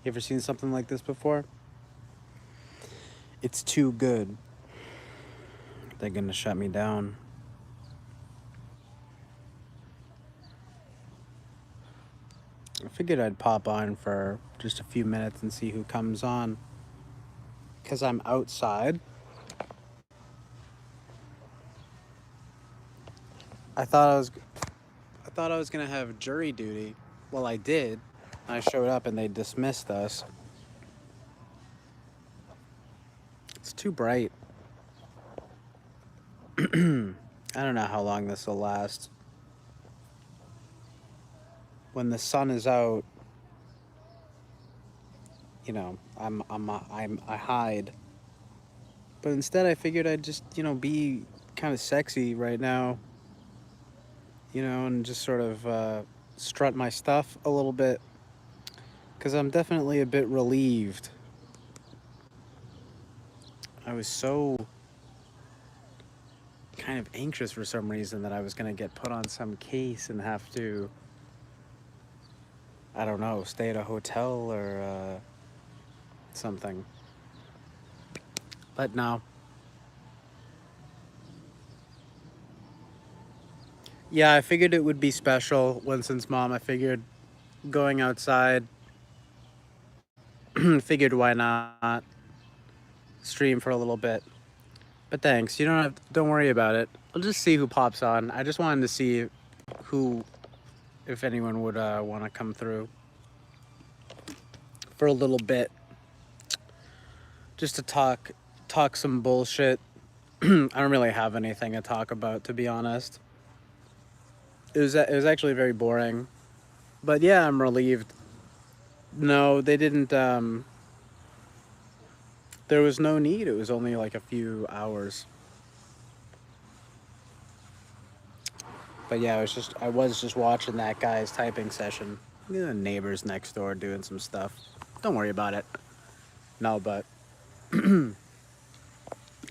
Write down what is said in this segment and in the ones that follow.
You ever seen something like this before? It's too good. They're gonna shut me down. I figured I'd pop on for just a few minutes and see who comes on. Because I'm outside. I thought I was gonna have jury duty. Well, I did. I showed up and they dismissed us. It's too bright. I don't know how long this will last. When the sun is out, you know, I hide. But instead, I figured I'd just, be kind of sexy right now, and just sort of strut my stuff a little bit. Because I'm definitely a bit relieved. I was so kind of anxious for some reason that I was going to get put on some case and have to, I don't know, stay at a hotel or something. But no. Yeah, I figured it would be special. Winston's mom, I figured going outside, figured why not stream for a little bit. But thanks. Don't worry about it. I'll just see who pops on. I just wanted to see who, if anyone would want to come through for a little bit, just to talk some bullshit. I don't really have anything to talk about, to be honest. It was actually very boring, but yeah, I'm relieved. No, they didn't. There was no need. It was only like a few hours. But yeah, I was just watching that guy's typing session. The neighbors next door doing some stuff. Don't worry about it. No, but I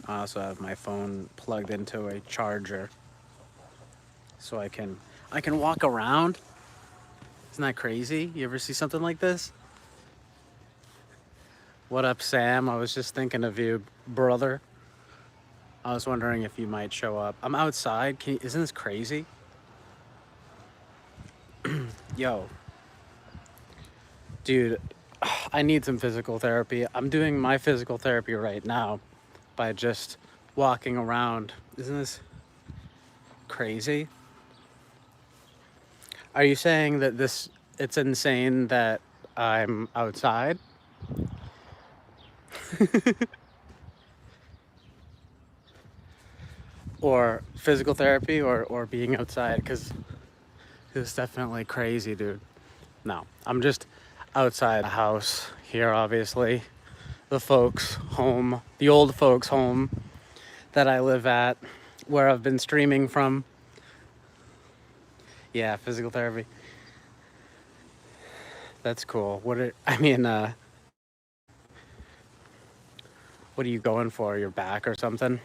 also have my phone plugged into a charger, so I can walk around. Isn't that crazy? You ever see something like this? What up, Sam? I was just thinking of you, brother. I was wondering if you might show up. I'm outside. Isn't this crazy? Yo, dude, I need some physical therapy. I'm doing my physical therapy right now by just walking around. Isn't this crazy? Are you saying that it's insane that I'm outside? Or physical therapy or being outside? Because it's definitely crazy, dude. No, I'm just outside the house here, obviously. The old folks' home that I live at, where I've been streaming from. Yeah, physical therapy. That's cool. What are you going for? Your back or something?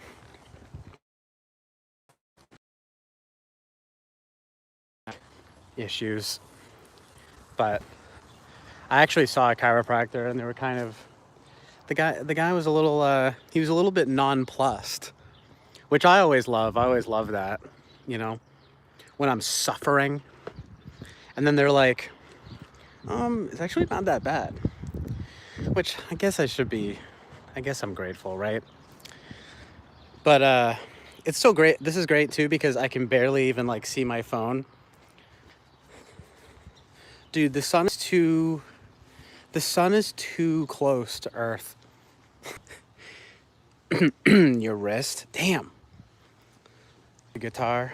Issues. But I actually saw a chiropractor and they were kind of, the guy was he was a little bit nonplussed, which I always love. I always love that, when I'm suffering. And then they're like, it's actually not that bad. Which I guess I'm grateful, right? But it's so great. This is great too because I can barely even like see my phone. Dude, the sun is too close to Earth. Your wrist? Damn. The guitar?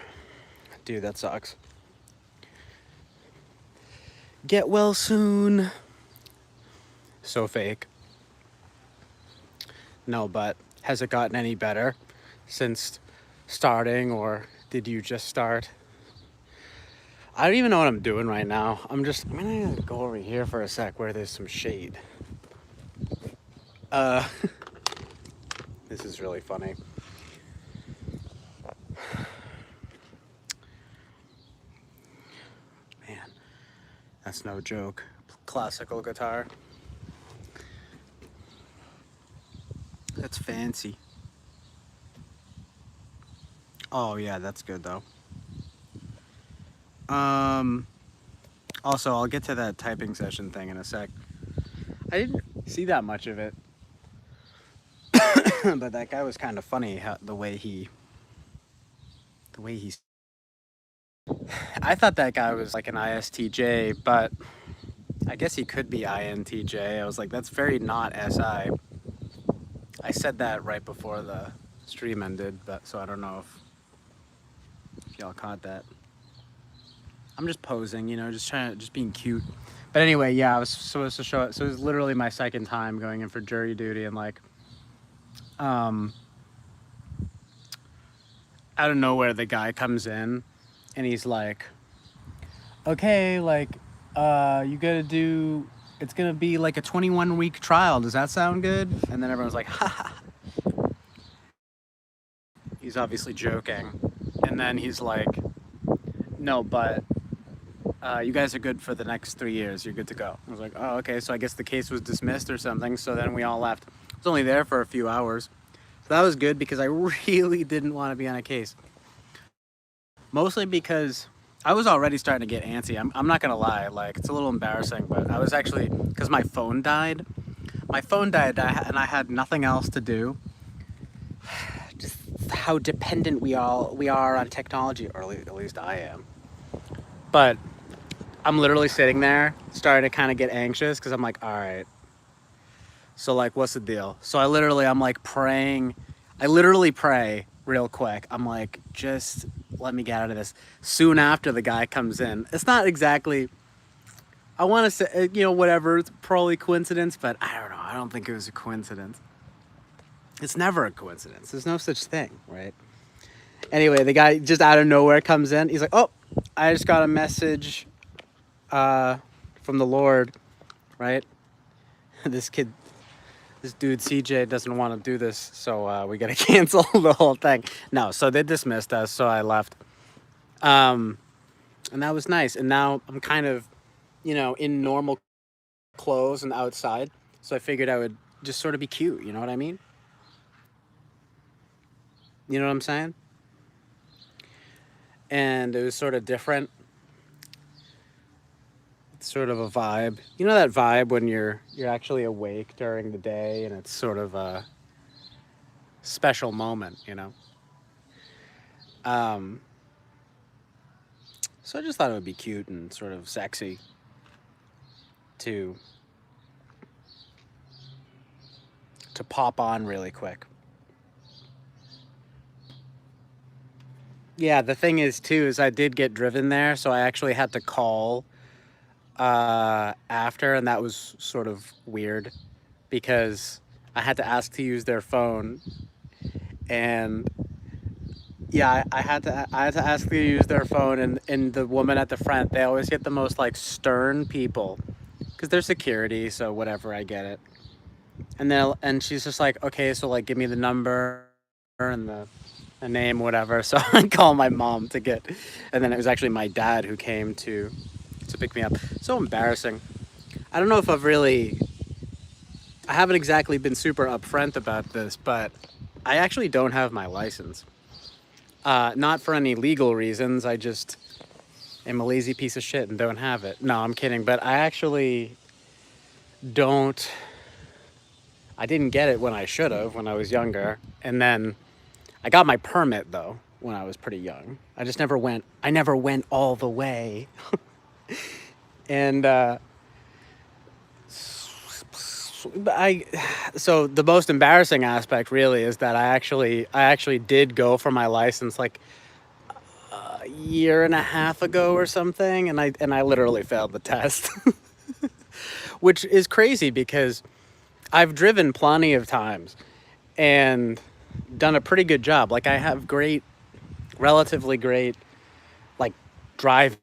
Dude, that sucks. Get well soon. So fake. No, but has it gotten any better since starting, or did you just start? I don't even know what I'm doing right now. I'm gonna go over here for a sec where there's some shade. Uh, this is really funny. Man, that's no joke. Classical guitar. That's fancy. Oh yeah, that's good though. Also, I'll get to that typing session thing in a sec. I didn't see that much of it, but that guy was kind of funny. The way he, I thought that guy was like an ISTJ, but I guess he could be INTJ. I was like, that's very not SI. I said that right before the stream ended, but so I don't know if y'all caught that. I'm just posing, you know, just being cute. But anyway, yeah, I was supposed to show it. So it was literally my second time going in for jury duty, and like, out of nowhere, the guy comes in, and he's like, "Okay, like, you gotta do. It's gonna be like a 21-week trial. Does that sound good?" And then everyone's like, "Ha ha." He's obviously joking, and then he's like, "No, but you guys are good for the next 3 years. You're good to go." I was like, "Oh, okay." So I guess the case was dismissed or something. So then we all left. I was only there for a few hours. So that was good because I really didn't want to be on a case. Mostly because I was already starting to get antsy. I'm not going to lie. Like, it's a little embarrassing, but I was actually, because my phone died. My phone died and I had nothing else to do. Just how dependent we are on technology, or at least I am. But I'm literally sitting there starting to kind of get anxious because I'm like, all right, so like, what's the deal? So I'm like praying. I literally pray real quick. I'm like, just let me get out of this. Soon after the guy comes in, it's not exactly, I want to say, you know, whatever, it's probably coincidence, but I don't know. I don't think it was a coincidence. It's never a coincidence. There's no such thing, right? Anyway, the guy just out of nowhere comes in. He's like, oh, I just got a message from the Lord, right? This dude CJ doesn't want to do this, so we gotta cancel the whole thing. No, so they dismissed us, so I left. And that was nice. And now I'm kind of, you know, in normal clothes and outside, so I figured I would just sort of be cute, you know what I mean? You know what I'm saying? And it was sort of different. It's sort of a vibe. You know that vibe when you're actually awake during the day and it's sort of a special moment, you know? So I just thought it would be cute and sort of sexy to pop on really quick. Yeah, the thing is too is I did get driven there, so I actually had to call after, and that was sort of weird because I had to ask to use their phone, and yeah, I had to ask to use their phone, and the woman at the front, they always get the most like stern people because they're security, so whatever, I get it. And she's just like, okay, so like give me the number and the name, whatever. So I call my mom to get, and then it was actually my dad who came to pick me up. So embarrassing. I don't know if I haven't exactly been super upfront about this, but I actually don't have my license. Not for any legal reasons. I just am a lazy piece of shit and don't have it. No, I'm kidding. But I actually don't. I didn't get it when I should have when I was younger. And then I got my permit though when I was pretty young. I never went all the way. And so the most embarrassing aspect really is that I actually did go for my license like a year and a half ago or something, and I literally failed the test. Which is crazy because I've driven plenty of times and done a pretty good job. Like I have relatively great like driving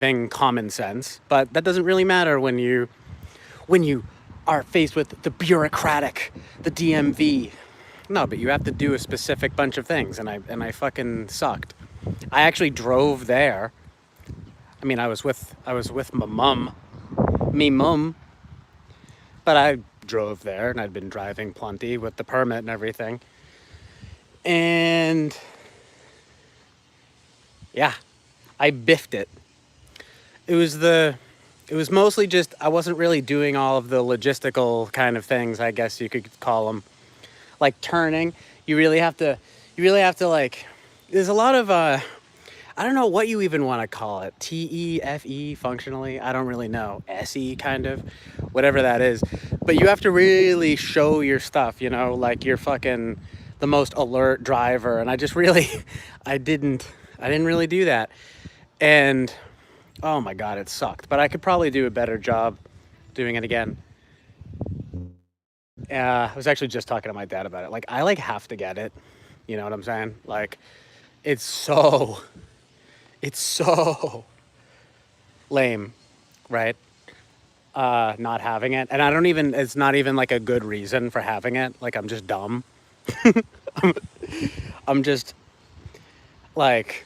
thing common sense, but that doesn't really matter when you are faced with the bureaucratic, the DMV. No, but you have to do a specific bunch of things, and I fucking sucked. I actually drove there. I mean, I was with my mum, me mum, but I drove there, and I'd been driving plenty with the permit and everything. And yeah, I biffed it. It was the it was mostly just I wasn't really doing all of the logistical kind of things, I guess you could call them. Like turning, you really have to like there's a lot of I don't know what you even want to call it. TEFE functionally. I don't really know. SE kind of. Whatever that is. But you have to really show your stuff, like you're fucking the most alert driver, and I just really I didn't really do that. And oh my god, it sucked. But I could probably do a better job doing it again. I was actually just talking to my dad about it. Like I like have to get it. You know what I'm saying? Like it's so it's so lame, right? Not having it. And I don't even it's not even like a good reason for having it. Like I'm just dumb. I'm just like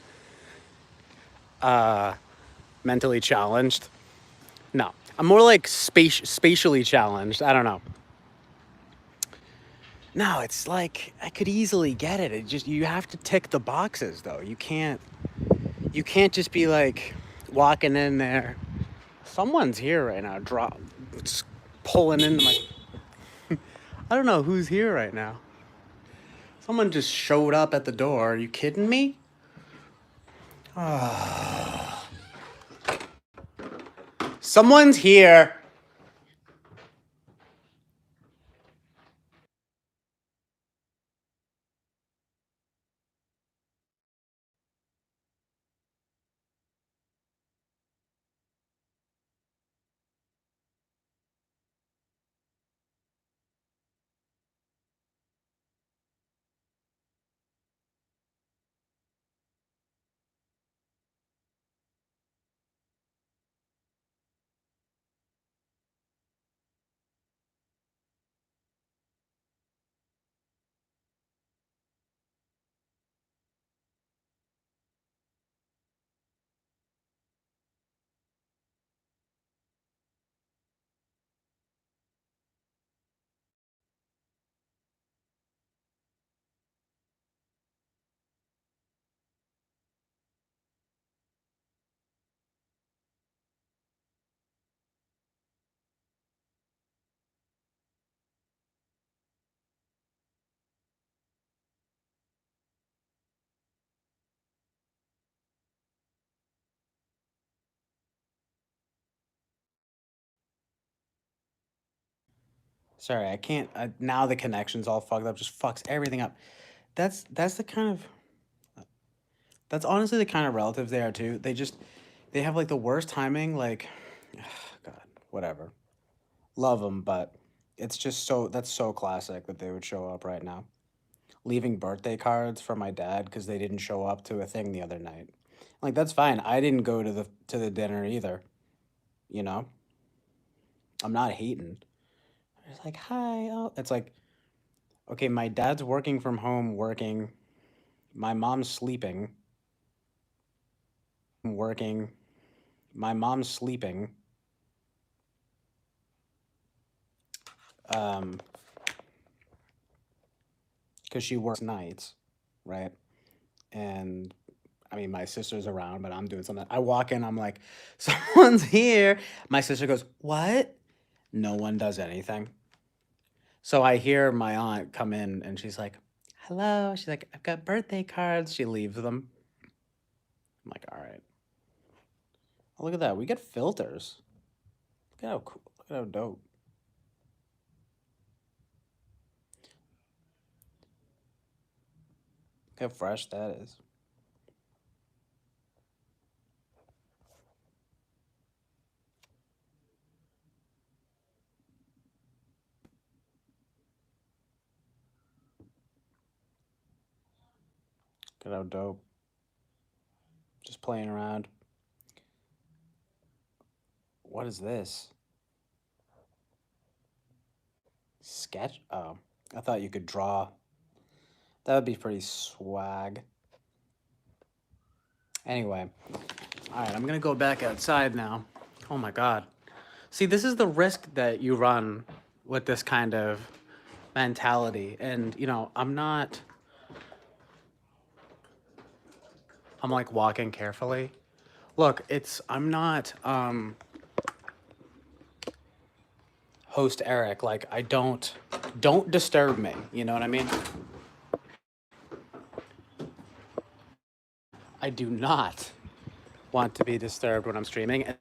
mentally challenged. No. I'm more like spatially challenged. I don't know. No, it's like I could easily get it. It just you have to tick the boxes though. You can't just be like walking in there. Someone's here right now. Pulling into my. I don't know who's here right now. Someone just showed up at the door. Are you kidding me? Someone's here. Sorry, I can't. Now the connection's all fucked up. Just fucks everything up. That's the kind of. That's honestly the kind of relatives they are too. They have like the worst timing. Like, God, whatever. Love them, but it's just that's so classic that they would show up right now. Leaving birthday cards for my dad because they didn't show up to a thing the other night. Like that's fine. I didn't go to the dinner either. You know, I'm not hating. It's like hi. Oh, it's like okay. My dad's working from home, working. My mom's sleeping, working. My mom's sleeping. Um, because she works nights, right? And I mean, my sister's around, but I'm doing something. I walk in, I'm like, someone's here. My sister goes, what? No one does anything. So I hear my aunt come in and she's like, hello. She's like, I've got birthday cards. She leaves them. I'm like, all right. Oh, look at that. We get filters. Look at how cool. Look at how dope. Look how fresh that is. Look at how dope. Just playing around. What is this? Sketch? Oh, I thought you could draw. That would be pretty swag. Anyway, all right, I'm gonna go back outside now. Oh my God. See, this is the risk that you run with this kind of mentality. And, I'm like walking carefully. Look, I'm not host Eric. Like, don't disturb me. You know what I mean? I do not want to be disturbed when I'm streaming. And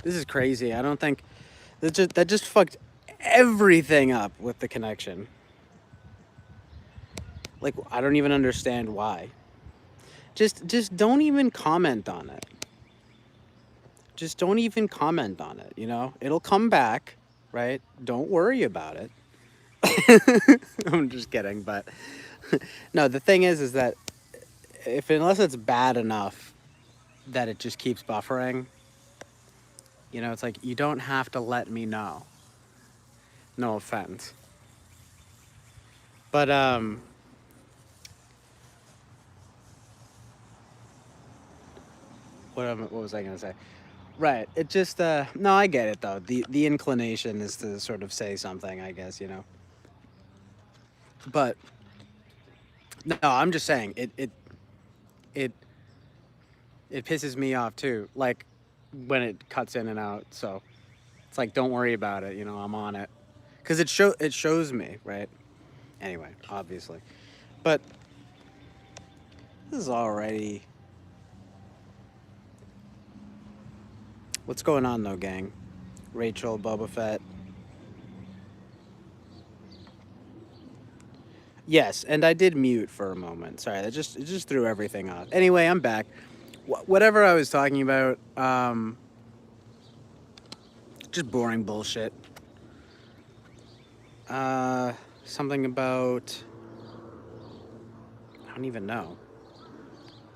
this is crazy. I don't think that just fucked everything up with the connection. Like, I don't even understand why. Just don't even comment on it. Just don't even comment on it, It'll come back, right? Don't worry about it. I'm just kidding, but no, the thing is that unless it's bad enough that it just keeps buffering, it's like you don't have to let me know. No offense. But what was I gonna say? Right. It just no, I get it though. The inclination is to sort of say something, I guess. But no, I'm just saying it it pisses me off too. Like when it cuts in and out. So it's like don't worry about it, I'm on it. Cuz it shows me, right? Anyway, obviously. But this is already what's going on though, gang? Rachel, Boba Fett. Yes, and I did mute for a moment. Sorry, it just threw everything off. Anyway, I'm back. Whatever I was talking about, just boring bullshit. Something about I don't even know.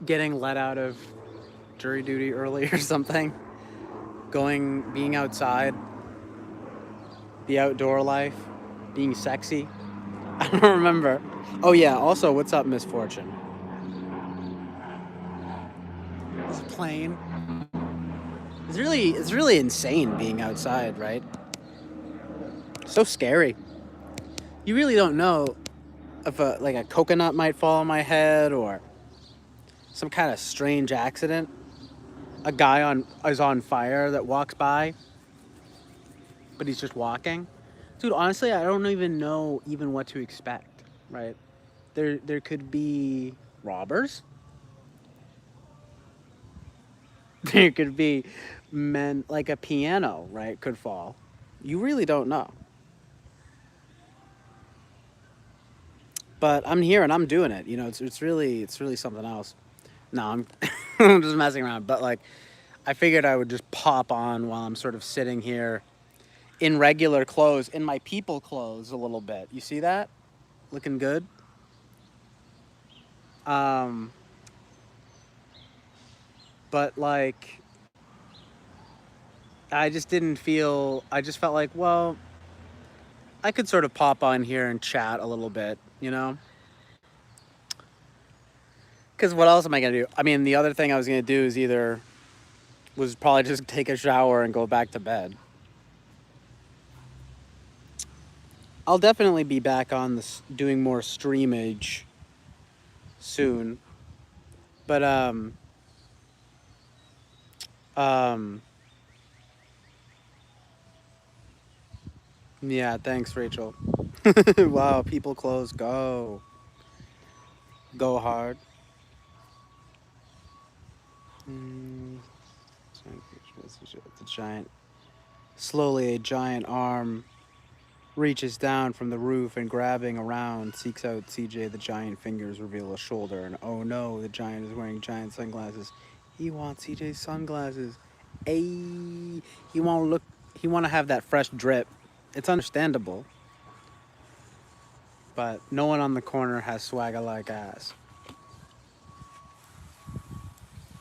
Getting let out of jury duty early or something. Being outside, the outdoor life, being sexy. I don't remember. Oh yeah. Also, what's up, Misfortune? This plane. It's really insane being outside, right? So scary. You really don't know if a coconut might fall on my head or some kind of strange accident. A guy is on fire that walks by, but he's just walking. Dude, honestly, I don't even know even what to expect, right? There could be robbers. There could be men, like a piano, right, could fall. You really don't know. But I'm here and I'm doing it. It's really something else. No, I'm I'm just messing around. But like, I figured I would just pop on while I'm sort of sitting here in regular clothes, in my people clothes a little bit. You see that? Looking good. Um, but like, I just felt like, well, I could sort of pop on here and chat a little bit. Because what else am I going to do? I mean, the other thing I was going to do was probably just take a shower and go back to bed. I'll definitely be back on this doing more streamage soon. But um yeah, thanks Rachel. Wow, people close go hard. Mm, the giant slowly a giant arm reaches down from the roof and grabbing around seeks out CJ. The giant fingers reveal a shoulder and oh no, the giant is wearing giant sunglasses. He wants CJ's sunglasses. Ayy, he want to have that fresh drip. It's understandable, but no one on the corner has swagger like ass.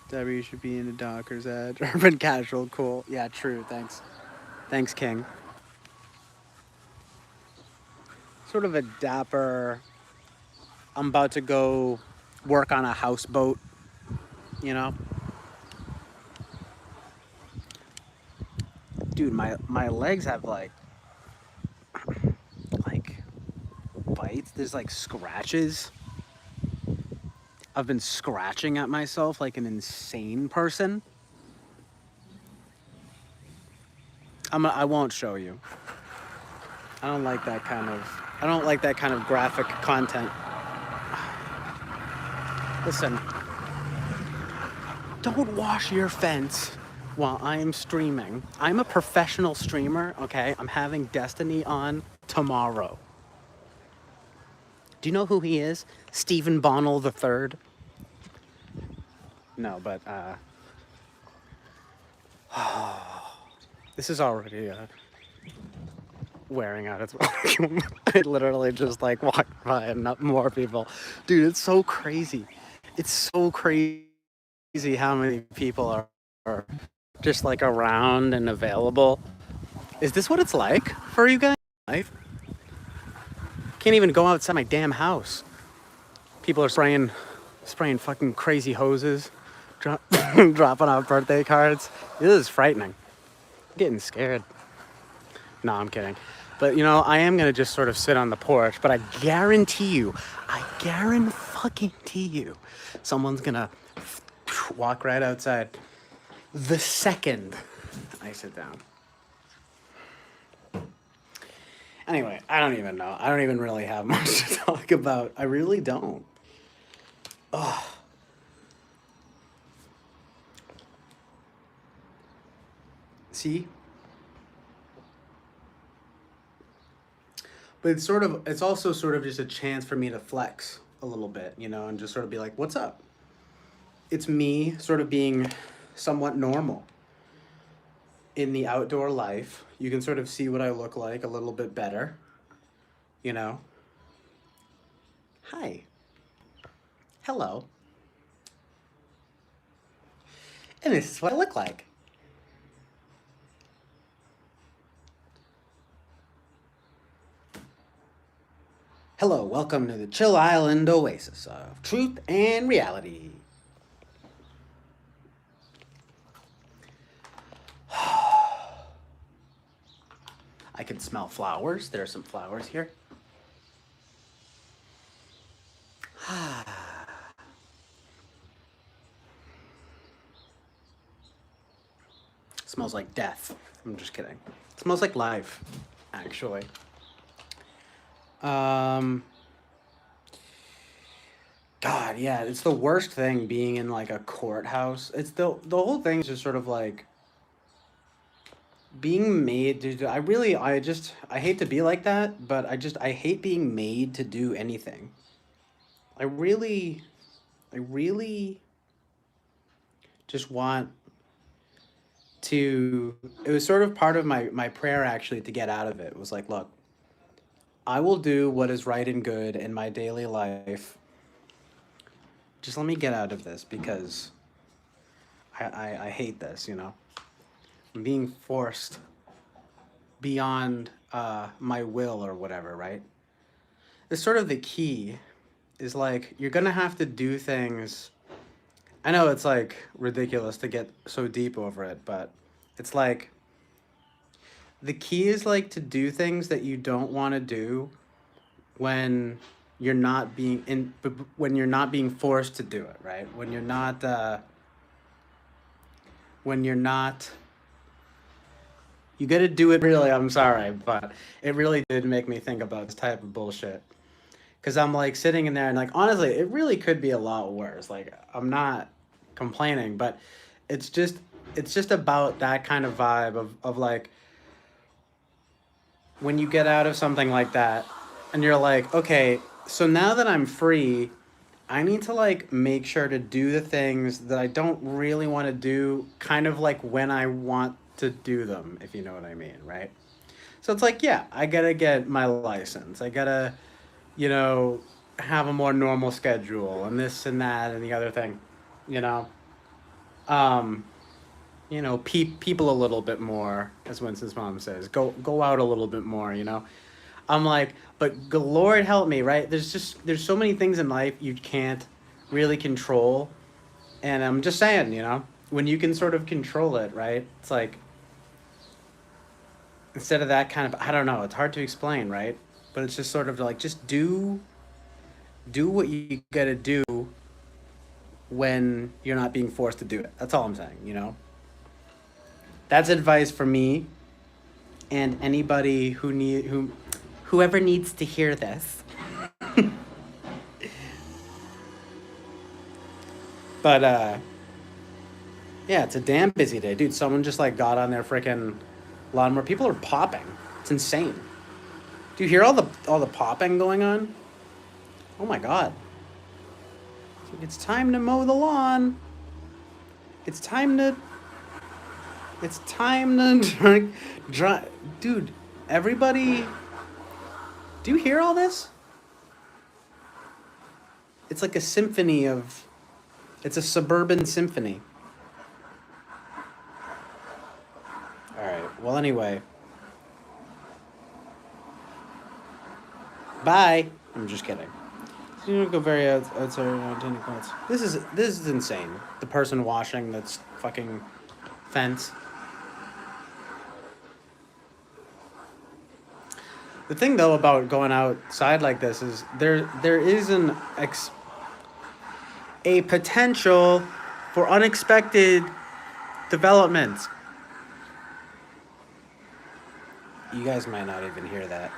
W should be in a Docker's Edge. Urban casual, cool. Yeah, true. Thanks. Thanks, King. Sort of a dapper. I'm about to go work on a houseboat, you know? Dude, my legs have like bites. There's like scratches. I've been scratching at myself like an insane person. I won't show you. I don't like that kind of graphic content. Listen, don't wash your fence while I'm streaming. I'm a professional streamer, okay? I'm having Destiny on tomorrow. Do you know who he is? Stephen Bonnell III? No, but this is already wearing out its welcome. I literally just like walked by and not more people. Dude, it's so crazy. It's so crazy how many people are just like around and available. Is this what it's like for you guys? Life? Can't even go outside my damn house. People are spraying fucking crazy hoses, dropping off birthday cards. This is frightening. I'm getting scared. No, I'm kidding. But you know, I am gonna just sort of sit on the porch, but I guarantee you, someone's gonna walk right outside the second I sit down. Anyway, I don't even know. I don't even really have much to talk about. I really don't. Ugh. See? But it's also sort of just a chance for me to flex a little bit, you know, and just sort of be like, what's up? It's me sort of being somewhat normal in the outdoor life. You can sort of see what I look like a little bit better, you know. Hi. Hello. And this is what I look like. Hello, welcome to the Chill Island oasis of truth and reality. I can smell flowers. There are some flowers here. Smells like death. I'm just kidding. It smells like life, actually. God, yeah, it's the worst thing being in like a courthouse. It's the whole thing is just sort of like being made to do. I hate to be like that, but I hate being made to do anything. I really I really just want to. It was sort of part of my prayer actually to get out of it. It was like, look, I will do what is right and good in my daily life. Just let me get out of this because I hate this, you know. I'm being forced beyond my will or whatever, right? It's sort of the key is like you're gonna have to do things. I know it's like ridiculous to get so deep over it, but it's like the key is like to do things that you don't want to do when you're not being when you're not being forced to do it, right? When you're not you got to do it really. I'm sorry, but it really did make me think about this type of bullshit because I'm like sitting in there and like honestly, it really could be a lot worse. Like I'm not complaining, but it's just it's just about that kind of vibe of like when you get out of something like that and you're like, okay, so now that I'm free, I need to like make sure to do the things that I don't really want to do kind of like when I want to do them, if you know what I mean, right? So it's like, yeah, I gotta get my license. I gotta, you know, have a more normal schedule and this and that and the other thing, you know? Um, people a little bit more, as Winston's mom says. Go out a little bit more, you know? I'm like, but Lord help me, right? There's so many things in life you can't really control. And I'm just saying, when you can sort of control it, right? It's like, instead of that kind of, I don't know, it's hard to explain, right? But it's just sort of like, just do what you gotta do when you're not being forced to do it. That's all I'm saying. That's advice for me and anybody whoever needs to hear this. But yeah, it's a damn busy day, dude. Someone just like got on their freaking lawnmower. People are popping. It's insane. Do you hear all the popping going on? Oh my god. It's time to mow the lawn. It's time to dry. Dude, everybody, do you hear all this? It's like a symphony of it's a suburban symphony. All right. Well, anyway, bye. I'm just kidding. So you don't go very outside tennis courts. This is insane. The person washing that's fucking fence. The thing though about going outside like this is there is a potential for unexpected developments. You guys might not even hear that.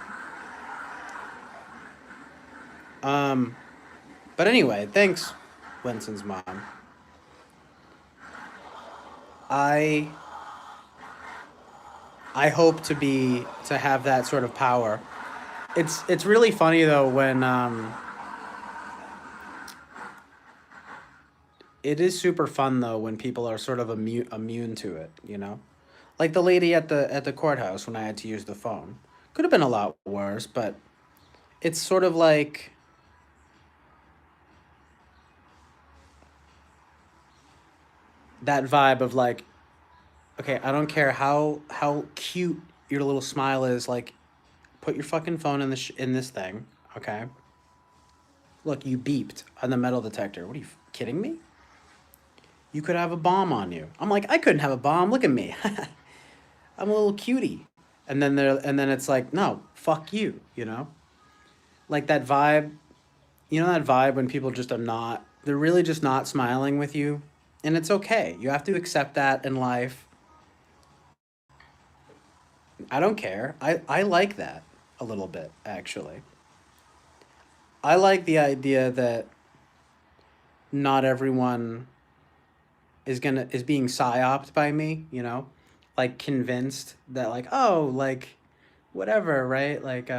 But anyway, thanks, Winston's mom. I I hope to have that sort of power. It's really funny though when it is super fun though when people are sort of immune to it. Like the lady at the courthouse when I had to use the phone. Could have been a lot worse, but it's sort of like that vibe of like, okay, I don't care how cute your little smile is, like put your fucking phone in this thing, okay? Look, you beeped on the metal detector. What are you kidding me? You could have a bomb on you. I'm like, I couldn't have a bomb. Look at me. I'm a little cutie. And then it's like, no, fuck you. Like that vibe, that vibe when people just are not they're really just not smiling with you. And it's okay. You have to accept that in life. I don't care. I like that a little bit, actually. I like the idea that not everyone is being psyoped by me. Like convinced that like, oh, like whatever, right? Like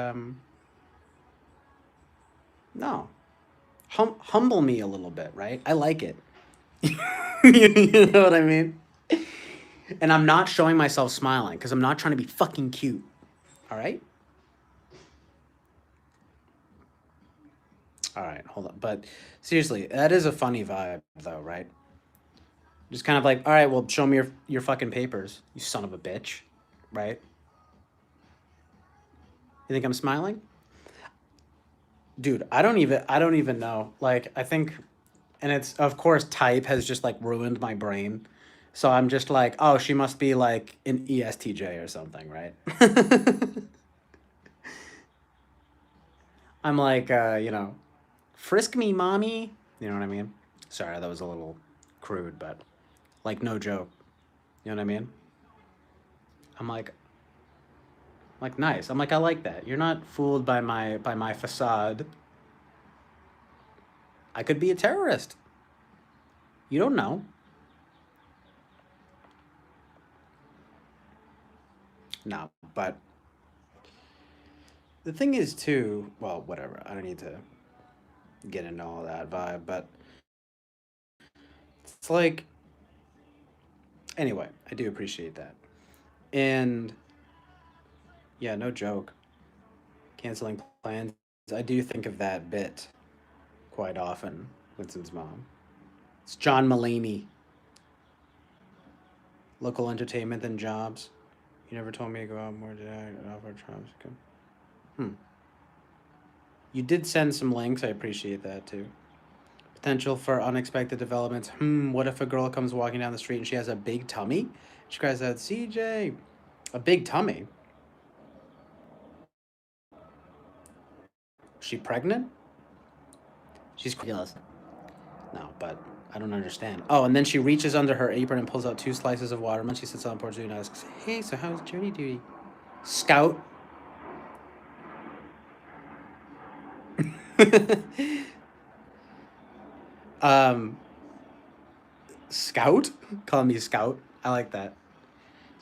no. Humble me a little bit, right? I like it. You know what I mean? And I'm not showing myself smiling because I'm not trying to be fucking cute. All right? All right, hold on. But seriously, that is a funny vibe though, right? Just kind of like, all right, well, show me your fucking papers, you son of a bitch, right? You think I'm smiling? Dude, I don't even know. Like, I think, and it's of course type has just like ruined my brain. So I'm just like, oh, she must be like an ESTJ or something, right? I'm like, frisk me, mommy. You know what I mean? Sorry, that was a little crude, but like no joke. You know what I mean? I'm like nice. I'm like I like that. You're not fooled by my facade. I could be a terrorist. You don't know. No, but the thing is too. Well, whatever. I don't need to get into all that vibe, but it's like anyway. I do appreciate that, and yeah, no joke. Canceling plans. I do think of that bit quite often. Winston's mom. It's John Mulaney. local entertainment than jobs. You never told me to go out more. Did I offer jobs? Okay. Hmm. You did send some links. I appreciate that too. Potential for unexpected developments. What if a girl comes walking down the street and she has a big tummy? She cries out, CJ, a big tummy. Is she pregnant? She's ridiculous. No, but I don't understand. Oh, and then she reaches under her apron and pulls out 2 slices of watermelon. She sits on the porch and asks, hey, so how's jury duty? Scout. um, Scout? Call me Scout. I like that.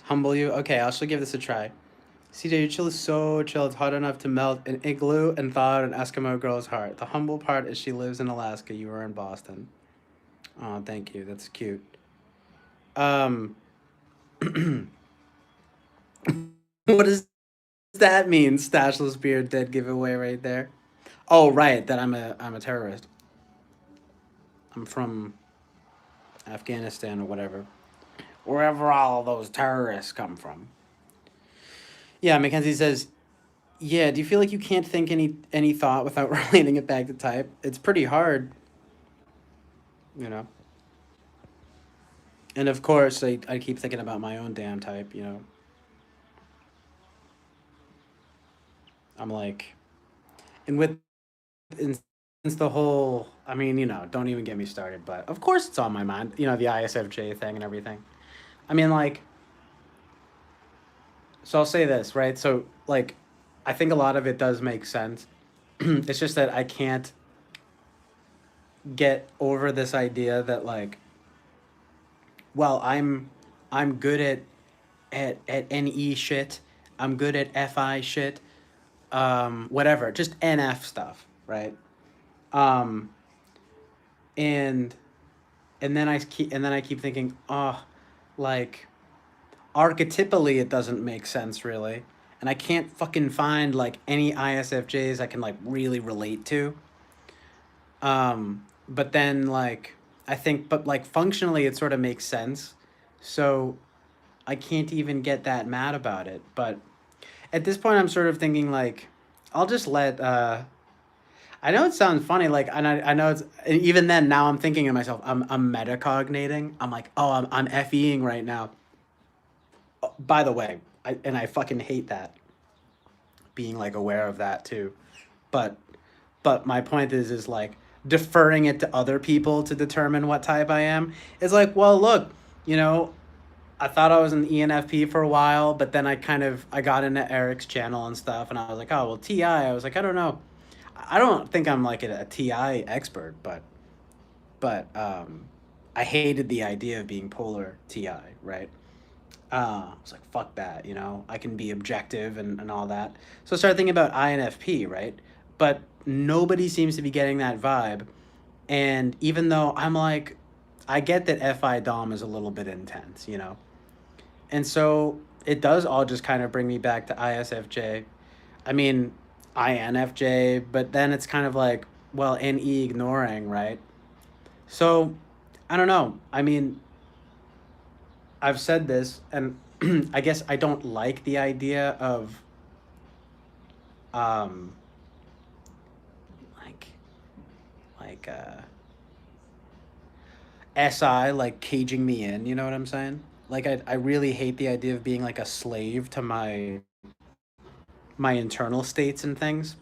Humble you? Okay, I'll still give this a try. CJ, your chill is so chill. It's hot enough to melt an igloo and thaw out an Eskimo girl's heart. The humble part is she lives in Alaska. You are in Boston. Oh, thank you. That's cute. Um, what does that mean? Stashless beard dead giveaway right there. Oh, right. That I'm a terrorist. I'm from Afghanistan or whatever. Wherever all of those terrorists come from. Yeah, Mackenzie says, yeah, do you feel like you can't think any thought without relating it back to type? It's pretty hard, you know. And of course, I keep thinking about my own damn type, you know. I'm like, and with and since the whole, I mean, you know, don't even get me started, but of course it's on my mind, you know, the ISFJ thing and everything. I mean, like, so I'll say this, right? So, like, I think a lot of it does make sense. It's just that I can't get over this idea that like, well, I'm good at NE shit. I'm good at FI shit. Whatever, just NF stuff, right? Um, and and then I keep thinking, oh, like archetypally it doesn't make sense really, and I can't fucking find like any ISFJs I can like really relate to. But then like I think, but like functionally it sort of makes sense, so I can't even get that mad about it. But at this point, I'm sort of thinking like, I'll just let. I know it sounds funny, like, and I know it's, and even then now I'm thinking to myself, I'm metacognating. I'm like, oh, I'm FEing right now. Oh, by the way, I fucking hate that, being like aware of that too. But my point is like deferring it to other people to determine what type I am. It's like, well, look, you know, I thought I was an ENFP for a while, but then I got into Eric's channel and stuff, and I was like, oh well, TI. I was like, I don't know. I don't think I'm like a TI expert, but I hated the idea of being polar TI, right? I was like, fuck that, you know. I can be objective and all that. So I started thinking about INFP, right? But nobody seems to be getting that vibe. And even though I'm like, I get that FI Dom is a little bit intense, you know. And so it does all just kind of bring me back to ISFJ. I mean, INFJ, but then it's kind of like, well, NE ignoring, right? So I don't know. I mean, I've said this, and I guess I don't like the idea of um like like SI like caging me in, you know what I'm saying? Like I really hate the idea of being like a slave to my internal states and things.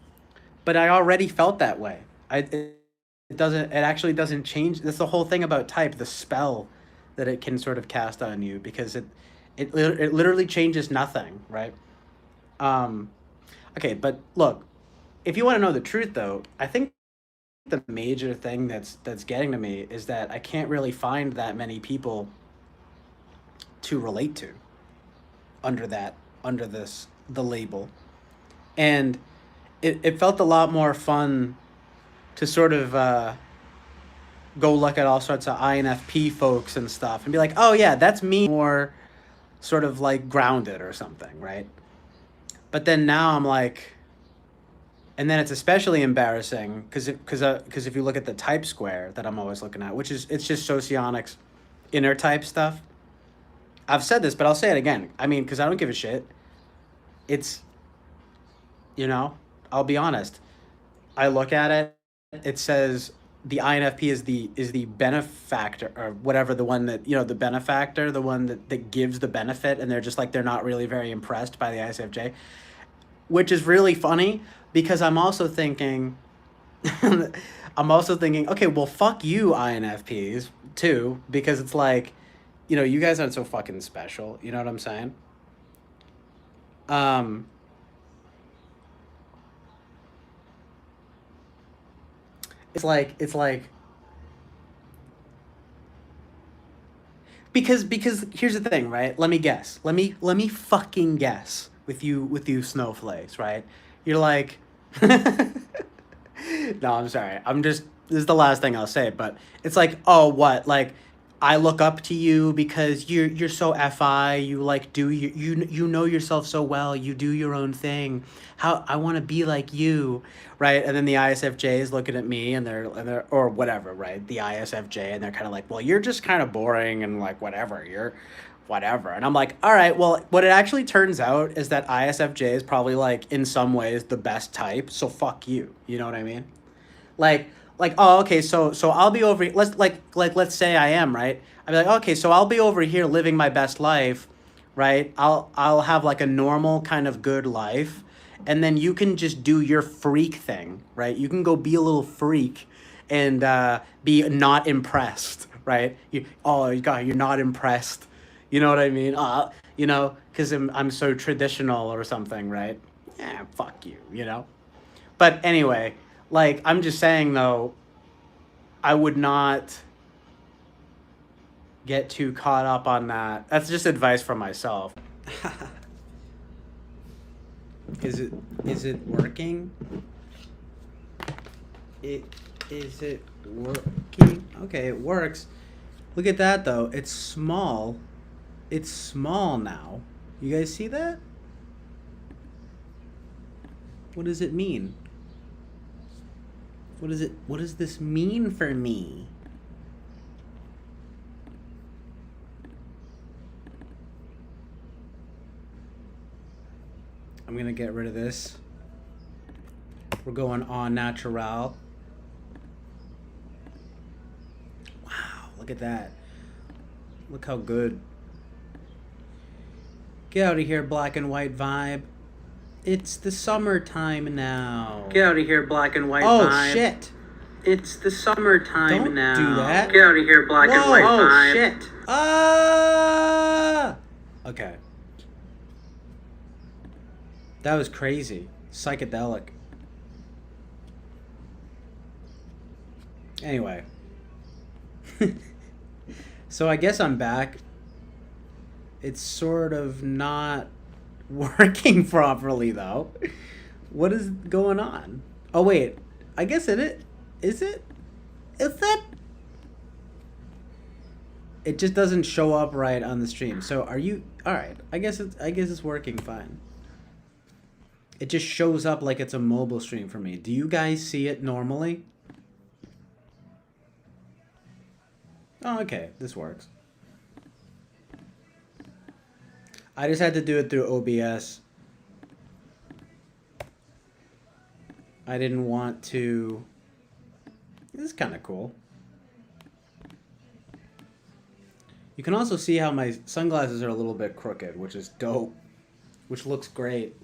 But I already felt that way. It actually doesn't change. That's the whole thing about type, the spell that it can sort of cast on you, because it literally changes nothing, right? Um, okay, but look, if you want to know the truth though, I think the major thing that's getting to me is that I can't really find that many people to relate to under that under this the label. And it felt a lot more fun to sort of go look at all sorts of INFP folks and stuff and be like, oh yeah, that's me, more sort of like grounded or something, right? But then now I'm like, and then it's especially embarrassing because if you look at the type square that I'm always looking at, which is it's just socionics inner type stuff. I've said this, but I'll say it again. I mean, because I don't give a shit. It's, you know, I'll be honest. I look at it, it says the INFP is the benefactor or whatever, the one that, the benefactor, the one that gives the benefit, and they're just like they're not really very impressed by the ISFJ, which is really funny because I'm also thinking, okay, well, fuck you, INFPs, too, because it's like, you guys aren't so fucking special. You know what I'm saying? Um, it's like because here's the thing, right? Let me guess. Let me fucking guess with you snowflakes, right? You're like, no, I'm sorry. This is the last thing I'll say, but it's like, oh, what? Like, I look up to you because you're so fi. You like do you know yourself so well. You do your own thing. How I want to be like you, right? And then the ISFJ is looking at me, and they're or whatever, right? The ISFJ, and they're kind of like, well, you're just kind of boring and like whatever. You're whatever. And I'm like, all right, well, what it actually turns out is that ISFJ is probably like in some ways the best type. So fuck you. You know what I mean? like oh, okay, so I'll be over, let's say I am, right? I'd be like, okay, so I'll be over here living my best life, right? I'll have like a normal kind of good life, and then you can just do your freak thing, right? You can go be a little freak and be not impressed, right? You're not impressed, you know what I mean? Because I'm so traditional or something, right? Yeah, fuck you, you know. But anyway, like, I'm just saying though, I would not get too caught up on that. That's just advice from myself. Is it working? It is it working? Okay, it works. Look at that though. It's small. It's small now. You guys see that? What does it mean? What does this mean for me? I'm gonna get rid of this. We're going on natural. Wow, look at that. Look how good. Get out of here, black and white vibe. It's the summertime now. Get out of here, black and white Oh vibe. shit. It's the summertime Don't now. do that. Get out of here, black and white Oh vibe. shit. Ah. Okay. That was crazy. Psychedelic. Anyway. So I guess I'm back. It's sort of not working properly though. What is going on? Oh wait. I guess it is. Is it? Is that? It just doesn't show up right on the stream. So are you all right? I guess it's working fine. It just shows up like it's a mobile stream for me. Do you guys see it normally? Oh, okay. This works. I just had to do it through OBS. I didn't want to... This is kind of cool. You can also see how my sunglasses are a little bit crooked, which is dope. Which looks great.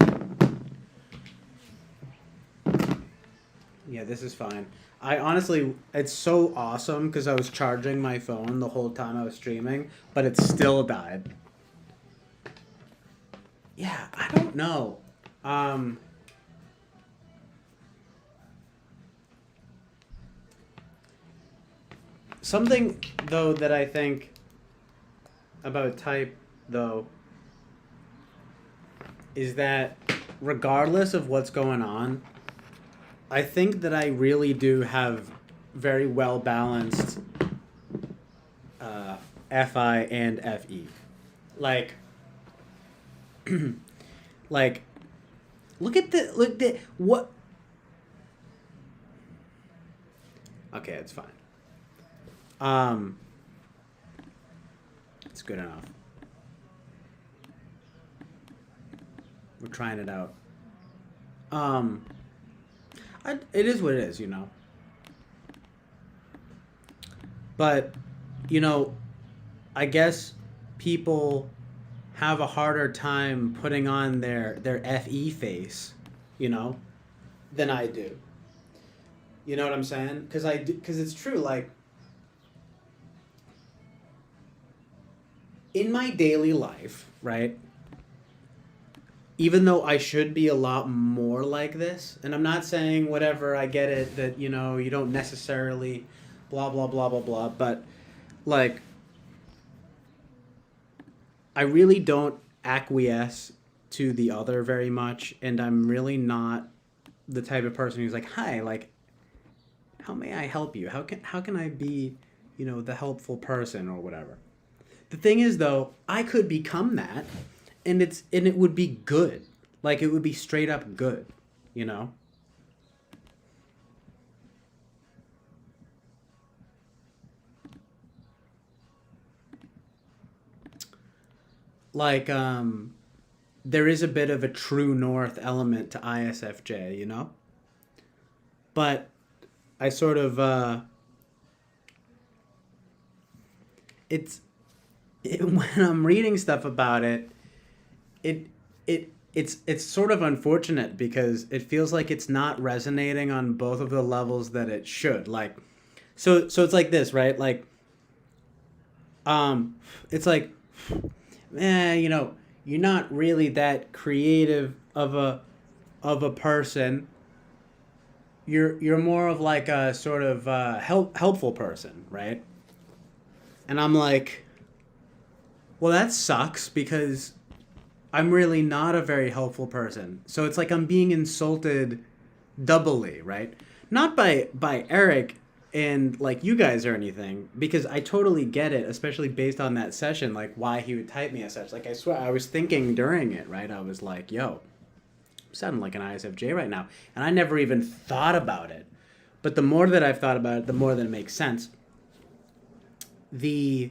Yeah, this is fine. I honestly, it's so awesome because I was charging my phone the whole time I was streaming, but it still died. Yeah, I don't know. Something, though, that I think about type, though, is that regardless of what's going on, I think that I really do have very well balanced FI and FE. Like, like, look at what. Okay, it's fine. It's good enough. We're trying it out. Um, it is what it is, you know. But, you know, I guess people have a harder time putting on their FE face, you know, than I do. You know what I'm saying? Because it's true. Like in my daily life, right? Even though I should be a lot more like this, and I'm not saying whatever. I get it that you don't necessarily, blah blah blah blah blah. But like, I really don't acquiesce to the other very much, and I'm really not the type of person who's like, "Hi, like, how may I help you? How can I be, the helpful person or whatever." The thing is though, I could become that and it would be good. Like it would be straight up good, you know? Like there is a bit of a true north element to ISFJ, you know? But I sort of it's when I'm reading stuff about it, it it's sort of unfortunate because it feels like it's not resonating on both of the levels that it should. Like so it's like this, right? Like um it's like you're not really that creative of a person. You're more of like a sort of helpful person, right? And I'm like, well, that sucks because I'm really not a very helpful person. So it's like I'm being insulted doubly, right? Not by Eric and like you guys or anything, because I totally get it, especially based on that session, like why he would type me as such. Like I swear, I was thinking during it, right? I was like, "Yo, I'm sounding like an ISFJ right now," and I never even thought about it. But the more that I've thought about it, the more that it makes sense. The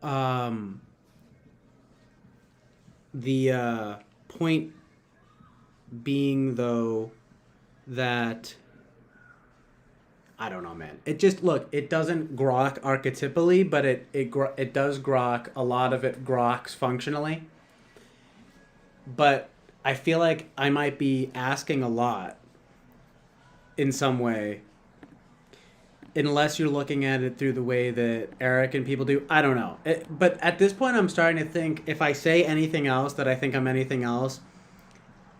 um point being though that I don't know, man. It just look. It doesn't grok archetypally, but it does grok. A lot of it groks functionally. But I feel like I might be asking a lot in some way, unless you're looking at it through the way that Eric and people do. I don't know. But at this point, I'm starting to think if I say anything else that I think I'm anything else,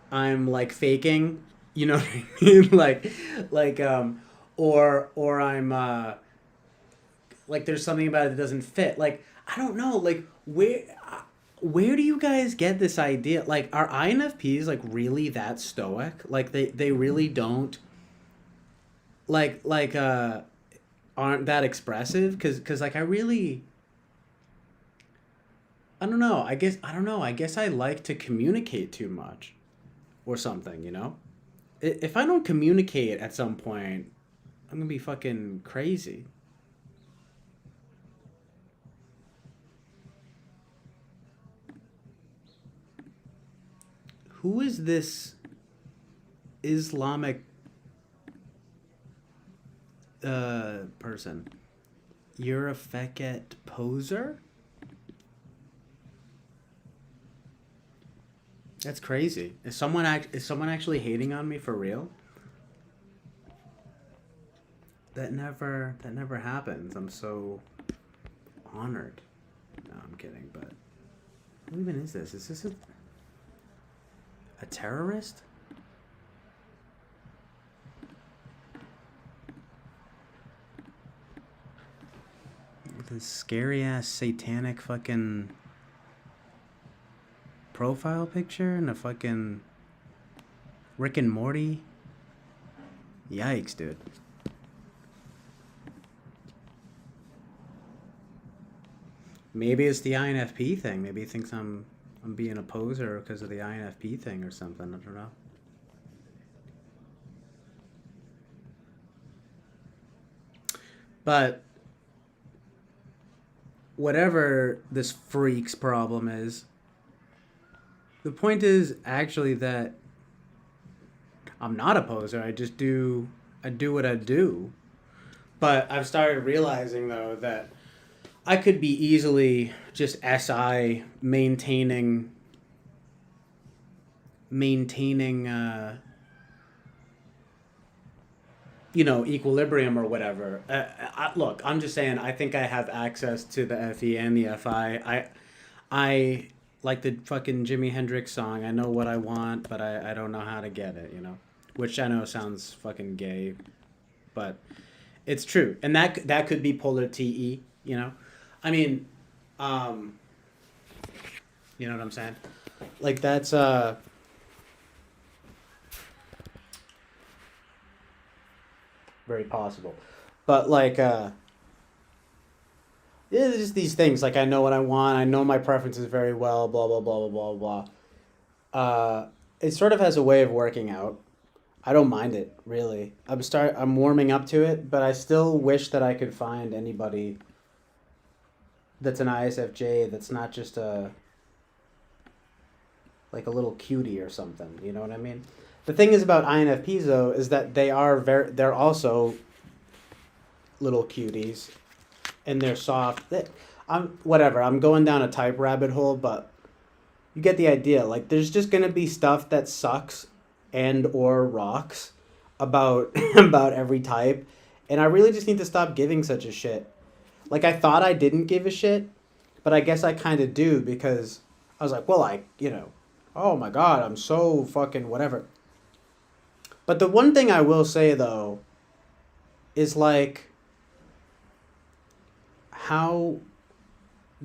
I'm like faking. You know what I mean? Like or I'm like there's something about it that doesn't fit. Like I don't know. Like where do you guys get this idea? Like are INFPs like really that stoic? Like they really don't like aren't that expressive? Cause like I don't know. I don't know. I guess I like to communicate too much or something. You know, if I don't communicate at some point, I'm gonna be fucking crazy. Who is this Islamic person? You're a Feket poser? That's crazy. Is someone actually hating on me for real? That never happens. I'm so honored. No, I'm kidding, but who even is this? Is this a terrorist? With a scary ass satanic fucking profile picture and a fucking Rick and Morty. Yikes, dude. Maybe it's the INFP thing. Maybe he thinks I'm being a poser because of the INFP thing or something. I don't know. But whatever this freak's problem is, The point is actually that I'm not a poser. I do what I do. But I've started realizing though that I could be easily just SI maintaining equilibrium or whatever. Look, I'm just saying I think I have access to the FE and the FI. I like the fucking Jimi Hendrix song. I know what I want, but I don't know how to get it, Which I know sounds fucking gay, but it's true. And that could be polar TE. I mean, um, you know what I'm saying? Like that's very possible. But like it's just these things. Like I know what I want. I know my preferences very well. Blah blah blah blah blah blah. It sort of has a way of working out. I don't mind it really. I'm warming up to it, but I still wish that I could find anybody that's an ISFJ that's not just a like a little cutie or something. You know what I mean? The thing is about INFPs though is that they're also little cuties, and they're soft. I'm whatever. I'm going down a type rabbit hole, but you get the idea. Like there's just gonna be stuff that sucks and or rocks about about every type, and I really just need to stop giving such a shit. Like I thought I didn't give a shit, but I guess I kind of do because I was like, well, oh my god, I'm so fucking whatever. But the one thing I will say though is like, how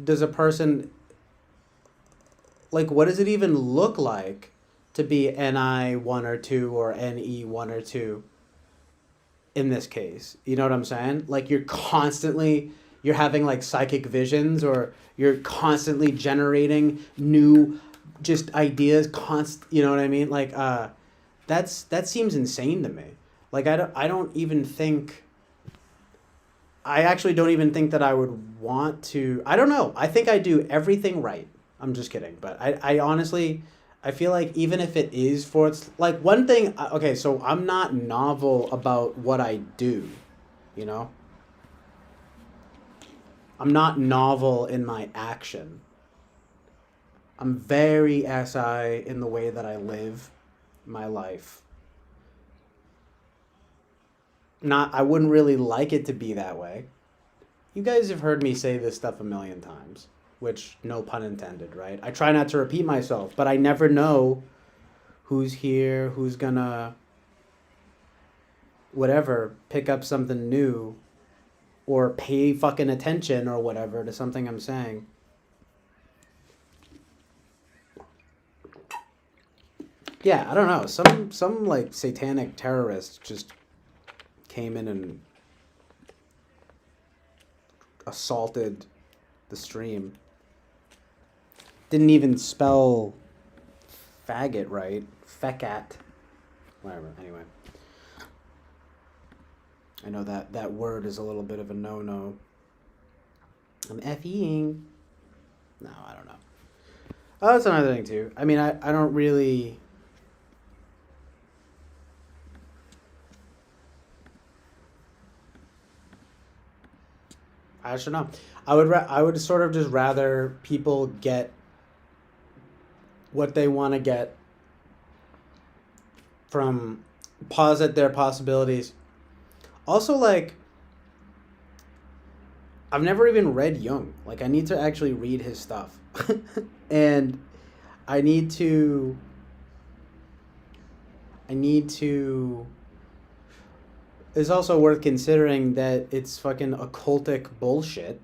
does a person, like, what does it even look like to be NI 1 or 2 or NE 1 or 2 in this case? You know what I'm saying? Like you're having like psychic visions, or you're constantly generating new just ideas, you know what I mean? Like that seems insane to me. Like I don't even think, I actually don't even think that I would want to. I don't know. I think I do everything right. I'm just kidding. But I honestly, I feel like even if it is for, it's like one thing. Okay, so I'm not novel about what I do, you know? I'm not novel in my action. I'm very SI in the way that I live my life. I wouldn't really like it to be that way. You guys have heard me say this stuff a million times, which no pun intended, right? I try not to repeat myself, but I never know who's here, who's gonna whatever, pick up something new or pay fucking attention or whatever to something I'm saying. Yeah, I don't know. Some like satanic terrorist just came in and assaulted the stream. Didn't even spell faggot right. Feckat. Whatever. Anyway. I know that word is a little bit of a no-no. I'm F-ing. No, I don't know. Oh, that's another thing too. I mean, I don't really... I just don't know. I would sort of just rather people get what they want to get from posit their possibilities. Also, like, I've never even read Jung. Like, I need to actually read his stuff. And I need to it's also worth considering that it's fucking occultic bullshit.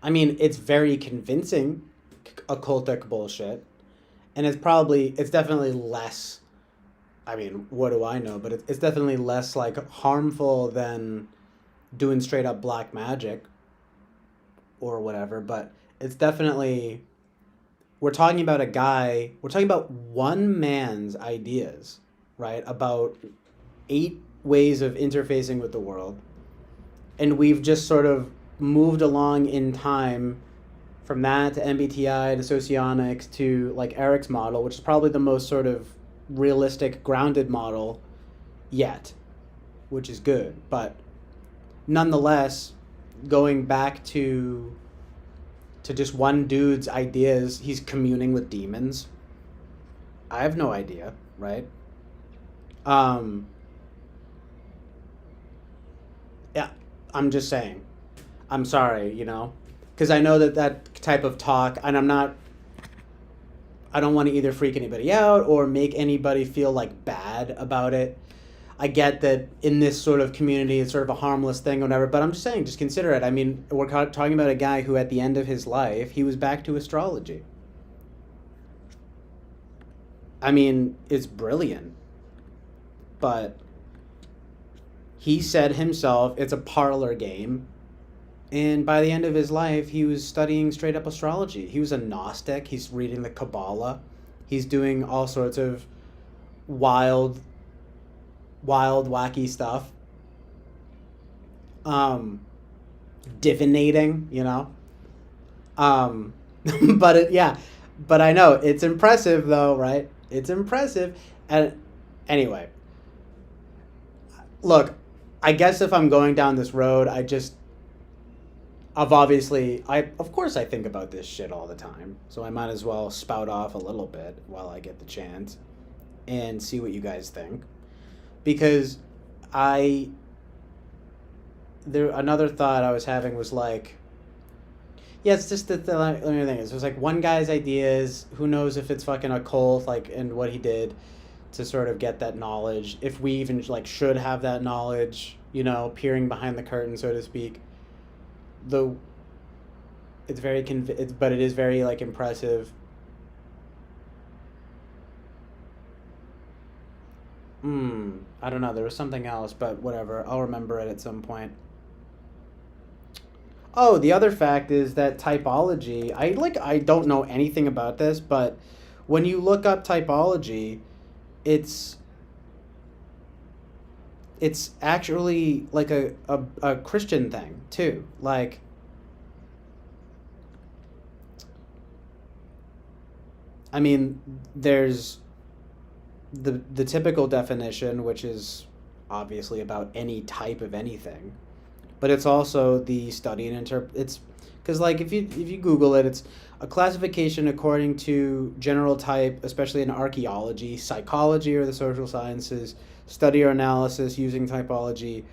I mean, it's very convincing occultic bullshit. And it's definitely less, I mean, what do I know? But it's definitely less, like, harmful than doing straight up black magic or whatever. But it's definitely, we're talking about one man's ideas, right? About 8 ways of interfacing with the world, and we've just sort of moved along in time from that to MBTI to socionics to like Eric's model, which is probably the most sort of realistic, grounded model yet, which is good. But nonetheless, going back to just one dude's ideas, he's communing with demons. I have no idea, right? Yeah, I'm just saying. I'm sorry, because I know that type of talk, and I don't want to either freak anybody out or make anybody feel like bad about it. I get that in this sort of community, it's sort of a harmless thing or whatever, but I'm just saying, just consider it. I mean, we're talking about a guy who at the end of his life, he was back to astrology. I mean, it's brilliant, but he said himself it's a parlor game. And by the end of his life, he was studying straight up astrology. He was a Gnostic. He's reading the Kabbalah. He's doing all sorts of wild, wacky stuff. Divinating, but I know it's impressive though, right? It's impressive. And anyway, look, I guess if I'm going down this road, of course I think about this shit all the time. So I might as well spout off a little bit while I get the chance and see what you guys think. Because another thought I was having was like, yeah, it's just the only thing is, it was like one guy's ideas, who knows if it's fucking a cult, like, and what he did to sort of get that knowledge, if we even like should have that knowledge, peering behind the curtain, so to speak. It's very but it is very like impressive. I don't know, there was something else, but whatever, I'll remember it at some point. Oh, the other fact is that typology, I don't know anything about this, but when you look up typology, it's actually like a Christian thing too. Like, I mean, there's the typical definition, which is obviously about any type of anything, but it's also the study and it's because like if you Google it, it's a classification according to general type, especially in archaeology, psychology, or the social sciences, study or analysis using typology,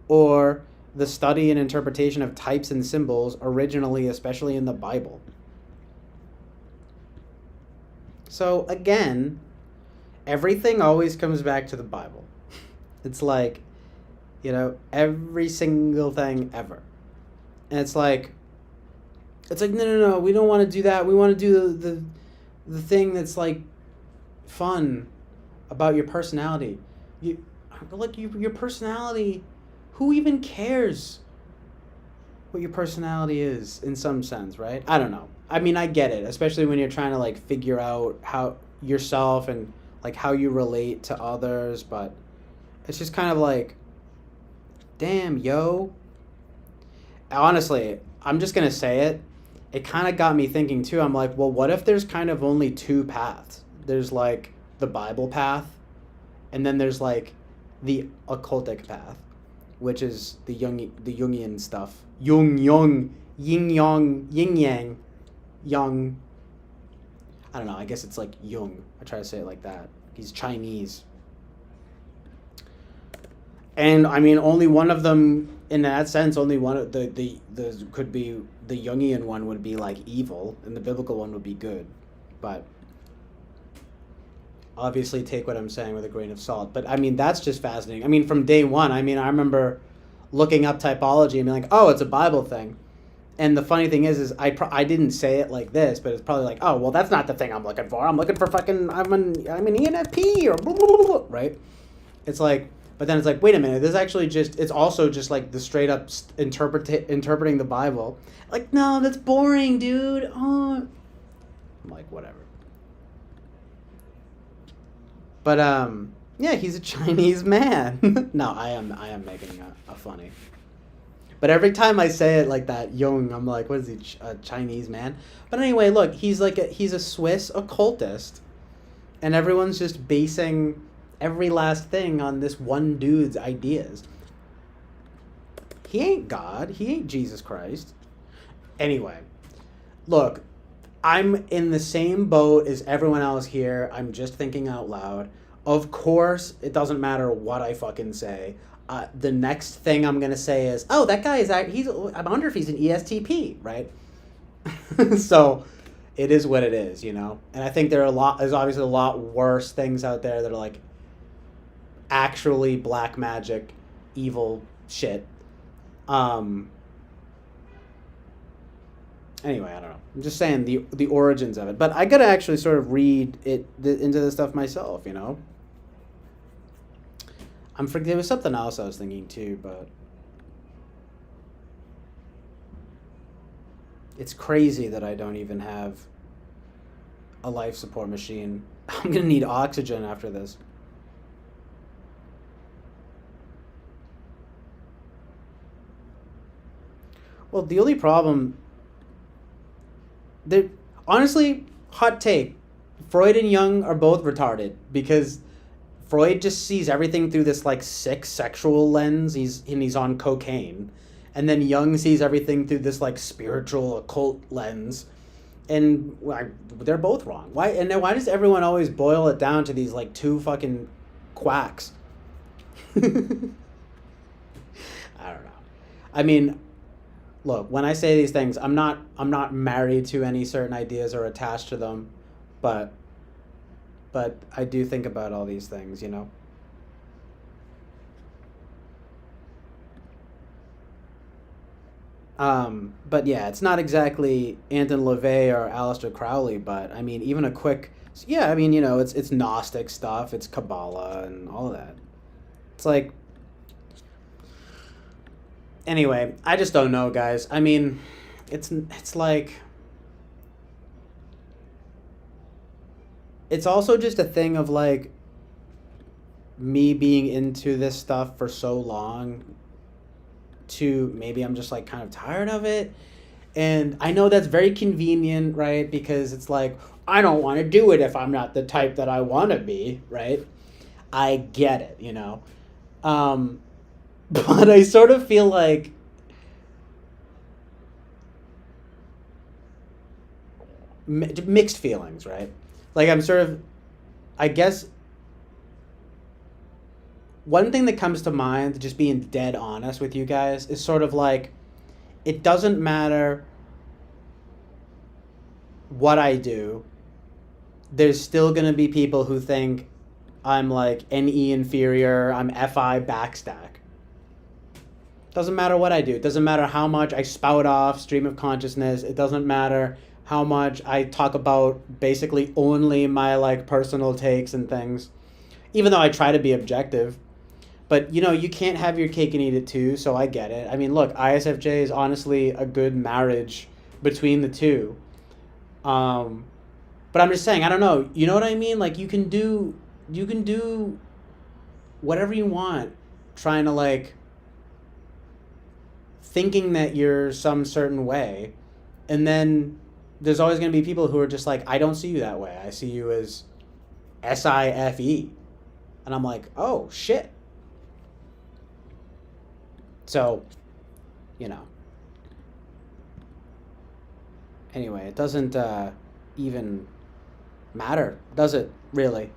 or the study and interpretation of types and symbols, originally especially in the Bible. So again, everything always comes back to the Bible. It's like, every single thing ever. And it's like, no, we don't want to do that. We want to do the thing that's like fun about your personality. Your personality, who even cares what your personality is in some sense, right? I don't know. I mean, I get it, especially when you're trying to like figure out how yourself and like how you relate to others, but it's just kind of like, damn, yo. Honestly, I'm just going to say it. It kind of got me thinking too. I'm like, well, what if there's kind of only two paths? There's like the Bible path, and then there's like the occultic path, which is the Jungian stuff. Yin yang, yang. I don't know. I guess it's like Jung. I try to say it like that. He's Chinese. And I mean, only one of them, in that sense, only one of the could be, the Jungian one would be like evil, and the biblical one would be good. But obviously take what I'm saying with a grain of salt. But I mean, that's just fascinating. I mean, from day one, I mean, I remember looking up typology and being like, oh, it's a Bible thing. And the funny thing is I didn't say it like this, but it's probably like, oh, well, that's not the thing I'm looking for. I'm looking for fucking, I'm an ENFP or blah, blah, blah, blah, right? It's like, but then it's like, wait a minute, this actually it's also just like the straight up interpreting the Bible. Like, no, that's boring, dude. Oh. I'm like, whatever. But, yeah, he's a Chinese man. No, I am making a funny. But every time I say it like that, Jung, I'm like, what is he, a Chinese man? But anyway, look, he's a Swiss occultist, and everyone's just basing every last thing on this one dude's ideas. He ain't God. He ain't Jesus Christ. Anyway, look, I'm in the same boat as everyone else here. I'm just thinking out loud. Of course, it doesn't matter what I fucking say. The next thing I'm gonna say is, "Oh, that guy is he's. I wonder if he's an ESTP, right?" So, it is what it is, you know. And I think there's obviously a lot worse things out there that are like actually black magic, evil shit. Um, anyway, I don't know. I'm just saying the origins of it, but I gotta actually sort of read into this stuff myself. You know, there was something else I was thinking too, but it's crazy that I don't even have a life support machine. I'm gonna need oxygen after this. Well, the only problem, there, honestly, hot take, Freud and Jung are both retarded because Freud just sees everything through this like sick sexual lens. He's on cocaine, and then Jung sees everything through this like spiritual occult lens, and they're both wrong. Why and then why does everyone always boil it down to these like two fucking quacks? I don't know. I mean, look, when I say these things, I'm not married to any certain ideas or attached to them, but I do think about all these things, you know. But yeah, it's not exactly Anton LaVey or Aleister Crowley, but I mean, even a quick, yeah, I mean, you know, it's Gnostic stuff, it's Kabbalah and all of that. It's like, anyway, I just don't know, guys. I mean, it's like it's also just a thing of like me being into this stuff for so long to maybe I'm just like kind of tired of it. And I know that's very convenient, right? Because it's like I don't want to do it if I'm not the type that I want to be, right? I get it, you know. Um but I sort of feel like mixed feelings, right? Like I'm sort of I guess one thing that comes to mind, just being dead honest with you guys, is sort of like it doesn't matter what I do. There's still gonna be people who think I'm like NE inferior, I'm FI backstack. Doesn't matter what I do. It doesn't matter how much I spout off stream of consciousness. It doesn't matter how much I talk about basically only my like personal takes and things. Even though I try to be objective. But you know, you can't have your cake and eat it too, so I get it. I mean, look, ISFJ is honestly a good marriage between the two. Um, but I'm just saying, I don't know. You know what I mean? Like you can do whatever you want trying to like thinking that you're some certain way, and then there's always going to be people who are just like, I don't see you that way. I see you as SIFE. And I'm like, oh shit. So, you know. Anyway, it doesn't even matter, does it? Really?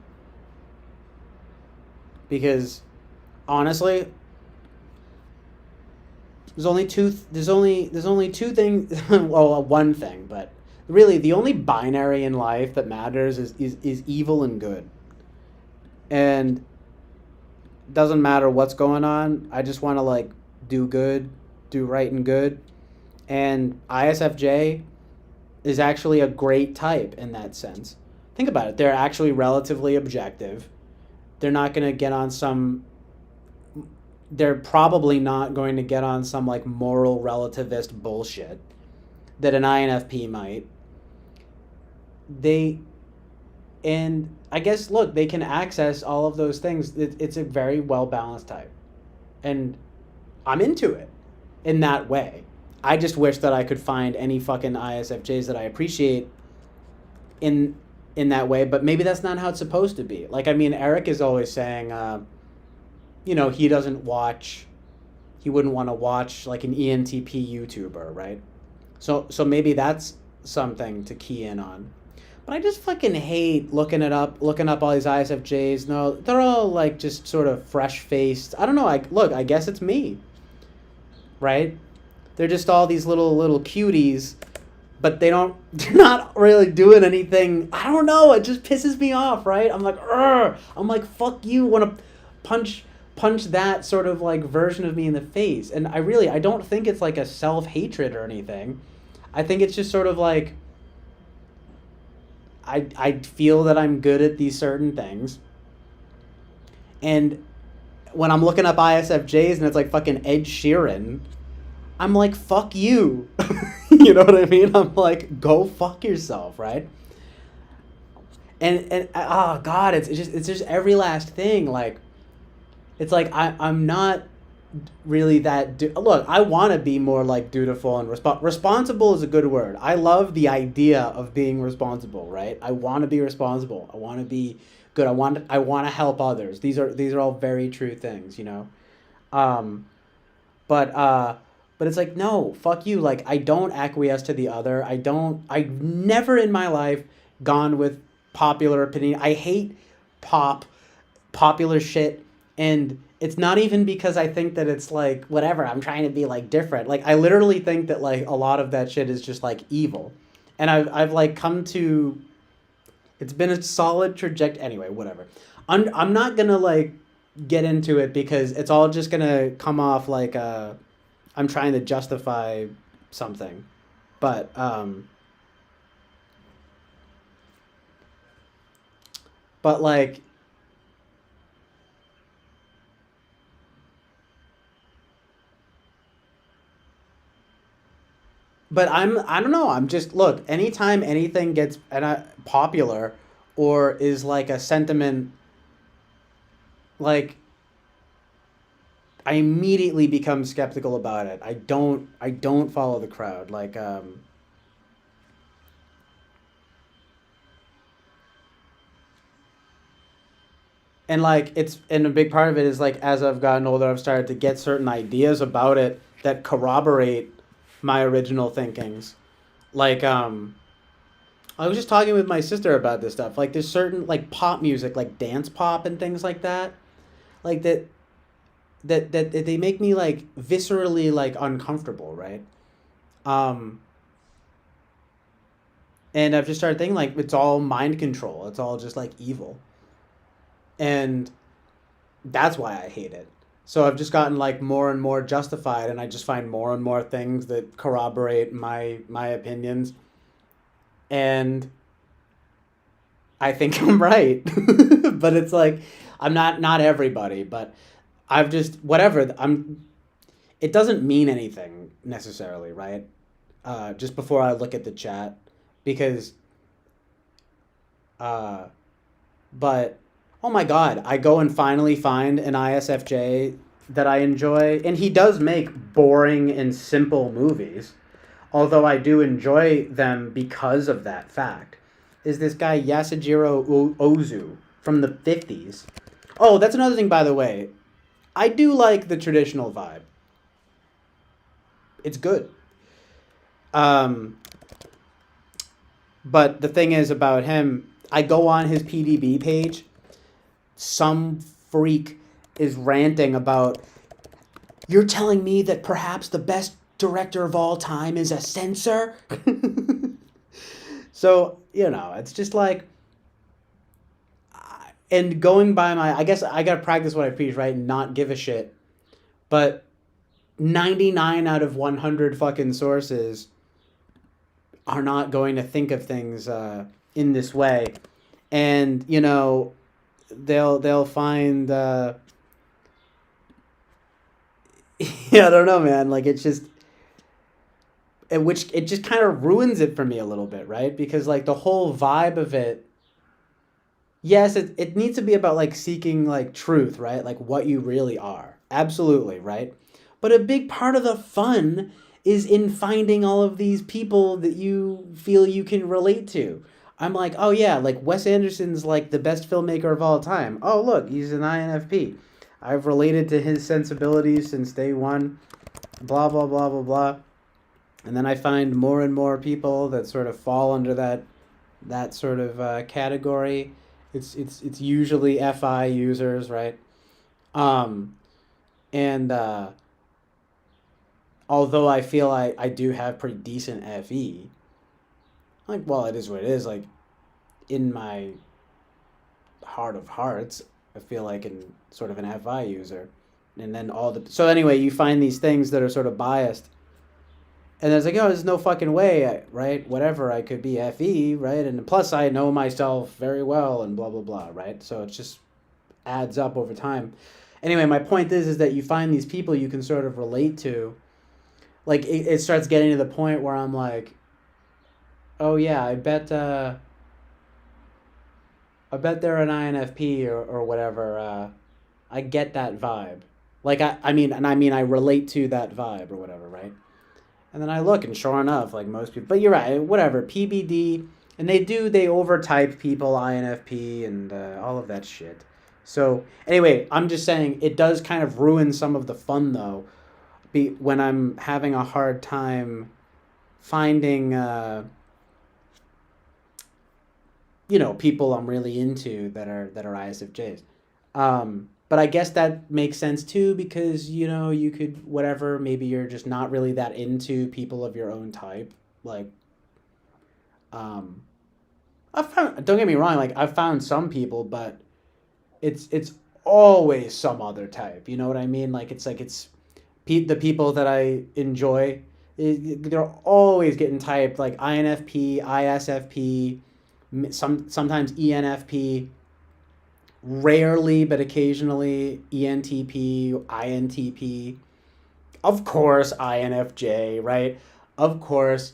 Because honestly, there's only two things. Well, one thing, but really the only binary in life that matters is evil and good. And it doesn't matter what's going on. I just want to like do good, do right and good. And ISFJ is actually a great type in that sense. Think about it. They're actually relatively objective. They're not going to get on some they're probably not going to get on some like moral relativist bullshit that an INFP might. They and I guess look, they can access all of those things. It's a very well balanced type, and I'm into it. in that way. I just wish that I could find any fucking ISFJs that I appreciate in in that way, but maybe that's not how it's supposed to be. Like, I mean, Eric is always saying, he doesn't watch, he wouldn't want to watch like an ENTP YouTuber, right? So maybe that's something to key in on. But I just fucking hate looking up all these ISFJs. No, they're all like just sort of fresh faced. I don't know. I guess it's me, right? They're just all these little cuties, but they're not really doing anything. I don't know. It just pisses me off, right? I'm like, Urgh! I'm like, fuck you. Want to punch that sort of like version of me in the face. And I don't think it's like a self hatred or anything. I think it's just sort of like I feel that I'm good at these certain things. And when I'm looking up ISFJs and it's like fucking Ed Sheeran, I'm like, fuck you. You know what I mean? I'm like, go fuck yourself, right? And oh god, it's just every last thing. Like, it's like I'm not really that look, I want to be more like dutiful and responsible is a good word. I love the idea of being responsible, right? I want to be responsible. I want to be good. I want to help others. These are all very true things, um but but it's like, no, fuck you. Like, I don't acquiesce to the other. I've never in my life gone with popular opinion. I hate pop popular shit. And it's not even because I think that it's like whatever, I'm trying to be like different. Like, I literally think that like a lot of that shit is just like evil. And I've like come to, it's been a solid trajectory. Anyway, whatever. I'm not gonna like get into it because it's all just gonna come off like I'm trying to justify something. But but like, but I don't know. I'm just, look, anytime anything gets popular or is like a sentiment, like, I immediately become skeptical about it. I don't follow the crowd. Like, and like and a big part of it is like, as I've gotten older, I've started to get certain ideas about it that corroborate my original thinkings. Like, I was just talking with my sister about this stuff. Like, there's certain like pop music, like dance pop and things like that, like that they make me like viscerally like uncomfortable, right? Um, and I've just started thinking like it's all mind control. It's all just like evil, and that's why I hate it. So I've just gotten like more and more justified, and I just find more and more things that corroborate my opinions, and I think I'm right. But it's like, I'm not everybody, but I've just whatever. It doesn't mean anything necessarily, right? Just before I look at the chat, because uh, but oh my god, I go and finally find an ISFJ that I enjoy, and he does make boring and simple movies, although I do enjoy them because of that fact. Is this guy Yasujiro Ozu from the 50s? Oh, that's another thing, by the way. I do like the traditional vibe. It's good. Um, but the thing is about him, I go on his PDB page. Some freak is ranting about, you're telling me that perhaps the best director of all time is a censor? So, it's just like, and going by I guess I gotta practice what I preach, right? And not give a shit. But 99 out of 100 fucking sources are not going to think of things in this way. And, they'll find, yeah, I don't know, man. Like, it's just, which it just kind of ruins it for me a little bit, right? Because like the whole vibe of it, yes, it needs to be about like seeking like truth, right? Like what you really are. Absolutely, right? But a big part of the fun is in finding all of these people that you feel you can relate to. I'm like, oh yeah, like Wes Anderson's like the best filmmaker of all time. Oh look, he's an INFP. I've related to his sensibilities since day one. Blah blah blah blah blah. And then I find more and more people that sort of fall under that sort of category. It's usually FI users, right? Um, and although I feel I do have pretty decent FE, like, well, it is what it is. Like, in my heart of hearts, I feel like in sort of an FI user. And then so anyway, you find these things that are sort of biased. And it's like, oh, there's no fucking way, right? Whatever, I could be FE, right? And plus, I know myself very well and blah, blah, blah, right? So it just adds up over time. Anyway, my point is that you find these people you can sort of relate to. Like, it starts getting to the point where I'm like, oh, yeah, I bet they're an INFP or whatever. I get that vibe. Like, I mean, I relate to that vibe or whatever, right? And then I look, and sure enough, like most people, but you're right, whatever, PBD, and they overtype people, INFP, and all of that shit. So, anyway, I'm just saying, it does kind of ruin some of the fun, though, when I'm having a hard time finding, people I'm really into that are ISFJs. But I guess that makes sense too because you could whatever maybe you're just not really that into people of your own type. Like, um, I found don't get me wrong, like I've found some people, but it's always some other type. You know what I mean? Like it's the people that I enjoy. They're always getting typed like INFP, ISFP, sometimes ENFP. Rarely, but occasionally, ENTP, INTP, of course, INFJ, right? Of course,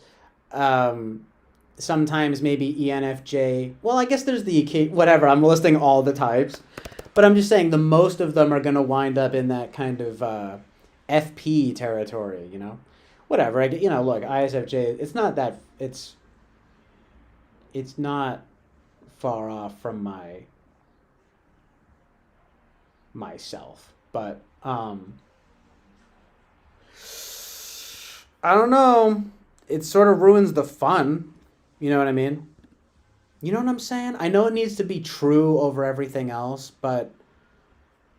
sometimes maybe ENFJ. Well, I guess there's whatever. I'm listing all the types, but I'm just saying the most of them are going to wind up in that kind of FP territory, Whatever. Look, ISFJ. It's not that. It's not far off from myself, but I don't know, it sort of ruins the fun. You know what I mean? You know what I'm saying? I know it needs to be true over everything else, but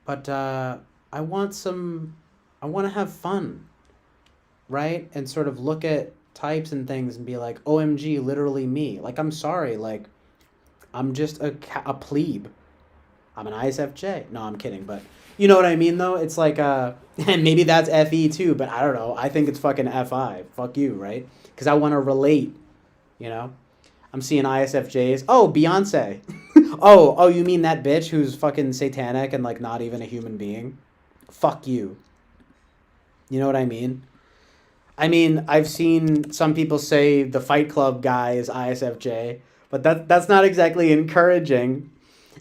I want to have fun, right? And sort of look at types and things and be like, OMG, literally me. Like, I'm sorry, like I'm just a plebe. I'm an ISFJ. No, I'm kidding, but you know what I mean, though? It's like, and maybe that's FE too, but I don't know. I think it's fucking FI. Fuck you, right? Because I want to relate, you know? I'm seeing ISFJs. Oh, Beyonce. oh, you mean that bitch who's fucking satanic and, like, not even a human being? Fuck you. You know what I mean? I mean, I've seen some people say the Fight Club guy is ISFJ, but that's not exactly encouraging.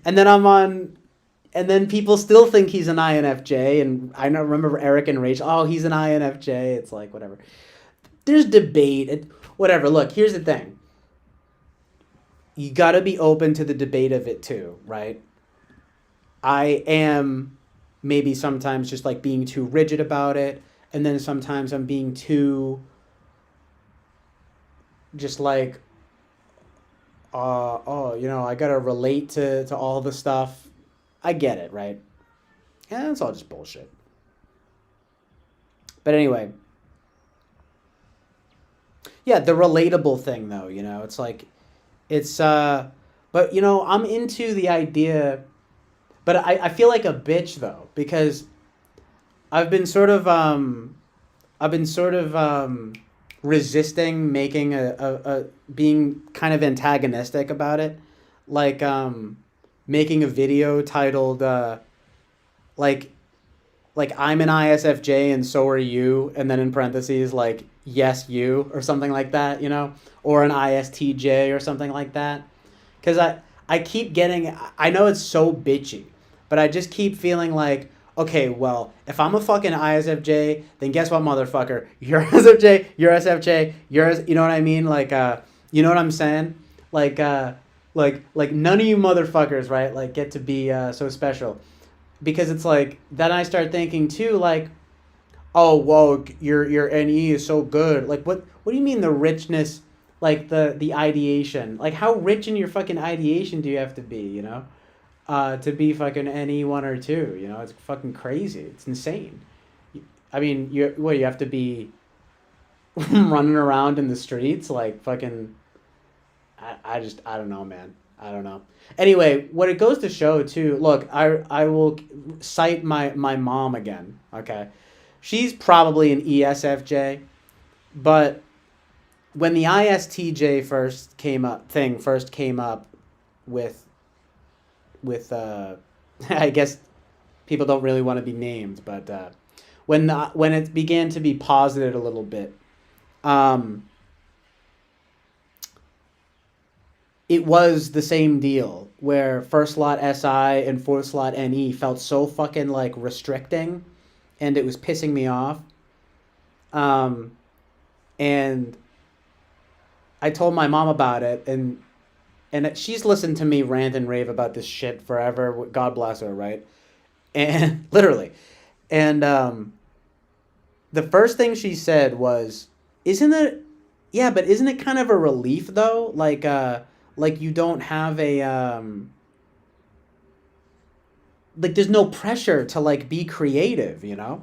And then people still think he's an INFJ, and I remember Eric and Rachel, oh, he's an INFJ. It's like, whatever. There's debate. Whatever. Look, here's the thing. You got to be open to the debate of it too, right? I am maybe sometimes just like being too rigid about it, and then sometimes I'm being too just like, I gotta relate to all the stuff. I get it, right? Yeah, it's all just bullshit. But anyway, yeah, the relatable thing though, it's like, but I'm into the idea, but I feel like a bitch though, because I've been sort of, resisting making a being kind of antagonistic about it, like making a video titled like I'm an ISFJ and so are you, and then in parentheses like yes you or something like that, or an ISTJ or something like that, because I keep getting, I know it's so bitchy, but I just keep feeling like, okay, well, if I'm a fucking ISFJ, then guess what, motherfucker? You're SFJ, you're SFJ, you know what I mean? Like, you know what I'm saying? Like, like none of you motherfuckers, right? Like, get to be so special, because it's like then I start thinking too, like, oh, whoa, your NE is so good. Like, what do you mean the richness? Like the ideation. Like, how rich in your fucking ideation do you have to be? You know, to be fucking NE one or two. You know, it's fucking crazy. It's insane. I mean, you have to be running around in the streets like fucking. I don't know, man. I don't know. Anyway, what it goes to show too. Look, I will cite my mom again. Okay, she's probably an ESFJ, but when the ISTJ first came up with I guess people don't really want to be named, but when it began to be posited a little bit, um, it was the same deal where first slot SI and fourth slot NE felt so fucking like restricting, and it was pissing me off. And I told my mom about it, and she's listened to me rant and rave about this shit forever. God bless her, right? And literally, and the first thing she said was, "Isn't it? Yeah, but isn't it kind of a relief though? Like you don't have a like there's no pressure to like be creative, you know?"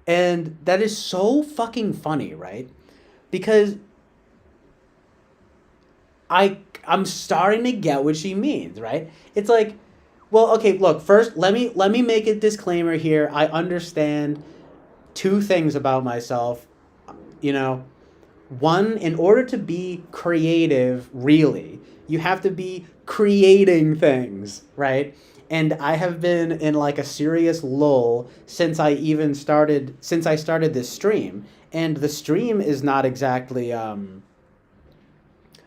And that is so fucking funny, right? Because I'm starting to get what she means, right? It's like, well, okay, look, first let me make a disclaimer here. I understand two things about myself, you know. One, in order to be creative, really, you have to be creating things, right? And I have been in like a serious lull since I started this stream. And the stream is not exactly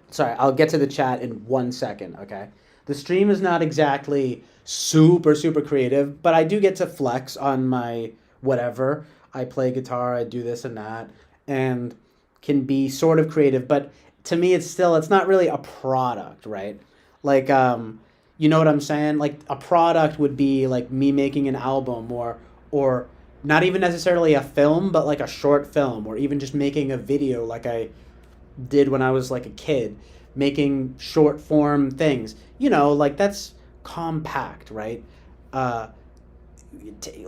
sorry, I'll get to the chat in 1 second, okay? The stream is not exactly super creative, but I do get to flex on my whatever. I play guitar, I do this and that, and can be sort of creative, but to me it's not really a product, right? Like you know what I'm saying? Like a product would be like me making an album, or not even necessarily a film, but like a short film, or even just making a video like I did when I was like a kid, making short form things. You know, like that's compact, right? Uh,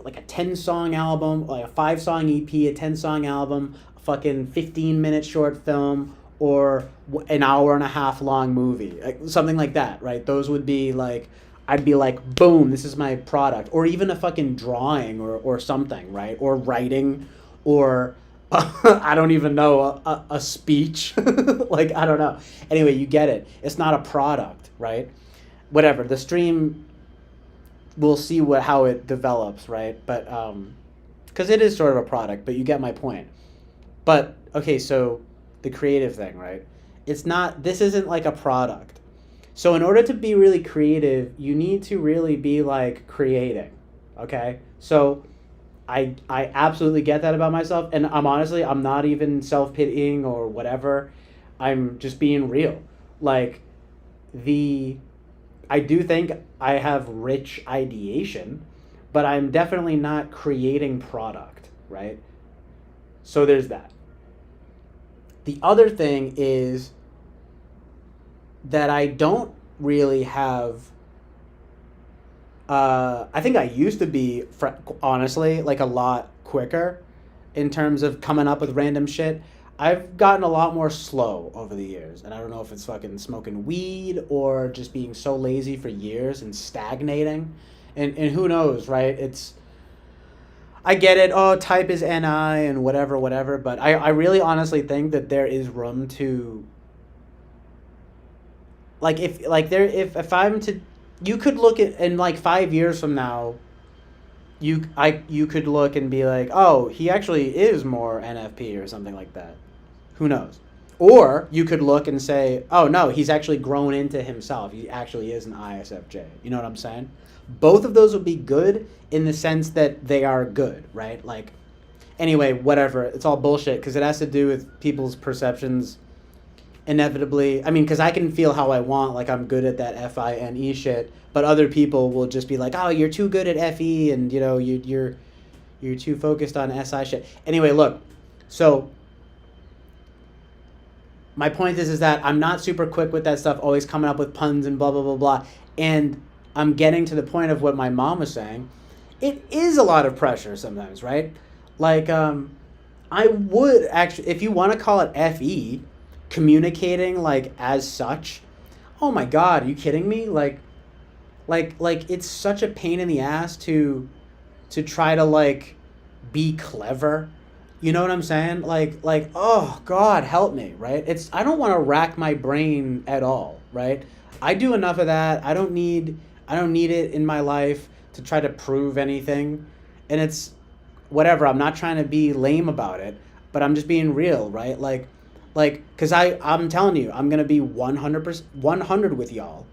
like a 10-song album, like a 5-song EP, a 10-song album, a fucking 15-minute short film, or an hour and a half long movie, like something like that, right? Those would be like, I'd be like, boom, this is my product. Or even a fucking drawing or something, right? Or writing, or I don't even know, a speech. Like, I don't know. Anyway, you get it. It's not a product, right? Whatever. The stream, we'll see how it develops, right? But, because it is sort of a product, but you get my point. But, okay, so the creative thing, right? This isn't like a product. So in order to be really creative, you need to really be like creating, okay? So I absolutely get that about myself, and I'm not even self-pitying or whatever. I'm just being real. Like I do think I have rich ideation, but I'm definitely not creating product, right? So there's that. The other thing is that I don't really have. I think I used to be, honestly, like a lot quicker in terms of coming up with random shit. I've gotten a lot more slow over the years, and I don't know if it's fucking smoking weed or just being so lazy for years and stagnating, and who knows, right? I get it. Oh, type is NI and whatever. But I really honestly think that there is room to, like, if I'm to, you could look at, in like 5 years from now, you could look and be like, oh, he actually is more NFP or something like that. Who knows? Or you could look and say, oh no, he's actually grown into himself. He actually is an ISFJ. You know what I'm saying? Both of those would be good in the sense that they are good, right? Like, anyway, whatever. It's all bullshit because it has to do with people's perceptions. Inevitably, I mean, because I can feel how I want, like I'm good at that FINE shit, but other people will just be like, "Oh, you're too good at FE, and you know, you're too focused on SI shit." Anyway, look, so my point is that I'm not super quick with that stuff, always coming up with puns and blah blah blah blah, and I'm getting to the point of what my mom was saying. It is a lot of pressure sometimes, right? Like, I would actually, if you want to call it FE, communicating like as such. Oh my God, are you kidding me? Like it's such a pain in the ass to try to like be clever. You know what I'm saying? Like oh God, help me, right? It's I don't want to rack my brain at all, right? I do enough of that. I don't need it in my life to try to prove anything. And it's whatever. I'm not trying to be lame about it, but I'm just being real, right? Like cuz I'm telling you, I'm going to be 100% 100 with y'all.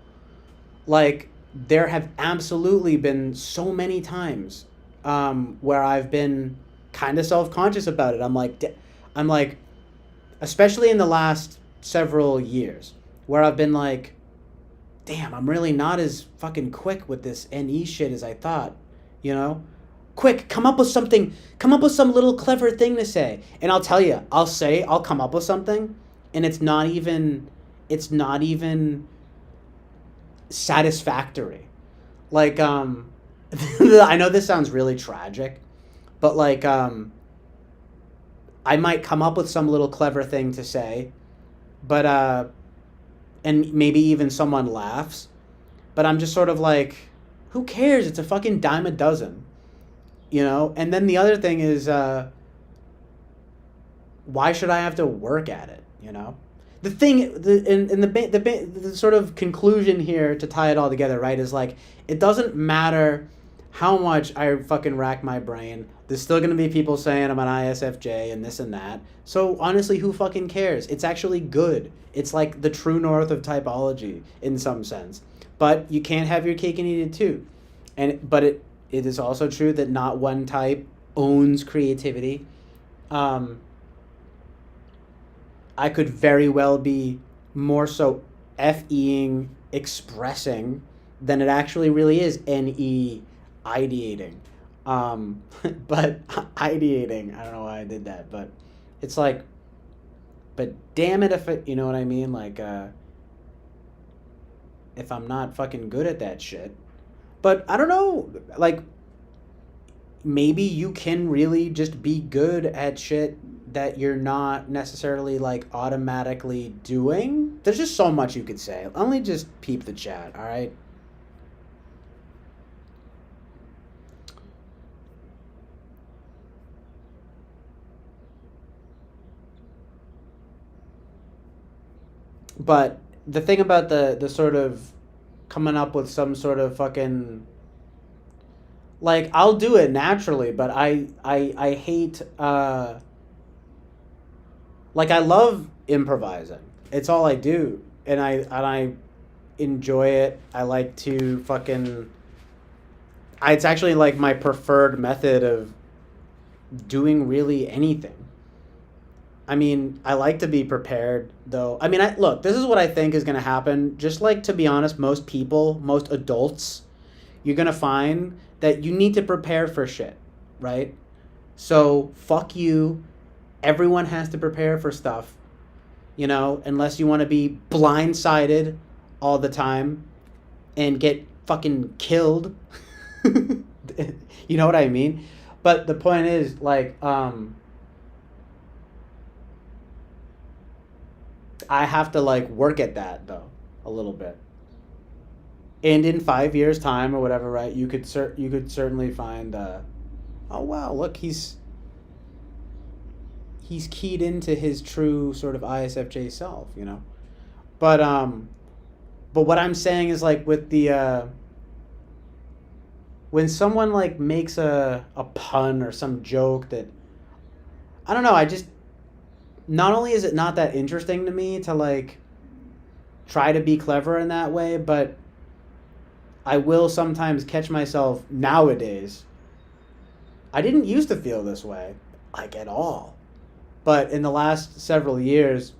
Like there have absolutely been so many times where I've been kind of self-conscious about it. I'm like, especially in the last several years, where I've been like, damn, I'm really not as fucking quick with this NE shit as I thought, you know? Quick, come up with something, come up with some little clever thing to say. And I'll tell you, I'll come up with something, and it's not even satisfactory. Like, I know this sounds really tragic, but like, I might come up with some little clever thing to say, but, and maybe even someone laughs, but I'm just sort of like, who cares? It's a fucking dime a dozen, you know? And then the other thing is, why should I have to work at it, you know? The thing, the sort of conclusion here to tie it all together, right, is like, it doesn't matter how much I fucking rack my brain. There's still going to be people saying I'm an ISFJ and this and that. So honestly, who fucking cares? It's actually good. It's like the true north of typology in some sense. But you can't have your cake and eat it too. But it is also true that not one type owns creativity. I could very well be more so FEing expressing than it actually really is NE ideating. But ideating, I don't know why I did that, but it's like, but damn it if it, you know what I mean? Like, if I'm not fucking good at that shit. But I don't know, like, maybe you can really just be good at shit that you're not necessarily like automatically doing. There's just so much you could say. Only just peep the chat, all right? But the thing about the sort of coming up with some sort of fucking, like, I'll do it naturally, but I hate like I love improvising. It's all I do, and I enjoy it. I like to fucking, it's actually like my preferred method of doing really anything. I mean, I like to be prepared, though. I mean, look, this is what I think is going to happen. Just like, to be honest, most people, most adults, you're going to find that you need to prepare for shit, right? So, fuck you. Everyone has to prepare for stuff, you know, unless you want to be blindsided all the time and get fucking killed. You know what I mean? But the point is, like, I have to like work at that though a little bit. And in 5 years time or whatever, right? You could certainly find oh wow, look, he's keyed into his true sort of ISFJ self, you know. But what I'm saying is like with the when someone like makes a pun or some joke that, I don't know, I just, not only is it not that interesting to me to like try to be clever in that way, but I will sometimes catch myself nowadays. I didn't used to feel this way, like at all. But in the last several years,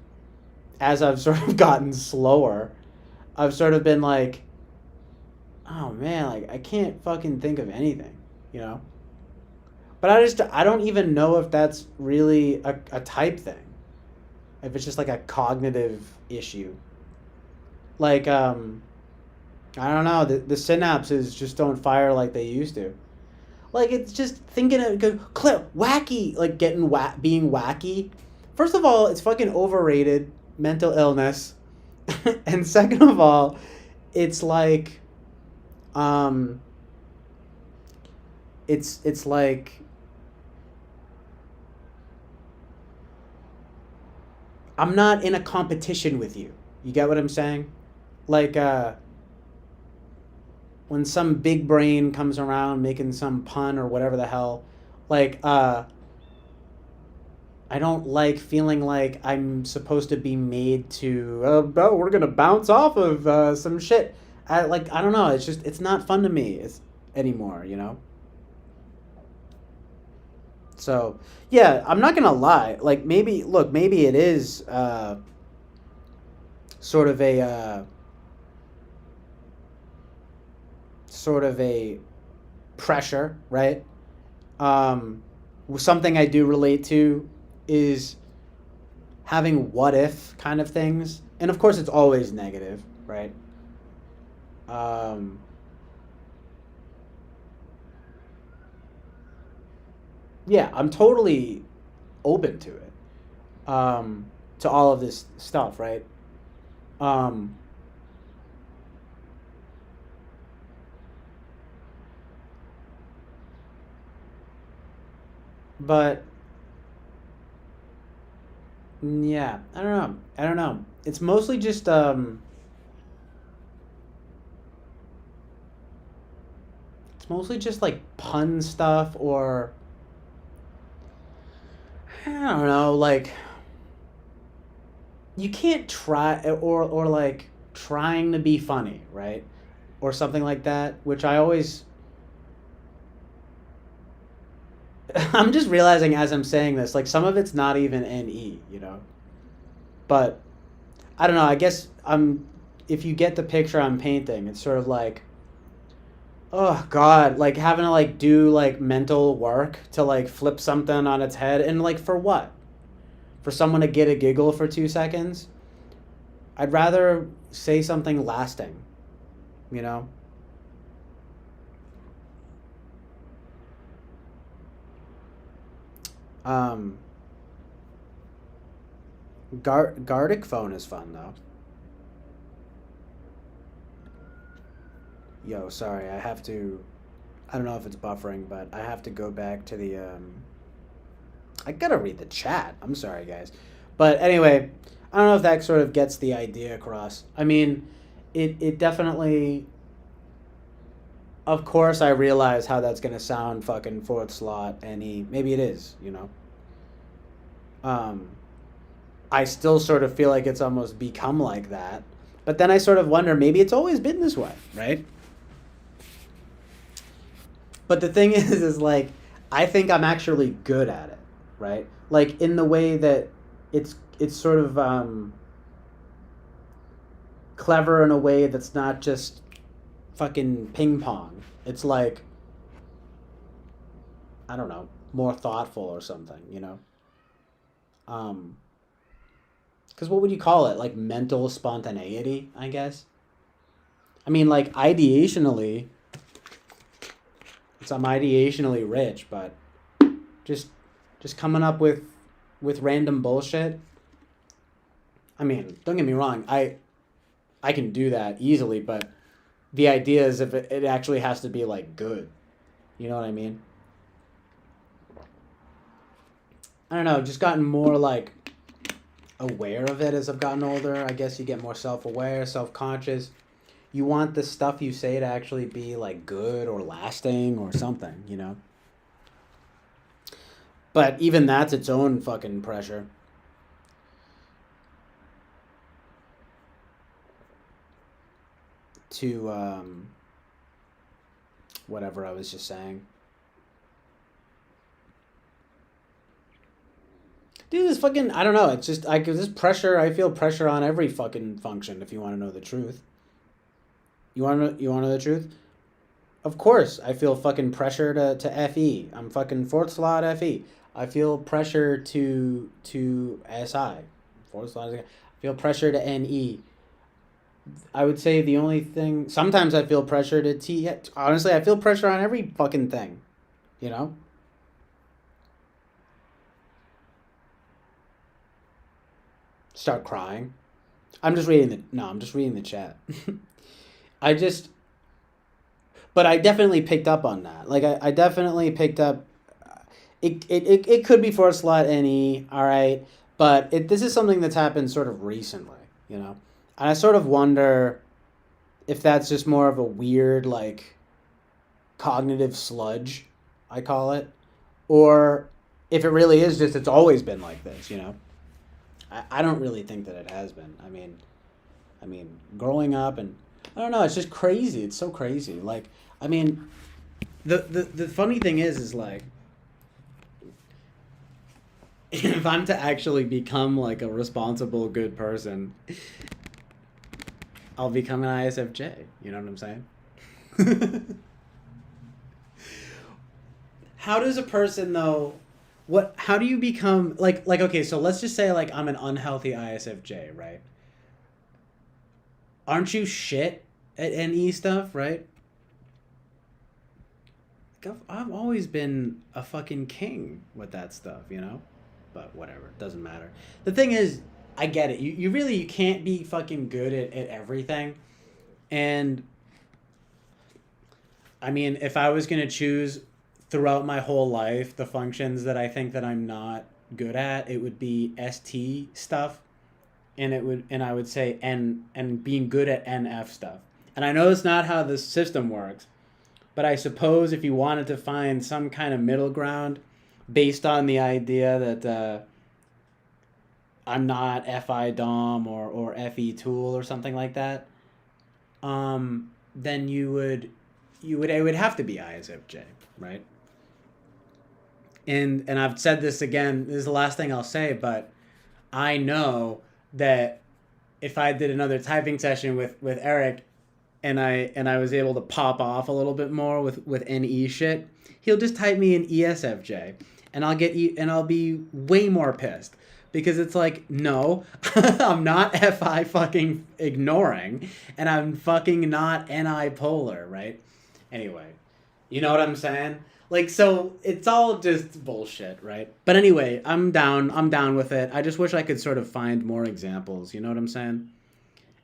as I've sort of gotten slower, I've sort of been like, oh man, like I can't fucking think of anything, you know? But I don't even know if that's really a type thing. If it's just like a cognitive issue. Like, I don't know, the synapses just don't fire like they used to. Like it's just thinking of wacky, like being wacky. First of all, it's fucking overrated, mental illness, and second of all, it's like, um, it's like I'm not in a competition with you. You get what I'm saying? Like when some big brain comes around making some pun or whatever the hell, like I don't like feeling like I'm supposed to be made to. Oh, we're gonna bounce off of some shit. I don't know. It's just it's not fun to me. It's anymore. You know. So yeah, I'm not gonna lie. Like maybe it is sort of a sort of a pressure, right? Um, Something I do relate to is having what if kind of things, and of course it's always negative, right? Um, yeah, I'm totally open to it, to all of this stuff, right? Um, but yeah, I don't know. I don't know. It's mostly just like pun stuff or I don't know, like you can't try or like trying to be funny, right? Or something like that, which I always I'm just realizing as I'm saying this, like some of it's not even NE, you know. But I don't know, I guess I'm if you get the picture I'm painting, it's sort of like oh god, like having to like do like mental work to like flip something on its head and like for what? For someone to get a giggle for 2 seconds? I'd rather say something lasting, you know? Um, Gardic phone is fun though. Yo, sorry, I have to. I don't know if it's buffering, but I have to go back to the. I gotta read the chat. I'm sorry, guys. But anyway, I don't know if that sort of gets the idea across. I mean, it definitely. Of course, I realize how that's gonna sound fucking fourth slot, and maybe it is, you know. Um, I still sort of feel like it's almost become like that. But then I sort of wonder maybe it's always been this way, right? But the thing is like I think I'm actually good at it, right? Like in the way that it's sort of clever in a way that's not just fucking ping pong. It's like I don't know, more thoughtful or something, you know. Um, because what would you call it? Like mental spontaneity, I guess. I mean, like ideationally, I'm ideationally rich, but just just coming up with random bullshit. I mean, don't get me wrong, I can do that easily, but the idea is if it actually has to be like good. You know what I mean? I don't know, just gotten more like aware of it as I've gotten older. I guess you get more self-aware, self-conscious. You want the stuff you say to actually be like good or lasting or something, you know? But even that's its own fucking pressure. To whatever I was just saying. Dude, this fucking, I don't know. It's just, this pressure, I feel pressure on every fucking function, if you want to know the truth. You want to know the truth? Of course, I feel fucking pressure to FE. I'm fucking fourth slot FE. I feel pressure to SI. Fourth slot, I feel pressure to NE. I would say the only thing, sometimes I feel pressure to T. Honestly, I feel pressure on every fucking thing, you know? Start crying. I'm just reading the chat. I just, but I definitely picked up on that. Like, I definitely picked up, it could be fourth slot NE, all right? But this is something that's happened sort of recently, you know? And I sort of wonder if that's just more of a weird, like, cognitive sludge, I call it, or if it really is just, it's always been like this, you know? I don't really think that it has been. I mean, growing up and, I don't know, it's just crazy. It's so crazy. Like, I mean, the funny thing is like, if I'm to actually become like a responsible, good person, I'll become an ISFJ. You know what I'm saying? How does a person though? How do you become like okay? So let's just say like I'm an unhealthy ISFJ, right? Aren't you shit at NE stuff, right? I've always been a fucking king with that stuff, you know? But whatever, it doesn't matter. The thing is, I get it. You really can't be fucking good at everything. And I mean, if I was going to choose throughout my whole life the functions that I think that I'm not good at, it would be ST stuff, and I would say N, and being good at NF stuff. And I know it's not how the system works, but I suppose if you wanted to find some kind of middle ground based on the idea that I'm not FI Dom or FE Tool or something like that, then it would have to be ISFJ, right? And I've said this again, this is the last thing I'll say, but I know that if I did another typing session with Eric and I was able to pop off a little bit more with NE shit, he'll just type me an ESFJ and I'll be way more pissed because it's like, no, I'm not FI fucking ignoring and I'm fucking not NI polar, right? Anyway, you know what I'm saying? Like, so it's all just bullshit, right? But anyway, I'm down with it. I just wish I could sort of find more examples. You know what I'm saying?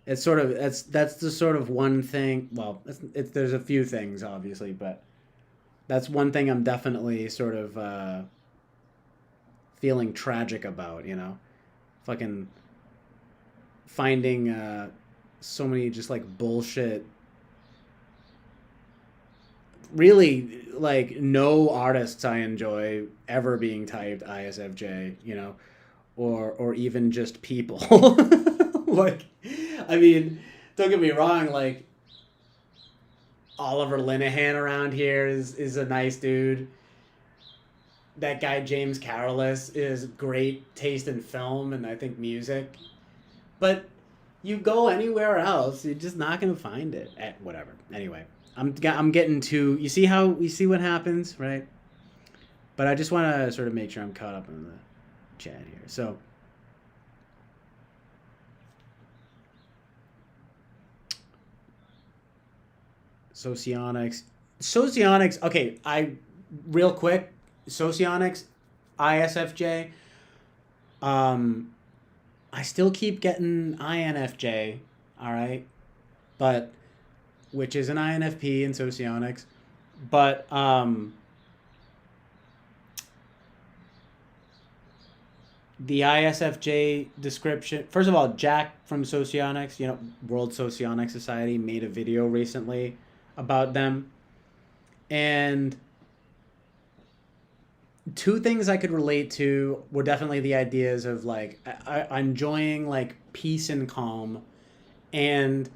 It's sort of, that's the sort of one thing. Well, there's a few things obviously, but that's one thing I'm definitely sort of feeling tragic about. You know, fucking finding so many just like bullshit. Really, like, no artists I enjoy ever being typed ISFJ, you know, or even just people. Like, I mean, don't get me wrong, like, Oliver Linehan around here is a nice dude. That guy James Carolus is great taste in film and I think music. But you go anywhere else, you're just not going to find it. Whatever. Anyway. I'm getting to, you see what happens, right? But I just want to sort of make sure I'm caught up in the chat here. So, Socionics, okay, real quick, Socionics, ISFJ, I still keep getting INFJ, all right? But which is an INFP in Socionics, but the ISFJ description. First of all, Jack from Socionics, you know, World Socionic Society, made a video recently about them, and two things I could relate to were definitely the ideas of like I enjoying like peace and calm, and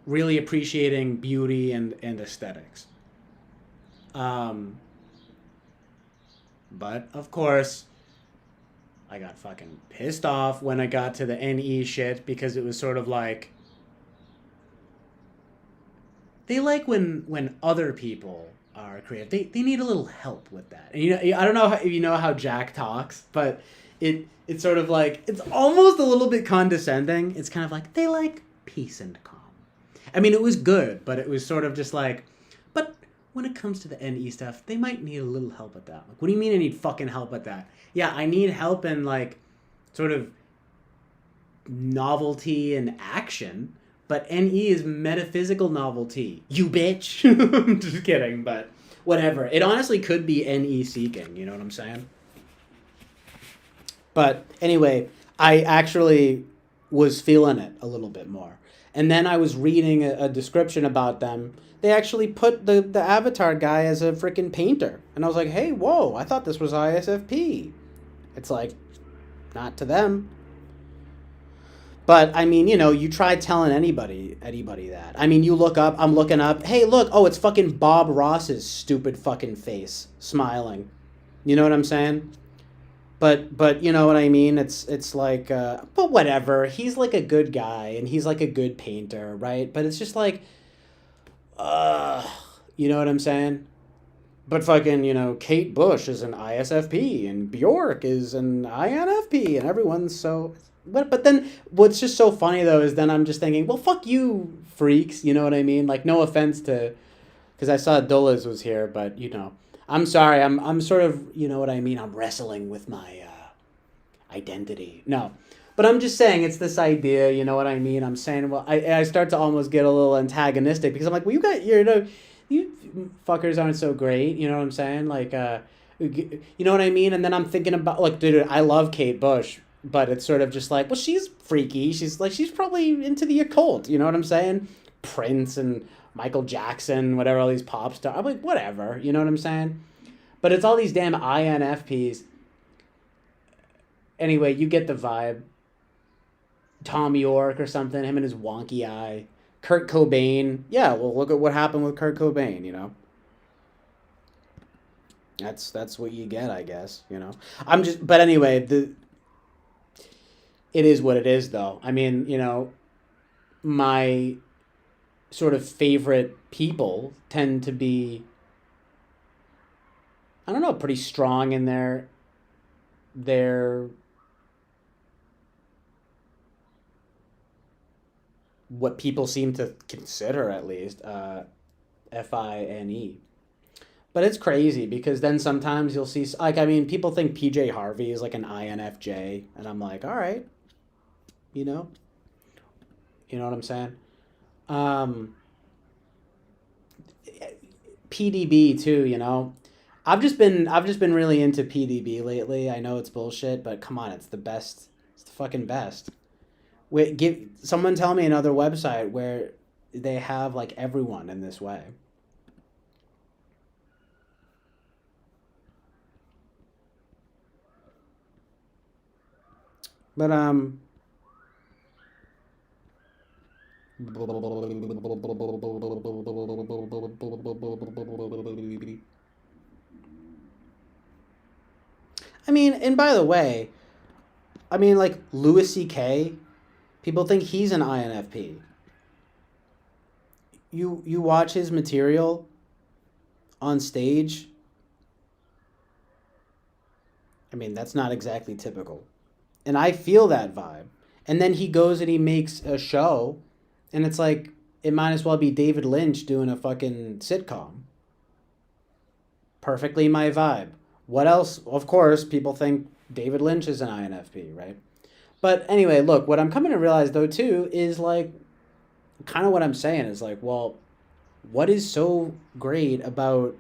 really appreciating beauty and aesthetics. Um, but of course, I got fucking pissed off when I got to the NE shit because it was sort of like they like when other people are creative. They need a little help with that. And I don't know if you know how Jack talks, but it's sort of like it's almost a little bit condescending. It's kind of like they like peace and calm. I mean, it was good, but it was sort of just like, but when it comes to the NE stuff, they might need a little help with that. Like, what do you mean I need fucking help with that? Yeah, I need help in like sort of novelty and action, but NE is metaphysical novelty. You bitch. I'm just kidding, but whatever. It honestly could be NE seeking, you know what I'm saying? But anyway, I actually was feeling it a little bit more. And then I was reading a description about them. They actually put the avatar guy as a freaking painter. And I was like, hey, whoa, I thought this was ISFP. It's like, not to them. But I mean, you try telling anybody that. I mean, I'm looking up, hey, look, oh, it's fucking Bob Ross's stupid fucking face smiling. You know what I'm saying? But you know what I mean? It's like, but whatever. He's like a good guy and he's like a good painter, right? But it's just like, you know what I'm saying? But fucking, Kate Bush is an ISFP and Bjork is an INFP and everyone's so... But then what's just so funny, though, is then I'm just thinking, well, fuck you, freaks, you know what I mean? Like, no offense to... Because I saw Dulles was here, but, I'm sorry, I'm sort of, you know what I mean? I'm wrestling with my identity. No. But I'm just saying, it's this idea, you know what I mean? I'm saying, well, I start to almost get a little antagonistic because I'm like, well, you fuckers aren't so great, you know what I'm saying? Like, you know what I mean? And then I'm thinking about, like, dude, I love Kate Bush, but it's sort of just like, well, she's freaky. She's probably into the occult, you know what I'm saying? Prince and Michael Jackson, whatever, all these pop stars. I'm like, whatever, you know what I'm saying? But it's all these damn INFPs. Anyway, you get the vibe. Tom York or something, him and his wonky eye. Kurt Cobain. Yeah, well, look at what happened with Kurt Cobain, That's what you get, I guess, But anyway, it is what it is, though. I mean, my sort of favorite people tend to be, I don't know, pretty strong in their what people seem to consider, at least, FINE. But it's crazy because then sometimes you'll see, like, I mean, people think PJ Harvey is like an INFJ, and I'm like, all right, you know what I'm saying? PDB too, I've just been really into PDB lately. I know it's bullshit, but come on, it's the best. It's the fucking best. Wait, someone tell me another website where they have like everyone in this way. But I mean, and by the way, I mean, like, Louis C.K., people think he's an INFP. You watch his material on stage. I mean, that's not exactly typical. And I feel that vibe. And then he goes and he makes a show, and it's like, it might as well be David Lynch doing a fucking sitcom. Perfectly my vibe. What else? Of course, people think David Lynch is an INFP, right? But anyway, look, what I'm coming to realize, though, too, is like, kind of what I'm saying is like, well, what is so great about,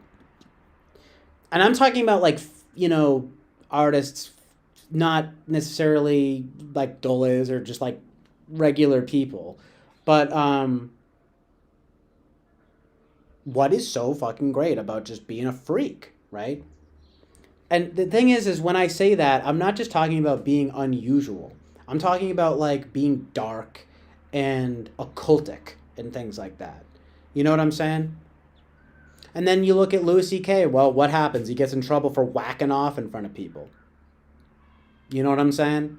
and I'm talking about like, artists, not necessarily like Dulles or just like regular people, but what is so fucking great about just being a freak, right? And the thing is when I say that, I'm not just talking about being unusual. I'm talking about like being dark and occultic and things like that. You know what I'm saying? And then you look at Louis C.K. Well, what happens? He gets in trouble for whacking off in front of people. You know what I'm saying?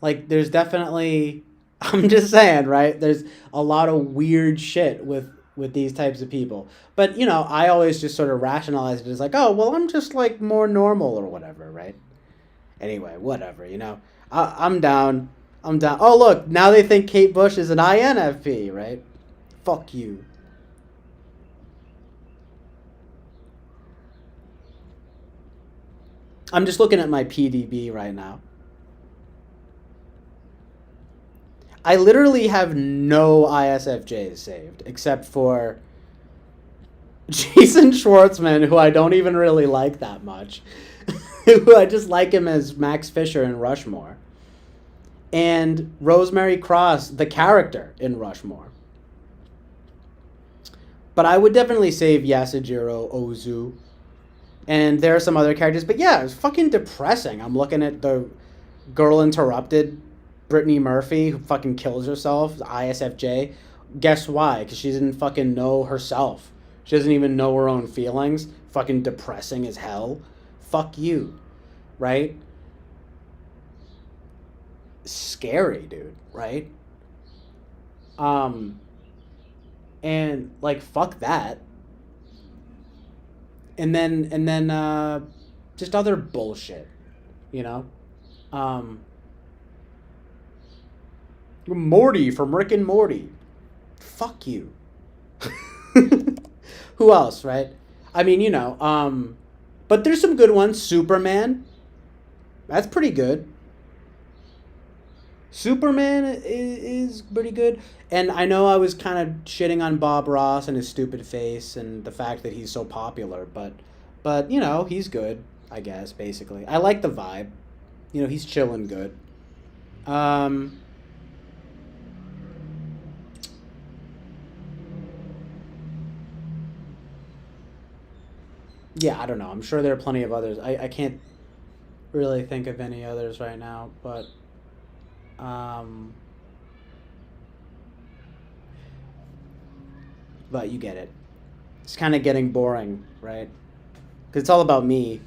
Like, there's definitely, I'm just saying, right? There's a lot of weird shit with these types of people. But, you know, I always just sort of rationalize it as like, oh, well, I'm just like more normal or whatever, right? Anyway, whatever, you know. I'm down. I'm down. Oh, look, now they think Kate Bush is an INFP, right? Fuck you. I'm just looking at my PDB right now. I literally have no ISFJs saved except for Jason Schwartzman, who I don't even really like that much. Who I just like him as Max Fisher in Rushmore. And Rosemary Cross, the character in Rushmore. But I would definitely save Yasujiro Ozu. And there are some other characters. But yeah, it's fucking depressing. I'm looking at the Girl Interrupted, Brittany Murphy, who fucking kills herself, ISFJ. Guess why? Because she didn't fucking know herself. She doesn't even know her own feelings. Fucking depressing as hell. Fuck you. Right? Scary, dude. Right? And, like, fuck that. And then, just other bullshit. You know? Morty from Rick and Morty. Fuck you. Who else, right? I mean, you know, but there's some good ones. Superman. That's pretty good. Superman is pretty good. And I know I was kind of shitting on Bob Ross and his stupid face and the fact that he's so popular, but you know, he's good, I guess, basically. I like the vibe. You know, he's chilling good. Yeah, I don't know. I'm sure there are plenty of others. I can't really think of any others right now, but you get it. It's kind of getting boring, right? Because it's all about me,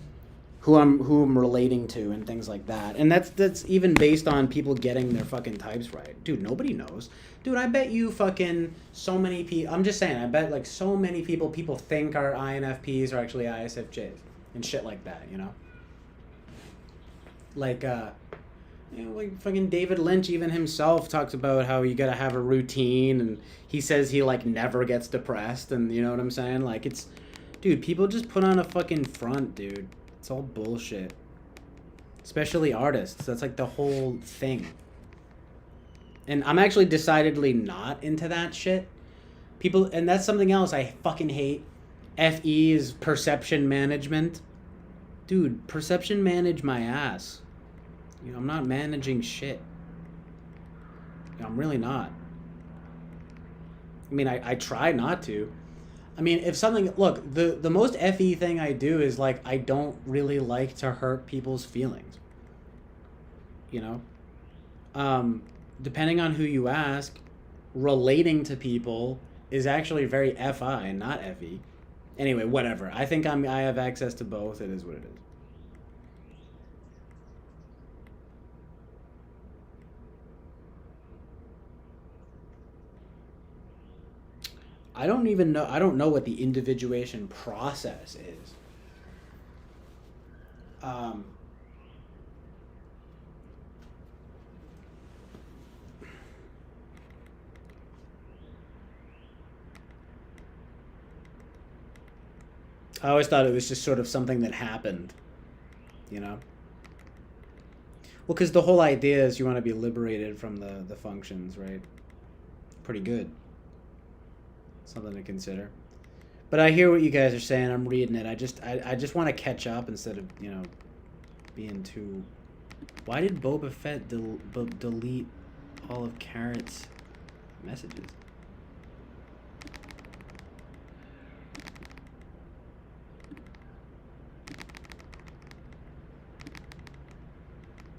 who I'm relating to, and things like that. And that's even based on people getting their fucking types right. Dude, nobody knows. Dude, I bet you fucking so many people. I'm just saying. I bet like so many people think are INFPs are actually ISFJs and shit like that. You know. Like you know, like fucking David Lynch even himself talks about how you gotta have a routine, and he says he like never gets depressed, and you know what I'm saying? Like it's, dude, people just put on a fucking front, dude. It's all bullshit. Especially artists. That's like the whole thing. And I'm actually decidedly not into that shit. People, and that's something else I fucking hate. FE is perception management. Dude, perception manage my ass. You know, I'm not managing shit. You know, I'm really not. I mean, I try not to. I mean, if something... Look, the most FE thing I do is, like, I don't really like to hurt people's feelings. You know? Depending on who you ask, relating to people is actually very FI and not FE. Anyway, whatever. I think I have access to both. It is what it is. I don't even know. I don't know what the individuation process is. I always thought it was just sort of something that happened, you know? Well, because the whole idea is you want to be liberated from the functions, right? Pretty good. Something to consider. But I hear what you guys are saying. I'm reading it. I just want to catch up instead of, you know, being too... Why did Boba Fett delete all of Carrot's messages?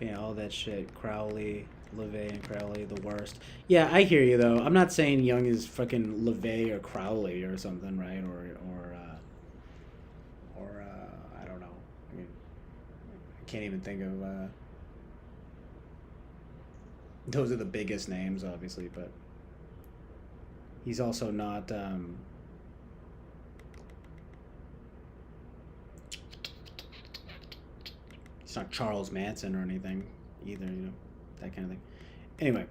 Yeah, all that shit. Crowley, LeVay, and Crowley, the worst. Yeah, I hear you, though. I'm not saying Young is fucking LeVay or Crowley or something, right? Or can't even think of. Those are the biggest names, obviously, but he's also not. It's not Charles Manson or anything either, that kind of thing. Anyway.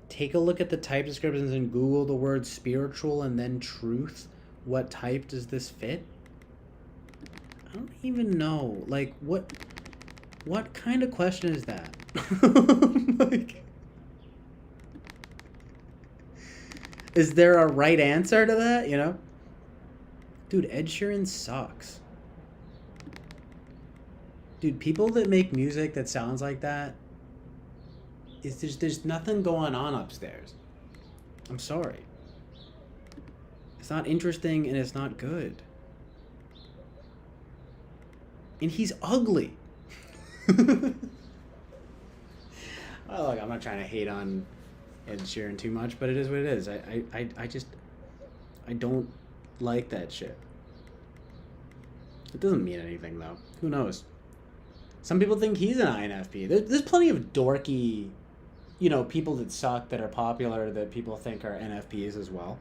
Take a look at the type descriptions and Google the word spiritual and then truth. What type does this fit? I don't even know. Like, what kind of question is that? Like, is there a right answer to that, Dude, Ed Sheeran sucks. Dude, people that make music that sounds like that, there's nothing going on upstairs. I'm sorry. It's not interesting and it's not good. And he's ugly. Oh, look, I'm not trying to hate on Ed Sheeran too much, but it is what it is. I don't like that shit. It doesn't mean anything, though. Who knows? Some people think he's an INFP. There's plenty of dorky, people that suck that are popular that people think are NFPs as well.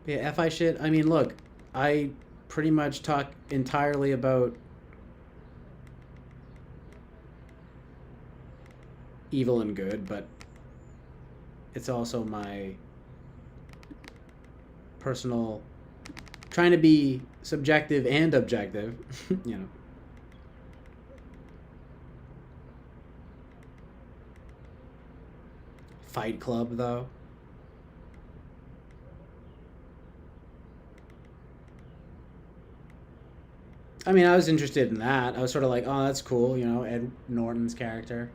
But yeah, FI shit. I mean, look, I pretty much talk entirely about evil and good, but it's also my personal trying to be subjective and objective, Fight Club, though. I mean, I was interested in that. I was sort of like, oh, that's cool, Ed Norton's character.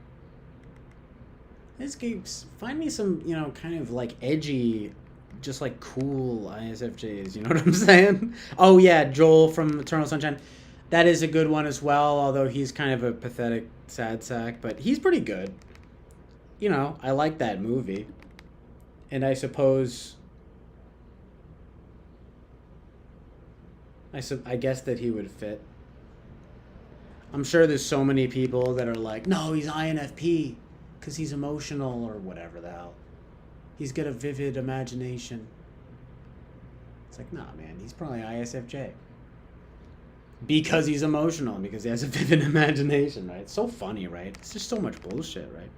This game's find me some, kind of like edgy, just like cool ISFJs, you know what I'm saying? Oh yeah, Joel from Eternal Sunshine. That is a good one as well, although he's kind of a pathetic sad sack, but he's pretty good. I like that movie. And I suppose I guess that he would fit. I'm sure there's so many people that are like, no, he's INFP because he's emotional or whatever the hell. He's got a vivid imagination. It's like, nah, man, he's probably ISFJ. Because he's emotional and because he has a vivid imagination, right? It's so funny, right? It's just so much bullshit, right?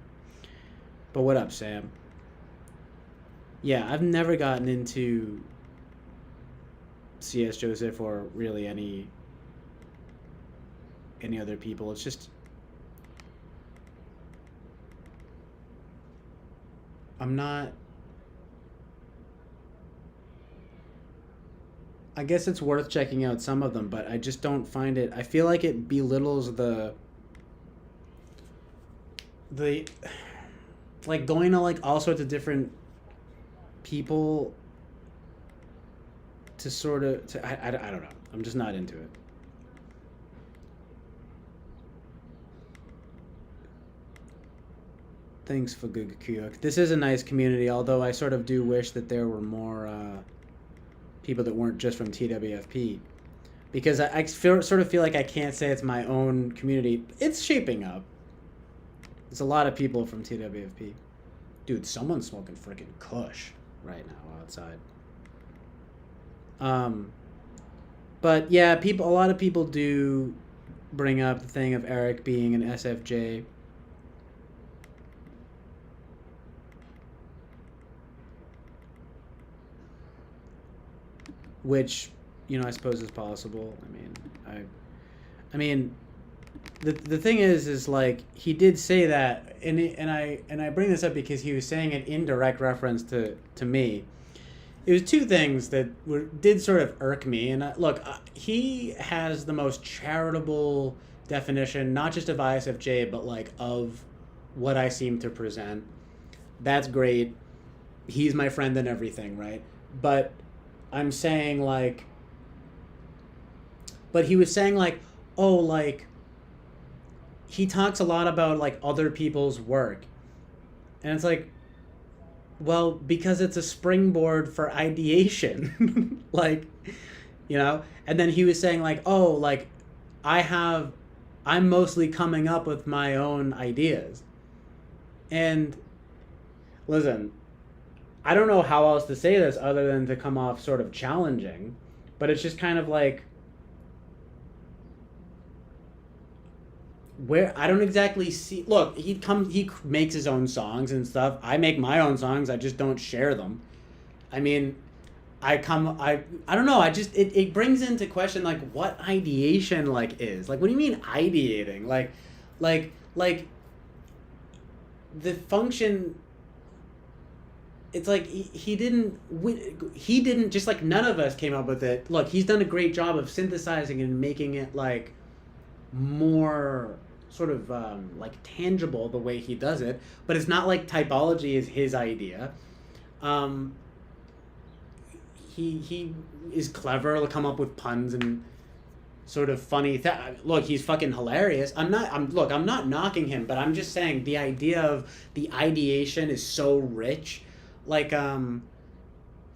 But what up, Sam? Yeah, I've never gotten into C.S. Joseph or really any other people. It's just I'm not. I guess it's worth checking out some of them, but I just don't find it. I feel like it belittles the like going to like all sorts of different people to sort of I don't know. I'm just not into it. Thanks for good Kyuk. This is a nice community, although I sort of do wish that there were more people that weren't just from TWFP. Because I sort of feel like I can't say it's my own community. It's shaping up. There's a lot of people from TWFP. Dude, someone's smoking freaking Kush right now outside. But yeah, a lot of people do bring up the thing of Eric being an SFJ. Which, I suppose is possible. I mean, the thing is like he did say that, and I bring this up because he was saying it in direct reference to me. It was two things that did sort of irk me, and he has the most charitable definition, not just of ISFJ, but like of what I seem to present. That's great. He's my friend and everything, right? But I'm saying like, but he was saying like, oh, like, he talks a lot about like other people's work. And it's like, Well, because it's a springboard for ideation. Like, and then he was saying like, "Oh, like I have I'm mostly coming up with my own ideas." And listen, I don't know how else to say this other than to come off sort of challenging, but it's just kind of like where I don't exactly see. Look, he makes his own songs and stuff. I make my own songs. I just don't share them. I mean, I don't know. I just it brings into question like what ideation like is. Like what do you mean ideating? Like the function. It's like he didn't just like none of us came up with it. Look, he's done a great job of synthesizing and making it like more sort of like tangible the way he does it, but it's not like typology is his idea. um, he is clever to come up with puns and sort of funny look, he's fucking hilarious. I'm not knocking him, but I'm just saying the idea of the ideation is so rich. Like I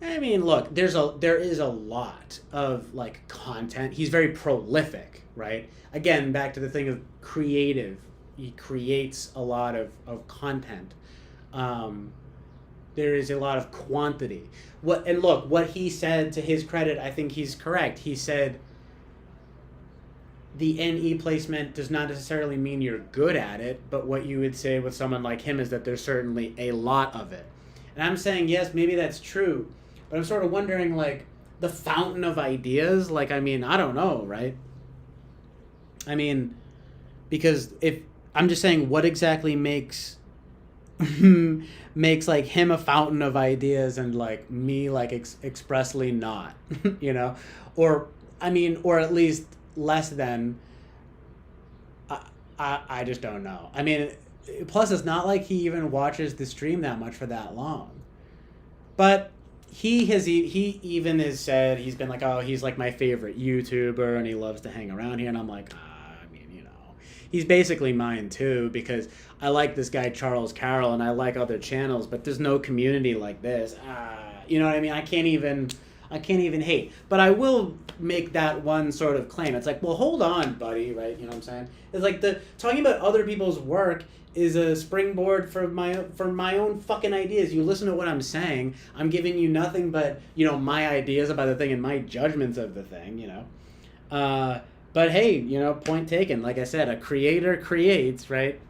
mean, look, there is a lot of like content. He's very prolific, right? Again, back to the thing of creative. He creates a lot of content. Um, there is a lot of quantity. What he said, to his credit, I think he's correct. He said the NE placement does not necessarily mean you're good at it, but what you would say with someone like him is that there's certainly a lot of it. And I'm saying, yes, maybe that's true, but I'm sort of wondering, like, the fountain of ideas, like, I mean, I don't know, right? I mean, because if I'm just saying what exactly makes makes like him a fountain of ideas and like me like expressly not, you know, or I mean, or at least less than. I just don't know. I mean, plus it's not like he even watches the stream that much for that long. But he even has said he's been like, oh, he's like my favorite YouTuber and he loves to hang around here, and I'm like, I mean, he's basically mine too, because I like this guy Charles Carroll and I like other channels, but there's no community like this. You know what I mean? I can't even hate, but I will make that one sort of claim. It's like, well, hold on, buddy, right? You know what I'm saying? It's like the talking about other people's work is a springboard for my own fucking ideas. You listen to what I'm saying. I'm giving you nothing but my ideas about the thing and my judgments of the thing. But hey, point taken. Like I said, a creator creates, right?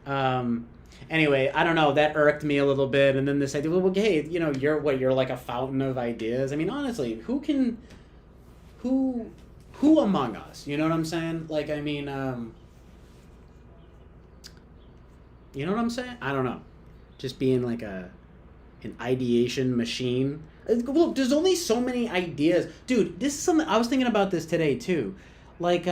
Anyway, I don't know. That irked me a little bit. And then this idea, well, hey, you're like a fountain of ideas. I mean, honestly, who among us? You know what I'm saying? Like, I mean, you know what I'm saying? I don't know. Just being like an ideation machine. Well, there's only so many ideas. Dude, this is something, I was thinking about this today too. Like,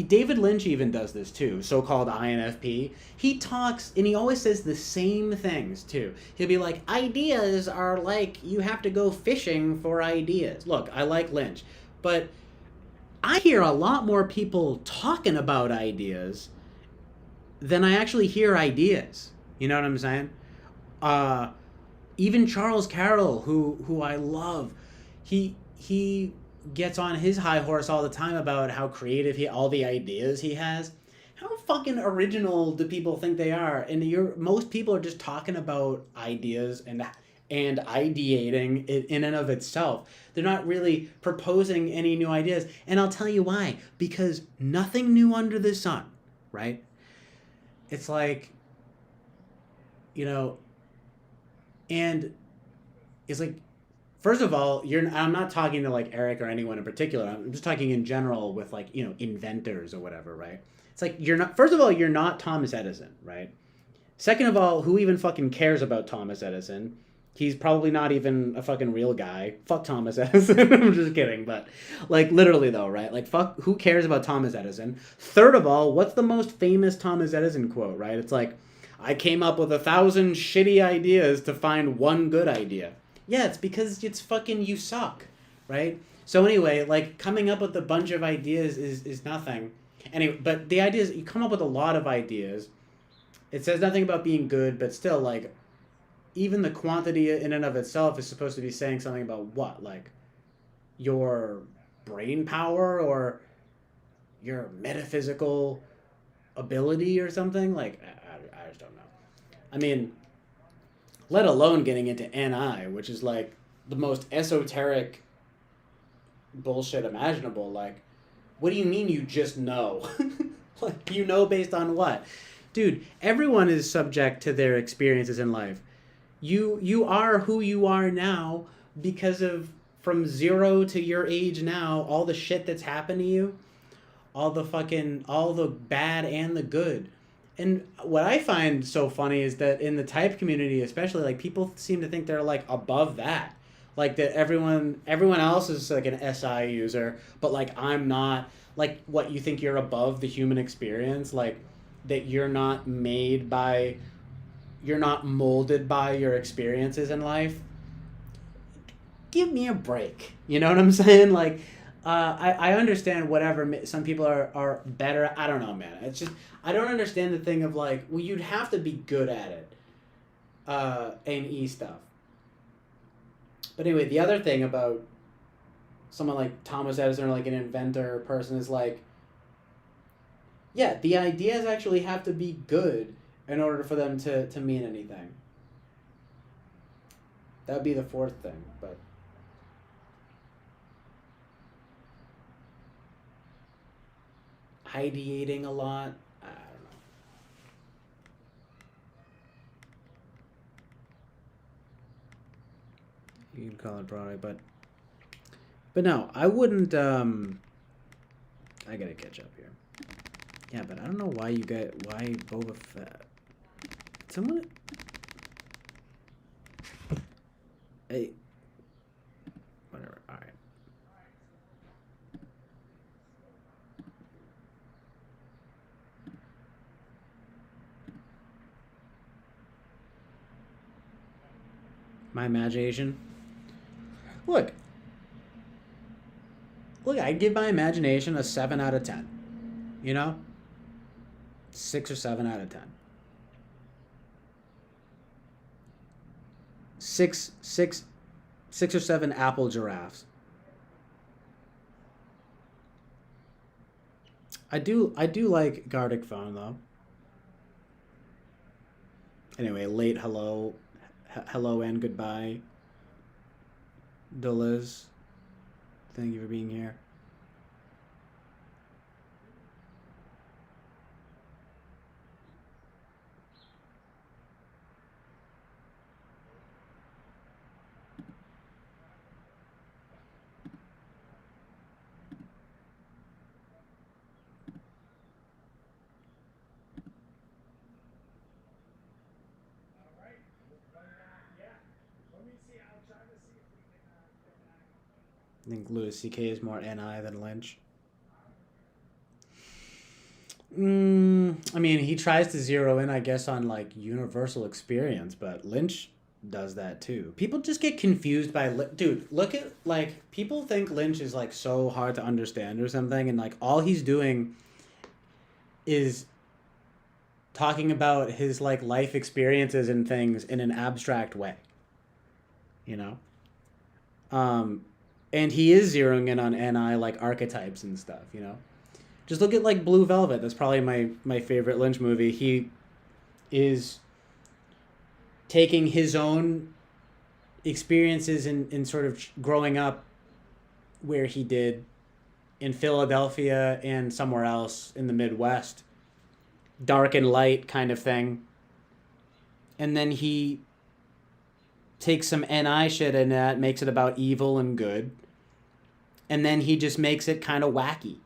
David Lynch even does this too, so-called INFP. He talks, and he always says the same things too. He'll be like, ideas are like, you have to go fishing for ideas. Look, I like Lynch, but I hear a lot more people talking about ideas than I actually hear ideas. You know what I'm saying? Even Charles Carroll, who I love, he gets on his high horse all the time about how creative all the ideas he has. How fucking original do people think they are? And most people are just talking about ideas and ideating it in and of itself. They're not really proposing any new ideas. And I'll tell you why. Because nothing new under the sun, right? It's like, and it's like, first of all, I'm not talking to like Eric or anyone in particular. I'm just talking in general with like, inventors or whatever, right? It's like first of all, you're not Thomas Edison, right? Second of all, who even fucking cares about Thomas Edison? He's probably not even a fucking real guy. Fuck Thomas Edison. I'm just kidding, but like literally though, right? Like fuck, who cares about Thomas Edison? Third of all, what's the most famous Thomas Edison quote, right? It's like, I came up with 1,000 shitty ideas to find one good idea. Yeah, it's because it's fucking you suck, right? So anyway, like coming up with a bunch of ideas is nothing. Anyway, but the idea is you come up with a lot of ideas. It says nothing about being good, but still like even the quantity in and of itself is supposed to be saying something about what? Like your brain power or your metaphysical ability or something? Like, I just don't know. I mean, let alone getting into NI, which is like the most esoteric bullshit imaginable. Like, what do you mean you just know? Like, you know based on what? Dude, everyone is subject to their experiences in life. You are who you are now because of from 0 to your age now, all the shit that's happened to you, all the bad and the good. And what I find so funny is that in the type community especially, like people seem to think they're like above that. Like that everyone else is like an SI user, but like I'm not. Like what, you think you're above the human experience, like that you're not molded by your experiences in life. Give me a break. You know what I'm saying? Like, I understand whatever. Some people are better. I don't know, man. It's just, I don't understand the thing of like, well, you'd have to be good at it. AE stuff. But anyway, the other thing about someone like Thomas Edison or like an inventor person is like, yeah, the ideas actually have to be good in order for them to mean anything. That would be the fourth thing, but ideating a lot, I don't know. You can call it Broadway, but no, I wouldn't. I gotta catch up here. Yeah, but I don't know why Boba Fett. Someone. Hey. Whatever. All right. My imagination. Look. Look, I give my imagination a 7 out of 10. You know? 6 or 7 out of 10. Six or seven apple giraffes. I do like Gardic Phone though. Anyway, late hello and goodbye, Deliz. Thank you for being here. I think Louis C.K. is more NI than Lynch. I mean, he tries to zero in, I guess, on like universal experience, but Lynch does that too. People just get confused by dude. Look at like people think Lynch is like so hard to understand or something, and like all he's doing is talking about his like life experiences and things in an abstract way. You know, and he is zeroing in on NI like archetypes and stuff. You know. Just look at like Blue Velvet. That's probably my favorite Lynch movie. He is taking his own experiences in sort of growing up where he did in Philadelphia and somewhere else in the Midwest. Dark and light kind of thing. And then he takes some NI shit in that, makes it about evil and good. And then he just makes it kind of wacky.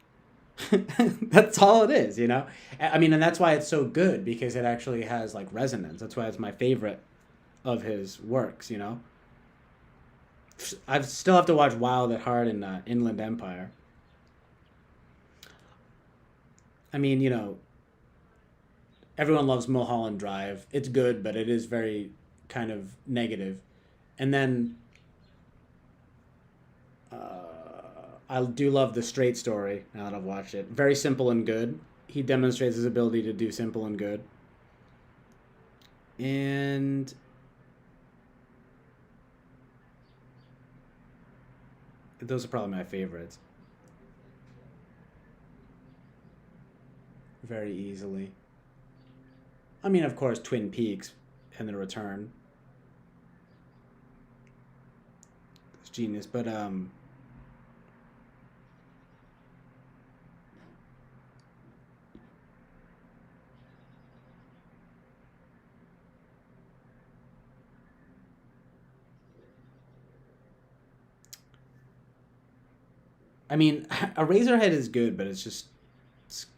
That's all it is, you know? I mean, and that's why it's so good, because it actually has like resonance. That's why it's my favorite of his works, you know? I still have to watch Wild at Heart and Inland Empire. I mean, you know, everyone loves Mulholland Drive. It's good, but it is very kind of negative. And then I do love The Straight Story, now that I've watched it. Very simple and good. He demonstrates his ability to do simple and good. And Those are probably my favorites. Very easily. I mean, of course, Twin Peaks and The Return. It's genius, but I mean, a Razorhead is good, but it's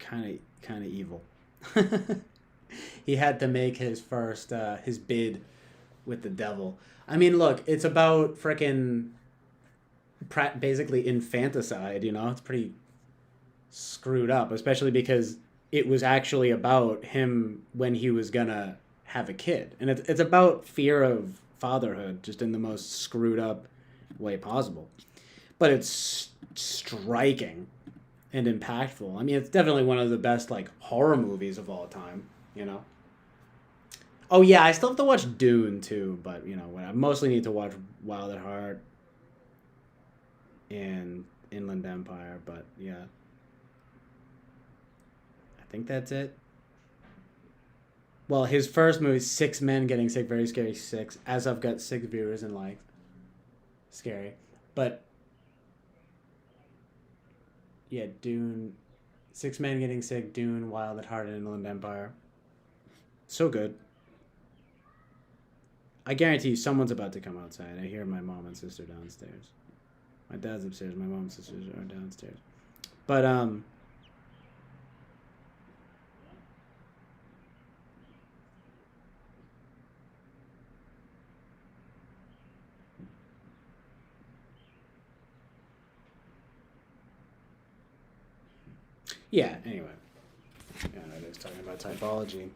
kind of evil. He had to make his first his bid with the devil. I mean, look, it's about frickin' basically infanticide. You know, it's pretty screwed up, especially because it was actually about him when he was gonna have a kid, and it's about fear of fatherhood, just in the most screwed up way possible. But it's striking and impactful. I mean, it's definitely one of the best like horror movies of all time. You know. Oh yeah, I still have to watch Dune too, but you know, I mostly need to watch Wild at Heart and Inland Empire. But yeah, I think that's it. Well, his first movie, Six Men Getting Sick, very scary. Six, as I've got six viewers and like scary, but yeah, Dune, Six Men Getting Sick, Dune, Wild at Heart, and Inland Empire. So good. I guarantee you, someone's about to come outside. I hear my mom and sister downstairs. My dad's upstairs. My mom and sisters are downstairs. But yeah. Anyway, yeah, it is talking about typology.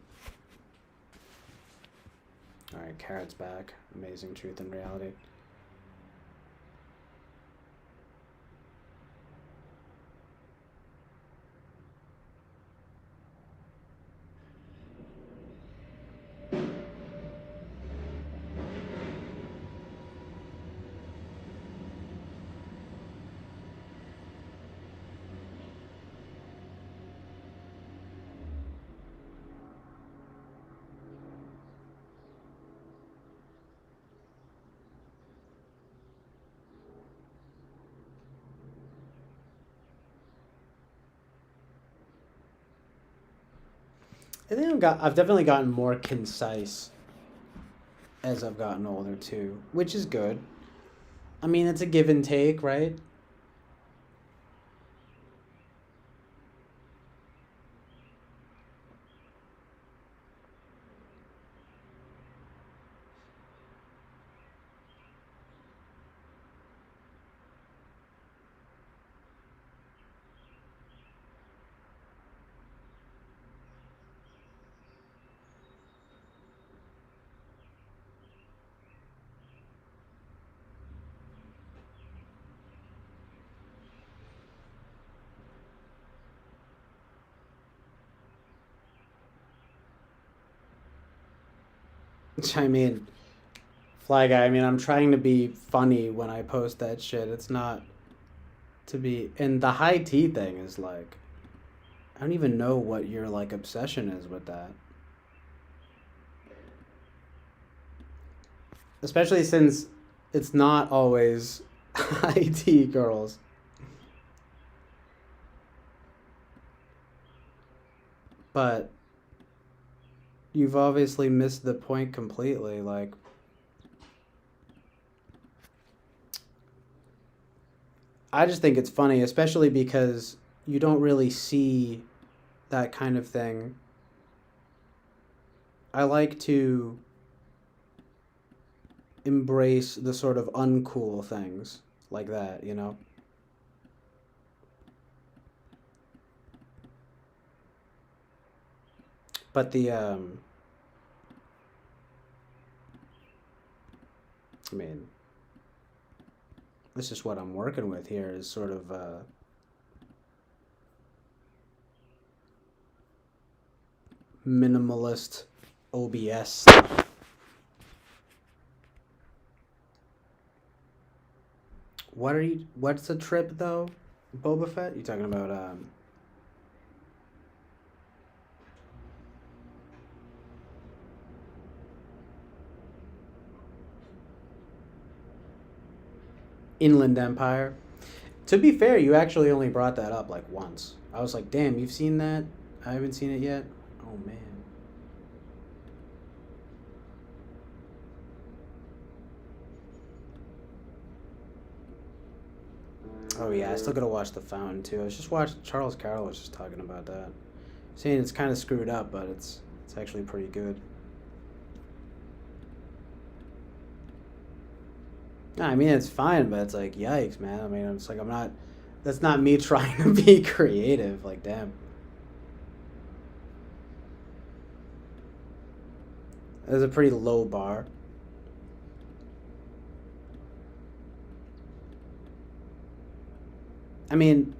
All right, Carrot's back. Amazing Truth and Reality. I think I've definitely gotten more concise as I've gotten older too, which is good. I mean, it's a give and take, right? I mean, Fly Guy, I mean, I'm trying to be funny when I post that shit. It's not to be. And the high tea thing is like, I don't even know what your like obsession is with that. Especially since it's not always high tea girls. But you've obviously missed the point completely. Like, I just think it's funny, especially because you don't really see that kind of thing. I like to embrace the sort of uncool things like that, you know? But I mean, this is what I'm working with here is sort of minimalist OBS stuff. What's a trip though? Boba Fett? You talking about Inland Empire? To be fair, you actually only brought that up like once. I was like, damn, you've seen that? I haven't seen it yet. Oh man. Oh yeah, I still gotta watch The Fountain too. I was just watching Charles Carroll was just talking about that, saying it's kind of screwed up, but it's actually pretty good. No, I mean it's fine, but it's like yikes, man. I mean, it's like I'm not. That's not me trying to be creative. Like damn, that's a pretty low bar. I mean,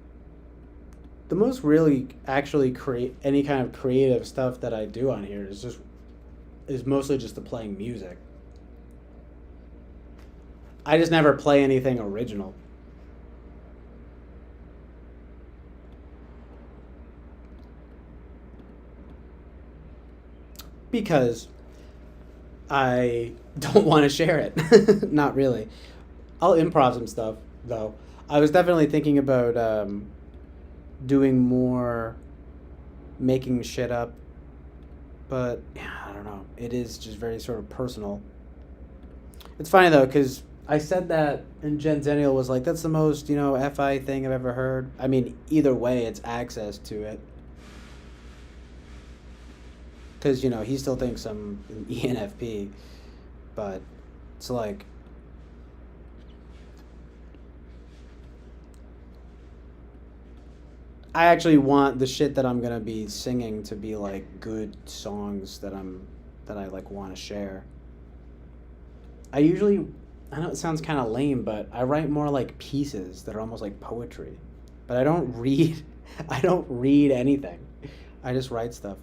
the most really actually create any kind of creative stuff that I do on here is mostly just the playing music. I just never play anything original. Because I don't want to share it. Not really. I'll improv some stuff though. I was definitely thinking about doing more making shit up, but yeah, I don't know. It is just very sort of personal. It's funny though, because I said that, and Jen Zenial was like, "That's the most fi thing I've ever heard." I mean, either way, it's access to it. Because he still thinks I'm an ENFP, but it's like I actually want the shit that I'm gonna be singing to be like good songs that I like want to share. I usually, I know it sounds kind of lame, but I write more like pieces that are almost like poetry. But I don't read, I don't read anything. I just write stuff.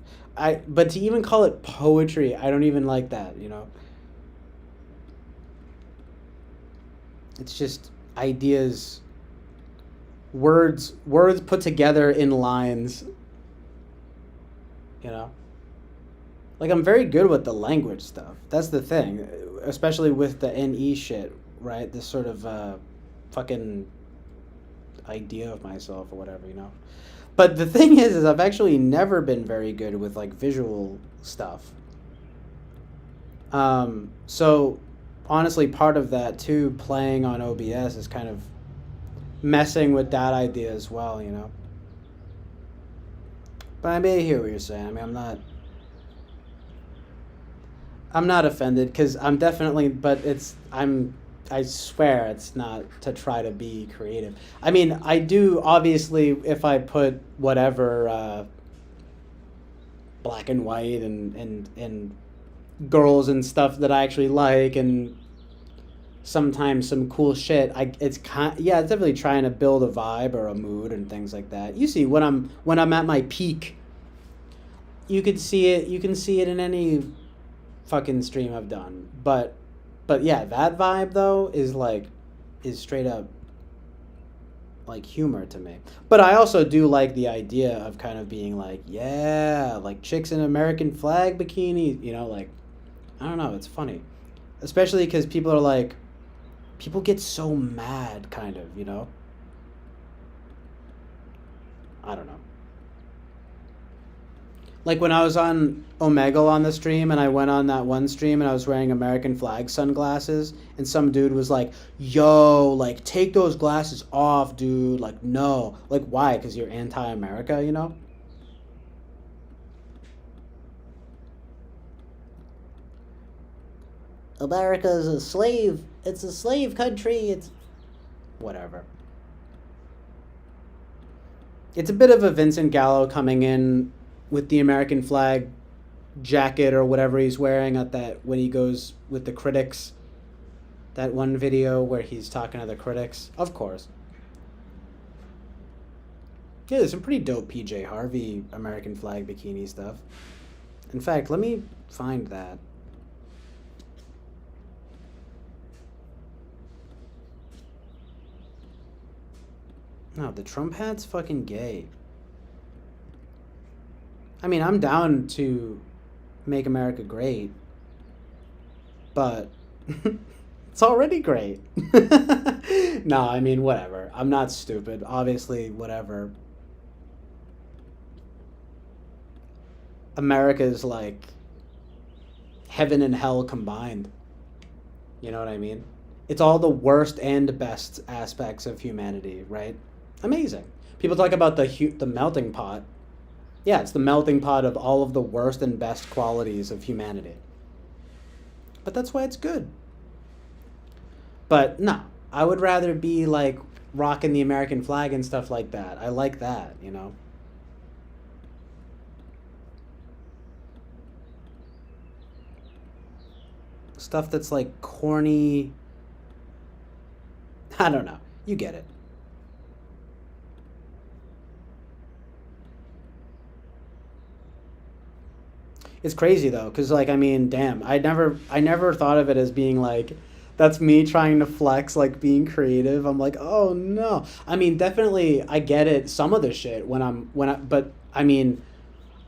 But to even call it poetry, I don't even like that. It's just ideas, words put together in lines. You know? Like I'm very good with the language stuff. That's the thing, especially with the NE shit, right? This sort of fucking idea of myself or whatever. But the thing is I've actually never been very good with like visual stuff. So honestly, part of that too, playing on OBS is kind of messing with that idea as well. But I may hear what you're saying. I mean, I'm not offended because I'm definitely, but I swear it's not to try to be creative. I mean, I do, obviously, if I put whatever, black and white and girls and stuff that I actually like and sometimes some cool shit, it's it's definitely trying to build a vibe or a mood and things like that. You see, when I'm at my peak, you can see it in any fucking stream I've done. But yeah, that vibe though is straight up like humor to me. But I also do like the idea of kind of being like, yeah, like chicks in American flag bikinis, like I don't know, it's funny. Especially cuz people get so mad kind of. I don't know. Like when I was on Omegle on the stream and I went on that one stream and I was wearing American flag sunglasses and some dude was like, yo, like take those glasses off, dude. Like, no. Like, why? Because you're anti-America. America is a slave. It's a slave country. It's whatever. It's a bit of a Vincent Gallo coming in with the American flag jacket or whatever he's wearing at that when he goes with the critics. That one video where he's talking to the critics. Of course. Yeah, there's some pretty dope PJ Harvey American flag bikini stuff. In fact, let me find that. No, the Trump hat's fucking gay. I mean, I'm down to make America great, but it's already great. No, I mean, whatever. I'm not stupid. Obviously, whatever. America is like heaven and hell combined. You know what I mean? It's all the worst and best aspects of humanity, right? Amazing. People talk about the melting pot. Yeah, it's the melting pot of all of the worst and best qualities of humanity. But that's why it's good. But no, I would rather be like rocking the American flag and stuff like that. I like that, you know? Stuff that's like corny. I don't know. You get it. It's crazy though, because like I mean, damn, I never thought of it as being like that's me trying to flex like being creative. I'm like, oh no. I mean, definitely I get it some of the shit but I mean,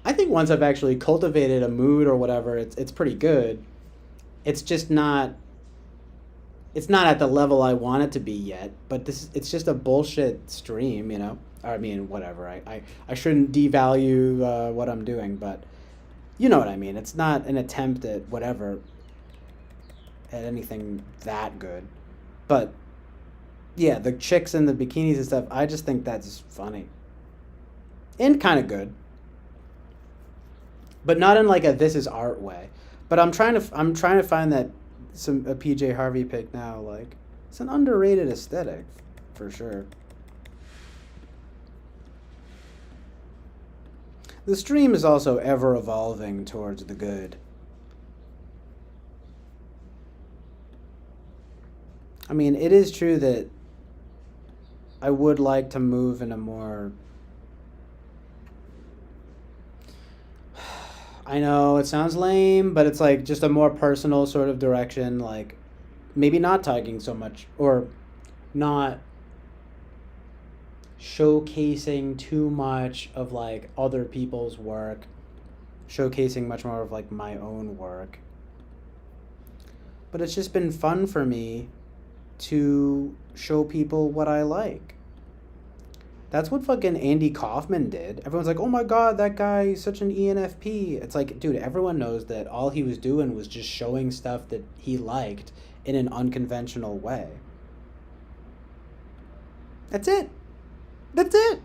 I think once I've actually cultivated a mood or whatever, it's pretty good. It's just not it's not at the level I want it to be yet, but it's just a bullshit stream, you know? I mean, whatever. I shouldn't devalue what I'm doing, but you know what I mean. It's not an attempt at whatever, at anything that good. But yeah, the chicks in the bikinis and stuff, I just think that's funny. And kind of good. But not in like a this is art way. But I'm trying to find that a PJ Harvey pick now, like it's an underrated aesthetic for sure. The stream is also ever evolving towards the good. I mean, it is true that I would like to move in a more. I know it sounds lame, but it's like just a more personal sort of direction, like maybe not tagging so much or not showcasing too much of like other people's work, showcasing much more of like my own work. But it's just been fun for me to show people what I like. That's what fucking Andy Kaufman did. Everyone's like, oh my god, that guy is such an ENFP. It's like, dude, everyone knows that all he was doing was just showing stuff that he liked in an unconventional way. That's it. That's it.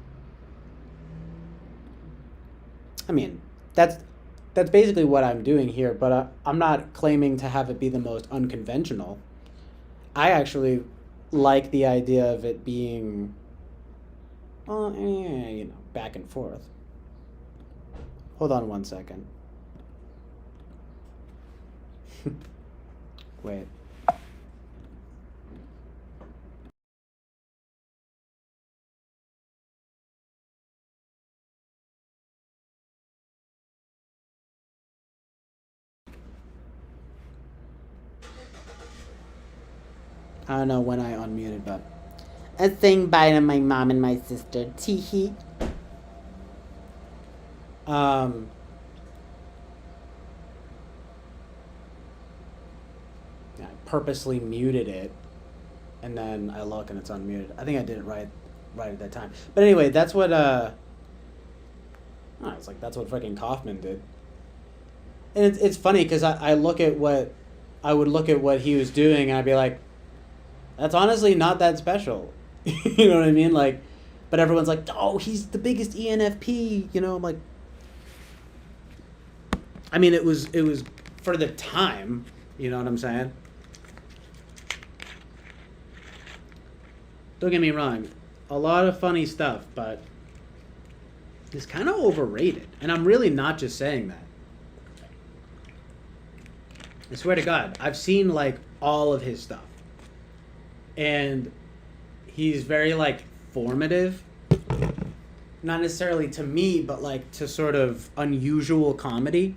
I mean, that's basically what I'm doing here, but I'm not claiming to have it be the most unconventional. I actually like the idea of it being, back and forth. Hold on one second. Wait. I don't know when I unmuted, but I saying bye to my mom and my sister. Teehee. I purposely muted it, and then I look and it's unmuted. I think I did it right at that time. But anyway, that's what it's like that's what fucking Kaufman did. And it's funny because I look at what I would look at what he was doing and I'd be like, that's honestly not that special. You know what I mean? Like, but everyone's like, oh, he's the biggest ENFP. You know, I'm like, I mean, it was for the time. You know what I'm saying? Don't get me wrong, a lot of funny stuff, but it's kind of overrated. And I'm really not just saying that. I swear to God, I've seen like all of his stuff. And he's very like formative, not necessarily to me, but like to sort of unusual comedy.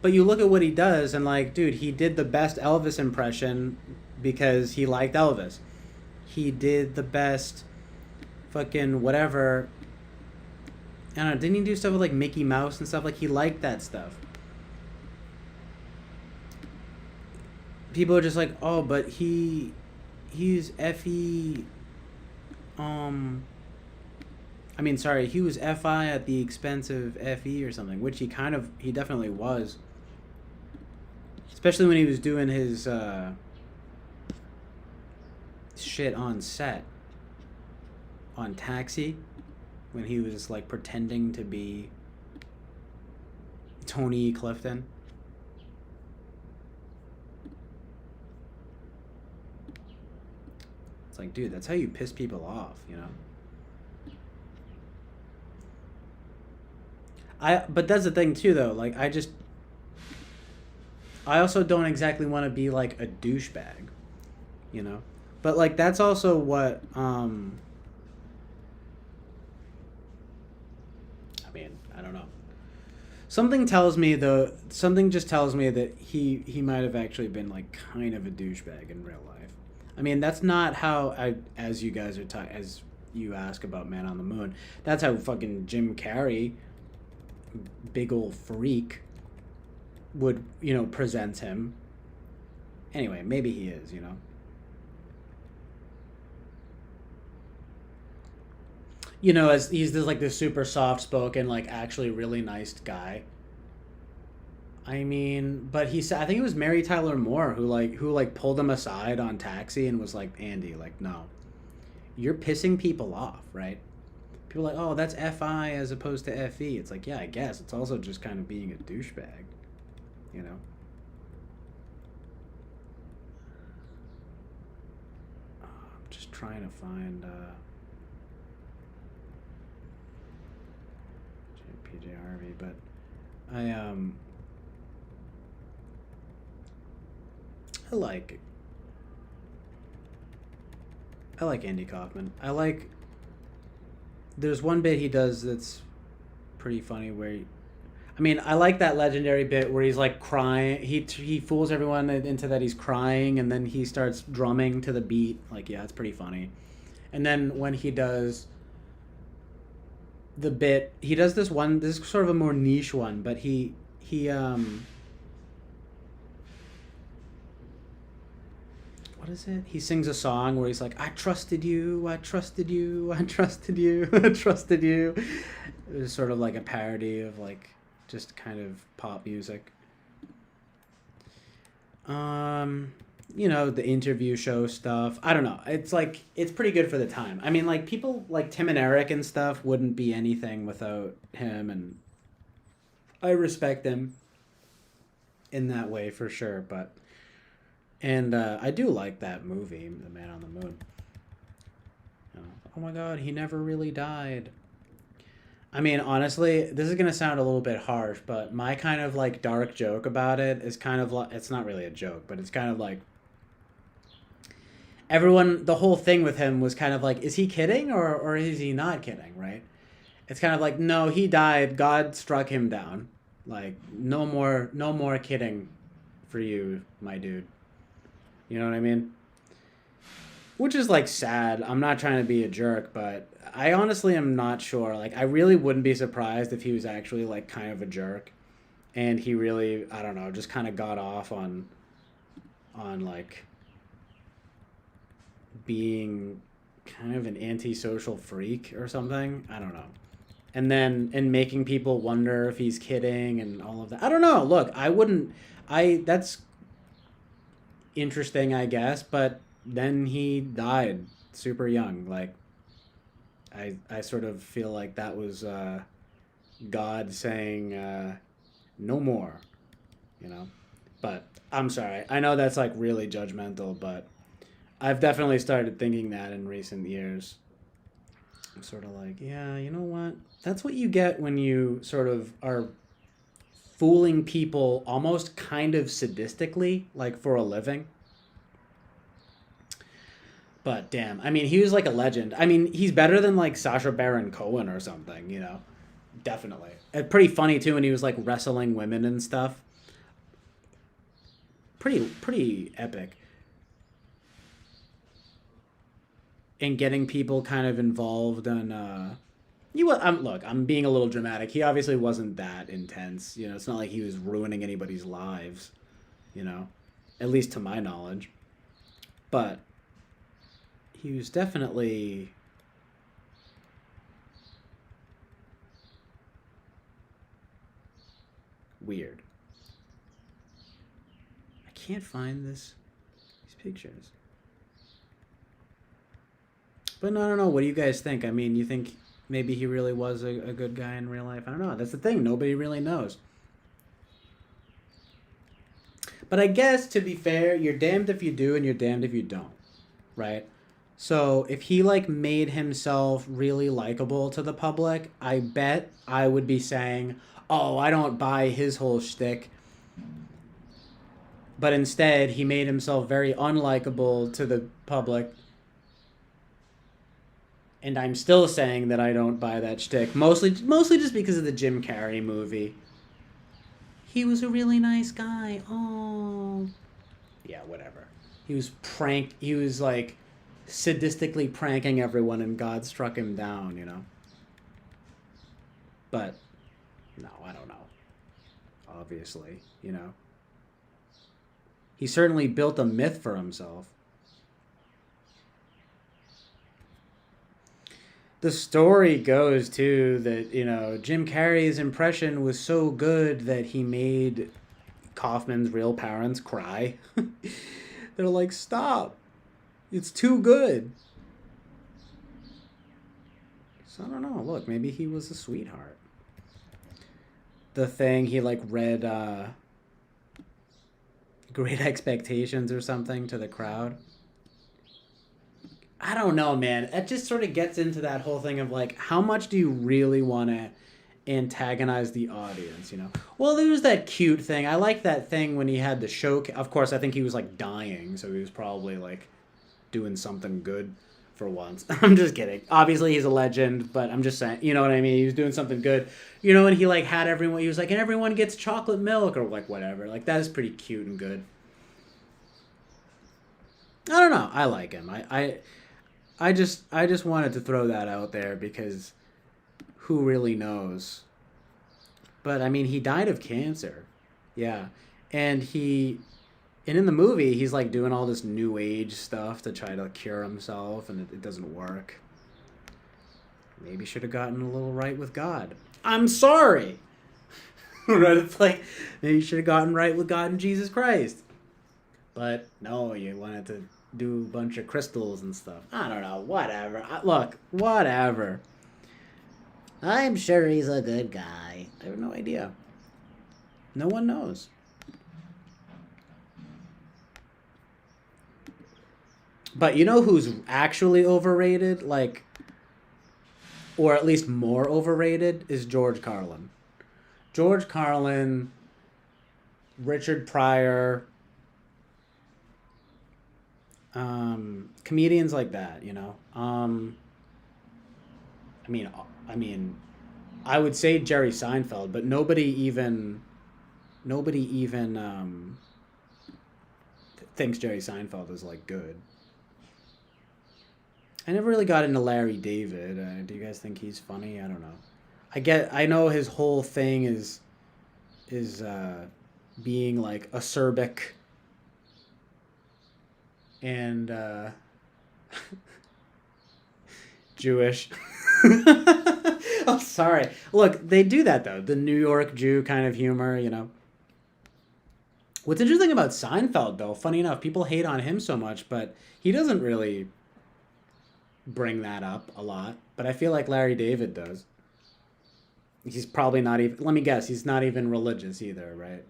But you look at what he does and like, dude, he did the best Elvis impression because he liked Elvis. He did the best fucking whatever. I don't know, didn't he do stuff with like Mickey Mouse and stuff? Like he liked that stuff. People are just like, oh, but he's Fe I mean, sorry, he was Fi at the expense of Fe or something, which he definitely was. Especially when he was doing his shit on set on Taxi, when he was like pretending to be Tony Clifton. It's like, dude, that's how you piss people off, you know? But that's the thing too though, like I also don't exactly want to be like a douchebag, you know? But like that's also what I mean, I don't know. Something just tells me that he might have actually been like kind of a douchebag in real life. I mean, that's not how as you guys are as you ask about Man on the Moon. That's how fucking Jim Carrey, big old freak, would, you know, present him. Anyway, maybe he is, you know. You know, as he's this like this super soft spoken, like actually really nice guy. I mean, but he said I think it was Mary Tyler Moore who pulled him aside on Taxi and was like, Andy, like, no, you're pissing people off, right? People are like, oh, that's Fi as opposed to Fe. It's like, yeah, I guess it's also just kind of being a douchebag, you know. I'm just trying to find PJ Harvey, but I like Andy Kaufman. There's one bit he does that's pretty funny where I mean, I like that legendary bit where he's like crying. He fools everyone into that he's crying, and then he starts drumming to the beat. Like, yeah, it's pretty funny. And then when he does the bit, he does this one. This is sort of a more niche one, but he what is it? He sings a song where he's like, I trusted you, I trusted you, I trusted you, I trusted you. It was sort of like a parody of like just kind of pop music. You know, the interview show stuff. I don't know. It's like, it's pretty good for the time. I mean, like people like Tim and Eric and stuff wouldn't be anything without him, and I respect him in that way for sure, but and I do like that movie, The Man on the Moon. You know, oh my God, he never really died. I mean, honestly, this is gonna sound a little bit harsh, but my kind of like dark joke about it is kind of like, it's not really a joke, but it's kind of like the whole thing with him was kind of like, is he kidding or is he not kidding, right? It's kind of like, no, he died. God struck him down. Like, no more kidding for you, my dude. You know what I mean? Which is like sad. I'm not trying to be a jerk, but I honestly am not sure. Like, I really wouldn't be surprised if he was actually like kind of a jerk, and he really, I don't know, just kind of got off on like being kind of an antisocial freak or something. I don't know. And making people wonder if he's kidding and all of that. I don't know. Look, that's interesting, I guess, but then he died super young. Like, I sort of feel like that was God saying no more, you know. But I'm sorry. I know that's like really judgmental, but I've definitely started thinking that in recent years. I'm sort of like, yeah, you know what? That's what you get when you sort of are fooling people almost kind of sadistically, like for a living. But damn, I mean, he was like a legend. I mean, he's better than like Sacha Baron Cohen or something, you know? Definitely. Pretty funny too when he was like wrestling women and stuff. Pretty epic. and getting people kind of involved in look, I'm being a little dramatic. He obviously wasn't that intense. You know, it's not like he was ruining anybody's lives, you know, at least to my knowledge. But he was definitely weird. I can't find these pictures. But no, I don't know. What do you guys think? I mean, you think maybe he really was a good guy in real life? I don't know. That's the thing. Nobody really knows. But I guess, to be fair, you're damned if you do and you're damned if you don't, right? So if he like made himself really likable to the public, I bet I would be saying, "Oh, I don't buy his whole shtick." But instead, he made himself very unlikable to the public, and I'm still saying that I don't buy that shtick. Mostly just because of the Jim Carrey movie. He was a really nice guy. Oh, yeah, whatever. He was like sadistically pranking everyone, and God struck him down. You know. But no, I don't know. Obviously, you know. He certainly built a myth for himself. The story goes too that, you know, Jim Carrey's impression was so good that he made Kaufman's real parents cry. They're like, "Stop. It's too good." So I don't know. Look, maybe he was a sweetheart. The Thing, he like read Great Expectations or something to the crowd. I don't know, man. It just sort of gets into that whole thing of like, how much do you really want to antagonize the audience, you know? Well, there was that cute thing. I like that thing when he had the show. Of course, I think he was like dying, so he was probably like doing something good for once. I'm just kidding. Obviously, he's a legend, but I'm just saying, you know what I mean? He was doing something good. You know, and he like had everyone, he was like, and everyone gets chocolate milk or like whatever. Like, that is pretty cute and good. I don't know. I like him. I just wanted to throw that out there because who really knows? But I mean, he died of cancer. Yeah. And in the movie, he's like doing all this new age stuff to try to cure himself, and it doesn't work. Maybe should have gotten a little right with God. I'm sorry. Right? It's like, maybe you should have gotten right with God and Jesus Christ. But no, you wanted to do a bunch of crystals and stuff. I don't know. Whatever. Look, whatever. I'm sure he's a good guy. I have no idea. No one knows. But you know who's actually overrated? Like, or at least more overrated, is George Carlin. George Carlin, Richard Pryor, comedians like that, you know. I mean, I would say Jerry Seinfeld, but nobody even thinks Jerry Seinfeld is like good. I never really got into Larry David. Do you guys think he's funny? I don't know. I know his whole thing is being like acerbic and Jewish. I'm sorry. Look, they do that though. The New York Jew kind of humor, you know. What's interesting about Seinfeld though, funny enough, people hate on him so much, but he doesn't really bring that up a lot. But I feel like Larry David does. He's probably not even, let me guess, he's not even religious either, right?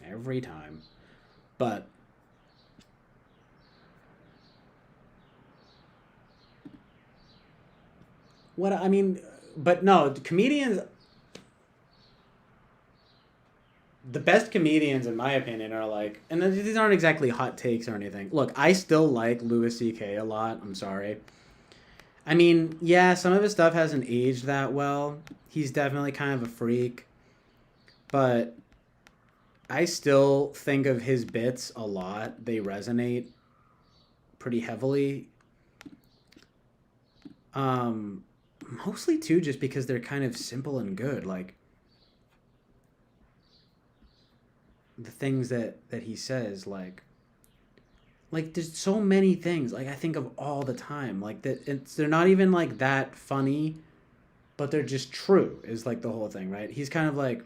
Every time. But what I mean, but no, comedians, the best comedians in my opinion are like, and these aren't exactly hot takes or anything. Look, I still like Louis C.K. a lot. I'm sorry. I mean, yeah, some of his stuff hasn't aged that well. He's definitely kind of a freak. But I still think of his bits a lot. They resonate. pretty heavily. Mostly too just because they're kind of simple and good. Like the things that he says, like there's so many things like I think of all the time. Like they're not even like that funny, but they're just true is like the whole thing, right? He's kind of like,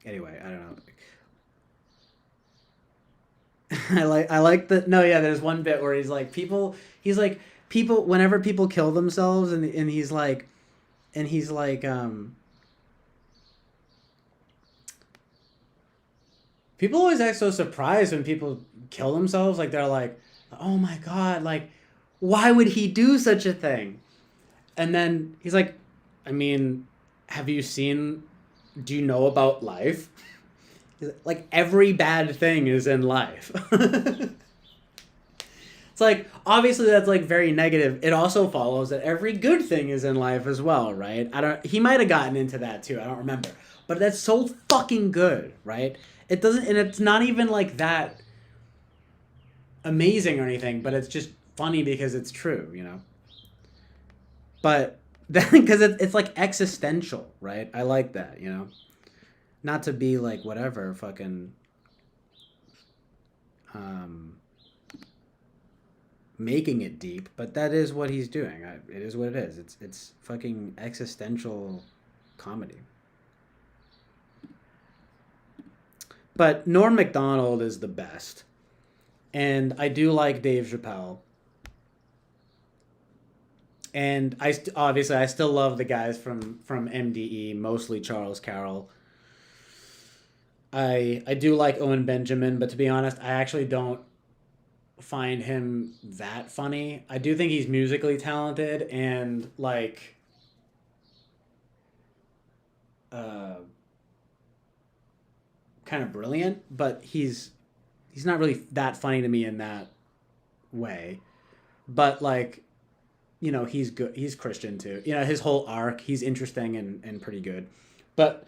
anyway, I don't know. I like the no, yeah, there's one bit where he's like people whenever people kill themselves and he's like people always act so surprised when people kill themselves, like they're like, "Oh my god, like why would he do such a thing?" And then he's like, "I mean, do you know about life?" Like every bad thing is in life. It's like obviously that's like very negative. It also follows that every good thing is in life as well, right? He might have gotten into that too. I don't remember. But that's so fucking good, right? It doesn't and it's not even like that amazing or anything, but it's just funny because it's true, you know. But then because it's like existential, right? I like that, you know. Not to be like whatever fucking making it deep, but that is what he's doing. It is what it is. It's fucking existential comedy. But Norm Macdonald is the best, and I do like Dave Chappelle. And obviously I still love the guys from MDE, mostly Charles Carroll. I do like Owen Benjamin, but to be honest, I actually don't find him that funny. I do think he's musically talented and like kind of brilliant, but he's not really that funny to me in that way. But like, you know, he's good. He's Christian too. You know, his whole arc, he's interesting and pretty good. But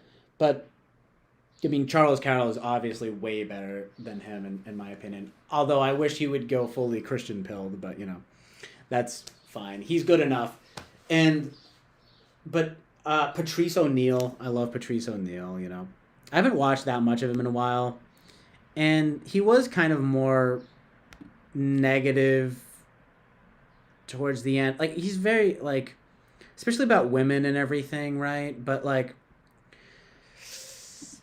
I mean, Charles Carroll is obviously way better than him, in my opinion. Although I wish he would go fully Christian pilled, but you know, that's fine. He's good enough. But Patrice O'Neal, I love Patrice O'Neal. You know, I haven't watched that much of him in a while, and he was kind of more negative towards the end. Like he's very like, especially about women and everything, right? But like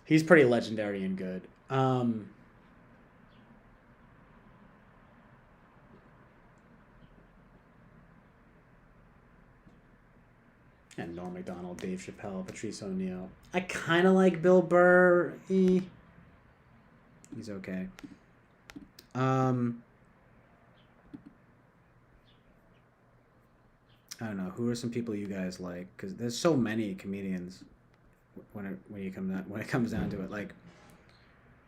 he's pretty legendary and good. And Norm Macdonald, Dave Chappelle, Patrice O'Neal. I kind of like Bill Burr. He's okay. I don't know. Who are some people you guys like? Because there's so many comedians. When it comes down to it, like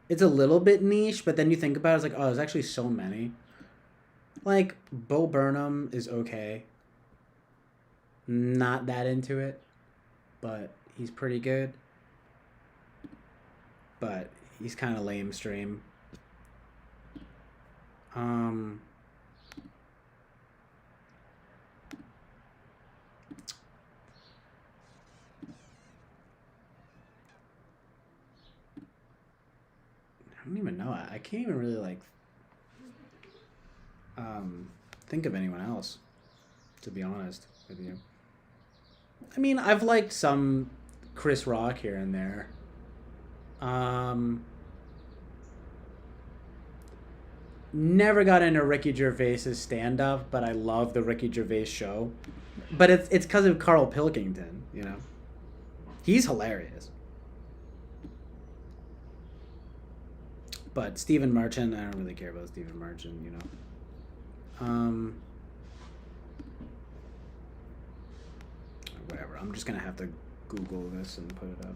it's a little bit niche, but then you think about it, it's like, oh, there's actually so many. Like Bo Burnham is okay. Not that into it, but he's pretty good. But he's kind of lame stream. I don't even know. I can't even really like think of anyone else, to be honest with you. I mean, I've liked some Chris Rock here and there. Never got into Ricky Gervais's stand-up, but I love the Ricky Gervais show. But it's because of Carl Pilkington, you know. He's hilarious. But Stephen Merchant, I don't really care about Stephen Merchant, you know. Whatever. I'm just gonna have to Google this and put it up.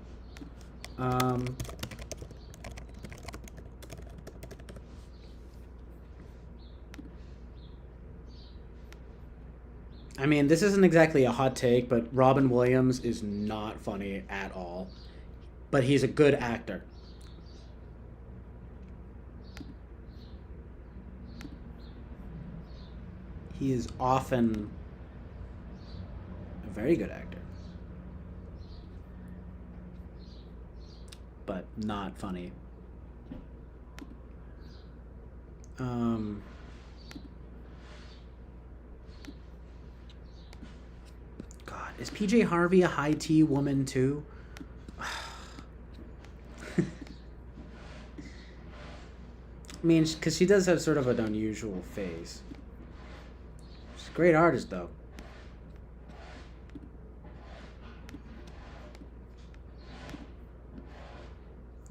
I mean, this isn't exactly a hot take, but Robin Williams is not funny at all. But he's a good actor. he is often a very good actor, but not funny. God, is PJ Harvey a high tea woman too? I mean, because she does have sort of an unusual face. She's a great artist, though.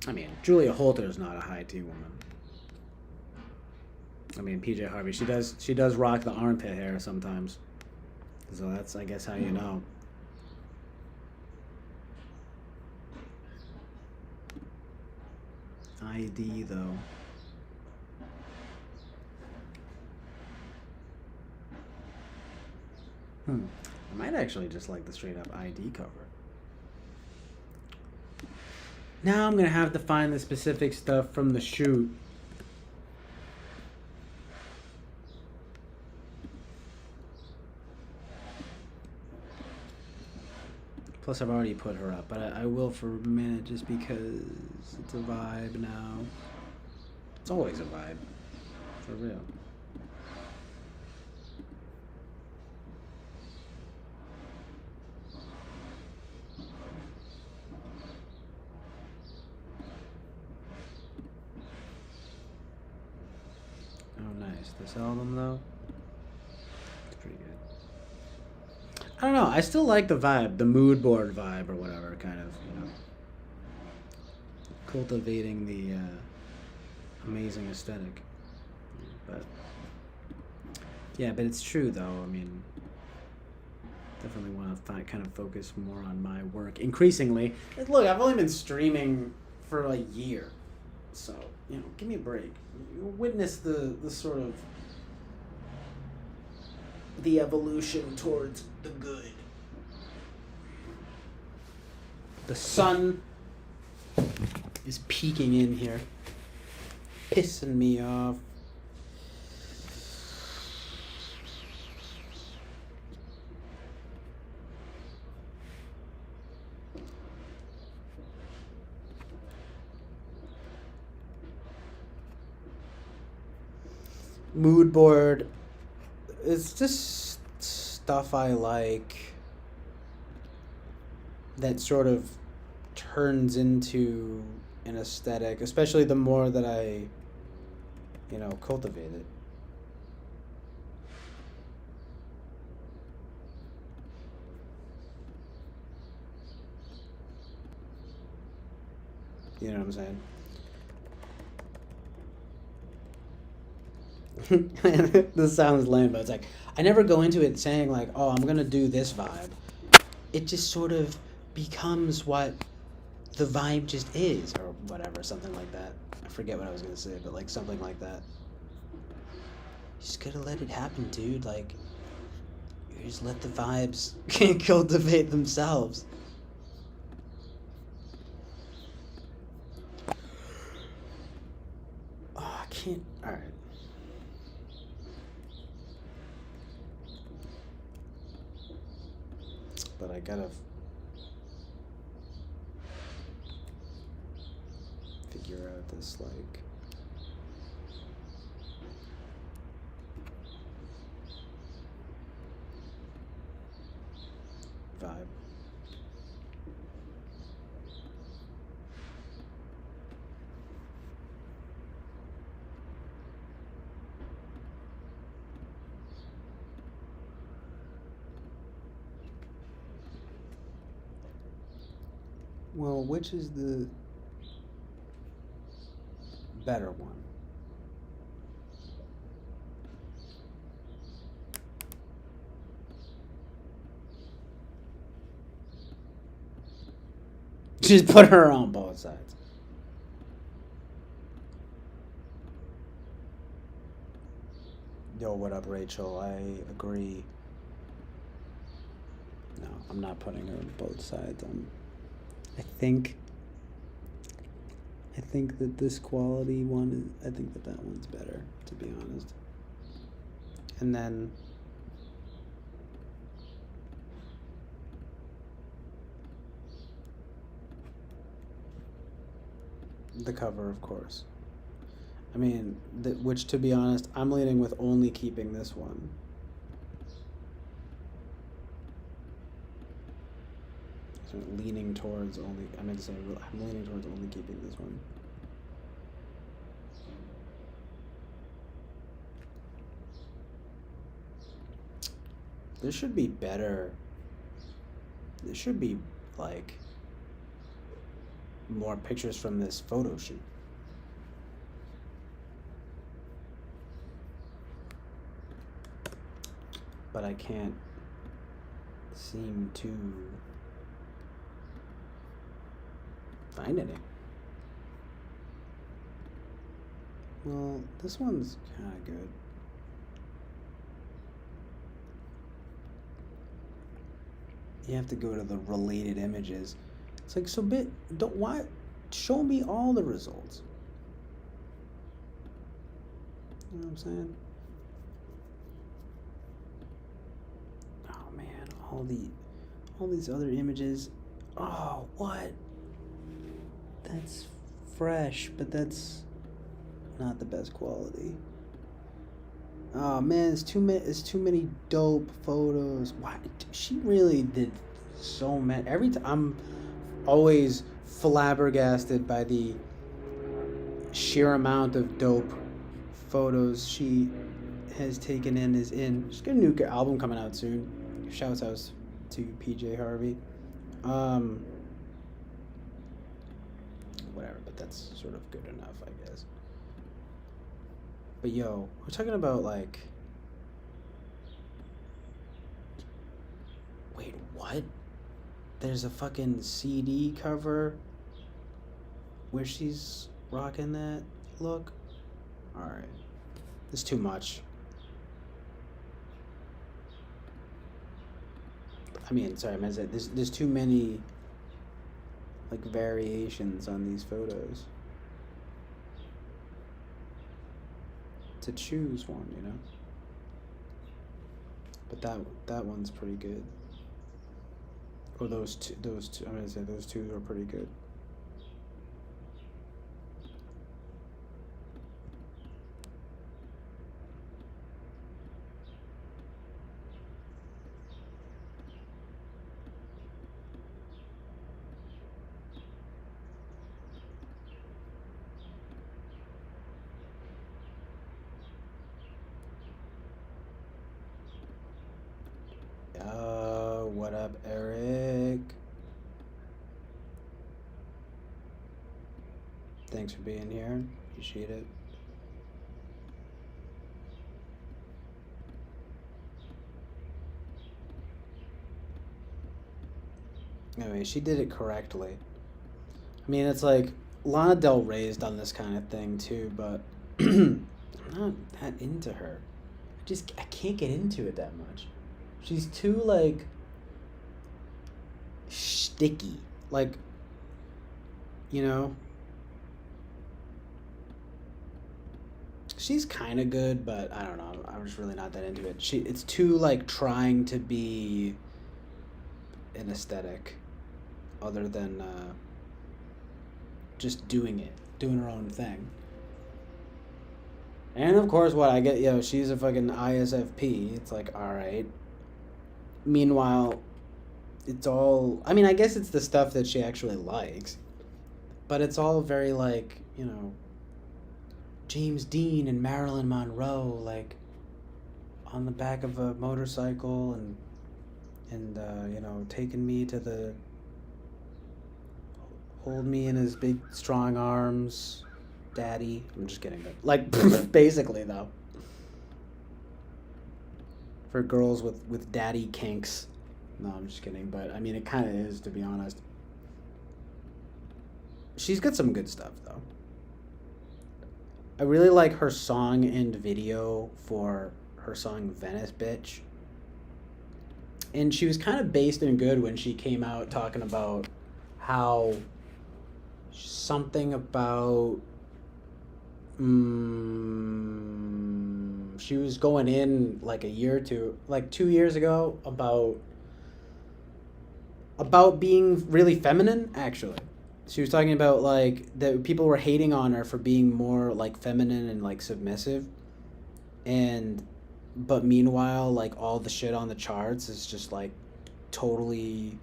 I mean, Julia Holter is not a high tea woman. I mean, PJ Harvey, she does rock the armpit hair sometimes. So that's, I guess, how you know. ID, though. I might actually just like the straight up ID cover. Now I'm going to have to find the specific stuff from the shoot. Plus, I've already put her up, but I will for a minute just because it's a vibe now. It's always a vibe. For real. Oh, nice. This album, though, it's pretty good. I don't know. I still like the vibe, the mood board vibe or whatever, kind of, you know, cultivating the amazing aesthetic. But yeah, but it's true though. I mean, definitely want to kind of focus more on my work increasingly. Look, I've only been streaming for a year, so you know, give me a break. You witness the sort of the evolution towards the good. The sun is peeking in here, pissing me off. Mood board. It's just stuff I like that sort of turns into an aesthetic, especially the more that I, you know, cultivate it. You know what I'm saying? This sounds lame, but it's like I never go into it saying like, oh, I'm gonna do this vibe. It just sort of becomes what the vibe just is, or whatever, something like that. I forget what I was gonna say, but like something like that. You just gotta let it happen, dude. Like, you just let the vibes cultivate themselves. Oh, I can't. All right. But I gotta figure out this, like, vibe. Well, which is the better one? Just put her on both sides. Yo, what up, Rachel? I agree. No, I'm not putting her on both sides. I think that this quality one is, I think that one's better, to be honest. And then The cover, of course. I mean, which, to be honest, I'm leaning with only keeping this one. So leaning towards only, I meant to say, I'm leaning towards only keeping this one. There should be better. There should be, like, more pictures from this photo shoot. But I can't seem to find any. Well, this one's kind of good. You have to go to the related images. It's like, so why show me all the results? You know what I'm saying? Oh man, all these other images. Oh, what? That's fresh, but that's not the best quality. Oh man, it's too many dope photos. Why she really did so many. Every time I'm always flabbergasted by the sheer amount of dope photos she has taken in. She's got a new album coming out soon. Shouts out to PJ Harvey. Whatever, but that's sort of good enough, I guess. But yo, we're talking about, like, wait, what? There's a fucking CD cover where she's rocking that look? Alright. It's too much. I mean, sorry, there's too many, like, variations on these photos to choose one, you know? But that one's pretty good. Or those two, I'm gonna say those two are pretty good. What up, Eric? Thanks for being here. Appreciate it. Anyway, she did it correctly. I mean, it's like Lana Del Rey's done this kind of thing too, but I'm not that into her. I can't get into it that much. She's too, like, sticky. Like, you know? She's kind of good, but I don't know. I'm just really not that into it. It's too, like, trying to be an aesthetic other than just doing her own thing. And of course, what I get, she's a fucking ISFP. It's like, all right. Meanwhile, it's all, I mean, I guess it's the stuff that she actually likes, but it's all very, like, you know, James Dean and Marilyn Monroe, like, on the back of a motorcycle and you know, taking me to the, hold me in his big strong arms, daddy. I'm just kidding, but, like, basically, though. For girls with daddy kinks. No, I'm just kidding, but I mean, it kind of is, to be honest. She's got some good stuff, though. I really like her song and video for her song Venice Bitch. And she was kind of based in good when she came out talking about how something about she was going in like a year or two, like 2 years ago, about being really feminine, actually. She was talking about like that people were hating on her for being more like feminine and like submissive, and but meanwhile like all the shit on the charts is just like totally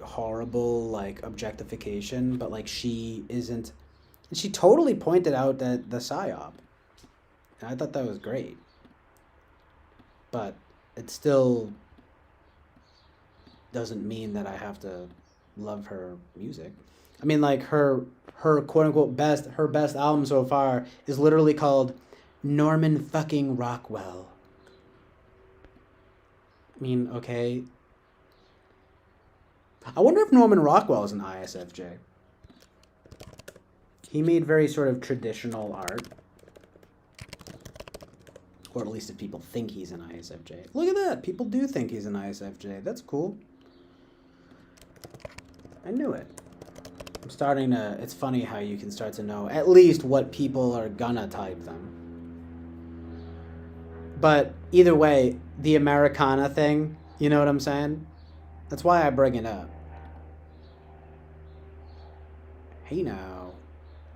horrible like objectification, but like she isn't. And she totally pointed out that the psyop, and I thought that was great. But it still doesn't mean that I have to love her music. I mean, like her quote unquote best album so far is literally called Norman fucking Rockwell. I mean, okay. I wonder if Norman Rockwell is an ISFJ. He made very sort of traditional art. Or at least if people think he's an ISFJ. Look at that. People do think he's an ISFJ. That's cool. I knew it. I'm starting to... It's funny how you can start to know at least what people are gonna type them. But either way, the Americana thing, you know what I'm saying? That's why I bring it up. Hey now.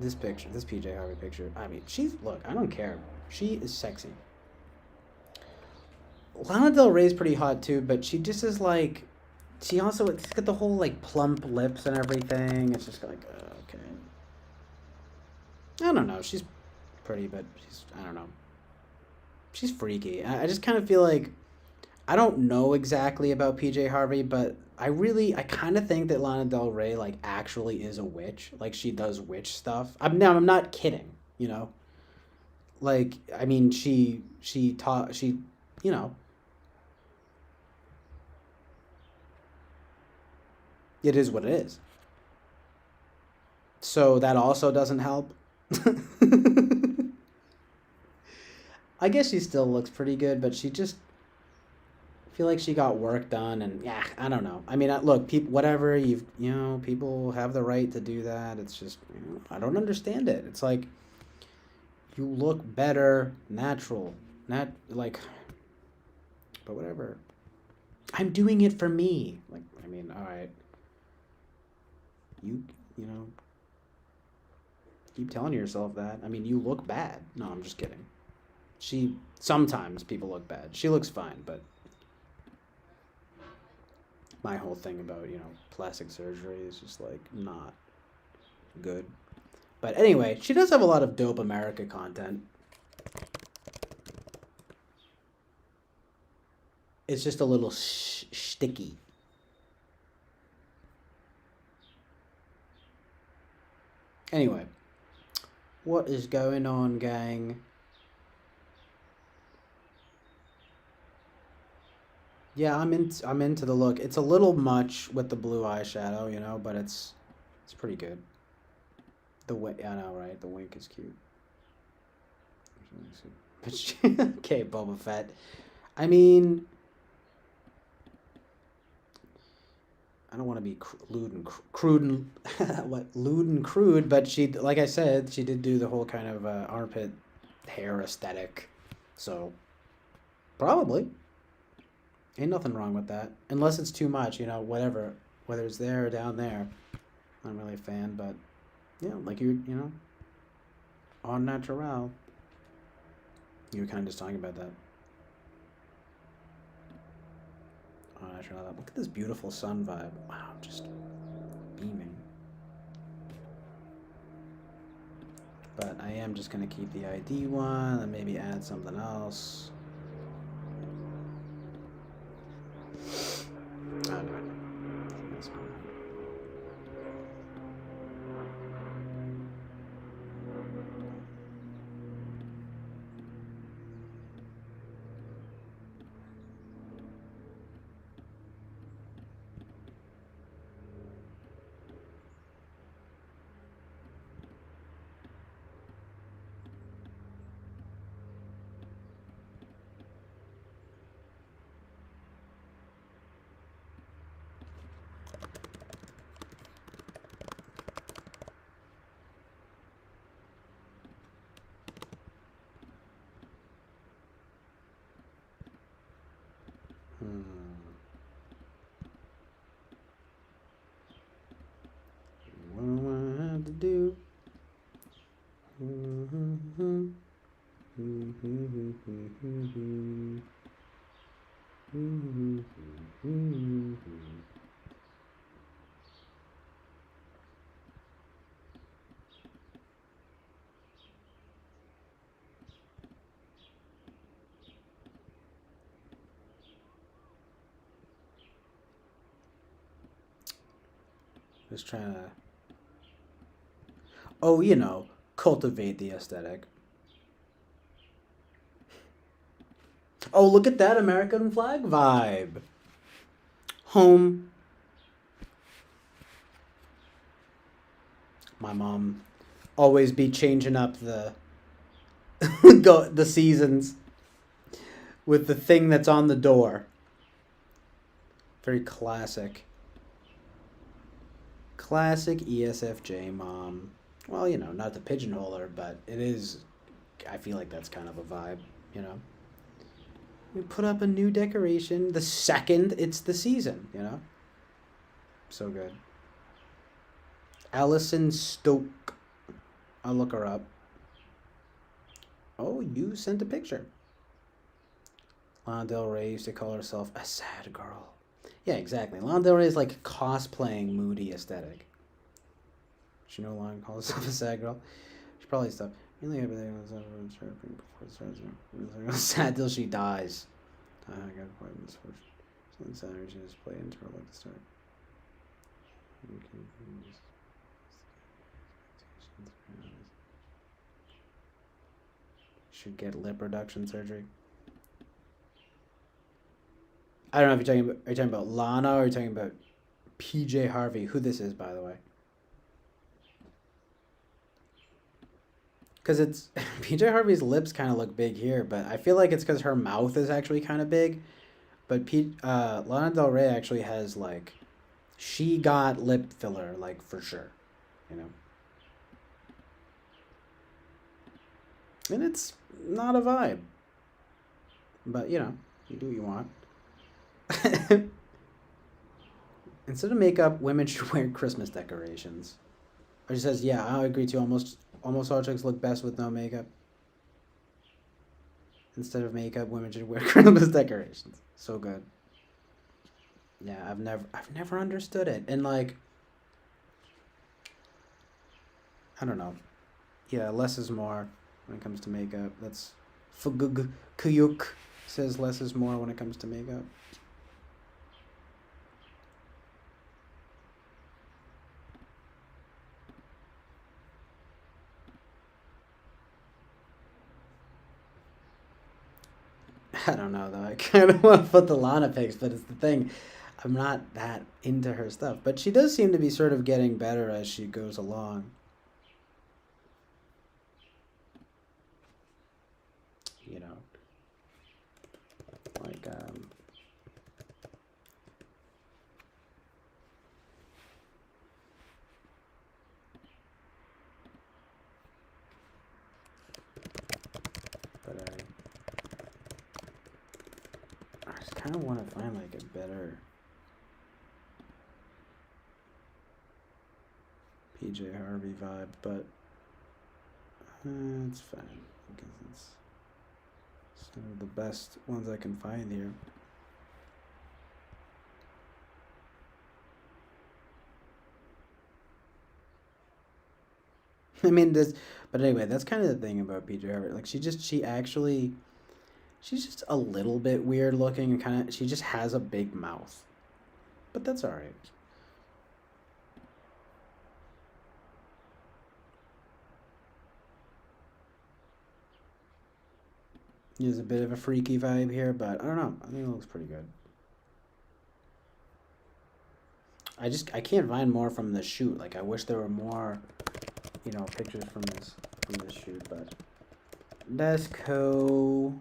This picture, this PJ Harvey picture. I mean, she's... Look, I don't care. She is sexy. Lana Del Rey's pretty hot too, but she just is like... She's got the whole like plump lips and everything. It's just like, okay. I don't know. She's pretty, but I don't know. She's freaky. I just kind of feel like, I don't know exactly about PJ Harvey, but I kind of think that Lana Del Rey like actually is a witch. Like she does witch stuff. I'm not kidding, you know? Like, I mean, she, you know, it is what it is. So that also doesn't help. I guess she still looks pretty good, but she just feel like she got work done, and yeah, I don't know. I mean, look, people, whatever people have the right to do that. It's just I don't understand it. It's like you look better, natural, not like, but whatever. I'm doing it for me. Like, I mean, all right. You know, keep telling yourself that. I mean, you look bad. No, I'm just kidding. Sometimes people look bad. She looks fine, but my whole thing about, plastic surgery is just like not good. But anyway, she does have a lot of dope America content. It's just a little sticky. Anyway, what is going on, gang? Yeah, I'm into the look. It's a little much with the blue eyeshadow, but it's pretty good. I know, right? The wink is cute. Okay, Boba Fett. I mean, I don't want to be lewd and crude and lewd and crude, but she, like I said, she did do the whole kind of armpit hair aesthetic, so probably ain't nothing wrong with that, unless it's too much, whatever, whether it's there or down there. I'm not really a fan, but yeah, like en natural. You were kind of just talking about that. En natural. Look at this beautiful sun vibe. Wow, just beaming. But I am just gonna keep the ID one and maybe add something else. Oh, no. That's fine. Just trying to, oh, you know, cultivate the aesthetic. Oh, look at that American flag vibe. Home. My mom always be changing up the the seasons with the thing that's on the door. Very classic. Classic ESFJ mom. Well, you know, not the pigeonholer, but it is. I feel like that's kind of a vibe, you know. We put up a new decoration the second it's the season, you know. So good. Allison Stoke. I'll look her up. Oh, you sent a picture. Lana Del Rey used to call herself a sad girl. Yeah, exactly. Lana Del Rey is like cosplaying moody aesthetic. She no longer calls herself a sad girl. She probably stopped. Really everything was sad till she dies. I got appointments for something Saturday. She just play into her like the start. Should get lip reduction surgery. I don't know if you're talking about. Are you talking about Lana or are you talking about PJ Harvey? Who this is, by the way? Because it's PJ Harvey's lips kind of look big here, but I feel like it's because her mouth is actually kind of big. But Lana Del Rey actually has like, she got lip filler like for sure, you know. And it's not a vibe, but you know, you do what you want. Instead of makeup, women should wear Christmas decorations. Or she says, yeah, I agree too. Almost all chicks look best with no makeup. Instead of makeup, women should wear Christmas decorations. So good. Yeah, I've never understood it. And like, I don't know. Yeah, less is more when it comes to makeup. That's Fugug Kuyuk says less is more when it comes to makeup. I don't know though. I kind of want to put the Lana pics, but it's the thing. I'm not that into her stuff, but she does seem to be sort of getting better as she goes along. You know, like but I just kind of want to find like a better PJ Harvey vibe, but it's fine because it's some of the best ones I can find here. I mean, but anyway, that's kind of the thing about PJ Harvey. Like, she's just a little bit weird looking and kind of, she just has a big mouth, but that's all right. There's a bit of a freaky vibe here, but I don't know. I think it looks pretty good. I can't find more from the shoot. Like, I wish there were more, you know, pictures from this shoot, but Desco.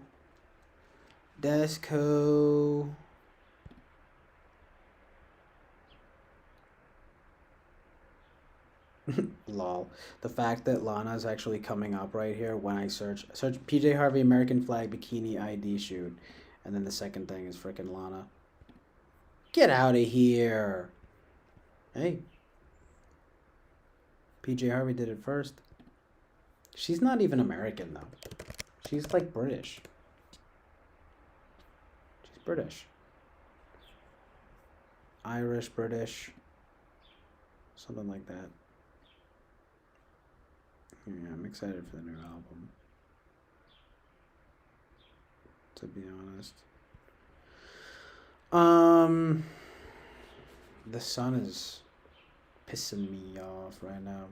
Lol. The fact that Lana's actually coming up right here when I search PJ Harvey American flag bikini ID shoot, and then the second thing is freaking Lana. Get out of here. Hey. PJ Harvey did it first. She's not even American though. She's like British. She's British. Irish, British, something like that. Yeah, I'm excited for the new album, to be honest. The sun is pissing me off right now.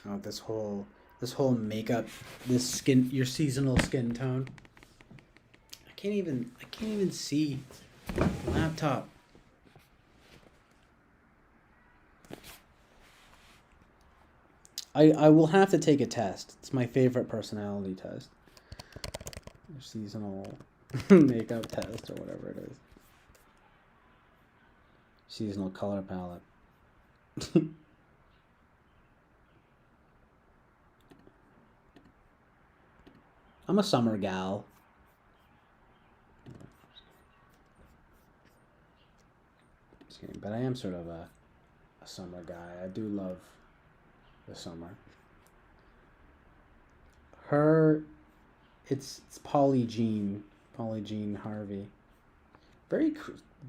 Oh, this whole makeup, this skin, your seasonal skin tone. I can't even see the laptop. I will have to take a test. It's my favorite personality test. Your seasonal makeup test or whatever it is. Seasonal color palette. I'm a summer gal. Just kidding, but I am sort of a summer guy. I do love the summer. It's Polly Jean Harvey. Very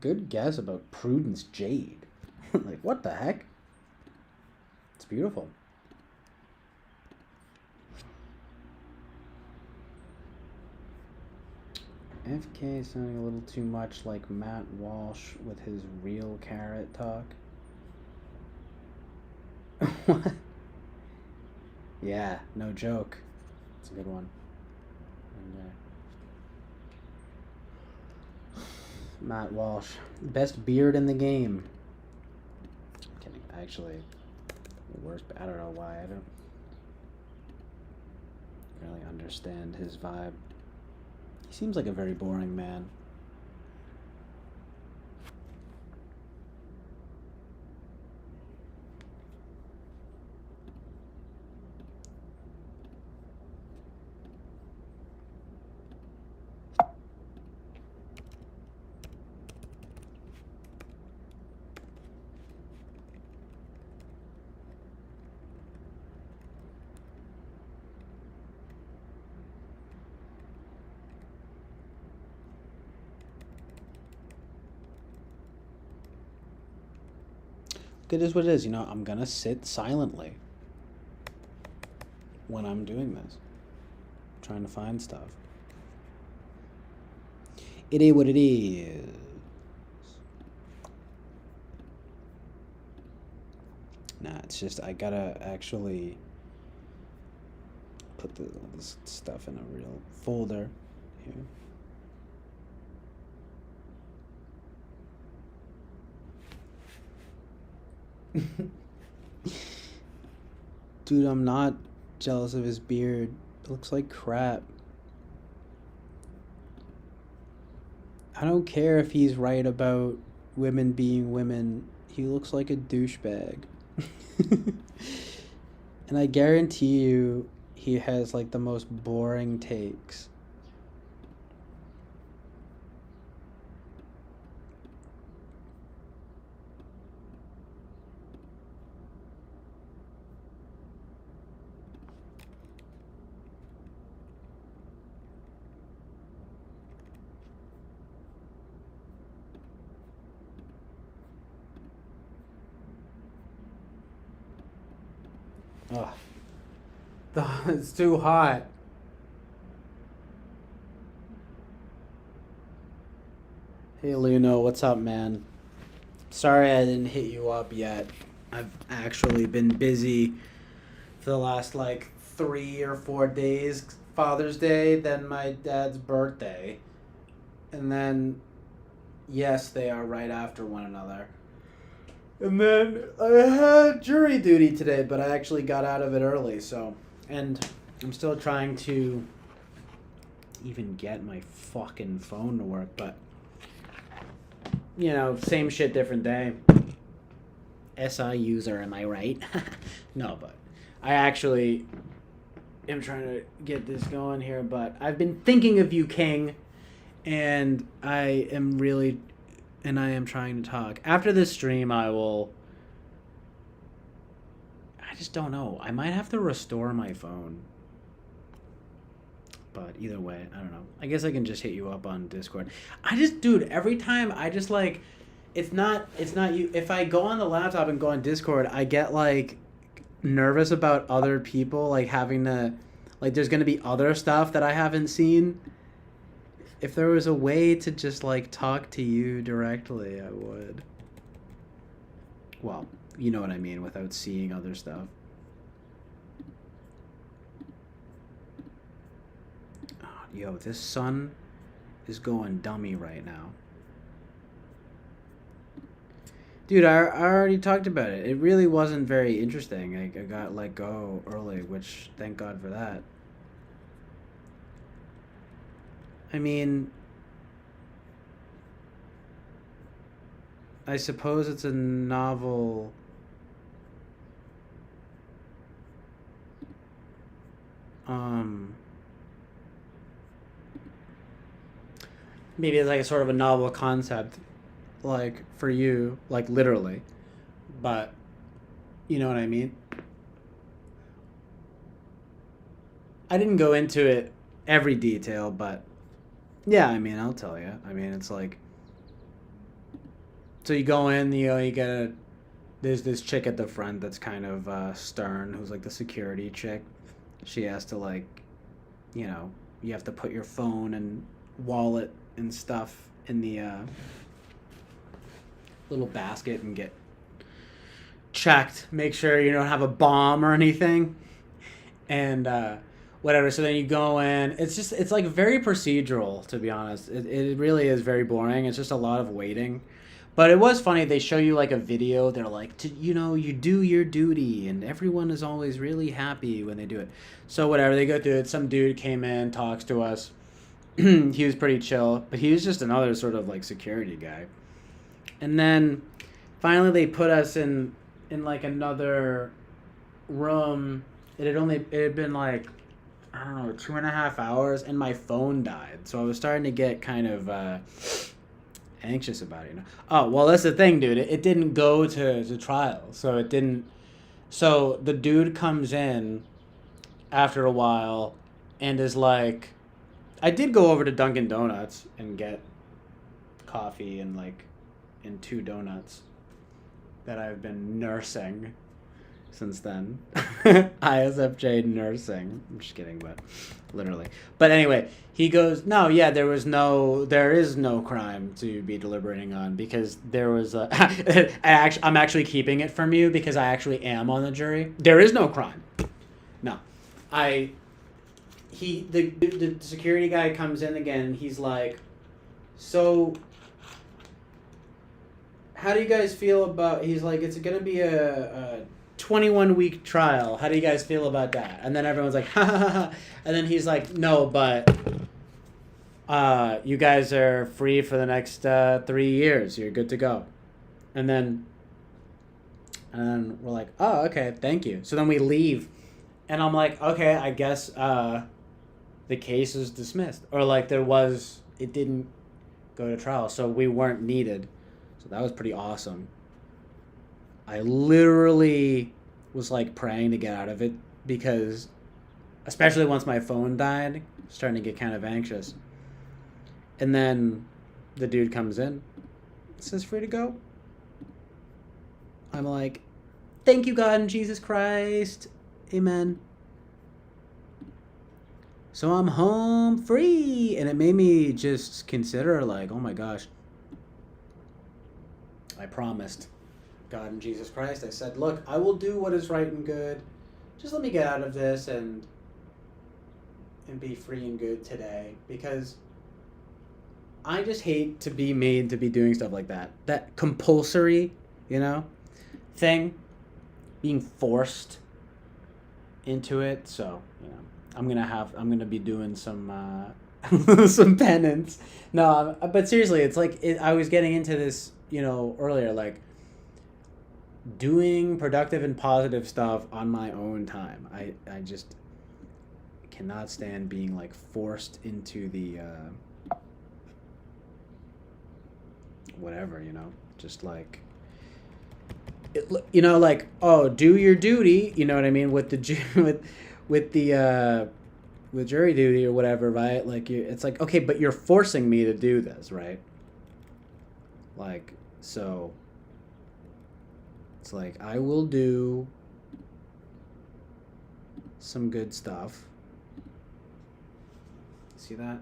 good guess about Prudence Jade. Like, what the heck? It's beautiful. FK sounding a little too much like Matt Walsh with his real carrot talk. What? Yeah, no joke. It's a good one. And, Matt Walsh, best beard in the game. I'm kidding. Actually, the worst. I don't know why. I don't really understand his vibe. He seems like a very boring man. It is what it is. You know, I'm gonna sit silently when I'm doing this, trying to find stuff. It is what it is. Nah, it's just I gotta actually put this stuff in a real folder here. Dude, I'm not jealous of his beard. It looks like crap. I don't care if he's right about women being women. He looks like a douchebag. And I guarantee you he has like the most boring takes. Ugh. It's too hot. Hey Luno, what's up, man? Sorry I didn't hit you up yet. I've actually been busy for the last like 3 or 4 days. Father's Day, then my dad's birthday. And then, yes, they are right after one another. And then I had jury duty today, but I actually got out of it early, so. And I'm still trying to even get my fucking phone to work, but, you know, same shit, different day. SI user, am I right? No, but I actually am trying to get this going here, but I've been thinking of you, King, and I am trying to talk. After this stream, I will just don't know. I might have to restore my phone. But either way, I don't know. I guess I can just hit you up on Discord. Dude, every time I just like, it's not you. If I go on the laptop and go on Discord, I get like nervous about other people like having to, like there's gonna be other stuff that I haven't seen. If there was a way to just like talk to you directly, I would. Well, you know what I mean, without seeing other stuff. Yo, this sun is going dummy right now. Dude, I already talked about it. It really wasn't very interesting. I got let go early, which thank God for that. I mean, I suppose it's a novel. Maybe it's like a sort of a novel concept, like for you, like literally, but you know what I mean? I didn't go into it every detail, but yeah, I mean, I'll tell you. I mean, it's like, so you go in, you get a, there's this chick at the front that's kind of stern, who's like the security chick. She has to like, you have to put your phone and wallet and stuff in the little basket and get checked. Make sure you don't have a bomb or anything. And whatever. So then you go in. It's like very procedural, to be honest. It really is very boring. It's just a lot of waiting. But it was funny. They show you like a video. They're like, you do your duty, and everyone is always really happy when they do it. So whatever, they go through it. Some dude came in, talks to us. He was pretty chill, but he was just another sort of like security guy. And then finally they put us in like another room. It had been like, I don't know, 2.5 hours, and my phone died. So I was starting to get kind of anxious about it, Oh, well, that's the thing, dude. It didn't go to trial. So it didn't. So the dude comes in after a while and is like, I did go over to Dunkin' Donuts and get coffee and 2 donuts that I've been nursing since then. ISFJ nursing. I'm just kidding, but literally. But anyway, he goes, no, yeah, there is no crime to be deliberating on, because there was a, I'm actually keeping it from you because I actually am on the jury. There is no crime. No. The security guy comes in again, and he's like, so how do you guys feel about, he's like, it's going to be a 21-week trial. How do you guys feel about that? And then everyone's like, ha ha ha ha. And then he's like, no, but you guys are free for the next 3 years. You're good to go. And then we're like, oh, okay, thank you. So then we leave. And I'm like, okay, I guess the case is dismissed. Or it didn't go to trial. So we weren't needed. So that was pretty awesome. I literally was like praying to get out of it, because especially once my phone died, I was starting to get kind of anxious. And then the dude comes in, says free to go. I'm like, thank you, God and Jesus Christ. Amen. So I'm home free. And it made me just consider, like, oh my gosh, I promised God and Jesus Christ. I said, look, I will do what is right and good. Just let me get out of this and be free and good today, because I just hate to be made to be doing stuff like that. That compulsory, thing, being forced into it. So, I'm gonna be doing some some penance. No, but seriously, it's like I was getting into this, earlier, like doing productive and positive stuff on my own time. I just cannot stand being like forced into the whatever, just like you know, like, oh, do your duty, you know what I mean, with the with the with jury duty or whatever, right? Like, it's like, okay, but you're forcing me to do this, right? Like, so it's like, I will do some good stuff. See that?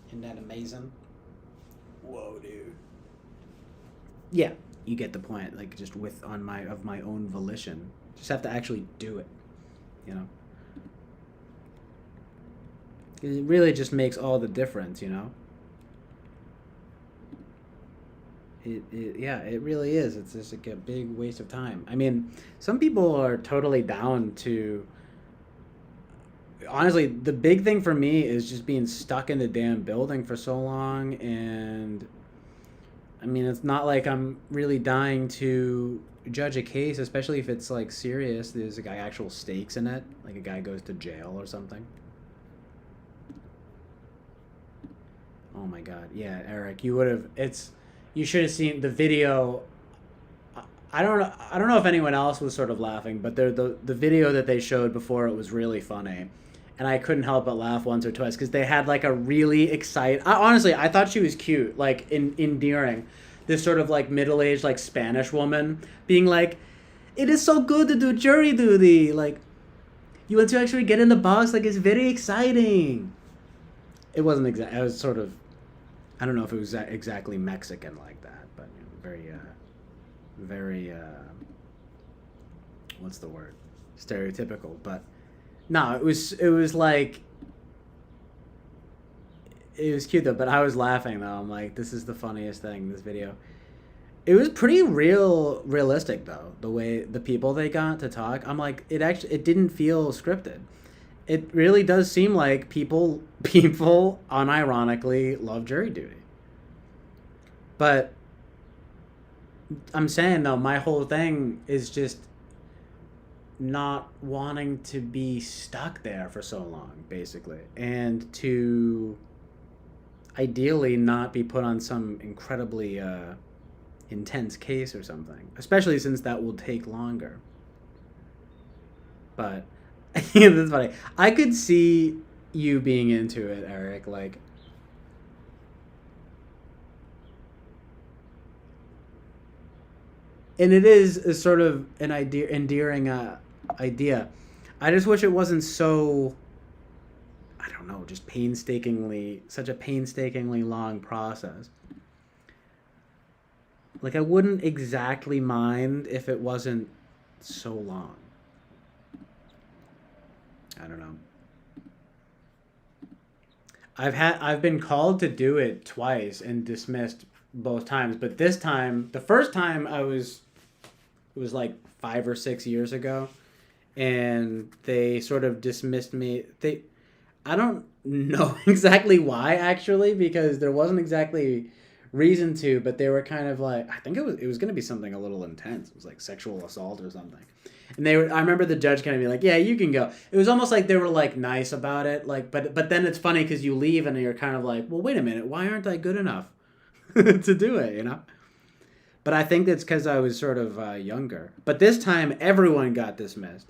Isn't that amazing? Whoa, dude. Yeah, you get the point. Like, just with on my of my own volition, just have to actually do it. You know, it really just makes all the difference. You know. Yeah, it really is. It's just like a big waste of time. I mean, some people are totally down to. Honestly, the big thing for me is just being stuck in the damn building for so long, and I mean, it's not like I'm really dying to judge a case, especially if it's like serious. There's like actual stakes in it, like a guy goes to jail or something. Oh my god, yeah, Eric, you would have. You should have seen the video. I don't know. I don't know if anyone else was sort of laughing, but the video that they showed before it was really funny, and I couldn't help but laugh once or twice because they had like a really honestly, I thought she was cute, like endearing. This sort of like middle aged like Spanish woman being like, "It is so good to do jury duty. Like, you want to actually get in the box. Like, it's very exciting." It wasn't exact. I was sort of. I don't know if it was exactly Mexican like that, but you know, very what's the word, stereotypical. But no, it was like it was cute though. But I was laughing though. I'm like, this is the funniest thing in this video. It was pretty realistic though, the way the people they got to talk. I'm like, it didn't feel scripted. It really does seem like people unironically love jury duty. But I'm saying though, my whole thing is just not wanting to be stuck there for so long, basically, and to ideally not be put on some incredibly intense case or something, especially since that will take longer. But that's funny. I could see you being into it, Eric. Like, and it is a sort of an endearing idea. I just wish it wasn't so. I don't know, just such a painstakingly long process. Like, I wouldn't exactly mind if it wasn't so long. I don't know. I've been called to do it twice and dismissed both times, but this time, the first time it was like 5 or 6 years ago, and they sort of dismissed me. I don't know exactly why actually, because there wasn't exactly reason to, but they were kind of like, I think it was going to be something a little intense. It was like sexual assault or something. And I remember the judge kind of being like, "Yeah, you can go." It was almost like they were like nice about it, like, but then it's funny because you leave and you're kind of like, "Well, wait a minute, why aren't I good enough to do it?" You know. But I think that's because I was sort of younger. But this time, everyone got dismissed.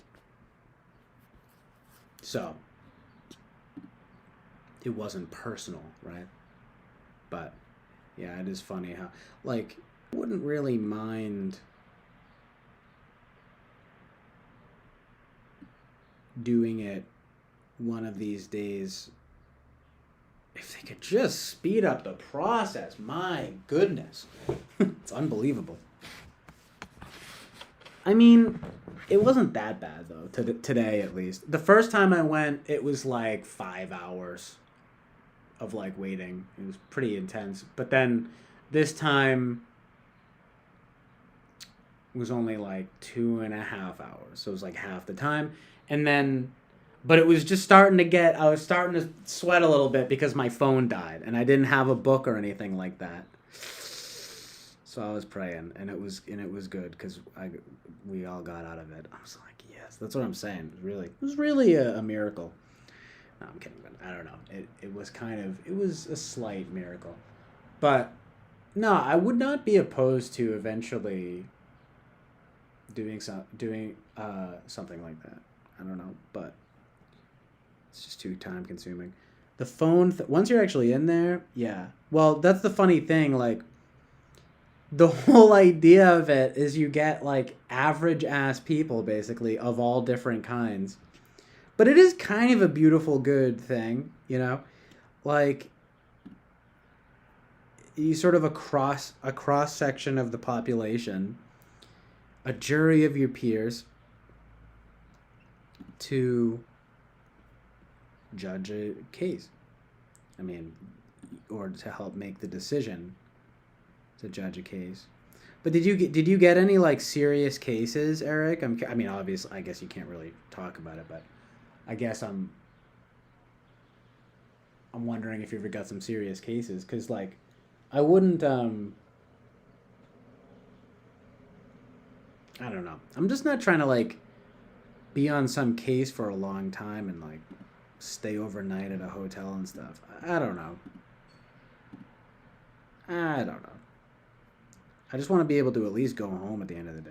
So it wasn't personal, right? But yeah, it is funny how, like, I wouldn't really mind doing it one of these days if they could just speed up the process. My goodness. It's unbelievable. I mean, it wasn't that bad though, today at least. The first time I went, it was like 5 hours of like waiting. It was pretty intense. But then this time was only like 2.5 hours. So it was like half the time. And then, but it was just starting to I was starting to sweat a little bit because my phone died and I didn't have a book or anything like that. So I was praying, and it was good because we all got out of it. I was like, yes, that's what I'm saying. It was really a miracle. No, I'm kidding, but I don't know. It was a slight miracle, but No, I would not be opposed to eventually doing something like that. I don't know, but it's just too time consuming. The phone once you're actually in there, yeah. Well, that's the funny thing. Like the whole idea of it is you get like average ass people basically of all different kinds. But it is kind of a beautiful good thing, you know? Like you sort of a cross section of the population, a jury of your peers to judge a case. I mean, or to help make the decision to judge a case. But did you get any like serious cases, Eric? I mean, obviously, I guess you can't really talk about it, but I guess I'm wondering if you ever got some serious cases, because like I wouldn't I don't know. I'm just not trying to like be on some case for a long time and like stay overnight at a hotel and stuff. I don't know. I don't know. I just want to be able to at least go home at the end of the day.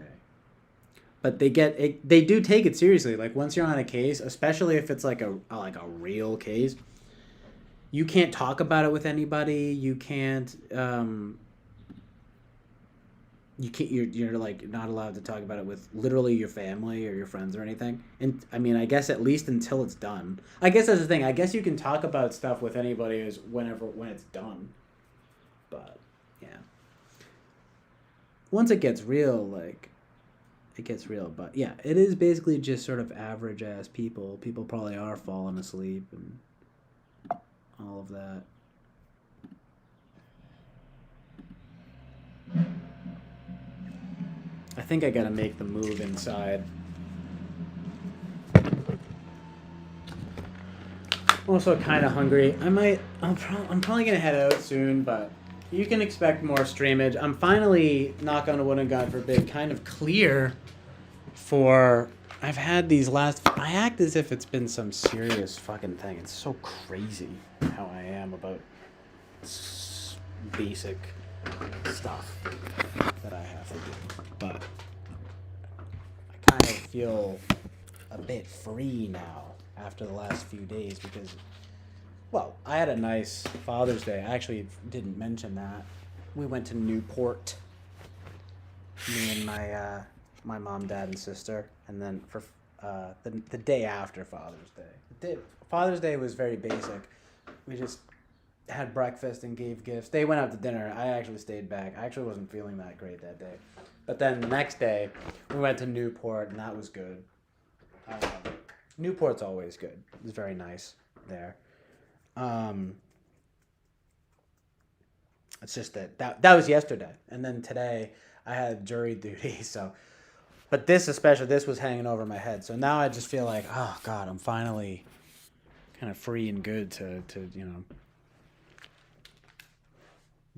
But they do take it seriously. Like once you're on a case, especially if it's like a real case, you can't talk about it with anybody. You're like not allowed to talk about it with literally your family or your friends or anything. And I mean, I guess at least until it's done. I guess that's the thing. I guess you can talk about stuff with anybody is when it's done. But yeah. Once it gets real, like it gets real. But yeah, it is basically just sort of average ass people. People probably are falling asleep and all of that. I think I gotta make the move inside. I'm also kind of hungry. I'm probably gonna head out soon, but you can expect more streamage. I'm finally, knock on wood and God forbid, kind of clear for. I've had these last. I act as if it's been some serious fucking thing. It's so crazy how I am about basic stuff that I have to do. But I kind of feel a bit free now after the last few days because, well, I had a nice Father's Day. I actually didn't mention that. We went to Newport, me and my mom, dad, and sister, and then for the day after Father's Day. Father's Day was very basic. We just had breakfast and gave gifts. They went out to dinner. I actually stayed back. I actually wasn't feeling that great that day. But then the next day, we went to Newport, and that was good. Newport's always good. It was very nice there. It's just that was yesterday. And then today, I had jury duty, so... But this was hanging over my head. So now I just feel like, oh, God, I'm finally kind of free and good to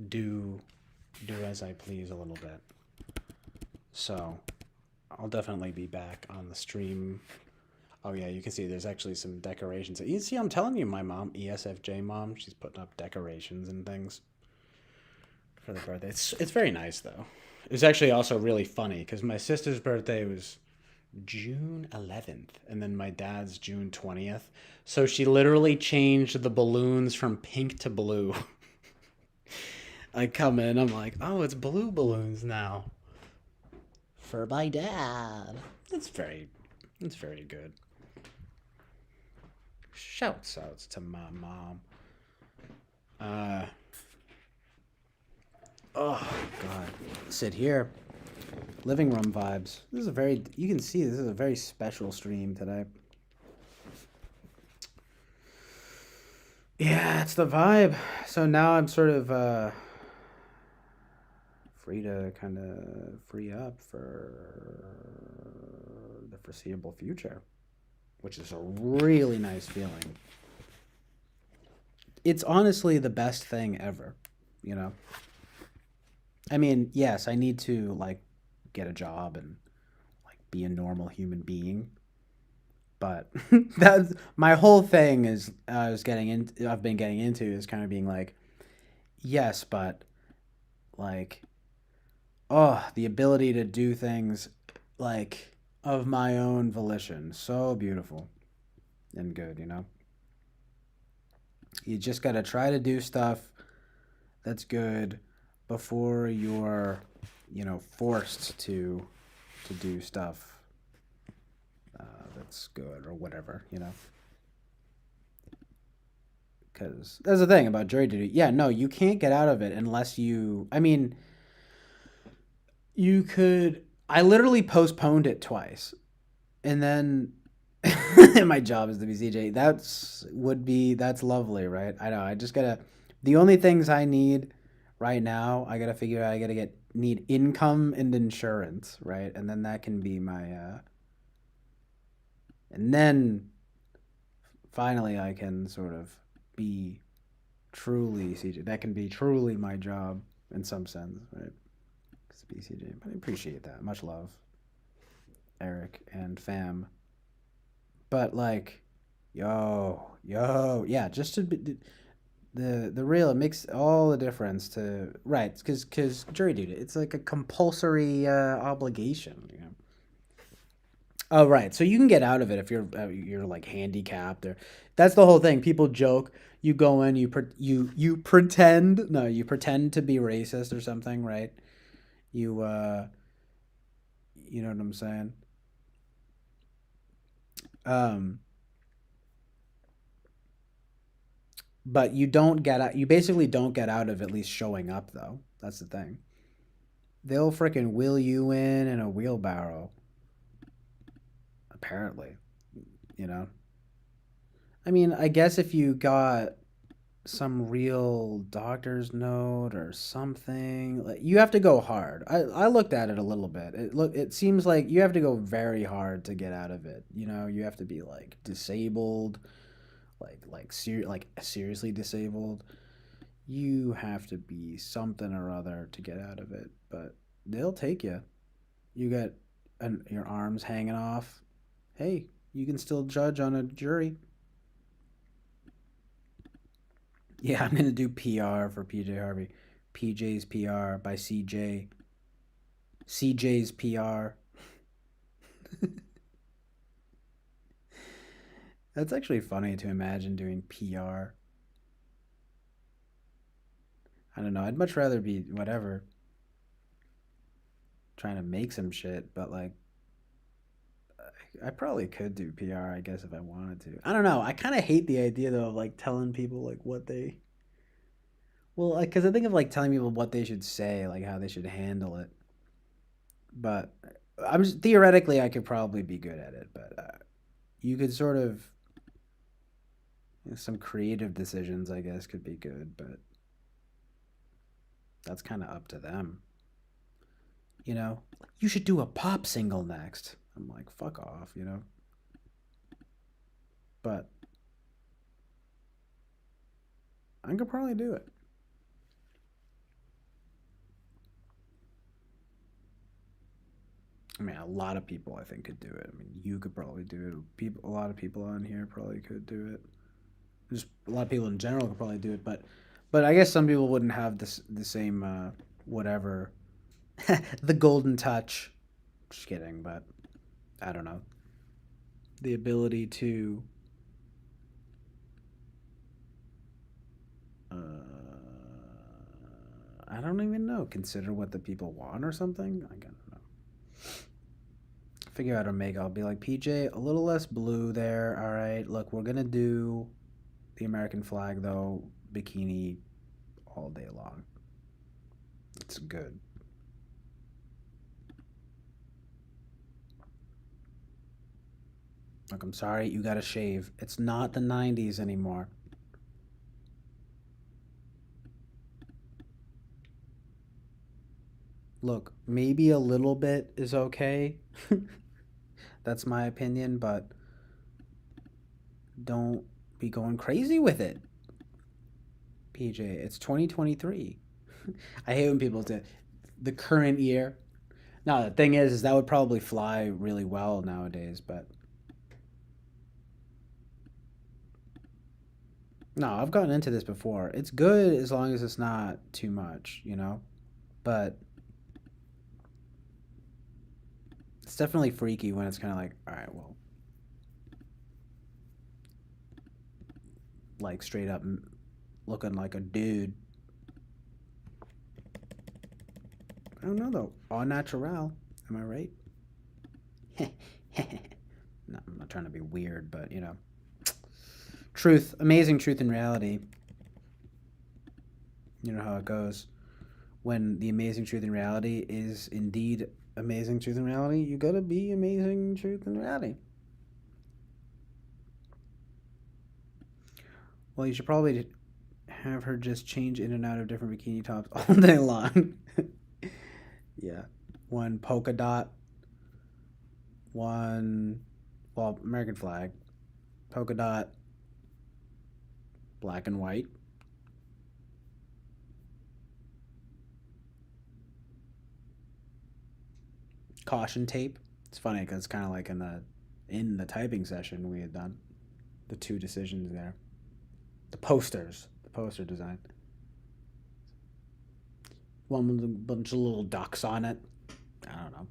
do as I please a little bit. So I'll definitely be back on the stream. Oh yeah, you can see there's actually some decorations. You see, I'm telling you, my mom, ESFJ mom, she's putting up decorations and things for the birthday. It's very nice though. It was actually also really funny because my sister's birthday was June 11th and then my dad's June 20th. So she literally changed the balloons from pink to blue. I come in, I'm like, oh, it's blue balloons now. For my dad. It's very good. Shouts outs to my mom. Oh, God. Sit here. Living room vibes. You can see this is a very special stream today. Yeah, it's the vibe. So now I'm sort of free to kind of free up for the foreseeable future, which is a really nice feeling. It's honestly the best thing ever, you know? I mean, yes, I need to like get a job and like be a normal human being. But that's my whole thing is I've been getting into is kind of being like, yes, but Like, oh, the ability to do things like of my own volition. So beautiful and good, you know? You just got to try to do stuff that's good before you're, forced to do stuff that's good or whatever, Because that's the thing about jury duty. Yeah, no, you can't get out of it unless you. I mean, you could. I literally postponed it twice, and then my job is the BCJ. That's lovely, right? I know. I just gotta. The only things I need right now, I gotta figure out. I gotta need income and insurance, right? And then that can be my. And then finally, I can sort of be truly CJ. That can be truly my job in some sense, right? It's BCJ. But I appreciate that. Much love, Eric and fam. But like, yo, yeah, just to be, the real, it makes all the difference to right because jury duty, it's like a compulsory obligation, Oh right, so you can get out of it if you're like handicapped or that's the whole thing. People joke. You go in, you pretend no, you pretend to be racist or something, right? You you know what I'm saying? Um, but you don't get out. You basically don't get out of at least showing up though. That's the thing. They'll freaking wheel you in a wheelbarrow. Apparently, you know. I mean, I guess if you got some real doctor's note or something, like you have to go hard. I looked at it a little bit. It seems like you have to go very hard to get out of it. You have to be like disabled, like seriously disabled. You have to be something or other to get out of it, but they'll take you. You got your arms hanging off. Hey, you can still judge on a jury. Yeah, I'm gonna do PR for PJ Harvey. PJ's PR by CJ. CJ's PR. That's actually funny to imagine doing PR. I don't know. I'd much rather be whatever, trying to make some shit, but like I probably could do PR, I guess, if I wanted to. I don't know. I kind of hate the idea though of like telling people like what they. Well, like, cause I think of like telling people what they should say, like how they should handle it. But I'm just, theoretically I could probably be good at it, but you could sort of some creative decisions, I guess, could be good, but that's kind of up to them. You should do a pop single next. I'm like, fuck off. But I could probably do it. I mean, a lot of people I think could do it. I mean, you could probably do it. A lot of people on here probably could do it. Just a lot of people in general could probably do it, but I guess some people wouldn't have the same whatever the golden touch. Just kidding, but I don't know the ability to I don't even know consider what the people want or something. I don't know. Figure out how to make. I'll be like PJ, a little less blue there. All right, look, we're gonna do the American flag though, bikini all day long. It's good. Look, I'm sorry, you gotta shave. It's not the 90s anymore. Look, maybe a little bit is okay. That's my opinion, but don't be going crazy with it. PJ, it's 2023. I hate when people say the current year. No, the thing is that would probably fly really well nowadays, but no, I've gotten into this before. It's good as long as it's not too much. But it's definitely freaky when it's kind of like, all right, well, like straight up looking like a dude. I don't know though. Au natural. Am I right? No, I'm not trying to be weird, but you know, truth, amazing truth and reality. You know how it goes. When the amazing truth and reality is indeed amazing truth and reality, you gotta be amazing truth and reality. Well, you should probably have her just change in and out of different bikini tops all day long. Yeah. One polka dot, one, well, American flag, polka dot, black and white. Caution tape. It's funny because it's kind of like in the typing session we had done the two decisions there. The posters, the poster design. One with a bunch of little ducks on it. I don't know.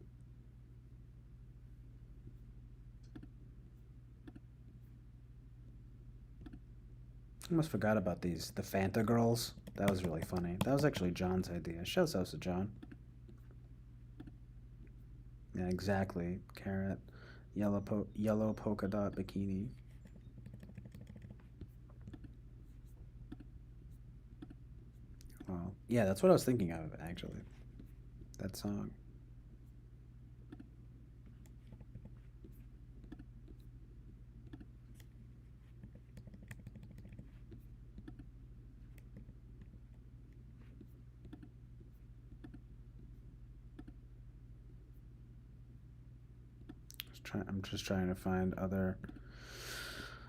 I almost forgot about these. The Fanta girls. That was really funny. That was actually John's idea. Shouts out to John. Yeah, exactly. Carrot. Yellow polka dot bikini. Well, yeah, that's what I was thinking of, actually. That song. I'm just trying to find other,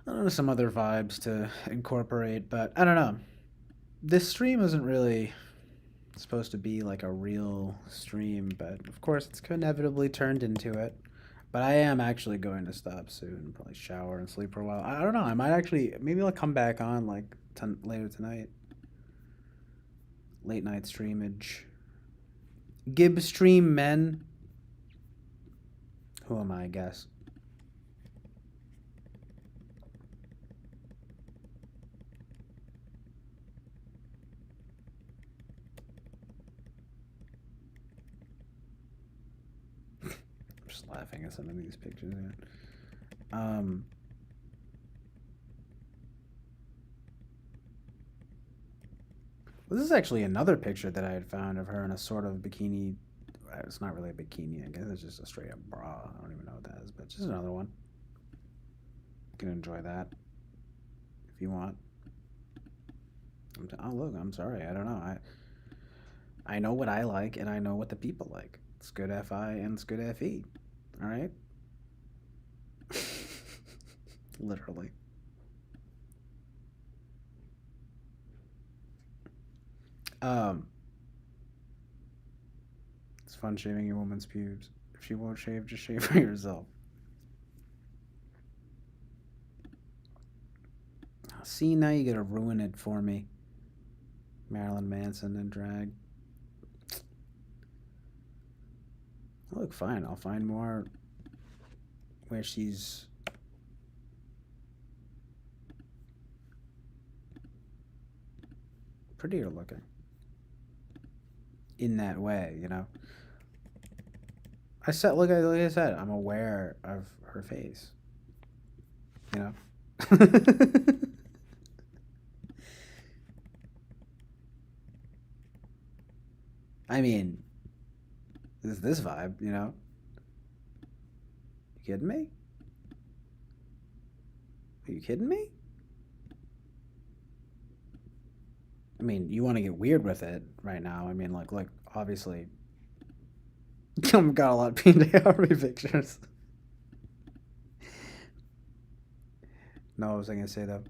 I don't know, some other vibes to incorporate, but I don't know. This stream isn't really supposed to be like a real stream, but of course it's inevitably turned into it. But I am actually going to stop soon, probably shower and sleep for a while. I don't know. I might actually, maybe I'll come back on like later tonight. Late night streamage. Gib stream men. Who am I guess? I'm just laughing at some of these pictures. This is actually another picture that I had found of her in a sort of bikini. It's not really a bikini, I guess it's just a straight up bra. I don't even know what that is, but just another one. You can enjoy that if you want. Oh look, I'm sorry. I don't know. I know what I like, and I know what the people like. It's good FI and it's good FE. All right. Literally. It's fun shaving a woman's pubes. If she won't shave, just shave for yourself. See, now you gotta ruin it for me. Marilyn Manson and drag. I look fine. I'll find more where she's prettier looking. In that way, you know. I said, like I said, I'm aware of her face. You know. I mean, this vibe, you know. You kidding me? Are you kidding me? I mean, you want to get weird with it right now. I mean, like obviously, I've got a lot of PDRB pictures. No, what was I gonna say though?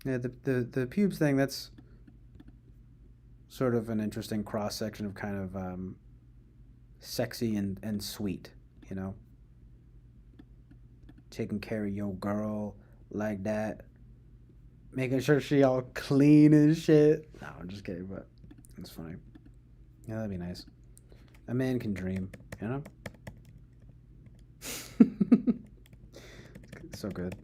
Yeah, the pubes thing. That's sort of an interesting cross section of kind of sexy and sweet. You know, taking care of your girl like that, making sure she all clean and shit. No, I'm just kidding, but it's funny. Yeah, that'd be nice. A man can dream, you know? So good.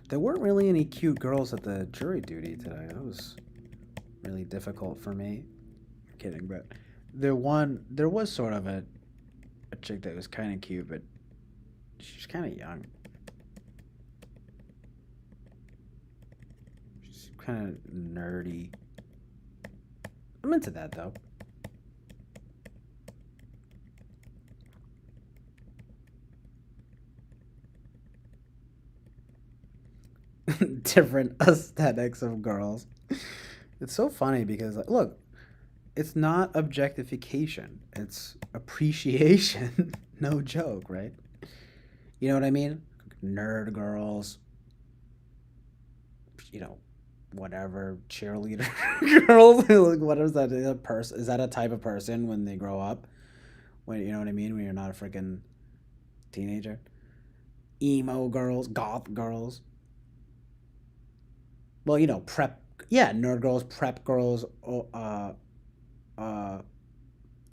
There weren't really any cute girls at the jury duty today. That was really difficult for me. I'm kidding, but there was sort of a chick that was kind of cute, but she's kind of young. She's kind of nerdy. I'm into that though. Different aesthetics of girls. It's so funny because like, look, it's not objectification. It's appreciation. No joke, right? You know what I mean? Nerd girls, you know, whatever, cheerleader girls. Like, what is that? A person? Is that a type of person when they grow up? When you know what I mean? When you're not a freaking teenager. Emo girls, goth girls. Well, you know, prep. Yeah, nerd girls, prep girls, uh,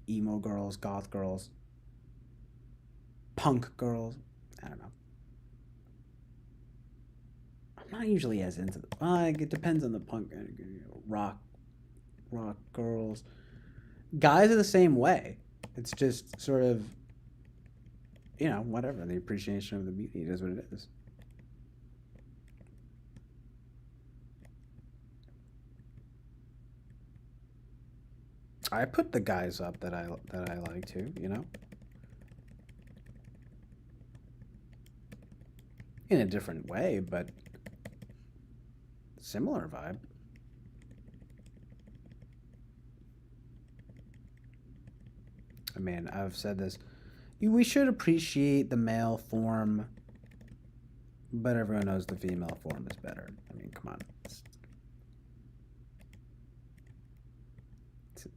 emo girls, goth girls, punk girls. I don't know. I'm not usually as into the. It depends on the punk, rock girls. Guys are the same way. It's just sort of, whatever. The appreciation of the beauty is what it is. I put the guys up that I like too. In a different way, but similar vibe. I mean, I've said this. We should appreciate the male form, but everyone knows the female form is better. I mean, come on. It's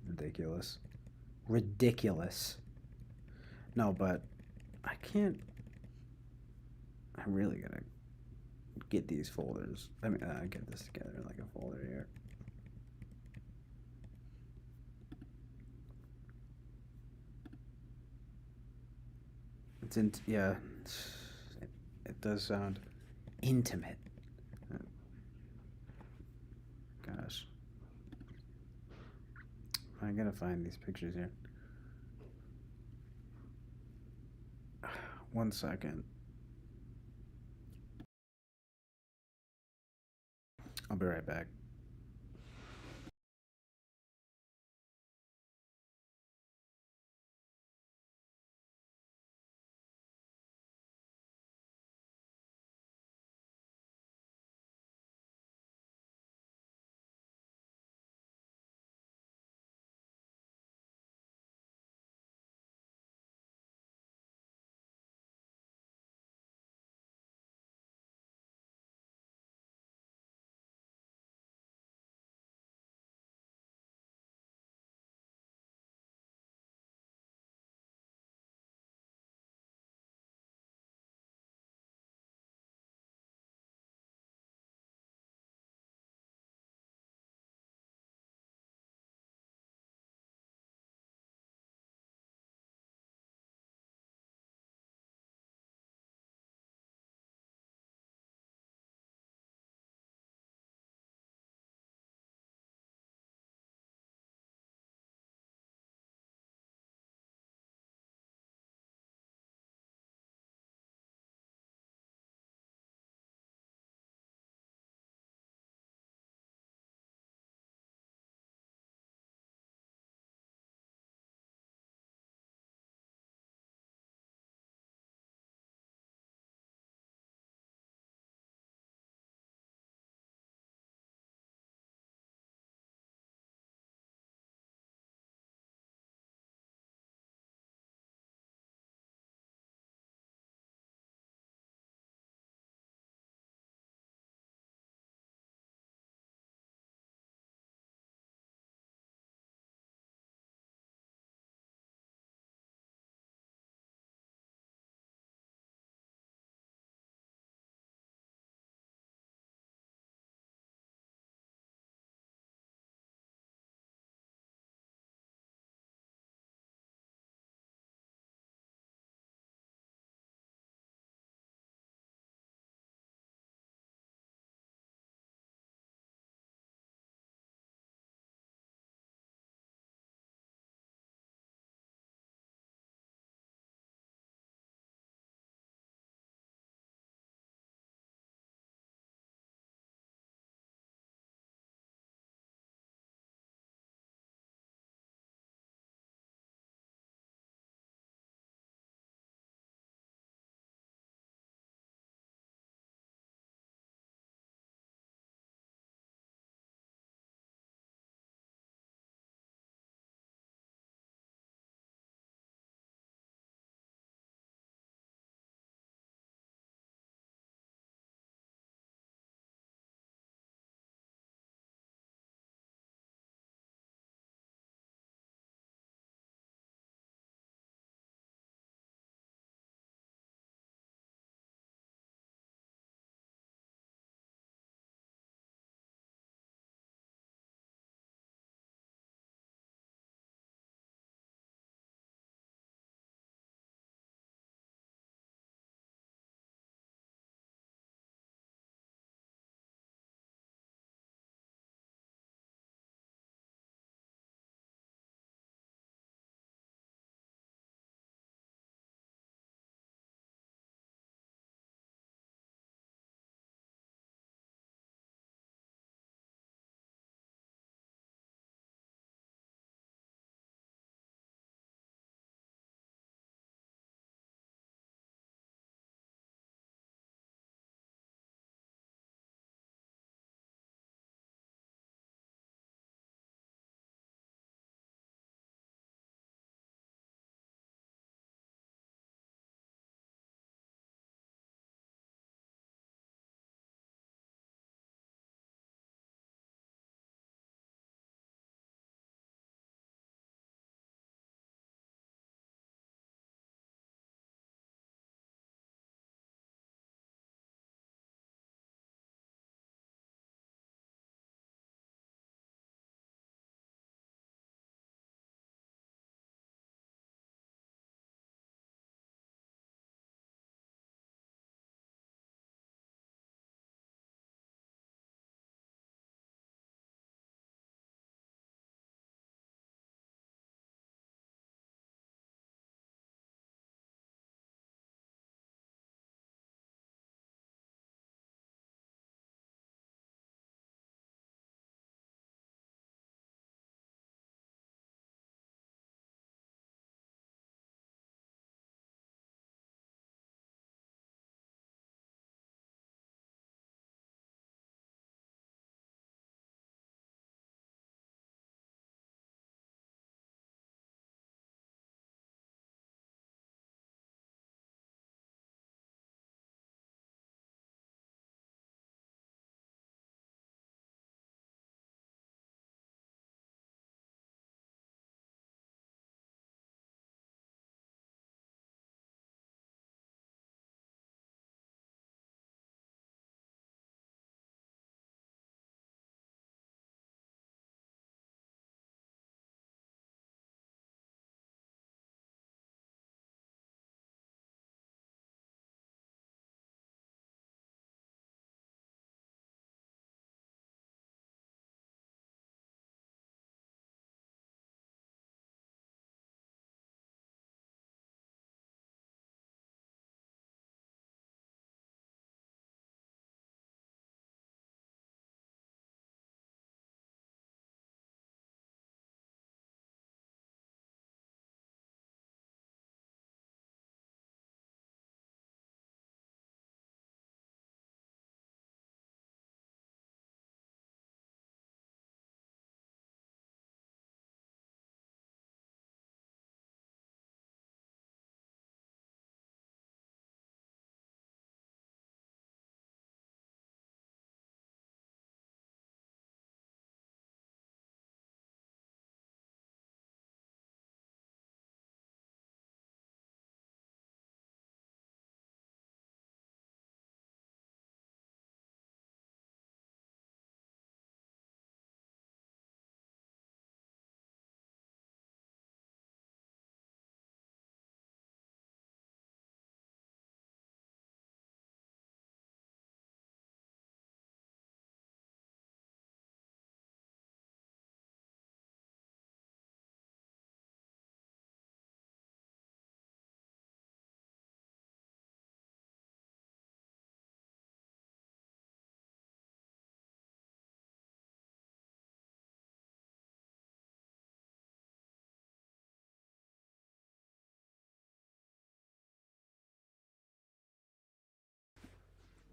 ridiculous. Ridiculous. No, but I can't. I'm really gonna get these folders. I mean, get this together in like a folder here. Yeah, it does sound intimate. Gosh, I gotta find these pictures here. 1 second. I'll be right back.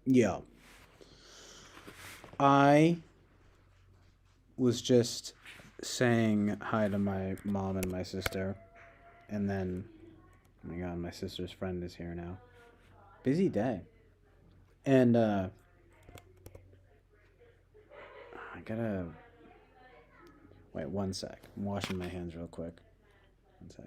Yeah. I was just saying hi to my mom and my sister, and then, oh my god, my sister's friend is here now. Busy day. And, I gotta. Wait, one sec. I'm washing my hands real quick. One sec.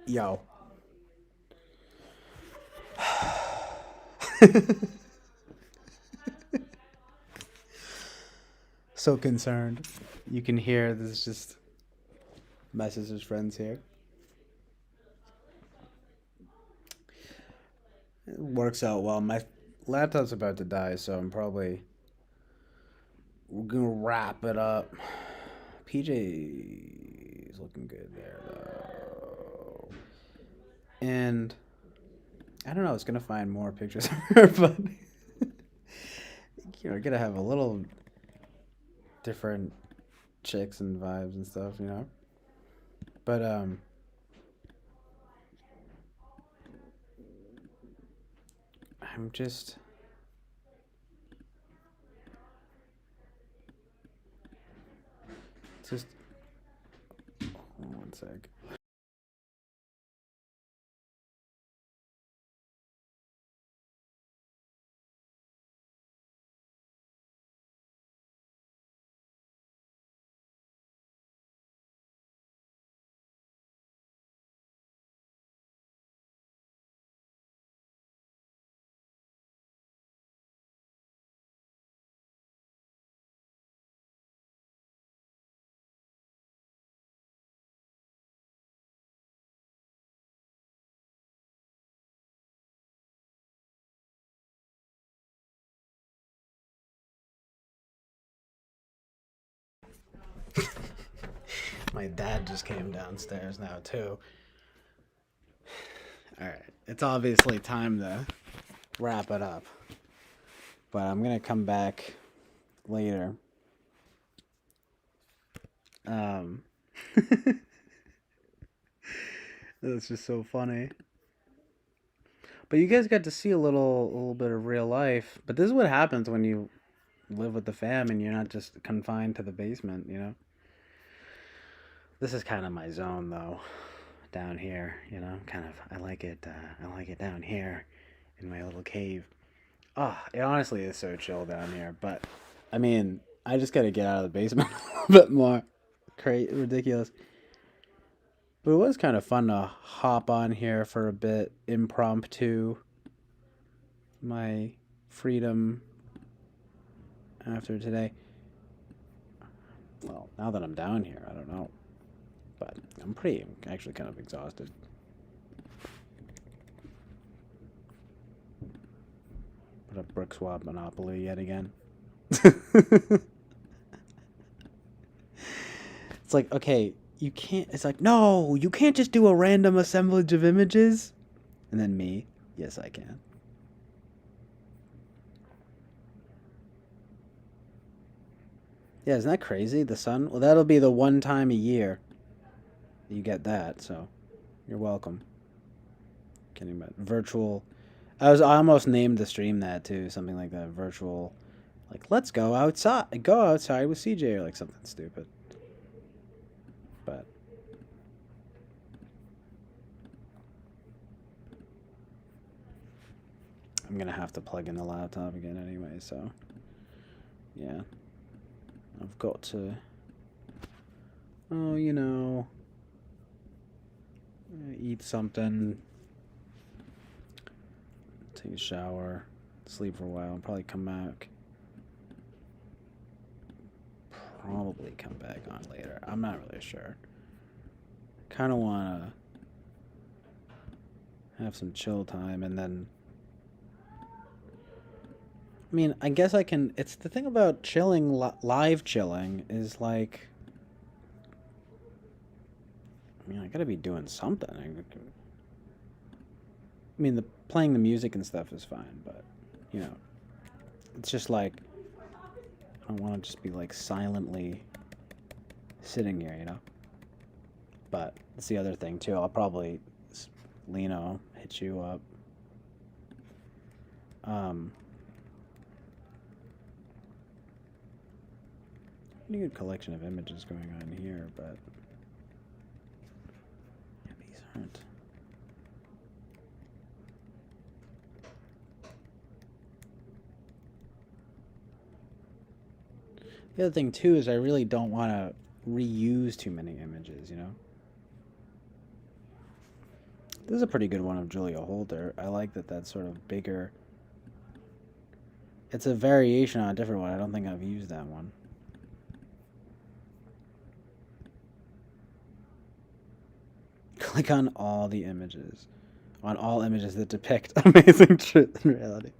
Yo. So concerned. You can hear there's just my sister's friends here. It works out well. My laptop's about to die, so I'm probably we're gonna wrap it up. PJ is looking good there though. And I don't know, I was gonna find more pictures of her, but gonna have a little different chicks and vibes and stuff. But I'm just hold on one sec. My dad just came downstairs now too. All right, it's obviously time to wrap it up, but I'm gonna come back later. Um, that's just so funny. But you guys got to see a little bit of real life. But this is what happens when you live with the fam and you're not just confined to the basement. This is kind of my zone though, down here. Kind of I like it. I like it down here, in my little cave. Oh, it honestly is so chill down here. But I mean, I just gotta get out of the basement a little bit more. Ridiculous. But it was kind of fun to hop on here for a bit, impromptu. My freedom after today. Well, now that I'm down here, I don't know. But I'm actually kind of exhausted. Put up brick swap monopoly yet again. It's like, okay, you can't. It's like, no, you can't just do a random assemblage of images. And then me, yes, I can. Yeah, isn't that crazy? The sun? Well, that'll be the one time a year you get that, so you're welcome. Kidding about virtual I almost named the stream that too, something like that, virtual, like let's go outside with CJ or like something stupid. But I'm gonna have to plug in the laptop again anyway, so yeah, I've got to. Oh, eat something, take a shower, sleep for a while, and probably come back. Probably come back on later. I'm not really sure. Kind of want to have some chill time and then. I mean, I guess I can. It's the thing about chilling, live chilling, is like. I mean, I gotta be doing something. I mean, the playing the music and stuff is fine, but it's just like I don't want to just be like silently sitting here. But that's the other thing too. I'll probably, Lino, hit you up. Pretty good collection of images going on here, but yeah, these aren't. The other thing too is I really don't want to reuse too many images. This is a pretty good one of Julia Holter. I like that that's sort of bigger. It's a variation on a different one. I don't think I've used that one. Click on all the images. On all images that depict amazing truth and reality.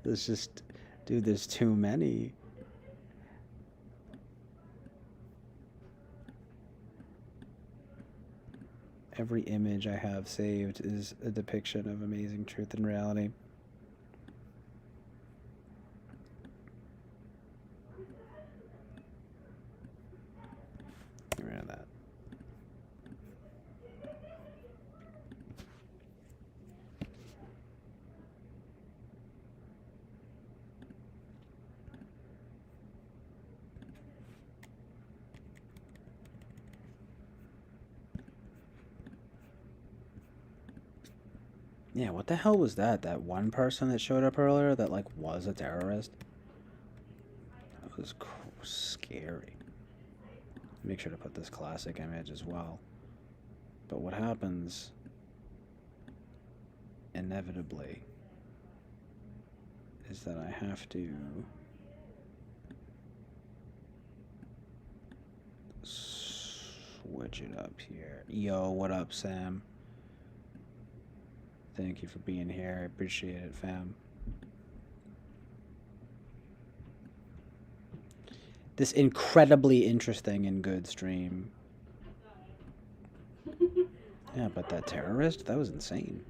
There's just, dude, there's too many. Every image I have saved is a depiction of amazing truth and reality. Get rid of that. Yeah, what the hell was that? That one person that showed up earlier that like was a terrorist? That was scary. Make sure to put this classic image as well. But what happens inevitably is that I have to switch it up here. Yo, what up, Sam? Thank you for being here. I appreciate it, fam. This incredibly interesting and good stream. Yeah, but that terrorist, that was insane.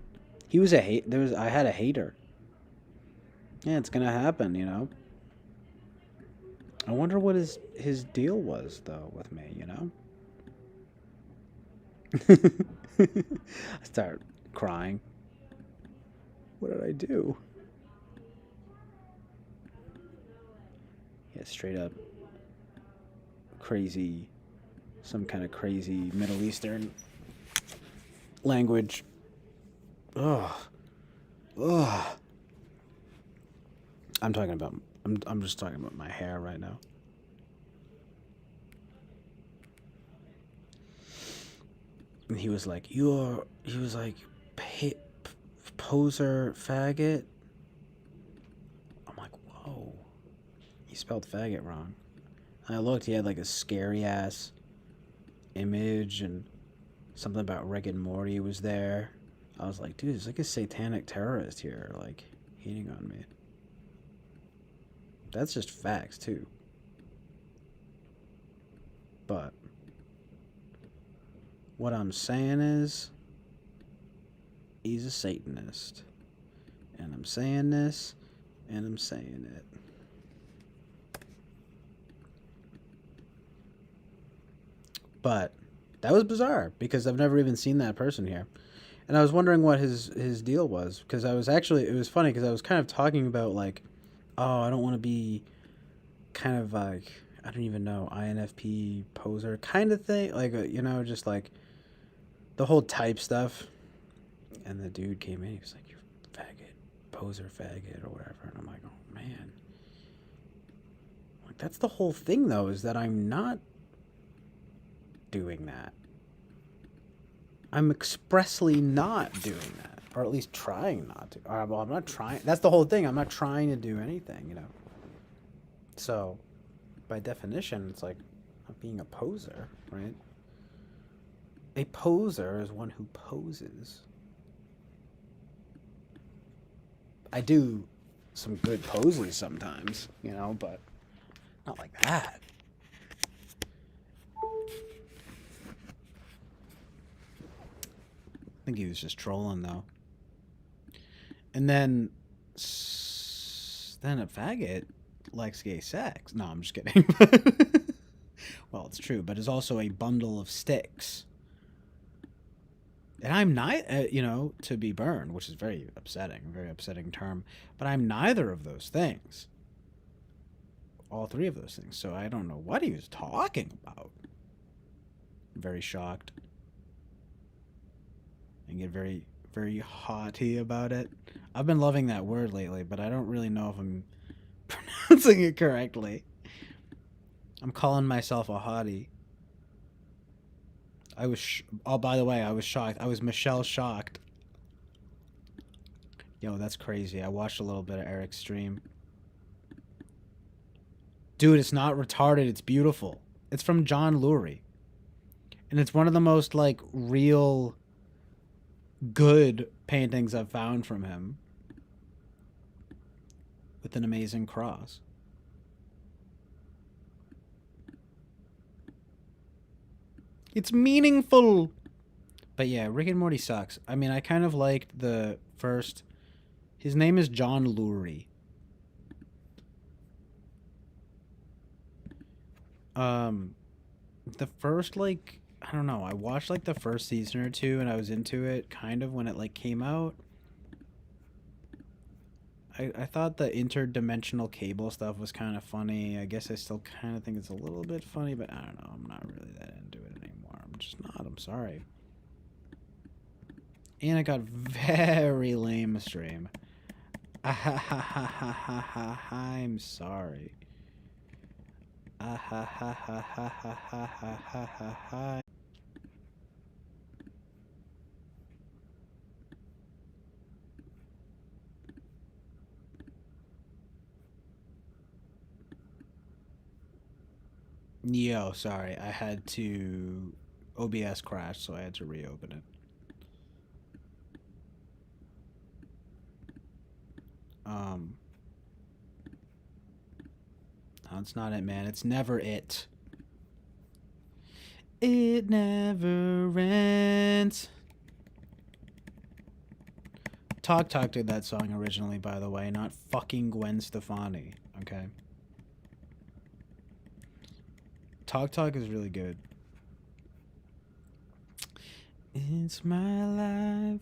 He was I had a hater. Yeah, it's gonna happen. I wonder what his deal was though with me. I start crying. What did I do? Yeah, straight up crazy, some kind of crazy Middle Eastern language. Ugh. Ugh. I'm just talking about my hair right now. And he was like, poser faggot. I'm like, whoa. He spelled faggot wrong. And I looked, he had like a scary ass image and something about Rick and Morty was there. I was like, dude, there's like a satanic terrorist here, like, hating on me. That's just facts, too. But what I'm saying is, he's a Satanist. And I'm saying this, and I'm saying it. But that was bizarre, because I've never even seen that person here. And I was wondering what his deal was, because I was actually, it was funny because I was kind of talking about like, oh, I don't want to be kind of like, I don't even know, INFP poser kind of thing, like just like the whole type stuff. And the dude came in, he was like, "You faggot, poser, faggot, or whatever," and I'm like, "Oh man." Like that's the whole thing though, is that I'm not doing that. I'm expressly not doing that, or at least trying not to. Well, I'm not trying. That's the whole thing. I'm not trying to do anything. So, by definition, it's like not being a poser, right? A poser is one who poses. I do some good poses sometimes, but not like that. I think he was just trolling though. And then a faggot likes gay sex. No, I'm just kidding. Well, it's true, but is also a bundle of sticks. And I'm not, to be burned, which is very upsetting term, but I'm neither of those things. All three of those things. So I don't know what he was talking about. I'm very shocked. And get very, very haughty about it. I've been loving that word lately, but I don't really know if I'm pronouncing it correctly. I'm calling myself a hottie. I was, oh, by the way, I was shocked. I was Michelle shocked. Yo, that's crazy. I watched a little bit of Eric's stream. Dude, it's not retarded. It's beautiful. It's from John Lurie. And it's one of the most, like, real good paintings I've found from him. With an amazing cross. It's meaningful. But yeah, Rick and Morty sucks. I mean, I kind of liked the first... His name is John Lurie. The first, like... I don't know. I watched, like, the first season or two, and I was into it, kind of, when it, like, came out. I thought the interdimensional cable stuff was kind of funny. I guess I still kind of think it's a little bit funny, but I don't know. I'm not really that into it anymore. I'm just not. I'm sorry. And it got very lame stream. I'm sorry. Yo, sorry. I had to... OBS crashed, so I had to reopen it. No, it's not it, man. It's never it. It never ends. Talk did that song originally, by the way, not fucking Gwen Stefani, okay? Talk is really good. It's my life.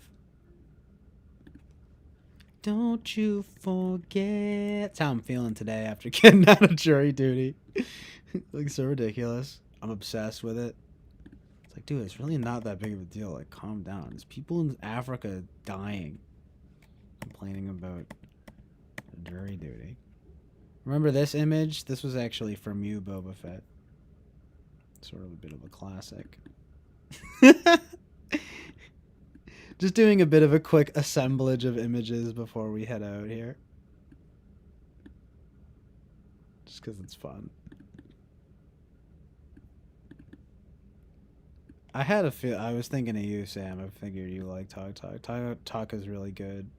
Don't you forget. That's how I'm feeling today after getting out of jury duty. Like, so ridiculous. I'm obsessed with it. It's like, dude, it's really not that big of a deal. Like, calm down. There's people in Africa dying, complaining about jury duty. Remember this image? This was actually from you, Boba Fett. Sort of a bit of a classic. Just doing a bit of a quick assemblage of images before we head out here. Just because it's fun. I had a feel. I was thinking of you, Sam. I figured you like Talk. Talk is really good.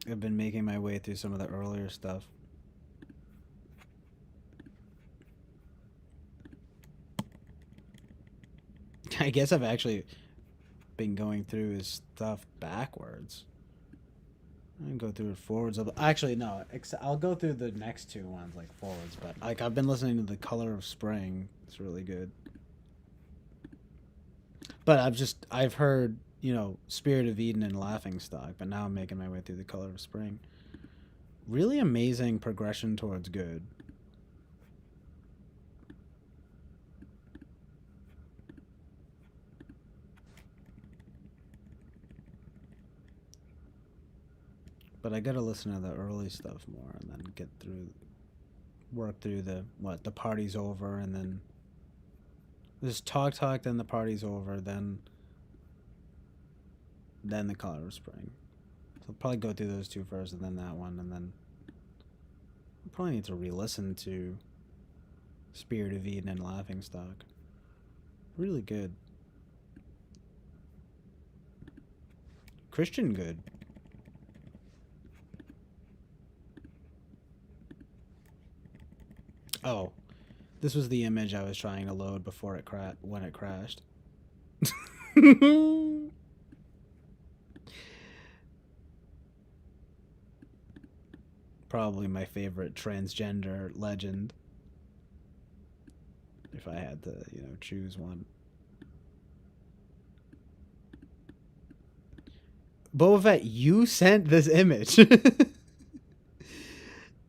I've been making my way through some of the earlier stuff. I guess I've actually been going through his stuff backwards. I can go through it forwards. Actually, no. I'll go through the next two ones like forwards. But like I've been listening to The Color of Spring. It's really good. But I've heard, you know, Spirit of Eden and Laughing Stock. But now I'm making my way through The Color of Spring. Really amazing progression towards good. But I gotta listen to the early stuff more and then work through the party's over, and then just talk, then the party's over, then The Color of Spring. So I'll probably go through those two first, and then that one, and then I'll probably need to re-listen to Spirit of Eden and Laughing Stock. Really good. Christian good. Oh, this was the image I was trying to load before when it crashed. Probably my favorite transgender legend. If I had to, you know, choose one. Boba Fett, you sent this image.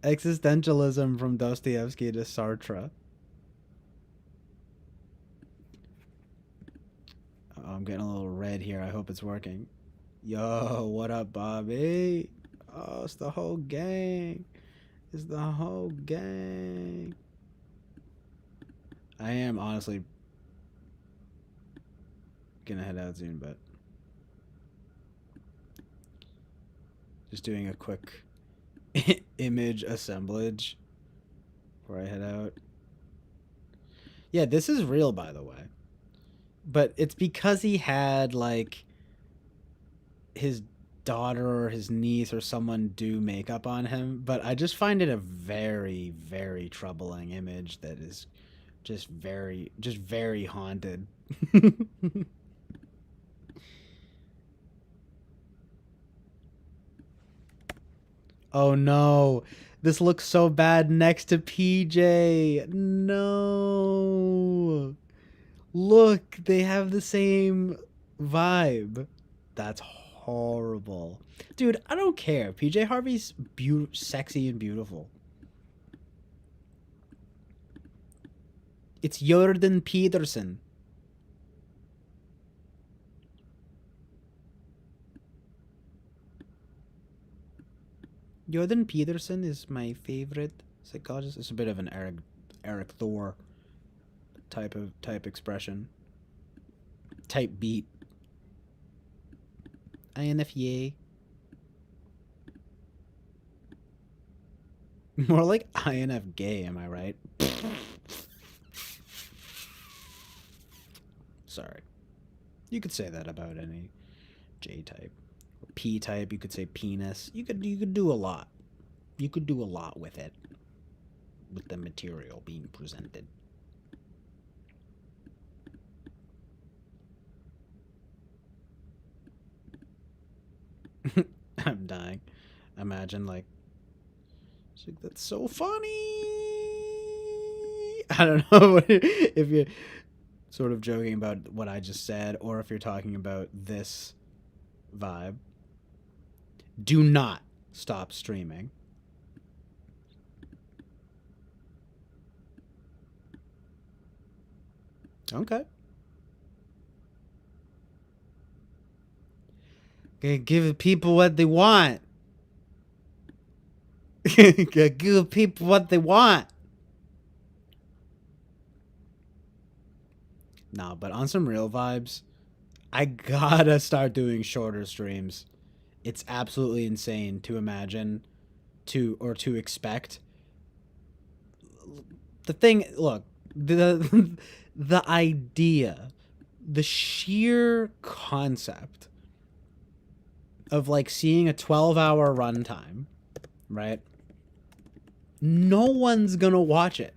Existentialism from Dostoevsky to Sartre. Oh, I'm getting a little red here. I hope it's working. Yo, what up, Bobby? Oh, it's the whole gang. It's the whole gang. I am honestly gonna head out soon, but just doing a quick image assemblage before I head out. Yeah, this is real, by the way. But it's because he had, like, his daughter or his niece or someone do makeup on him. But I just find it a very, very troubling image that is just very haunted. Oh no. This looks so bad next to PJ. No. Look, they have the same vibe. That's horrible. Dude, I don't care. PJ Harvey's sexy and beautiful. It's Jordan Peterson. Jordan Peterson is my favorite psychologist. It's a bit of an Eric Thor type expression. Type beat. INFJ. More like INF gay, am I right? Sorry. You could say that about any J type. Or P type, you could say penis. You could do a lot. You could do a lot with it. With the material being presented. I'm dying. Imagine, like, that's so funny. I don't know if you're sort of joking about what I just said, or if you're talking about this vibe. Do not stop streaming. Okay. Okay, give people what they want. Give people what they want. No, but on some real vibes, I gotta start doing shorter streams. It's absolutely insane to imagine, to expect. The thing, look, the idea, the sheer concept of, like, seeing a 12-hour runtime, right? No one's gonna watch it.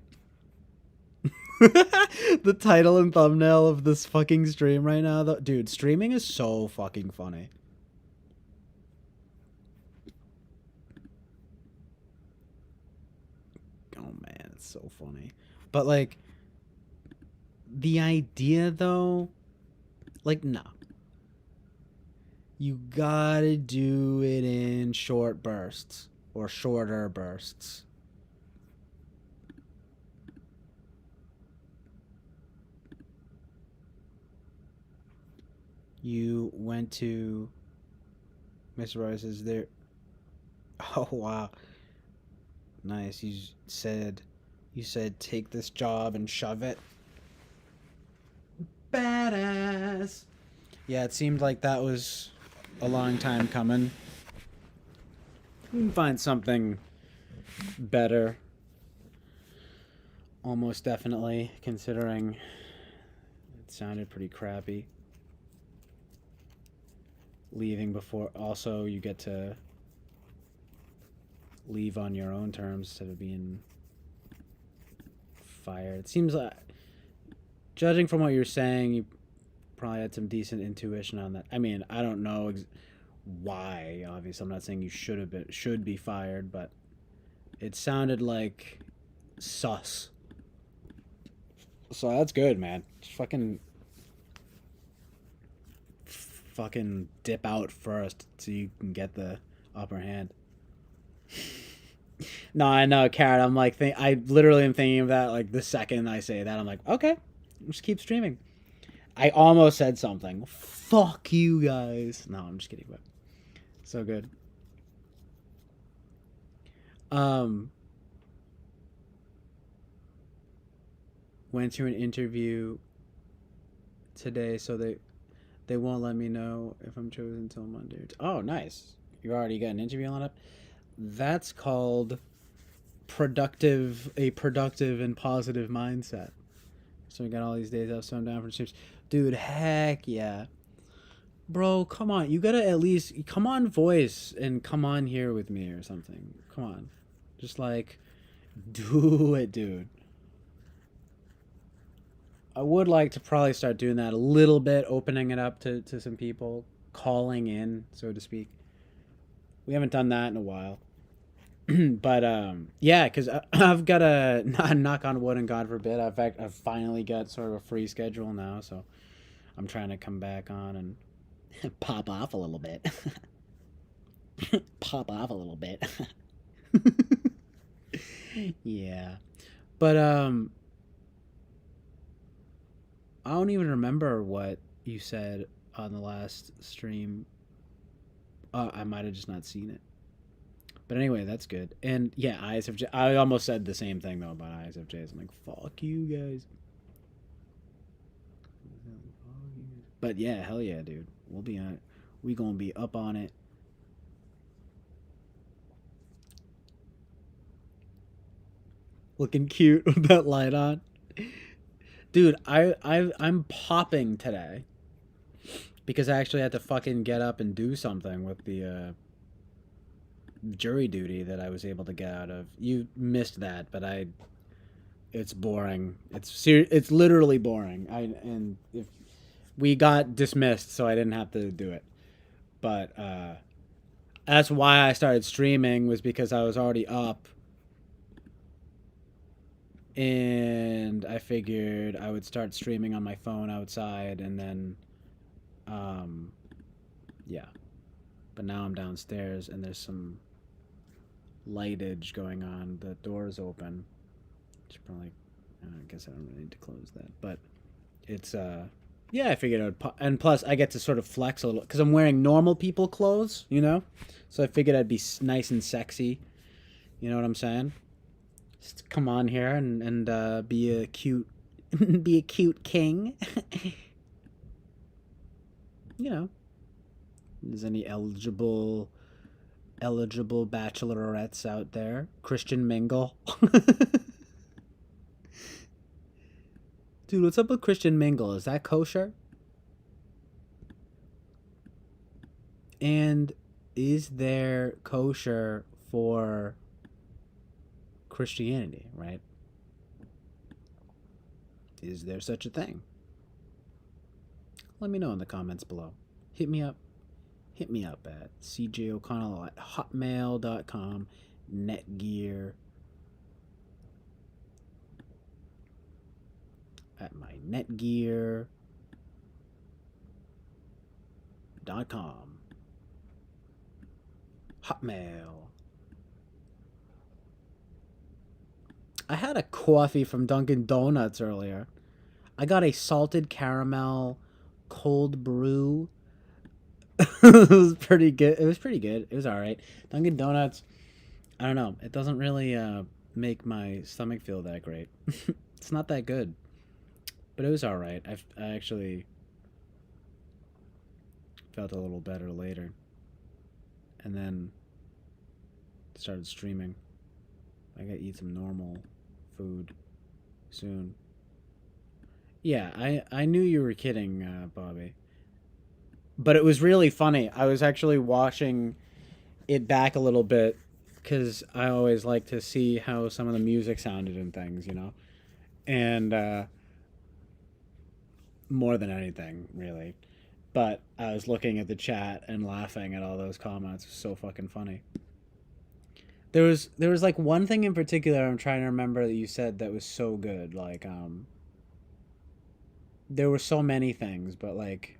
The title and thumbnail of this fucking stream right now, though, dude, streaming is so fucking funny. Oh man, it's so funny. But like the idea though, like no. You gotta do it in short bursts or shorter bursts. You went to Mr. Royce is there. Oh wow. Nice. You said take this job and shove it. Badass. Yeah, it seemed like that was a long time coming. You can find something better. Almost definitely, considering it sounded pretty crappy. Leaving before, also you get to leave on your own terms instead of being fired. It seems like, judging from what you're saying, you probably had some decent intuition on that. I mean, I don't know why. Obviously, I'm not saying you should be fired, but it sounded like sus. So that's good, man. Just fucking dip out first so you can get the upper hand. No, I know, Carrot. I'm like, I literally am thinking of that. Like the second I say that, I'm like, okay, just keep streaming. I almost said something. Fuck you guys. No, I'm just kidding. But so good. Went to an interview today, so they won't let me know if I'm chosen until Monday. Oh, nice. You already got an interview lined up. That's called a productive and positive mindset. So we got all these days off, so I'm down for streams. Dude, heck yeah. Bro, come on. You gotta at least come on voice and come on here with me or something. Come on. Just like do it, dude. I would like to probably start doing that a little bit, opening it up to some people, calling in, so to speak. We haven't done that in a while. But yeah, because I've got a knock on wood and God forbid. I've finally got sort of a free schedule now, so I'm trying to come back on and pop off a little bit. Pop off a little bit. Yeah, but I don't even remember what you said on the last stream. I might have just not seen it. But anyway, that's good. And yeah, ISFJ. I almost said the same thing though about ISFJs. I'm like, fuck you guys. But yeah, hell yeah, dude. We'll be on it. We gonna be up on it. Looking cute with that light on. Dude, I'm popping today because I actually had to fucking get up and do something with the jury duty that I was able to get out of. You missed that, but it's boring. It's literally boring. And if we got dismissed, so I didn't have to do it. But that's why I started streaming, was because I was already up. And I figured I would start streaming on my phone outside, and then yeah. But now I'm downstairs and there's some lightage going on. The door's open. Should probably, I guess I don't really need to close that, but it's yeah, I figured I would and plus I get to sort of flex a little because I'm wearing normal people clothes, you know, so I figured I'd be nice and sexy, you know what I'm saying? Just come on here and be a cute be a cute king. You know, there's any eligible bachelorettes out there? Christian Mingle. Dude, what's up with Christian Mingle? Is that kosher? And is there kosher for Christianity, right? Is there such a thing? Let me know in the comments below. Hit me up at cjoconnell@hotmail.com, Netgear, at my Netgear.com. Hotmail. I had a coffee from Dunkin' Donuts earlier. I got a salted caramel cold brew. It was pretty good. It was pretty good. It was all right. Dunkin' Donuts, I don't know. It doesn't really make my stomach feel that great. It's not that good, but it was all right. I actually felt a little better later, and then started streaming. I gotta eat some normal food soon. Yeah, I knew you were kidding, Bobby. But it was really funny. I was actually watching it back a little bit because I always like to see how some of the music sounded and things, you know? And more than anything, really. But I was looking at the chat and laughing at all those comments. It was so fucking funny. There was like one thing in particular I'm trying to remember that you said that was so good. Like there were so many things, but like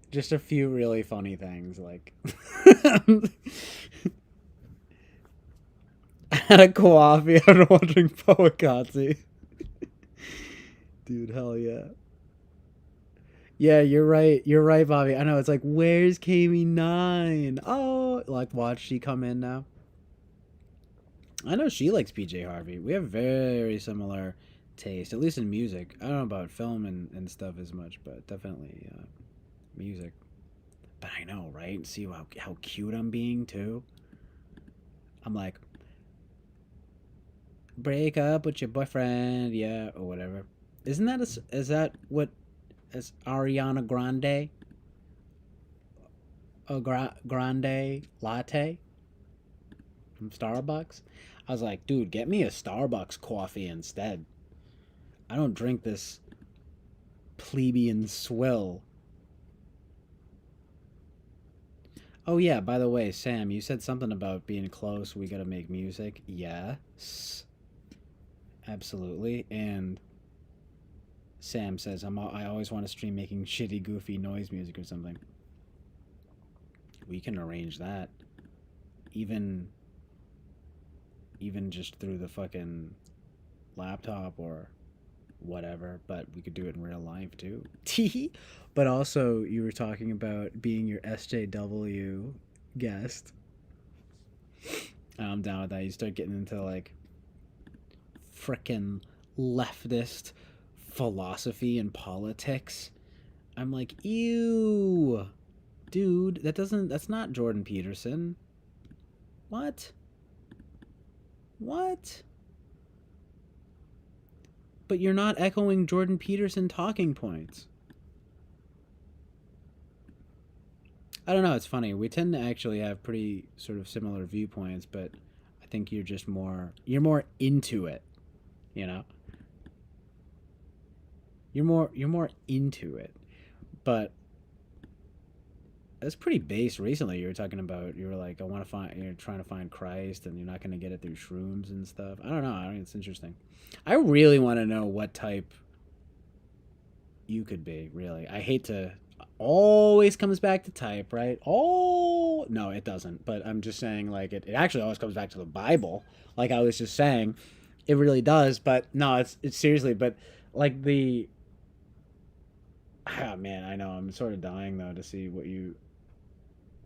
just a few really funny things. Like I had a coffee after watching Poakatsi. Dude, hell yeah. Yeah, you're right. You're right, Bobby. I know. It's like, where's KB9? Oh, like, watch she come in now. I know she likes PJ Harvey. We have very similar taste, at least in music. I don't know about film and stuff as much, but definitely music. But I know, right? See how cute I'm being, too? I'm like, break up with your boyfriend, yeah, or whatever. Isn't that is that what is Ariana Grande? A grande latte from Starbucks? I was like, dude, get me a Starbucks coffee instead. I don't drink this plebeian swill. Oh yeah, by the way, Sam, you said something about being close. We gotta make music. Yes, absolutely. And Sam says, I always want to stream making shitty, goofy noise music or something. We can arrange that. Even just through the fucking laptop or whatever, but we could do it in real life too. But also, you were talking about being your SJW guest. I'm down with that. You start getting into like frickin' leftist philosophy and politics. I'm like, ew, dude, that's not Jordan Peterson. What? What? But you're not echoing Jordan Peterson talking points. I don't know, it's funny. We tend to actually have pretty sort of similar viewpoints, but I think you're more into it, you know? You're more into it. But that's pretty base recently. You were talking about you were like, you're trying to find Christ and you're not gonna get it through shrooms and stuff. I don't know. I mean, it's interesting. I really want to know what type you could be, really. I hate to always comes back to type, right? Oh no, it doesn't. But I'm just saying like it actually always comes back to the Bible. Like I was just saying. It really does, but no, it's seriously, but like the man, I know I'm sort of dying though to see what you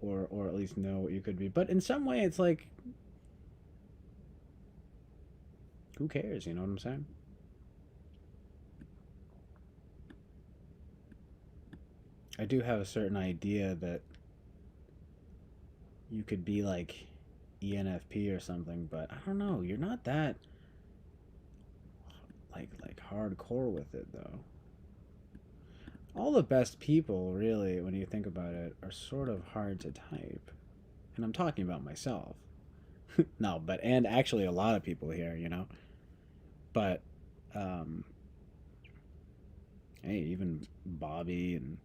or at least know what you could be. But in some way it's like who cares, you know what I'm saying? I do have a certain idea that you could be like ENFP or something, but I don't know. You're not that like hardcore with it though. All the best people, really, when you think about it, are sort of hard to type. And I'm talking about myself. No, but and actually a lot of people here, you know. But um hey, even Bobby and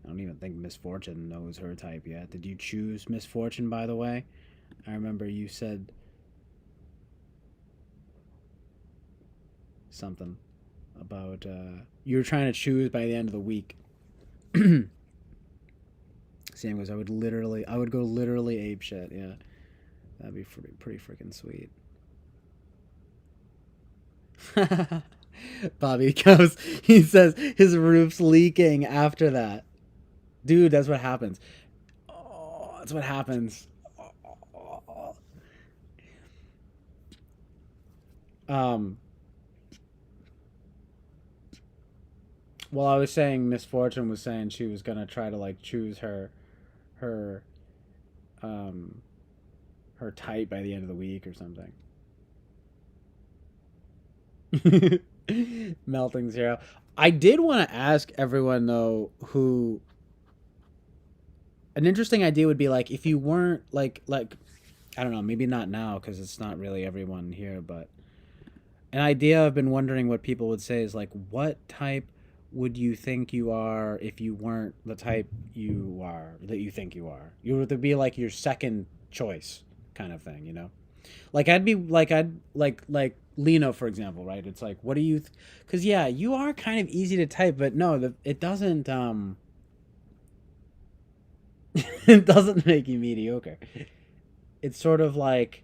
I don't even think Misfortune knows her type yet. Did you choose Misfortune, by the way? I remember you said something about you were trying to choose by the end of the week. Sam goes, I would go literally ape shit. Yeah, that'd be pretty freaking sweet. Bobby goes, he says his roof's leaking after that. Dude, that's what happens. Oh, that's what happens. Um, well, I was saying Misfortune was saying she was gonna try to like choose her, um, her type by the end of the week or something. Melting zero. I did want to ask everyone though who an interesting idea would be like if you weren't like I don't know, maybe not now because it's not really everyone here, but an idea I've been wondering what people would say is like what type would you think you are if you weren't the type you are that you think you are? You would be like your second choice kind of thing, you know? Like I'd be like I'd like Lena for example, right? It's like what do you cuz yeah, you are kind of easy to type, but no, it doesn't it doesn't make you mediocre. It's sort of like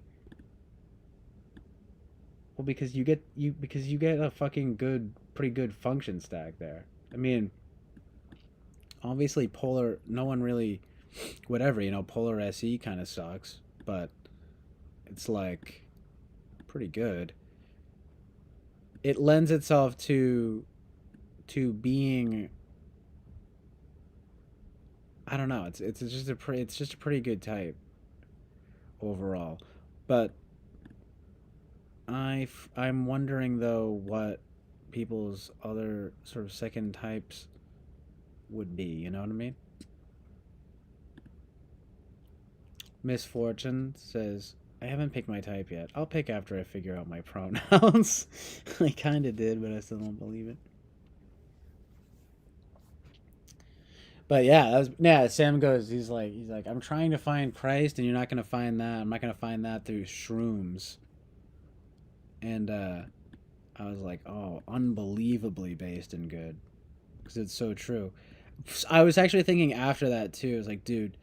well because you get a fucking pretty good function stack there. I mean, obviously polar no one really whatever, you know, polar SE kind of sucks, but it's like pretty good. It lends itself to being I don't know. It's just a pretty good type overall. But I'm wondering though what people's other sort of second types would be, you know what I mean? Misfortune says I haven't picked my type yet. I'll pick after I figure out my pronouns. I kind of did, but I still don't believe it. But yeah, yeah. Sam goes. He's like, I'm trying to find Christ, and you're not gonna find that. I'm not gonna find that through shrooms. And I was like, oh, unbelievably based and good, because it's so true. I was actually thinking after that too. I was like, dude,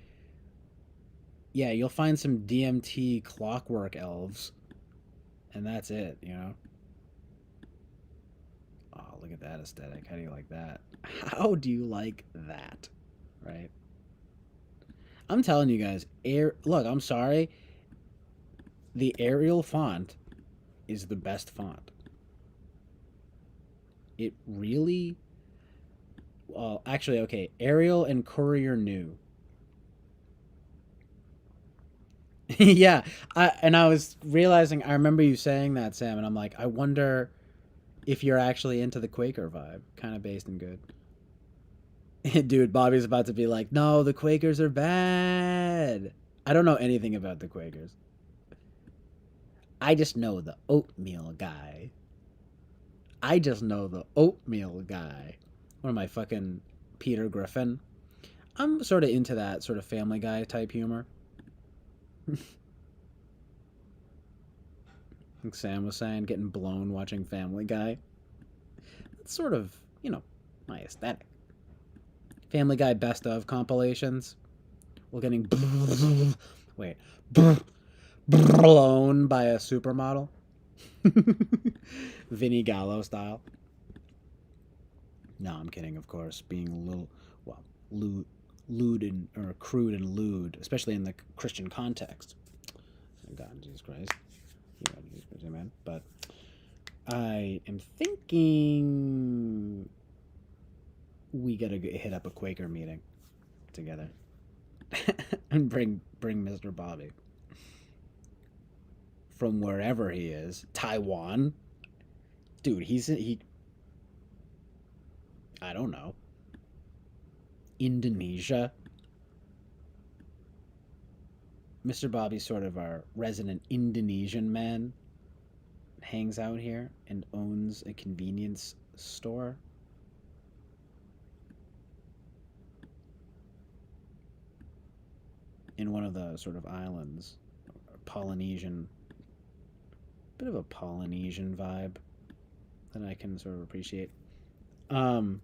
yeah, you'll find some DMT clockwork elves, and that's it, you know. Oh, look at that aesthetic. How do you like that? How do you like that? Right? I'm telling you guys, look, I'm sorry. The Arial font is the best font. It really well, actually, okay, Arial and Courier New. Yeah, I was realizing I remember you saying that, Sam, and I'm like, I wonder if you're actually into the Quaker vibe, kind of based and good. Dude, Bobby's about to be like, no, the Quakers are bad. I don't know anything about the Quakers. I just know the oatmeal guy. I just know the oatmeal guy. What am I, fucking Peter Griffin? I'm sort of into that sort of Family Guy type humor. Like Sam was saying, getting blown watching Family Guy. It's sort of, you know, my aesthetic. Family Guy best of compilations. We're getting wait blown by a supermodel. Vinny Gallo style. No, I'm kidding, of course. Being a little, well, lewd and, or crude and lewd, especially in the Christian context. Thank God, Jesus Christ. Yeah, Jesus Christ, amen. But I am thinking we gotta hit up a Quaker meeting together and bring Mr. Bobby from wherever he is, Taiwan, dude. He I don't know, Indonesia. Mr. Bobby's sort of our resident Indonesian man. Hangs out here and owns a convenience store. In one of the sort of islands, Polynesian, bit of a Polynesian vibe. that I can sort of appreciate. Um,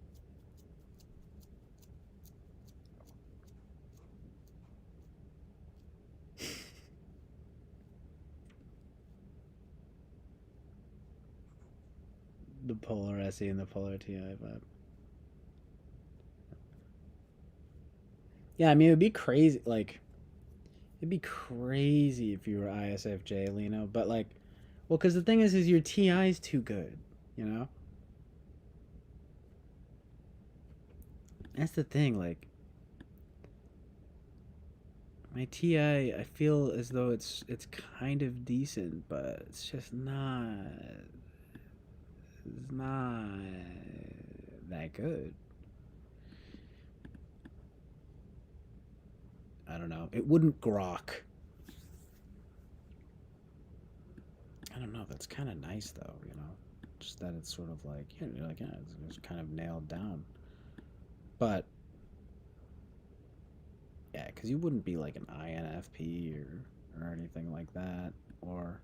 the polar SE and the polar TI vibe. Yeah, I mean it'd be crazy. Like it'd be crazy if you were ISFJ, Lino. But like, well, because the thing is your TI's too good. You know, that's the thing. Like my TI, I feel as though it's kind of decent, but it's just not. It's not that good. I don't know. It wouldn't grok. I don't know. That's kind of nice though. You know, just that it's sort of like you're like it's kind of nailed down. But yeah, because you wouldn't be like an INFP or anything like that, or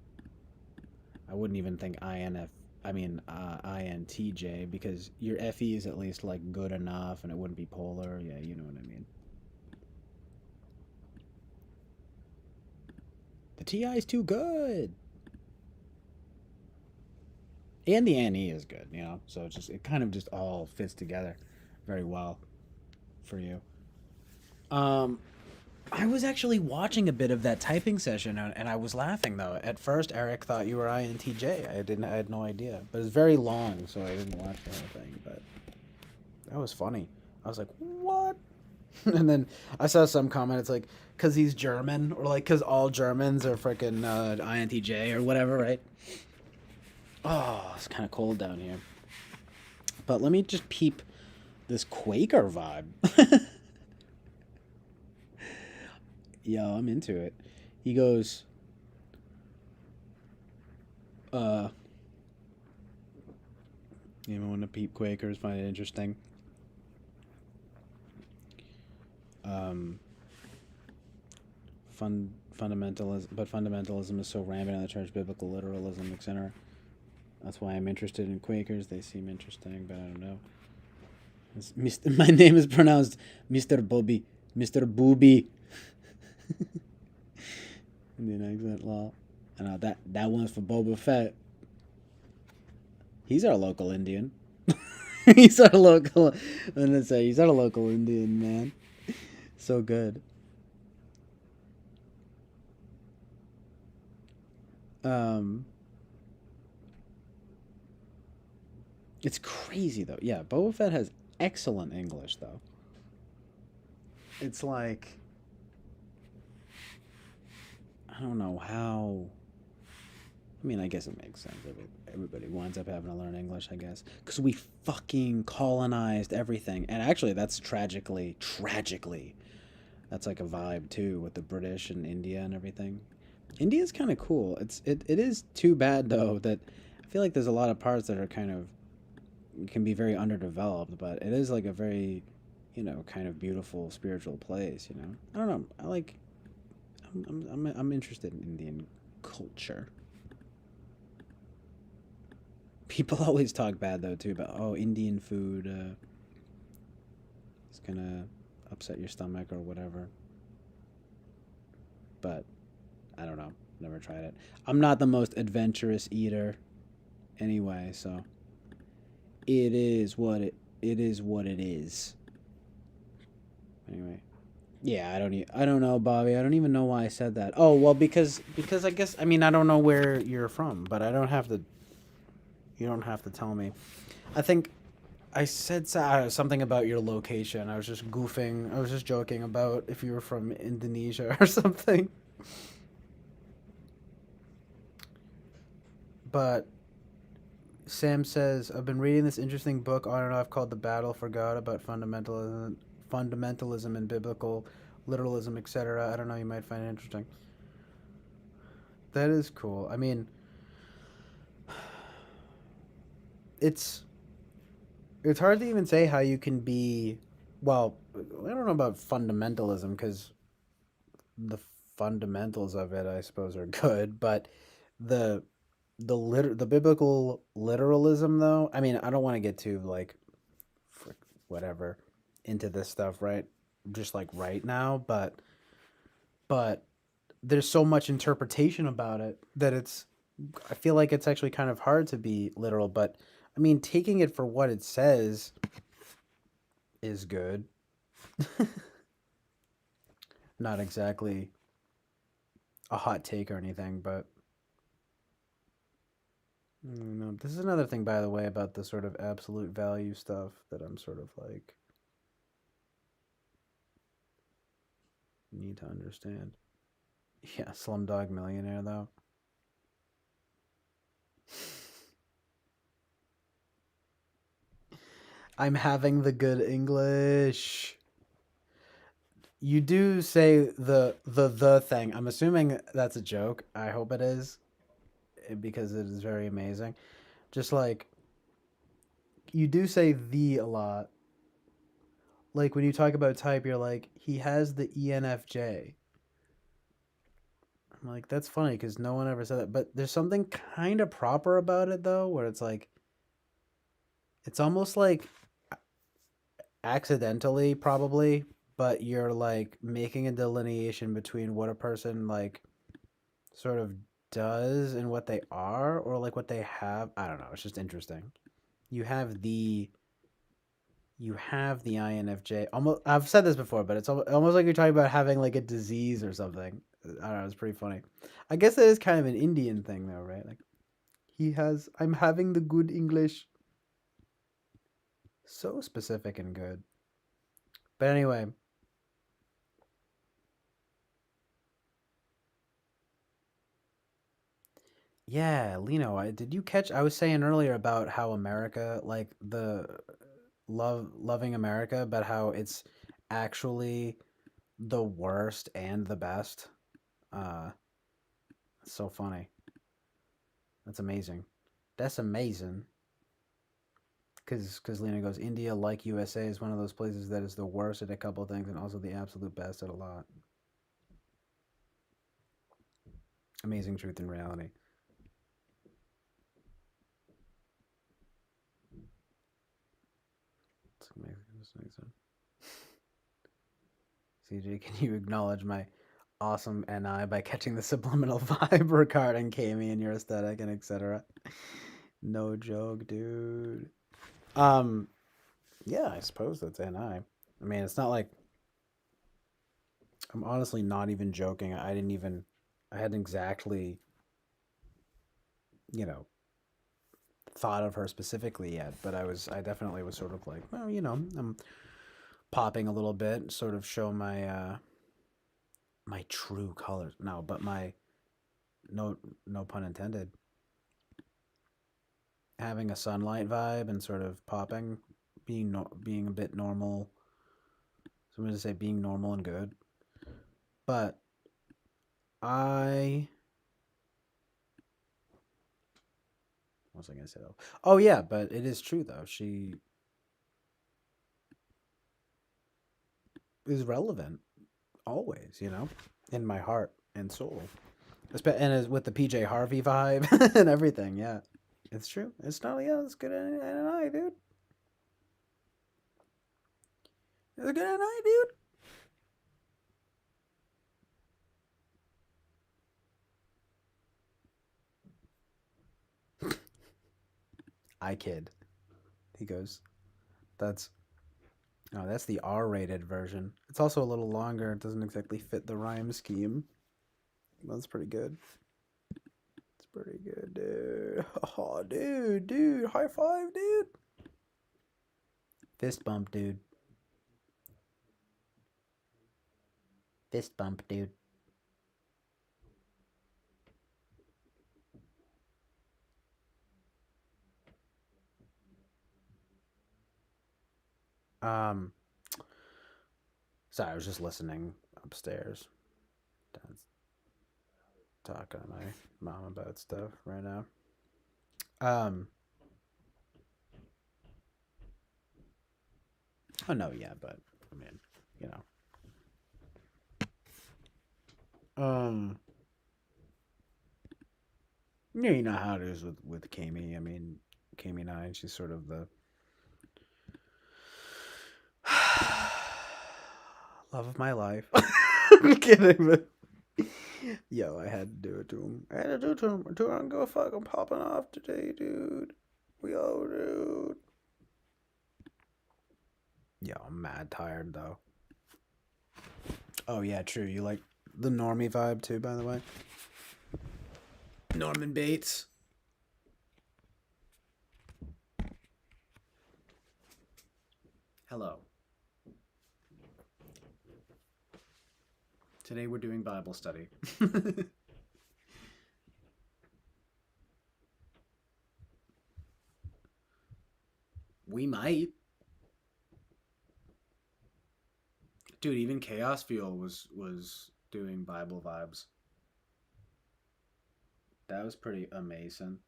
I wouldn't even think INF. I mean INTJ because your FE is at least like good enough, and it wouldn't be polar. Yeah, you know what I mean. The TI is too good, and the NE is good. You know, so it kind of just all fits together very well for you. Um, I was actually watching a bit of that typing session, and I was laughing though. At first, Eric thought you were INTJ. I had no idea, but it's very long, so I didn't watch the whole thing. But that was funny. I was like, what? And then I saw some comment. It's like, cause he's German, or like, cause all Germans are freaking INTJ or whatever, right? Oh, it's kind of cold down here. But let me just peep this Quaker vibe. Yo, I'm into it. He goes, uh, you know, when the peep Quakers find it interesting. Um, fundamentalism is so rampant in the church, biblical literalism, etc. That's why I'm interested in Quakers. They seem interesting, but I don't know. My name is pronounced Mr. Bobby, Mr. Booby. Indian accent law. And that one's for Boba Fett. He's our local Indian. He's our local. I'm gonna say he's our local Indian man. So good. Um, it's crazy though. Yeah, Boba Fett has excellent English though. It's like I don't know how. I mean, I guess it makes sense. Everybody winds up having to learn English, I guess, because we fucking colonized everything. And actually, that's tragically, that's like a vibe too with the British and India and everything. India's kind of cool. It is too bad though that I feel like there's a lot of parts that are kind of can be very underdeveloped, but it is like a very, kind of beautiful spiritual place. I don't know. I like. I'm interested in Indian culture. People always talk bad though too about Indian food is gonna upset your stomach or whatever. But I don't know. Never tried it. I'm not the most adventurous eater anyway, so it is it is what it is. Anyway. Yeah, I don't know, Bobby. I don't even know why I said that. Oh, well because I guess I mean I don't know where you're from, but I don't have to you don't have to tell me. I think I said something about your location. I was just goofing. I was just joking about if you were from Indonesia or something. But Sam says, I've been reading this interesting book on and off called The Battle for God about fundamentalism and biblical literalism, etc. I don't know, you might find it interesting. That is cool. I mean, it's hard to even say how you can be well, I don't know about fundamentalism because the fundamentals of it I suppose are good, but the the biblical literalism though. I mean, I don't want to get too like whatever into this stuff right just like right now, but there's so much interpretation about it that I feel like it's actually kind of hard to be literal, but I mean, taking it for what it says is good. Not exactly a hot take or anything, but no, this is another thing, by the way, about the sort of absolute value stuff that I'm sort of like need to understand. Yeah, Slumdog Millionaire though. I'm having the good English. You do say the thing. I'm assuming that's a joke. I hope it is because it is very amazing. Just like you do say the a lot. Like when you talk about type, you're like he has the ENFJ. I'm like that's funny because no one ever said that. But there's something kind of proper about it though, where it's like it's almost like accidentally probably, but you're like making a delineation between what a person like sort of does and what they are or like what they have. I don't know. It's just interesting. You have the you have the INFJ. Almost I've said this before, but it's almost like you're talking about having like a disease or something. I don't know. It's pretty funny. I guess that is kind of an Indian thing though, right? Like he has. I'm having the good English. So specific and good. But anyway, yeah, Lino, did you catch? I was saying earlier about how America, like the loving America, but how it's actually the worst and the best. Uh, it's so funny. That's amazing. That's amazing. Because Lena goes, India, like USA, is one of those places that is the worst at a couple of things and also the absolute best at a lot. Amazing truth and reality. It's amazing. CJ, can you acknowledge my awesome NI by catching the subliminal vibe regarding Kami and your aesthetic and etc.? No joke, dude. Um, yeah, I suppose that's NI. I mean, it's not like I'm honestly not even joking. I hadn't exactly, you know, thought of her specifically yet, but I definitely was sort of like, well, I'm popping a little bit, sort of show my true colors. No, but my no pun intended. Having a sunlight vibe and sort of popping, being a bit normal. So I'm gonna say being normal and good. But I what was I gonna say though? Oh yeah, but it is true though. She is relevant always, in my heart and soul. And as with the PJ Harvey vibe and everything, yeah. It's true. It's not yeah, it's good NI, dude. It's a good NI, dude. I kid. He goes, that's that's the R-rated version. It's also a little longer. It doesn't exactly fit the rhyme scheme. That's pretty good. It's pretty good, dude. Oh, dude, high five, dude. Fist bump, dude. Fist bump, dude. Um, sorry, I was just listening upstairs. Dad's talking to my mom about stuff right now. Um, oh no, yeah, but I mean, you know. Um, Yeah, you know how it is with Kami. I mean, Kami 9, she's sort of the love of my life. I'm kidding, but yo, I had to do it to him. I had to do it to him. Dude, I don't give a fuck. I'm popping off today, dude. Dude. Yo, I'm mad tired though. Oh yeah, true. You like the normie vibe too, by the way. Norman Bates. Hello. Today we're doing Bible study. We might. Dude, even Chaos Fuel was doing Bible vibes. That was pretty amazing.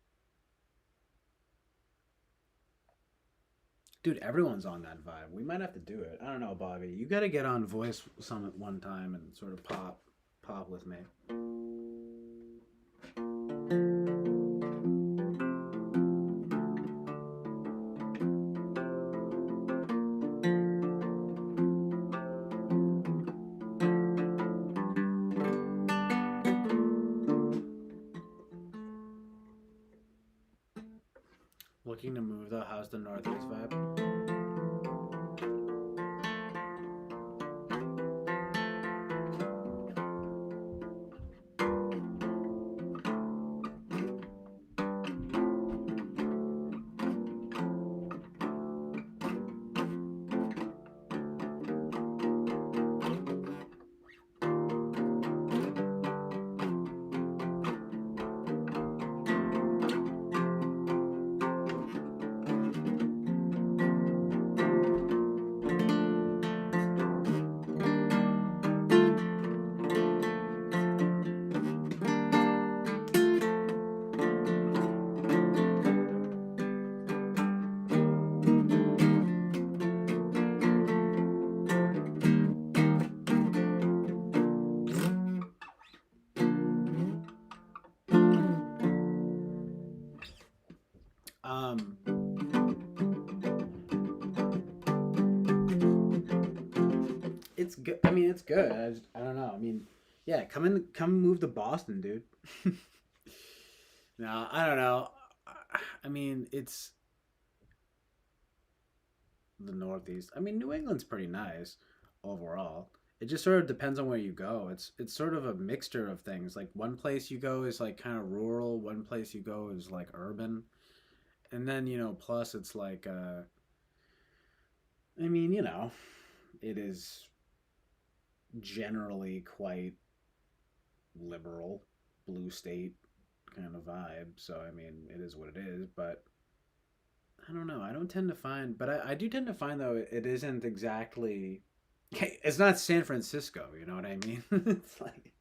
Dude, everyone's on that vibe. We might have to do it. I don't know, Bobby. You got to get on Voice Summit one time and sort of pop with me. Looking to move though, how's the Northeast vibe? Um, it's good. I mean, it's good. I don't know. I mean, yeah, come move to Boston, dude. No, I don't know. I mean, it's the Northeast. I mean, New England's pretty nice overall. It just sort of depends on where you go. It's sort of a mixture of things. Like one place you go is like kind of rural, one place you go is like urban. And then, plus it's like I mean, it is generally quite liberal, blue state kind of vibe. So I mean, it is what it is, but I don't know. I don't tend to find, but I do tend to find though it isn't exactly. It's not San Francisco. You know what I mean? It's like,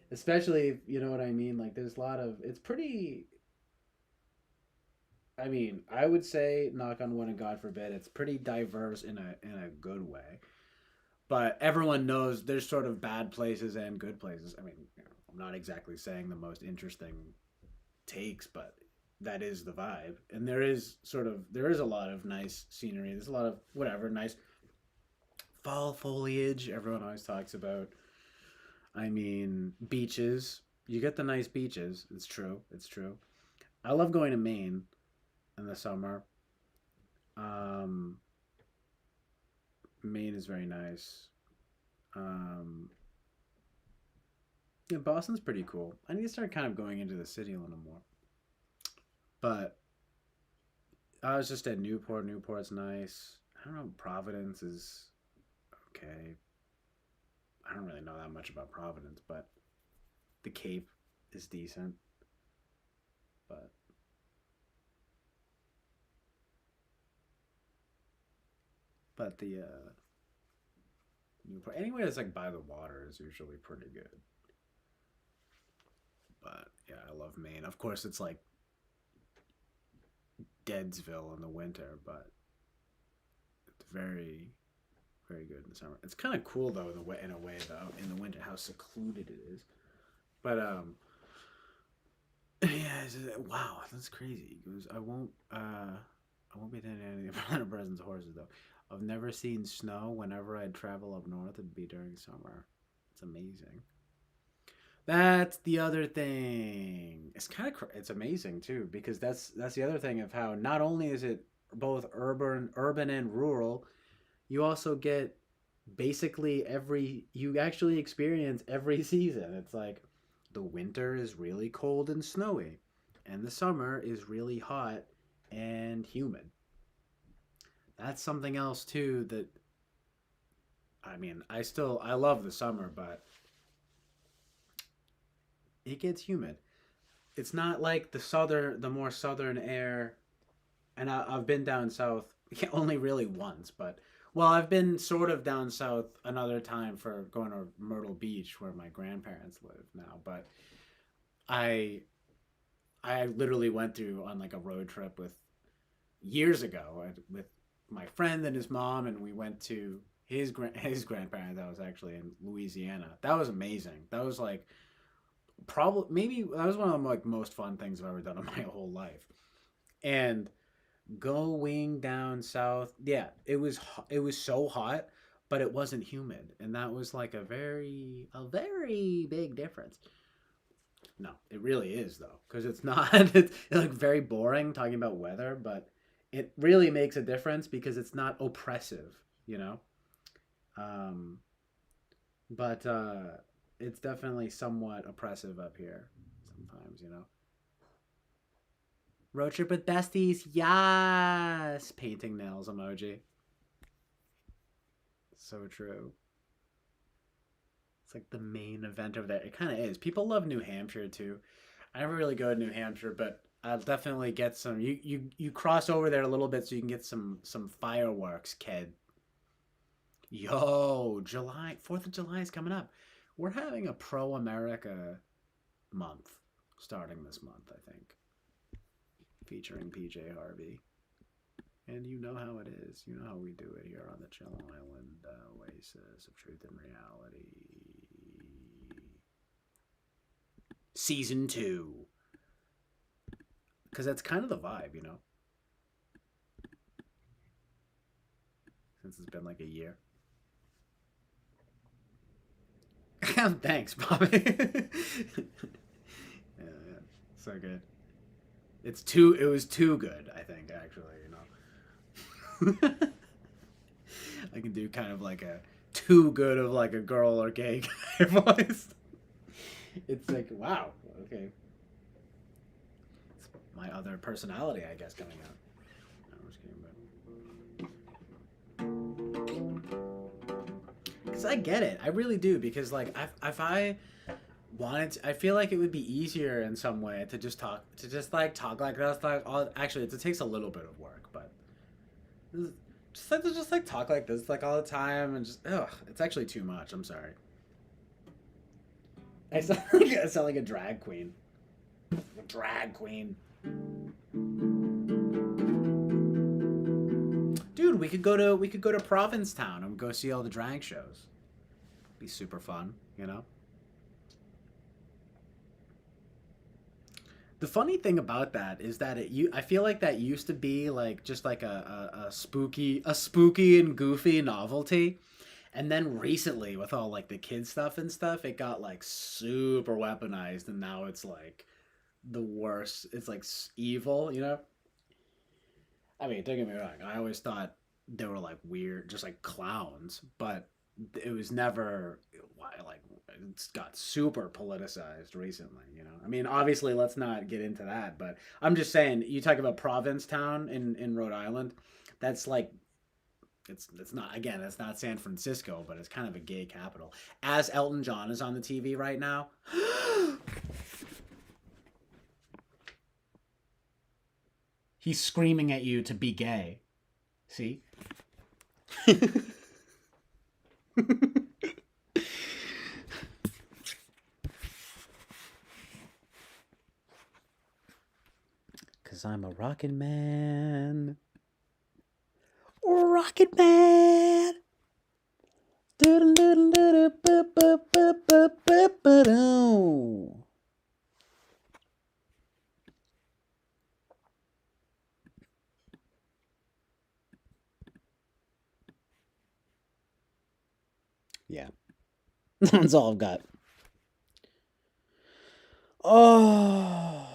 especially if you know what I mean. Like, there's a lot of. It's pretty. I mean, I would say, knock on wood and God forbid, it's pretty diverse in a good way. But everyone knows there's sort of bad places and good places. I mean, I'm not exactly saying the most interesting takes, but that is the vibe. And there is a lot of nice scenery. There's a lot of whatever nice fall foliage. Everyone always talks about. I mean, beaches. You get the nice beaches. It's true. It's true. I love going to Maine in the summer. Um, Maine is very nice. Um, yeah, Boston's pretty cool. I need to start kind of going into the city a little more. But I was just at Newport. Newport's nice. I don't know. Providence is okay. I don't really know that much about Providence, but the Cape is decent. But the Newport, anywhere that's like by the water is usually pretty good. But yeah, I love Maine. Of course, it's like Deadsville in the winter, but it's very, very good in the summer. It's kind of cool though in a way though in the winter how secluded it is. But Yeah, wow, that's crazy. He goes, I won't be attending any of the presents horses though. I've never seen snow. Whenever I'd travel up north, it'd be during summer. It's amazing. That's the other thing. It's kind of it's amazing too because that's the other thing of how not only is it both urban and rural, you also get basically every you actually experience every season. It's like the winter is really cold and snowy and the summer is really hot and humid. That's something else too that I mean, I love the summer, but it gets humid. It's not like the more southern air, and I've been down south only really once, but well, I've been sort of down south another time for going to Myrtle Beach where my grandparents live now, but I I literally went through on like a road trip with years ago with my friend and his mom, and we went to his grandparents. That was actually in Louisiana. That was amazing. That was like probably maybe that was one of the like most fun things I've ever done in my whole life. And going down south, yeah, it was so hot, but it wasn't humid, and that was like a very big difference. No, it really is though, because it's not. It's like very boring talking about weather, but it really makes a difference because it's not oppressive, you know. Um, but it's definitely somewhat oppressive up here sometimes, you know. Road trip with besties, yes. Painting nails emoji. So true. It's like the main event over there. It kind of is. People love New Hampshire too. I never really go to New Hampshire, but I'll definitely get some. You cross over there a little bit so you can get some fireworks, kid. Yo, July 4th of July is coming up. We're having a pro America month starting this month, I think, featuring PJ Harvey. And you know how it is. You know how we do it here on the Chill Island Oasis of Truth and Reality. Season 2. Because that's kind of the vibe, you know? Since it's been like a year. Thanks, Bobby. Yeah, so good. It was too good, I think, actually, you know? I can do kind of like a too good of like a girl or gay guy voice. It's like, wow, okay. It's my other personality, I guess, coming out. No, I'm just kidding, but because I get it, I really do. Because like, if I wanted, to, I feel like it would be easier in some way to just talk like that. Like, all actually, it takes a little bit of work, but just like talk like this like all the time and just ugh, it's actually too much. I'm sorry. I sound like a drag queen. A drag queen. Dude, we could go to Provincetown and go see all the drag shows. Be super fun, you know? The funny thing about that is that I feel like that used to be like just like a spooky and goofy novelty. And then recently with all like the kid stuff and stuff, it got like super weaponized and now it's like the worst. It's like evil, you know? I mean, don't get me wrong. I always thought they were like weird, just like clowns, but it was never like it's got super politicized recently. You know, I mean, obviously, let's not get into that, but I'm just saying. You talk about Provincetown in Rhode Island. That's like it's not again. It's not San Francisco, but it's kind of a gay capital. As Elton John is on the TV right now. He's screaming at you to be gay. See? Cause I'm a rockin' man. Rocket Man. Yeah. That's all I've got. Oh.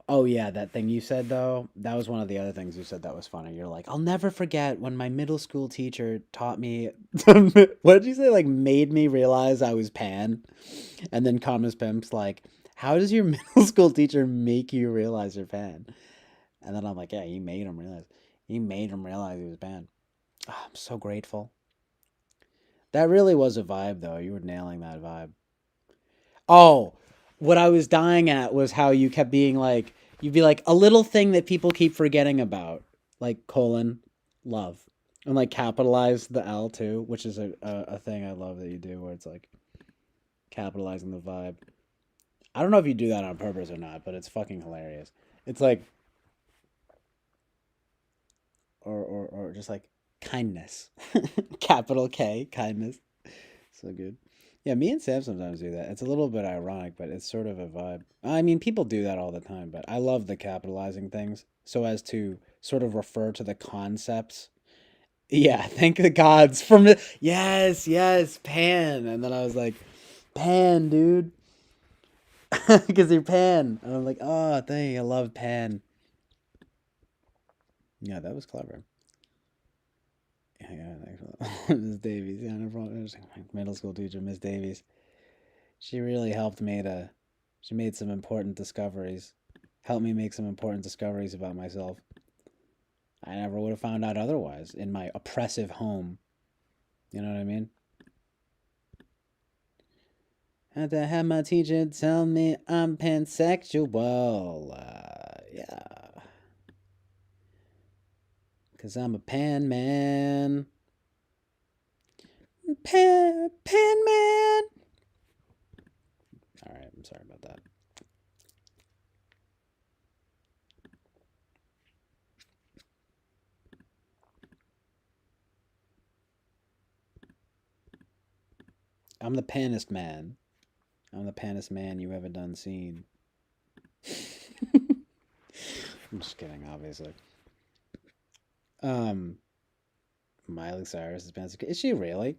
Oh yeah, that thing you said though, that was one of the other things you said that was funny. You're like, I'll never forget when my middle school teacher taught me what did you say? Like made me realize I was pan. And then Thomas Pimp's like, how does your middle school teacher make you realize you're pan? And then I'm like, yeah, he made him realize. He made him realize he was pan. Oh, I'm so grateful. That really was a vibe though. You were nailing that vibe. Oh, what I was dying at was how you kept being like, you'd be like, a little thing that people keep forgetting about, like colon, love. And like capitalize the L too, which is a thing I love that you do where it's like capitalizing the vibe. I don't know if you do that on purpose or not, but it's fucking hilarious. It's like, or just like kindness, capital K, kindness. So good. Yeah, me and Sam sometimes do that. It's a little bit ironic, but it's sort of a vibe. I mean, people do that all the time, but I love the capitalizing things so as to sort of refer to the concepts. Yeah, thank the gods from the yes, yes, Pan. And then I was like, Pan, dude, because you're Pan, and I'm like, oh, dang, I love Pan. Yeah, that was clever. Yeah, thanks Miss Davies. Yeah, no problem. It was my middle school teacher, Miss Davies. She really helped me to. She made some important discoveries. Helped me make some important discoveries about myself. I never would have found out otherwise in my oppressive home. You know what I mean? Had to have my teacher tell me I'm pansexual. Yeah. Because I'm a pan man. Pan man. All right, I'm sorry about that. I'm the panest man. I'm the panest man you ever done seen. I'm just kidding, obviously. Um, Miley Cyrus is pansexual. Is she really?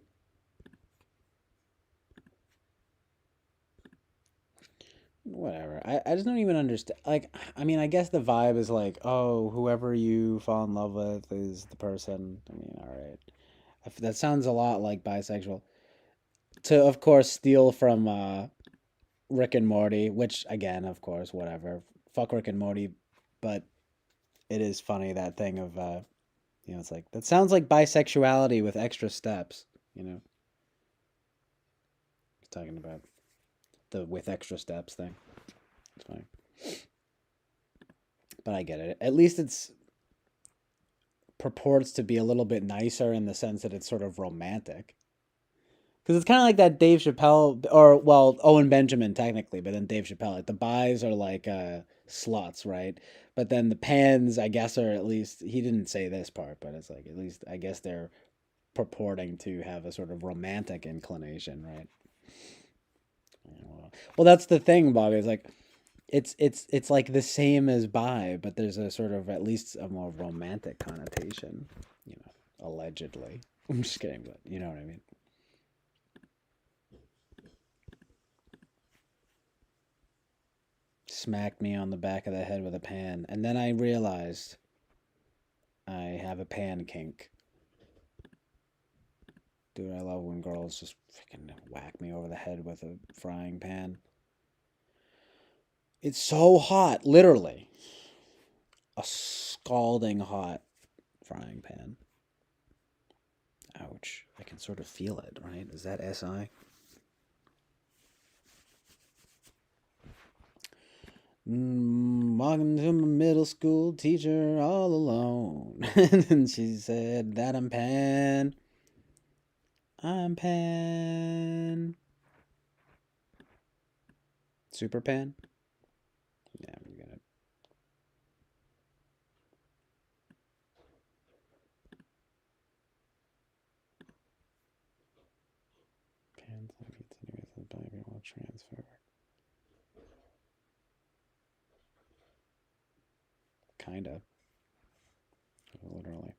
Whatever. I just don't even understand. Like, I mean, I guess the vibe is like, oh, whoever you fall in love with is the person. I mean, all right. That sounds a lot like bisexual. To, of course, steal from Rick and Morty, which, again, of course, whatever. Fuck Rick and Morty. But it is funny, that thing of, it's like, that sounds like bisexuality with extra steps, you know? He's talking about the with extra steps thing. It's funny. But I get it. At least it's purports to be a little bit nicer in the sense that it's sort of romantic. Because it's kind of like that Dave Chappelle, or, well, Owen Benjamin technically, but then Dave Chappelle. Like the buys are like sluts, right? But then the pans, I guess, are at least, he didn't say this part, but it's like, at least, I guess they're purporting to have a sort of romantic inclination, right? Well, that's the thing, Bobby. It's like, it's like the same as bi, but there's a sort of at least a more romantic connotation, you know, allegedly. I'm just kidding, but you know what I mean. Smacked me on the back of the head with a pan, and then I realized I have a pan kink. Dude, I love when girls just freaking whack me over the head with a frying pan. It's so hot, literally. A scalding hot frying pan. Ouch. I can sort of feel it, right? Is that SI? Walking to my middle school teacher all alone. And she said that I'm Pan. I'm Pan. Super Pan? Yeah, I'm gonna. Pan's like it's anyways, the baby will transfer. Kinda. Literally.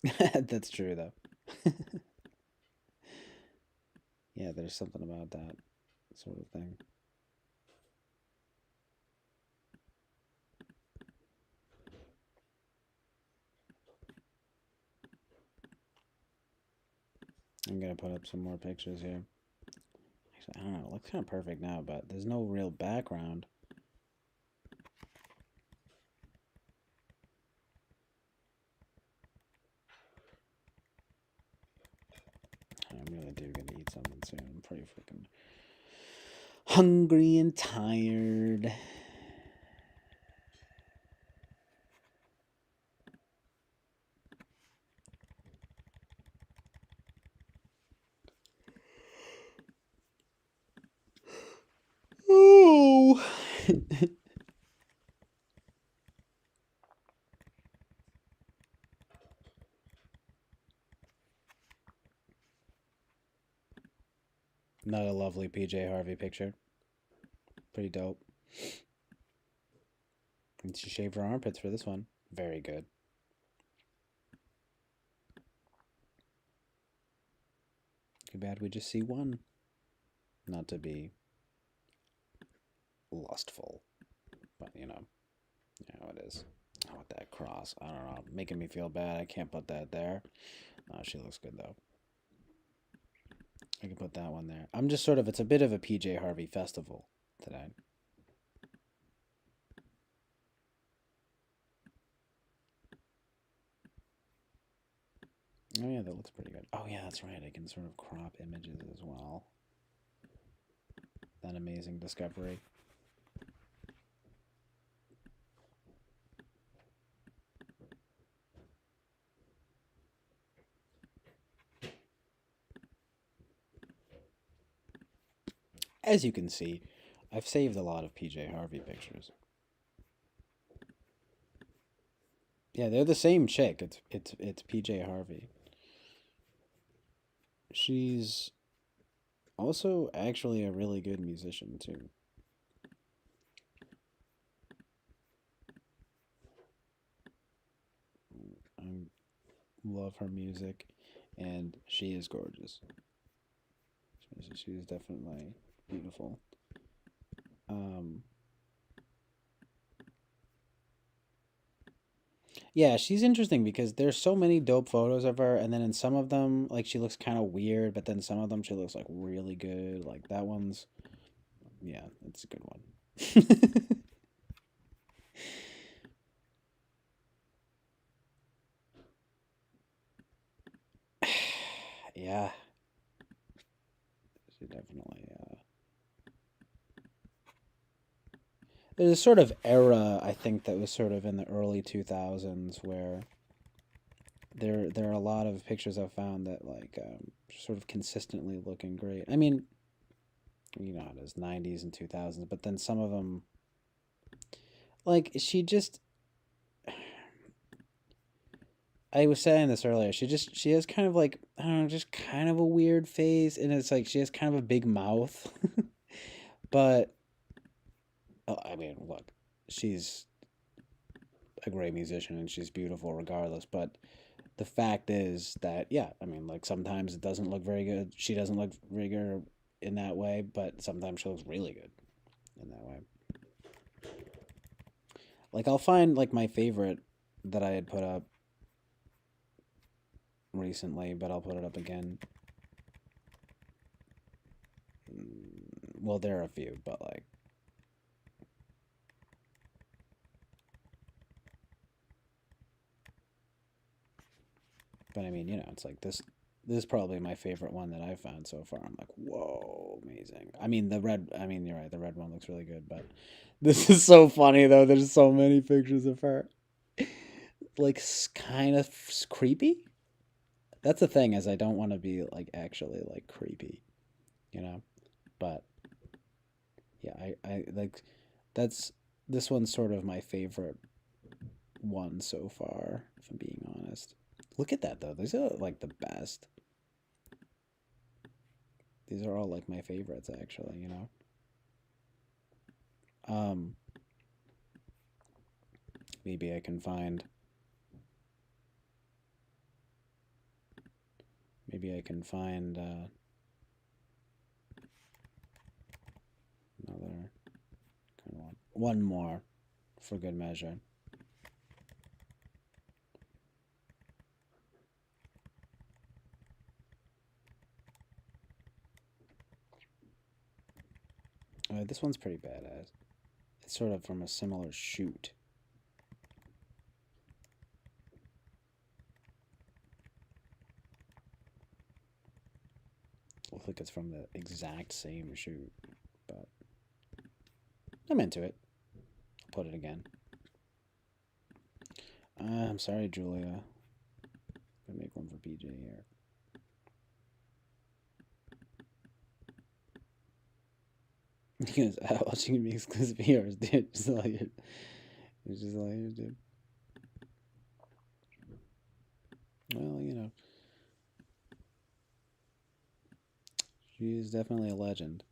That's true though. Yeah, there's something about that sort of thing. I'm gonna put up some more pictures here. Actually, I don't know. It looks kind of perfect now, but there's no real background. I really do gotta eat something soon. I'm pretty freaking hungry and tired. Oh. Not a lovely PJ Harvey picture. Pretty dope. And she shaved her armpits for this one. Very good. Too bad we just see one. Not to be lustful, but you know how it is. Oh, with that cross, I don't know, making me feel bad. I can't put that there. Oh, she looks good though. I can put that one there. I'm just sort of, it's a bit of a PJ Harvey festival today. Oh yeah, that looks pretty good. Oh yeah, that's right. I can sort of crop images as well. That amazing discovery. As you can see, I've saved a lot of PJ Harvey pictures. Yeah, they're the same chick. It's PJ Harvey. She's also actually a really good musician too. I love her music, and she is gorgeous. She is definitely beautiful. Um, yeah, she's interesting because there's so many dope photos of her, and then in some of them, like she looks kind of weird, but then some of them she looks like really good. Like that one's, yeah, it's a good one. Yeah, she definitely. There's a sort of era I think that was sort of in the early 2000s where there are a lot of pictures I've found that like sort of consistently looking great. I mean, you know, it is 90s and 2000s, but then some of them, like she just, I was saying this earlier. She has kind of like I don't know, just kind of a weird face, and it's like she has kind of a big mouth, but oh, I mean, look, she's a great musician and she's beautiful regardless. But the fact is that yeah, I mean, like sometimes it doesn't look very good. She doesn't look very good in that way, but sometimes she looks really good in that way. Like I'll find like my favorite that I had put up recently, but I'll put it up again. Well, there are a few, but like, but I mean, you know, it's like this. This is probably my favorite one that I've found so far. I'm like, whoa, amazing. I mean, the red. I mean, you're right. The red one looks really good, but this is so funny though. There's so many pictures of her, like, kind of creepy. That's the thing is, I don't want to be like actually like creepy, you know. But yeah, I like that's this one's sort of my favorite one so far, if I'm being honest. Look at that though. These are like the best. These are all like my favorites actually, you know. Um Maybe I can find Maybe I can find another kind of one more for good measure. This one's pretty badass. It's sort of from a similar shoot. Looks like it's from the exact same shoot, but I'm into it. I'll put it again. I'm sorry, Julia. I'm gonna make one for BJ here. Because watching me exclusive viewers, dude. Just all you, it's just all you, dude. Well, you know, she is definitely a legend.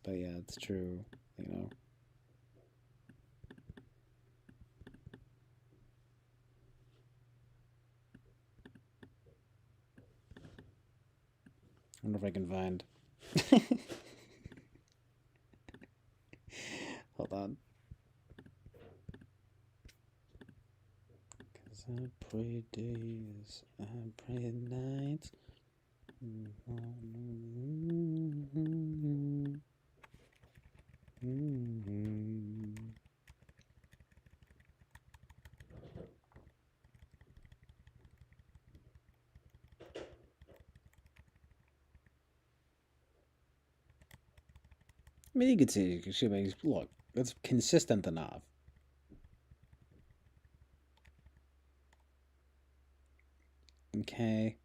But yeah, it's true, you know. I wonder if I can find. Hold on. Cause I pray days, I pray nights. I mean, you could see, look, it's consistent enough. Okay.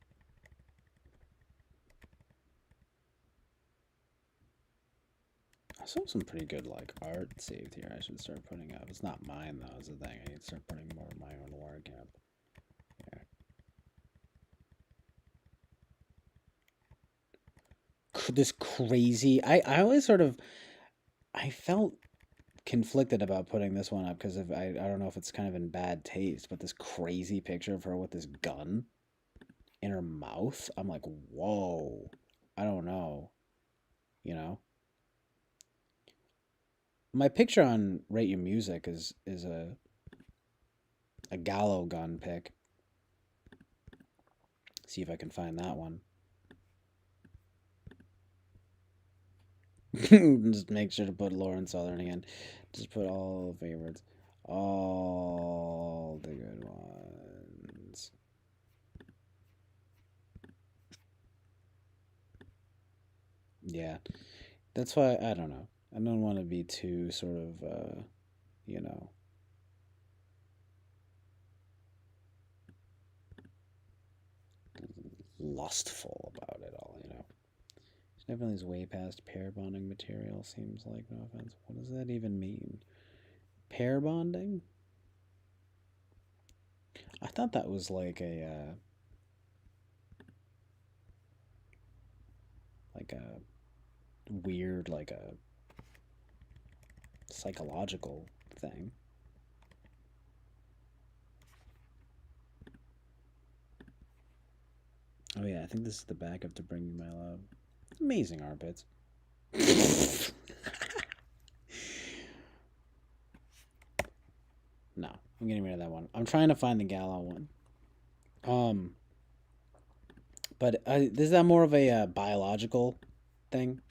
I saw some pretty good, like, art saved here I should start putting up. It's not mine, though, is the thing. I need to start putting more of my own work up. Yeah. This crazy... I always sort of... I felt conflicted about putting this one up because of I don't know if it's kind of in bad taste, but this crazy picture of her with this gun in her mouth, I'm like, whoa, I don't know, you know. My picture on Rate Your Music is a Gallo gun pic. See if I can find that one. Just make sure to put Lauren Southern again. Just put all favorites. All the good ones. Yeah. That's why I don't know. I don't want to be too sort of you know, lustful about it all, you know. Definitely is way past pair bonding material, seems like, no offense. What does that even mean? Pair bonding? I thought that was like a weird, like a psychological thing. Oh yeah, I think this is the backup to Bring You My Love. Amazing armpits. No, I'm getting rid of that one. I'm trying to find the Gallo one. But is that more of a biological thing?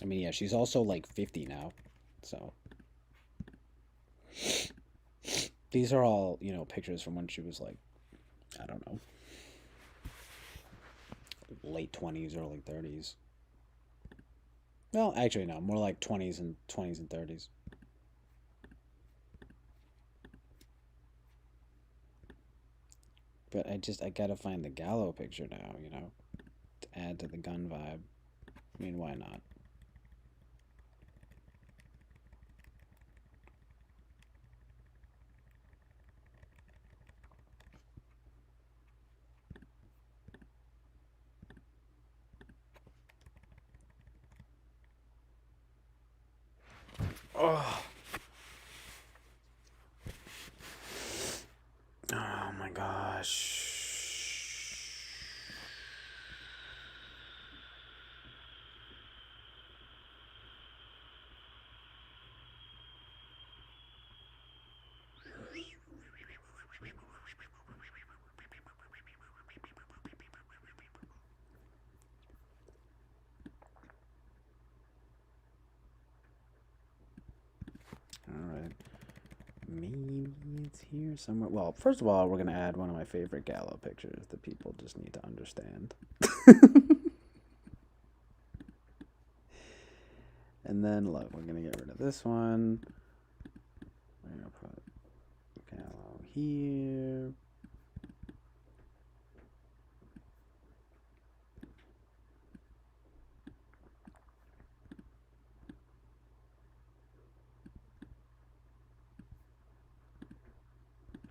I mean, yeah, she's also like 50 now, so these are all, you know, pictures from when she was like, I don't know, late 20s, early 30s. Well, actually, no, more like 20s and 30s. But I gotta find the Gallo picture now, you know, to add to the gun vibe. I mean, why not? Alright. Maybe it's here somewhere. Well, first of all, we're going to add one of my favorite Gallo pictures that people just need to understand. And then, look, we're going to get rid of this one. We're going to put Gallo here.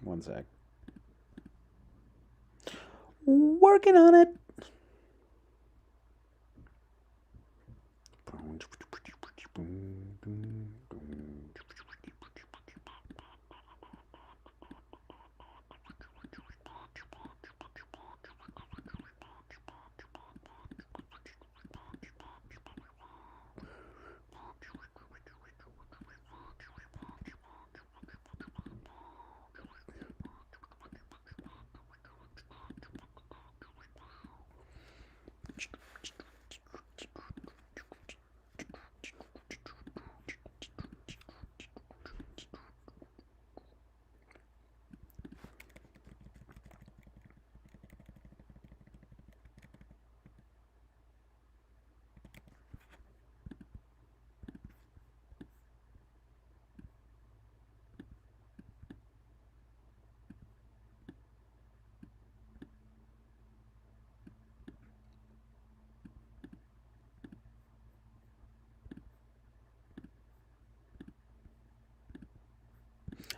One sec. Working on it.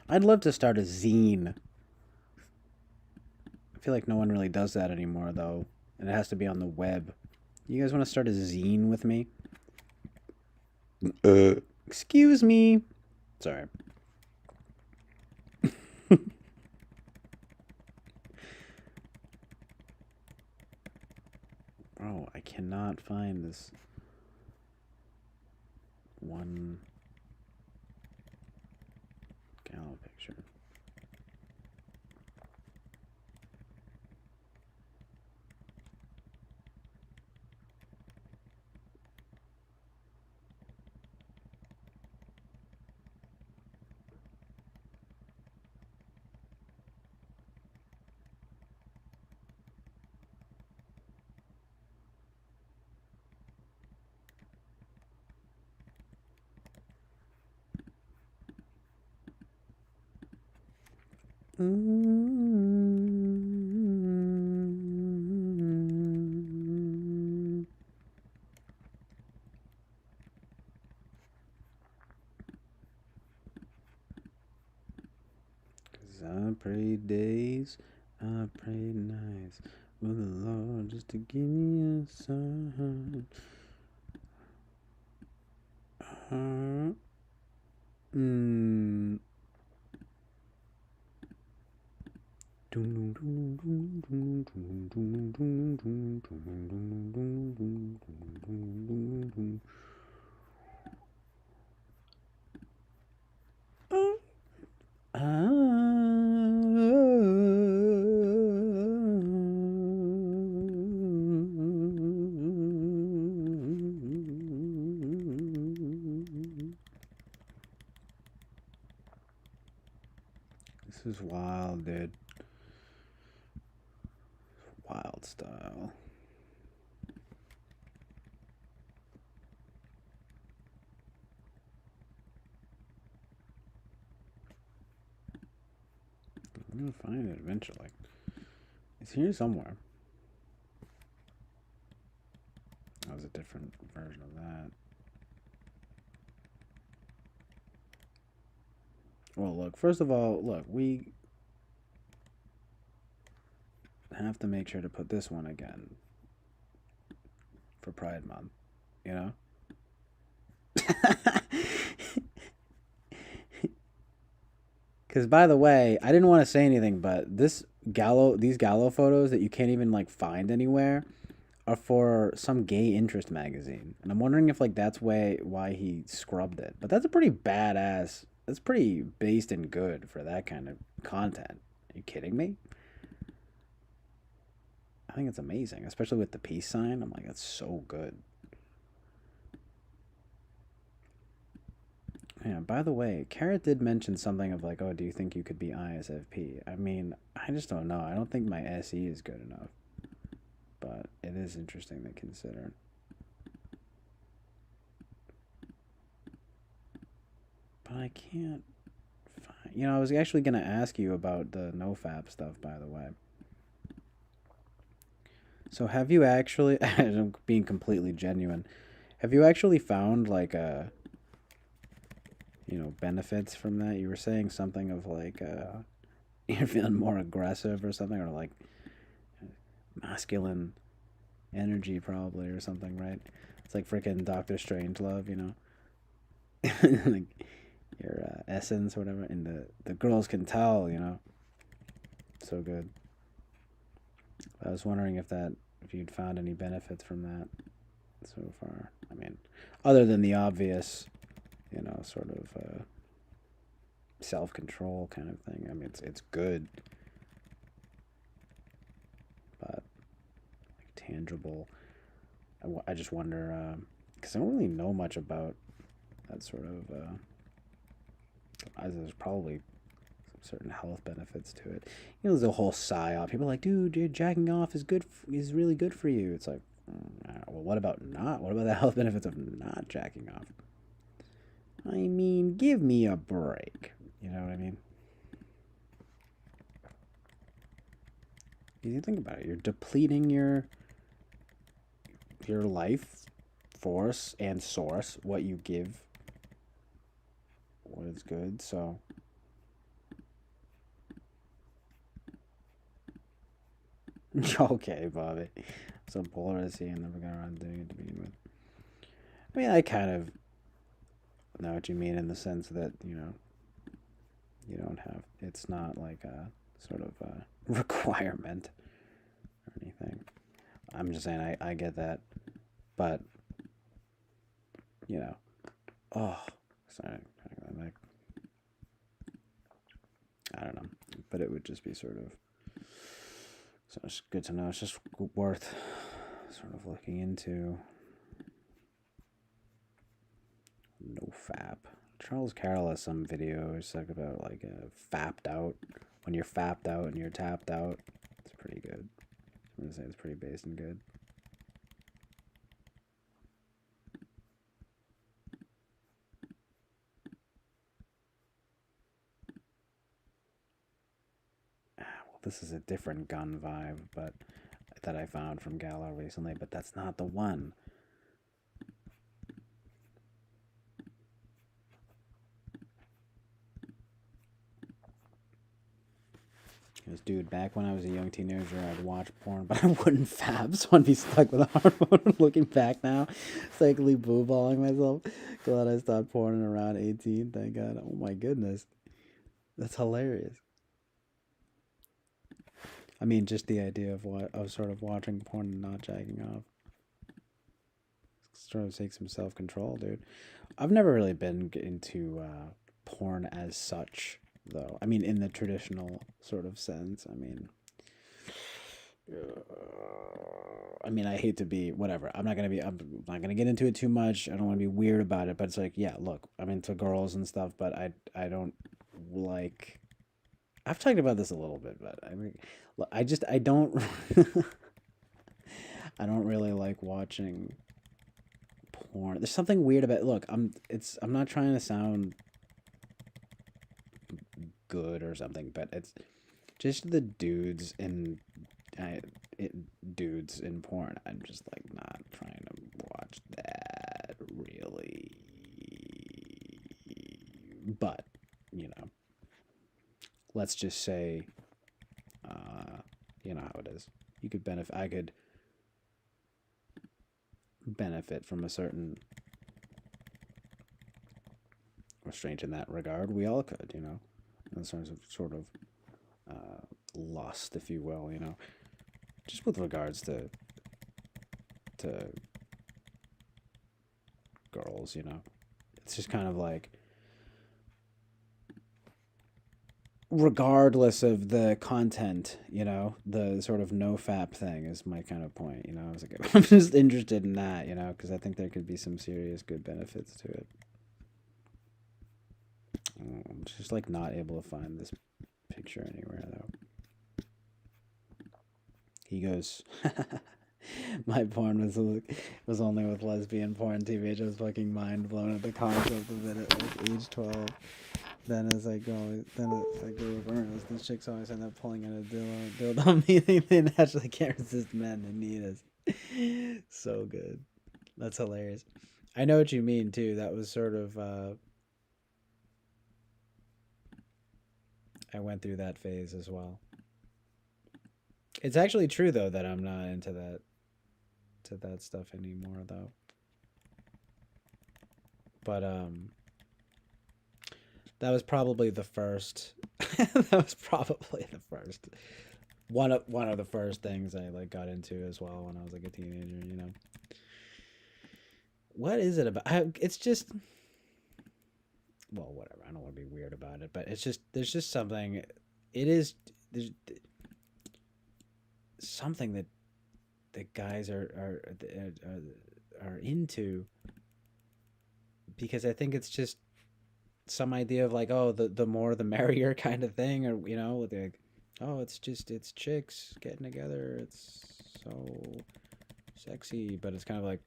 I'd love to start a zine. I feel like no one really does that anymore, though. And it has to be on the web. You guys want to start a zine with me? Excuse me. Sorry. Oh, I cannot find this one Gallo picture. I prayed days, I prayed nights for the Lord just to give me a sign. This is wild, dude. Wild style. I'm gonna find it eventually. It's here somewhere. That was a different version of that. Well, look, first of all, look, we have to make sure to put this one again for Pride Month, you know? Because, by the way, I didn't want to say anything, but this these Gallo photos that you can't even like find anywhere are for some gay interest magazine, and I'm wondering if like that's why he scrubbed it. But that's a pretty badass. That's pretty based and good for that kind of content. Are you kidding me? I think it's amazing, especially with the peace sign. I'm like, that's so good. Yeah, by the way, Carrot did mention something of like, oh, do you think you could be ISFP? I mean, I just don't know. I don't think my SE is good enough, but it is interesting to consider. But I can't find. I was actually gonna ask you about the NoFap stuff, by the way. So have you actually, I'm being completely genuine, have you actually found like benefits from that? You were saying something of like you're feeling more aggressive or something, or like masculine energy probably or something, right? It's like freaking Doctor Strangelove, like your essence or whatever, and the girls can tell, so good. I was wondering if you'd found any benefits from that so far. I mean, other than the obvious, sort of self control kind of thing. I mean, it's good, but like tangible. I just wonder because I don't really know much about that sort of. There's probably certain health benefits to it. There's a whole psyop. People are like, dude, jacking off is really good for you. It's like, well, what about not? What about the health benefits of not jacking off? I mean, give me a break. You know what I mean? You think about it. You're depleting your life force and source, what you give, what is good. So okay, Bobby. Some polarizing and never got around doing it to begin with. I mean, I kind of know what you mean in the sense that, you don't have, it's not like a sort of a requirement or anything. I'm just saying, I get that. But, oh, sorry. I don't know. But it would just be sort of, so it's good to know. It's just worth sort of looking into. No fap. Charles Carroll has some videos like about like fapped out. When you're fapped out and you're tapped out, it's pretty good. I'm gonna say it's pretty based and good. Well, this is a different gun vibe, but that I found from Gallo recently. But that's not the one. Because, dude, back when I was a young teenager, I'd watch porn, but I wouldn't fab, so I'd be stuck with a smartphone. Looking back now, cyclically boo-balling myself. Glad I stopped porn around 18, thank God. Oh my goodness. That's hilarious. I mean, just the idea of sort of watching porn and not jacking off. Sort of takes some self-control, dude. I've never really been into porn as such, though. I mean, in the traditional sort of sense. I hate to be whatever. I'm not gonna get into it too much. I don't want to be weird about it, but it's like, yeah, look, I'm into girls and stuff, but I don't like. I've talked about this a little bit, but I mean, I don't I don't really like watching porn. There's something weird about. Look, I'm not trying to sound good or something, but it's just the dudes in porn. I'm just like not trying to watch that really, but let's just say, you know how it is. I could benefit from a certain restraint in that regard. We all could, in terms of sort of lust, if you will, you know, just with regards to girls, you know. It's just kind of like, regardless of the content, you know, the sort of no fap thing is my kind of point, you know. I was like, I'm just interested in that, you know, because I think there could be some serious good benefits to it. I'm just like not able to find this picture anywhere though. He goes, my porn was only with lesbian porn TV. I was fucking mind blown at the concept of it at like age 12. Then as I go, this chicks always end up pulling in a dildo on me. They naturally can't resist men and need us. So good. That's hilarious. I know what you mean too. That was sort of I went through that phase as well. It's actually true though that I'm not into that stuff anymore though. But that was probably the first that was probably the first one of the first things I like got into as well when I was like a teenager, you know. What is it about? It's just, well, whatever. I don't want to be weird about it, but it's just there's just something. There's something that guys are into, because I think it's just some idea of like, oh, the more the merrier kind of thing, or you know, like, oh, it's chicks getting together, it's so sexy, but it's kind of like,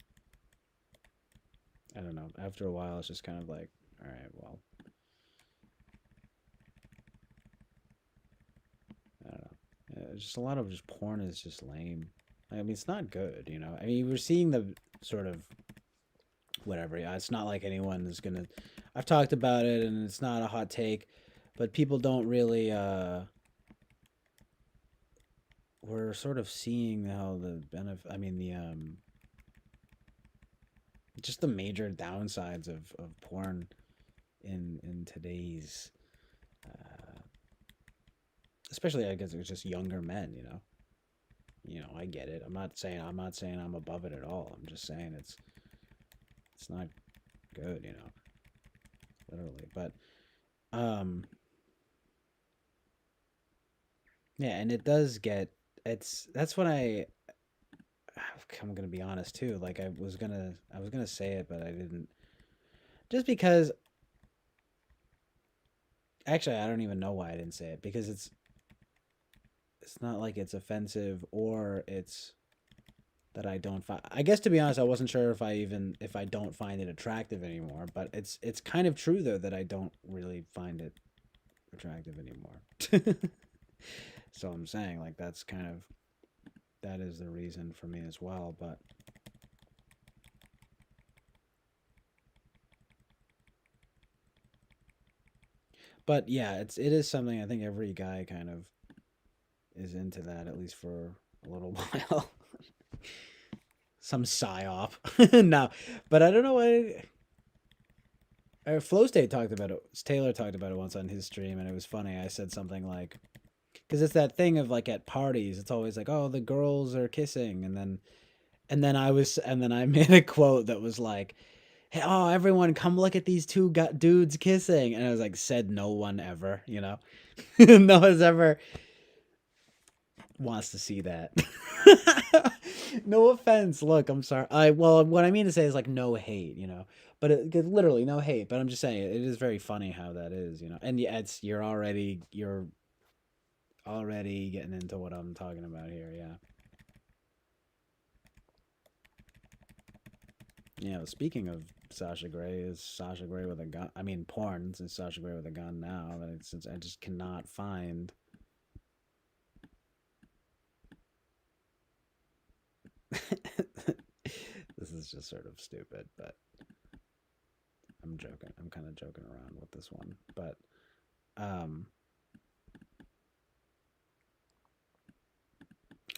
I don't know, after a while it's just kind of like, all right, well, I don't know. Just a lot of just porn is just lame. I mean, it's not good, you know. I mean, we're seeing the sort of whatever. Yeah, it's not like anyone is gonna. I've talked about it, and it's not a hot take, but people don't really. We're sort of seeing how the benefit. I mean, the just the major downsides of porn in today's. Especially, I guess it's just younger men, you know. You know, I get it. I'm not saying I'm above it at all. I'm just saying it's not good, you know. Literally, but yeah, and it does get that's when I'm gonna be honest too. Like I was gonna say it, but I didn't, just because actually I don't even know why I didn't say it, because it's not like it's offensive or it's that I don't find. I guess to be honest, I wasn't sure if I don't find it attractive anymore. But it's kind of true though that I don't really find it attractive anymore. So I'm saying like that is the reason for me as well. But yeah, it is something I think every guy kind of is into, that at least for a little while. Some psyop. No, but I don't know why. Flow State talked about it. Taylor talked about it once on his stream, and it was funny. I said something like, because it's that thing of like at parties, it's always like, oh, the girls are kissing, and then I made a quote that was like, hey, oh, everyone, come look at these two dudes kissing, and I was like, said no one ever, you know, no one's ever wants to see that. No offense. Look, I'm sorry. Well, what I mean to say is like no hate, you know. But literally no hate. But I'm just saying it is very funny how that is, you know. And yeah, you're already getting into what I'm talking about here. Yeah. Yeah. Speaking of Sasha Grey, is Sasha Grey with a gun? I mean, porn. Is Sasha Grey with a gun now? Since I just cannot find. This is just sort of stupid, but I'm joking. I'm kind of joking around with this one, but I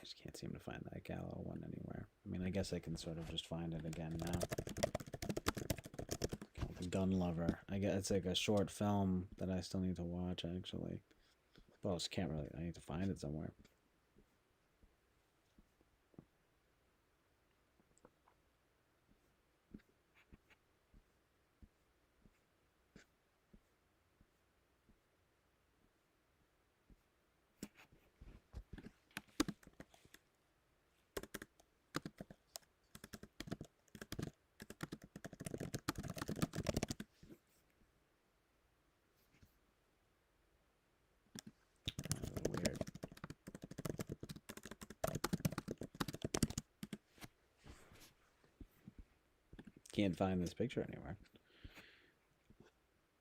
just can't seem to find that Gallo one anywhere. I mean, I guess I can sort of just find it again now. The Gun Lover. I guess it's like a short film that I still need to watch, actually. Well, I just can't really. I need to find it somewhere. Weird. Can't find this picture anywhere.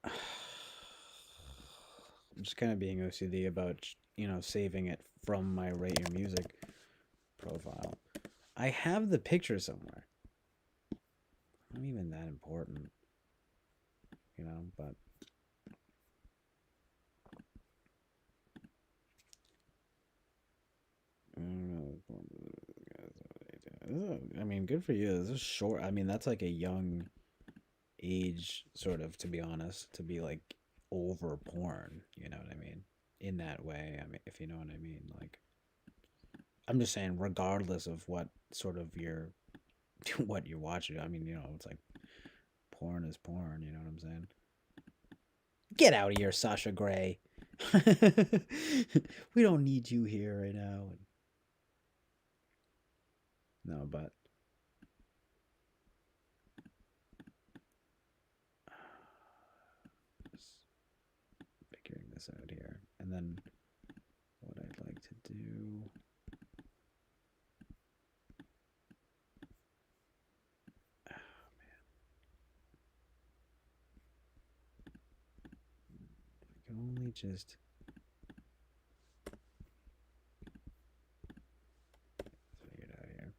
I'm just kind of being OCD about, saving it from my Rate Your Music profile. I have the picture somewhere. Not even that important, but I mean, good for you. This is short. I mean, that's like a young age, sort of, to be honest, to be like over porn. You know what I mean? In that way. I mean, if you know what I mean. Like, I'm just saying, regardless of what sort of what you're watching. I mean, it's like porn is porn. You know what I'm saying? Get out of here, Sasha Grey. We don't need you here right now. No, but just figuring this out here. And then what I'd like to do. Oh, man. If we can only just figure it out here.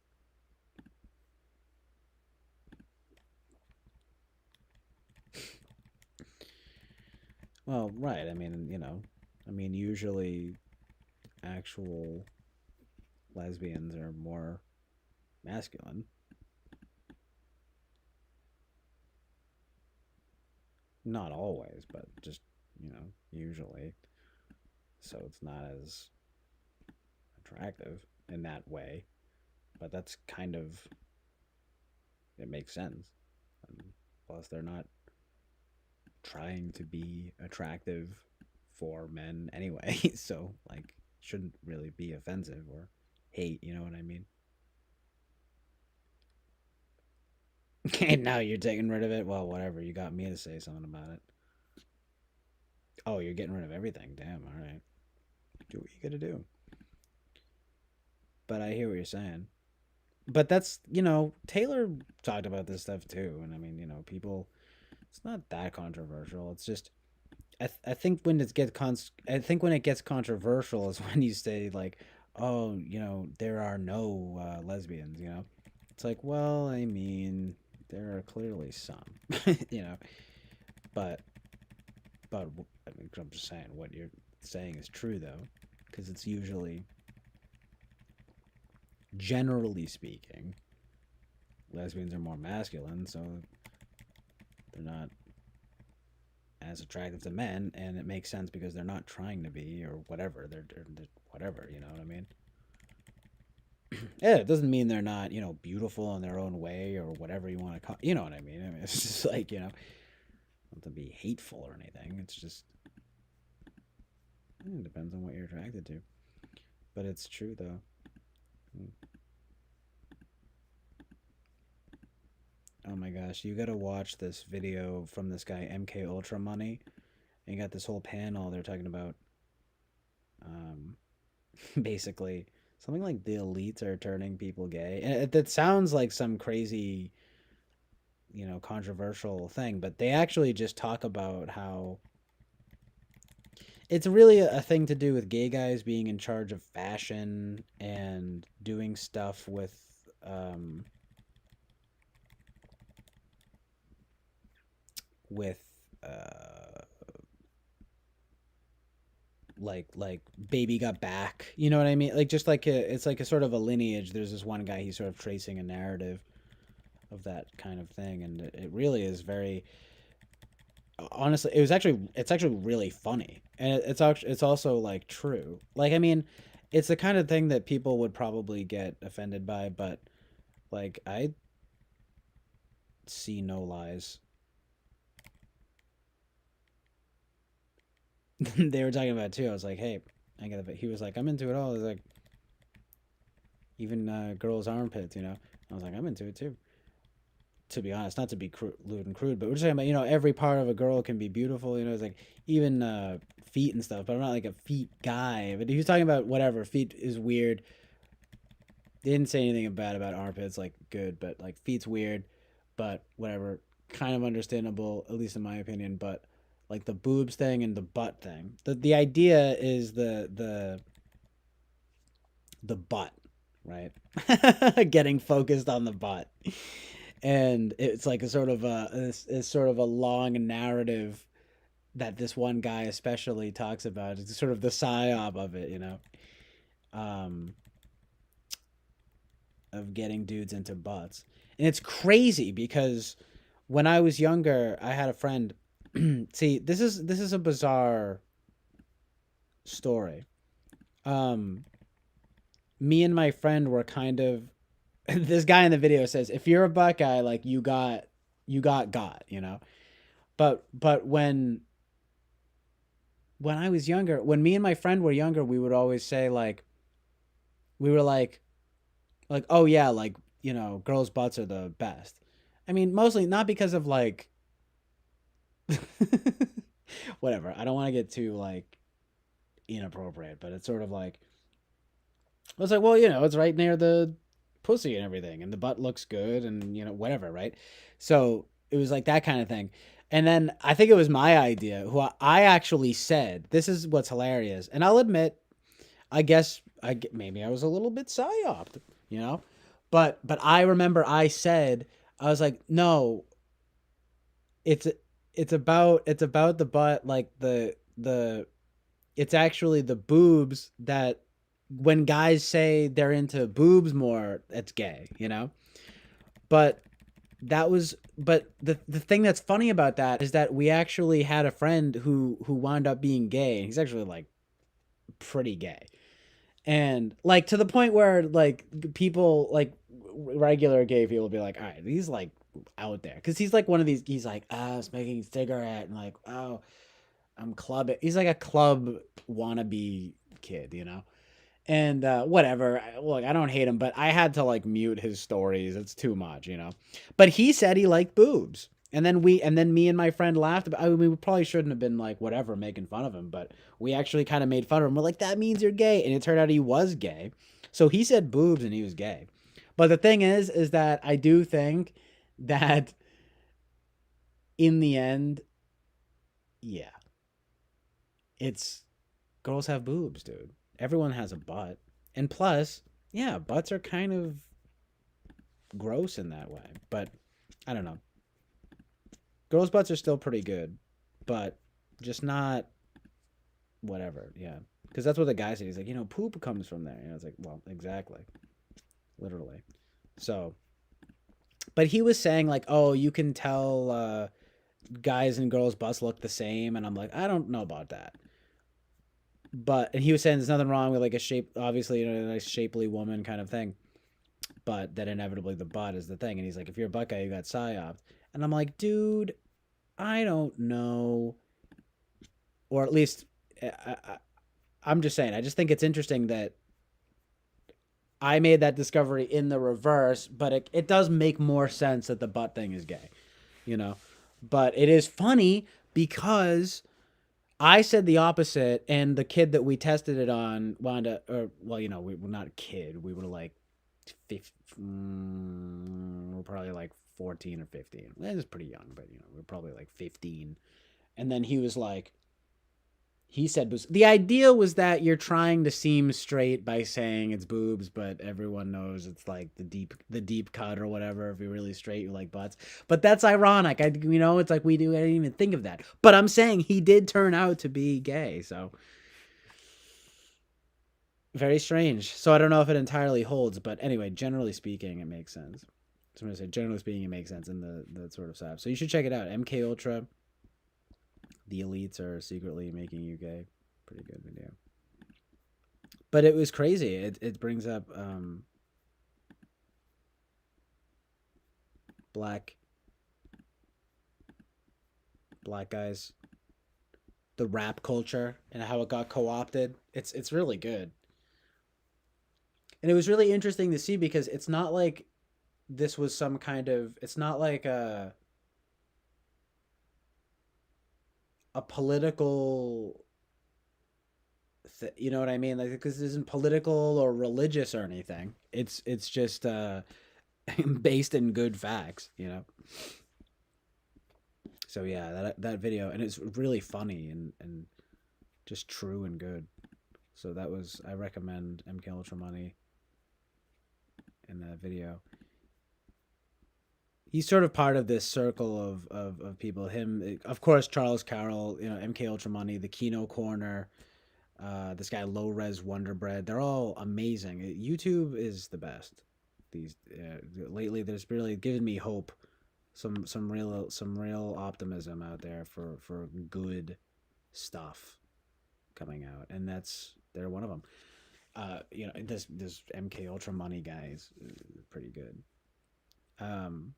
Well, right. I mean, usually actual lesbians are more masculine. Not always, but just, usually. So it's not as attractive in that way. But that's kind of, it makes sense. And plus, they're not trying to be attractive for men anyway. So, like, shouldn't really be offensive or hate, you know what I mean? And now you're taking rid of it? Well, whatever. You got me to say something about it. Oh, you're getting rid of everything. Damn, all right. Do what you gotta do. But I hear what you're saying. But that's, Taylor talked about this stuff too. And I mean, people, it's not that controversial. It's just, I think when I think when it gets controversial is when you say like, oh, there are no lesbians. It's like, well, I mean, there are clearly some, you know, but I mean, I'm just saying what you're saying is true though, because it's usually, generally speaking, lesbians are more masculine, so they're not as attractive to men, and it makes sense because they're not trying to be or whatever. They're whatever, you know what I mean? Yeah, it doesn't mean they're not, beautiful in their own way or whatever you want to call. You know what I mean? I mean, it's just like, not to be hateful or anything. It's just, it depends on what you're attracted to. But it's true though. Oh my gosh, you gotta watch this video from this guy MK Ultra Money. And you got this whole panel. They're talking about, um, basically something like the elites are turning people gay, and that sounds like some crazy, controversial thing. But they actually just talk about how it's really a thing to do with gay guys being in charge of fashion and doing stuff um, with uh, like baby got back, you know what I mean, like just like it's like a sort of a lineage. There's this one guy, he's sort of tracing a narrative of that kind of thing, and it really is very, honestly, it's actually really funny, and it's also like true. Like, I mean, it's the kind of thing that people would probably get offended by, but like, I see no lies. They were talking about it too. I was like, hey, I get it. He was like, I'm into it all. I was like, even girls' armpits, you know. I was like, I'm into it too. To be honest, not to be lewd and crude, but we're just talking about, every part of a girl can be beautiful. It's like even feet and stuff. But I'm not like a feet guy. But he was talking about whatever. Feet is weird. They didn't say anything bad about armpits, like good, but like feet's weird. But whatever, kind of understandable, at least in my opinion. But like the boobs thing and the butt thing. The idea is the butt, right? Getting focused on the butt. And it's like a sort of a long narrative that this one guy especially talks about. It's sort of the psyop of it, um, of getting dudes into butts. And it's crazy because when I was younger, I had a friend. See, this is a bizarre story. Um, Me and my friend were kind of this guy in the video says, if you're a Buckeye, like you got, but when I was younger, when me and my friend were younger, we would always say like we were like, oh yeah, like, girls' butts are the best. I mean, mostly not because of like whatever. I don't want to get too like inappropriate, but it's sort of like I was like, well, it's right near the pussy and everything, and the butt looks good, and whatever, right? So it was like that kind of thing. And then I think it was my idea, who I actually said, this is what's hilarious. And I'll admit, I guess maybe I was a little bit psyoped, you know, but I remember I said, I was like, no, it's it's about the butt, like the it's actually the boobs that when guys say they're into boobs more, it's gay. But the thing that's funny about that is that we actually had a friend who wound up being gay. He's actually like pretty gay. And like to the point where like people like regular gay people be like, all right, he's like out there because he's like one of these. He's like, I was smoking a cigarette and like, oh, I'm clubbing. He's like a club wannabe kid. And whatever. Look, I don't hate him, but I had to like mute his stories. It's too much. But he said he liked boobs. And then me and my friend laughed about. I mean, we probably shouldn't have been like whatever making fun of him, but we actually kind of made fun of him. We're like, that means you're gay, and it turned out he was gay. So he said boobs, and he was gay. But the thing is that I do think that in the end, yeah, it's girls have boobs, dude. Everyone has a butt. And plus, yeah, butts are kind of gross in that way. But I don't know. Girls' butts are still pretty good, but just not whatever. Yeah. Because that's what the guy said. He's like, poop comes from there. I was like, well, exactly. Literally. So, but he was saying, like, oh, you can tell guys and girls' butts look the same. And I'm like, I don't know about that. And he was saying there's nothing wrong with like a shape, obviously, a nice shapely woman kind of thing, but that inevitably the butt is the thing. And he's like, if you're a butt guy, you got psyoped. And I'm like, dude, I don't know. Or at least I'm just saying, I just think it's interesting that I made that discovery in the reverse, but it does make more sense that the butt thing is gay, you know? But it is funny because I said the opposite, and the kid that we tested it on wound up, or well, we were not a kid. We were like, 15, we're probably like 14 or 15. Well, it was pretty young, but we're probably like 15. And then he was like, he said boobs. The idea was that you're trying to seem straight by saying it's boobs, but everyone knows it's like the deep cut or whatever. If you're really straight, you like butts. But that's ironic. It's like I didn't even think of that. But I'm saying he did turn out to be gay, so very strange. So I don't know if it entirely holds, but anyway, generally speaking, it makes sense. So I'm gonna say generally speaking, it makes sense in the sort of side. So you should check it out. MK Ultra. The elites are secretly making you gay. Pretty good video. But it was crazy. It brings up black black guys, the rap culture and how it got co-opted. It's really good. And it was really interesting to see because it's not like this was some kind of it's not like a political you know what I mean? Like because it isn't political or religious or anything. It's just based in good facts, you know. So yeah, that video and it's really funny and just true and good. So that was I recommend MK Ultra Money in that video. He's sort of part of this circle of people. Him, of course, Charles Carroll, you know, MK Ultra Money, the Kino Corner, this guy Low Res Wonder Bread. They're all amazing. YouTube is the best. These lately, there's really given me hope, some real optimism out there for good stuff coming out, and they're one of them. You know, this MK Ultra Money guy is pretty good. Um,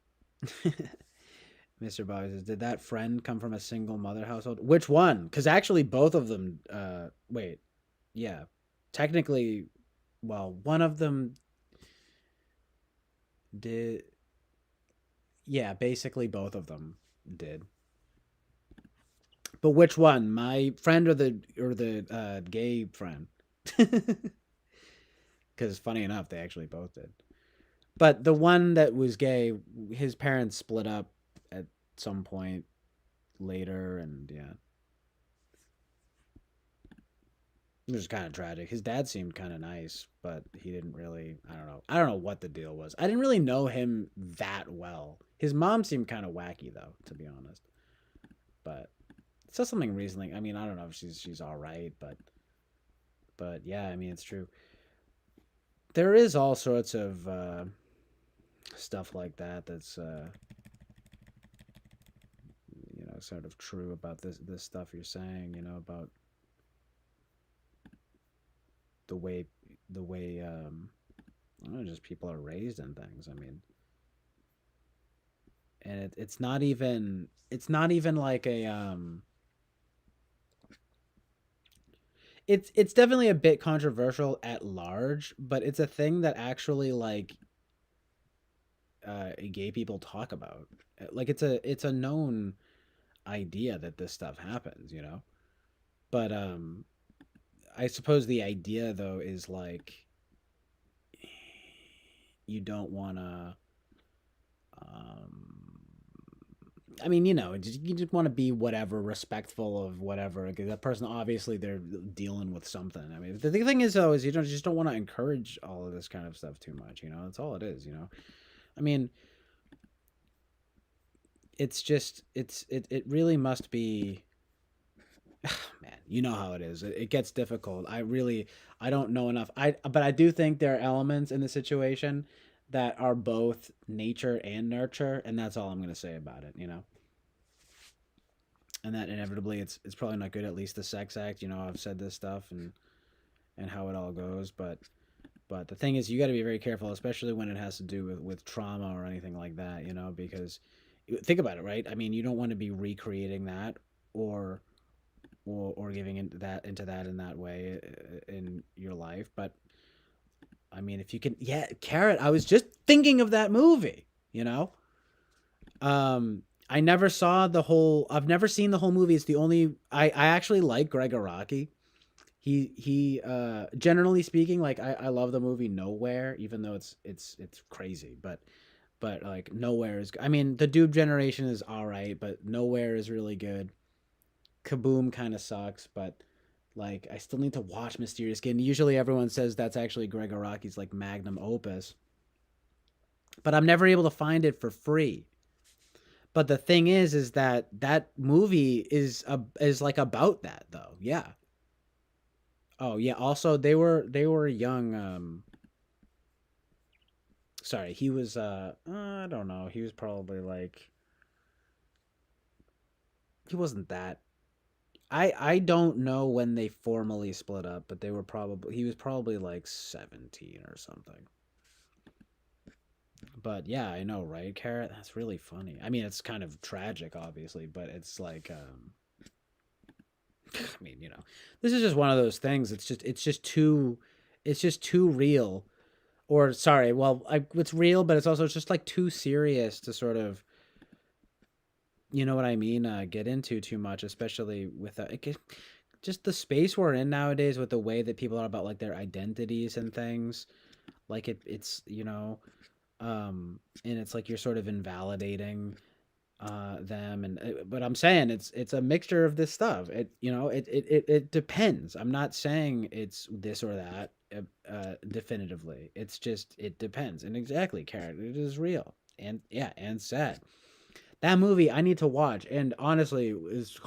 Mr. Bobby says, "Did that friend come from a single mother household? Which one? Because actually, both of them. Wait, yeah, technically, well, one of them did. Yeah, basically, both of them did. But which one? My friend or the gay friend? Because funny enough, they actually both did. But the one that was gay, his parents split up at some point later, and yeah, it was kind of tragic. His dad seemed kind of nice, but he didn't really. I don't know. I don't know what the deal was. I didn't really know him that well. His mom seemed kind of wacky, though, to be honest. But it said something recently. I mean, I don't know if she's all right, but yeah, I mean, it's true. There is all sorts of stuff like that that's you know sort of true about this stuff you're saying. You know about the way I don't know, just people are raised in things. I mean, and it's not even like a it's definitely a bit controversial at large, but it's a thing that actually like gay people talk about. Like it's a known idea that this stuff happens, you know. But I suppose the idea though is like you don't want to um I mean, you know, you just want to be whatever, respectful of whatever. Because that person, obviously, they're dealing with something. I mean, the thing is, though, is you don't just don't want to encourage all of this kind of stuff too much. You know, that's all it is. You know, I mean, it's just it really must be. Man, you know how it is. It gets difficult. I don't know enough. But I do think there are elements in the situation that are both nature and nurture, and that's all I'm gonna say about it. You know. And that inevitably it's probably not good. At least the sex act, you know, I've said this stuff and how it all goes, but the thing is, you got to be very careful, especially when it has to do with trauma or anything like that, you know, because think about it, right? I mean, you don't want to be recreating that or or giving into that in that way in your life, but I mean, if you can, yeah, Carrot. I was just thinking of that movie, you know. I never saw the whole. I've never seen the whole movie. It's the only. I actually like Greg Araki. He generally speaking, like I love the movie Nowhere, even though it's crazy, but like Nowhere is. I mean, the Dude Generation is all right, but Nowhere is really good. Kaboom kind of sucks, but like I still need to watch Mysterious Skin. Usually, everyone says that's actually Greg Araki's like magnum opus, but I'm never able to find it for free. But the thing is that that movie is like about that though. Yeah. Oh yeah. Also, they were young. Sorry, he was. I don't know. He was probably like he wasn't that. I don't know when they formally split up, but he was probably like 17 or something. But yeah, I know, right, Carrot? That's really funny. I mean, it's kind of tragic, obviously, but it's like, I mean, this is just one of those things. It's just too real. Or sorry, well, it's real, but it's also just like too serious to sort of, you know what I mean, get into too much, especially with just the space we're in nowadays with the way that people are about like their identities and things. Like it's and it's like you're sort of invalidating them, and but I'm saying it's a mixture of this stuff. It depends. I'm not saying it's this or that definitively. It's just it depends. And exactly, Carrot, it is real and yeah, and sad. That movie I need to watch, and honestly is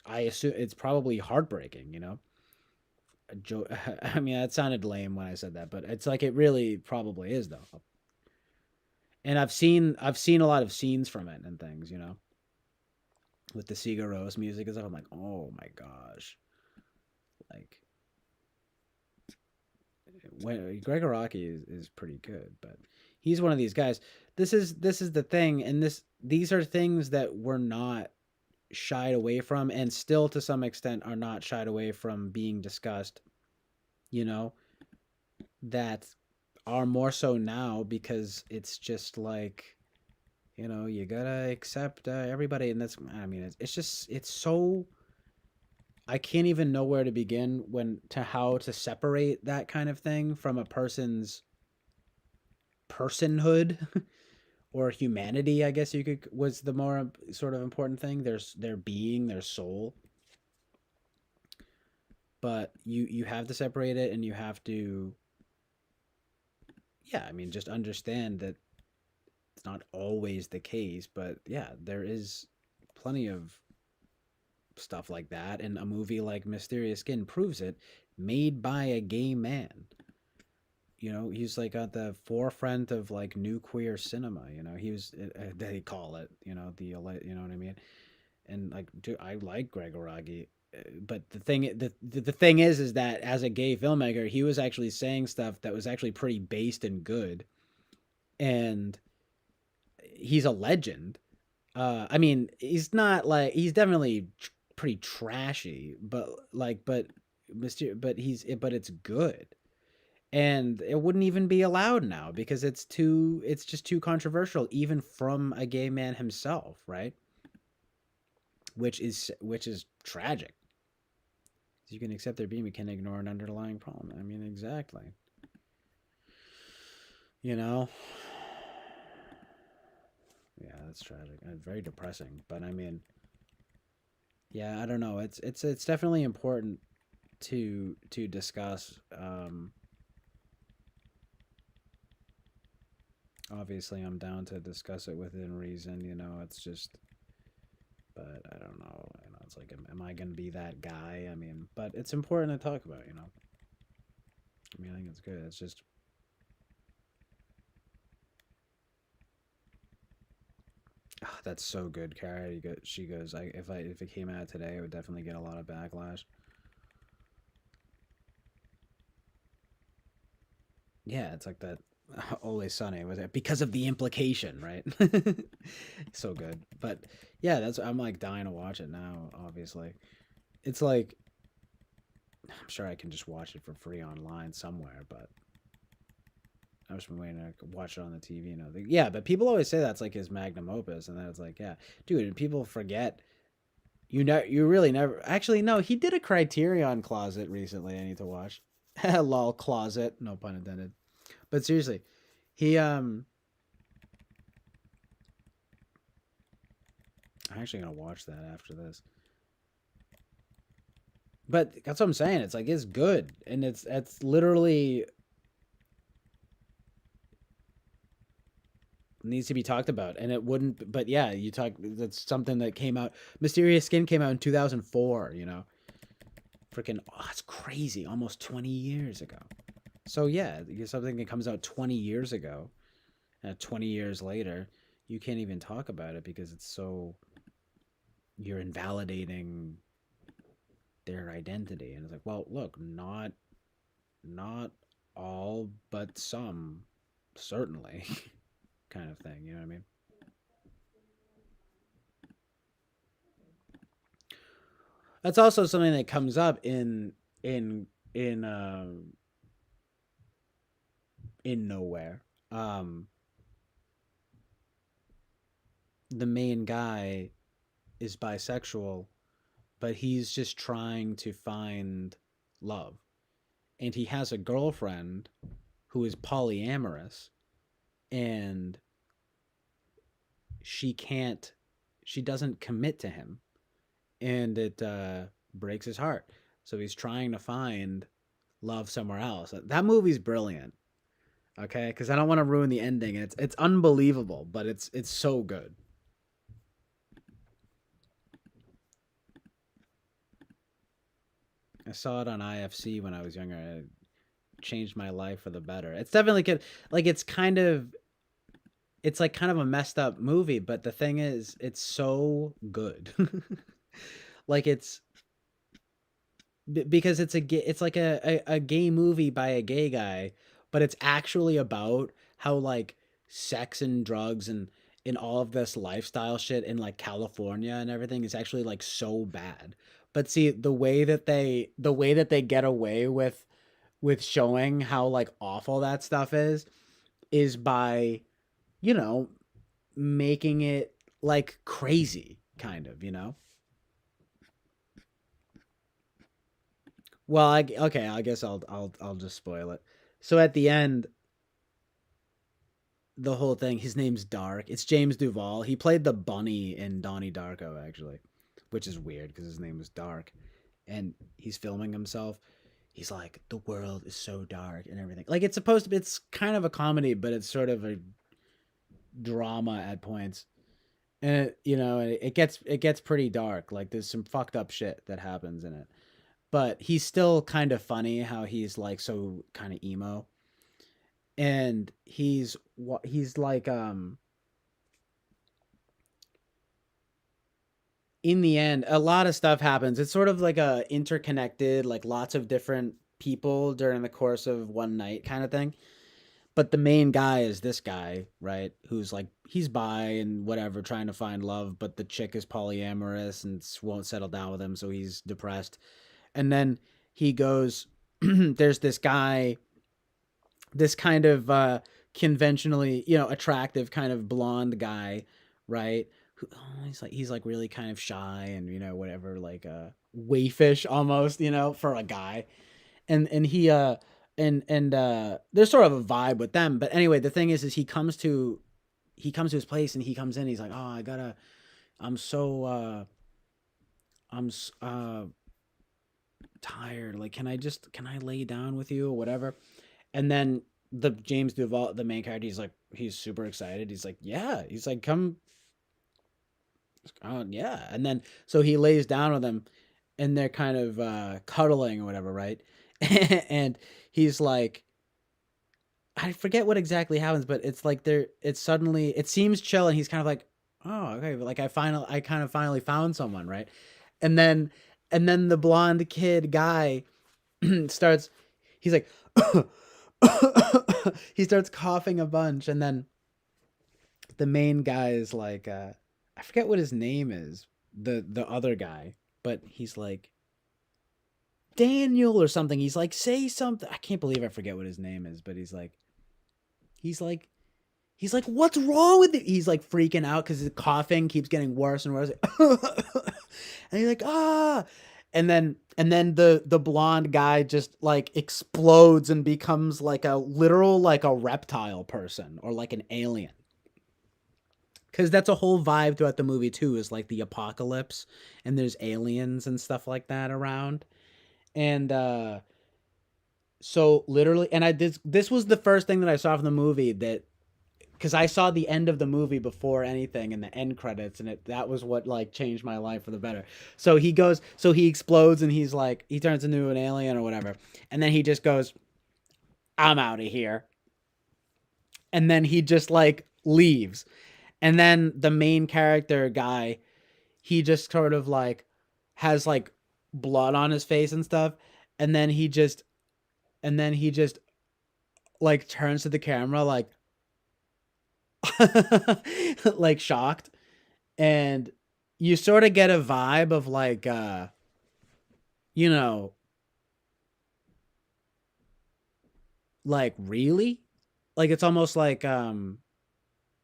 I assume it's probably heartbreaking, I mean, that sounded lame when I said that, but it's like it really probably is though. And I've seen a lot of scenes from it and things, with the Sigur Rós music and stuff. I'm like, oh my gosh, like when Gregor Rocky is pretty good, but he's one of these guys. This is the thing, and these are things that we're not shied away from, and still to some extent are not shied away from being discussed. You know that are more so now because it's just like you gotta accept everybody, and that's I mean it's just it's so I can't even know where to begin when to how to separate that kind of thing from a person's personhood or humanity. I guess you could was the more sort of important thing. Their being, their soul, but you have to separate it, and you have to yeah. I mean, just understand that it's not always the case, but yeah, there is plenty of stuff like that, and a movie like Mysterious Skin proves it, made by a gay man. He's like at the forefront of like new queer cinema. He was they call it. You know what I mean. And like, dude, I like Gregor Ragi, but the thing is that as a gay filmmaker, he was actually saying stuff that was actually pretty based and good, and he's a legend. I mean, he's not like he's definitely pretty trashy, but it's good, and it wouldn't even be allowed now because it's just too controversial, even from a gay man himself, right? Which is tragic. You can accept their being, but can't ignore an underlying problem. I mean, exactly. You know, yeah, that's tragic and very depressing. But I mean, yeah, I don't know. It's definitely important to discuss. Obviously, I'm down to discuss it within reason. It's just, but I don't know. It's like, am I gonna be that guy? I mean, but it's important to talk about. I mean, I think it's good. It's just oh, that's so good, Kara. She goes, if it came out today, it would definitely get a lot of backlash. Yeah, it's like that. Always Sunny was it because of the implication, right? So good, but yeah, that's I'm like dying to watch it now. Obviously, it's like I'm sure I can just watch it for free online somewhere, but I've just been waiting to watch it on the TV. Yeah, but people always say that's like his magnum opus, and then it's like, yeah, dude, and people forget. You really never actually no. He did a Criterion Closet recently. I need to watch. Lol closet, no pun intended. But seriously, he I'm actually gonna watch that after this. But that's what I'm saying. It's like it's good, and it's literally needs to be talked about, and it wouldn't. But yeah, you talk. That's something that came out. Mysterious Skin came out in 2004. Freaking, oh, it's crazy. Almost 20 years ago. So yeah, something that comes out 20 years ago, and 20 years later, you can't even talk about it because it's so you're invalidating their identity. And it's like, well, look, not all, but some, certainly, kind of thing. You know what I mean? That's also something that comes up in in Nowhere. Um, the main guy is bisexual, but he's just trying to find love, and he has a girlfriend who is polyamorous, and she can't, she doesn't commit to him, and it breaks his heart. So he's trying to find love somewhere else. That movie's brilliant. Okay, because I don't want to ruin the ending. It's unbelievable, but it's so good. I saw it on IFC when I was younger. It changed my life for the better. It's definitely good. Like it's kind of, it's like kind of a messed up movie, but the thing is, it's so good. Like it's because it's like a gay movie by a gay guy, but it's actually about how like sex and drugs and all of this lifestyle shit in like California and everything is actually like so bad. But see, the way that they get away with showing how like awful that stuff is by, you know, making it like crazy kind of, you know? Well, okay, I guess I'll just spoil it. So at the end, the whole thing, his name's Dark. It's James Duval. He played the bunny in Donnie Darko actually, which is weird because his name was Dark, and he's filming himself. He's like, the world is so dark and everything. Like it's supposed to be, it's kind of a comedy, but it's sort of a drama at points. And you know, it gets pretty dark. Like there's some fucked up shit that happens in it. But he's still kind of funny how he's like so kind of emo, and he's like in the end a lot of stuff happens. It's sort of like a interconnected, like lots of different people during the course of one night kind of thing. But the main guy is this guy, right? Who's like he's bi and whatever, trying to find love, but the chick is polyamorous and won't settle down with him, so he's depressed. And then he goes, there's this guy, this kind of conventionally, you know, attractive kind of blonde guy, right? He's like really kind of shy and you know whatever, like wayfish almost, you know, for a guy. And he and there's sort of a vibe with them. But anyway, the thing is he comes to his place and he comes in. He's like, oh, I gotta. I'm so I'm tired. Like, can I lay down with you or whatever? And then the James Duval, the main character, he's super excited. He's like, yeah. He's like, come. Oh yeah. And then so he lays down with him, and they're kind of cuddling or whatever, right? And he's like, I forget what exactly happens, but it's like it's suddenly it seems chill, and he's kind of like, oh okay, but like I kind of finally found someone, right? And then the blonde kid guy starts, he's like, he starts coughing a bunch, and then the main guy is like, I forget what his name is, the other guy, but he's like Daniel or something. He's like, say something. I can't believe I forget what his name is, but he's like, he's like, what's wrong with it? He's like freaking out because his coughing keeps getting worse and worse. And he's like, ah. And then the blonde guy just like explodes and becomes like a literal like a reptile person or like an alien. Because that's a whole vibe throughout the movie too, is like the apocalypse and there's aliens and stuff like that around. And so literally, and I did, this was the first thing that I saw from the movie, that because I saw the end of the movie before anything and the end credits, and that was what like changed my life for the better. So he explodes and he's like, he turns into an alien or whatever, and then he just goes, I'm out of here, and then he just like leaves, and then the main character guy, he just sort of like has like blood on his face and stuff, and then he just like turns to the camera like like shocked, and you sort of get a vibe of like you know, like really? Like it's almost like I mean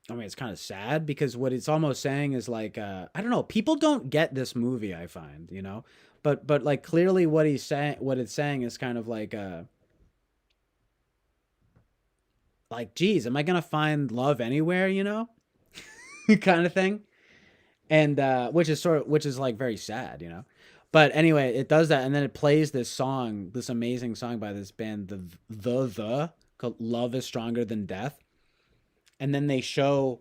it's kind of sad because what it's almost saying is like I don't know, people don't get this movie I find, you know? But like clearly what it's saying is kind of like geez, am I going to find love anywhere, you know? kind of thing. And which is like very sad, you know. But anyway, it does that, and then it plays this song, this amazing song by this band, the called "Love Is Stronger Than Death," and then they show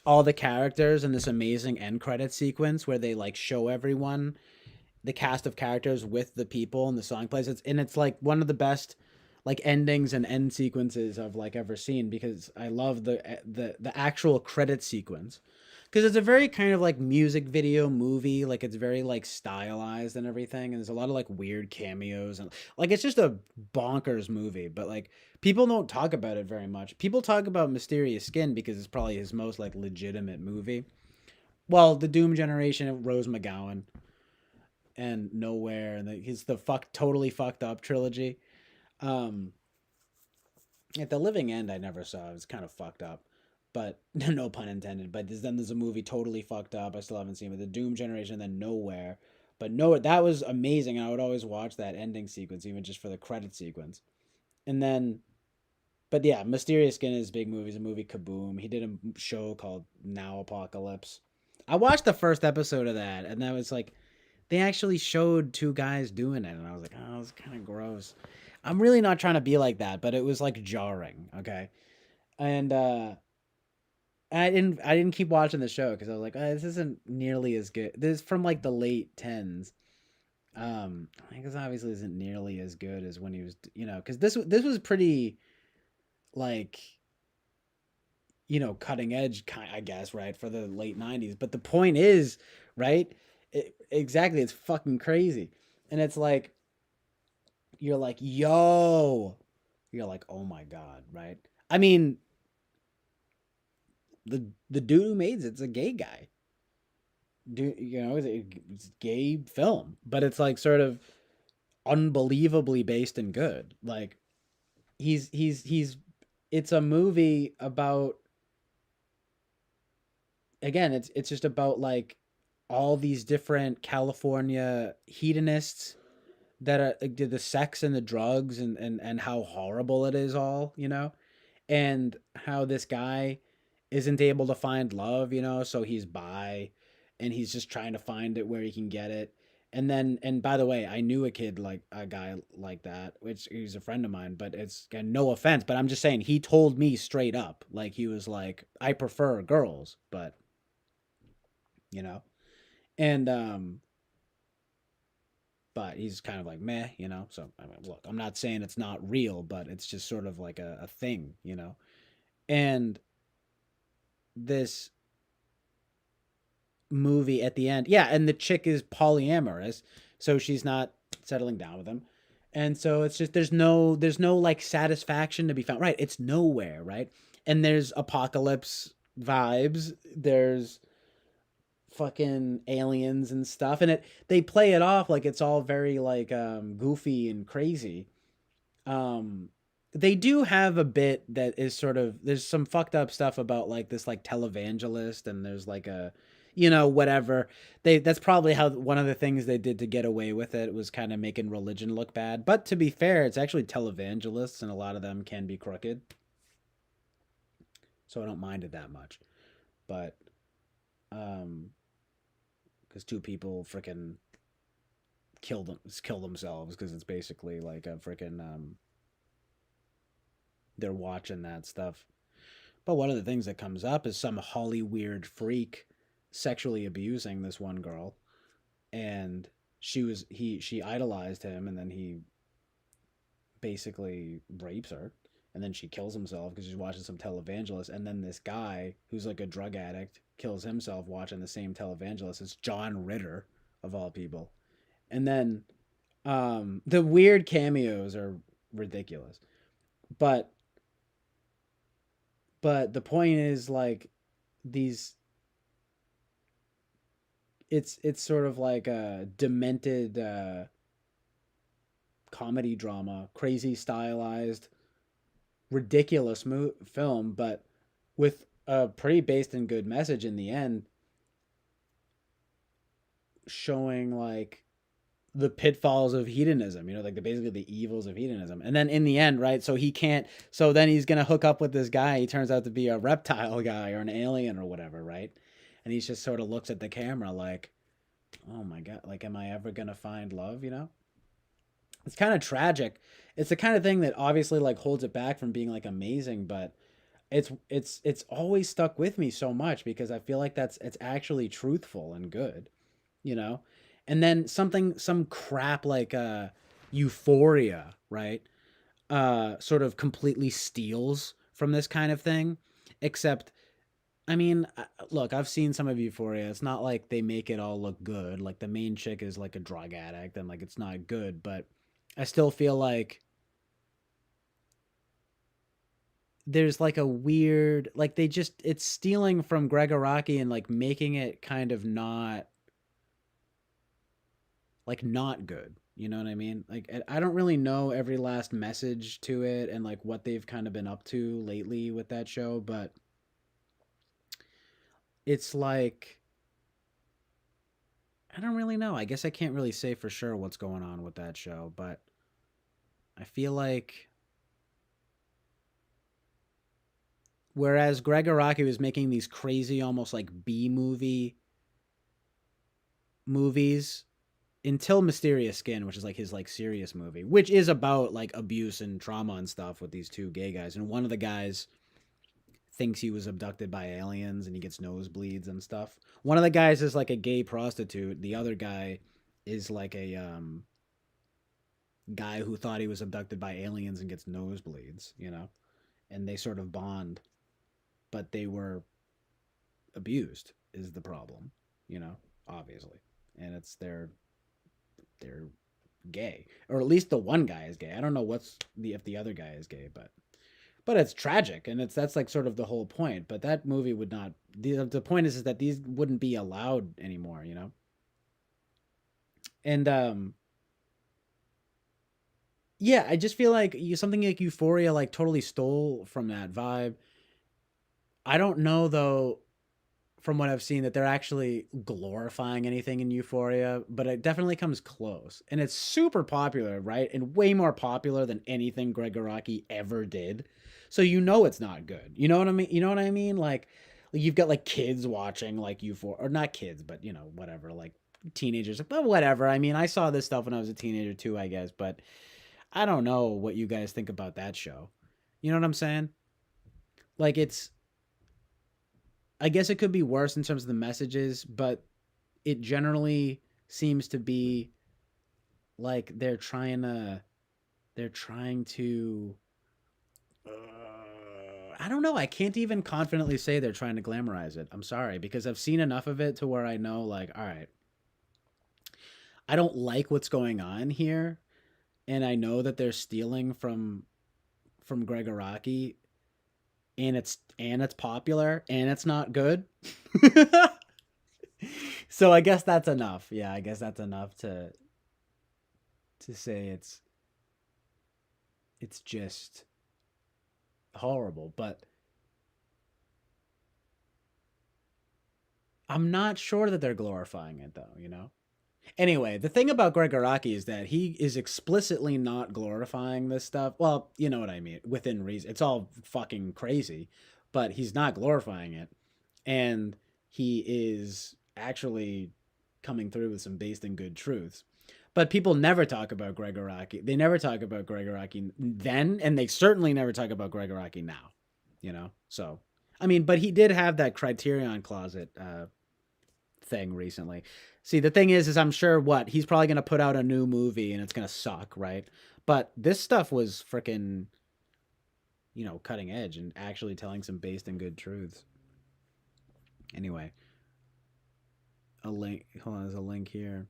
all the characters in this amazing end credit sequence where they like show everyone, the cast of characters with the people, and the song plays. It's like one of the best like endings and end sequences I've like ever seen because I love the actual credit sequence because it's a very kind of like music video movie, like it's very like stylized and everything, and there's a lot of like weird cameos and like it's just a bonkers movie, but like people don't talk about it very much. People talk about Mysterious Skin because it's probably his most like legitimate movie. Well, the Doom Generation, Rose McGowan, and Nowhere, and he's the totally fucked up trilogy. Um, at the Living End, I never saw. It was kind of fucked up, but no pun intended. But then there's a movie totally fucked up. I still haven't seen it. The Doom Generation, then Nowhere, but Nowhere that was amazing. I would always watch that ending sequence, even just for the credit sequence. And then, but yeah, Mysterious Skin is big movies. A movie Kaboom. He did a show called Now Apocalypse. I watched the first episode of that, and that was like they actually showed two guys doing it, and I was like, oh, it's kind of gross. I'm really not trying to be like that, but it was like jarring, okay? And I didn't keep watching the show because I was like, oh, this isn't nearly as good. This is from like the late tens. I guess obviously isn't nearly as good as when he was, you know, because this was pretty like cutting edge kind, I guess, right, for the late '90s. But the point is, right, exactly, it's fucking crazy, and it's like you're like, yo, you're like, oh my god, right? I mean, the dude who made it's a gay guy. It's a gay film, but it's like sort of unbelievably based and good. Like he's it's a movie about again, it's just about like all these different California hedonists that are like, the sex and the drugs and how horrible it is all, you know? And how this guy isn't able to find love, so he's bi and he's just trying to find it where he can get it. And by the way, I knew a guy like that, which he's a friend of mine, but it's no offense, but I'm just saying he told me straight up, like he was like, I prefer girls, but you know, and but he's kind of like meh, So I mean, look, I'm not saying it's not real, but it's just sort of like a thing, And this movie at the end, yeah, and the chick is polyamorous, so she's not settling down with him, and so it's just there's no like satisfaction to be found. Right, it's nowhere, right, and there's apocalypse vibes. There's fucking aliens and stuff, and they play it off like it's all very like goofy and crazy. um they do have a bit that is sort of there's some fucked up stuff about like this like televangelist, and there's like a whatever. That's probably how one of the things they did to get away with it was kind of making religion look bad, but to be fair, it's actually televangelists and a lot of them can be crooked, so I don't mind it that much. But um because two people freaking kill themselves because it's basically like a freaking they're watching that stuff. But one of the things that comes up is some Holly weird freak sexually abusing this one girl, and she idolized him, and then he basically rapes her, and then she kills himself because she's watching some televangelist, and then this guy who's like a drug addict kills himself watching the same televangelist. It's John Ritter of all people, And then the weird cameos are ridiculous. But the point is like these it's sort of like a demented comedy drama, crazy stylized, ridiculous film, but with a pretty based and good message in the end, showing like the pitfalls of hedonism, like basically the evils of hedonism. And then in the end, right? So he can't. So then he's gonna hook up with this guy. He turns out to be a reptile guy or an alien or whatever, right? And he just sort of looks at the camera like, oh my god, like, am I ever gonna find love? It's kind of tragic. It's the kind of thing that obviously like holds it back from being like amazing, but it's always stuck with me so much because I feel like it's actually truthful and good, you know? And then some crap like Euphoria, right? Sort of completely steals from this kind of thing, except I mean, look, I've seen some of Euphoria. It's not like they make it all look good. Like the main chick is like a drug addict and like it's not good, but I still feel like there's like a weird like it's stealing from Gregoraki and like making it kind of not good. You know what I mean? Like I don't really know every last message to it and like what they've kind of been up to lately with that show, but it's like I don't really know. I guess I can't really say for sure what's going on with that show, but I feel like whereas Greg Araki was making these crazy, almost like B movies until Mysterious Skin, which is like his like serious movie, which is about like abuse and trauma and stuff with these two gay guys, and one of the guys thinks he was abducted by aliens and he gets nosebleeds and stuff. One of the guys is like a gay prostitute. The other guy is like a guy who thought he was abducted by aliens and gets nosebleeds. And they sort of bond, but they were abused is the problem, obviously. And it's they're gay. Or at least the one guy is gay. I don't know if the other guy is gay, but it's tragic and that's like sort of the whole point. But that movie would not the point is that these wouldn't be allowed anymore. And yeah, I just feel like something like Euphoria like totally stole from that vibe. I don't know though from what I've seen that they're actually glorifying anything in Euphoria, but it definitely comes close. And it's super popular, right? And way more popular than anything Greg Araki ever did. So it's not good. You know what I mean? You know what I mean? Like you've got like kids watching like Euphoria, or not kids, but whatever, like teenagers. But whatever. I mean, I saw this stuff when I was a teenager too, I guess, but I don't know what you guys think about that show. You know what I'm saying? Like I guess it could be worse in terms of the messages, but it generally seems to be like they're trying to I don't know. I can't even confidently say they're trying to glamorize it. I'm sorry because I've seen enough of it to where I know like all right. I don't like what's going on here and I know that they're stealing from Greg Araki and it's popular and it's not good. So I guess that's enough. Yeah, I guess that's enough to say it's just horrible, but I'm not sure that they're glorifying it though. Anyway, the thing about Greg Araki is that he is explicitly not glorifying this stuff. Well, you know what I mean, within reason. It's all fucking crazy, but he's not glorifying it. And he is actually coming through with some based in good truths. But people never talk about Greg Araki. They never talk about Greg Araki then, and they certainly never talk about Greg Araki now. So, I mean, but he did have that Criterion Closet thing recently. See, the thing is I'm sure he's probably going to put out a new movie and it's going to suck, right? But this stuff was freaking, cutting edge and actually telling some based in good truths. Anyway, a link. Hold on, there's a link here.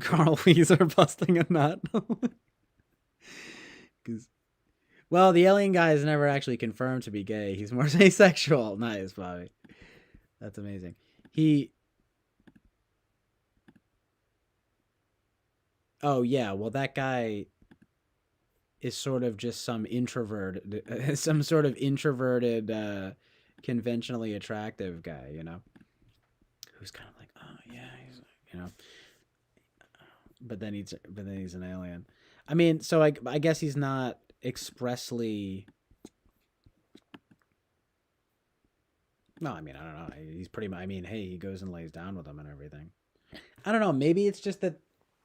Carl Weezer busting a nut. 'Cause- well, the alien guy is never actually confirmed to be gay. He's more asexual. Nice, Bobby. That's amazing. He. Oh yeah, well that guy is sort of just some introvert, some sort of introverted, conventionally attractive guy, who's kind of like, oh yeah, you know, but then he's an alien. I mean, so I guess he's not expressly. No, I mean I don't know. He's pretty. I mean, hey, he goes and lays down with them and everything. I don't know. Maybe it's just that.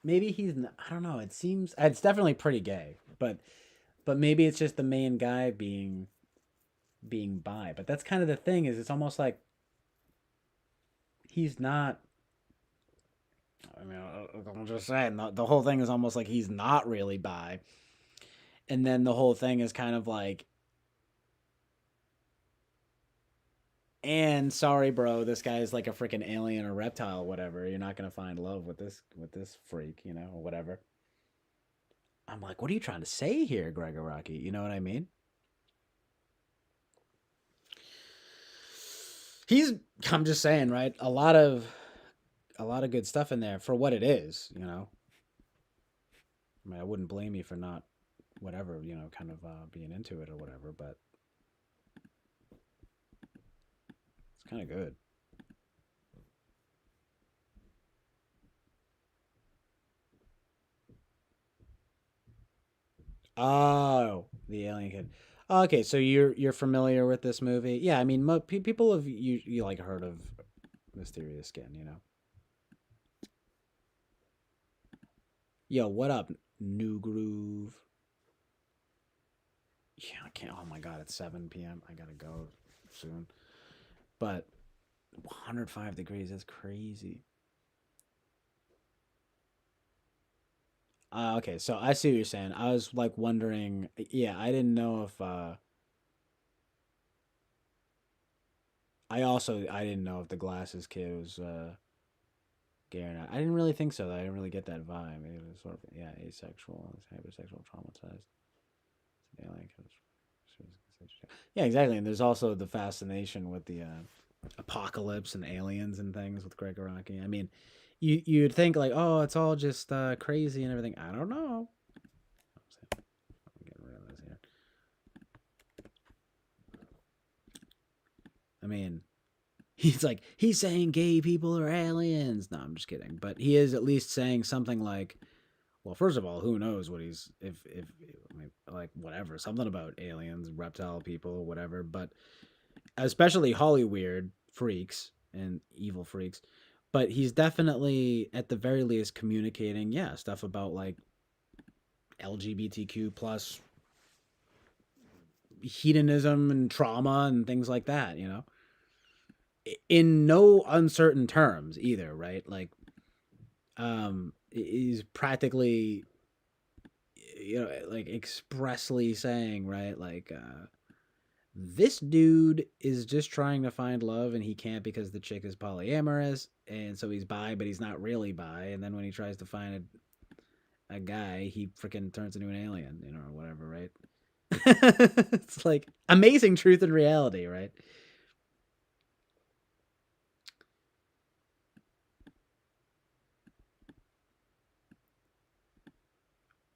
Maybe he's. I don't know. It seems it's definitely pretty gay, but maybe it's just the main guy being bi. But that's kind of the thing. Is it's almost like he's not. I mean, I'm just saying the whole thing is almost like he's not really bi, and then the whole thing is kind of like, and sorry, bro, this guy is like a freaking alien or reptile, whatever. You're not gonna find love with this freak, or whatever. I'm like, what are you trying to say here, Gregor Rocky? You know what I mean? He's. I'm just saying, right? A lot of good stuff in there for what it is. I mean, I wouldn't blame you for not, whatever, kind of being into it or whatever, but it's kind of good. Oh, the alien kid. Okay, so you're familiar with this movie? Yeah, I mean, people have you like heard of Mysterious Skin? Yo, what up, New Groove? Yeah, I can't. Oh my god, it's 7 p.m. I gotta go soon. But 105 degrees, that's crazy. Okay, so I see what you're saying. I was like wondering, yeah, I didn't know if I didn't know if the glasses kid was gay or not. I didn't really think so. Though. I didn't really get that vibe. It was sort of asexual, hypersexual, traumatized. Alien. Yeah, exactly. And there's also the fascination with the apocalypse and aliens and things with Greg Araki. I mean, you'd think like, oh, it's all just crazy and everything. I don't know. I'm getting rid of this here. I mean, he's saying gay people are aliens. No, I'm just kidding. But he is at least saying something like, well, first of all, who knows what he's if I mean, like whatever, something about aliens, reptile people, whatever. But especially Hollyweird freaks and evil freaks. But he's definitely, at the very least, communicating, yeah, stuff about like LGBTQ plus hedonism and trauma and things like that. In no uncertain terms either, right? Like, he's practically, like expressly saying, right, like, this dude is just trying to find love and he can't because the chick is polyamorous, and so he's bi, but he's not really bi. And then when he tries to find a guy, he freaking turns into an alien, or whatever, right? It's like amazing truth and reality, right?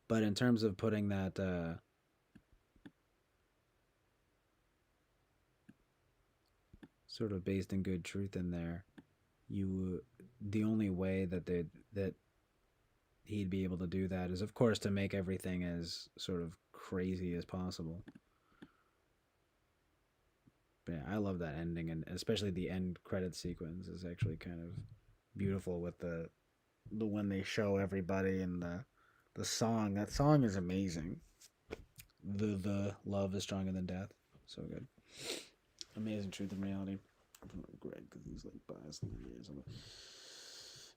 But in terms of putting that sort of based in good truth in there, the only way that he'd be able to do that is, of course, to make everything as sort of crazy as possible. But yeah, I love that ending, and especially the end credit sequence is actually kind of beautiful with the when they show everybody and the song. That song is amazing. The love is stronger than death. So good. Amazing truth and reality. Greg, because he's like biased in the years.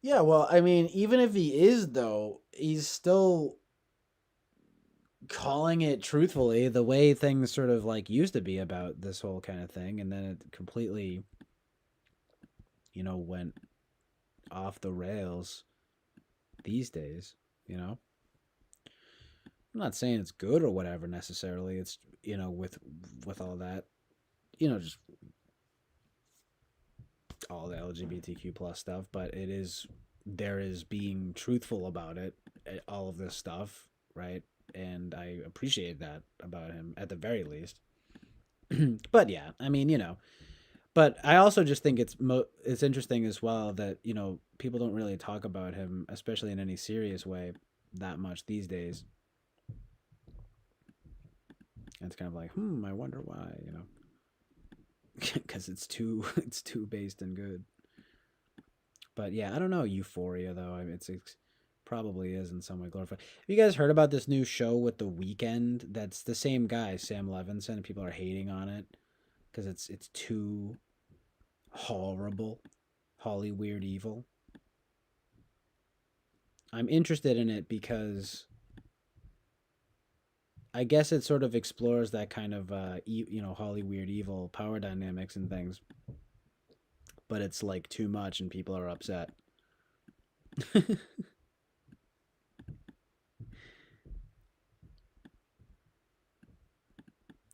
Yeah, well, I mean, even if he is, though, he's still calling it truthfully the way things sort of like used to be about this whole kind of thing, and then it completely, went off the rails these days, you know. I'm not saying it's good or whatever necessarily. It's, with all that, just all the LGBTQ plus stuff, but there is being truthful about it, all of this stuff, right? And I appreciate that about him at the very least. But yeah, I mean, but I also just think it's interesting as well that, people don't really talk about him, especially in any serious way, that much these days. And it's kind of like, I wonder why, because it's too based and good. But yeah, I don't know. Euphoria though, I mean, it's probably is in some way glorified. Have you guys heard about this new show with The Weeknd? That's the same guy, Sam Levinson, and people are hating on it because it's too horrible, Holly Weird Evil. I'm interested in it because I guess it sort of explores that kind of Holly Weird Evil power dynamics and things, but it's like too much and people are upset.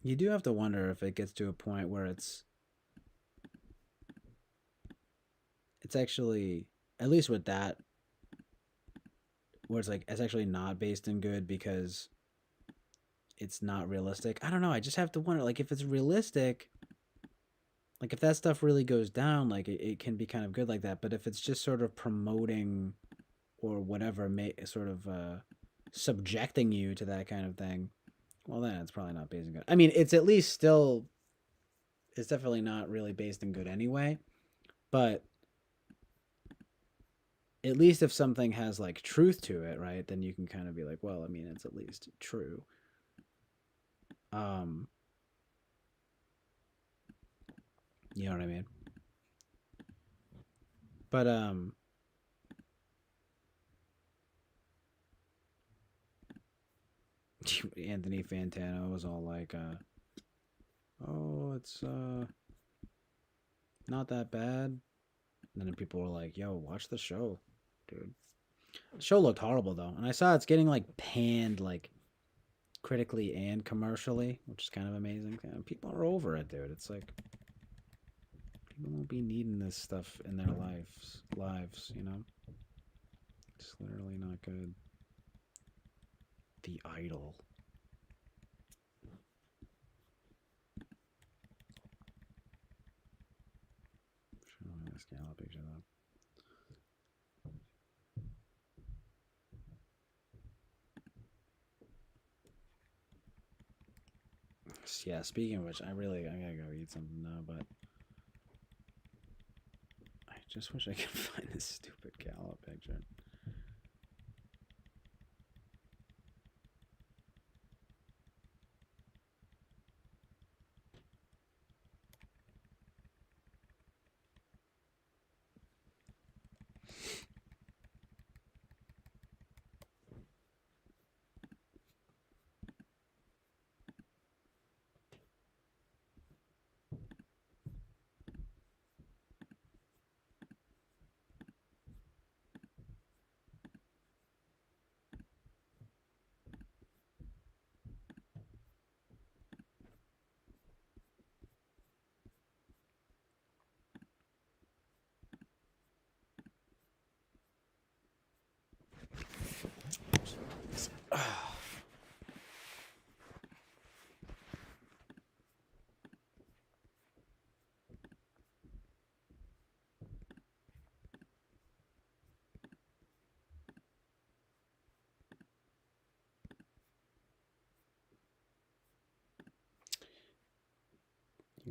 You do have to wonder if it gets to a point where it's actually, at least with that, where it's like it's actually not based in good because it's not realistic. I don't know. I just have to wonder, like, if it's realistic, like if that stuff really goes down, like it can be kind of good like that. But if it's just sort of promoting or whatever, sort of subjecting you to that kind of thing, well, then it's probably not based in good. I mean, it's at least still, it's definitely not really based in good anyway. But at least if something has like truth to it, right, then you can kind of be like, well, I mean, it's at least true. Um, you know what I mean? But Anthony Fantano was all like, "Oh, it's not that bad." And then people were like, "Yo, watch the show, dude." The show looked horrible though, and I saw it's getting like panned, like critically and commercially, which is kind of amazing. And people are over it, dude. It's like people won't be needing this stuff in their lives, you know. It's literally not good. The Idol. Showing this gala picture though. Yeah, speaking of which, I gotta go eat something now, but I just wish I could find this stupid gala picture.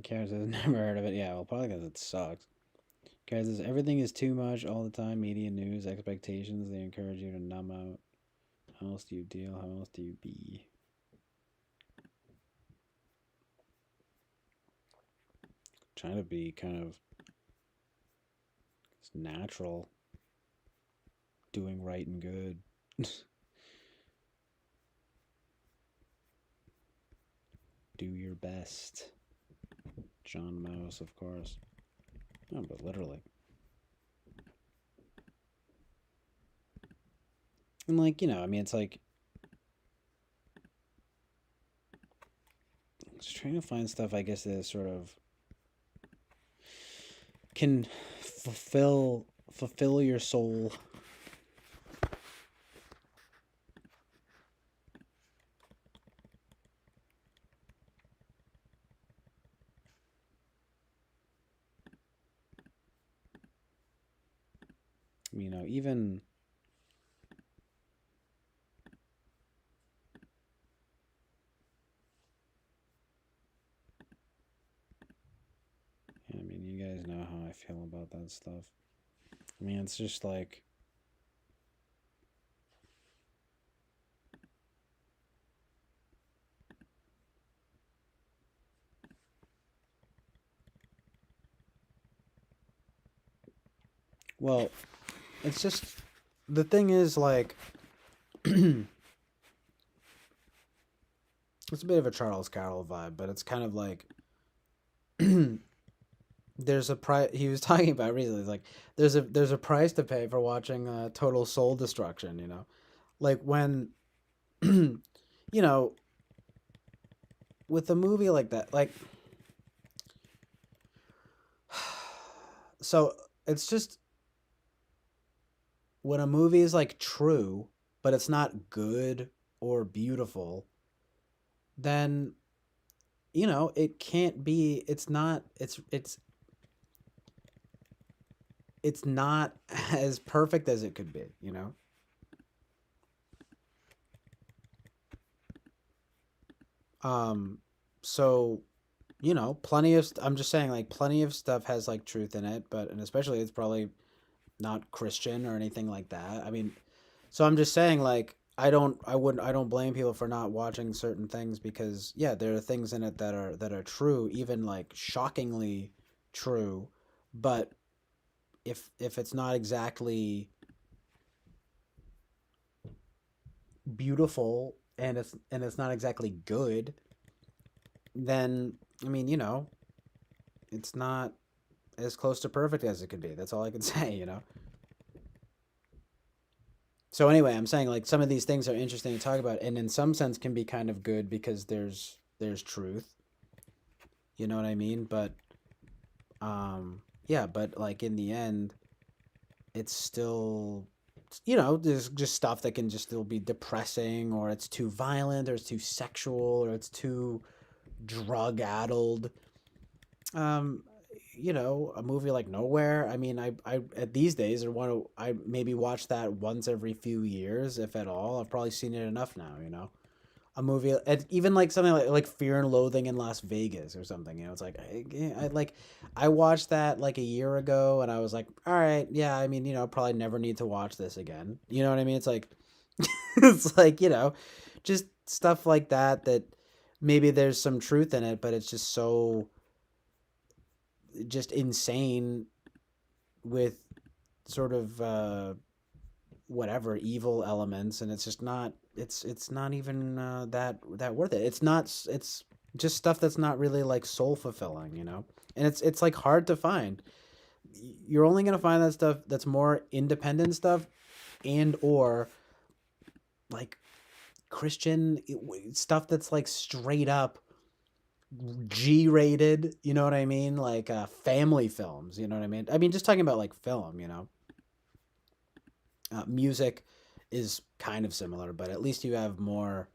Kara says, never heard of it. Yeah, well, probably because it sucks. Kara says, everything is too much all the time. Media, news, expectations. They encourage you to numb out. How else do you deal? How else do you be? Trying to be kind of natural. Doing right and good. Do your best. John Mouse, of course. No, but literally. And like, I mean, it's like just trying to find stuff, I guess, that sort of can fulfill your soul. Even I mean, you guys know how I feel about that stuff. I mean, it's just like well, it's just the thing is like it's a bit of a Charles Carroll vibe, but it's kind of like there's a price he was talking about recently. It's like there's a price to pay for watching total soul destruction. Like when you know with a movie like that, like so it's just when a movie is like true, but it's not good or beautiful, then it can't be. It's not as perfect as it could be. So plenty of I'm just saying like plenty of stuff has like truth in it, and especially it's probably not Christian or anything like that. I mean, so I'm just saying like I don't blame people for not watching certain things because yeah, there are things in it that are true, even like shockingly true, but if it's not exactly beautiful and it's not exactly good, then I mean, it's not as close to perfect as it could be. That's all I can say. So anyway, I'm saying like some of these things are interesting to talk about, and in some sense can be kind of good because there's truth. You know what I mean? But yeah, but like in the end, it's still there's just stuff that can just still be depressing, or it's too violent, or it's too sexual, or it's too drug addled. Um, a movie like Nowhere. I mean, I at these days I want to I maybe watch that once every few years, if at all. I've probably seen it enough now. A movie, even like something like Fear and Loathing in Las Vegas or something. It's like I watched that like a year ago, and I was like, all right, yeah. I mean, probably never need to watch this again. You know what I mean? It's like it's like just stuff like that maybe there's some truth in it, but it's just so just insane with sort of whatever evil elements, and it's just not it's not even that worth it. It's just stuff that's not really like soul fulfilling. And it's like hard to find. You're only going to find that stuff that's more independent stuff and or like Christian stuff that's like straight up G-rated, you know what I mean? Like family films, you know what I mean? I mean, just talking about like film. Music is kind of similar, but at least you have more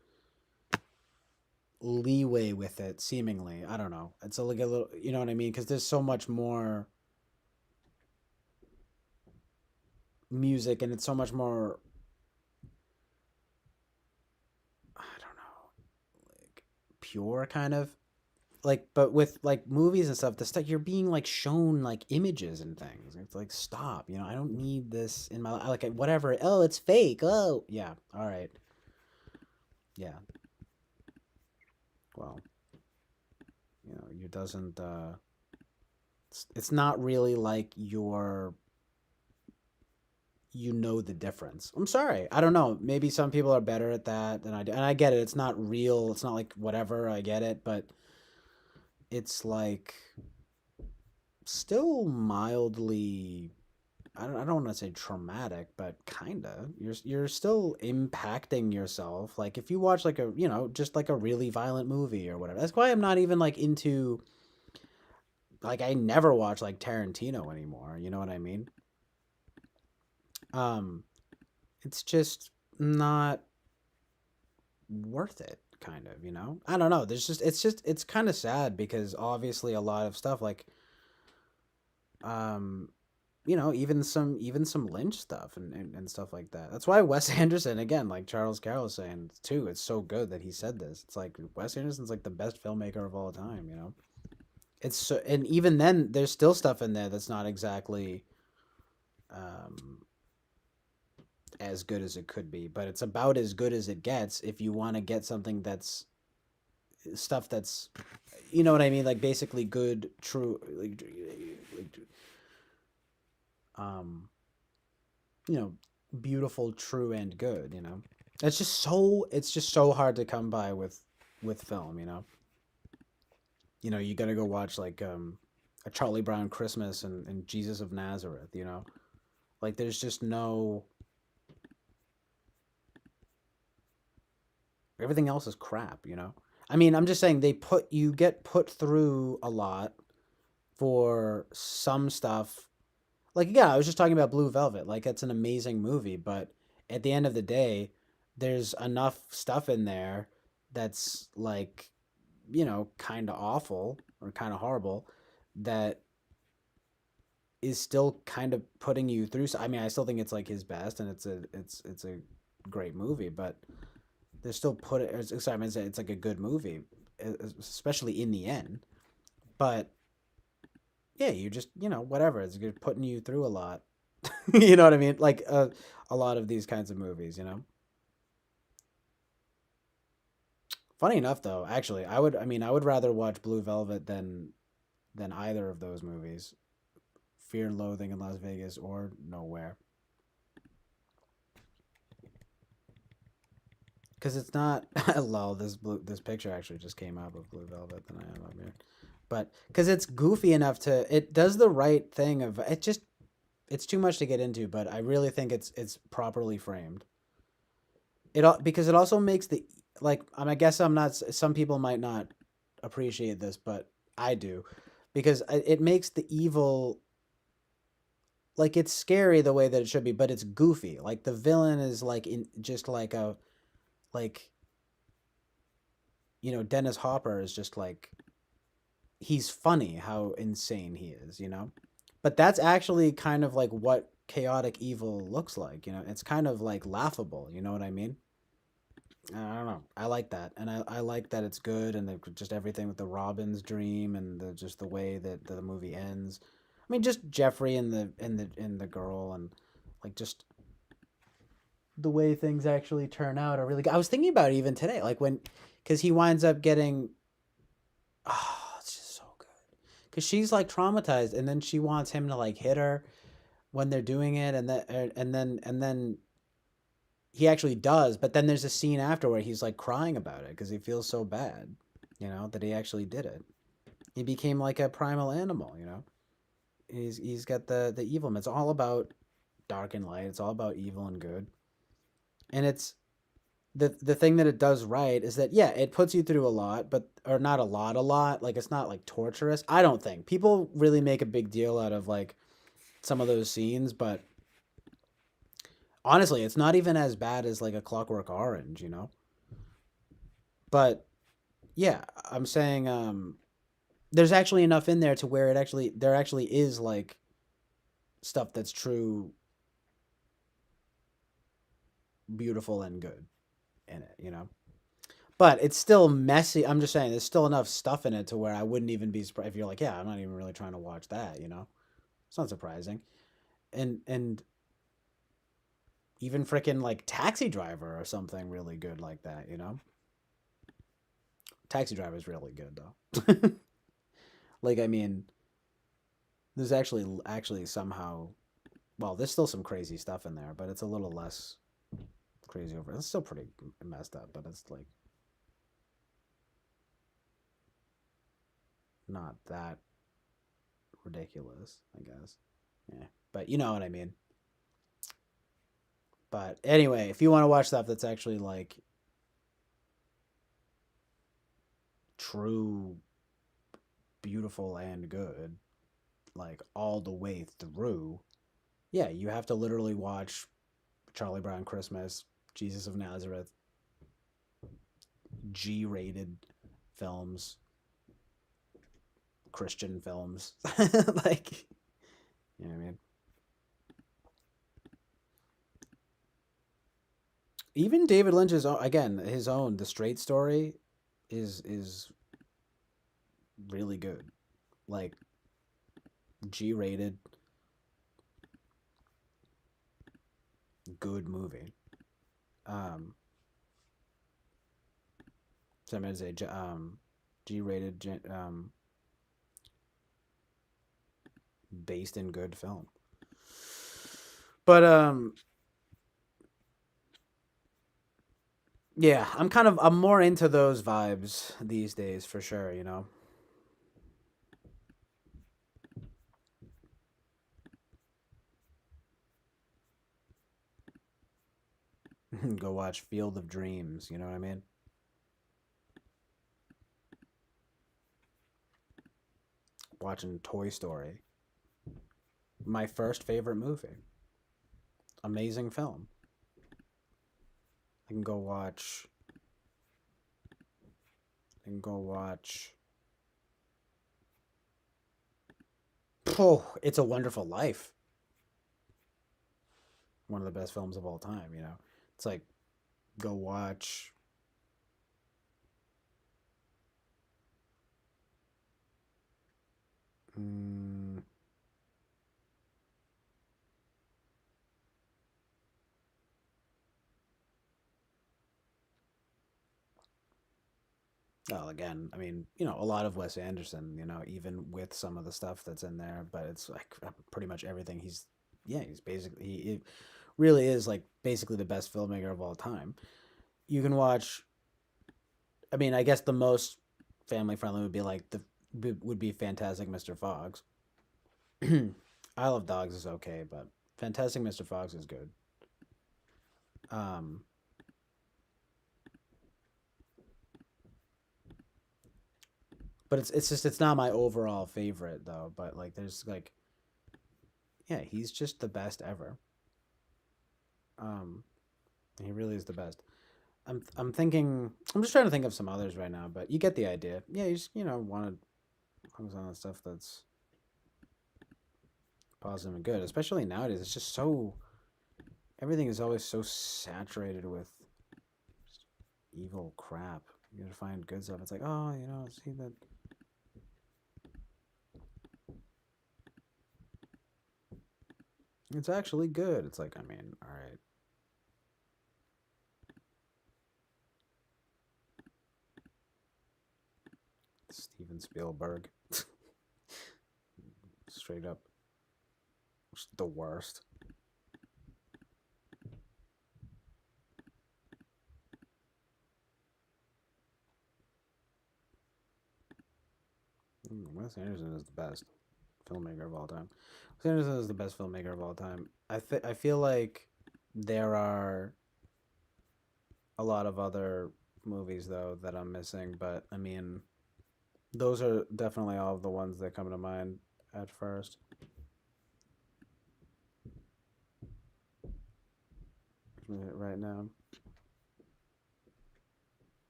leeway with it, seemingly. I don't know. It's like a little, you know what I mean? Because there's so much more music, and it's so much more, I don't know, like pure kind of. Like, but with like movies and stuff, the stuff you're being like shown like images and things. It's like, stop, I don't need this in my life. Like, whatever. Oh, it's fake. Oh, yeah. All right. Yeah. Well, you doesn't, it's not really like the difference. I'm sorry. I don't know. Maybe some people are better at that than I do. And I get it. It's not real. It's not like whatever. I get it. But it's like still mildly, I don't want to say traumatic, but kinda. You're still impacting yourself. Like if you watch like a just like a really violent movie or whatever. That's why I'm not even like into like I never watch like Tarantino anymore. You know what I mean? Um, it's just not worth it. Kind of, I don't know. It's kind of sad because obviously a lot of stuff like um even some Lynch stuff and stuff like that. That's why Wes Anderson, again, like Charles Carroll is saying too, it's so good that he said this. It's like Wes Anderson's like the best filmmaker of all time. It's so, and even then there's still stuff in there that's not exactly um as good as it could be, but it's about as good as it gets if you want to get something that's stuff that's you know what I mean, like basically good, true, like um you know, beautiful, true, and good. It's just so hard to come by with film. You gotta go watch like a Charlie Brown Christmas and Jesus of Nazareth. Like there's just no everything else is crap. I mean, I'm just saying you get put through a lot for some stuff. Like, yeah, I was just talking about Blue Velvet. Like, it's an amazing movie, but at the end of the day, there's enough stuff in there that's like, kind of awful or kind of horrible that is still kind of putting you through. I mean, I still think it's like his best, and it's a great movie, but they're still sorry, I mean, it's like a good movie, especially in the end. But yeah, you just whatever. It's putting you through a lot. You know what I mean? Like a lot of these kinds of movies. Funny enough, though, actually, I would rather watch Blue Velvet than either of those movies, Fear and Loathing in Las Vegas or Nowhere, because it's not. Lol, this picture actually just came up of Blue Velvet that I have up here, but because it's goofy enough it does the right thing of it. It's too much to get into, but I really think it's properly framed. Because it also makes like I guess I'm not. Some people might not appreciate this, but I do, because it makes the evil like it's scary the way that it should be, but it's goofy. Like the villain is like in just like a like Dennis Hopper is just like he's funny how insane he is. But that's actually kind of like what chaotic evil looks like. It's kind of like laughable. You know what I mean? I don't know. I like that, and I like that it's good, and just everything with the Robin's dream and just the way that the movie ends. I mean, just Jeffrey and the girl, and like just the way things actually turn out are really good. I was thinking about it even today, like because he winds up getting, oh, it's just so good, because she's like traumatized, and then she wants him to like hit her when they're doing it, and then he actually does, but then there's a scene after where he's like crying about it because he feels so bad, that he actually did it. He became like a primal animal. He's got the evil. It's all about dark and light. It's all about evil and good. And it's the thing that it does right is that, yeah, it puts you through a lot, but or not a lot. Like it's not like torturous. I don't think people really make a big deal out of like some of those scenes, but honestly, it's not even as bad as like a Clockwork Orange. But yeah, I'm saying there's actually enough in there to where there actually is like stuff that's true, beautiful, and good in it. But it's still messy. I'm just saying there's still enough stuff in it to where I wouldn't even be surprised if you're like, yeah, I'm not even really trying to watch that. It's not surprising. And even freaking like Taxi Driver or something really good like that. Taxi Driver is really good though. Like I mean, there's actually somehow, well, there's still some crazy stuff in there, but it's a little less crazy over. It's still pretty messed up, but it's like not that ridiculous, I guess. Yeah, but you know what I mean. But anyway, if you want to watch stuff that's actually like true, beautiful, and good, like all the way through, yeah, you have to literally watch Charlie Brown Christmas, Jesus of Nazareth, G-rated films, Christian films. Like, you know what I mean? Even David Lynch's own, again, his own The Straight Story is really good. Like G-rated, good movie. Um, so I'm gonna say G-rated, based in good film. But yeah, I'm more into those vibes these days for sure, you know. Go watch Field of Dreams, you know what I mean? Watching Toy Story. My first favorite movie. Amazing film. I can go watch I can go watch Oh, It's a Wonderful Life. One of the best films of all time, you know. It's like go watch mm, well, again, I mean, you know, a lot of Wes Anderson, you know, even with some of the stuff that's in there, but it's like pretty much everything he's basically, he really is like basically the best filmmaker of all time. You can watch, I mean, I guess the most family friendly would be like would be Fantastic Mr. Fox. Isle of Dogs is okay, but Fantastic Mr. Fox is good. Um, but it's just it's not my overall favorite though. But like, there's like, yeah, he's just the best ever. Um, he really is the best. I'm thinking. I'm just trying to think of some others right now, but you get the idea. Yeah, you just want to focus on the stuff that's positive and good, especially nowadays. It's just so everything is always so saturated with evil crap. You gotta find good stuff. It's like, oh, see that. It's actually good. It's like, I mean, all right. Steven Spielberg. Straight up. Just the worst. Wes Anderson is the best filmmaker of all time. Wes Anderson is the best filmmaker of all time. I feel like there are a lot of other movies though that I'm missing, but I mean, those are definitely all of the ones that come to mind at first. Right now.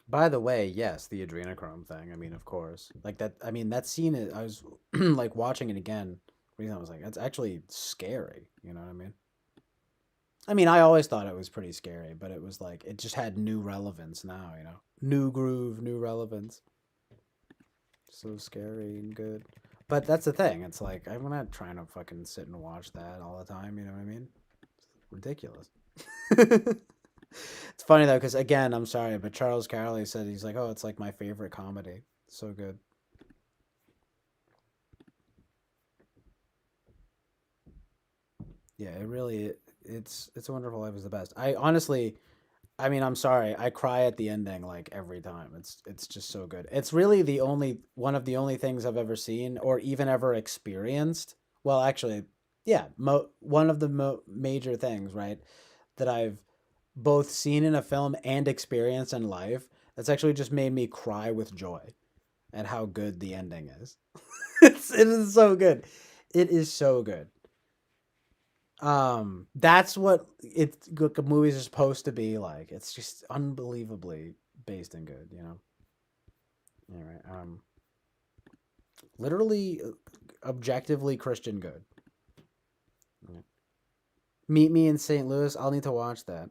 By the way, yes, the adrenochrome thing. I mean, of course, like that. I mean, that scene. I was like watching it again. Reason I was like, that's actually scary. You know what I mean? I mean, I always thought it was pretty scary, but it was like it just had new relevance now. You know, new groove, new relevance. So scary and good. But that's the thing. It's like I'm not trying to fucking sit and watch that all the time. You know what I mean? It's ridiculous. It's funny though, because again, I'm sorry, but Charles Carley said he's like, oh, it's like my favorite comedy. So good. Yeah, it really it's a Wonderful Life is the best. I honestly, I mean, I'm sorry. I cry at the ending like every time. It's just so good. It's really the only one of the only things I've ever seen or even ever experienced. Well, actually, yeah, one of the major things, right, that I've both seen in a film and experienced in life that's actually just made me cry with joy at how good the ending is. It is so good. It is so good. That's what movies are supposed to be like. It's just unbelievably based and good, you know. All right. Literally, objectively Christian good. Yeah. Meet me in St. Louis. I'll need to watch that.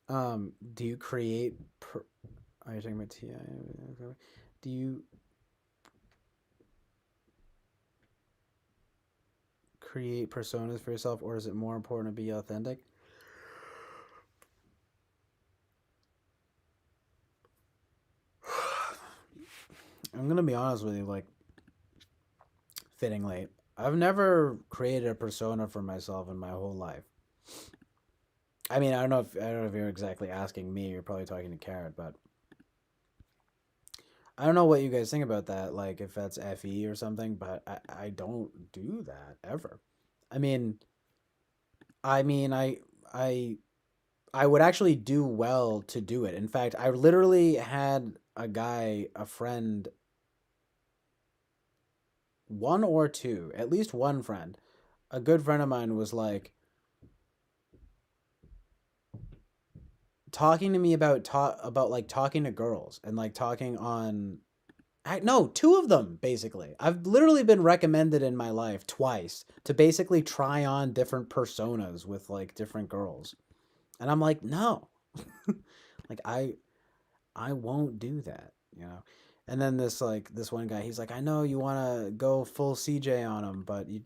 Do you create? Are you talking about Ti? Do you create personas for yourself, or is it more important to be authentic? I'm gonna be honest with you, like fittingly, I've never created a persona for myself in my whole life. I mean, I don't know if you're exactly asking me. You're probably talking to Carrot, but I don't know what you guys think about that. Like, if that's FE or something, but I don't do that ever. I mean, I mean, I I would actually do well to do it. In fact, I literally had a friend, one or two, at least one friend, a good friend of mine was like talking to me about about like talking to girls and like talking on no, two of them basically. I've literally been recommended in my life twice to basically try on different personas with like different girls. And I'm like, "No." Like I won't do that, you know. And then this one guy, he's like, "I know you want to go full CJ on him, but you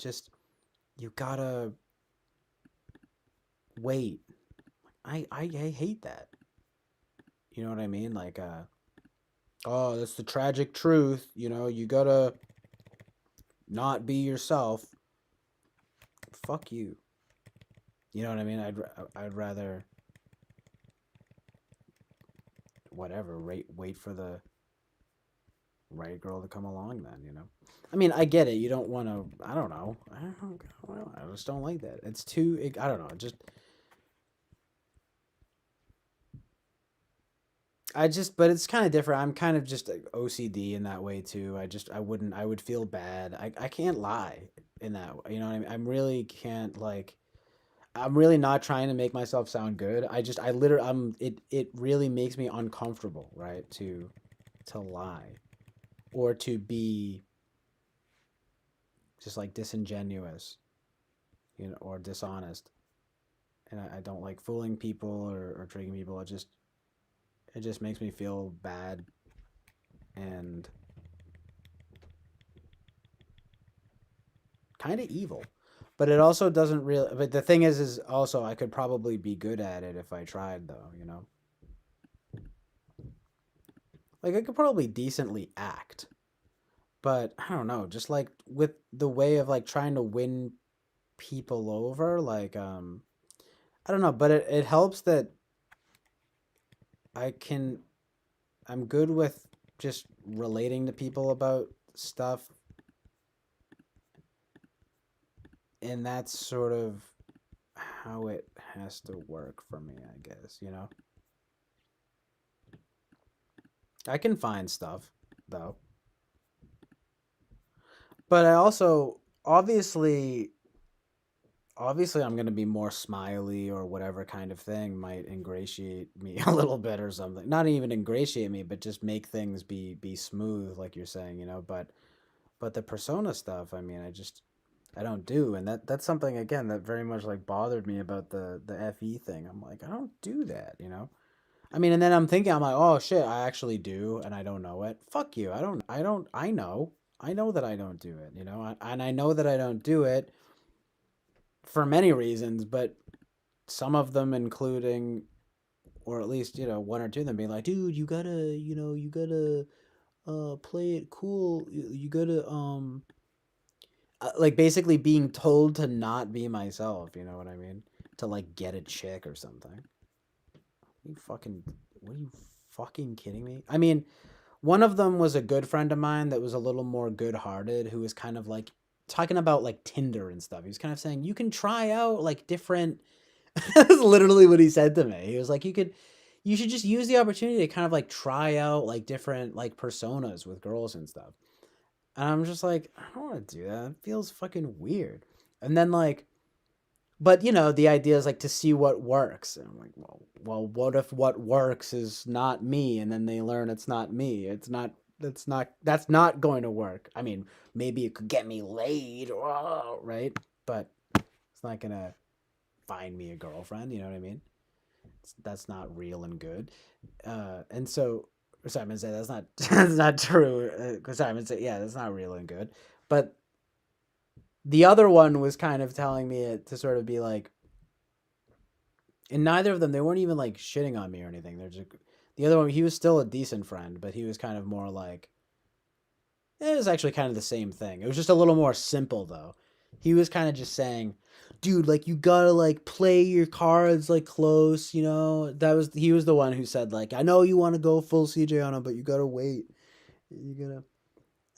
got to wait." I hate that. You know what I mean? Like oh, that's the tragic truth, you know, you got to not be yourself. Fuck you. You know what I mean? I'd rather whatever, wait for the right girl to come along then, you know. I mean, I get it. You don't want to I don't know. I just don't like that. It's too I don't know. Just but it's kind of different. I'm kind of just like, OCD in that way too. I would feel bad. I can't lie in that, you know what I mean? I'm really can't like I'm really not trying to make myself sound good. I literally it really makes me uncomfortable, right? To lie or to be just like disingenuous, you know, or dishonest. And I don't like fooling people or tricking people. It just makes me feel bad and kind of evil. But it also doesn't really. But the thing is also I could probably be good at it if I tried, though. You know, like I could probably decently act, but I don't know. Just like with the way of like trying to win people over, like I don't know. But it helps that I can. I'm good with just relating to people about stuff, and that's sort of how it has to work for me, I guess. You know, I can find stuff though. But I also obviously I'm going to be more smiley or whatever kind of thing might ingratiate me a little bit or something. Not even ingratiate me, but just make things be smooth like you're saying, you know, but the persona stuff, I mean, I don't do, and that's something again that very much like bothered me about the FE thing. I'm like, I don't do that, you know. I mean, and then I'm like, oh shit, I actually do, and I don't know it. Fuck you. I know that I don't do it, you know, and I know that I don't do it for many reasons, but some of them including, or at least, you know, one or two of them being like, dude, you gotta, play it cool. You gotta, like basically being told to not be myself, you know what I mean? to like get a chick or something. What are you fucking kidding me? I mean, one of them was a good friend of mine that was a little more good-hearted, who was kind of like talking about like Tinder and stuff. He was kind of saying you can try out like different. That's literally what he said to me. He was like, you should just use the opportunity to kind of like try out like different like personas with girls and stuff. And I'm just like, I don't want to do that. It feels fucking weird. And then like, but you know, the idea is like to see what works. And I'm like, what if what works is not me? And then they learn it's not me. That's not going to work. I mean, maybe it could get me laid, right? But it's not gonna find me a girlfriend. You know what I mean? That's not real and good. And so Simon said that's not that's not true. Because Simon said, yeah, that's not real and good. But the other one was kind of telling me it to sort of be like, and neither of them, they weren't even like shitting on me or anything. They're just the other one. He was still a decent friend, but he was kind of more like, it was actually kind of the same thing. It was just a little more simple though. He was kind of just saying, dude, like you gotta like play your cards like close, you know. He was the one who said like, I know you want to go full CJ on him, but you gotta wait. You gotta.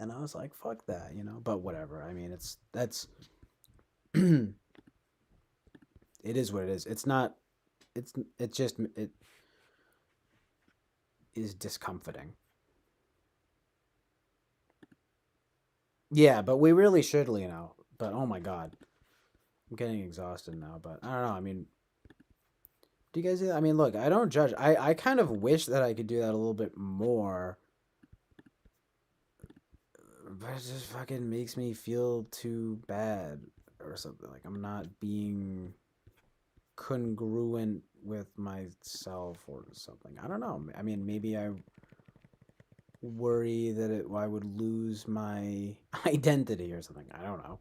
And I was like, fuck that, you know. But whatever. I mean, that's it is what it is. It's not. It is discomforting. Yeah, but we really should, you know. But oh my god, I'm getting exhausted now. But I don't know. I mean, do you guys do that? I mean, look, I don't judge. I kind of wish that I could do that a little bit more. But it just fucking makes me feel too bad or something. Like I'm not being congruent with myself or something. I don't know. I mean, maybe I worry that I would lose my identity or something. I don't know.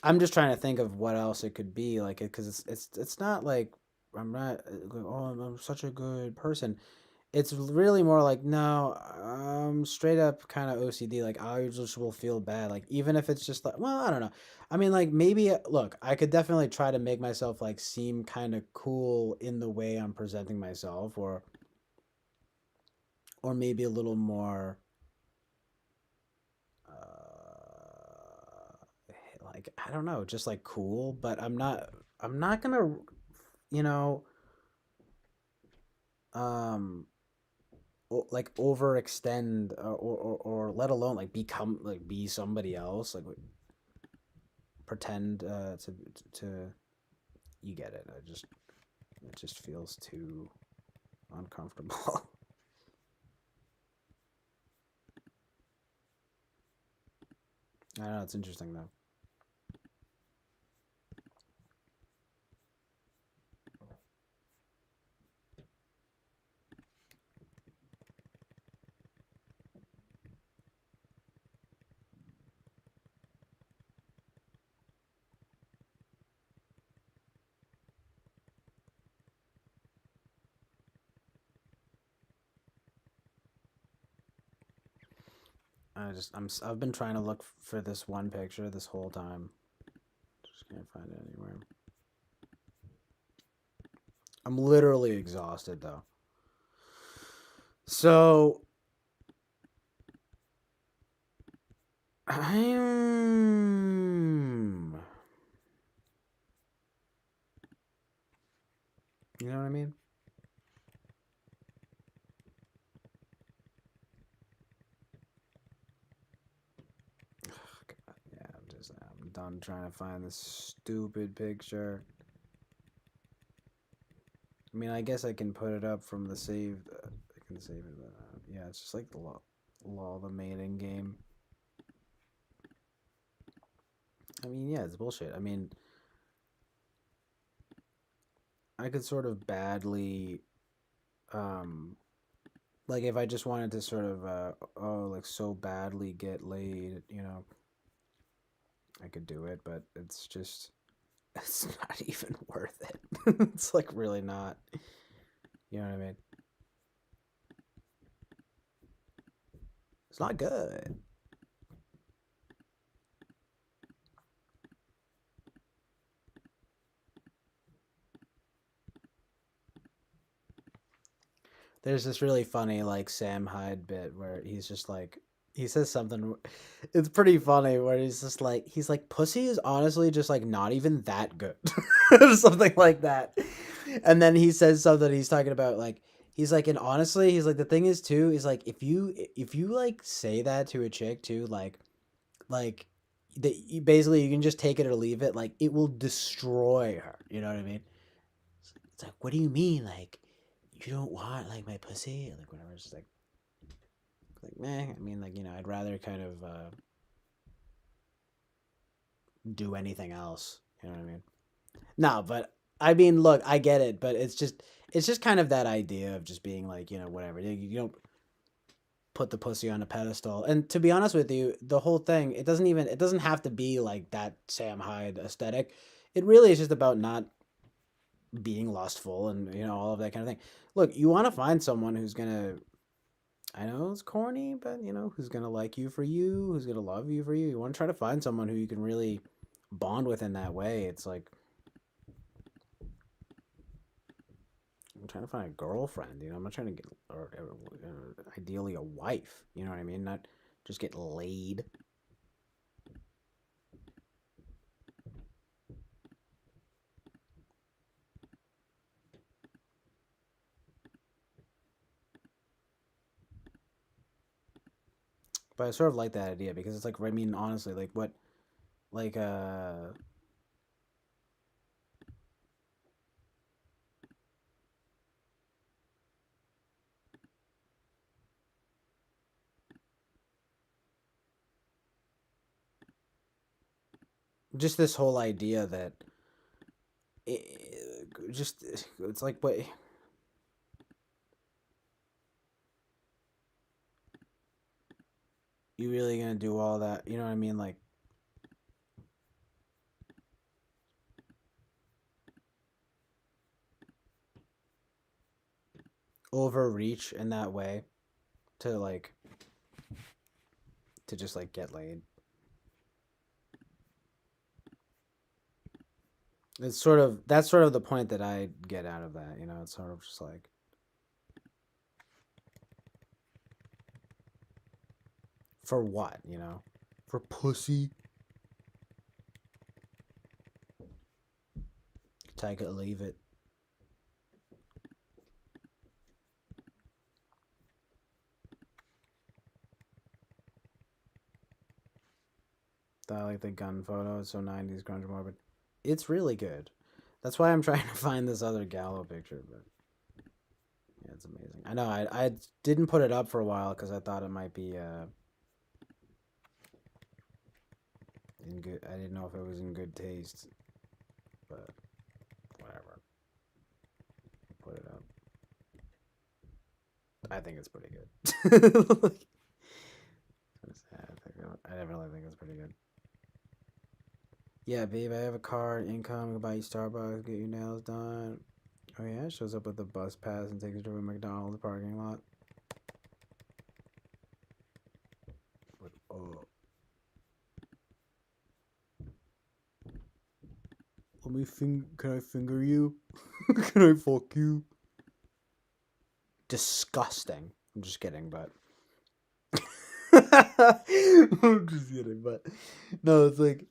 I'm just trying to think of what else it could be like, because it's not like I'm not I'm such a good person. It's really more like no, straight up kind of OCD. Like I just will feel bad. Like even if it's just like, well, I don't know. I mean, like maybe look, I could definitely try to make myself like seem kind of cool in the way I'm presenting myself, or maybe a little more like I don't know, just like cool. But I'm not gonna, you know, um like overextend or let alone like become like be somebody else, like pretend to you get it. It just feels too uncomfortable. I don't know, it's interesting though. I've been trying to look for this one picture this whole time. Just can't find it anywhere. I'm literally exhausted though. So I'm, you know what I mean? God, yeah, I'm done trying to find this stupid picture. I mean, I guess I can put it up from the saved. I can save it, but yeah, it's just like the law of the mating game. I mean, yeah, it's bullshit. I mean, I could sort of badly, like if I just wanted to sort of, like so badly get laid, you know, I could do it, but it's just, it's not even worth it. It's like really not. You know what I mean? It's not good. There's this really funny like Sam Hyde bit where he's just like he says something it's pretty funny where he's like pussy is honestly just like not even that good. Or something like that. And then he says something he's talking about like he's like and honestly he's like the thing is too is like if you like say that to a chick too like that basically you can just take it or leave it like it will destroy her. You know what I mean? It's like, what do you mean? Like, you don't want like my pussy? Like whatever. It's just like meh. I mean, like I'd rather kind of do anything else. You know what I mean? No, but I mean, look, I get it, but it's just kind of that idea of just being like whatever. You don't put the pussy on a pedestal. And to be honest with you, the whole thing it doesn't have to be like that Sam Hyde aesthetic. It really is just about not being lustful and all of that kind of thing. Look, you want to find someone who's gonna. I know it's corny, but who's gonna like you for you, who's gonna love you for you. You want to try to find someone who you can really bond with in that way. It's like I'm trying to find a girlfriend. I'm not trying to get or ideally a wife. You know what I mean? Not just get laid. But I sort of like that idea because it's like I mean honestly, like what like just this whole idea that just it's like what you really gonna do all that? You know what I mean? Like overreach in that way to like to just like get laid. That's sort of the point that I get out of that. It's sort of just like for what? For pussy. Take it or leave it. I like the gun photo. It's so 90s grunge morbid. It's really good. That's why I'm trying to find this other Gallo picture, but yeah, it's amazing. I know I didn't put it up for a while because I thought it might be in good. I didn't know if it was in good taste, but whatever. Put it up. I think it's pretty good. I definitely think it's pretty good. Yeah, babe, I have a car, income, buy you Starbucks, get your nails done. Oh yeah, it shows up with the bus pass and takes you to a McDonald's parking lot. But, oh. Can I finger you? Can I fuck you? Disgusting. I'm just kidding, but. I'm just kidding, but. No, it's like.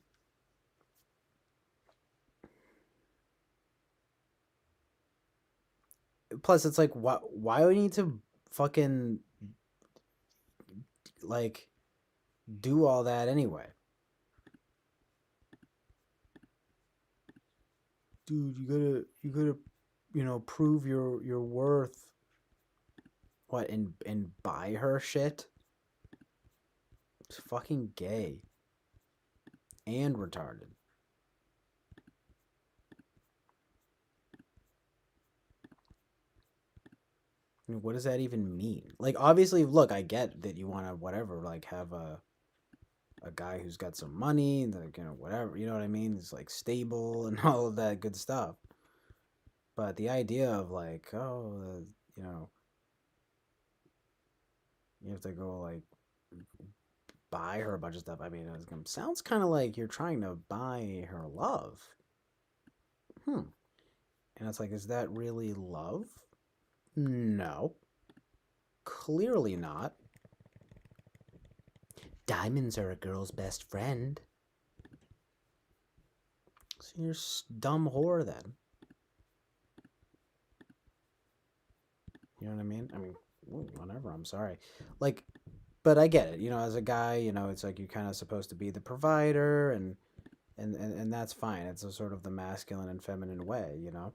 Plus, it's like, why do we need to fucking, like, do all that anyway? Dude, you gotta, prove your worth. What, and buy her shit? It's fucking gay. And retarded. I mean, what does that even mean? Like, obviously, look, I get that you want to, whatever, like, have a guy who's got some money, and like, whatever, you know what I mean? It's like stable and all of that good stuff. But the idea of like, oh, you have to go like buy her a bunch of stuff. I mean, it sounds kind of like you're trying to buy her love. And it's like, is that really love? No. Clearly not. Diamonds are a girl's best friend. So you're dumb whore then. You know what I mean? I mean, whatever. I'm sorry. Like, but I get it. You know, as a guy, you know, it's like you're kind of supposed to be the provider, and that's fine. It's a sort of the masculine and feminine way, you know.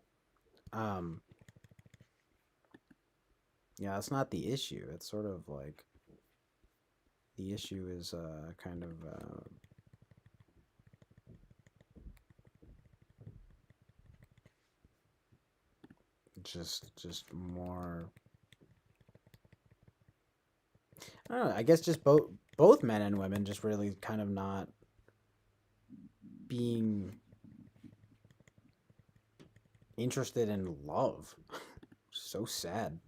Um, yeah, it's not the issue. It's sort of like the issue is kind of just more. I don't know. I guess just both men and women just really kind of not being interested in love. So sad.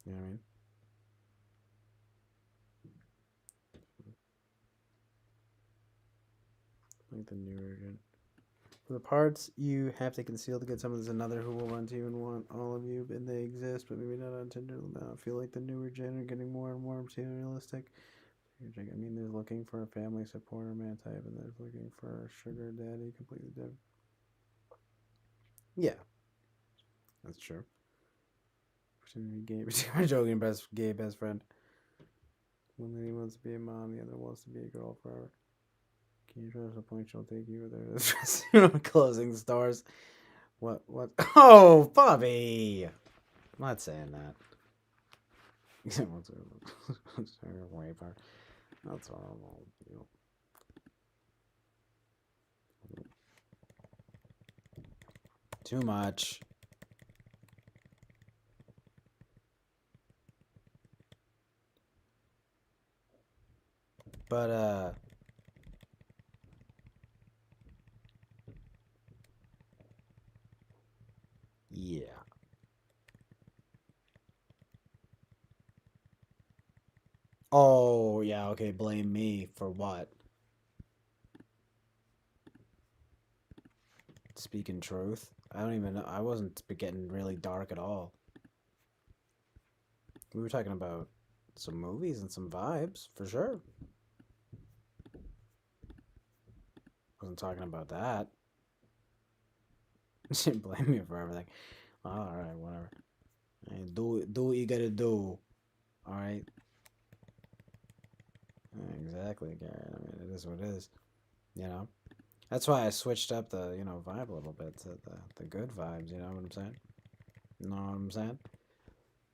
You know what I mean? Like the new version. For the parts you have to conceal to get some of this, another who will run to you and want all of you, and they exist, but maybe not on Tinder. I feel like the newer gen are getting more and more materialistic. I mean, there's looking for a family supporter man type, and there's looking for a sugar daddy, completely different. Yeah, that's true. I'm joking, gay best friend. One lady wants to be a mom, the other wants to be a girl forever. Can you trust the point she'll take you there? Closing stars. What? Oh, Bobby! I'm not saying that. That's all. Too much. But yeah. Oh, yeah, okay, blame me for what? Speaking truth. I don't even know. I wasn't getting really dark at all. We were talking about some movies and some vibes, for sure. Wasn't talking about that. Shouldn't blame me for everything. Alright, whatever. Hey, do what you gotta do. Alright? Exactly, Garrett. I mean, it is what it is. You know? That's why I switched up the, vibe a little bit to the good vibes, you know what I'm saying? You know what I'm saying?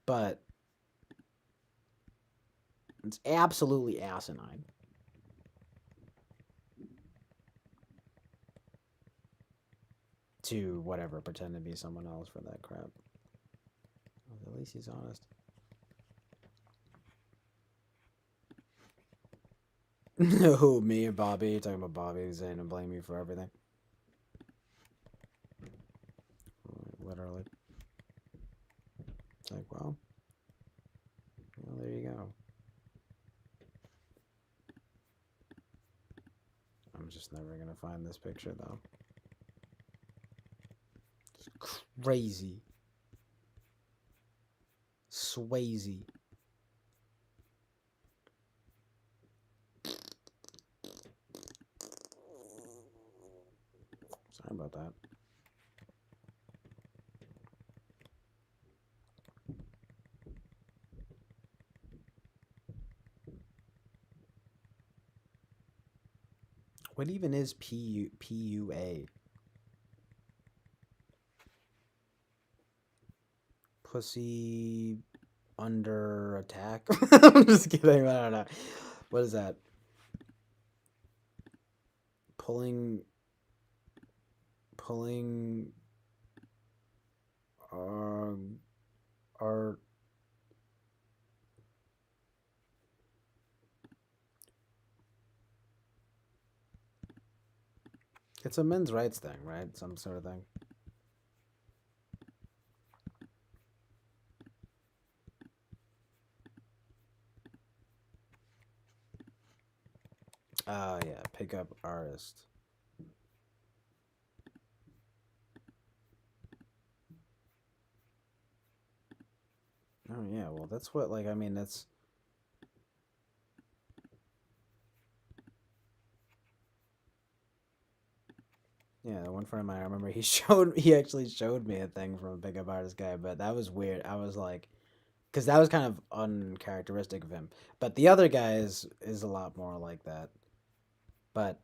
But it's absolutely asinine to whatever pretend to be someone else for that crap. Well, at least he's honest. Who, me or Bobby? You're talking about Bobby saying to blame me for everything. Literally. It's like, well, there you go. I'm just never gonna find this picture though. It's crazy. Swayze. Sorry about that. What even is PUA? Pussy under attack? I'm just kidding. I don't know. What is that? Pulling our it's a men's rights thing, right? Some sort of thing. Oh yeah, pickup artist. Oh yeah, well that's what like I mean that's yeah, one friend of mine I remember he actually showed me a thing from a pickup artist guy, but that was weird. I was like because that was kind of uncharacteristic of him. But the other guy is a lot more like that. But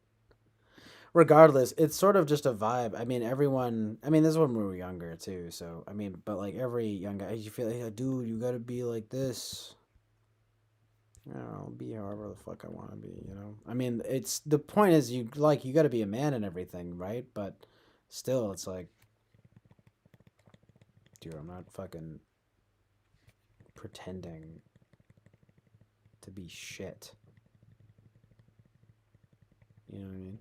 regardless, it's sort of just a vibe. I mean, everyone. I mean, this is when we were younger too. So I mean, but like every young guy, you feel like, dude, you gotta be like this. I don't know, be however the fuck I want to be. You know. I mean, it's the point is you got to be a man and everything, right? But still, it's like, dude, I'm not fucking pretending to be shit. You know what I mean?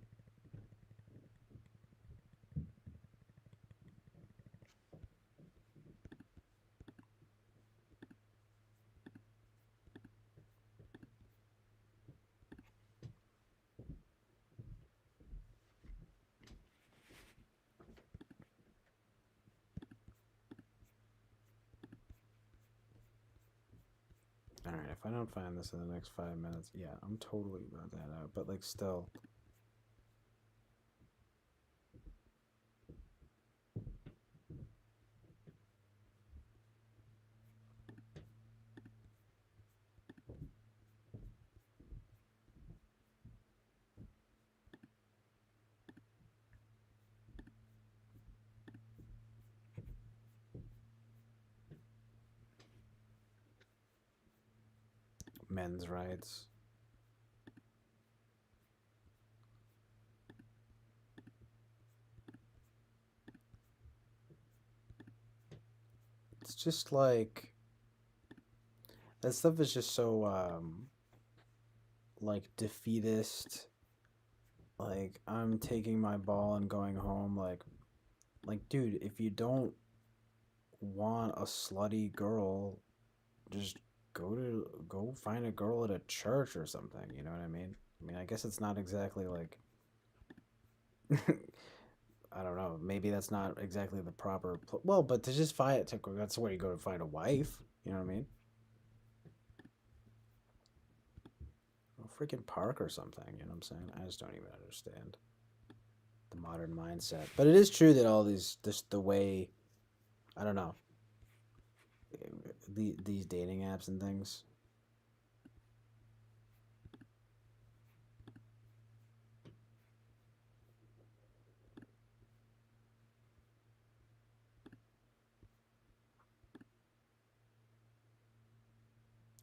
All right, if I don't find this in the next 5 minutes, yeah, I'm totally about that out. But like, still, men's rights. It's just like that stuff is just so like defeatist. Like I'm taking my ball and going home. Like dude, if you don't want a slutty girl, just go find a girl at a church or something. You know what I mean? I mean, I guess it's not exactly like I don't know. Maybe that's not exactly the proper. Well, but to just find that's where you go to find a wife. You know what I mean? A freaking park or something. You know what I'm saying? I just don't even understand the modern mindset. But it is true that all the way I don't know these dating apps and things.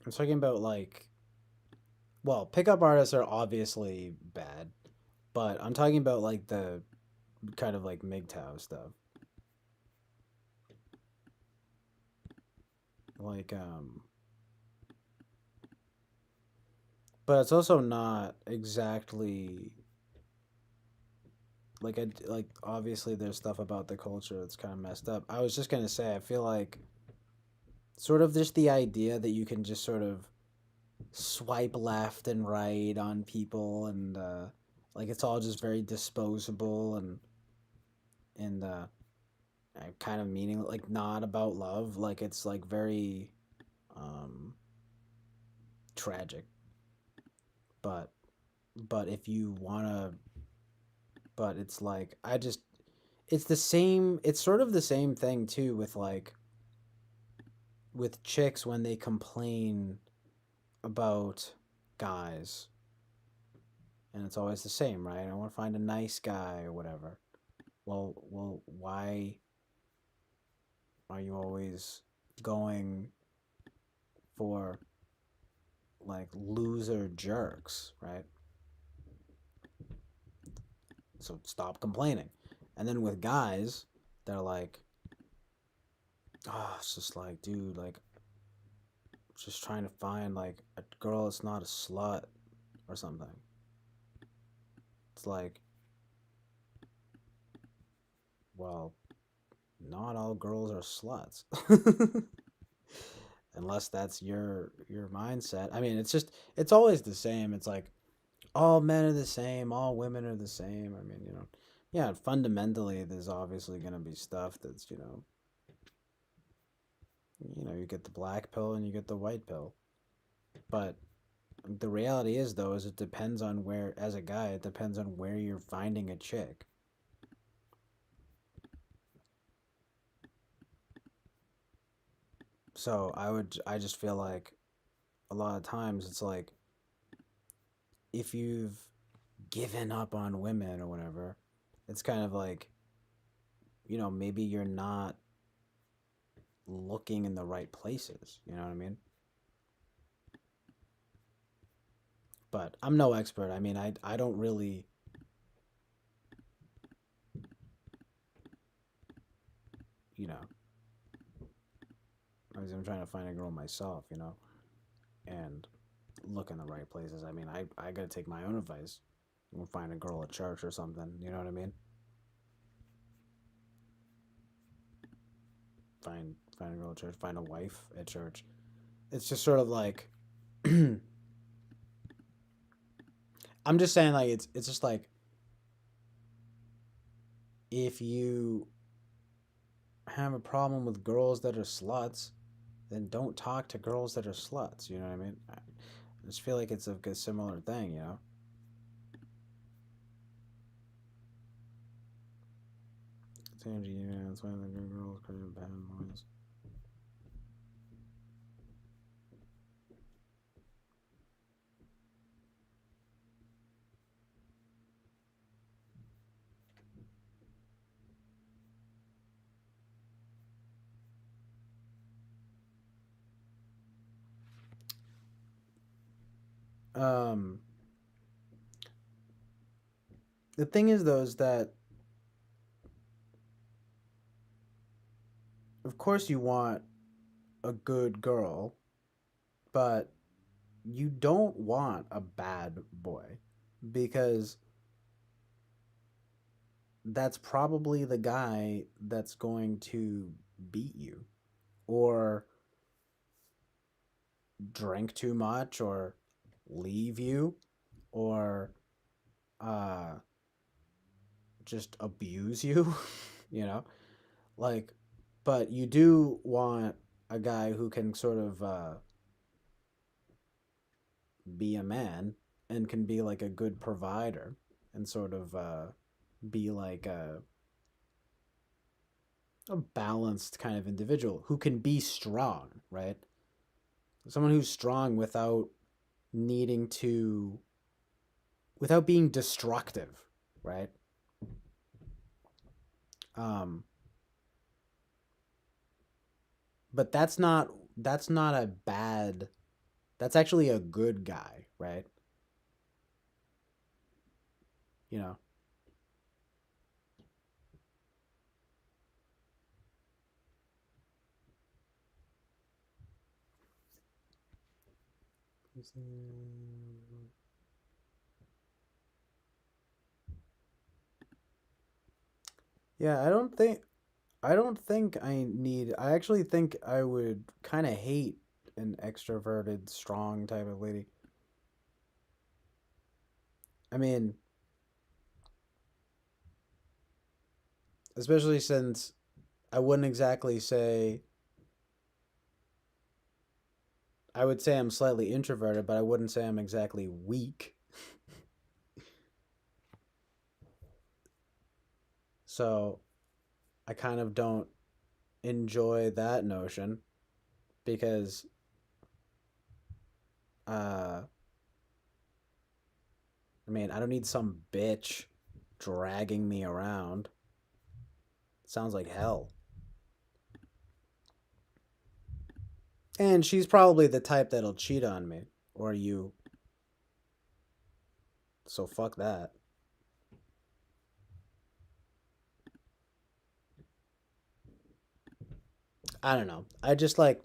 I'm talking about like well, pickup artists are obviously bad, but I'm talking about like the kind of like MGTOW stuff. Like but it's also not exactly like obviously there's stuff about the culture that's kind of messed up. I was just going to say I feel like sort of just the idea that you can just sort of swipe left and right on people and like it's all just very disposable and kind of meaning like not about love, like it's like very um tragic. But if you want to but it's like I just it's the same it's sort of the same thing too with like with chicks when they complain about guys and it's always the same, right? I want to find a nice guy or whatever. Well, why are you always going for like loser jerks, right? So stop complaining. And then with guys, they're like, oh, it's just like, dude, like, just trying to find like a girl that's not a slut or something. It's like, well, not all girls are sluts. Unless that's your mindset. I mean, it's just it's always the same. It's like all men are the same, all women are the same. I mean, yeah, fundamentally there's obviously going to be stuff that's, You know, you get the black pill and you get the white pill. But the reality is, though, is it depends on where, as a guy, it depends on where you're finding a chick. So I just feel like a lot of times it's like if you've given up on women or whatever, it's kind of like, you know, maybe you're not looking in the right places. You know what I mean? But I'm no expert. I mean, I don't really, you know, I'm trying to find a girl myself, you know, and look in the right places. I mean, I got to take my own advice. We'll find a girl at church or something. You know what I mean? Find a girl at church. Find a wife at church. It's just sort of like I'm just saying, like it's just like if you have a problem with girls that are sluts, then don't talk to girls that are sluts. You know what I mean? I just feel like it's a similar thing. You know? Sanji, yeah, that's why the good girls create bad boys. Um, the thing is, though, is that of course you want a good girl, but you don't want a bad boy because that's probably the guy that's going to beat you or drink too much or leave you or uh just abuse you, you know? Like but you do want a guy who can sort of be a man and can be like a good provider and sort of be like a balanced kind of individual who can be strong, right? Someone who's strong without needing to, without being destructive, right? Um, but that's not a bad. That's actually a good guy, right? You know. Yeah, I don't think I need. I actually think I would kind of hate an extroverted, strong type of lady. I mean, especially since I wouldn't exactly say. I would say I'm slightly introverted, but I wouldn't say I'm exactly weak. So I kind of don't enjoy that notion because uh I mean, I don't need some bitch dragging me around. Sounds like hell. And she's probably the type that'll cheat on me or you. So fuck that. I don't know. I just like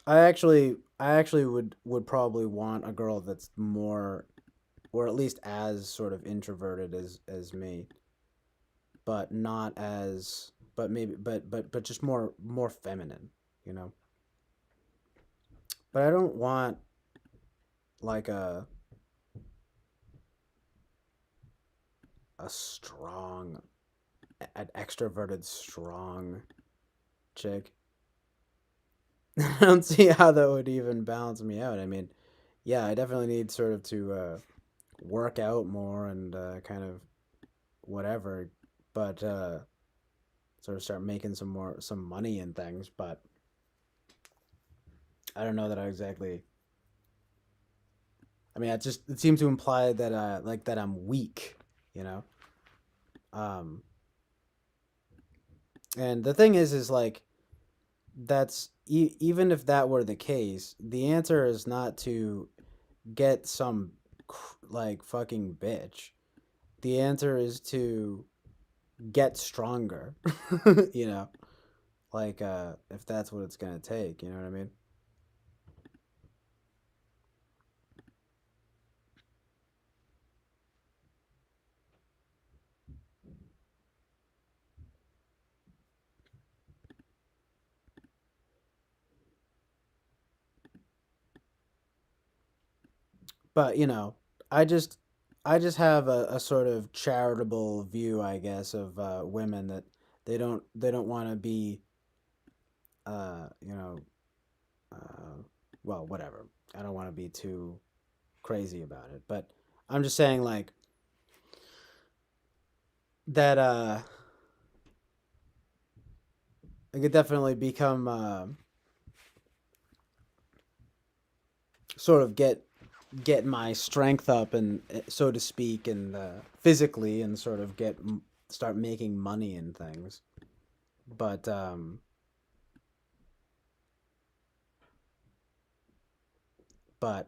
I actually would probably want a girl that's more or at least as sort of introverted as me, but not as but maybe but just more feminine, you know. But I don't want like a strong, an extroverted, strong chick. I don't see how that would even balance me out. I mean, yeah, I definitely need sort of to work out more and kind of whatever, but sort of start making some money and things. But I don't know that I exactly. I mean, it seems to imply that like that I'm weak, you know. Um, and the thing is like even if that were the case, the answer is not to get some like fucking bitch. The answer is to get stronger. You know, like if that's what it's gonna take, you know what I mean? But you know, I just I just have a sort of charitable view, I guess, of women that they don't want to be you know uh, well, whatever. I don't want to be too crazy about it, but I'm just saying that I could definitely become sort of get my strength up and so to speak and physically and sort of start making money and things. But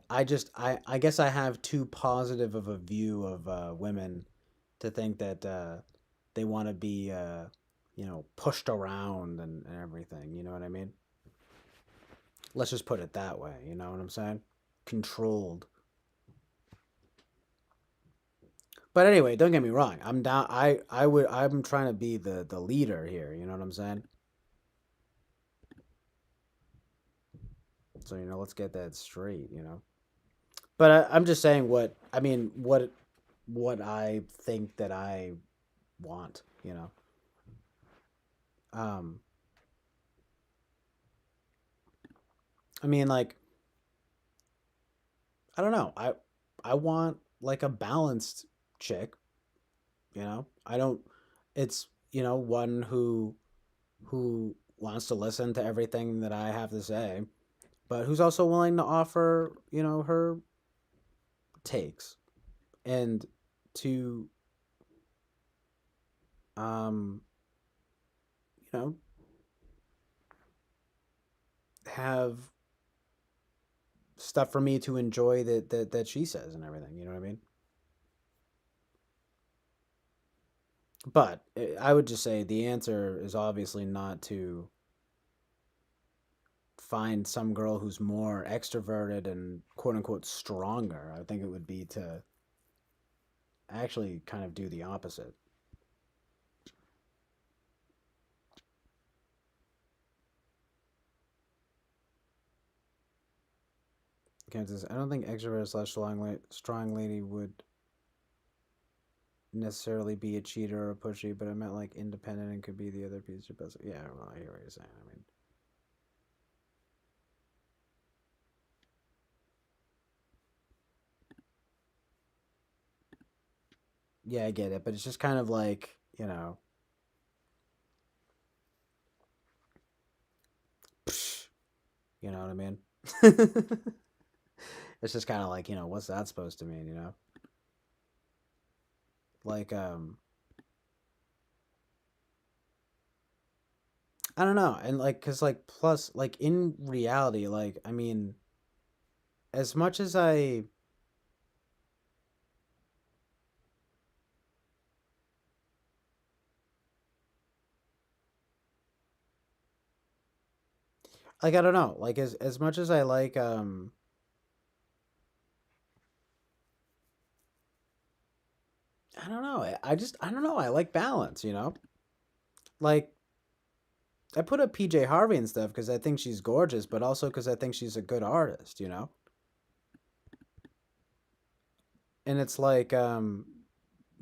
I guess I have too positive of a view of women to think that they want to be you know, pushed around and everything. You know what I mean? Let's just put it that way. You know what I'm saying? Controlled. But anyway, don't get me wrong. I'm down. I'm trying to be the leader here. You know what I'm saying? So you know, let's get that straight. You know. But I'm just saying what I mean. What I think that I want. You know. Um. I mean, like, I don't know. I want like a balanced chick. You know. I don't. It's you know one who wants to listen to everything that I have to say, but who's also willing to offer, you know, her takes and to um you know have stuff for me to enjoy that she says and everything, you know what I mean? But I would just say the answer is obviously not to find some girl who's more extroverted and quote unquote stronger. I think it would be to actually kind of do the opposite. Kansas, I don't think extrovert slash strong lady would necessarily be a cheater or a pushy, but I meant like independent and could be the other piece of puzzle. Yeah, well, I hear what you're saying. I mean, yeah, I get it, but it's just kind of like, you know, psh, you know what I mean? It's just kind of like, you know, what's that supposed to mean, you know? Like, I don't know. And like, cause like, plus, like, in reality, like, I mean, as much as like, I don't know, like, as much as I like, I don't know. I don't know. I like balance, you know? Like, I put up PJ Harvey and stuff because I think she's gorgeous, but also because I think she's a good artist, you know? And it's like,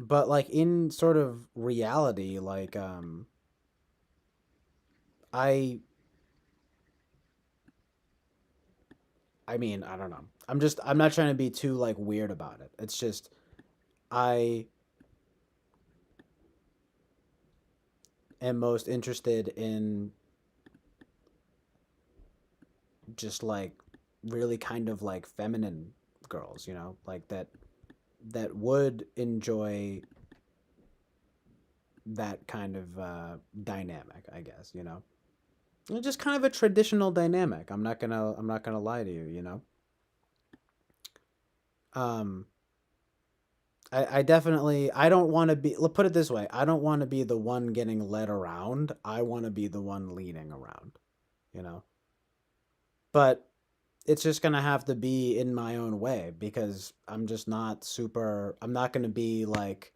But like in sort of reality, like I I mean, I don't know. I'm not trying to be too like weird about it. It's just I am most interested in just like really kind of like feminine girls, you know, like that would enjoy that kind of dynamic, I guess, you know. And just kind of a traditional dynamic. I'm not gonna lie to you, you know. Um, I definitely I don't want to be. Let's put it this way: I don't want to be the one getting led around. I want to be the one leading around, you know. But it's just gonna have to be in my own way because I'm just not super. I'm not gonna be like,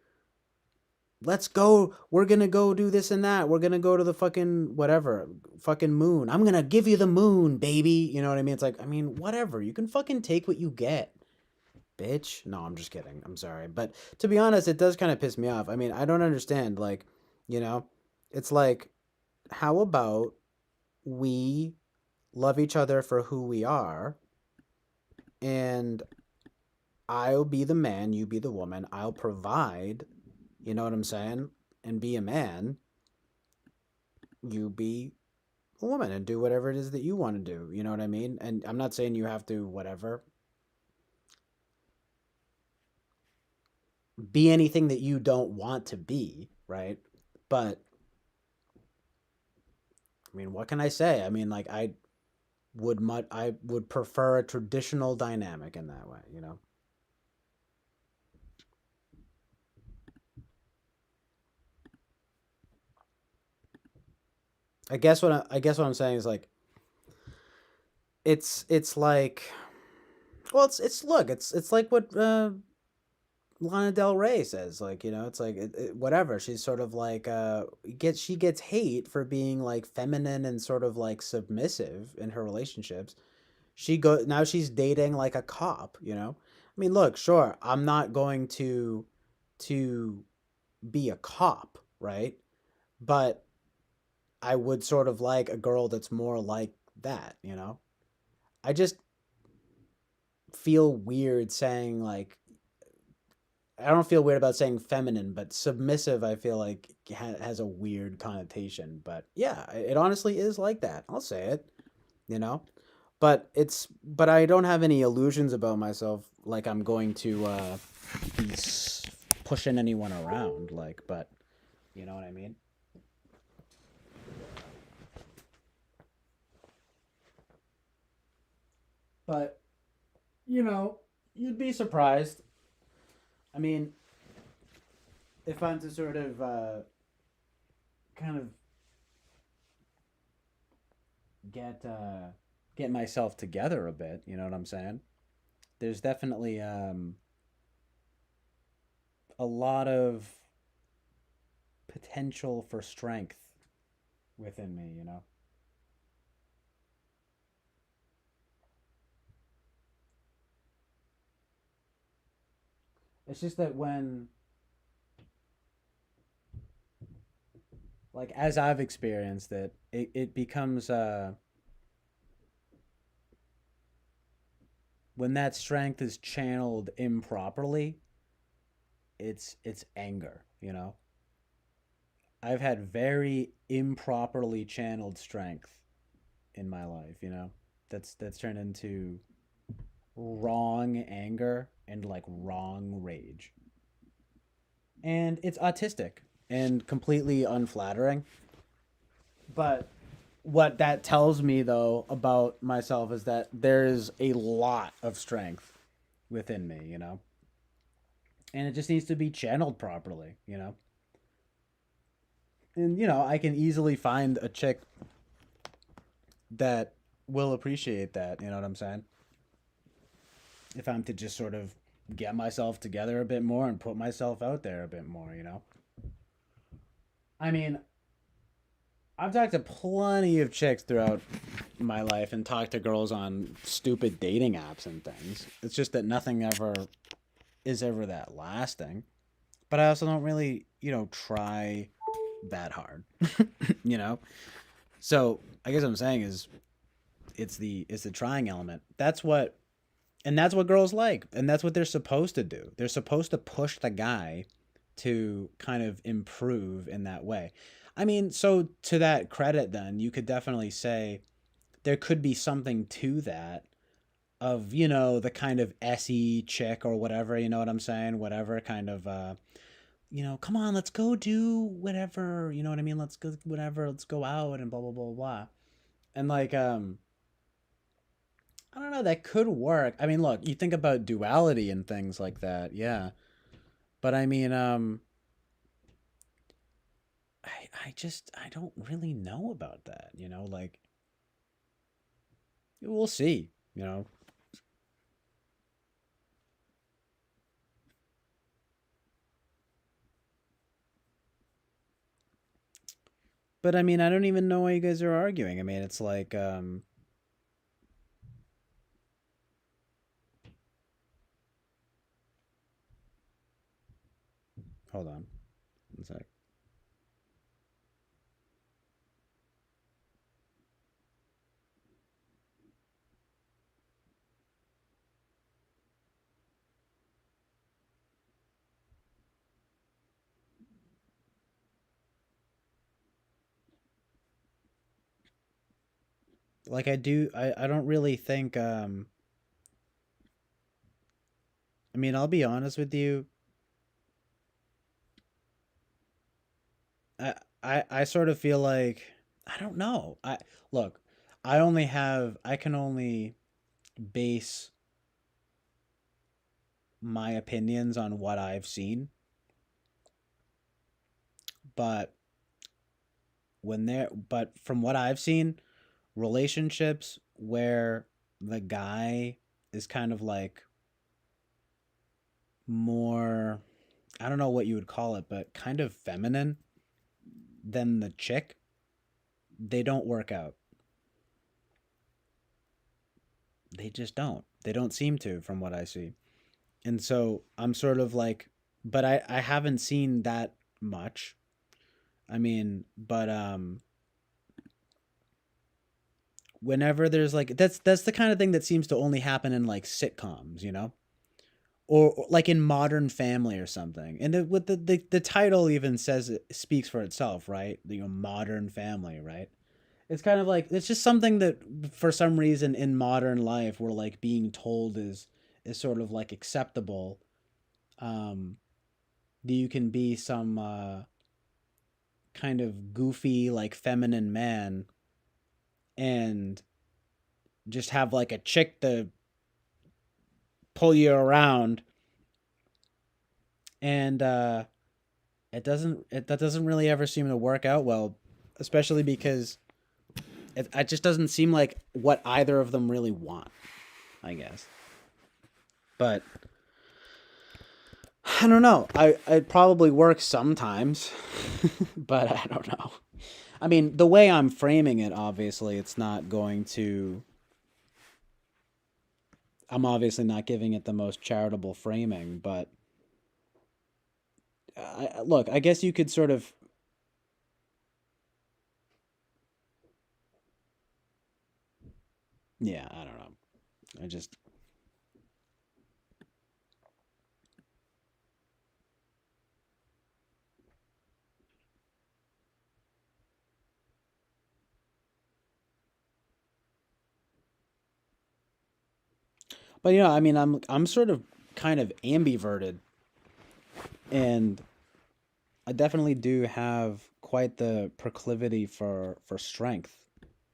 let's go. We're gonna go do this and that. We're gonna go to the fucking whatever, fucking moon. I'm gonna give you the moon, baby. You know what I mean? It's like, I mean, whatever. You can fucking take what you get, bitch. No, I'm just kidding. I'm sorry, but to be honest, it does kind of piss me off. I mean, I don't understand. Like, you know, it's like, how about we love each other for who we are, and I'll be the man, you be the woman. I'll provide, you know what I'm saying? And be a man. You be a woman and do whatever it is that you want to do. You know what I mean? And I'm not saying you have to, whatever, be anything that you don't want to be, right? But, I mean, what can I say? I mean, like, I would prefer a traditional dynamic in that way, you know? I guess what I'm saying is like it's like well it's look it's like what Lana Del Rey says, like, you know, it's like whatever, she's sort of like she gets hate for being like feminine and sort of like submissive in her relationships. Now she's dating like a cop, you know. I mean, look, sure, I'm not going to be a cop, right? But I would sort of like a girl that's more like that, you know? I just feel weird saying like I don't feel weird about saying feminine, but submissive I feel like has a weird connotation. But yeah, it honestly is like that. I'll say it, you know? But I don't have any illusions about myself like I'm going to be pushing anyone around like, but you know what I mean? But you know, you'd be surprised. I mean, if I'm to sort of kind of get get myself together a bit, you know what I'm saying? There's definitely a lot of potential for strength within me, you know. It's just that when like as I've experienced it, it becomes when that strength is channeled improperly, it's anger, you know. I've had very improperly channeled strength in my life, you know. That's turned into wrong anger and like wrong rage. And it's autistic and completely unflattering. But what that tells me though about myself is that there's a lot of strength within me, you know. And it just needs to be channeled properly, you know. And you know, I can easily find a chick that will appreciate that, you know what I'm saying? If I'm to just sort of get myself together a bit more and put myself out there a bit more, you know? I mean, I've talked to plenty of chicks throughout my life and talked to girls on stupid dating apps and things. It's just that nothing ever is ever that lasting. but I also don't really, try that hard, you know? So I guess what I'm saying is it's the trying element. That's what girls like, and that's what they're supposed to do. They're supposed to push the guy to kind of improve in that way. I mean, so to that credit, then you could definitely say there could be something to that of the kind of SE chick or whatever. You know what I'm saying? Whatever kind of come on, let's go do whatever. You know what I mean? Let's go whatever. Let's go out and blah blah blah blah. And like I don't know, that could work. I mean, look, you think about duality and things like that, yeah. But I mean, I don't really know about that, like we'll see. But I mean, I don't even know why you guys are arguing. I mean, it's like, hold on, one sec. Like I don't really think. I mean, I'll be honest with you. I sort of feel like I don't know. Look, I can only base my opinions on what I've seen, but but from what I've seen, relationships where the guy is kind of like more, I don't know what you would call it, but kind of feminine than the chick, they don't work out. They just don't. They don't seem to, from what I see. And so I'm sort of like, but I haven't seen that much. I mean, but whenever there's like that's the kind of thing that seems to only happen in like sitcoms. Or like in Modern Family or something. And with the title even says it speaks for itself, right? Modern Family, right? It's kind of like it's just something that for some reason in modern life we're like being told is sort of like acceptable. Um, that you can be some kind of goofy like feminine man and just have like a chick to pull you around, and that doesn't really ever seem to work out well, especially because it just doesn't seem like what either of them really want, I guess. But I don't know. It probably works sometimes, but I don't know. I mean, the way I'm framing it, obviously, it's not going to. I'm obviously not giving it the most charitable framing, but look, I guess you could sort of. Yeah, I don't know. I just. But I mean, I'm sort of kind of ambiverted, and I definitely do have quite the proclivity for strength.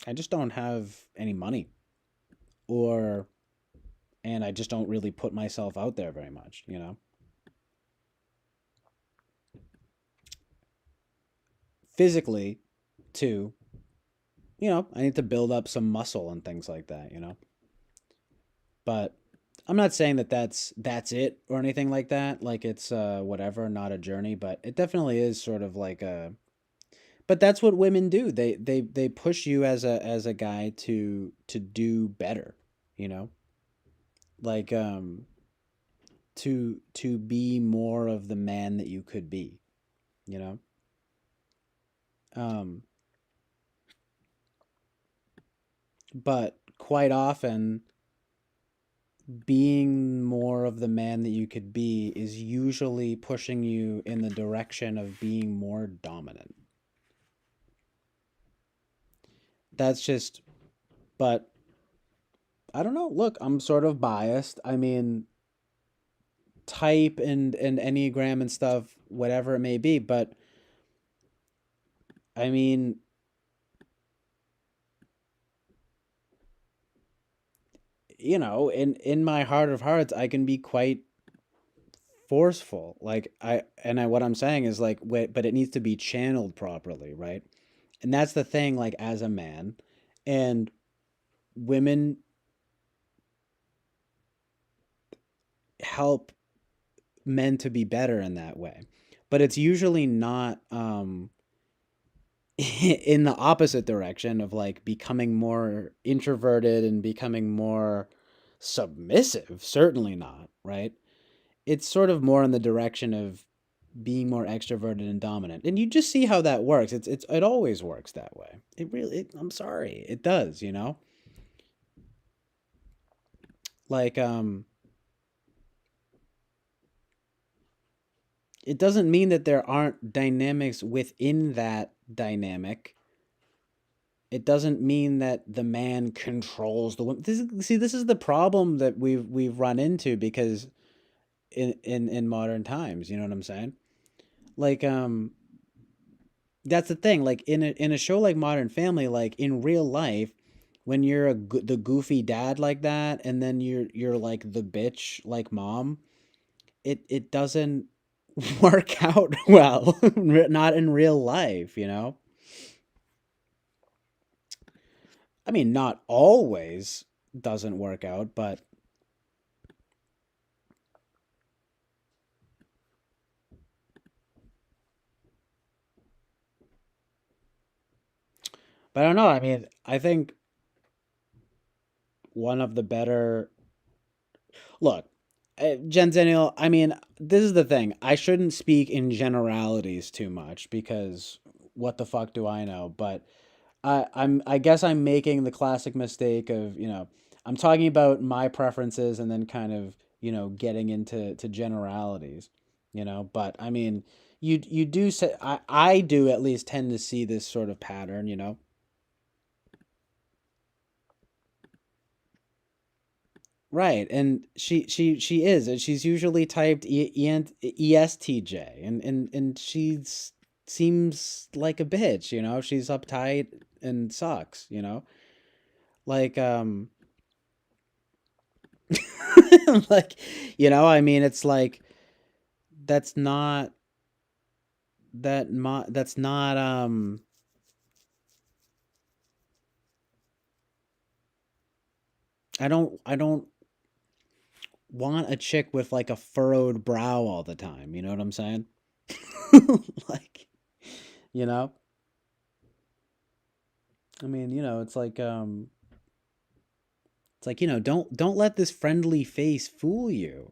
I just don't have any money, or and I just don't really put myself out there very much. Physically, too, I need to build up some muscle and things like that. But I'm not saying that that's it or anything like that. Like it's whatever, not a journey, but it definitely is sort of like a. But that's what women do. They push you as a guy to do better. You know, like to be more of the man that you could be, you know? Um, but quite often, being more of the man that you could be is usually pushing you in the direction of being more dominant. That's just, but I don't know. Look, I'm sort of biased. I mean, type and Enneagram and stuff, whatever it may be, but I mean, in my heart of hearts, I can be quite forceful. Like what I'm saying is like, wait, but it needs to be channeled properly, right? And that's the thing. Like as a man, and women help men to be better in that way, but it's usually not in the opposite direction of like becoming more introverted and becoming more submissive. Certainly not, right? It's sort of more in the direction of being more extroverted and dominant. And you just see how that works. It always works that way. I'm sorry, it does, you know? Like it doesn't mean that there aren't dynamics within that dynamic. It doesn't mean that the man controls the woman. This is the problem that we've run into because in modern times, you know what I'm saying? Like that's the thing. Like in a show like Modern Family, like in real life, when you're the goofy dad like that, and then you're like the bitch like mom, it doesn't work out well. Not in real life, you know. I mean, not always doesn't work out, but I don't know. I mean, I think one of the better look, Gen Zennial. I mean, this is the thing. I shouldn't speak in generalities too much because what the fuck do I know? But I guess I'm making the classic mistake of I'm talking about my preferences and then kind of getting into generalities, But I mean, you do say I do at least tend to see this sort of pattern, Right, and she is, and she's usually typed ESTJ, and she's seems like a bitch, She's uptight and sucks, Like like I mean, it's like that's not that's not I don't want a chick with like a furrowed brow all the time, you know what I'm saying? Like, you know? I mean, it's like, don't let this friendly face fool you.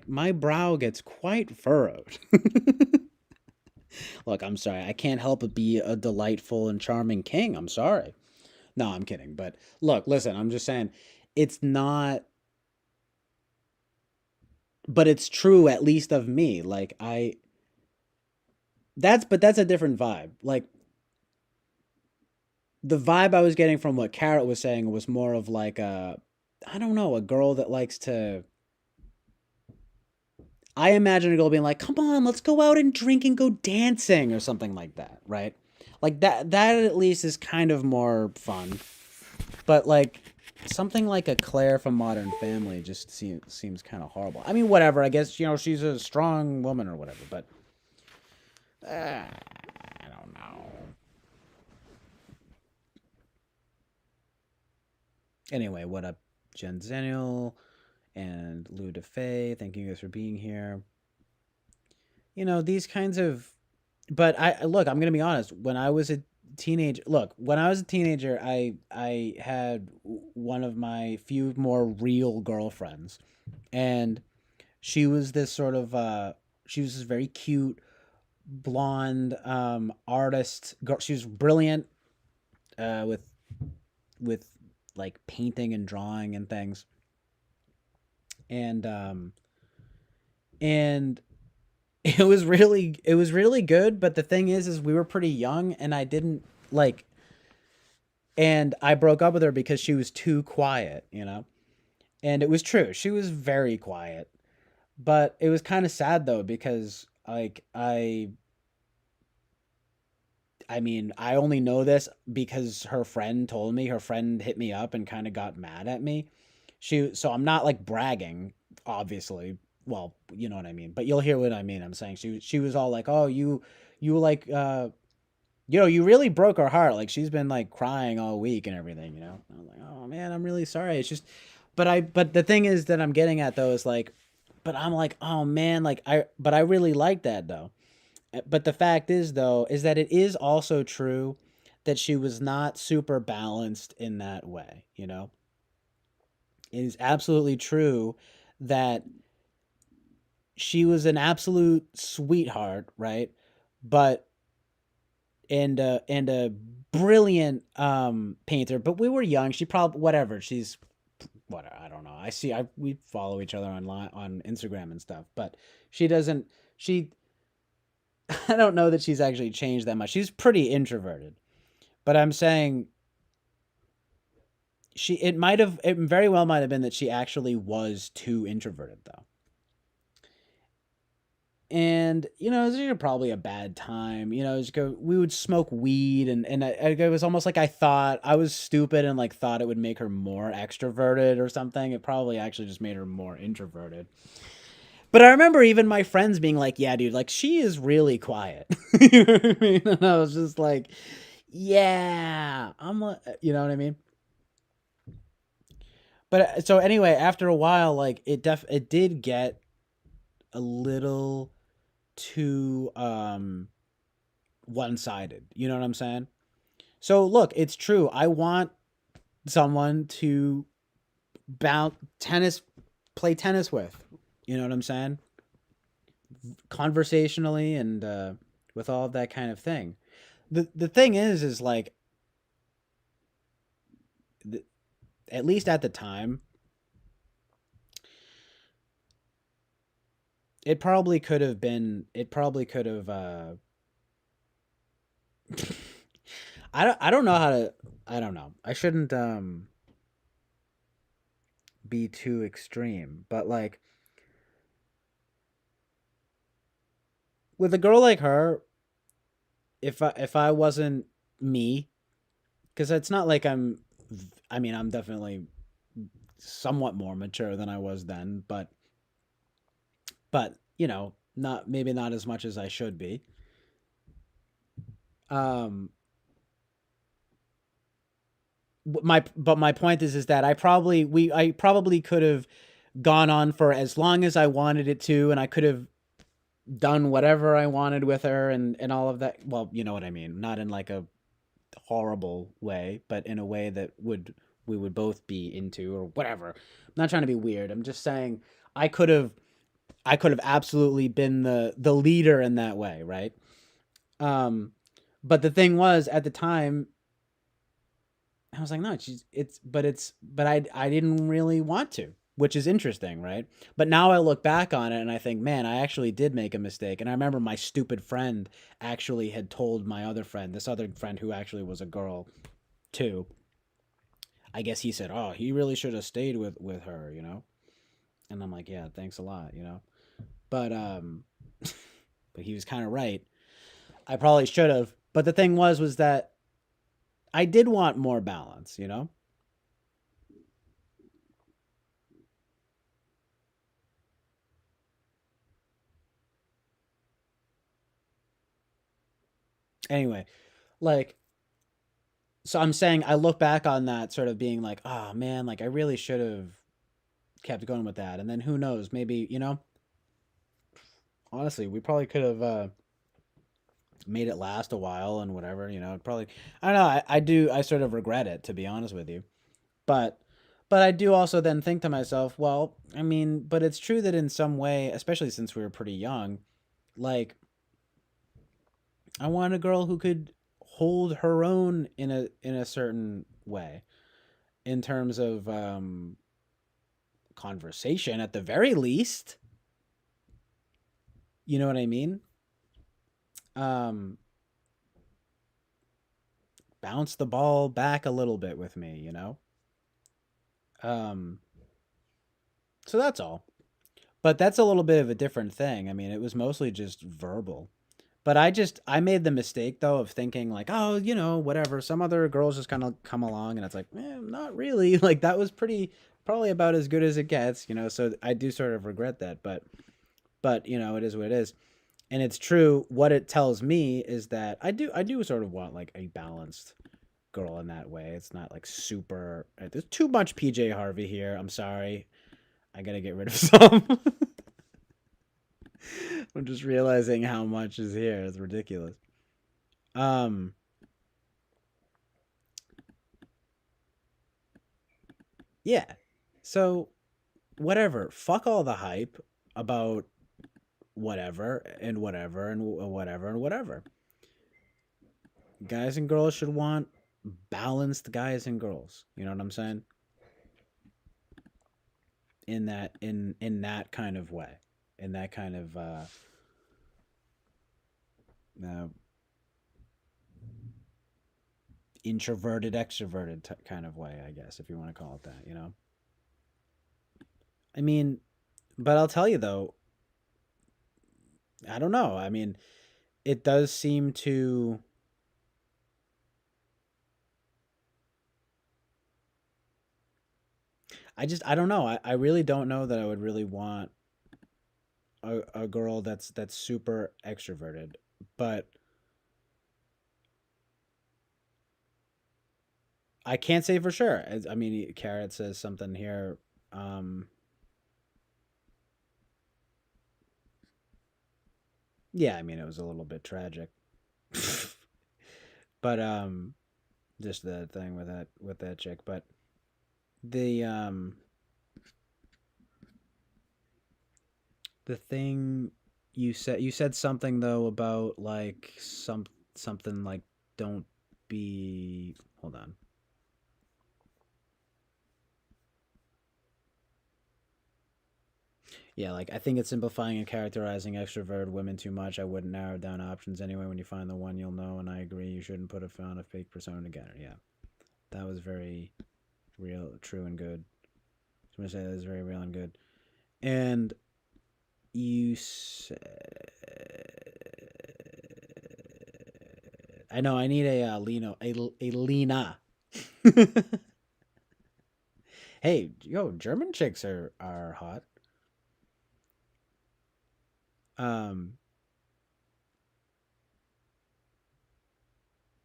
My brow gets quite furrowed. Look, I'm sorry. I can't help but be a delightful and charming king. I'm sorry. No, I'm kidding. But look, listen, I'm just saying it's not, but it's true at least of me. Like but that's a different vibe. Like the vibe I was getting from what Carrot was saying was more of like I don't know, a girl that likes to. I imagine a girl being like, "Come on, let's go out and drink and go dancing" or something like that, right? Like that at least is kind of more fun. But like something like a Claire from Modern Family just seems kind of horrible. I mean, whatever. I guess she's a strong woman or whatever, but I don't know. Anyway, what up, Jen Zenial and Lou DeFay? Thank you guys for being here. These kinds of. But I look. I'm gonna be honest. When I was a teenager, I had one of my few more real girlfriends, and She was this sort of she was this very cute blonde artist girl. She was brilliant with with like painting and drawing and things. And and it was really good, but the thing is we were pretty young and I didn't like and I broke up with her because she was too quiet, you know? And it was true. She was very quiet. But it was kind of sad though because like I mean, I only know this because her friend told me. Her friend hit me up and kind of got mad at me. So I'm not like bragging, obviously. Well, you know what I mean. But you'll hear what I mean. I'm saying she was all like, "Oh, you like you really broke her heart. Like she's been like crying all week and everything, you know." I'm like, "Oh man, I'm really sorry." It's just but the thing is that I'm getting at though is like but I'm like, "Oh man, like I really like that though." But the fact is though is that it is also true that she was not super balanced in that way, you know? It is absolutely true that she was an absolute sweetheart, right? But and a brilliant painter, but we were young. She probably whatever. She's whatever, I don't know. I we follow each other online on Instagram and stuff, but she doesn't she I don't know that she's actually changed that much. She's pretty introverted. But I'm saying it very well might have been that she actually was too introverted though. And you know, it was probably a bad time. You know, we would smoke weed, it was almost like I thought I was stupid and like thought it would make her more extroverted or something. It probably actually just made her more introverted. But I remember even my friends being like, "Yeah, dude, like she is really quiet." You know what I mean? And I was just like, "Yeah, you know what I mean?" But so anyway, after a while, like it did get a little too one-sided. You know what I'm saying? So look, it's true. I want someone to bounce tennis, play tennis with. You know what I'm saying? Conversationally and with all of that kind of thing. The thing is like, the, at least at the time, it probably could have been. It probably could have. I don't know how to. I don't know. I shouldn't be too extreme, but like with a girl like her, if I wasn't me, because it's not like I mean, I'm definitely somewhat more mature than I was then, but you know, not maybe not as much as I should be. Um, my point is that I probably could have gone on for as long as I wanted it to, and I could have done whatever I wanted with her and all of that. Well, you know what I mean. Not in like a horrible way, but in a way that we would both be into or whatever. I'm not trying to be weird. I'm just saying I could have I could have absolutely been the leader in that way, right? Um, but the thing was at the time I was like, no, but I didn't really want to, which is interesting, right? But now I look back on it and I think, man, I actually did make a mistake. And I remember my stupid friend actually had told my other friend, this other friend who actually was a girl too. I guess he said, oh, he really should have stayed with her, you know? And I'm like, yeah, thanks a lot, you know? But but he was kind of right. I probably should have. But the thing was that I did want more balance, you know? Anyway, like so I'm saying I look back on that sort of being like, oh man, like I really should have kept going with that. And then who knows, maybe, you know, honestly, we probably could have made it last a while and whatever, you know, probably, I don't know. I sort of regret it to be honest with you, but, But I do also then think to myself, well, I mean, but it's true that in some way, especially since we were pretty young, like I want a girl who could hold her own in a certain way in terms of conversation at the very least. You know what I mean? Um, bounce the ball back a little bit with me, you know? Um, so that's all. But that's a little bit of a different thing. I mean, it was mostly just verbal. But I made the mistake though of thinking like, oh, you know, whatever. Some other girls just kind of come along, and it's like, not really. Like that was pretty probably about as good as it gets, you know. So I do sort of regret that, but you know, it is what it is. And it's true. What it tells me is that I do sort of want like a balanced girl in that way. It's not like super. There's too much PJ Harvey here. I'm sorry. I gotta get rid of some. I'm just realizing how much is here. It's ridiculous. Um, yeah. So whatever. Fuck all the hype about whatever and whatever and whatever and whatever. Guys and girls should want balanced guys and girls. You know what I'm saying? In that kind of way, in that kind of uh introverted extroverted kind of way, I guess, if you want to call it that, you know. I mean, but I'll tell you though, I don't know. I mean, it does seem to I don't know. I really don't know that I would really want a girl that's super extroverted. But I can't say for sure. I mean, Carrot says something here. Um, yeah, I mean, it was a little bit tragic, but just the thing with that chick. But the the thing you said something though about like something like don't be hold on. Yeah, like I think it's simplifying and characterizing extroverted women too much. I wouldn't narrow down options anyway. When you find the one, you'll know. And I agree, you shouldn't put a fake persona together. Yeah, that was very real, true, and good. I'm gonna say that is very real and good. And you said, I know I need a Lino, a Lena. Hey, yo, German chicks are hot. Um,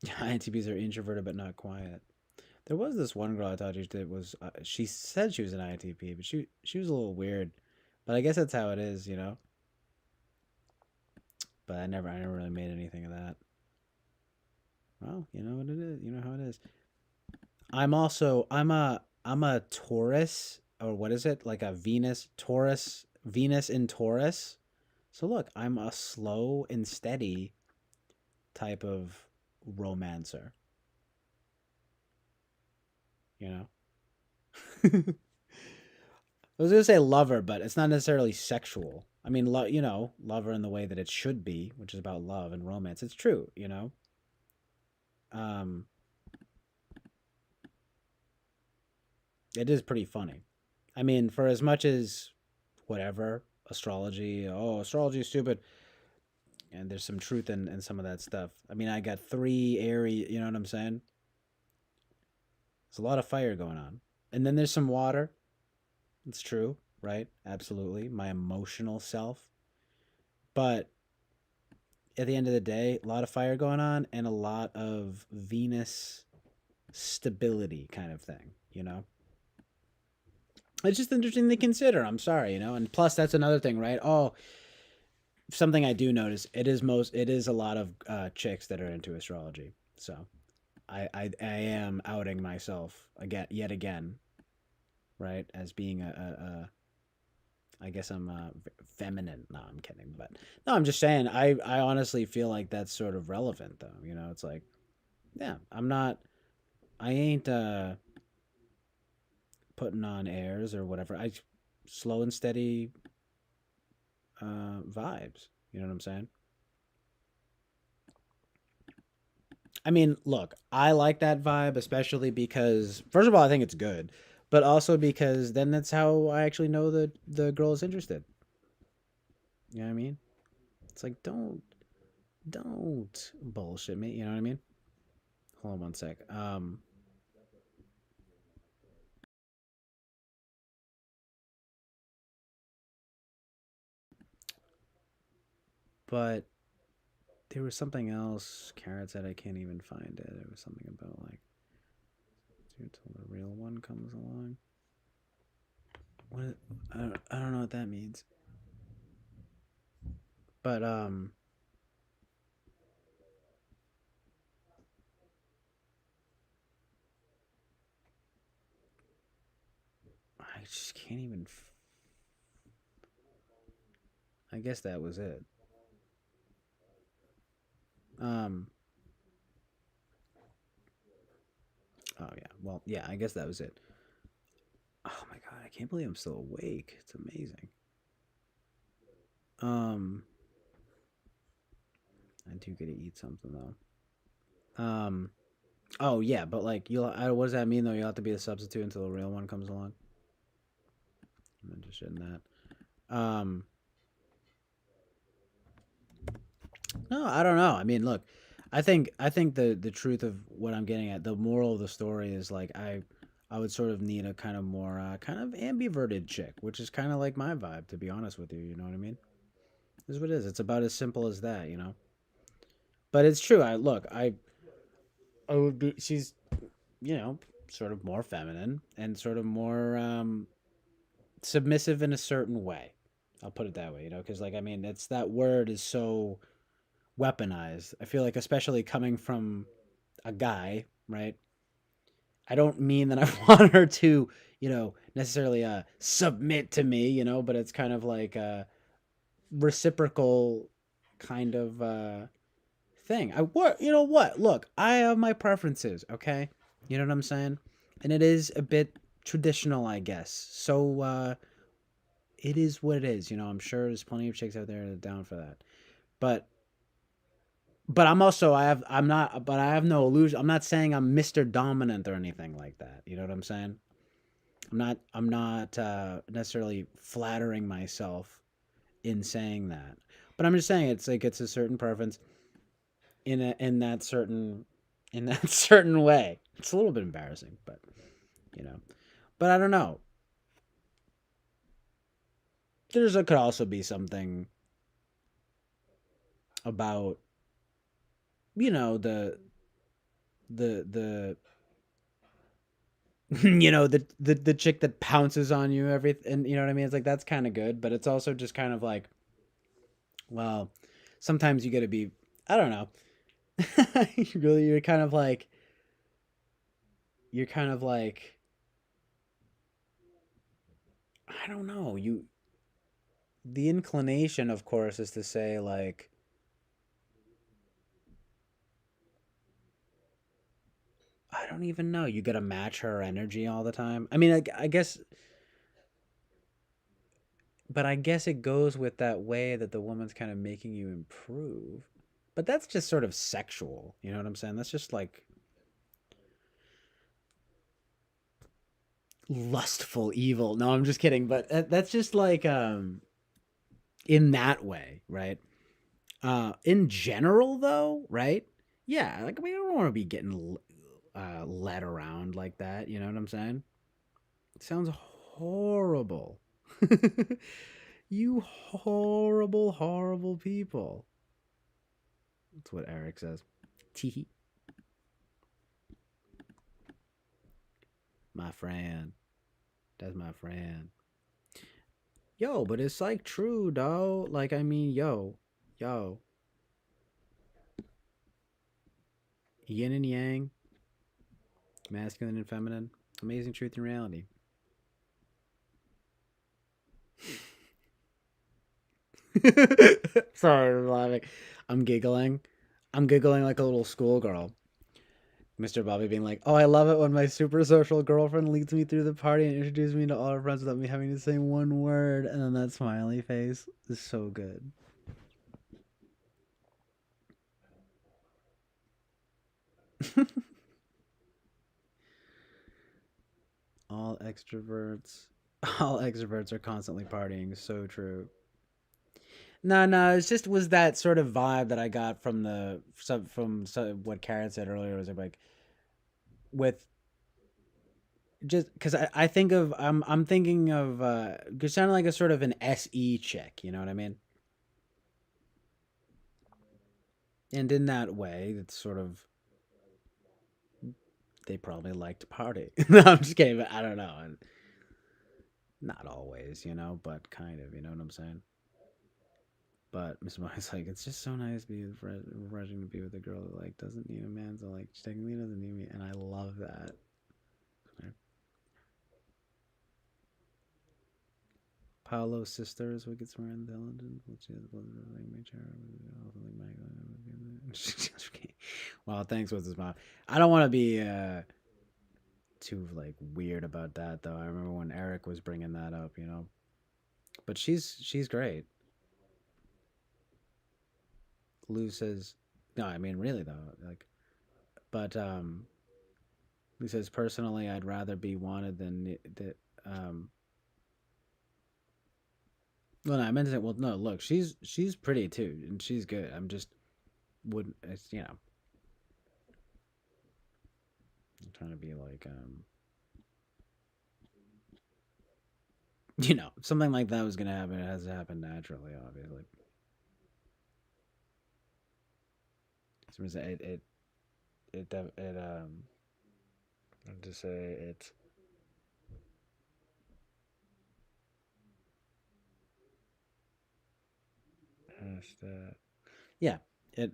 INTPs are introverted but not quiet. There was this one girl I thought that was. She said she was an INTP, but she was a little weird. But I guess that's how it is, you know. But I never really made anything of that. Well, you know what it is. You know how it is. I'm a Taurus, or what is it? Like a Venus in Taurus. So look, I'm a slow and steady type of romancer, you know? I was gonna say lover, but it's not necessarily sexual. I mean, you know, lover in the way that it should be, which is about love and romance. It's true, you know. Um, it is pretty funny. I mean, for as much as whatever astrology, oh, astrology is stupid, and there's some truth in some of that stuff. I mean, I got three airy, you know what I'm saying? There's a lot of fire going on, and then there's some water. It's true, right? Absolutely, my emotional self, but at the end of the day, a lot of fire going on and a lot of Venus stability kind of thing, you know? It's just interesting to consider. I'm sorry, you know? And plus, that's another thing, right? Oh, something I do notice, it is a lot of chicks that are into astrology. So I am outing myself again, yet again. right? As being I guess I'm feminine. No, I'm kidding, but no, I'm just saying. I honestly feel like that's sort of relevant, though. You know, it's like, yeah, I'm not. I ain't putting on airs or whatever. I slow and steady vibes. You know what I'm saying? I mean, look, I like that vibe, especially because first of all, I think it's good, but also because then that's how I actually know that the girl is interested. You know what I mean? It's like don't bullshit me. You know what I mean? Hold on one sec. But there was something else. Carrot said I can't even find it. It was something about like until the real one comes along. What? I don't know what that means. But I just can't even. I guess that was it. Um. Oh yeah. Well, yeah. I guess that was it. Oh my god! I can't believe I'm still awake. It's amazing. Um. I do get to eat something though. Oh yeah, but like you, what does that mean though? You'll have to be a substitute until the real one comes along. I'm interested in that. No, I don't know. I mean, look, I think the truth of what I'm getting at, the moral of the story is like I would sort of need a kind of more kind of ambiverted chick, which is kind of like my vibe, to be honest with you. You know what I mean? This is what it is. It's about as simple as that, you know. But it's true. I look, I would be. She's sort of more feminine and sort of more submissive in a certain way. I'll put it that way, because like I mean, it's that word is so weaponized. I feel like especially coming from a guy, right? I don't mean that I want her to, necessarily submit to me, but it's kind of like a reciprocal kind of thing. I what you know what? Look, I have my preferences, okay? You know what I'm saying? And it is a bit traditional, I guess. So it is what it is. I'm sure there's plenty of chicks out there that are down for that. But I'm also I'm not but I have no illusion. I'm not saying I'm Mr. Dominant or anything like that. You know what I'm saying? I'm not necessarily flattering myself in saying that. But I'm just saying it's like it's a certain preference in that certain certain way. It's a little bit embarrassing, but you know. But I don't know. Could also be something about the the chick that pounces on you and you know what I mean. It's like that's kind of good, but it's also just kind of like, well, sometimes you got to be, I don't know. You're kind of like I don't know. The inclination, of course, is to say like, I don't even know. You got to match her energy all the time. I mean, I guess, but I guess it goes with that way that the woman's kind of making you improve. But that's just sort of sexual. You know what I'm saying? That's just like lustful evil. No, I'm just kidding. But that's just like in that way, right? In general, though, right? Yeah, like we don't want to be getting led around like that. You know what I'm saying? It sounds horrible. You horrible, horrible people. That's what Eric says. Teehee. My friend. That's my friend. Yo, but it's like true, dog. Like, I mean, yo. Yin and yang, masculine and feminine. Amazing truth and reality. Sorry, I'm laughing. I'm giggling. I'm giggling like a little schoolgirl. Mr. Bobby being like, "Oh, I love it when my super social girlfriend leads me through the party and introduces me to all her friends without me having to say one word." And then that smiley face is so good. all extroverts, all extroverts are constantly partying. So true. No, it's just was that sort of vibe that I got from what Karen said earlier was like with just because I think of I'm thinking of you sounded like a sort of an SE chick, you know what I mean? And in that way, it's sort of they probably like to party. No, I'm just kidding, but I don't know. And not always, but kind of, you know what I'm saying? But Mr. Mike's like, it's just so nice to be refreshing to be with a girl that like doesn't need a man, so like she technically doesn't need me, and I love that. Paolo's sister is what gets more intelligent, which is like make sure also like well, thanks with his mom. I don't want to be too like weird about that though. I remember when Eric was bringing that up, but she's great. Lou says, no, I mean really though, like, but Lou says personally, I'd rather be wanted than um. Well, no, I meant to say, well, no, look, she's pretty too, and she's good. I'm just wouldn't, it's I'm trying to be like something like that was gonna happen. It has to happen naturally, obviously. So I'm to say it has to, yeah, it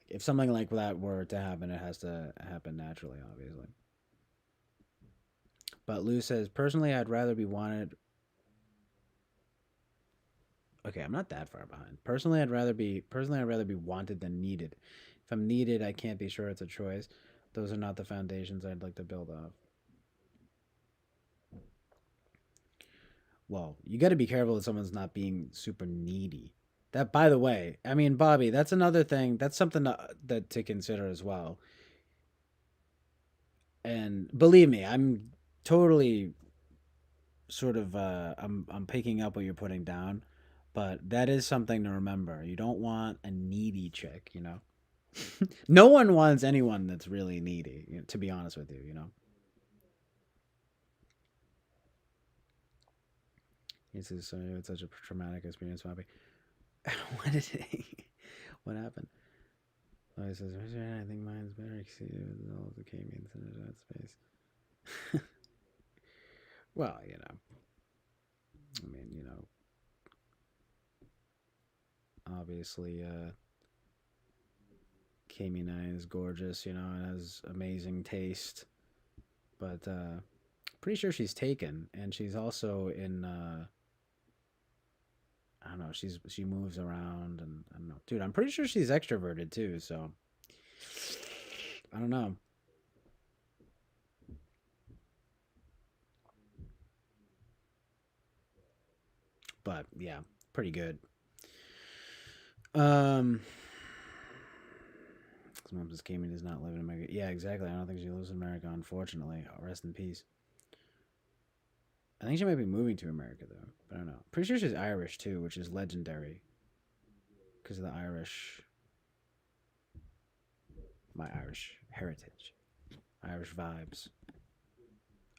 if something like that were to happen, it has to happen naturally, obviously. But Lou says, personally, I'd rather be wanted. Okay, I'm not that far behind. Personally, I'd rather be wanted than needed. If I'm needed, I can't be sure it's a choice. Those are not the foundations I'd like to build off. Well, you got to be careful that someone's not being super needy. That, by the way, I mean, Bobby, that's another thing. That's something to consider as well. And believe me, I'm totally sort of I'm picking up what you're putting down, but that is something to remember. You don't want a needy chick. No one wants anyone that's really needy, to be honest with you. This is it's such a traumatic experience, Bobby. what did he, what happened? Oh, he says, I think mine's better exceeded with all the Camians in that space. Well, I mean, obviously, Kami 9 is gorgeous, and has amazing taste. But pretty sure she's taken, and she's also in. I don't know. She moves around, and I don't know, dude. I'm pretty sure she's extroverted too. So I don't know, but yeah, pretty good. Um, Mom says Kami does not live in America. Yeah, exactly. I don't think she lives in America, unfortunately. Rest in peace. I think she might be moving to America though, but I don't know. Pretty sure she's Irish too, which is legendary because of the my Irish heritage, Irish vibes.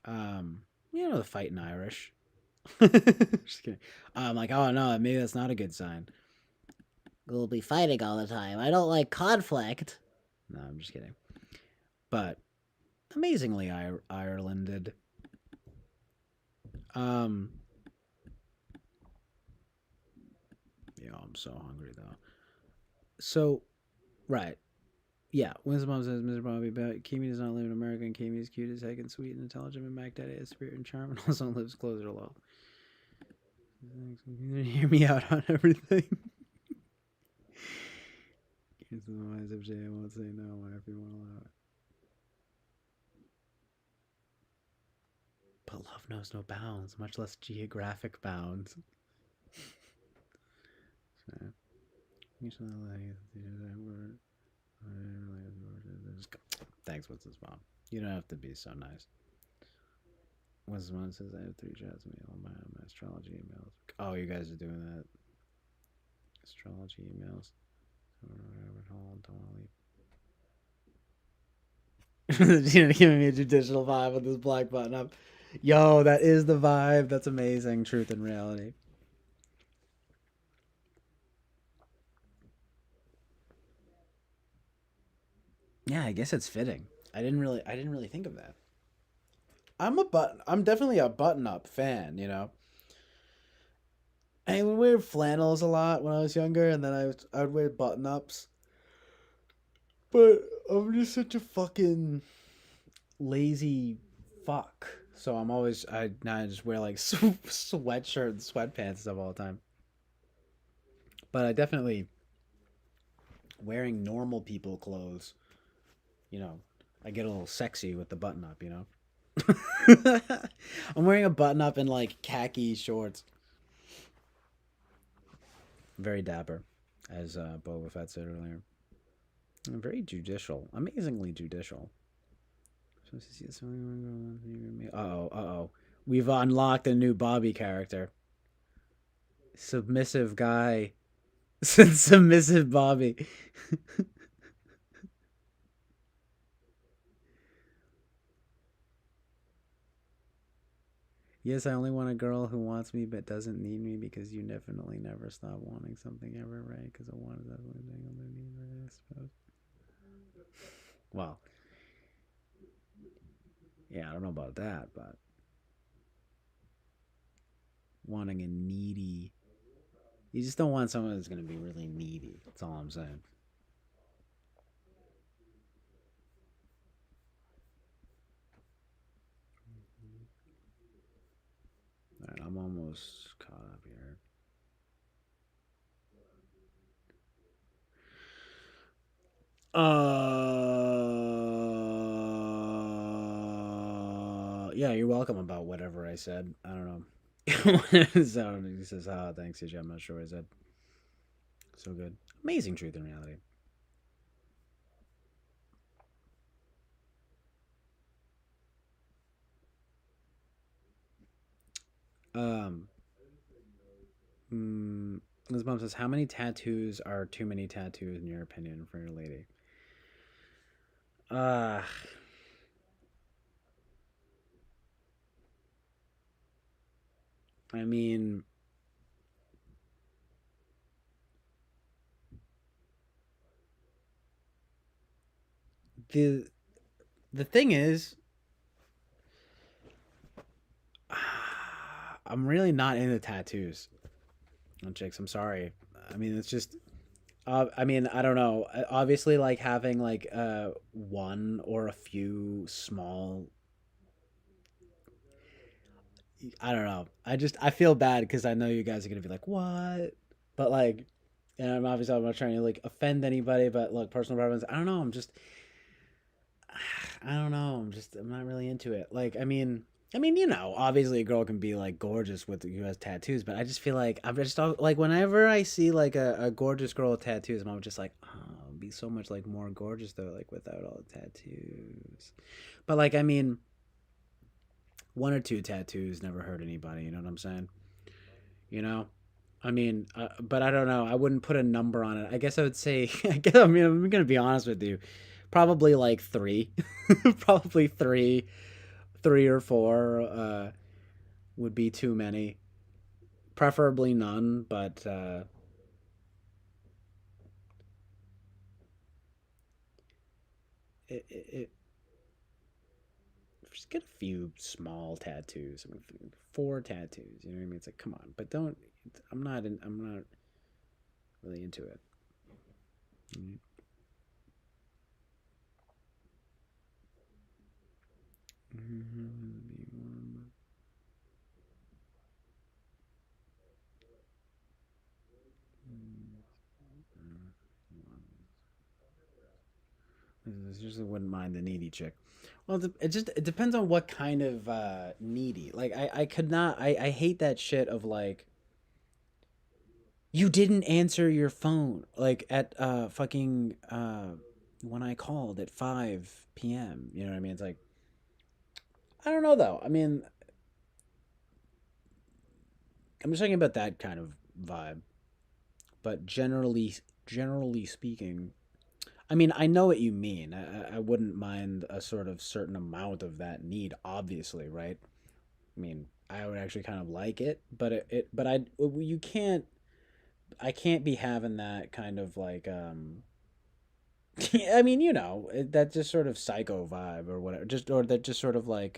The fighting Irish. Just kidding. I'm like, oh no, maybe that's not a good sign. We'll be fighting all the time. I don't like conflict. No, I'm just kidding. But amazingly Irelanded. Um, I'm so hungry though. So, right. Yeah, Winston Mom says Mr. Bobby, but Kimi does not live in America, and Kimi is cute as heck and sweet and intelligent, and Mac Daddy has spirit and charm, and also lives closer to love. Hear me out on everything. Here's the wise of Jay. I won't say no if you won't allow it. But love knows no bounds, much less geographic bounds. So, thanks, what's his mom? You don't have to be so nice. What's mom says I have 3 shots of me on my astrology emails. Oh, you guys are doing that. Astrology emails. Don't want to leave. You're giving me a judicial vibe with this black button up. Yo, that is the vibe. That's amazing. Truth and reality. Yeah, I guess it's fitting. I didn't really think of that. I'm definitely a button-up fan, you know. I would wear flannels a lot when I was younger, and then I would wear button-ups. But I'm just such a fucking lazy fuck. So I just wear like sweatshirt and sweatpants and stuff all the time. But I definitely wearing normal people clothes, you know, I get a little sexy with the button up, you know. I'm wearing a button up and like khaki shorts. Very dapper, as Boba Fett said earlier. Very judicial, amazingly judicial. Uh oh. We've unlocked a new Bobby character. Submissive guy. Submissive Bobby. Yes, I only want a girl who wants me but doesn't need me because you definitely never stop wanting something ever, right? Because I want is definitely thing on their knees, right? I suppose. Well, yeah, I don't know about that, but wanting a needy. You just don't want someone that's going to be really needy. That's all I'm saying. All right, I'm almost caught up here. Yeah, you're welcome about whatever I said. I don't know. So he says, "Ah, thanks, CJ. I'm not sure what I said." So good, amazing truth and reality. Um, Liz Mom says, "How many tattoos are too many tattoos in your opinion for your lady?" Uh, I mean, the the thing is, I'm really not into tattoos on chicks. I'm sorry. I mean, it's just. I mean, I don't know. Obviously, like having like one or a few small. I don't know. I feel bad because I know you guys are gonna be like, what? But like, and I'm not trying to like offend anybody. But look, personal preference. I don't know. I don't know. I'm not really into it. Like, I mean, you know, obviously a girl can be like gorgeous with who has tattoos, but I just feel like I'm just like whenever I see like a gorgeous girl with tattoos, I'm just like, oh, it'd be so much like more gorgeous though, like without all the tattoos. But like, I mean, one or two tattoos never hurt anybody. You know what I'm saying? You know. I mean, but I don't know. I wouldn't put a number on it. I guess I would say. I guess I mean I'm gonna be honest with you. Probably like three. Probably three or four would be too many. Preferably none, but it just get a few small tattoos. I mean, 4 tattoos. You know what I mean? It's like, come on, but don't. I'm not really into it. I usually wouldn't mind the needy chick. Well, it depends on what kind of needy. Like I could not. I hate that shit of like you didn't answer your phone like at fucking when I called at 5 p.m. You know what I mean? It's like I don't know though. I mean, I'm just talking about that kind of vibe. But generally speaking, I mean, I know what you mean. I wouldn't mind a sort of certain amount of that need, obviously, right? I mean, I would actually kind of like it, but but you can't, I can't be having that kind of like, I mean, that just sort of psycho vibe or whatever, or that just sort of like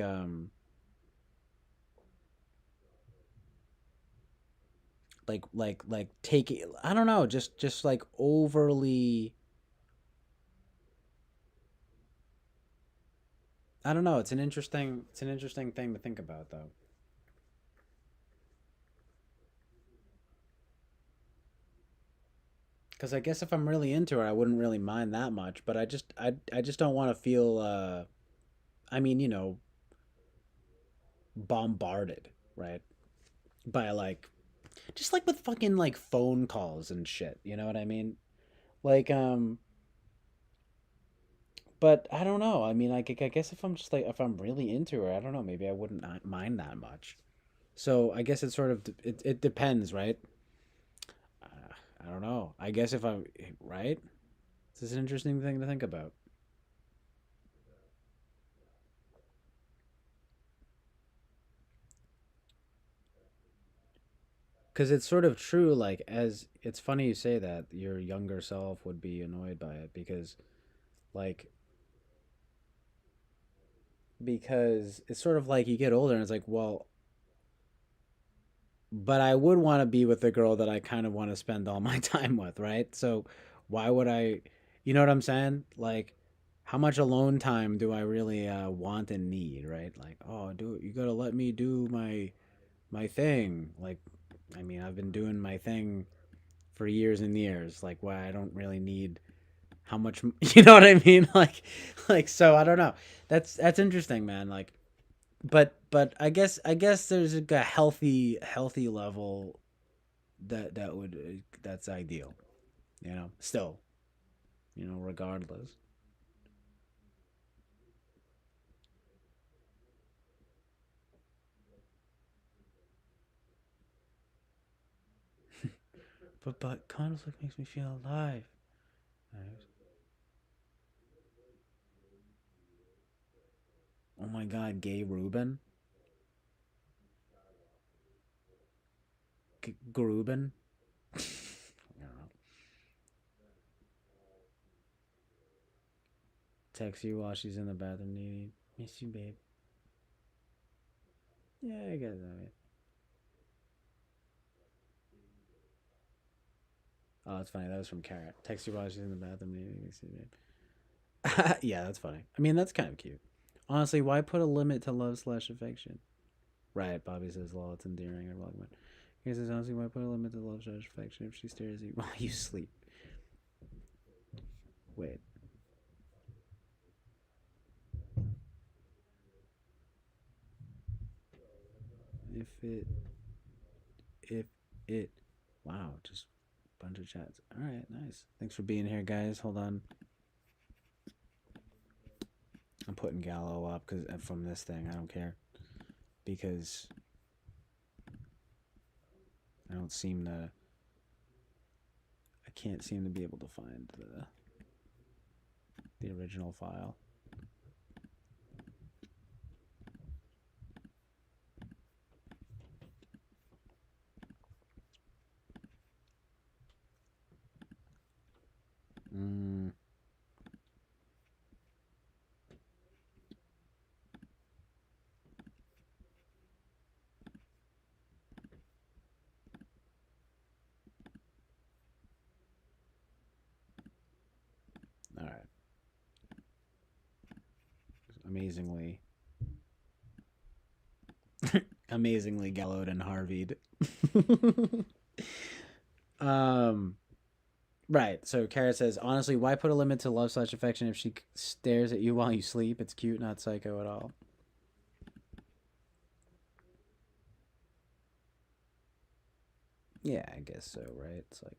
taking, I don't know, just like overly, I don't know. It's an interesting thing to think about though. Because I guess if I'm really into her, I wouldn't really mind that much. But I just don't want to feel. I mean, bombarded, right? By like, just like with fucking like phone calls and shit. You know what I mean? Like, but I don't know. I mean, I guess if I'm just like if I'm really into her, I don't know. Maybe I wouldn't mind that much. So I guess it sort of it depends, right? I don't know. I guess if I'm right, this is an interesting thing to think about. Because it's sort of true, like, as it's funny you say that your younger self would be annoyed by it like, because it's sort of like you get older and it's like, well, but I would want to be with the girl that I kind of want to spend all my time with, right? So why would you know what I'm saying? Like, how much alone time do I really want and need, right? Like, oh, you gotta let me do my thing. Like, I mean, I've been doing my thing for years and years. Like, why I don't really need how much, you know what I mean? So I don't know. That's interesting, man. Like, but I guess there's a healthy level that would that's ideal. Still, regardless. But conflict makes me feel alive. Right? Oh my God, gay Ruben, Gruben. I don't know. Text you while she's in the bathroom. Needy. Miss you, babe. Yeah, I guess that. Oh, that's funny. That was from Carrot. Text you while she's in the bathroom. Needy. Miss you, babe. Yeah, that's funny. I mean, that's kind of cute. Honestly, why put a limit to love/affection? Right, Bobby says, lol, it's endearing. I love it. He says, honestly, why put a limit to love/affection if she stares at you while you sleep? Wait. If it, if it, wow, just a bunch of chats. All right, nice. Thanks for being here, guys. Hold on. I'm putting Gallo up because from this thing, I don't care. Because I don't seem to, I can't seem to be able to find the original file. Mm, all right. Amazingly, amazingly Gallowed and Harveyed. um, Right. So Kara says, honestly, why put a limit to love/affection if she stares at you while you sleep? It's cute, not psycho at all. Yeah, I guess so, right? It's like,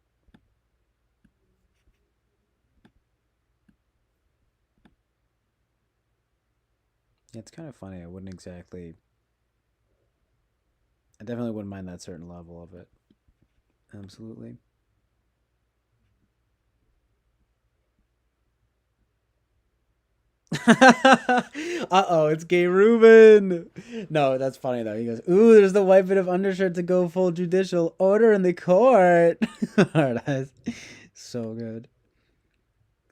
it's kind of funny. I definitely wouldn't mind that certain level of it. Absolutely. Uh-oh, it's Gay Ruben. No, that's funny though. He goes, "Ooh, there's the white bit of undershirt to go full judicial order in the court." That's so good.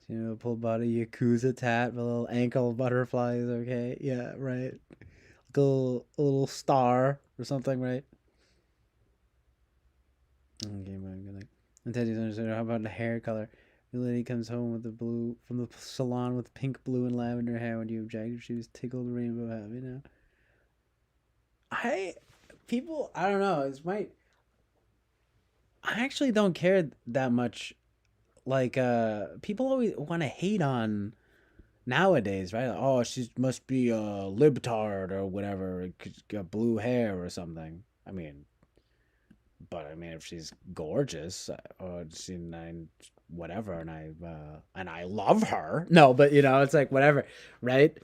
You know, full body Yakuza tat, a little ankle butterflies. Okay, yeah, right. Like a little star or something, right? Okay, man, good night. And Teddy's understood. How about the hair color? The lady comes home with the blue from the salon with pink, blue, and lavender hair. Would you object if she was tickled rainbow happy now? I people I don't know. It's my I actually don't care that much. Like people always want to hate on nowadays, right? Oh, she must be a libtard or whatever. Got blue hair or something. I mean, but I mean, if she's gorgeous, or she and whatever, and I love her. No, but you know, it's like whatever, right?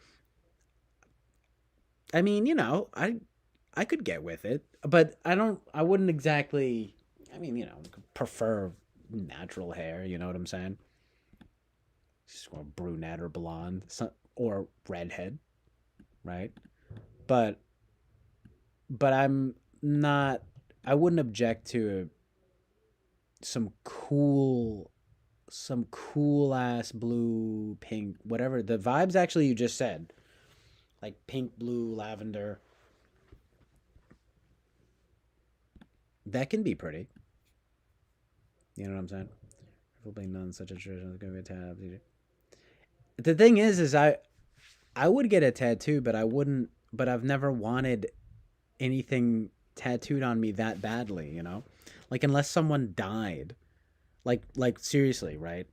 I mean, you know, I could get with it, but I don't. I wouldn't exactly. I mean, you know, prefer natural hair. You know what I'm saying? She's going brunette or blonde, or redhead, right? But I'm not. I wouldn't object to some cool ass blue, pink, whatever the vibes actually you just said, like pink, blue, lavender. That can be pretty. You know what I'm saying? Probably none such a tradition is gonna be a tab. The thing is I would get a tattoo, but I wouldn't. But I've never wanted anything tattooed on me that badly. You know, like unless someone died. Like seriously, right?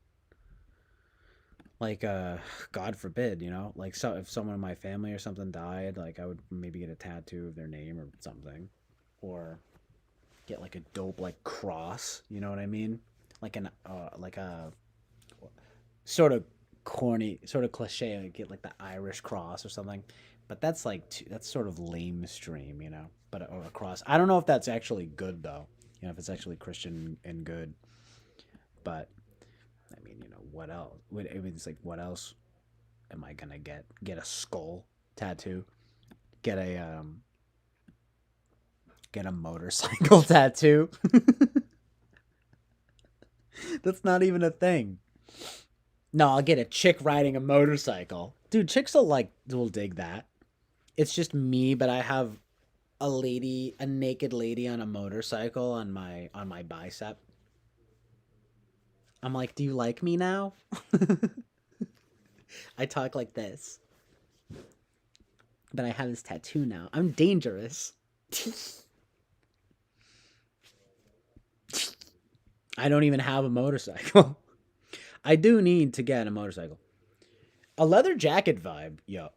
Like God forbid, you know, like so if someone in my family or something died, like I would maybe get a tattoo of their name or something, or get like a dope like cross, you know what I mean? Like a sort of corny, sort of cliche, like get like the Irish cross or something. But that's like that's sort of lamestream, you know. But or a cross. I don't know if that's actually good though. You know, if it's actually Christian and good. But I mean, you know, what else? I mean, it's like, what else am I gonna get? Get a skull tattoo? Get a motorcycle tattoo? That's not even a thing. No, I'll get a chick riding a motorcycle. Dude, chicks will dig that. It's just me, but I have a naked lady on a motorcycle on my bicep. I'm like, do you like me now? I talk like this. But I have this tattoo now. I'm dangerous. I don't even have a motorcycle. I do need to get a motorcycle. A leather jacket vibe, yo.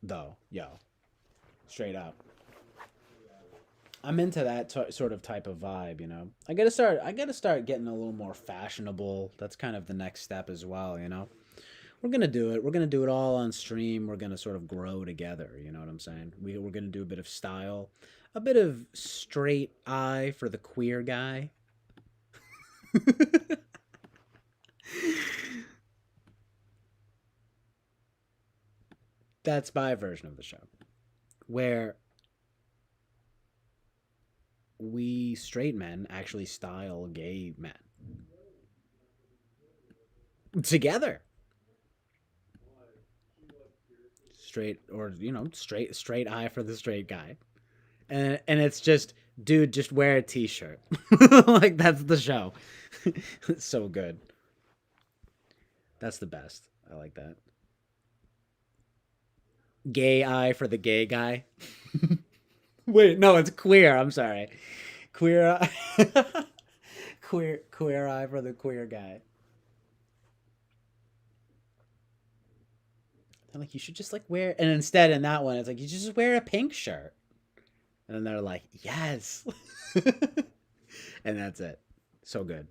Straight up. I'm into that sort of type of vibe, you know. I got to start getting a little more fashionable. That's kind of the next step as well, you know. We're going to do it. We're going to do it all on stream. We're going to sort of grow together, you know what I'm saying? We're going to do a bit of style, a bit of straight eye for the queer guy. That's my version of the show, where we straight men actually style gay men together. Straight, or you know, straight eye for the straight guy. And it's just, dude, just wear a t-shirt. Like that's the show. It's so good. That's the best. I like that. Gay eye for the gay guy. Wait, no, it's queer. I'm sorry. Queer eye. Queer eye for the queer guy. I'm like, you should just like wear, and instead in that one, it's like, you should just wear a pink shirt. And then they're like, yes. And that's it. So good.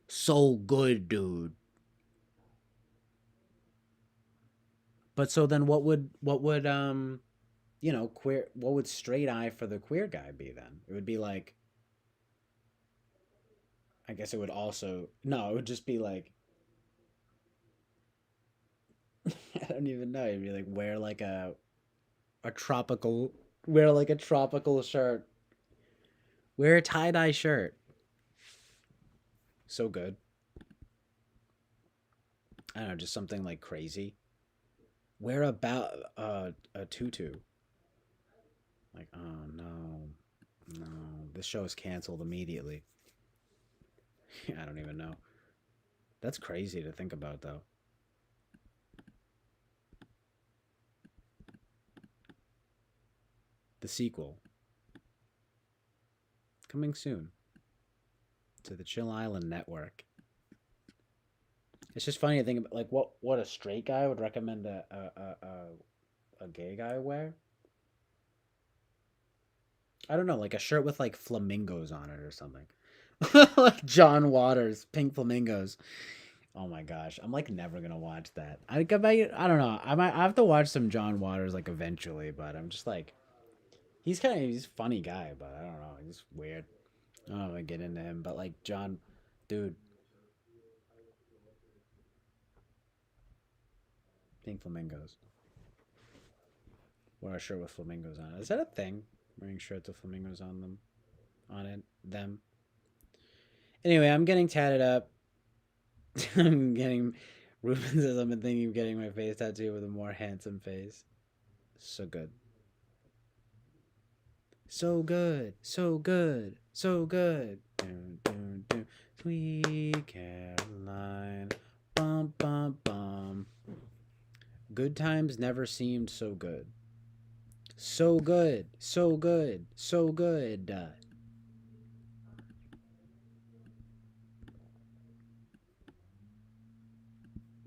So good, dude. But so then what would straight eye for the queer guy be then? It would be like, I guess it would also, no, it would just be like, I don't even know. It'd be like a tropical, wear like a tropical shirt. Wear a tie-dye shirt. So good. I don't know, just something like crazy. Wear a tutu. Like, oh no. No. This show is canceled immediately. I don't even know. That's crazy to think about though. The sequel. Coming soon to the Chill Island Network. It's just funny to think about, like, what a straight guy would recommend a gay guy wear. I don't know, like a shirt with like flamingos on it or something. Like John Waters, pink flamingos. Oh my gosh, I'm like never gonna watch that. I don't know. I have to watch some John Waters like eventually, but I'm just like, he's a funny guy, but I don't know. He's weird. I don't know if I get into him, but like John, dude, pink flamingos. Wear a shirt with flamingos on it. Is that a thing? Wearing shirts with flamingos on them, on it, them. Anyway, I'm getting tatted up. I'm getting. Ruben says I've been thinking of getting my face tattooed with a more handsome face. So good. So good. So good. So good. Dun, dun, dun. Sweet Caroline. Bum, bum, bum. Good times never seemed so good. So good. So good. So good.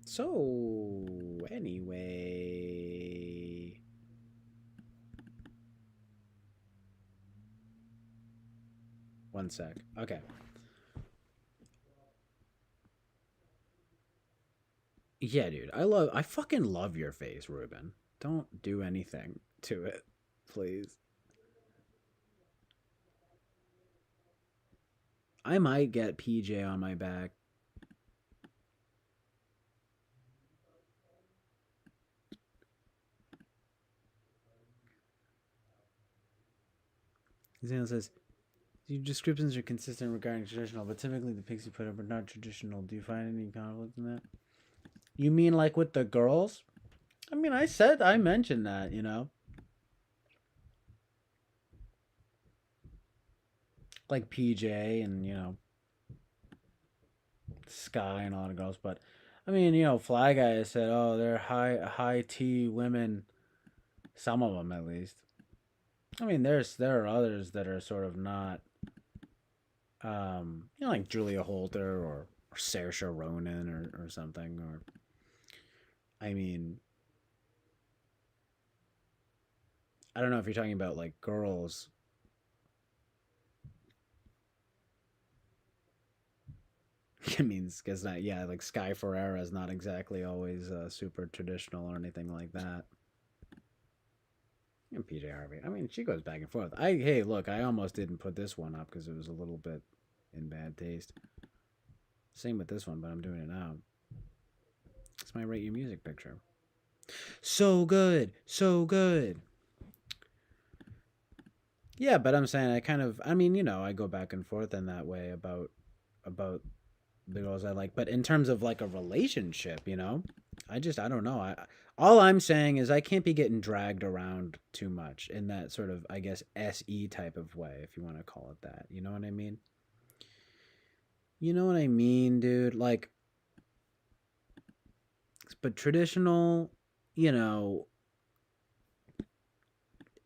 So, anyway. One sec. Okay. Yeah, dude. I fucking love your face, Ruben. Don't do anything to it, please. I might get PJ on my back. Zane says, your descriptions are consistent regarding traditional, but typically the pics you put up are not traditional. Do you find any conflict in that? You mean like with the girls? I mean, I mentioned that, you know? Like PJ and, you know, Sky and a lot of girls, but I mean, you know, Fly Guy said, "Oh, they're high T women." Some of them, at least. I mean, there are others that are sort of not, you know, like Julia Holter or Saoirse Ronan or something. Or I mean, I don't know if you're talking about like girls. I mean, because not, yeah, like Sky Ferreira is not exactly always super traditional or anything like that. And PJ Harvey. I mean, she goes back and forth. Hey, look, I almost didn't put this one up because it was a little bit in bad taste. Same with this one, but I'm doing it now. It's my Rate Your Music picture. So good, so good. Yeah, but I'm saying I mean, you know, I go back and forth in that way about the girls I like, but in terms of like a relationship, you know, I don't know. All I'm saying is I can't be getting dragged around too much in that sort of, I guess, SE type of way, if you want to call it that. You know what I mean? You know what I mean, dude? Like, but traditional, you know,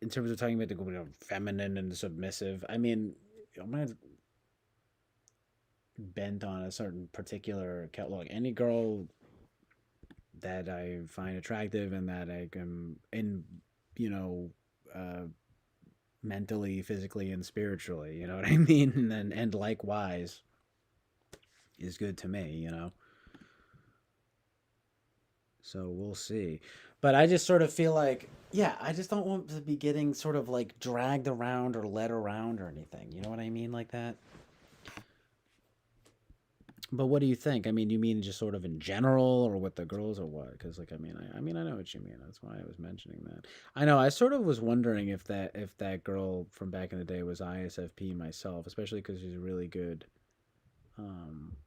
in terms of talking about the, you know, feminine and submissive, I mean, I'm not bent on a certain particular look. Any girl that I find attractive and that I can, and you know, uh, mentally, physically, and spiritually. You know what I mean? And likewise is good to me. You know, so we'll see. But I just sort of feel like, yeah, I just don't want to be getting sort of like dragged around or led around or anything. You know what I mean, like that. But what do you think? I mean, you mean just sort of in general, or with the girls, or what? Because, like, I mean, I know what you mean. That's why I was mentioning that. I know. I sort of was wondering if that girl from back in the day was ISFP myself, especially because she's a really good, um,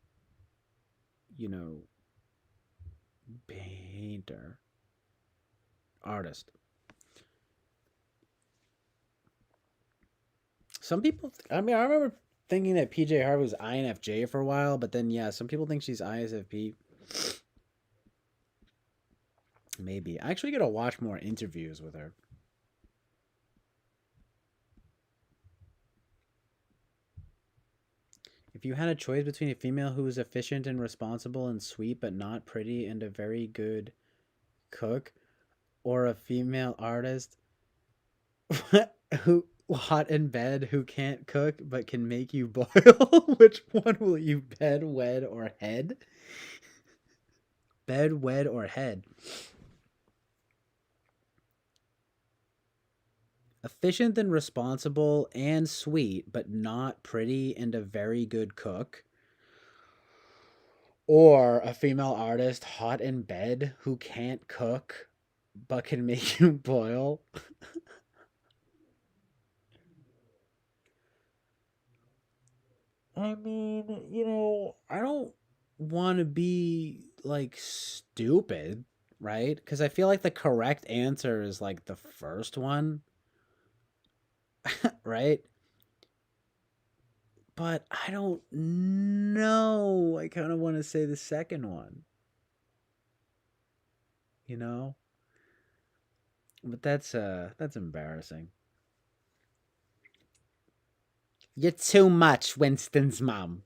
you know, painter, artist. Some people. I mean, I remember thinking that PJ Harvey was INFJ for a while, but then yeah, some people think she's ISFP. Maybe I actually gotta watch more interviews with her. If you had a choice between a female who is efficient and responsible and sweet but not pretty and a very good cook, or a female artist who hot in bed who can't cook but can make you boil, which one will you bed, wed, or head? Bed, wed, or head? Efficient and responsible and sweet but not pretty and a very good cook, or a female artist hot in bed who can't cook but can make you boil. I mean, I don't want to be like stupid, right? Because I feel like the correct answer is like the first one, right? But I don't know. I kind of want to say the second one, you know? But that's embarrassing. You're too much, Winston's mom.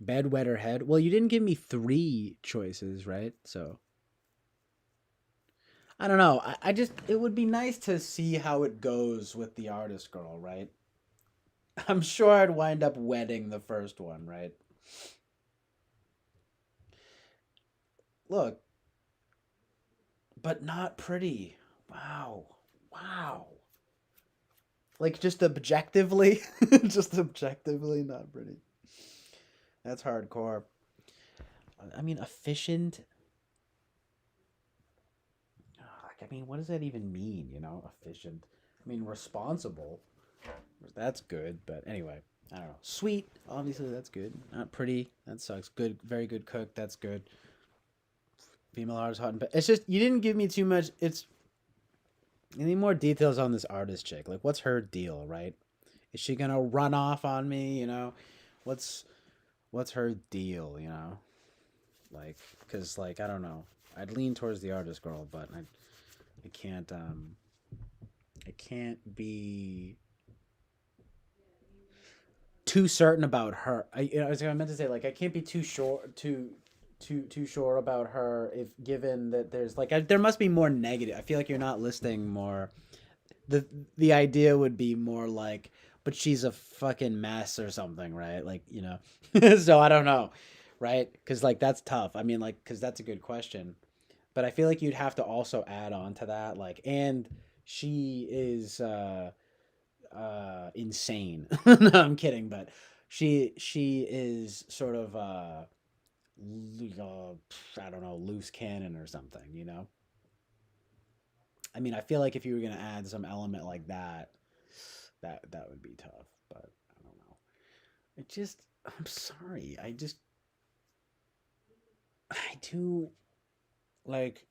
Bed, wet, or head? Well, you didn't give me three choices, right? So I don't know. I just it would be nice to see how it goes with the artist girl, right? I'm sure I'd wind up wedding the first one, right? Look, but not pretty. Wow. Wow. Like just objectively, just objectively not pretty. That's hardcore. I mean, efficient. Like, I mean, what does that even mean? Efficient. I mean, responsible. That's good, but anyway, I don't know. Sweet, obviously that's good. Not pretty, that sucks. Good, very good cook, that's good. Female artist hot and it's just you didn't give me too much. It's I need more details on this artist chick. Like, what's her deal, right? Is she gonna run off on me? What's what's her deal? Like, cause like I don't know. I'd lean towards the artist girl, but I can't I can't be too certain about her. I meant to say like I can't be too sure too sure about her if given that there's like there must be more negative. I feel like you're not listing more. The the idea would be more like, but she's a fucking mess or something, right? Like so I don't know, right? Because like that's tough. I mean, like because that's a good question, but I feel like you'd have to also add on to that like and she is insane. No, I'm kidding, but she is sort of I don't know, loose cannon or something. I mean, I feel like if you were gonna add some element like that, that would be tough. But I don't know. It just, I'm sorry. I do like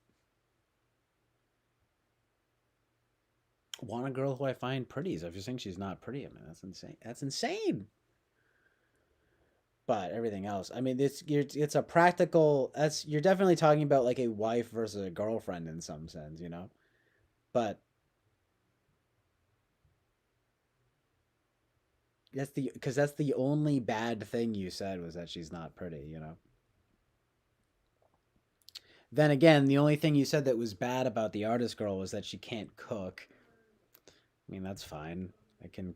want a girl who I find pretty. So if you're saying she's not pretty, I mean that's insane. That's insane. But everything else, I mean, it's a practical. That's you're definitely talking about like a wife versus a girlfriend in some sense. But that's the only bad thing you said was that she's not pretty. Then again, the only thing you said that was bad about the artist girl was that she can't cook. I mean, that's fine. I can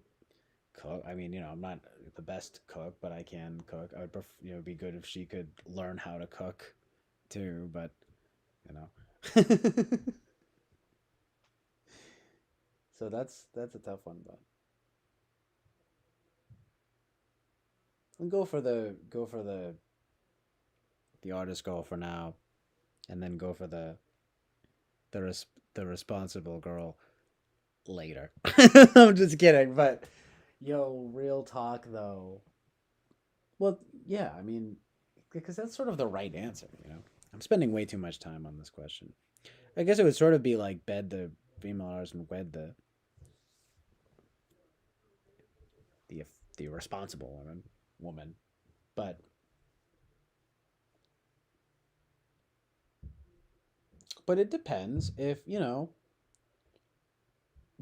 cook. I mean, I'm not the best cook, but I can cook. I would it'd be good if she could learn how to cook too, but you know. So that's a tough one, but we'll go for the artist girl for now, and then go for the res- the responsible girl later. I'm just kidding, but yo, real talk though. Well, yeah, I mean, because that's sort of the right answer. I'm spending way too much time on this question. I guess it would sort of be like bed the female artist and wed the the responsible woman, but it depends if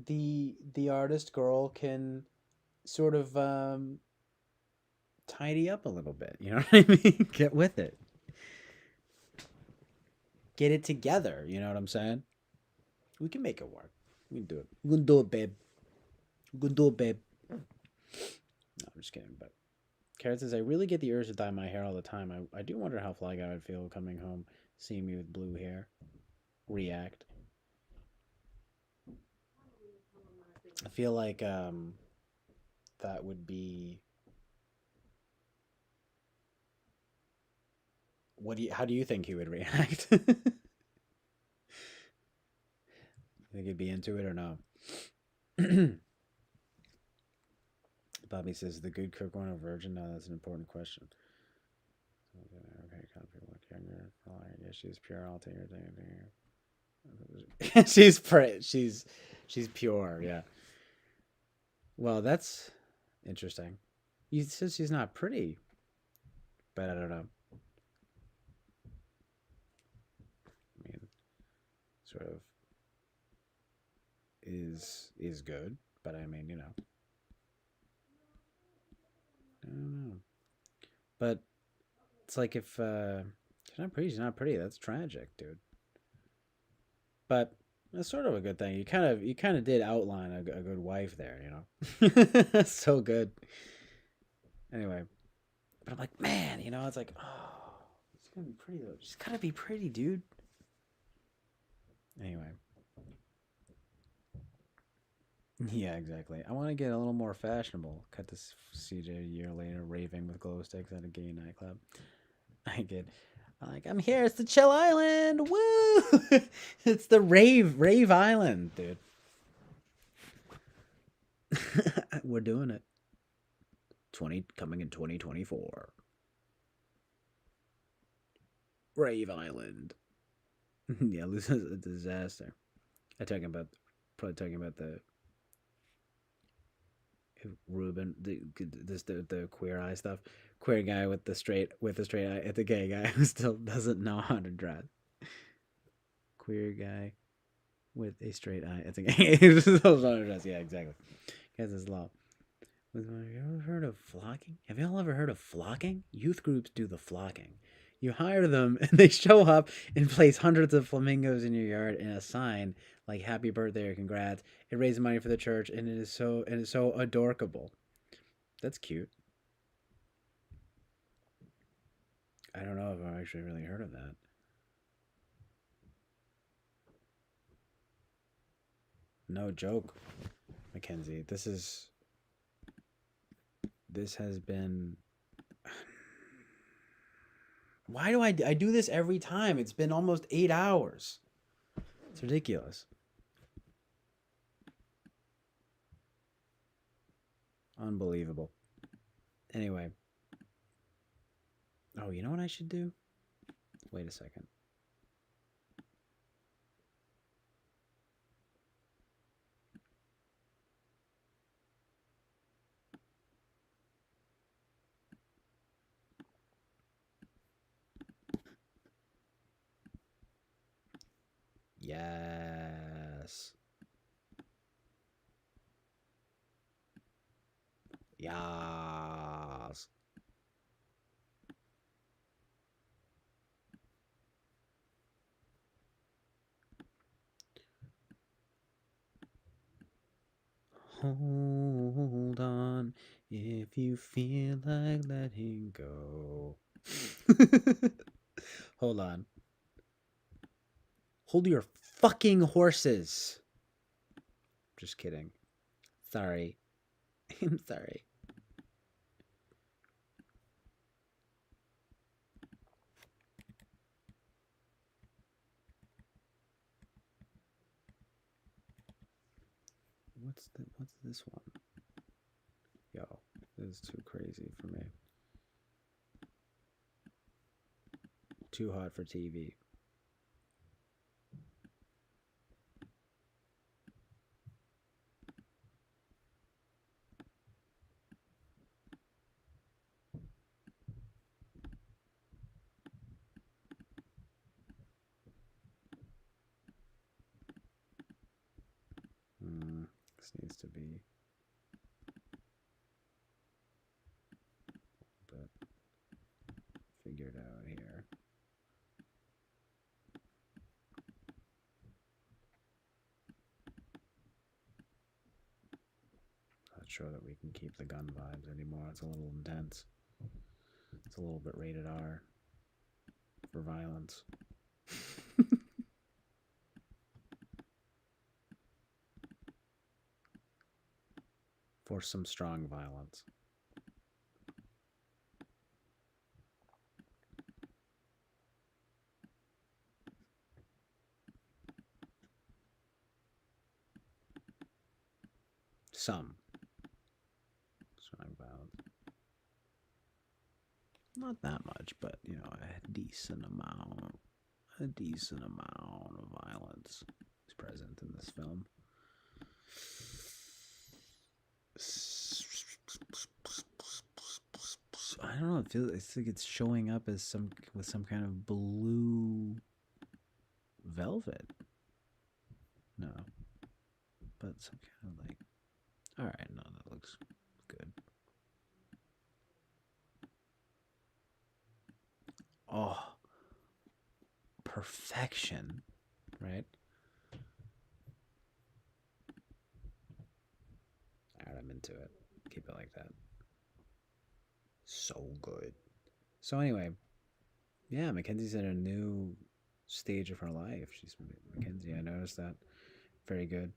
the artist girl can sort of tidy up a little bit. You know what I mean? Get with it. Get it together. You know what I'm saying? We can make it work. We can do it. We can do it, babe. We can do it, babe. No, I'm just kidding. But Carrot says, I really get the urge to dye my hair all the time. I do wonder how Fly Guy would feel coming home, seeing me with blue hair. React. I feel like that would be. How do you think he would react? Think he'd be into it or no? Bobby says, the good cook one a virgin? No, that's an important question. Okay, people look younger. I guess she's pure. I'll take her. She's pure. Yeah. Well, that's interesting. You said she's not pretty, but I don't know. I mean, sort of is good, but I mean, I don't know. But it's like if she's not pretty, she's not pretty. That's tragic, dude. But that's sort of a good thing. You kind of did outline a good wife there. So good. Anyway, but I'm like, man, it's like, oh, she's gonna be pretty though. She's gotta be pretty, dude. Anyway. Yeah, exactly. I want to get a little more fashionable. Cut this CJ a year later, raving with glow sticks at a gay nightclub. I get, I'm here. It's the Chill Island. Woo! It's the rave island, dude. We're doing it. Coming in 2024. Rave Island. Yeah, this is a disaster. Probably talking about the Ruben, the queer eye stuff. Queer guy with the straight eye, the gay guy who still doesn't know how to dress. Queer guy with a straight eye. It's a gay. Yeah, exactly. Guys, is law. Have you ever heard of flocking? Have y'all ever heard of flocking? Youth groups do the flocking. You hire them and they show up and place hundreds of flamingos in your yard in a sign like happy birthday or congrats. It raises money for the church and it's so adorable. That's cute. I don't know if I've actually really heard of that. No joke, Mackenzie. This has been. Why do I do this every time? It's been almost 8 hours. It's ridiculous. Unbelievable. Anyway. Oh, you know what I should do? Wait a second. Yes. Yes. Hold on if you feel like letting go. Hold on. Hold your fucking horses. Just kidding. Sorry. I'm sorry. What's this one? Yo, this is too crazy for me. Too hot for TV. This needs to be a bit figured out here. Not sure that we can keep the gun vibes anymore. It's a little intense. It's a little bit rated R for violence. For some strong violence. Some strong violence. Not that much, but you know, a decent amount. A decent amount of violence is present in this film. I don't know. It's like it's showing up as with some kind of blue velvet. No, but some kind of like. All right, no, that looks good. Oh, perfection, right? All right, I'm into it. Keep it like that. So good. So anyway, yeah, Mackenzie's in a new stage of her life. She's Mackenzie. I noticed that. Very good.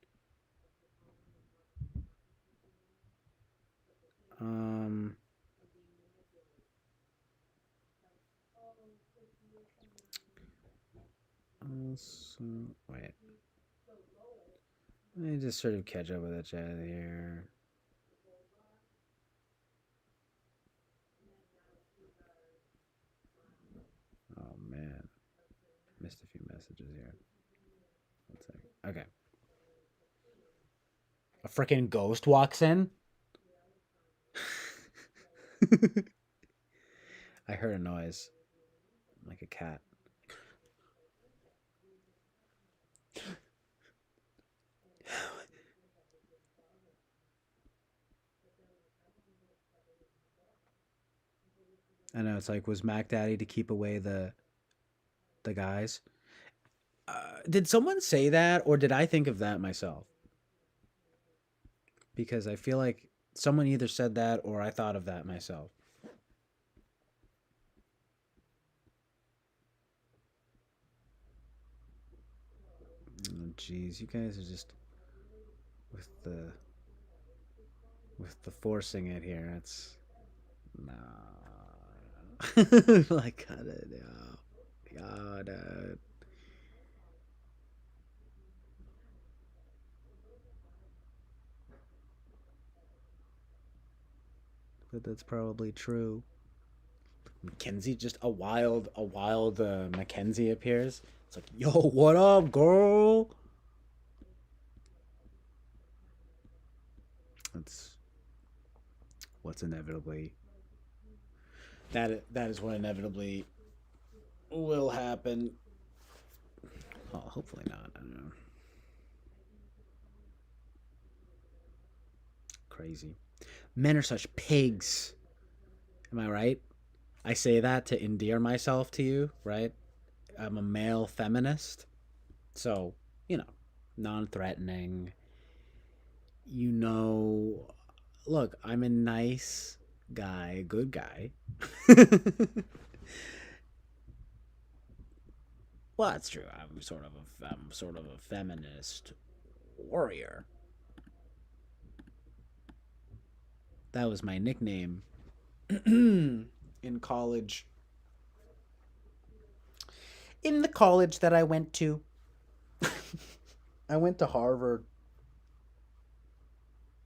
Also, wait. Let me just sort of catch up with that chat here. Oh man, missed a few messages here. One sec. Okay. A freaking ghost walks in. I heard a noise, like a cat. I know, it's like, was Mac Daddy to keep away the guys? Did someone say that, or did I think of that myself? Because I feel like someone either said that or I thought of that myself. Oh, jeez, you guys are just with the forcing it here. It's no. Like, cut it out. God, but that's probably true. Mackenzie, just a wild Mackenzie appears. It's like, yo, what up, girl? That's what's inevitably that is what inevitably will happen. Oh, hopefully not. I don't know. Crazy. Men are such pigs. Am I right? I say that to endear myself to you, right? I'm a male feminist. So, you know, non threatening, you know, look, I'm a nice guy, good guy. Well, that's true. I'm sort of a feminist warrior. That was my nickname in college. In the college that I went to, I went to Harvard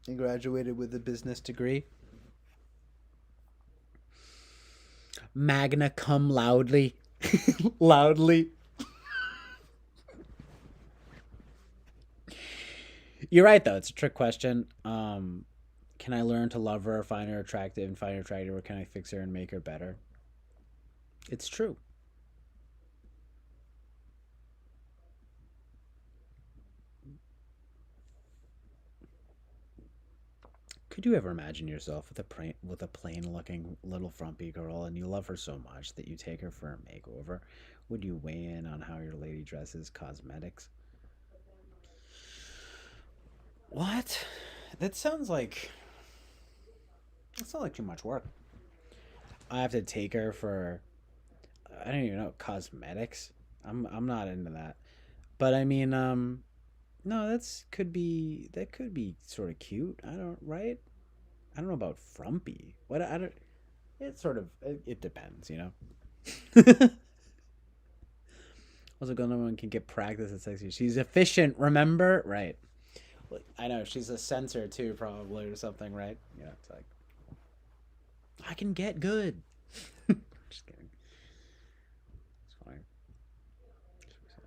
and graduated with a business degree. Magna cum loudly. Loudly. You're right though. It's a trick question. Can I learn to love her, find her attractive, and find her attractive, or can I fix her and make her better? It's true. Could you ever imagine yourself with a plain-looking little frumpy girl, and you love her so much that you take her for a makeover? Would you weigh in on how your lady dresses, cosmetics? What? That sounds like too much work. I have to take her for I don't even know cosmetics. I'm not into that. But I mean, no, that could be sort of cute. I don't right. I don't know about frumpy. What I don't. It sort of it depends, you know. Also, no one can get practice at sexy. She's efficient. Remember, right? I know she's a censor too, probably or something, right? Yeah, it's like I can get good. Just kidding. It's fine.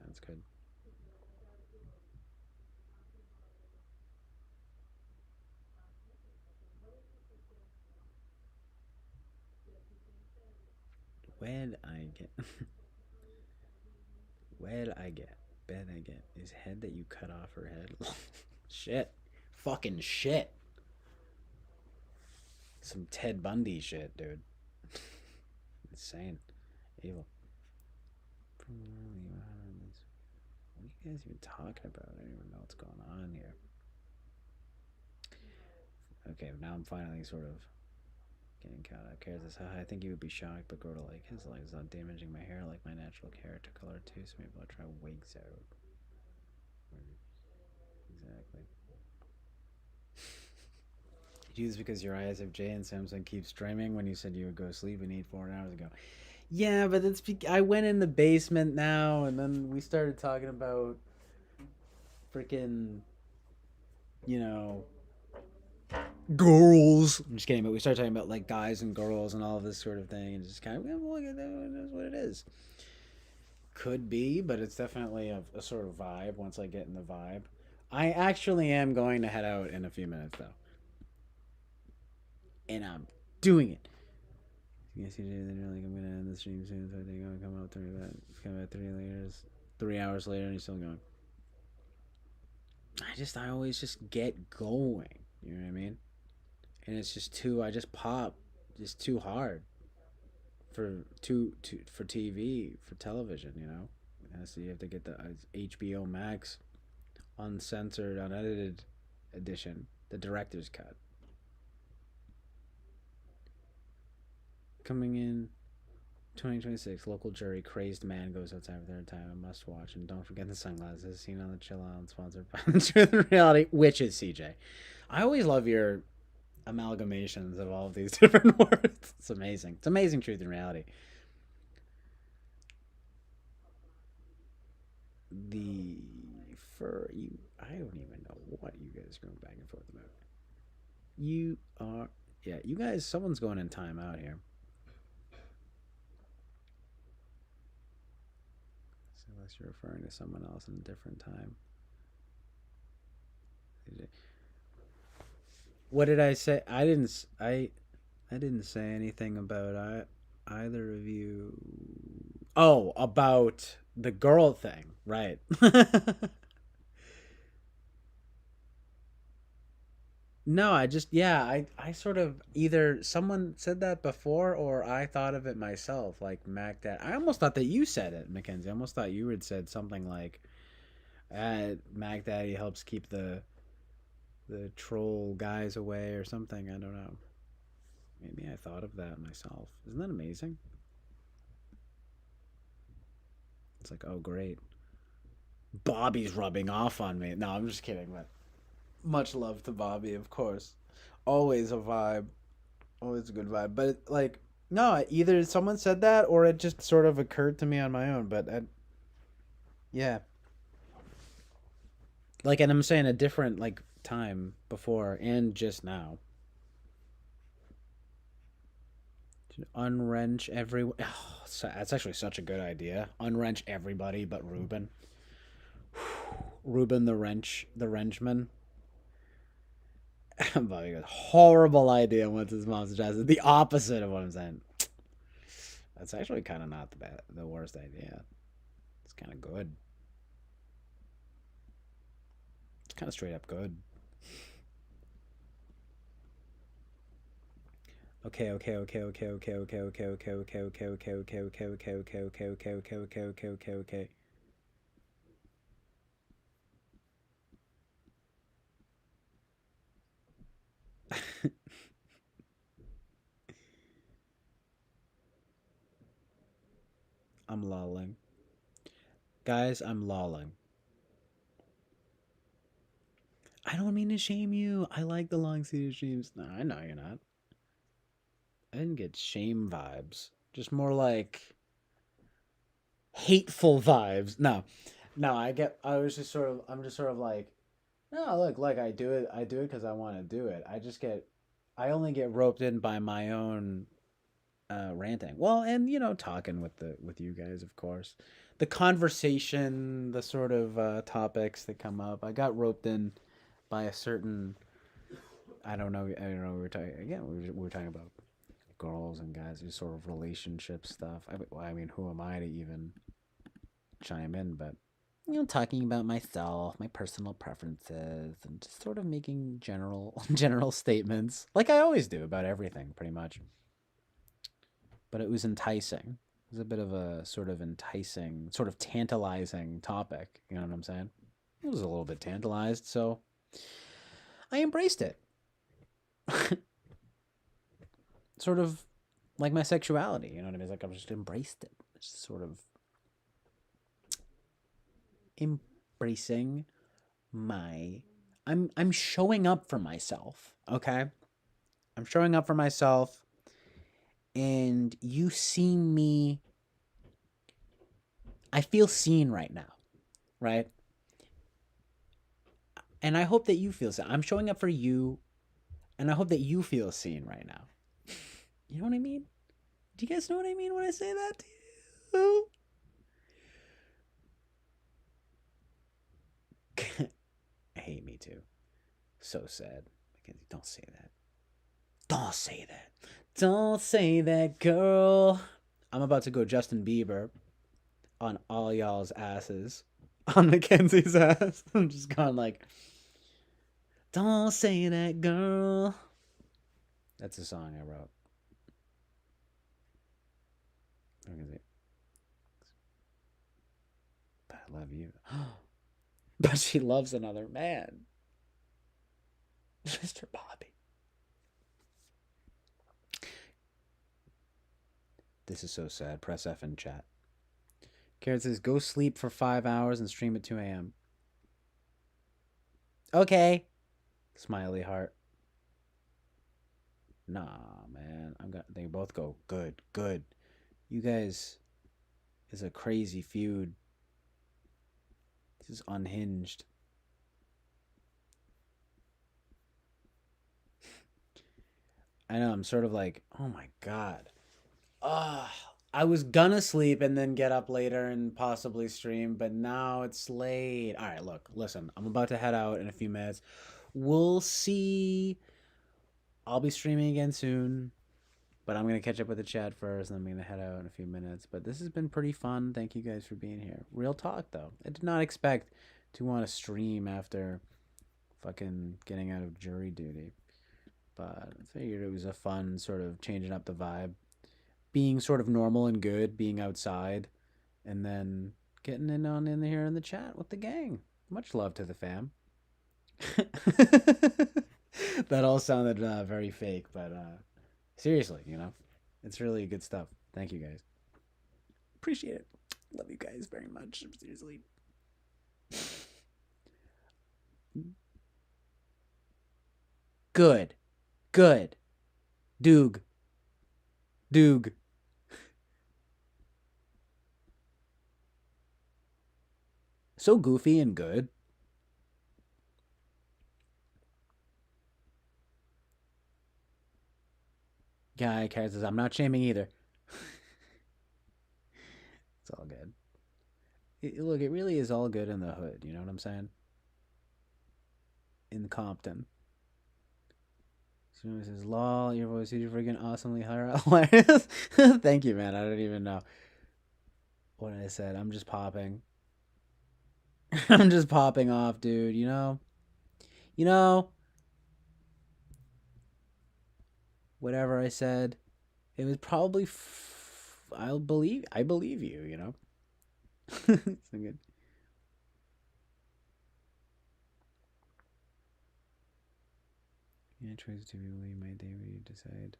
That's good. Where'd I get? Where'd I get? Bed I get is head that you cut off her head. Shit, fucking shit. Some Ted Bundy shit, dude. Insane, evil. What are you guys even talking about? I don't even know what's going on here. Okay, now I'm finally sort of getting caught up. Cares this. I think you would be shocked, but grow to like his legs not damaging my hair like my natural character color too. So maybe I'll try wigs out. Exactly. You do this because your ISFJ and Samsung keep streaming when you said you would go sleep and eat 4 hours ago. Yeah, but I went in the basement now, and then we started talking about freaking, you know, girls. I'm just kidding, but we started talking about like guys and girls and all of this sort of thing, and just kind of, yeah, well, look at that, it is what it is. Could be, but it's definitely a sort of vibe once I get in the vibe. I actually am going to head out in a few minutes though, and I'm doing it. Yes, you do. Then you're like, I'm gonna end the stream soon, so I think I'm gonna come out 3 hours later, and you're still going. I always just get going. You know what I mean? And it's just too. I just pop, just too hard for TV for television. You know, so you have to get the HBO Max uncensored, unedited edition, the director's cut. Coming in 2026, local jury, crazed man goes outside for their time. A must watch. And don't forget the sunglasses. Seen on the Chill Out, sponsored by the Truth and Reality, which is CJ. I always love your amalgamations of all of these different words. It's amazing. It's amazing, Truth and Reality. The for you, I don't even know what you guys are going back and forth about. You are, yeah, you guys. Someone's going in time out here. Unless you're referring to someone else in a different time. What did I say? I didn't say anything about either of you. Oh, about the girl thing, right? No, I just yeah, I sort of either someone said that before or I thought of it myself, like Mac Dad. I almost thought that you said it, Mackenzie. I almost thought you had said something like Mac Daddy helps keep the the troll guys away or something. I don't know. Maybe I thought of that myself. Isn't that amazing? It's like, oh great, Bobby's rubbing off on me. No, I'm just kidding. But much love to Bobby, of course. Always a vibe. Always a good vibe. But like, no, either someone said that or it just sort of occurred to me on my own. But yeah, like, and I'm saying a different like time before and just now. Unwrench everyone. Oh, that's actually such a good idea. Unwrench everybody but Ruben. Ruben the wrenchman. Bobby goes, horrible idea once his mom suggested. The opposite of what I'm saying. That's actually kind of not the worst idea. It's kind of good. It's kind of straight up good. Okay. I'm lolling. Guys, I'm lolling. I don't mean to shame you. I like the long series streams. No, I know you're not. I didn't get shame vibes. Just more like hateful vibes. No, I'm just sort of like, no, look, like I do it because I want to do it. I only get roped in by my own ranting. Well, and talking with you guys, of course. The conversation, the sort of topics that come up. I got roped in by a certain, I don't know. We were talking again. We were talking about girls and guys, this sort of relationship stuff. I mean, who am I to even chime in? But talking about myself, my personal preferences, and just sort of making general statements, like I always do about everything, pretty much. But it was enticing. It was a bit of a sort of enticing, sort of tantalizing topic. You know what I'm saying? It was a little bit tantalized, so I embraced it. Sort of like my sexuality, you know what I mean? It's like I've just embraced it. It's sort of embracing my I'm showing up for myself, okay? I'm showing up for myself and you see me. I feel seen right now, right? And I hope that you feel seen. I'm showing up for you and I hope that you feel seen right now. You know what I mean? Do you guys know what I mean when I say that to you? I hate me too. So sad. Mackenzie, don't say that. Don't say that. Don't say that, girl. I'm about to go Justin Bieber on all y'all's asses. On Mackenzie's ass. I'm just going like, don't say that, girl. That's a song I wrote. Mackenzie. But I love you. But she loves another man. Mr. Bobby. This is so sad. Press F in chat. Karen says, go sleep for 5 hours and stream at 2 a.m. Okay. Smiley heart. Nah, man. They both go, good, good. You guys is a crazy feud. This is unhinged. I know, I'm sort of like, oh my god. I was gonna sleep and then get up later and possibly stream, but now it's late. All right, look, listen, I'm about to head out in a few minutes. We'll see. I'll be streaming again soon, but I'm gonna catch up with the chat first, and I'm gonna head out in a few minutes. But this has been pretty fun. Thank you guys for being here. Real talk, though. I did not expect to want to stream after fucking getting out of jury duty, but I figured it was a fun sort of changing up the vibe, being sort of normal and good, being outside, and then getting in here in the chat with the gang. Much love to the fam. That all sounded very fake, but seriously, it's really good stuff. Thank you guys. Appreciate it. Love you guys very much. Seriously. Good. Good. Doog. Doog. So goofy and good. Guy cares says, I'm not shaming either. It's all good. Look, it really is all good in the hood. You know what I'm saying? In Compton. Someone says, lol, your voice is freaking awesomely hilarious. Thank you, man. I don't even know what I said. I'm just popping. I'm just popping off, dude. You know, whatever I said, it was probably. I believe you. It's good. Yeah, choice to believe my day where you decide.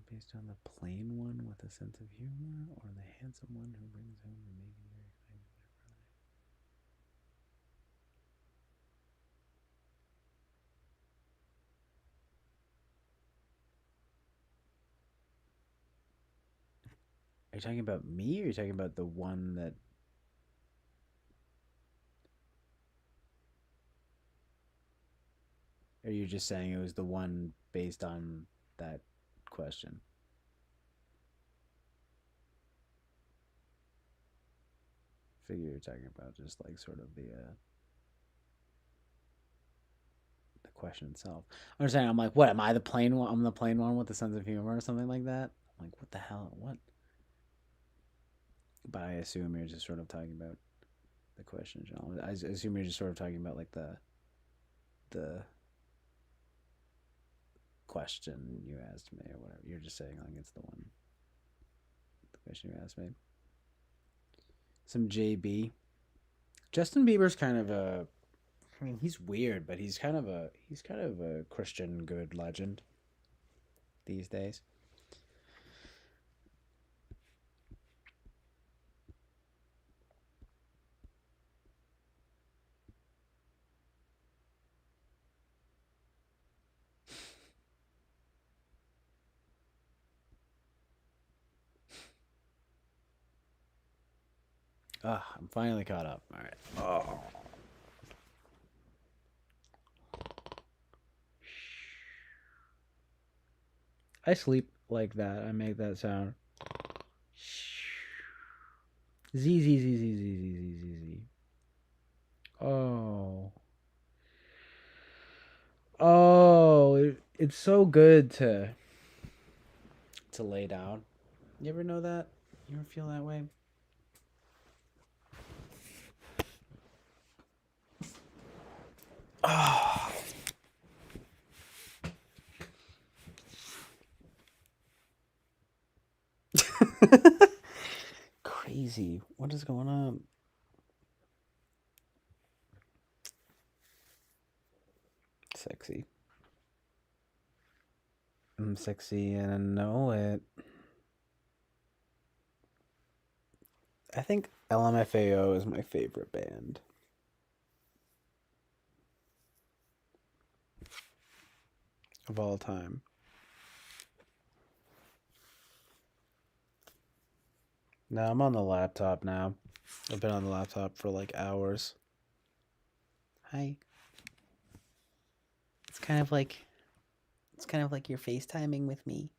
Based on the plain one with a sense of humor, or the handsome one who brings home the making very excited Are you talking about me, or are you talking about the one that? Or are you just saying it was the one based on that question? Figure you're talking about just like sort of the question itself. I'm saying I'm like, what am I the plain one? I'm the plain one with a sense of humor or something like that. I'm like, what the hell? What? But I assume you're just sort of talking about the question, John. I assume you're just sort of talking about like the question you asked me or whatever. You're just saying like it's the question you asked me. Some JB. Justin Bieber's kind of a. I mean, he's weird, but he's kind of a Christian good legend these days. I'm finally caught up. All right. Oh. I sleep like that. I make that sound. Z z z z z z z z z. Oh. Oh, it's so good to lay down. You ever know that? You ever feel that way? Oh. Crazy. What is going on? Sexy. I'm sexy and I know it. I think LMFAO is my favorite band of all time. No, I'm on the laptop now. I've been on the laptop for like hours. Hi. It's kind of like you're FaceTiming with me.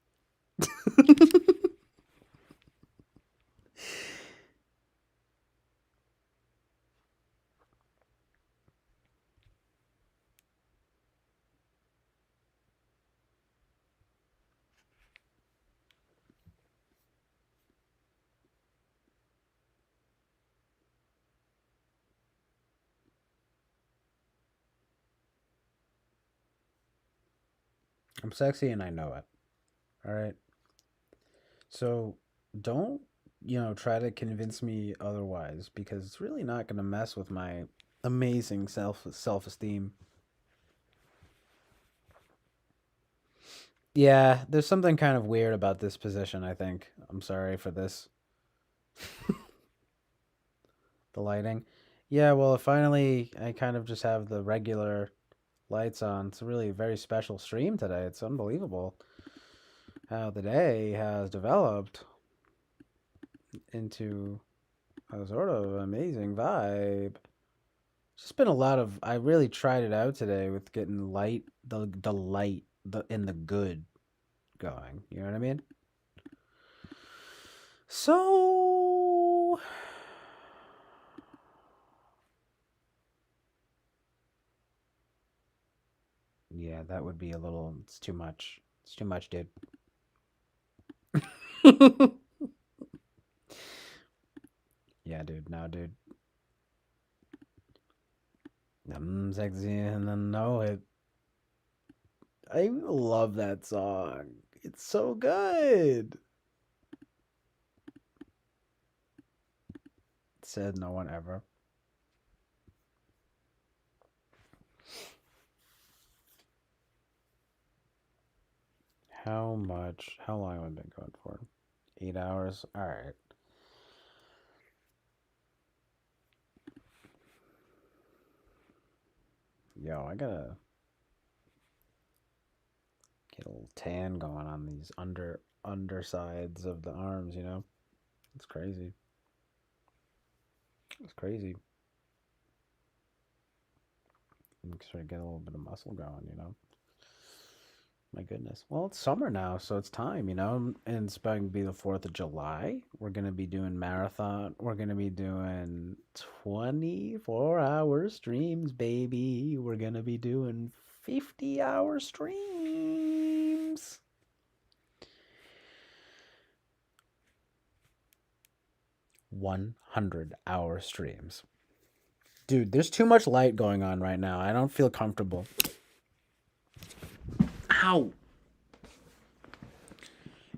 I'm sexy and I know it. All right. So don't try to convince me otherwise because it's really not going to mess with my amazing self-esteem. Yeah, there's something kind of weird about this position, I think. I'm sorry for this. The lighting. Yeah, well, finally I kind of just have the regular lights on. It's a really very special stream today. It's unbelievable how the day has developed into a sort of amazing vibe. It's just been a lot of. I really tried it out today with getting the light, and the good going. You know what I mean? So yeah, that would be a little. It's too much. It's too much, dude. Yeah, dude. No, dude. I'm sexy and I know it. I love that song. It's so good. Said no one ever. How much? How long have I been going for? 8 hours? Alright. Yo, I gotta get a little tan going on these undersides of the arms, you know? It's crazy. It's crazy. You can sort of get a little bit of muscle going, you know? My goodness. Well, it's summer now, so it's time, you know? And it's about to be the 4th of July. We're going to be doing marathon. We're going to be doing 24-hour streams, baby. We're going to be doing 50-hour streams. $100-hour streams. Dude, there's too much light going on right now. I don't feel comfortable. Ow!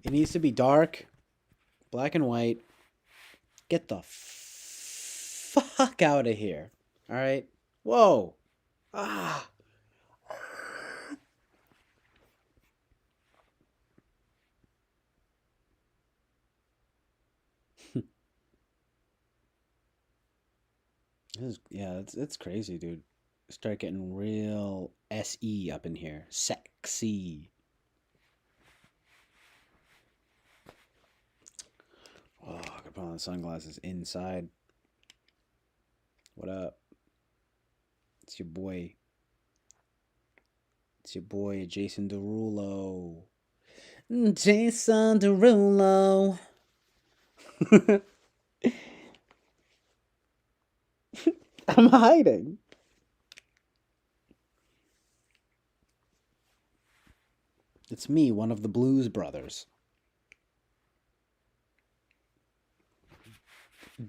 It needs to be dark, black and white. Get the fuck out of here. All right? Whoa. Ah. It's crazy, dude. Start getting real SE up in here. Sexy. Oh, I could put on the sunglasses inside. What up? It's your boy. It's your boy, Jason Derulo. Jason Derulo. I'm hiding. It's me, one of the Blues Brothers.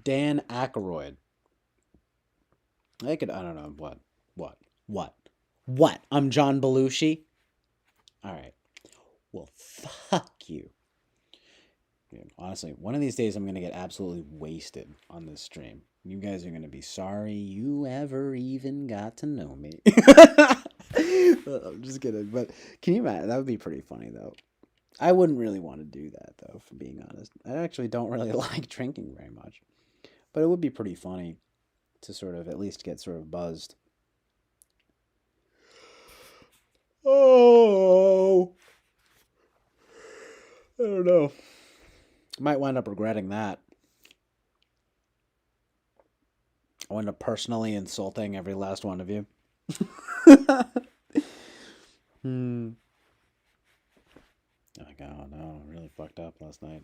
Dan Aykroyd. I don't know, what? I'm John Belushi? Alright. Well, fuck you. Dude, honestly, one of these days I'm going to get absolutely wasted on this stream. You guys are going to be sorry you ever even got to know me. I'm just kidding. But can you imagine? That would be pretty funny, though. I wouldn't really want to do that, though, for being honest. I actually don't really like drinking very much. But it would be pretty funny to sort of at least get sort of buzzed. Oh, I don't know. Might wind up regretting that. I wind up personally insulting every last one of you. Like, oh no, I really fucked up last night.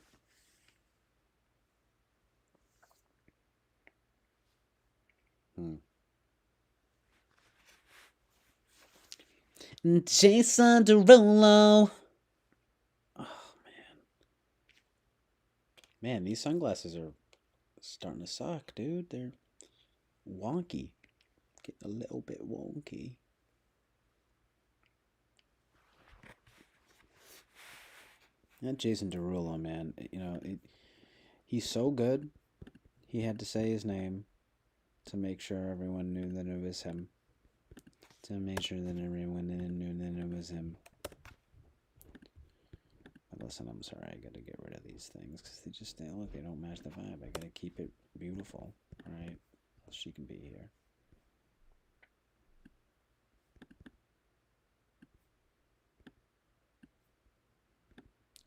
Jason Derulo. Oh man. Man, these sunglasses are starting to suck, dude. They're wonky. Getting a little bit wonky. That Jason Derulo, man, you know, He's so good. He had to say his name to make sure everyone knew that it was him. To make sure that everyone knew that it was him. But listen, I'm sorry, I gotta get rid of these things because they look, they don't match the vibe. I gotta keep it beautiful, right? Else she can be here.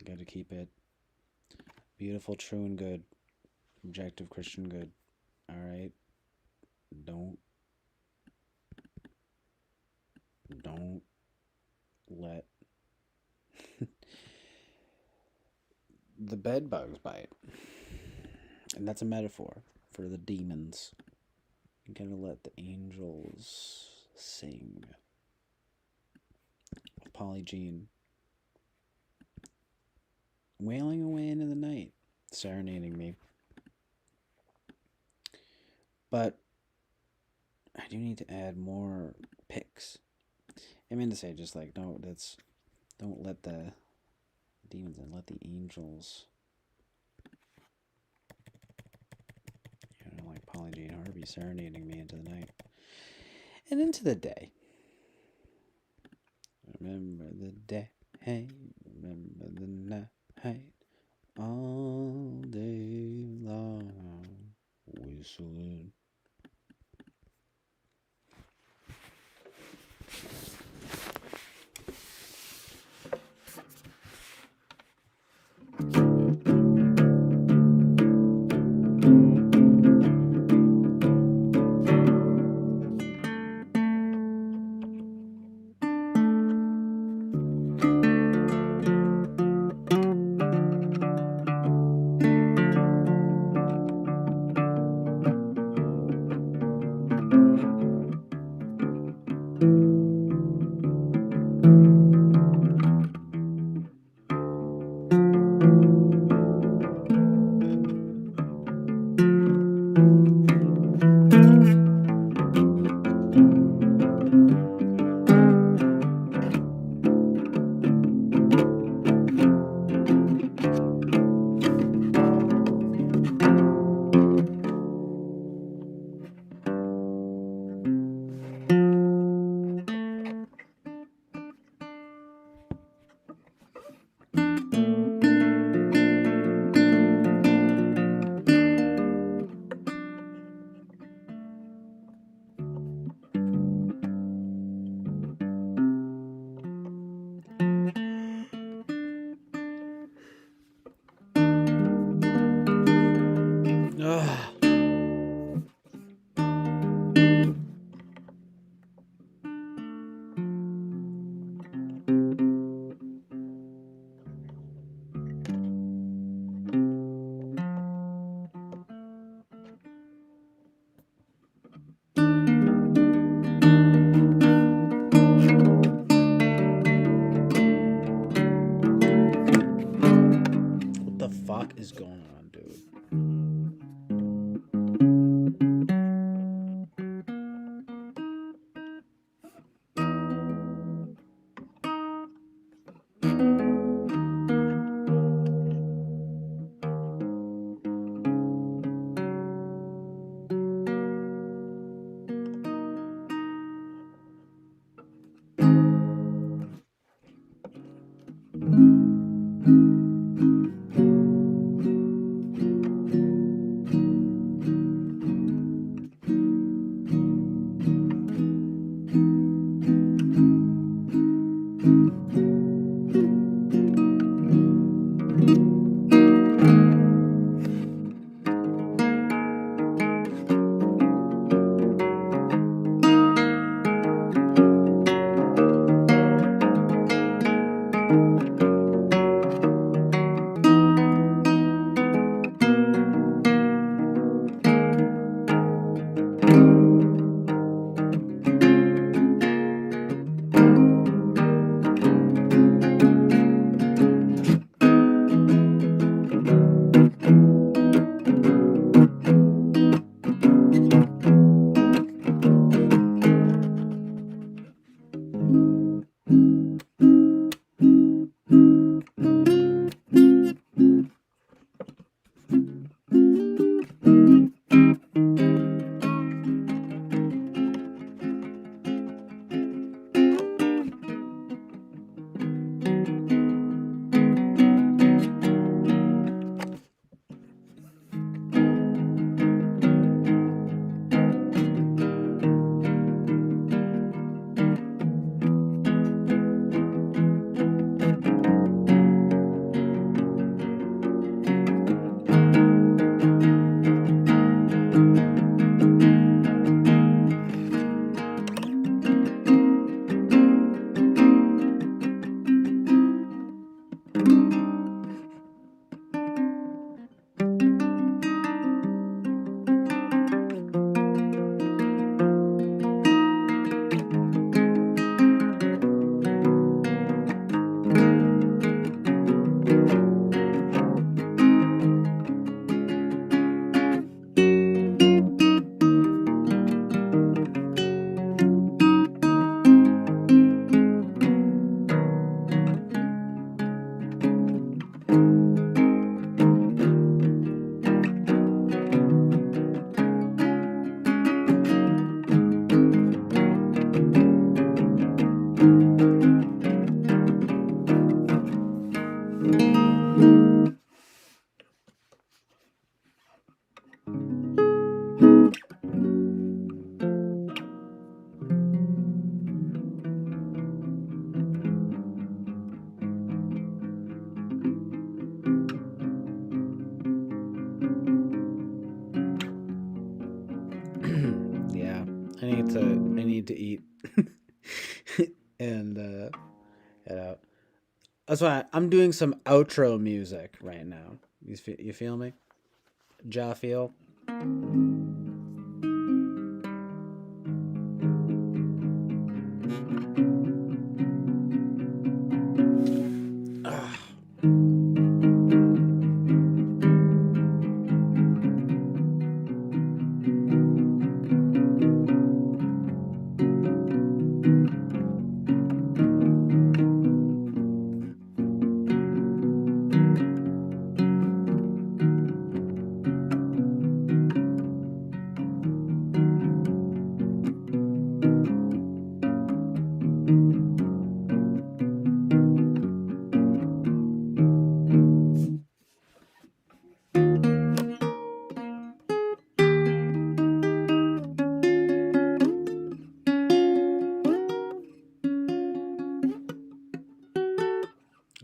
Gotta keep it beautiful, true, and good. Objective Christian good. Alright? Don't let the bed bugs bite. And that's a metaphor for the demons. You gotta let the angels sing. Polly Jean wailing away into the night, serenading me. But I do need to add more pics. I mean to say, just like, don't let the demons in, let the angels, like Polly Jean Harvey serenading me into the night and into the day. Remember the day, remember the night, all day long, whistling. What the fuck is going on, dude? Yeah, I need to eat and head out. That's why I'm doing some outro music right now. You feel me? Ja feel?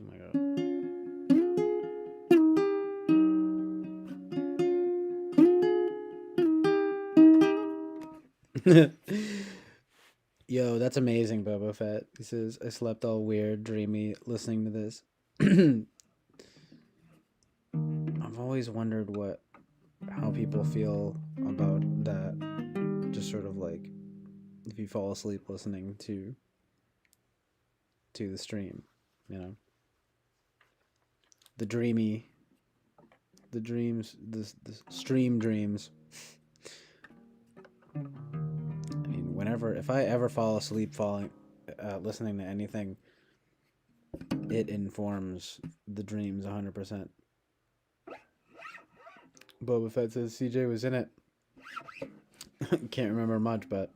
Oh my god. Yo, that's amazing, Boba Fett. He says, I slept all weird, dreamy, listening to this. I've always wondered how people feel about that. Just sort of like if you fall asleep listening to the stream, you know, the dreamy, the dreams, the stream dreams. I mean, if I ever fall asleep listening to anything, it informs the dreams 100%. Boba Fett says CJ was in it. Can't remember much, but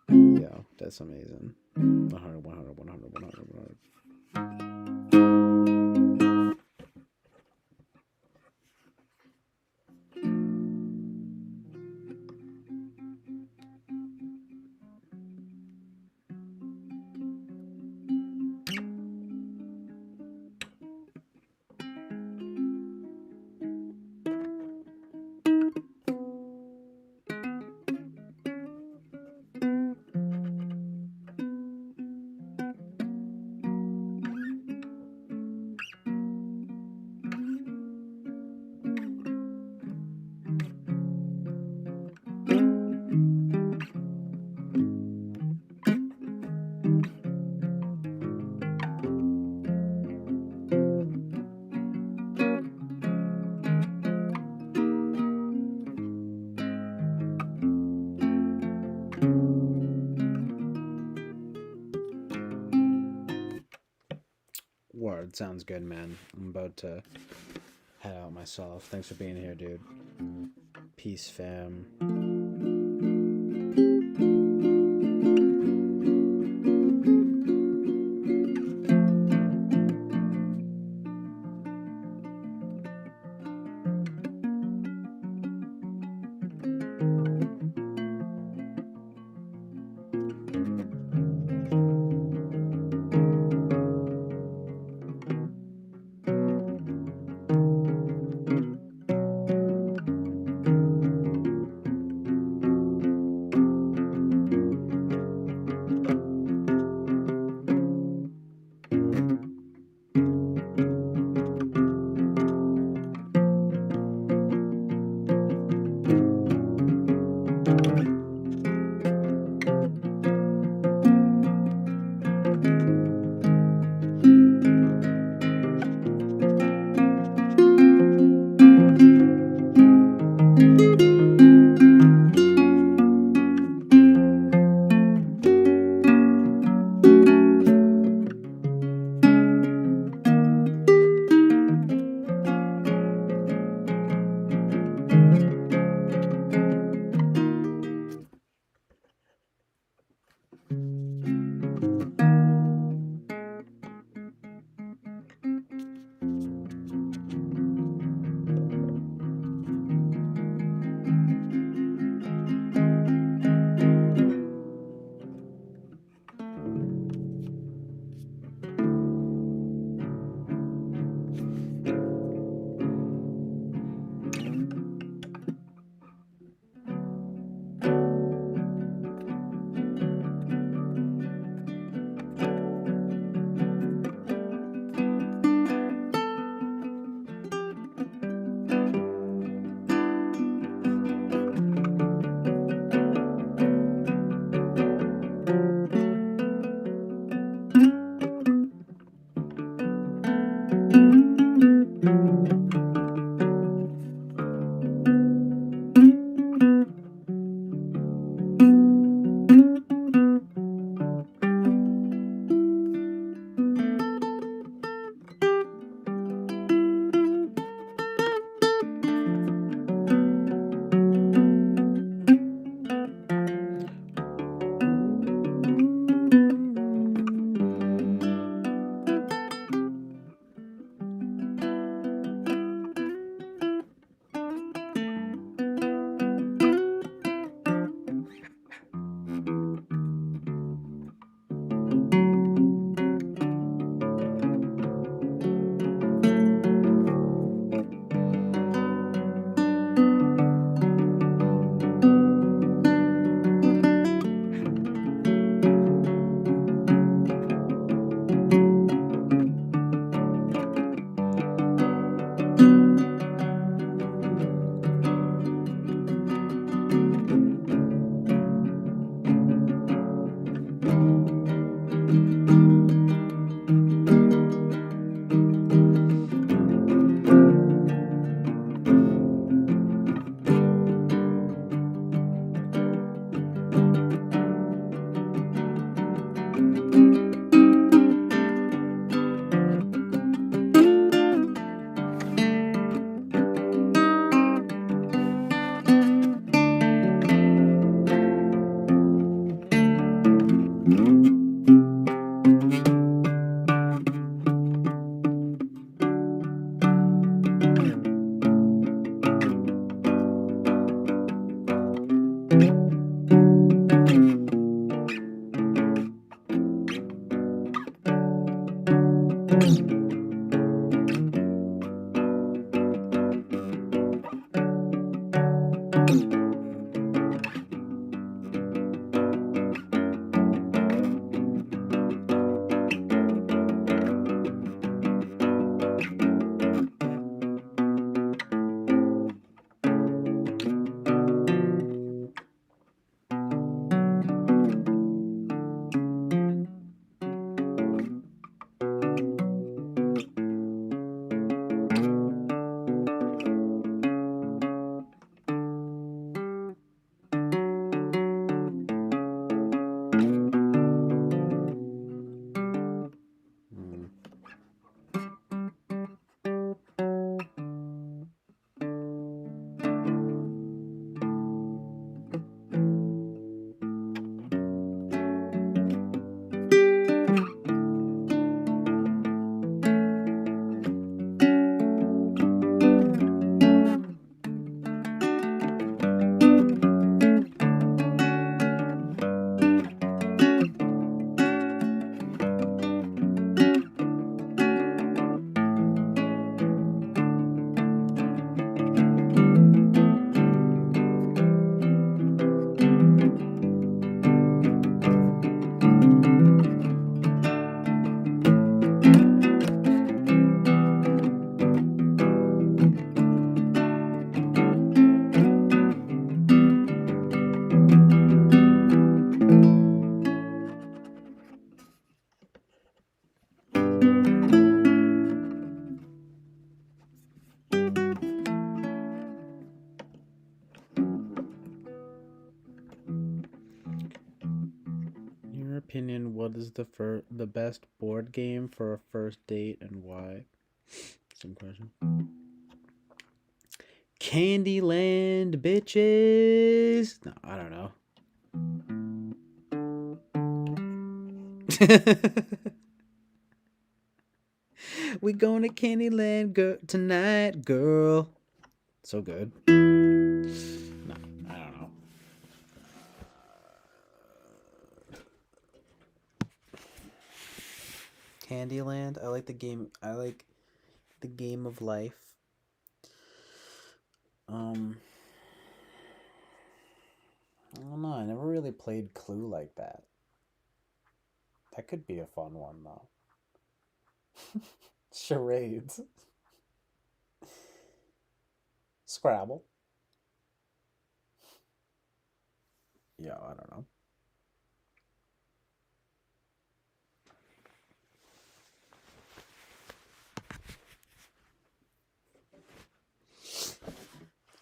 yeah, that's amazing. 100, 100, 100, 100, 100. Word, sounds good, man. I'm about to head out myself. Thanks for being here, dude. Peace, fam. opinion, what is the best board game for a first date and why? Some question. Candyland, bitches. No, I don't know. We going to Candyland tonight, girl. So good. No, I don't know. Candyland. I like the game. I like the game of life. I don't know. I never really played Clue like that. That could be a fun one though. Charades. Scrabble. Yeah, I don't know.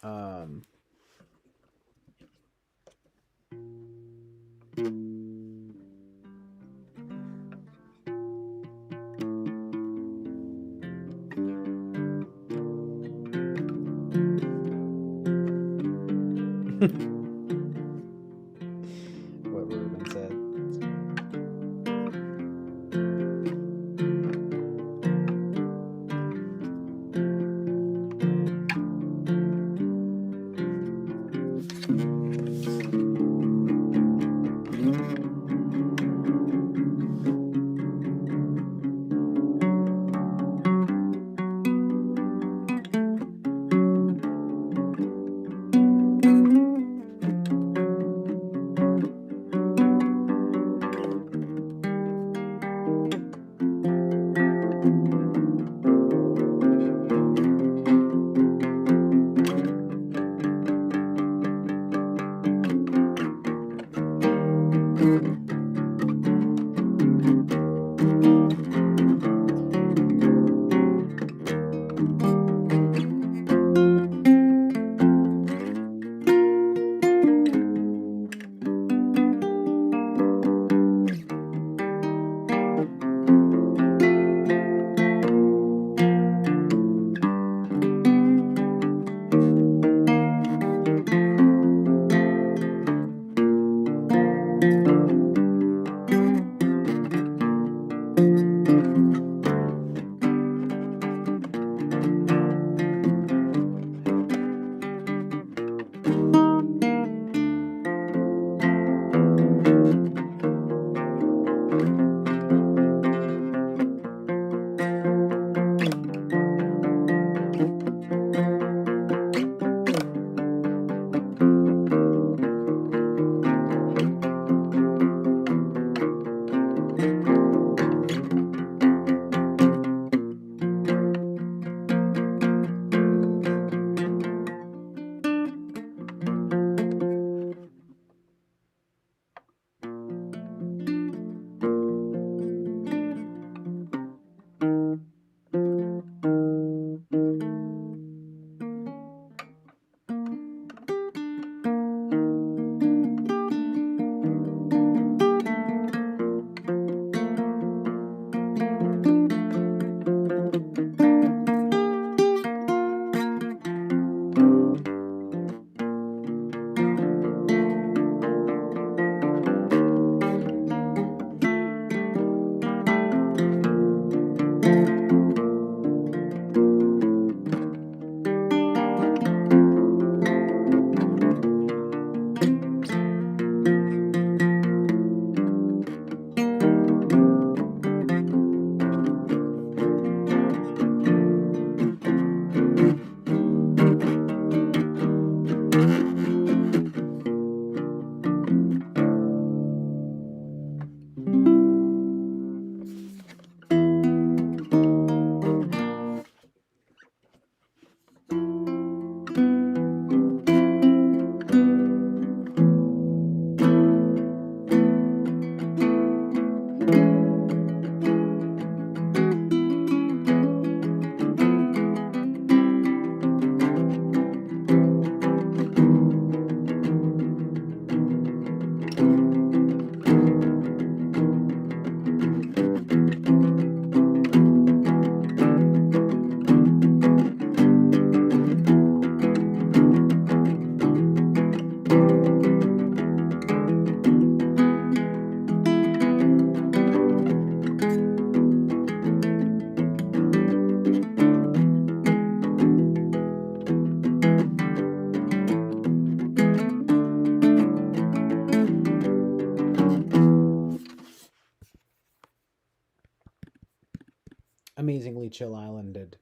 Um. What Ruben said. amazingly chill islanded.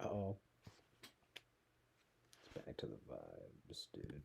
Uh-oh. Back to the vibes, dude.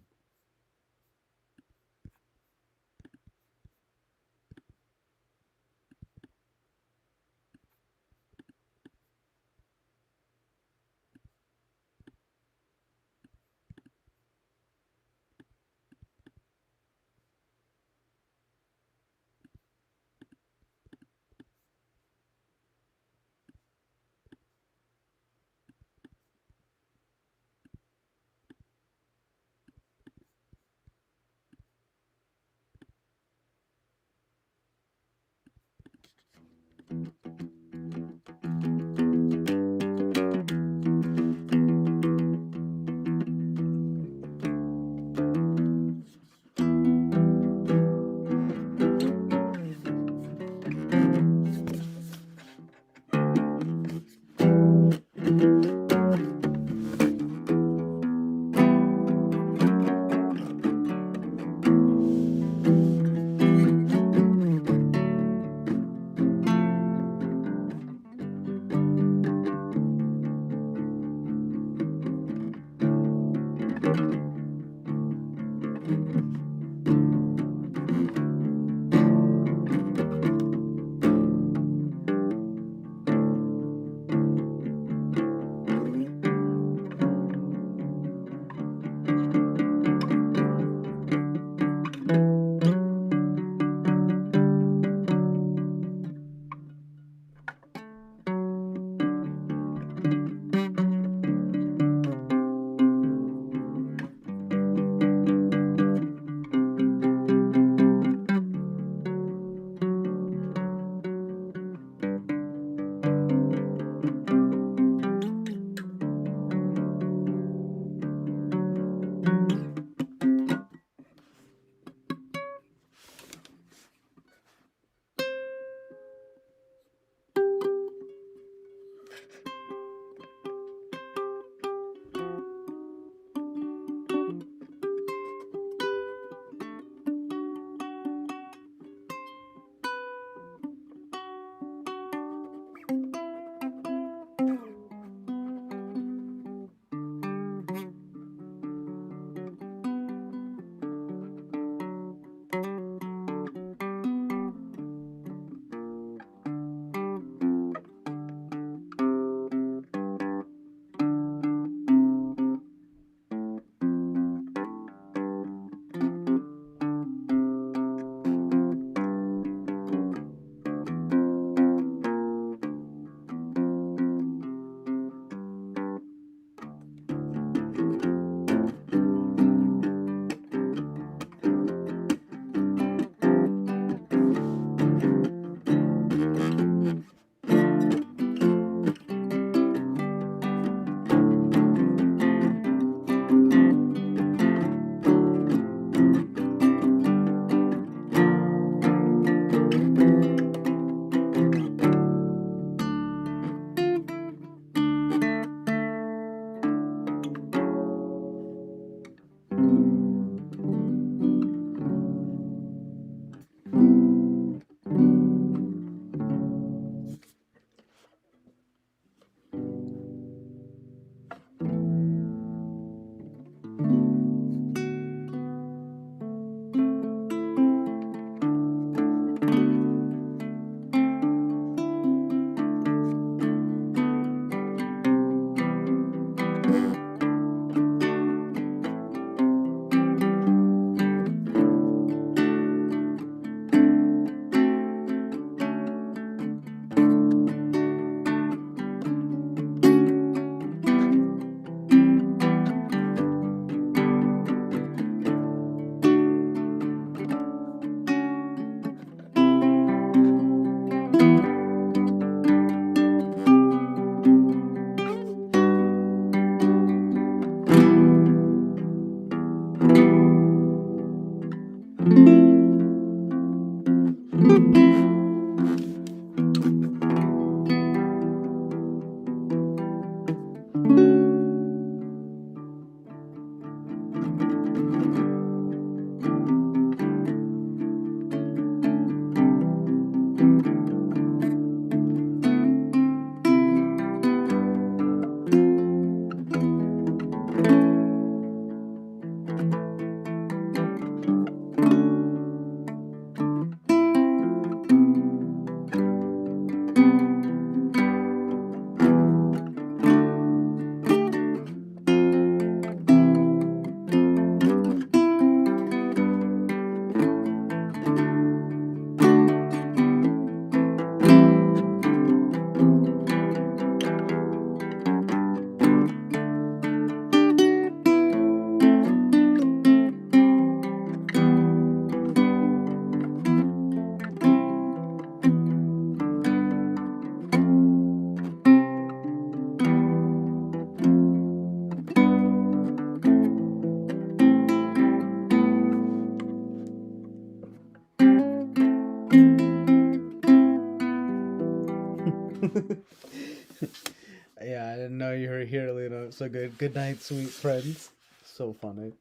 Yeah, I didn't know you were here, Lena. So good. Good night, sweet friends. So funny.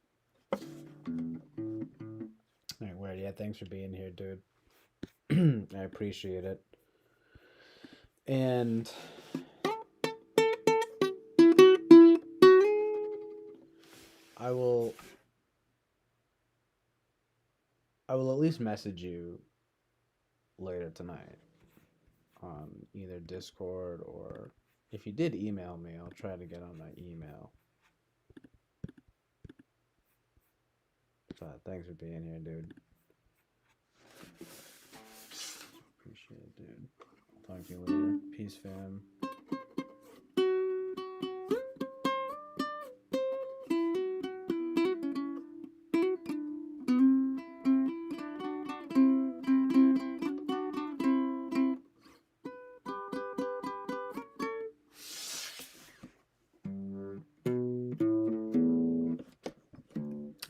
Alright, weird. Yeah, thanks for being here, dude. I appreciate it. And I will at least message you later tonight on either Discord, or if you did email me, I'll try to get on my email. But thanks for being here, dude. Appreciate it, dude. I'll talk to you later. Peace, fam.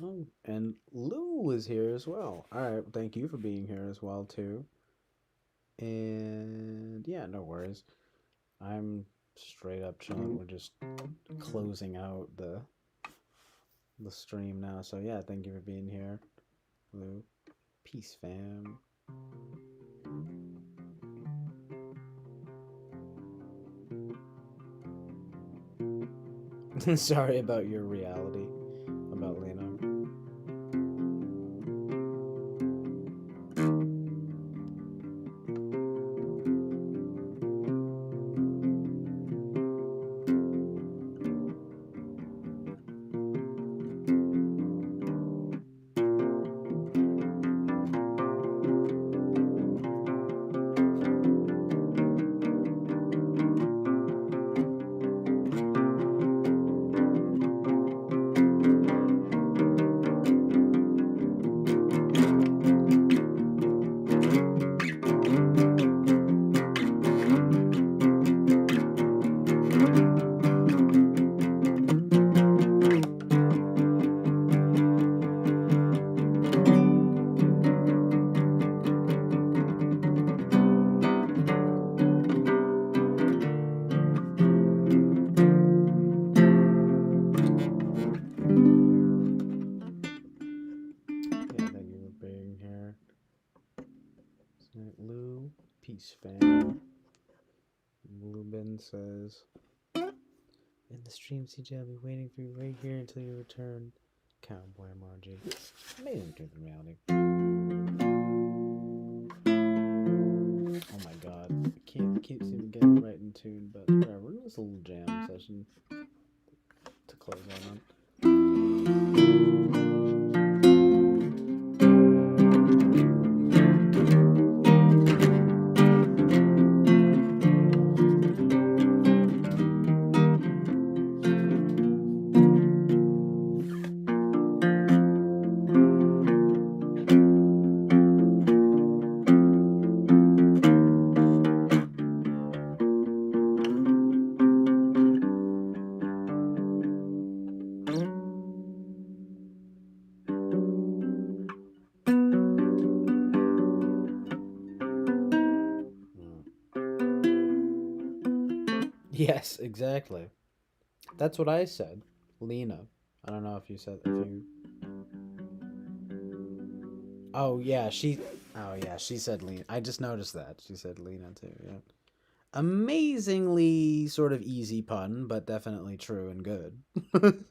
Oh, and Lou is here as well. All right, thank you for being here as well too. And yeah, no worries. I'm straight up chilling. We're just closing out the stream now. So yeah, thank you for being here, Lou. Peace, fam. Sorry about your reality about Lena. Peace, fam. Lubin says, in the stream, CJ, I'll be waiting for you right here until you return. Cowboy emoji. Made him do the reality. Oh my god. I can't seem to get it right in tune, but yeah, we're doing this little jam session to close on. Yes, exactly. That's what I said. Lena. I don't know if you said if you. Oh yeah, she. Oh yeah, she said Lena. I just noticed that she said Lena too. Yeah. Amazingly sort of easy pun, but definitely true and good.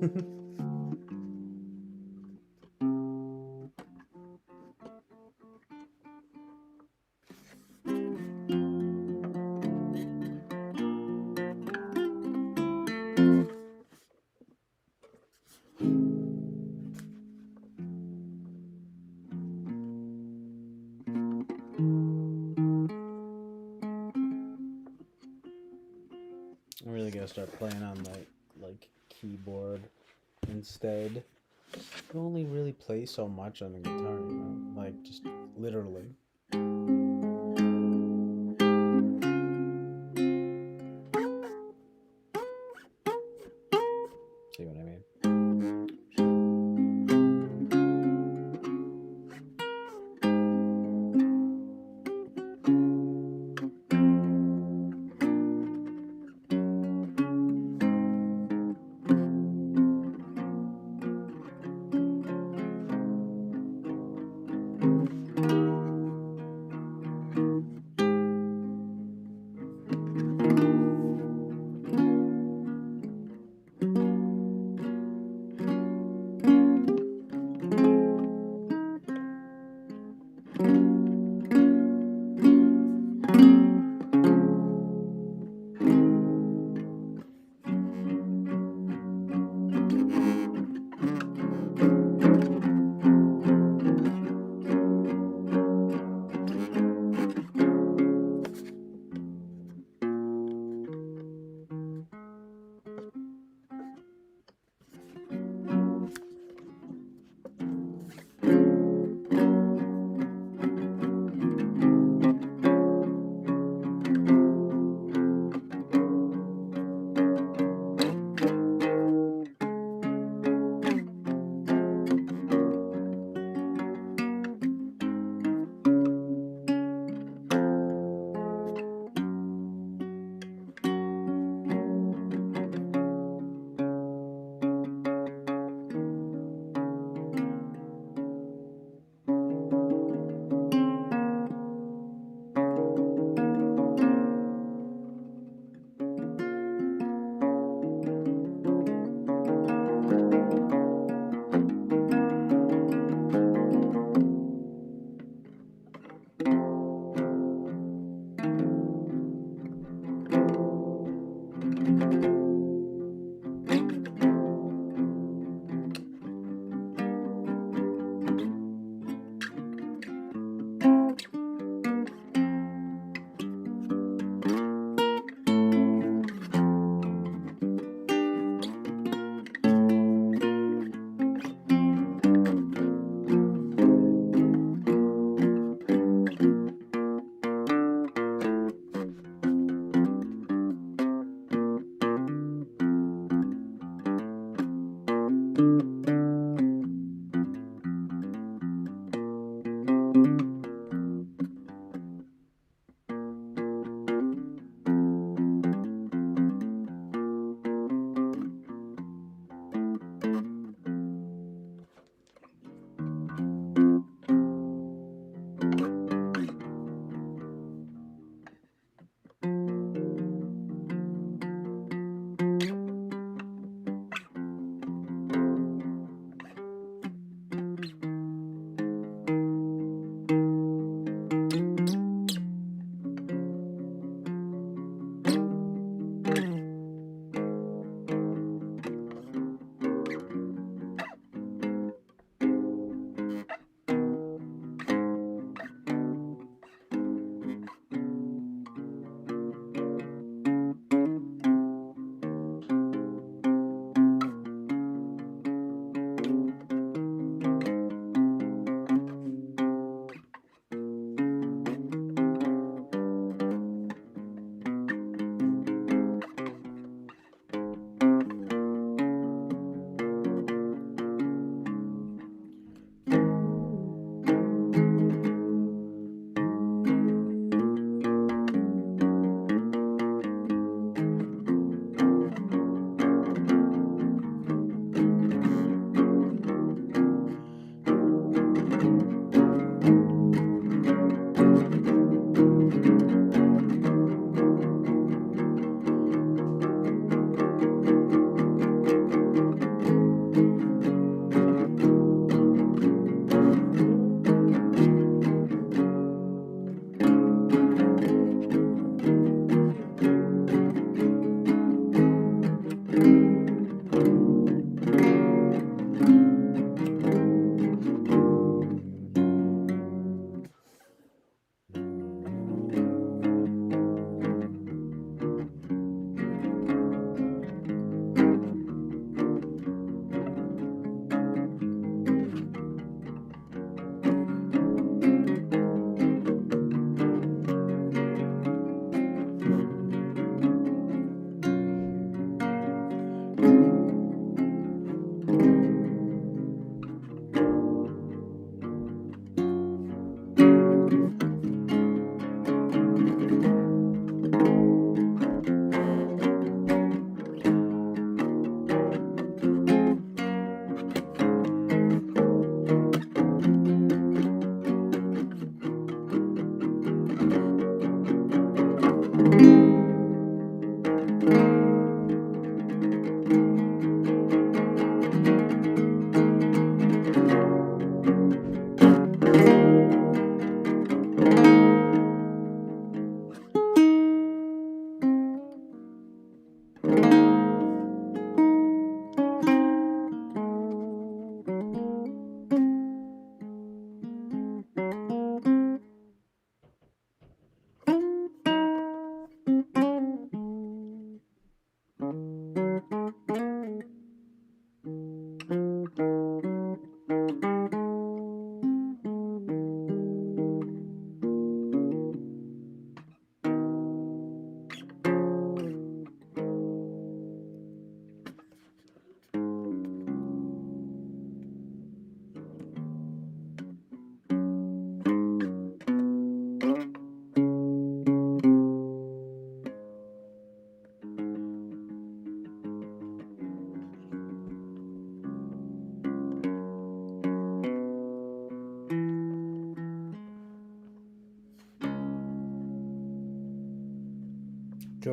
I'm really gonna start playing on my like keyboard instead. You only really play so much on the guitar, you know? Like just literally. See what I mean?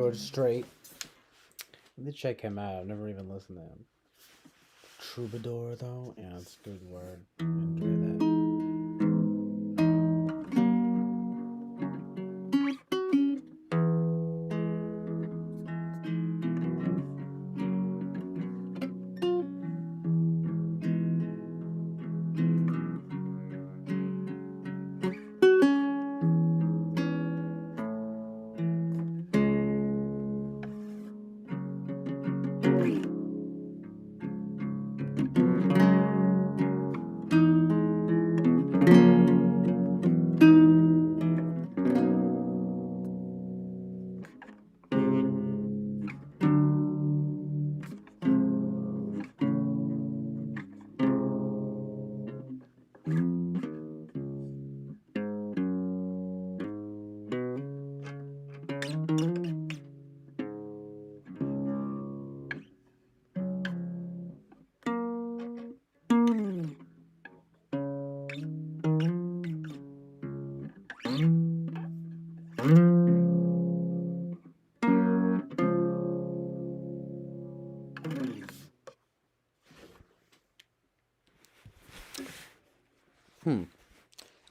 George Strait. Let me check him out. I've never even listened to him. Troubadour, though? Yeah, that's a good word. I enjoy that.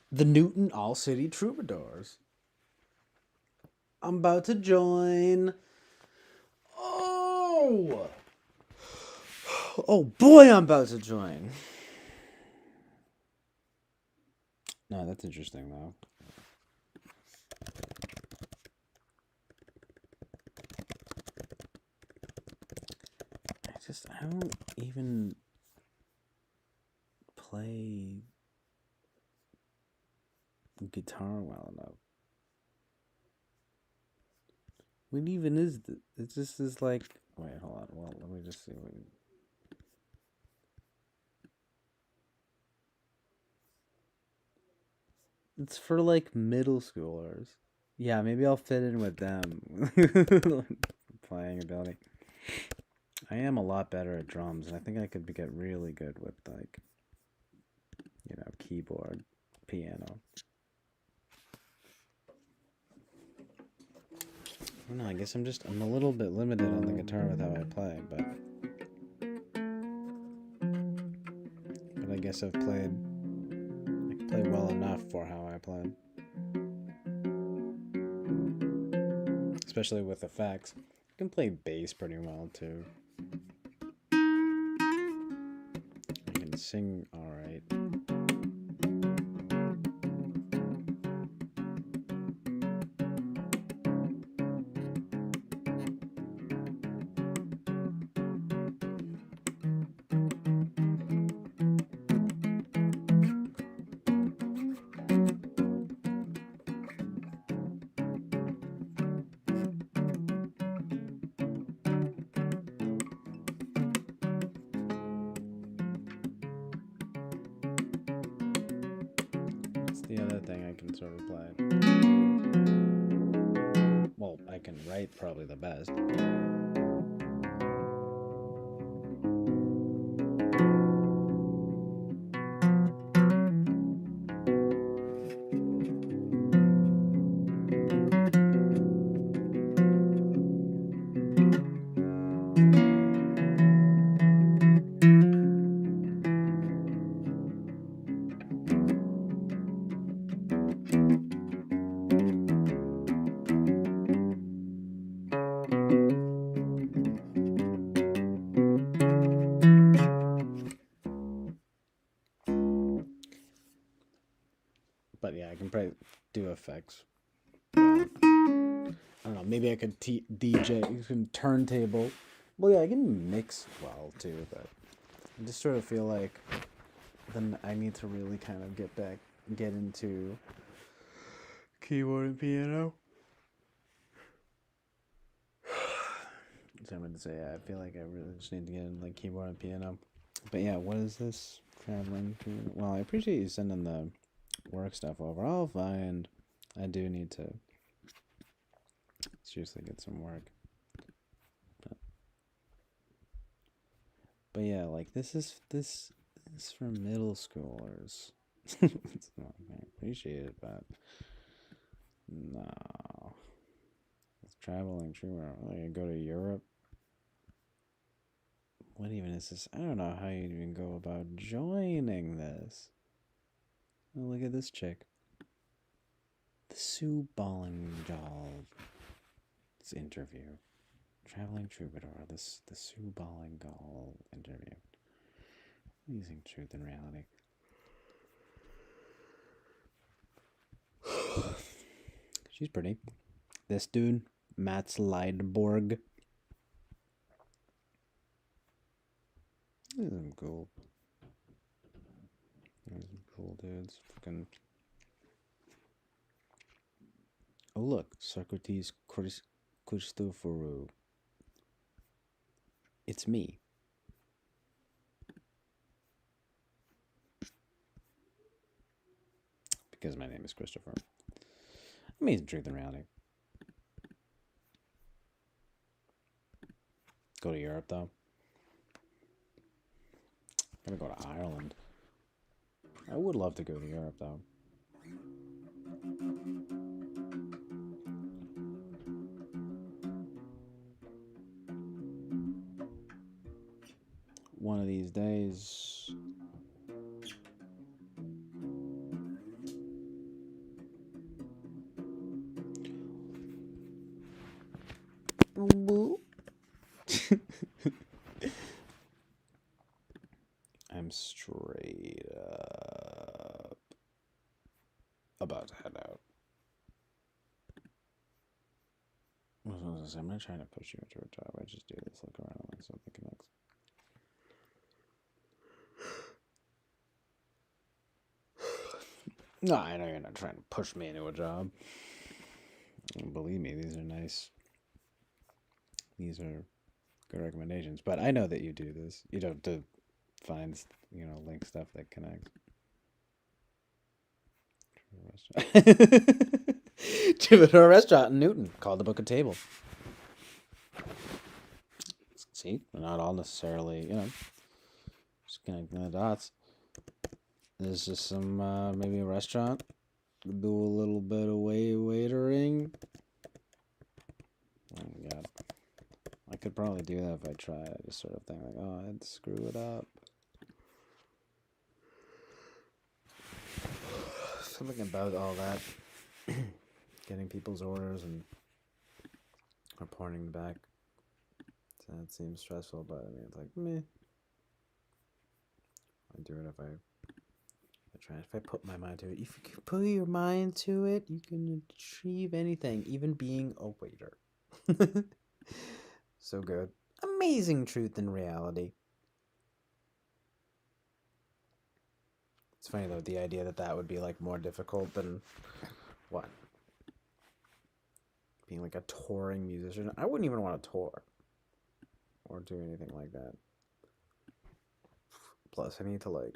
The Newton All City Troubadours. I'm about to join. Oh! Oh boy, I'm about to join. No, that's interesting though. I don't even play guitar well enough. What even is this? It just is like. Wait, hold on. Well, let me just see what. It's for like middle schoolers. Yeah, maybe I'll fit in with them. Playing ability. I am a lot better at drums, and I think I could get really good with like, keyboard, piano. I don't know, I guess I'm a little bit limited on the guitar with how I play, but I guess I can play well enough for how I play. Especially with effects. I can play bass pretty well too. I can sing alright. The other thing I can sort of play. Well, I can write probably the best. But yeah, I can probably do effects. I don't know. Maybe I could DJ, some turntable. Well, yeah, I can mix well too, but I just sort of feel like then I need to really kind of get into keyboard and piano. So I'm gonna say, yeah, I feel like I really just need to get in like keyboard and piano. But yeah, what is this traveling to? Well, I appreciate you sending the work stuff over. I'll find. I do need to seriously get some work. But yeah, like this is for middle schoolers. It's not, I appreciate it, but no. Let's traveling troubadour. You go to Europe. What even is this? I don't know how you even go about joining this. Oh, look at this chick. The Sue Bollingjall. This interview. Traveling troubadour. The Sue Bollingjall interview. Amazing truth and reality. She's pretty. This dude, Matt Slidborg. These are some cool. There's some cool dudes. Fucking. Oh look, Socrates Christophorou. It's me. Because my name is Christopher. Amazing truth and reality. Go to Europe though. I'm gonna go to Ireland. I would love to go to Europe though. One of these days. I'm straight up about to head out. What was I gonna say? I'm not trying to push you into a job. I just do this. Look around and something connects. No, I know you're not trying to push me into a job. Believe me, these are nice. These are good recommendations. But I know that you do this. You don't to find, link stuff that connects. To a restaurant in Newton called to book a table. See, we're not all necessarily, just connecting the dots. There's just some, maybe a restaurant. Do a little bit of waitering. Oh my god. I could probably do that if I tried. I just sort of think like, oh, I'd screw it up. Something about all that. Getting people's orders and reporting back. So it seems stressful, but I mean, it's like, meh. I do it if I try. If I put my mind to it. If you can put your mind to it, you can achieve anything, even being a waiter. So good. Amazing truth and reality. It's funny though, the idea that would be like more difficult than what? Being like a touring musician. I wouldn't even want to tour or do anything like that. Plus, I need to like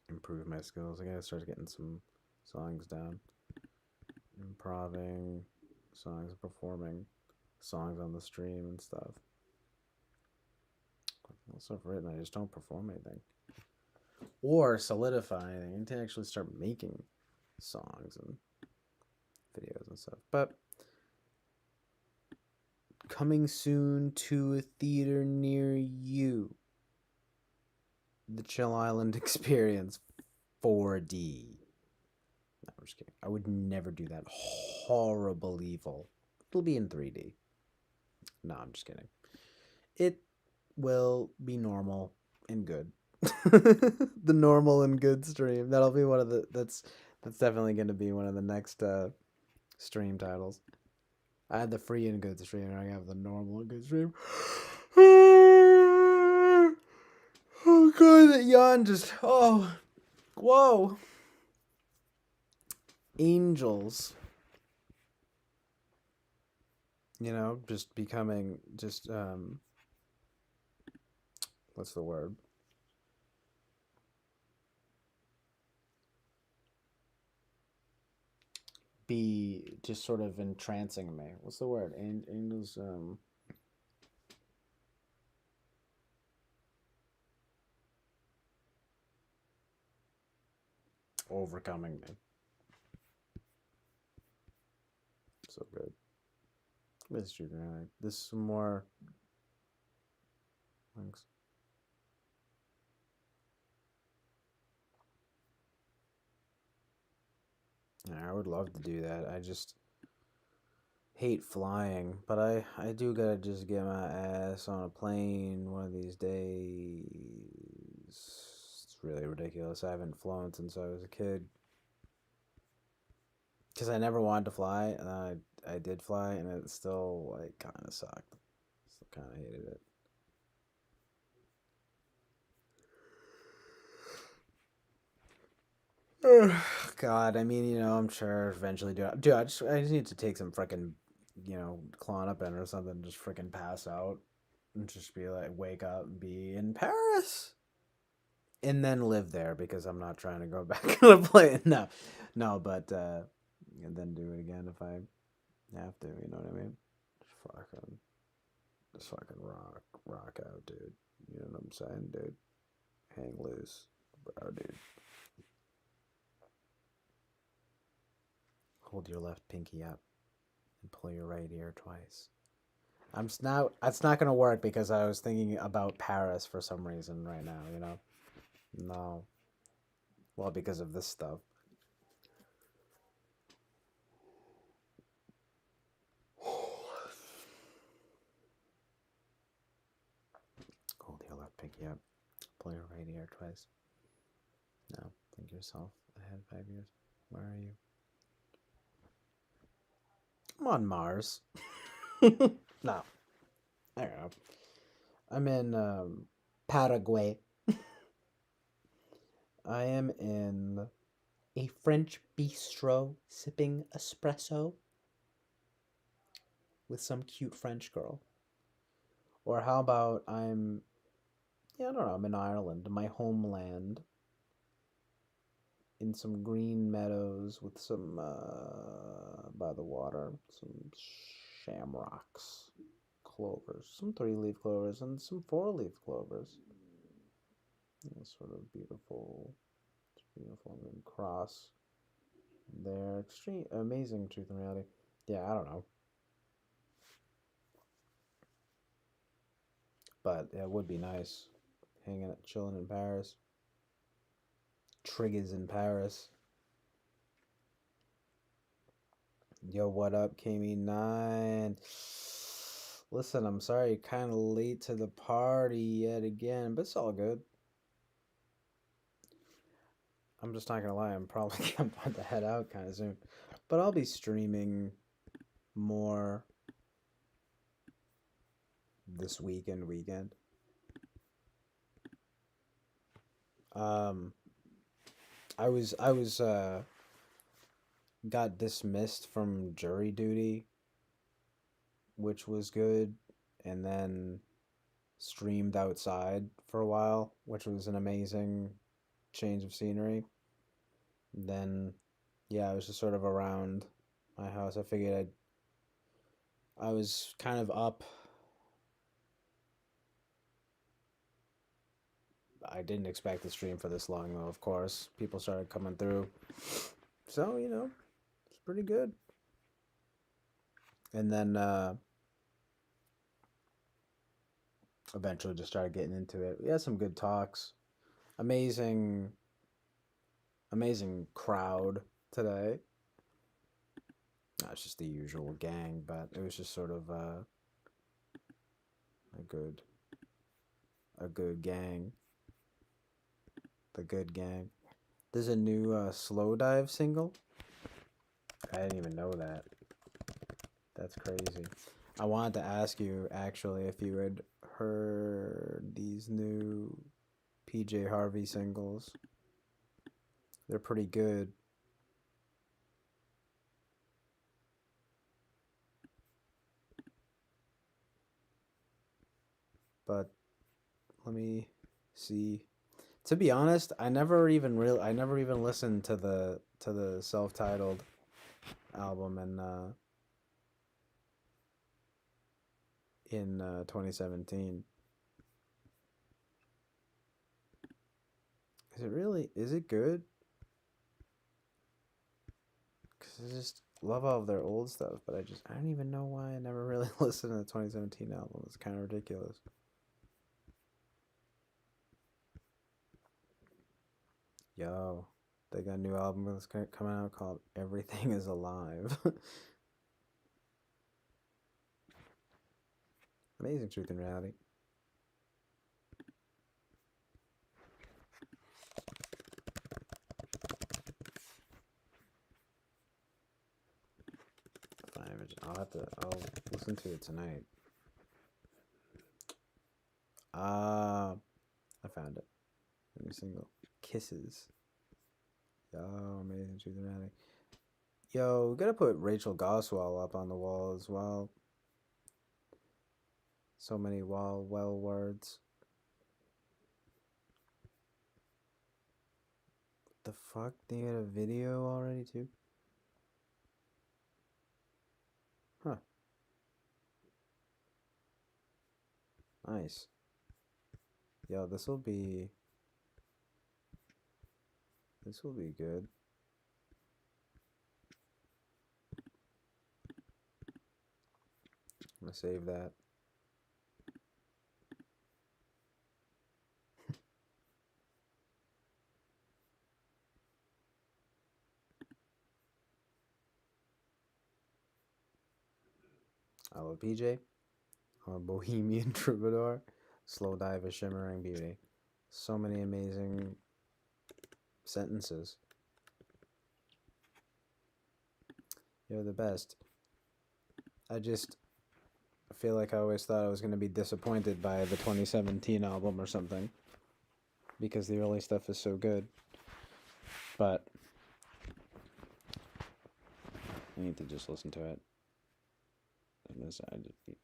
improve my skills. I gotta start getting some songs down. Improving songs, performing songs on the stream and stuff. Stuff written, I just don't perform anything. Or solidify anything. I need to actually start making songs and videos and stuff. But coming soon to a theater near you. The Chill Island Experience 4D. No, I'm just kidding. I would never do that. Horrible evil. It'll be in 3D. No, I'm just kidding. It will be normal and good. The normal and good stream. That'll be one of the that's definitely going to be one of the next stream titles. I had the free and good stream, and I have the normal and good stream. Oh god, that yawn just whoa. Angels. Just becoming what's the word? Be just sort of entrancing me. What's the word? Angels, overcoming me. So good. Mr. Granite. This is some more. Thanks. Yeah, I would love to do that. I just hate flying, but I do gotta just get my ass on a plane one of these days. It's really ridiculous. I haven't flown since I was a kid. Because I never wanted to fly, and I did fly, and it still, like, kind of sucked. Still kind of hated it. God, I mean, I'm sure eventually dude, I just need to take some freaking, Klonopin or something, just freaking pass out, and just be like, wake up and be in Paris, and then live there because I'm not trying to go back on a plane. No, but and then do it again if I have to. You know what I mean? Just fucking rock out, dude. You know what I'm saying, dude? Hang loose, bro, dude. Hold your left pinky up and pull your right ear twice. It's not gonna work because I was thinking about Paris for some reason right now. No. Well, because of this stuff. Hold your left pinky up. Pull your right ear twice. Now, think yourself ahead 5 years. Where are you? I'm on Mars. No. I don't know. I'm in Paraguay. I am in a French bistro sipping espresso with some cute French girl. Or how about I don't know, I'm in Ireland, my homeland, in some green meadows with some, by the water, some shamrocks, clovers, some 3-leaf clovers, and some 4-leaf clovers. Sort of beautiful, and cross. They're extreme, amazing truth and reality. Yeah, I don't know. But it would be nice chilling in Paris. Triggers in Paris. Yo, what up, KME9? Listen, I'm sorry, kind of late to the party yet again, but it's all good. I'm just not gonna lie, I'm probably about to head out kind of soon. But I'll be streaming more this weekend. I was got dismissed from jury duty, which was good, and then streamed outside for a while, which was an amazing change of scenery. Then, yeah, I was just sort of around my house. I figured I was kind of up. I didn't expect the stream for this long, though, of course. People started coming through. So, it's pretty good. And then eventually just started getting into it. We had some good talks. Amazing crowd today. It's just the usual gang, but it was just sort of a good gang. The good gang. There's a new Slow Dive single. I didn't even know that. That's crazy. I wanted to ask you, actually, if you had heard these new PJ Harvey singles. They're pretty good. But let me see. To be honest, I never even listened to the self-titled album in 2017. Is it good? Cause love all of their old stuff, but I don't even know why I never really listened to the 2017 album. It's kind of ridiculous. Yo, they got a new album that's coming out called Everything Is Alive. Amazing Truth and Reality. I'll listen to it tonight. I found it. The new single, Kisses. Yo, Amazing Truth and Reality. Yo, we gotta put Rachel Goswell up on the wall as well. So many well words. What the fuck? They had a video already too? Huh. Nice. Yo, this will be good. I'm gonna save that. I love PJ. I'm a bohemian troubadour. Slow dive of shimmering beauty. So many amazing sentences. You're the best. I feel like I always thought I was going to be disappointed by the 2017 album or something, because the early stuff is so good. But I need to just listen to it. I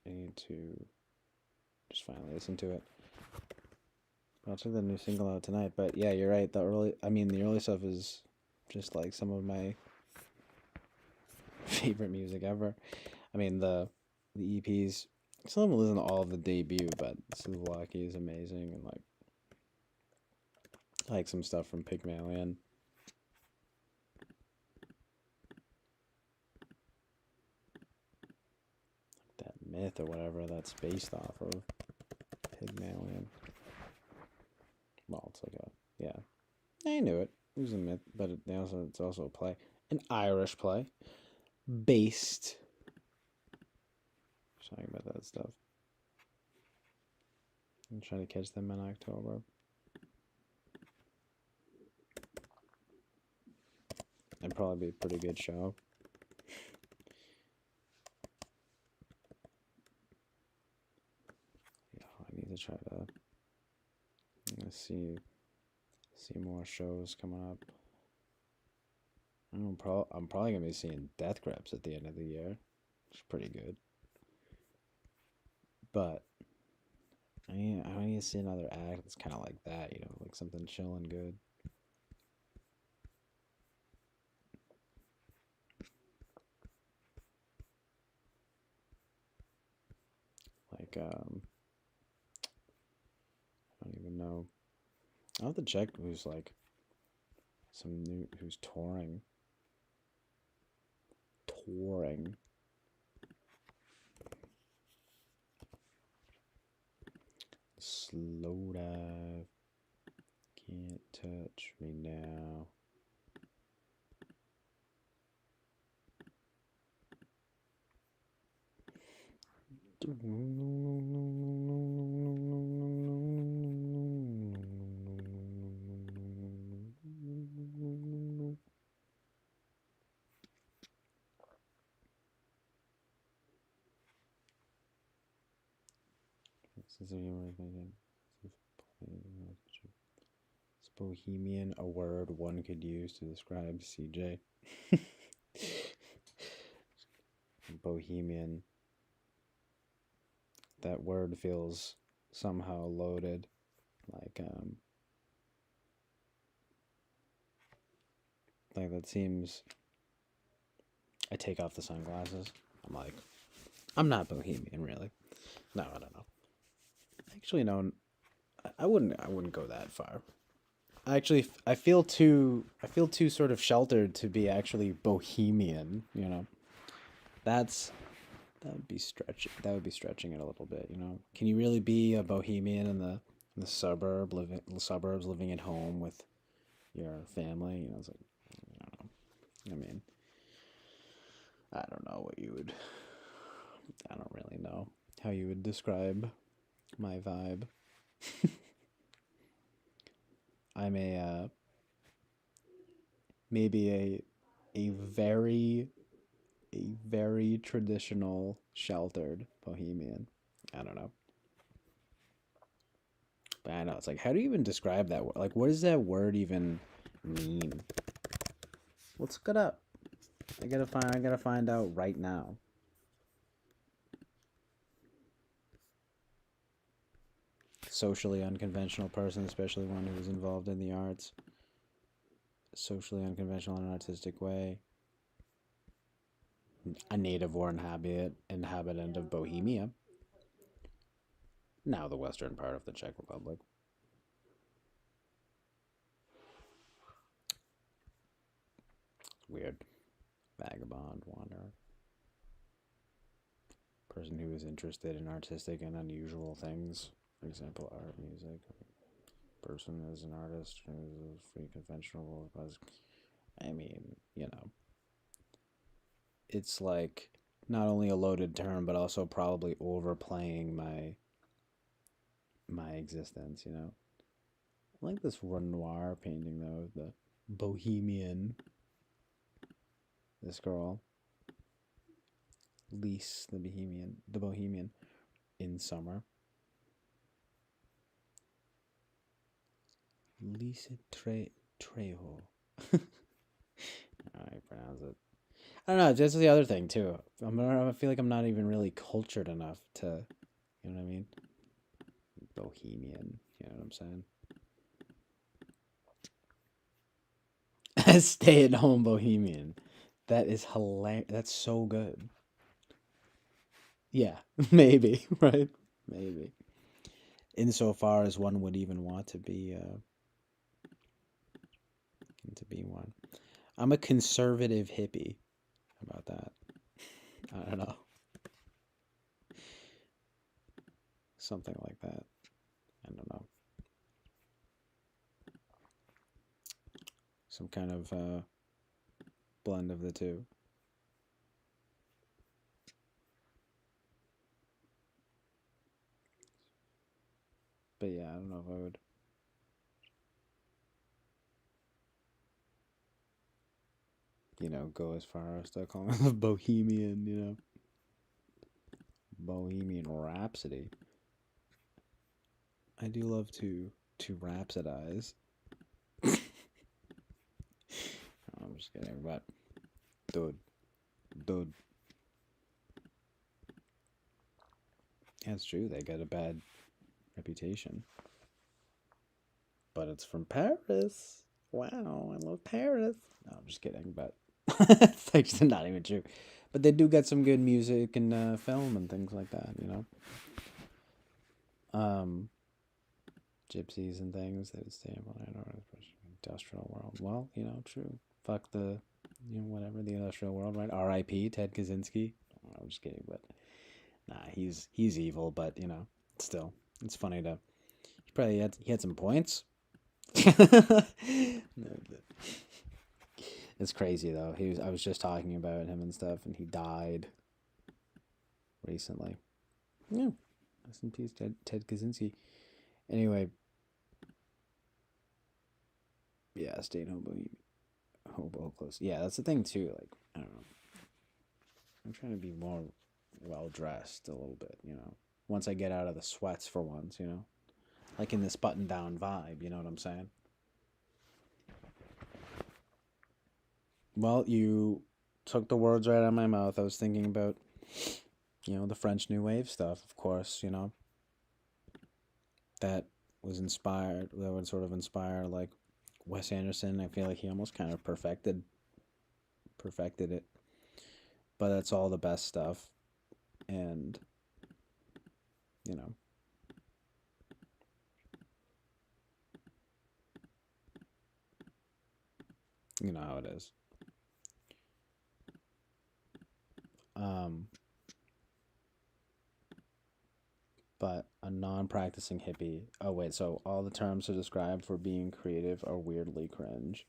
need to just finally listen to it. I'll check the new single out tonight. But yeah, you're right. The early stuff is just like some of my favorite music ever. I mean, the EPs. Some of them listen to all of the debut, but Souvlaki is amazing, and like some stuff from Pygmalion. That myth or whatever that's based off of Pygmalion. Well, it's like I knew it. It was a myth, but it's also a play, an Irish play, based. Just talking about that stuff. I'm trying to catch them in October. It'd probably be a pretty good show. Yeah, I need to try to see more shows coming up. I'm probably gonna be seeing Death Grips at the end of the year, which is pretty good. But I need to see another act that's kind of like that, like something chill and good. Like I don't even know. I'll have to check who's who's touring. Slow dive. Can't touch me now. Is bohemian a word one could use to describe CJ? Bohemian. That word feels somehow loaded. Like that seems. I take off the sunglasses. I'm like, I'm not bohemian, really. No, I don't know. Actually, no. I wouldn't go that far. I feel too sort of sheltered to be actually bohemian, you know. That's that would be stretching it a little bit, you know. Can you really be a bohemian in the suburbs living at home with your family? You know, it's like I don't know. I mean, I don't know what you would I don't really know how you would describe my vibe. I'm maybe a very traditional sheltered bohemian. I don't know. But I know it's like how do you even describe that word? Like what does that word even mean? Let's look it up. I gotta find out right now. Socially unconventional person, especially one who is involved in the arts. Socially unconventional in an artistic way. A native or inhabitant of Bohemia, now the western part of the Czech Republic. Weird. Vagabond, wanderer. Person who is interested in artistic and unusual things. For example, art, music. Person is an artist who is free conventional. I mean, you know, it's like not only a loaded term, but also probably overplaying my existence, you know. I like this Renoir painting though, the Bohemian. This girl, Lise, the Bohemian, in summer. Lise Trejo. I pronounce it. I don't know. That's the other thing too. I feel like I'm not even really cultured enough to, you know what I mean? Bohemian. You know what I'm saying? Stay-at-home bohemian. That is hilarious. That's so good. Yeah, maybe, right? Maybe. Insofar as one would even want to be one. I'm a conservative hippie. How about that? I don't know. Something like that. I don't know. Some kind of blend of the two. But yeah, I don't know if I would. You know, go as far as to call myself Bohemian, you know. Bohemian Rhapsody. I do love to rhapsodize. I'm just kidding, but dude. That's true. They got a bad reputation, but it's from Paris. Wow, I love Paris. No, I'm just kidding, but it's actually not even true. But they do get some good music and film and things like that, you know. Gypsies and things. They would stay in industrial world. Well, you know, true. Fuck the, you know, whatever the industrial world, right? R.I.P. Ted Kaczynski. I'm just kidding, but nah, he's evil, but you know, still, it's funny to. He had some points. It's crazy though. I was just talking about him and stuff, and he died recently. Yeah, rest in peace, Ted Kaczynski. Anyway, yeah, staying hobo close. Yeah, that's the thing too. Like I don't know. I'm trying to be more well dressed a little bit. You know, once I get out of the sweats for once. You know, like in this button down vibe. You know what I'm saying? Well, you took the words right out of my mouth. I was thinking about, you know, the French New Wave stuff, of course, you know. That that would sort of inspire, like, Wes Anderson. I feel like he almost kind of perfected it. But that's all the best stuff. And, you know. You know how it is. Um, but a non-practicing hippie. Oh wait, so all the terms to describe for being creative are weirdly cringe.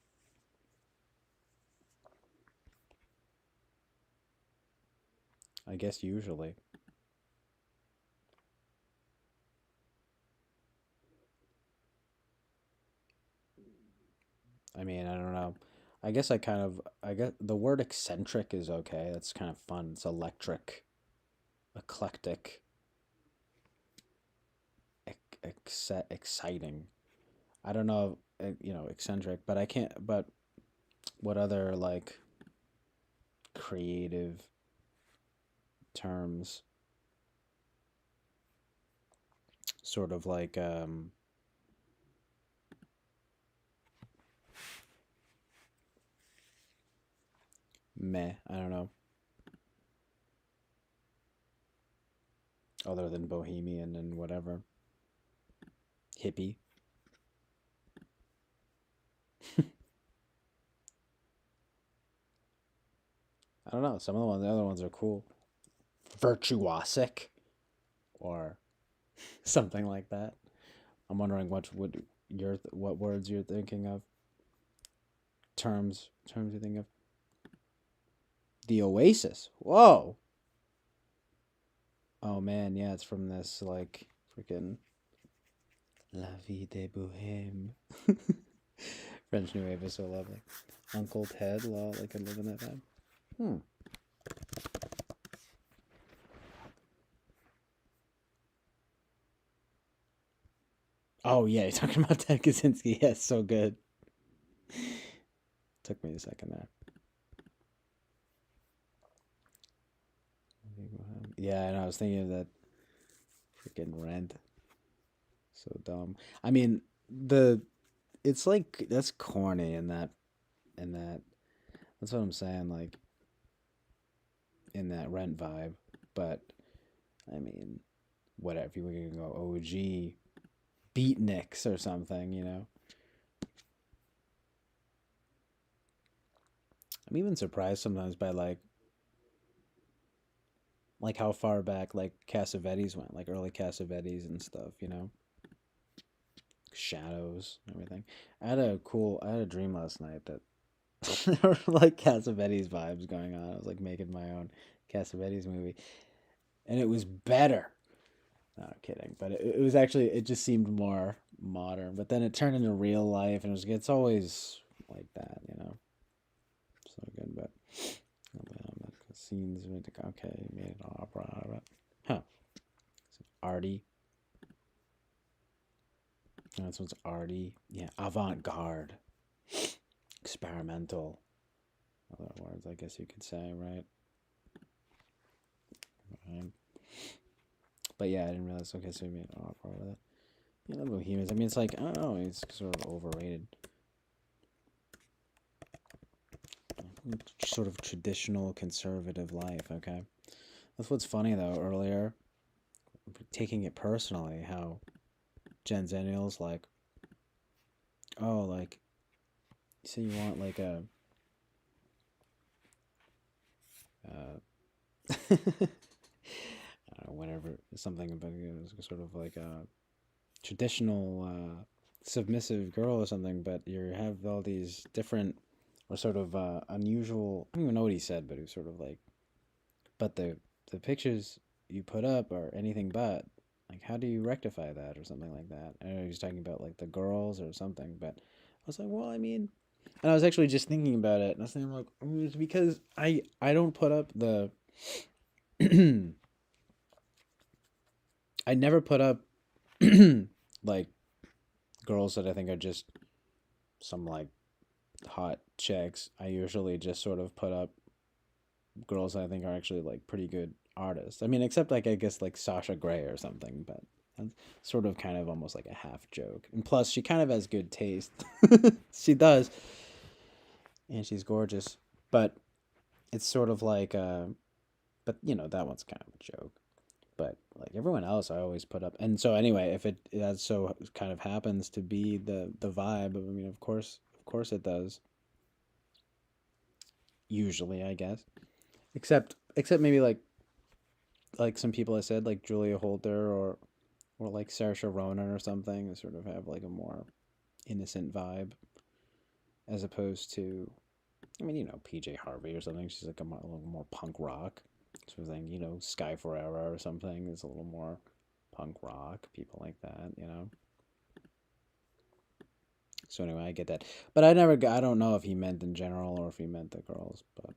I guess usually. I mean, I don't know. I guess the word eccentric is okay. That's kind of fun. It's electric, eclectic, exciting. I don't know, eccentric, but I can't. But what other like creative terms? Sort of like meh. I don't know. Other than bohemian and whatever, hippie. I don't know. Some of the other ones are cool. Virtuosic, or something like that. I'm wondering what words you're thinking of. Terms you think of. The Oasis. Whoa. Oh man, yeah, it's from this like freaking La Vie de Bohème. French New Wave is so lovely. Uncle Ted, like I live in that vibe. Hmm. Oh yeah, you're talking about Ted Kaczynski. Yes, so good. Took me a second there. Yeah, and I was thinking of that freaking Rent. So dumb. I mean, it's like that's corny in that that's what I'm saying, like in that Rent vibe. But I mean, whatever, if you were gonna go OG beatniks or something, I'm even surprised sometimes by like how far back like Cassavetes went, like early Cassavetes and stuff. Shadows and everything. I had a dream last night that there were like Cassavetes vibes going on. I was like making my own Cassavetes movie, and it was better. No, I'm kidding, but it was actually, it just seemed more modern. But then it turned into real life, and it's always like that. So good, but scenes. Okay, made an opera out of it. Huh? So arty. Oh, this one's arty. Yeah, avant-garde, experimental. Other words, I guess you could say, right? But yeah, I didn't realize. Okay, so we made an opera out of it. Yeah, Bohemians. I mean, it's like, I don't know. It's sort of overrated. Sort of traditional conservative life. Okay, that's what's funny though. Earlier, taking it personally, how Gen Zennials like, oh, like, you say you want like a, I don't know, whatever, something about sort of like a traditional submissive girl or something, but you have all these different or sort of unusual. I don't even know what he said, but it was sort of like, but the pictures you put up are anything but. Like, how do you rectify that or something like that? I know he was talking about like the girls or something, but I was like, well, I mean, and I was actually just thinking about it, and I was thinking like, it's because I don't put up the I never put up like girls that I think are just some like hot chicks. I usually just sort of put up girls I think are actually like pretty good artists. I mean, except like I guess like Sasha Grey or something, but that's sort of kind of almost like a half joke. And plus, she kind of has good taste. She does, and she's gorgeous. But it's sort of like, but that one's kind of a joke. But like everyone else, I always put up. And so anyway, if it that so kind of happens to be the vibe, I mean, of course it does. usually, I guess. Except maybe like some people I said, like Julia Holter or like Saoirse Ronan or something, that sort of have like a more innocent vibe, as opposed to, I mean, PJ Harvey or something. She's like a little more punk rock sort of thing. Sky Ferreira or something is a little more punk rock. People like that. So anyway, I get that, but I don't know if he meant in general or if he meant the girls, but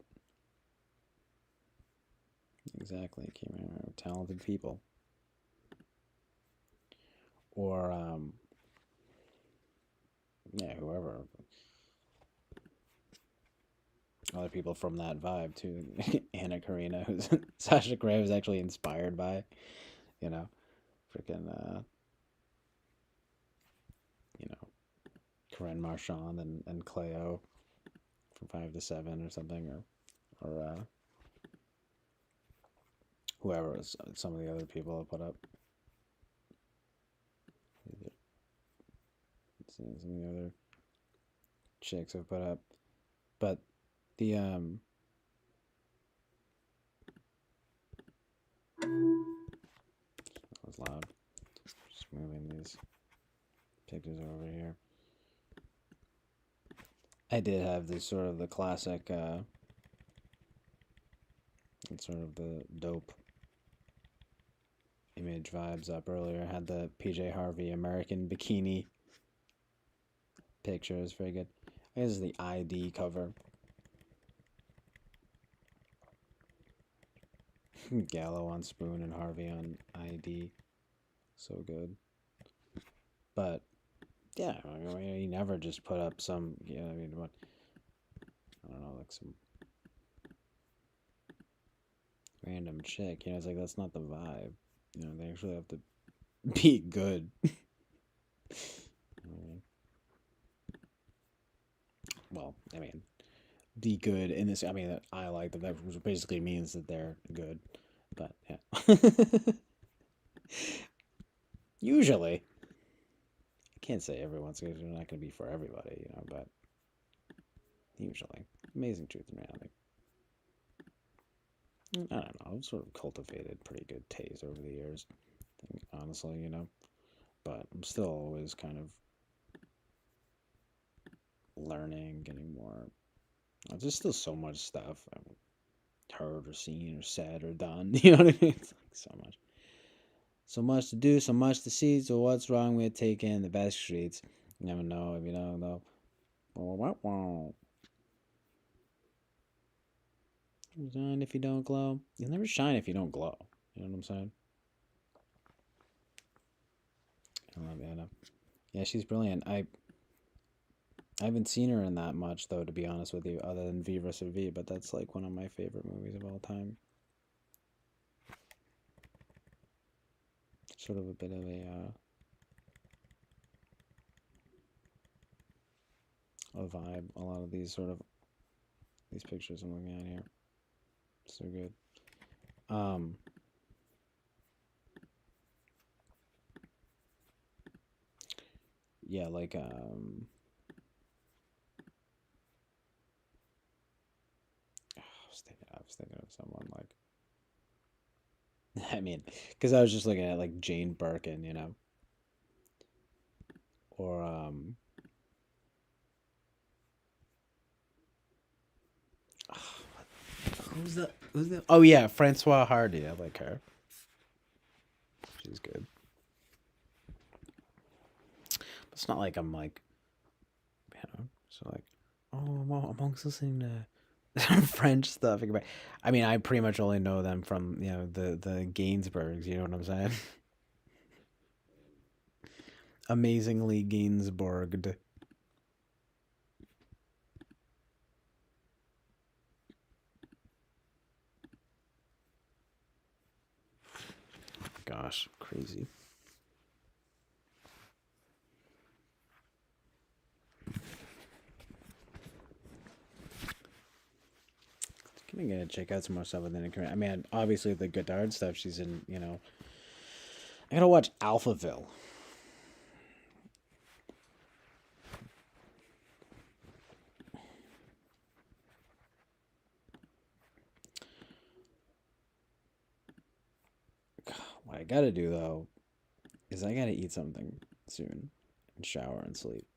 exactly, can't remember. Talented people, or yeah, whoever. Other people from that vibe too. Anna Karina, who's Sasha Grey was actually inspired by, you know, freaking, you know, Corinne Marchand and Cleo from 5 to 7 or something, or whoever was some of the other people I put up. Some of the other chicks I've put up, but the that was loud. Just moving these pictures over here. I did have this sort of the classic, sort of the dope image vibes up earlier. I had the PJ Harvey American Bikini picture. It was very good. I guess this is the ID cover. Gallo on Spoon and Harvey on ID. So good. But yeah, I mean, you never just put up some, I mean, what, I don't know, like some random chick. It's like, that's not the vibe. They actually have to be good. Well, I mean, be good in this. I mean, I like them. That basically means that they're good. But yeah. Usually. I can't say everyone's not going to be for everybody, but usually. Amazing Truth and Reality. I don't know. I've sort of cultivated pretty good taste over the years, honestly, But I'm still always kind of learning, getting more. There's still so much stuff I've heard or seen or said or done. You know what I mean? It's like so much. So much to do, so much to see. So what's wrong with taking the best streets? You never know if you don't know. Shine if you don't glow. You'll never shine if you don't glow. You know what I'm saying? I love Anna. Yeah, she's brilliant. I haven't seen her in that much, though, to be honest with you, other than Viva Sa Vie, but that's like one of my favorite movies of all time. Sort of a bit of a vibe. A lot of these pictures I'm looking at here. So good. Yeah, like I was thinking of someone like, I mean, because I was just looking at like Jane Birkin, or who's the? Oh yeah, Francois Hardy. I like her. She's good. It's not like I'm like, so like, oh, I'm always listening to French stuff. I mean, I pretty much only know them from the Gainsbourgs. You know what I'm saying? Amazingly Gainsbourged. Gosh, crazy. I'm gonna check out some more stuff within the I mean, obviously the Godard stuff she's in. I gotta watch Alphaville. What I gotta do though is I gotta eat something soon and shower and sleep.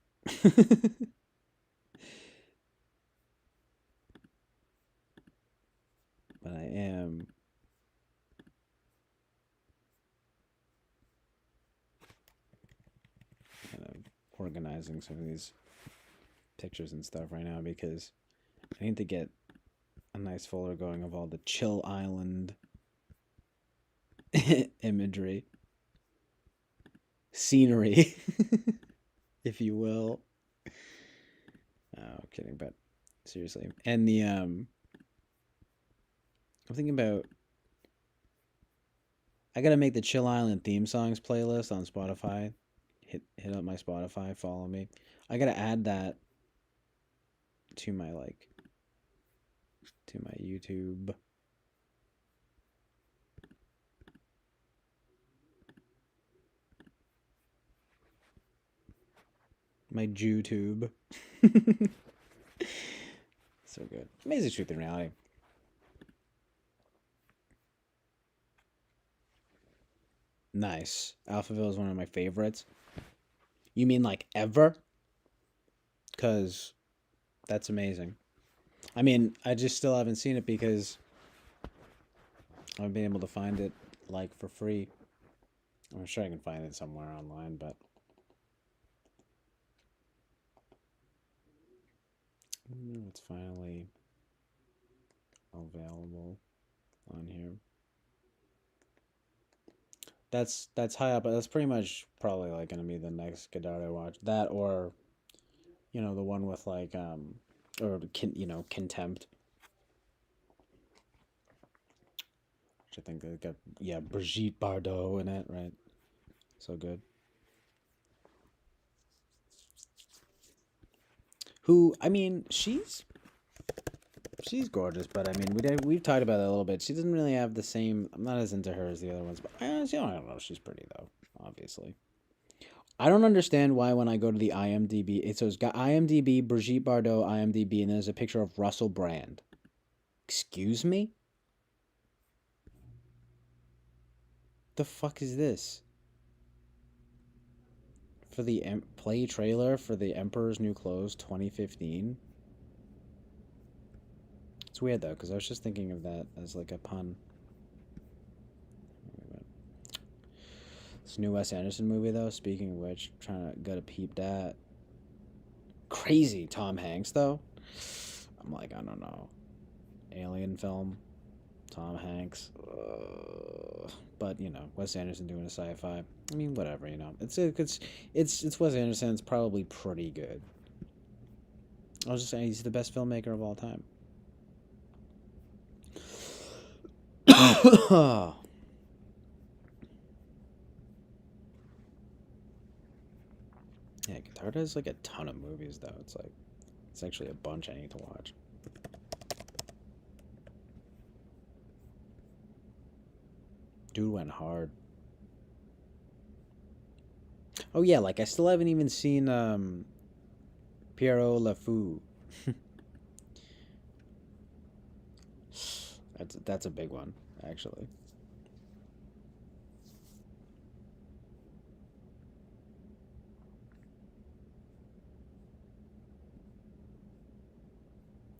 But I am kind of organizing some of these pictures and stuff right now because I need to get a nice folder going of all the Chill Island imagery, scenery, if you will. Oh, kidding, but seriously. And I'm thinking about I gotta make the Chill Island theme songs playlist on Spotify. Hit up my Spotify, follow me. I gotta add that to my to my YouTube. My JewTube. So good. Amazing Truth in Reality. Nice. Alphaville is one of my favorites. You mean like ever? Because that's amazing. I mean, I just still haven't seen it because I've been able to find it like for free. I'm sure I can find it somewhere online, but it's finally available on here. That's high up, but that's pretty much probably like gonna be the next Godard I watch. That or, you know, the one with like or Contempt. Which I think they got Brigitte Bardot in it, right? So good. Who, I mean, she's gorgeous, but I mean, we've talked about it a little bit. She doesn't really have the same. I'm not as into her as the other ones, but I don't know. She's pretty though, obviously. I don't understand why when I go to the IMDb, it's got IMDb, Brigitte Bardot, IMDb, and there's a picture of Russell Brand. Excuse me? The fuck is this? For the play trailer for The Emperor's New Clothes 2015. It's weird though, because I was just thinking of that as like a pun. This new Wes Anderson movie though, speaking of which, trying to get a peep that. Crazy Tom Hanks though. I'm like, I don't know. Alien film, Tom Hanks. But you know, Wes Anderson doing a sci-fi. I mean, whatever, you know. It's Wes Anderson. It's probably pretty good. I was just saying he's the best filmmaker of all time. Yeah, Godard has like a ton of movies though. It's actually a bunch I need to watch. Dude went hard. Oh yeah, like I still haven't even seen Pierrot Le Fou. That's a big one, actually.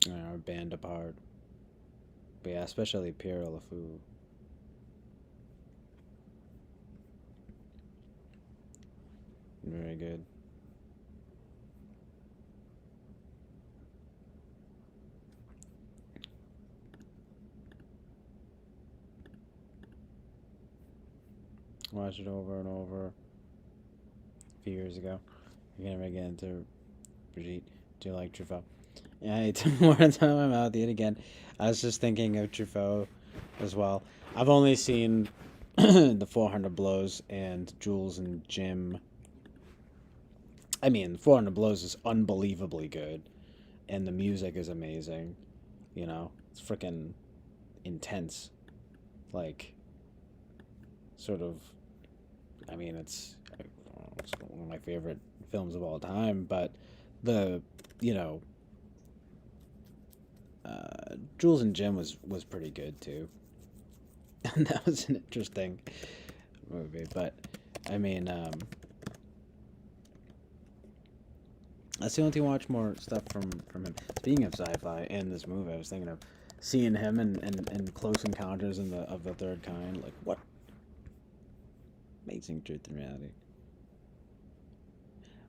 Our band apart. But yeah, especially Pierrot Le Fou. Very good. Watched it over and over a few years ago. You're gonna get into Brigitte. Do you like Truffaut? Yeah, I took more time in my mouth yet again. I was just thinking of Truffaut as well. I've only seen the 400 Blows and Jules and Jim. I mean, 400 Blows is unbelievably good, and the music is amazing. You know, it's freaking intense. Like, sort of. I mean, it's one of my favorite films of all time. But you know, Jules and Jim was pretty good too. And that was an interesting movie, but I mean, I still need to watch more stuff from him. Speaking of sci-fi and this movie, I was thinking of seeing him in Close Encounters of the Third Kind. Like, what amazing truth and reality.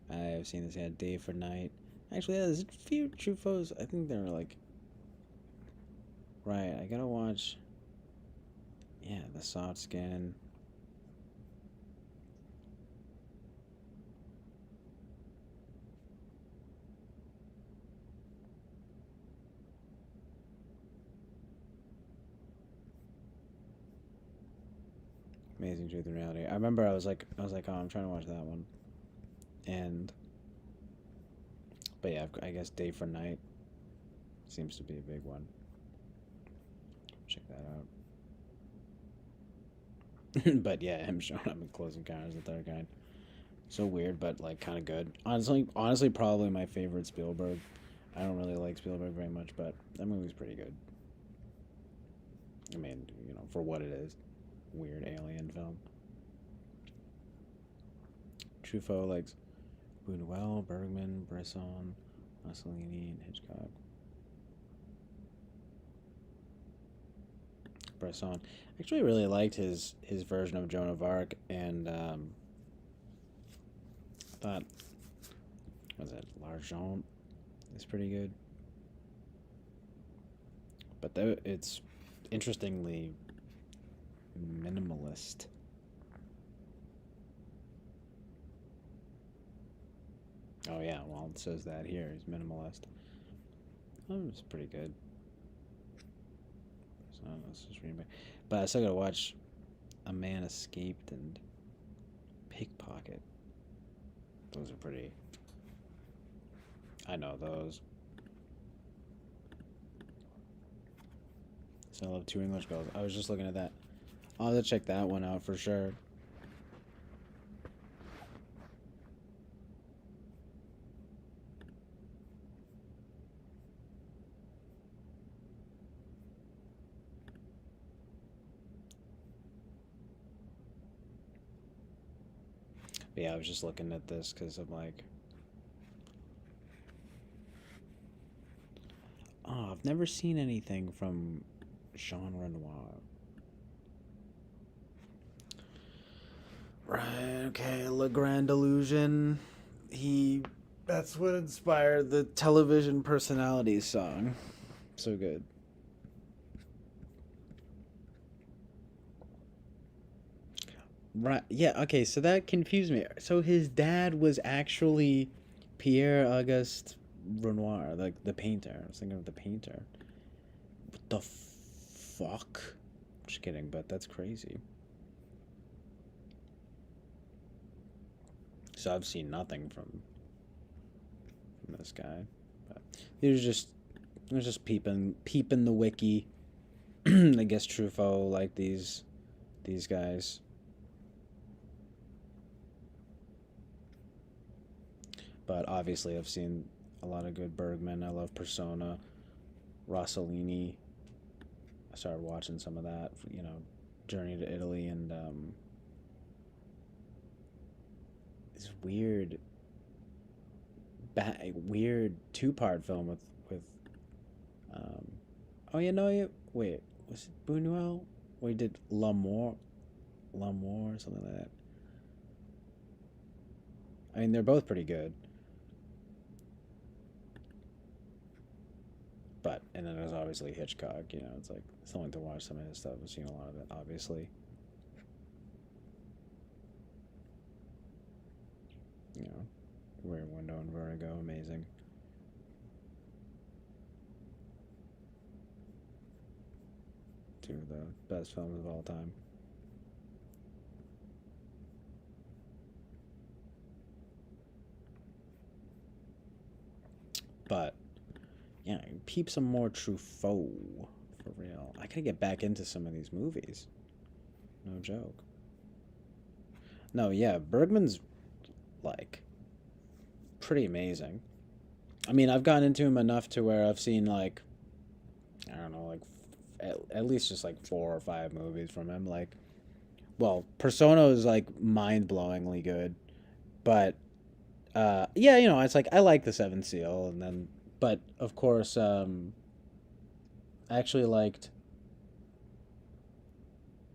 I've seen this, yeah, Day for Night. Actually, yeah, there's a few Truffaut's. I think they're like, right. I gotta watch. Yeah, The Soft Skin. Amazing Truth and Reality. I remember I was like, oh, I'm trying to watch that one, and but yeah, I guess Day for Night seems to be a big one. Check that out. But yeah, him showing up in Close Encounters of the Third Kind. So weird, but like kind of good. Honestly, probably my favorite Spielberg. I don't really like Spielberg very much, but that movie's pretty good. I mean, for what it is, weird alien film. Truffaut likes Buñuel, Bergman, Bresson, Mussolini, and Hitchcock. Bresson. I actually really liked his version of Joan of Arc, and thought, was it L'Argent? It's pretty good, but it's interestingly minimalist. Oh yeah, well it says that here. He's minimalist. It's pretty good. So let's just read back. But I still gotta watch A Man Escaped and Pickpocket. Those are pretty. I know those. So I love Two English Girls. I was just looking at that. I'll have to check that one out for sure. But yeah, I was just looking at this because I'm like, oh, I've never seen anything from Jean Renoir. Right, okay, Le Grand Illusion. That's what inspired the Television Personalities song. So good. Right, yeah, okay, so that confused me. So his dad was actually Pierre Auguste Renoir, like the painter. I was thinking of the painter. What the fuck? Just kidding, but that's crazy. So I've seen nothing from this guy. But it was just peeping the wiki. I guess Truffaut like these guys. But obviously I've seen a lot of good Bergman. I love Persona, Rossellini. I started watching some of that, Journey to Italy, and this weird two-part film with um oh yeah, no, yeah, wait, was it Buñuel? We did L'amour or something like that. I mean, they're both pretty good. But and then there's obviously Hitchcock. It's like something to watch some of his stuff. I've seen a lot of it, obviously. Rear Window and Vertigo, amazing. Two of the best films of all time. But yeah, peep some more Truffaut for real. I gotta get back into some of these movies. No joke. No, yeah, Bergman's like pretty amazing. I mean, I've gotten into him enough to where I've seen like, I don't know, like at least just like 4 or 5 movies from him. Like well, Persona is like mind-blowingly good, but yeah, you know, it's like I like the Seventh Seal, and then, but of course, I actually liked,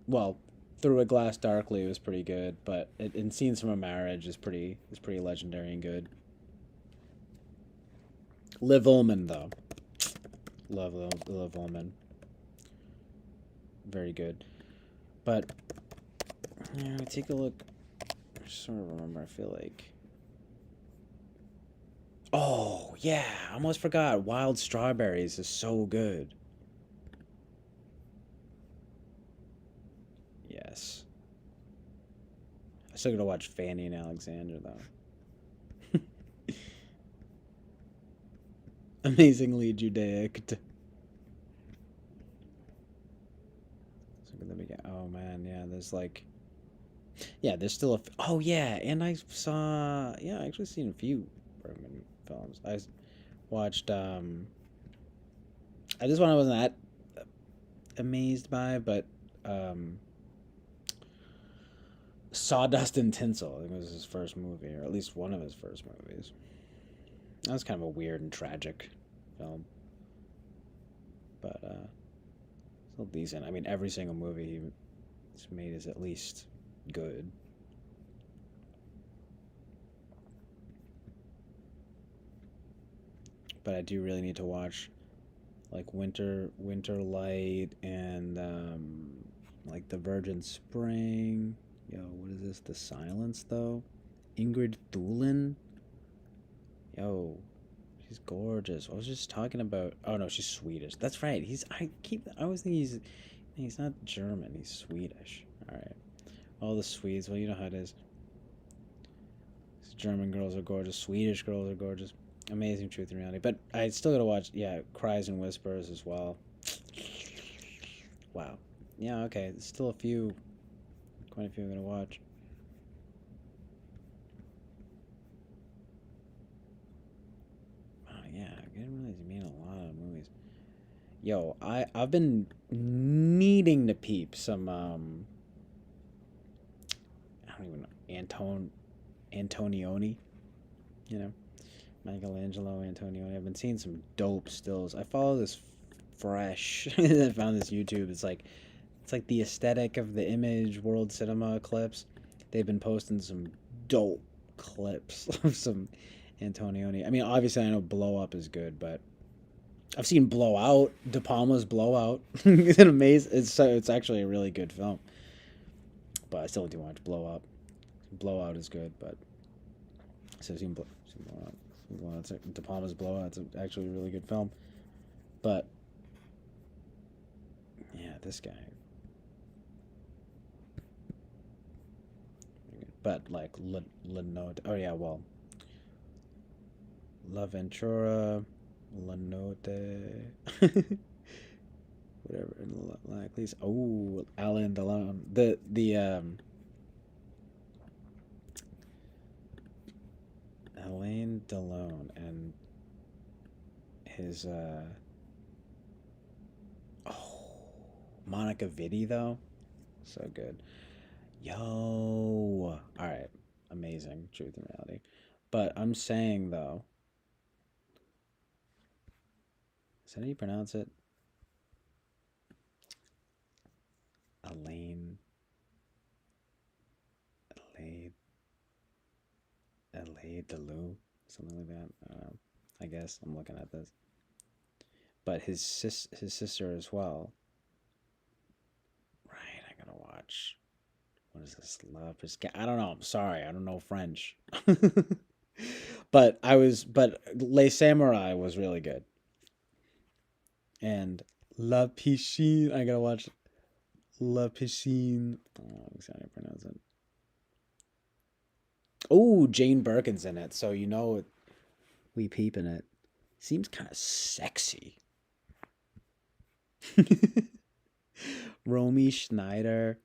well, Through a Glass Darkly was pretty good, but and Scenes from a Marriage is pretty legendary and good. Liv Ullman though, Liv Ullman, very good. But yeah, take a look. I sort of remember. I feel like. Oh yeah, I almost forgot. Wild Strawberries is so good. Yes, I still gotta watch Fanny and Alexander though. Amazingly Judaic. Oh man, yeah. There's like, yeah. There's still oh yeah, and I saw, yeah. I actually seen a few Bergman films. Watched. This one I wasn't that amazed by, but um, Sawdust and Tinsel. I think it was his first movie, or at least one of his first movies. That was kind of a weird and tragic film, but still decent. I mean, every single movie he's made is at least good. But I do really need to watch like Winter Light and like The Virgin Spring. Yo, what is this? The Silence though. Ingrid Thulin. Yo, she's gorgeous. I was just talking about. Oh no, she's Swedish. That's right. I always think he's not German. He's Swedish. All right. All the Swedes. Well, you know how it is. German girls are gorgeous. Swedish girls are gorgeous. Amazing Truth and Reality. But I still gotta watch. Yeah, Cries and Whispers as well. Wow. Yeah. Okay. There's still quite a few I'm gonna watch. Oh yeah, I didn't realize he made a lot of movies. Yo, I've been needing to peep some I don't even know, Antonioni, you know, Michelangelo Antonioni. I've been seeing some dope stills. I follow this fresh. I found this YouTube. It's like the aesthetic of the Image World Cinema clips. They've been posting some dope clips of some Antonioni. I mean, obviously I know Blow Up is good, but I've seen Blowout, De Palma's Blowout. It's an amazing. It's actually a really good film, but I still need to watch Blow Up. Blowout is good, but so I've seen Blowout. De Palma's Blowout. It's actually a really good film, but yeah, this guy. But like Lenote. Oh yeah, well, La Ventura, Lenote. Whatever. Like least. Oh, Alan Delon. The Alain Delon and his oh, Monica Vitti though, so good. Yo, all right, amazing Truth and Reality. But I'm saying though, is that how you pronounce it? Alain, Alain, Alain Delon, something like that. I guess I'm looking at this. But his sister as well. Right, I gotta watch. What is this? Love I don't know. I'm sorry. I don't know French. But Les Samurai was really good. And La Piscine. I gotta watch La Piscine. Oh, I'm how to pronounce it. Oh, Jane Birkin's in it, so you know we peep in it. Seems kind of sexy. Romy Schneider.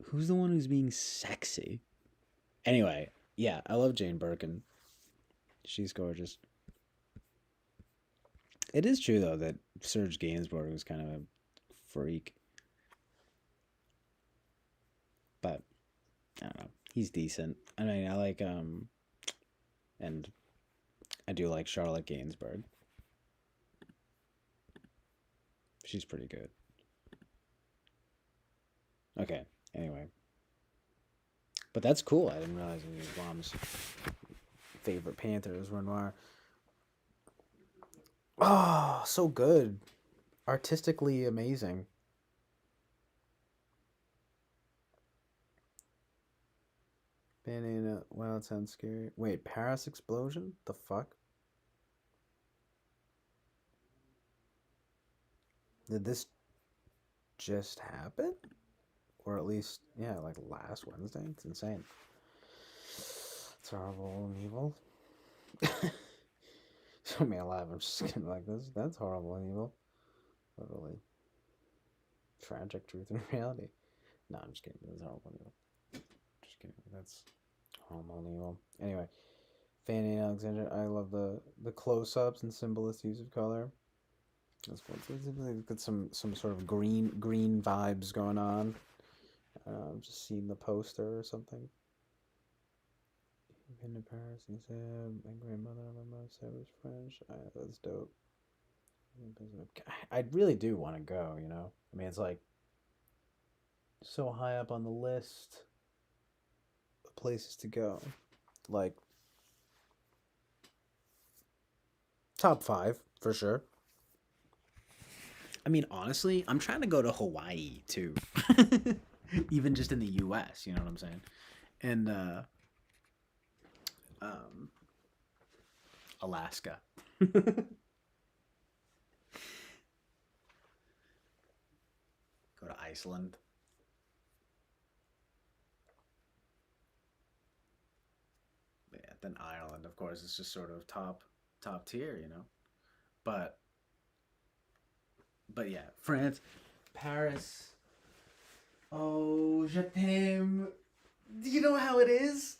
Who's the one who's being sexy? Anyway, yeah, I love Jane Birkin. She's gorgeous. It is true though that Serge Gainsbourg was kind of a freak. He's decent. I mean, I like and I do like Charlotte Gainsbourg. She's pretty good. Okay. Anyway, but that's cool. I didn't realize it was Mom's favorite Panthers were Noir. Oh, so good. Artistically amazing. Banana. Wow, that sounds scary. Wait, Paris explosion? The fuck? Did this just happen? Or at least, yeah, like last Wednesday? It's insane. It's horrible and evil. Show me alive. I'm just gonna be like this. That's horrible and evil. Literally. Tragic truth and reality. No, I'm just kidding. That's horrible and evil. Just kidding. That's horrible and evil. Anyway, Fanny and Alexander. I love the close-ups and symbolist use of color. That's cool. It's got some sort of green vibes going on. Just seeing the poster or something. Been to Paris, he said. My grandmother on my mom's side was French. That's dope. I really do want to go, you know? I mean, it's like so high up on the list of places to go. Like, top 5, for sure. I mean, honestly, I'm trying to go to Hawaii, too. Even just in the U.S., you know what I'm saying? And, Alaska. Go to Iceland. Yeah, then Ireland, of course, is just sort of top tier, you know. But yeah, France, Paris. Oh, je t'aime. Do you know how it is?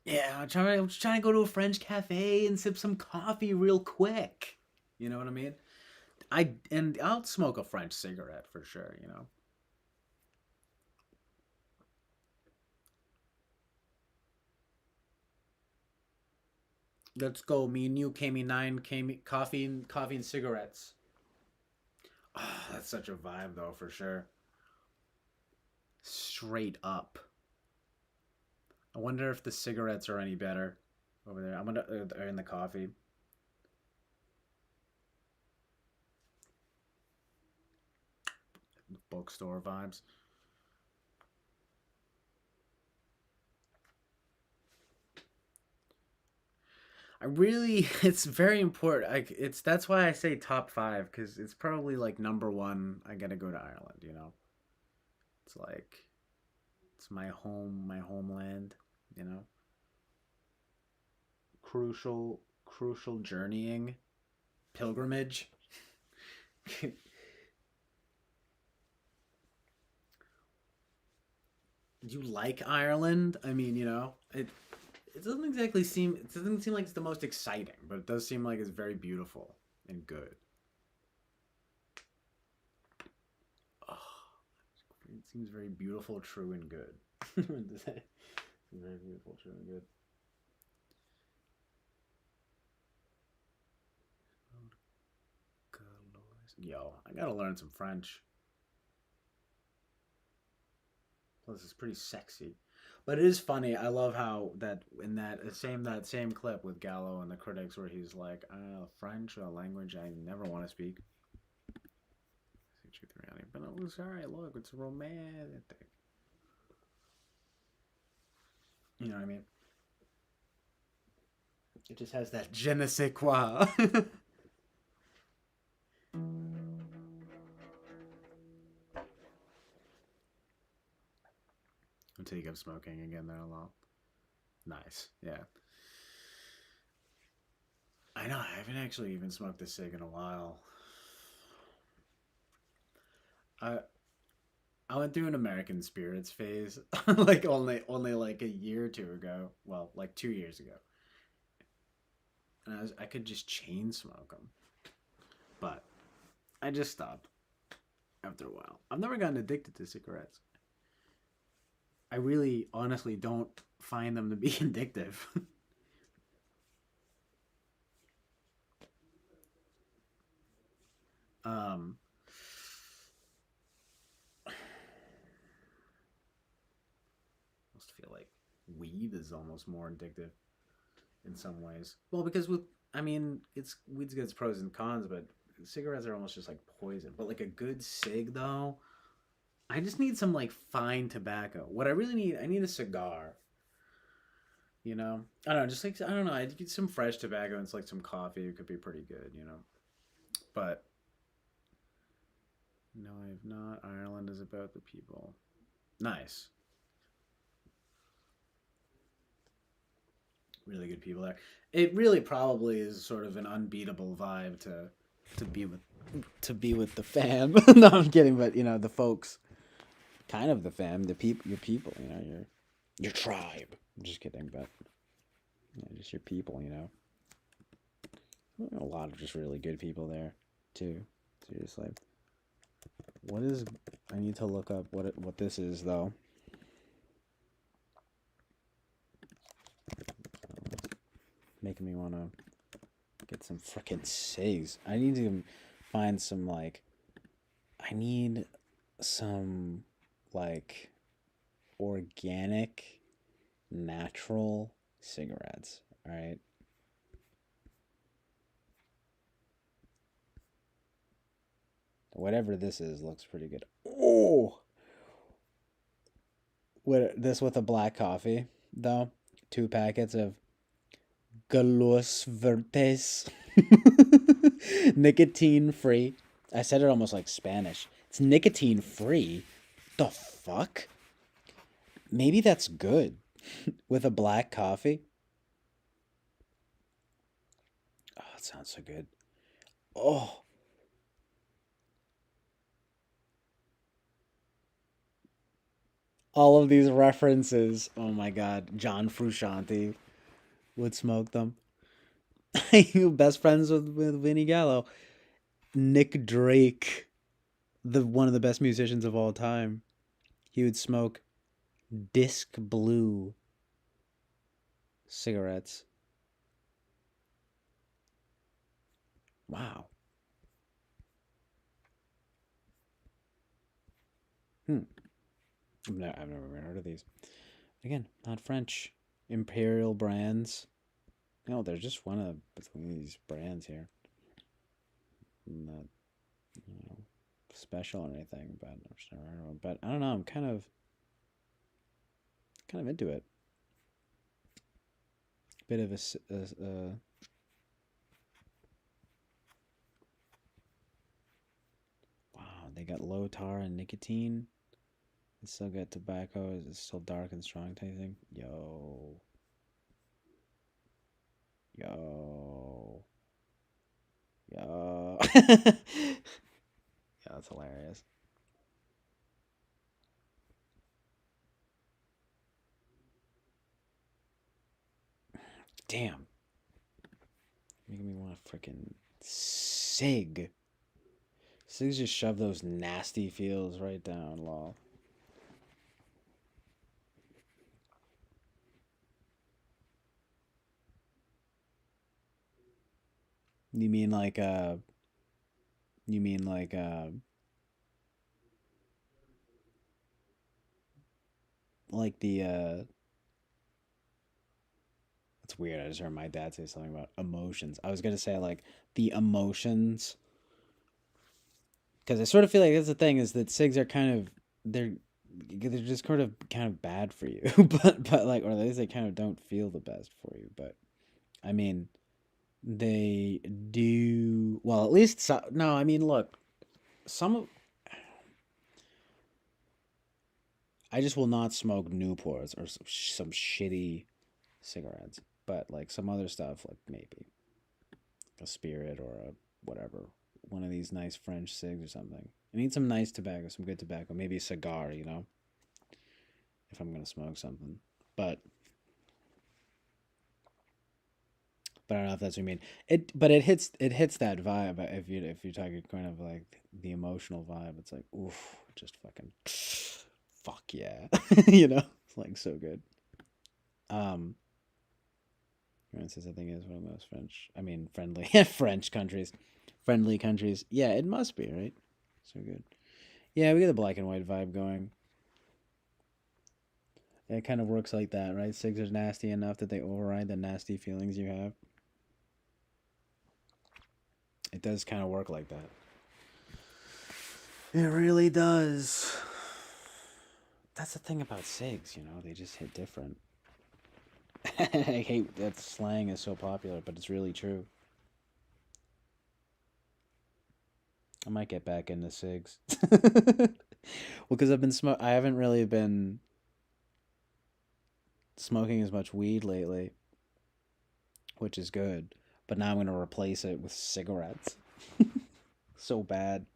Yeah, I'm just trying to go to a French cafe and sip some coffee real quick. You know what I mean? I'll smoke a French cigarette for sure, you know. Let's go. Me and you, Kami9, coffee and cigarettes. Oh, that's such a vibe though, for sure. Straight up. I wonder if the cigarettes are any better over there. I wonder are in the coffee. Bookstore vibes. It's very important. That's why I say top 5 because it's probably like number 1. I gotta go to Ireland. You know, it's like it's my homeland. You know, crucial journeying, pilgrimage. You like Ireland? I mean, you know, it doesn't seem like it's the most exciting, but it does seem like it's very beautiful and good. Oh, it seems very beautiful, true, and good. Very beautiful, true, and good. Yo, I gotta learn some French. Plus, it's pretty sexy. But it is funny. I love how that in that same clip with Gallo and the critics, where he's like, French, a language I never want to speak. Truth and reality, but it was alright. Look, it's romantic. You know what I mean? It just has that je ne sais quoi. I'm taking up smoking again there a lot. Nice, yeah. I know, I haven't actually even smoked a cig in a while. I I went through an American Spirits phase, like only like a year or two ago. Well, like 2 years ago, and I could just chain smoke them, but I just stopped. after a while. I've never gotten addicted to cigarettes. I really, honestly don't find them to be addictive. um, I almost feel like weed is almost more addictive in some ways. Well, because with, I mean, it's weed's got its pros and cons, but cigarettes are almost just like poison. But like a good cig, though, I just need some like fine tobacco. What I really need, I need a cigar. You know, I don't know, just like I don't know, I'd get some fresh tobacco and it's like some coffee. It could be pretty good, you know. But no, I have not. Ireland is about the people. Nice, really good people there. It really probably is sort of an unbeatable vibe to be with the fam. No, I'm kidding, but you know the folks, kind of the fam, the people, your people, you know, your tribe. I'm just kidding, but just your people, you know. A lot of just really good people there, too. Seriously. What is? I need to look up what this is though. Making me want to get some freaking cigs. I need to find some like. I need some like organic, natural cigarettes. All right. Whatever this is looks pretty good. Oh, what this with a black coffee though? 2 packets of Galos Vertes, nicotine free. I said it almost like Spanish. It's nicotine free. The fuck? Maybe that's good with a black coffee. Oh, it sounds so good. Oh, all of these references. Oh my god, John Frusciante would smoke them. You best friends with Vinnie Gallo. Nick Drake, the one of the best musicians of all time. He would smoke disc blue cigarettes. Wow. Hmm. I've never even heard of these. Again, not French. Imperial brands. No, they're just one of between these brands here. Not, you know, special or anything, but I've just never heard of them. But I don't know. I'm kind of into it. Bit of a wow. They got low tar and nicotine. It's still got tobacco. It's still dark and strong tasting. Yo. Yo. Yo. Yeah, that's hilarious. Damn. Making me want to freaking sig. Sigs just shove those nasty feels right down, lol. You mean you mean like the it's weird. I just heard my dad say something about emotions. I was gonna say like the emotions because I sort of feel like that's the thing is that cigs are kind of they're just kind of bad for you, but like or at least they kind of don't feel the best for you. But I mean, they do well. At least no. I mean, look, some of I just will not smoke Newports or some shitty cigarettes, but like some other stuff, like maybe a Spirit or a whatever, one of these nice French cigs or something. I need some nice tobacco, some good tobacco, maybe a cigar, you know, if I'm gonna smoke something. But But I don't know if that's what you mean. But it hits that vibe. If you're talking kind of like the emotional vibe, it's like oof, just fucking fuck yeah, it's like so good. Um, says I think it's one of the most friendly French countries, friendly countries. Yeah, it must be right. So good. Yeah, we get the black and white vibe going. It kind of works like that, right? Cigs are nasty enough that they override the nasty feelings you have. It does kind of work like that. It really does. That's the thing about cigs, they just hit different. I hate that slang is so popular, but it's really true. I might get back into cigs. Well, because I haven't really been smoking as much weed lately, which is good. But now I'm gonna replace it with cigarettes. So bad.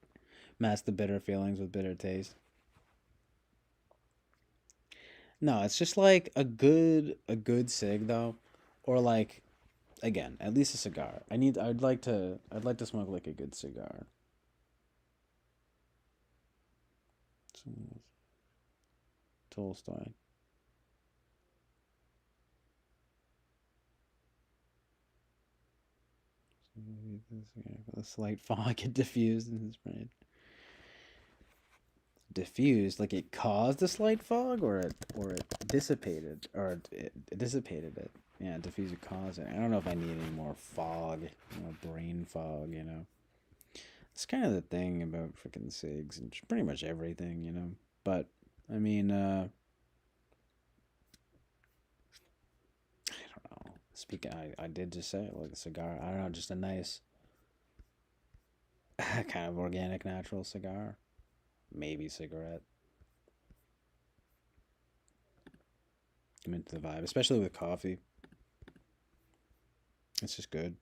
Mask the bitter feelings with bitter taste. No, it's just like a good cig though, or like again, at least a cigar. I'd like to smoke like a good cigar. Tolstoy. A slight fog had diffused in his brain. Diffused, like it caused a slight fog, or it dissipated, or it dissipated it. Yeah, diffuse would cause it. I don't know if I need any more fog, brain fog. It's kind of the thing about freaking cigs and pretty much everything. But I mean, I don't know. Speaking, I did just say it, like a cigar. I don't know, just a nice kind of organic, natural cigar. Maybe cigarette. I'm into the vibe, especially with coffee. It's just good.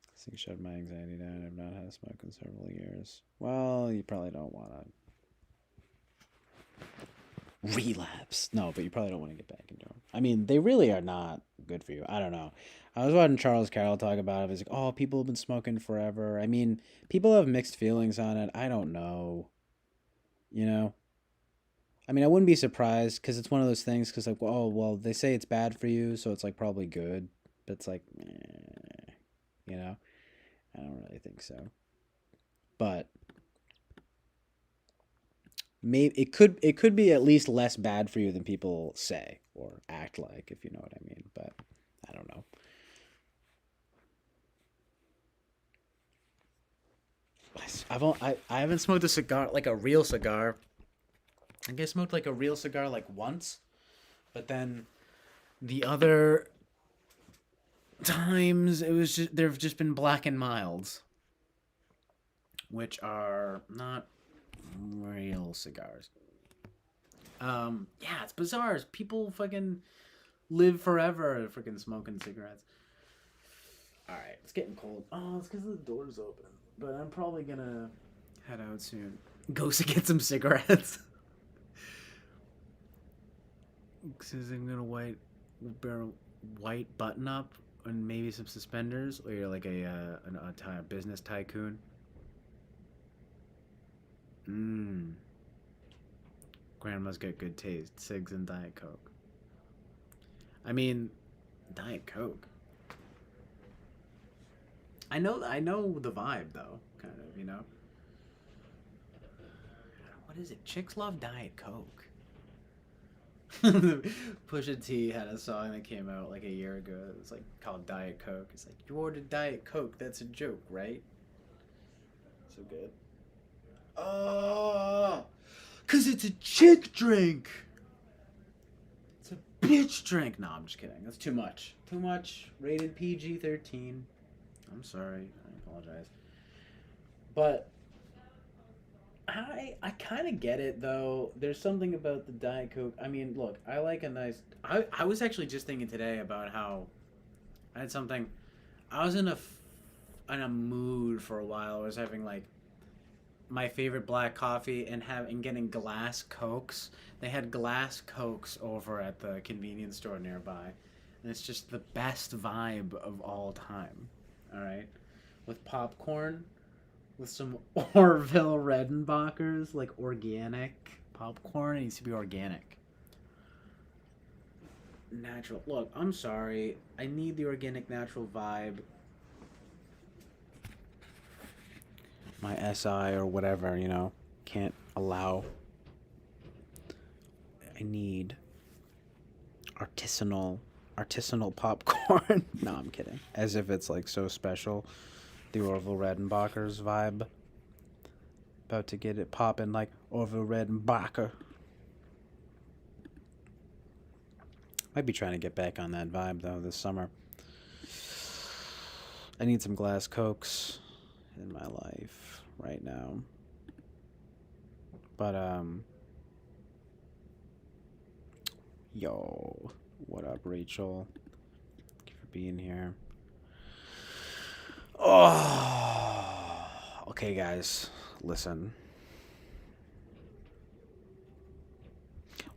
I think shut my anxiety down. I've not had a smoke in several years. Well, you probably don't want to relapse. No, but you probably don't want to get back into them. I mean, they really are not good for you. I don't know. I was watching Charles Carroll talk about it. He's like, oh, people have been smoking forever. I mean, people have mixed feelings on it. I don't know. You know? I mean, I wouldn't be surprised because it's one of those things because, like, oh, well, they say it's bad for you, so it's, like, probably good. But it's like, you know? I don't really think so. But maybe it could be at least less bad for you than people say or act like, if you know what I mean. But I don't know. I haven't smoked a cigar, like a real cigar. I think I smoked like a real cigar like once, but then the other times there've just been black and milds, which are not real cigars. Yeah, it's bizarre. People fucking live forever freaking smoking cigarettes. All right, it's getting cold. Oh, it's because the door's open. But I'm probably gonna head out soon. Go to get some cigarettes. Says I'm gonna wear a white button up and maybe some suspenders, or you're like a business tycoon. Mmm. Grandma's got good taste. Cigs and Diet Coke. I mean, Diet Coke. I know the vibe though, kind of. What is it? Chicks love Diet Coke. Pusha T had a song that came out like a year ago. It was like called Diet Coke. It's like you ordered Diet Coke. That's a joke, right? So good. Oh, cause it's a chick drink. It's a bitch drink. No, I'm just kidding. That's too much. Too much. Rated PG-13. I'm sorry. I apologize. But I kind of get it though. There's something about the Diet Coke. I mean, look, I like a nice. I was actually just thinking today about how I had something. I was in a mood for a while. I was having like my favorite black coffee and getting glass Cokes. They had glass Cokes over at the convenience store nearby, and it's just the best vibe of all time. All right, with popcorn, with some Orville Redenbachers, like organic popcorn. It needs to be organic. Natural. Look, I'm sorry. I need the organic natural vibe. My SI or whatever, can't allow. I need artisanal popcorn. No, I'm kidding. As if it's like so special. The Orville Redenbacher's vibe. About to get it popping like Orville Redenbacher. Might be trying to get back on that vibe though this summer. I need some glass Cokes in my life right now. But yo, what up, Rachel? Thank you for being here. Oh, okay, guys, listen.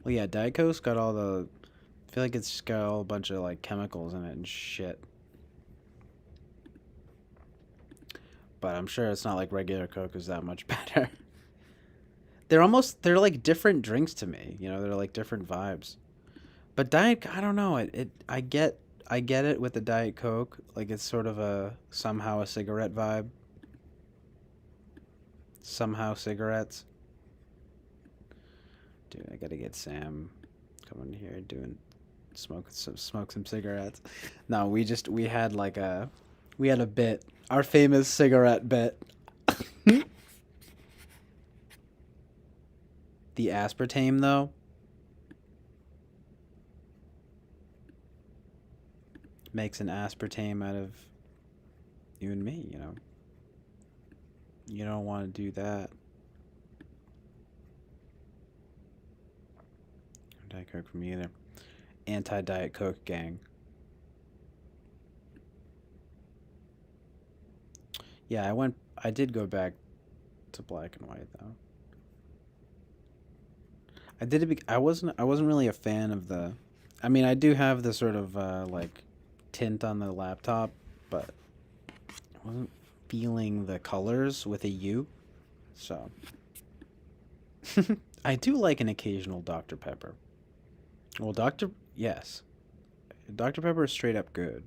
Well, yeah, Diet Coke's got all the. I feel like it's got all a bunch of like chemicals in it and shit. But I'm sure it's not like regular Coke is that much better. They're like different drinks to me. They're like different vibes. But I don't know. I get it with the Diet Coke. Like it's sort of somehow a cigarette vibe. Somehow cigarettes. Dude, I gotta get Sam coming here smoke some cigarettes. No, we had a bit. Our famous cigarette bit. The aspartame though. Makes an aspartame out of you and me, You don't want to do that. Diet Coke for me either. Anti-Diet Coke gang. Yeah, I did go back to black and white though. I wasn't really a fan of the. I mean, I do have the sort of like tint on the laptop, but I wasn't feeling the colors with a U. So I do like an occasional Dr. Pepper. Well, yes. Dr. Pepper is straight up good.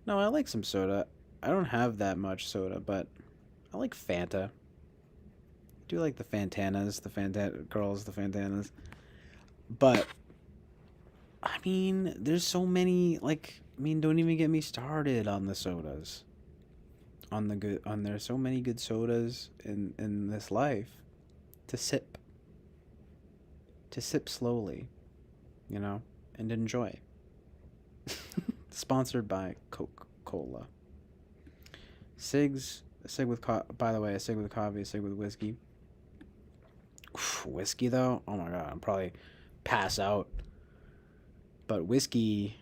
No, I like some soda. I don't have that much soda, but I like Fanta. I do like the Fantanas, the Fantanas. But I mean, there's so many don't even get me started on the sodas. There's so many good sodas in this life to sip. To sip slowly, and enjoy. Sponsored by Coca-Cola. By the way, a cig with coffee, a cig with whiskey. Whiskey though? Oh my god, I'll probably pass out. But whiskey,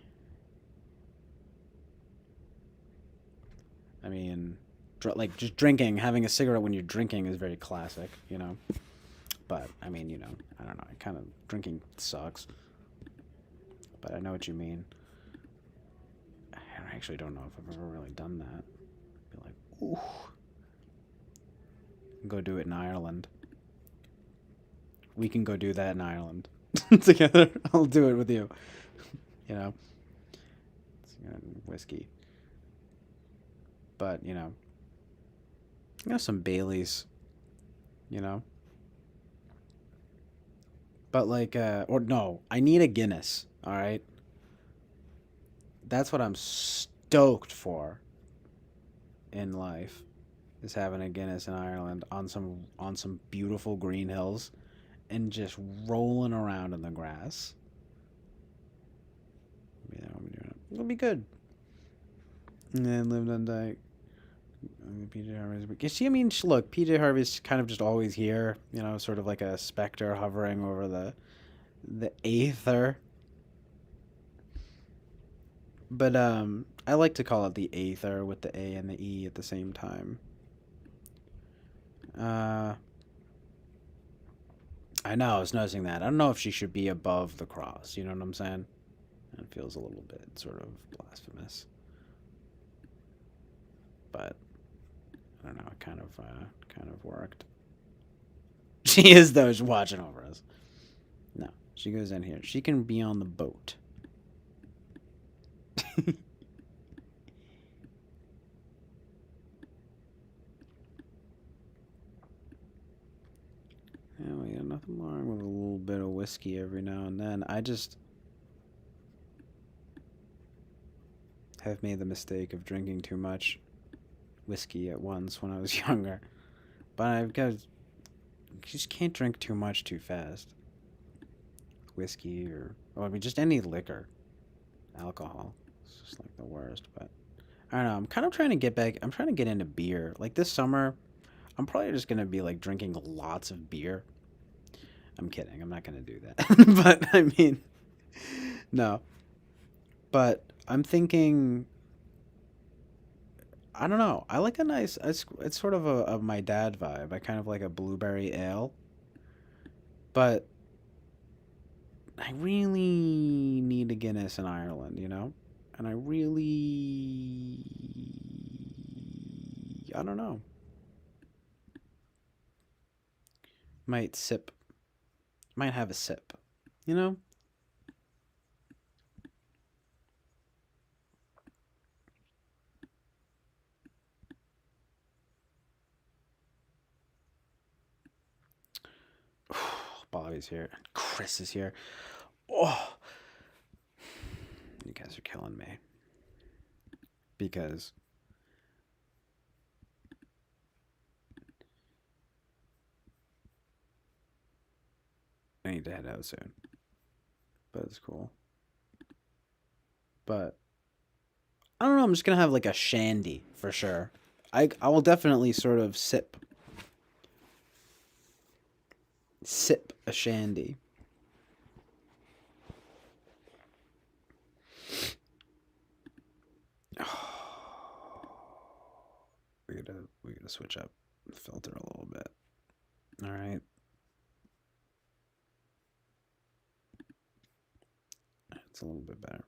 I mean, just drinking, having a cigarette when you're drinking is very classic, But, I mean, I don't know, kind of drinking sucks. But I know what you mean. I actually don't know if I've ever really done that. Be like, ooh. Go do it in Ireland. We can go do that in Ireland. Together. I'll do it with you. Whiskey. But, some Baileys. But I need a Guinness, all right? That's what I'm stoked for in life, is having a Guinness in Ireland on some beautiful green hills and just rolling around in the grass. It'll be good. And then lived on Dyke. PJ Harvey's. You see, I mean, look, PJ Harvey's kind of just always here, sort of like a specter hovering over the aether. But I like to call it the aether with the A and the E at the same time. I know, I was noticing that. I don't know if she should be above the cross. You know what I'm saying? It feels a little bit sort of blasphemous. But I don't know. It kind of worked. She is though. She's watching over us. No, she goes in here. She can be on the boat. Yeah, we got nothing wrong with a little bit of whiskey every now and then. I just have made the mistake of drinking too much whiskey at once when I was younger. But I've got. You just can't drink too much too fast. Whiskey or. I mean, just any liquor. Alcohol. It's just like the worst. But I don't know. I'm kind of trying to get back. I'm trying to get into beer. Like this summer, I'm probably just going to be like drinking lots of beer. I'm kidding. I'm not going to do that. But I mean, no. But I'm thinking, I don't know. I like a nice, it's sort of a my dad vibe. I kind of like a blueberry ale. But I really need a Guinness in Ireland, you know? And I really, I don't know. Might might have a sip, you know? Bobby's here. Chris is here. Oh, you guys are killing me. Because I need to head out soon. But it's cool. But I don't know. I'm just gonna have like a shandy for sure. I will definitely sort of sip a shandy. We gotta switch up the filter a little bit. All right. It's a little bit better.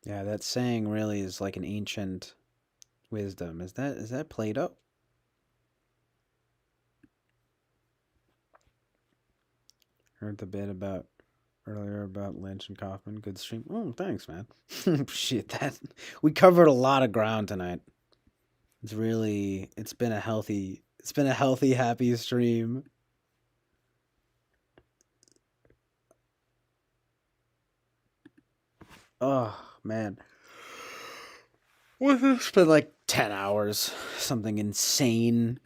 Yeah, that saying really is like an ancient wisdom. Is that Plato? Heard the bit about earlier about Lynch and Kaufman. Good stream. Oh, thanks, man. Shit, that we covered a lot of ground tonight. It's been a healthy, happy stream. Oh man, what it's been like 10 hours. Something insane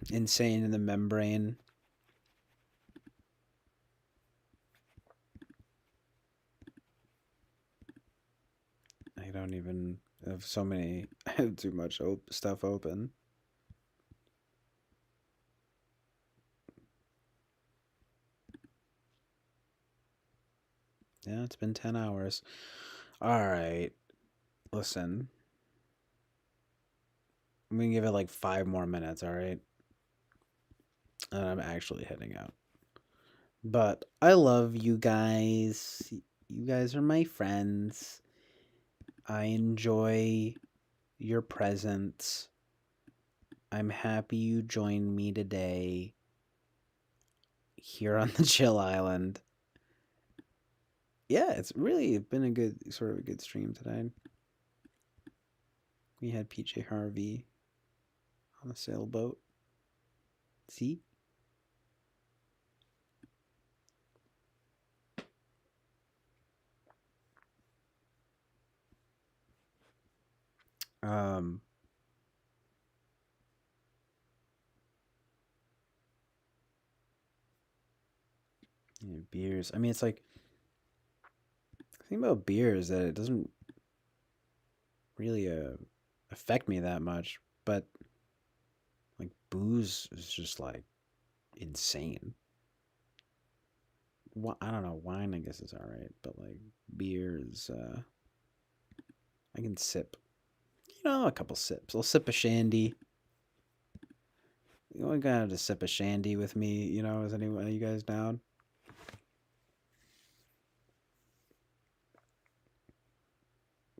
in the membrane. I don't even have so many. I have too much stuff open. Yeah, it's been 10 hours. All right. Listen. I'm going to give it like 5 more minutes, all right? And I'm actually heading out. But I love you guys. You guys are my friends. I enjoy your presence. I'm happy you joined me today here on the Chill Island. Yeah, it's really been a good stream today. We had PJ Harvey on a sailboat. See? Um yeah, beers. I mean, it's like the thing about beer is that it doesn't really affect me that much, but like booze is just like insane. I don't know, wine I guess is all right, but like beer is I can sip. A couple sips. I'll sip a shandy. You want to have to sip a shandy with me? Is anyone, are you guys down?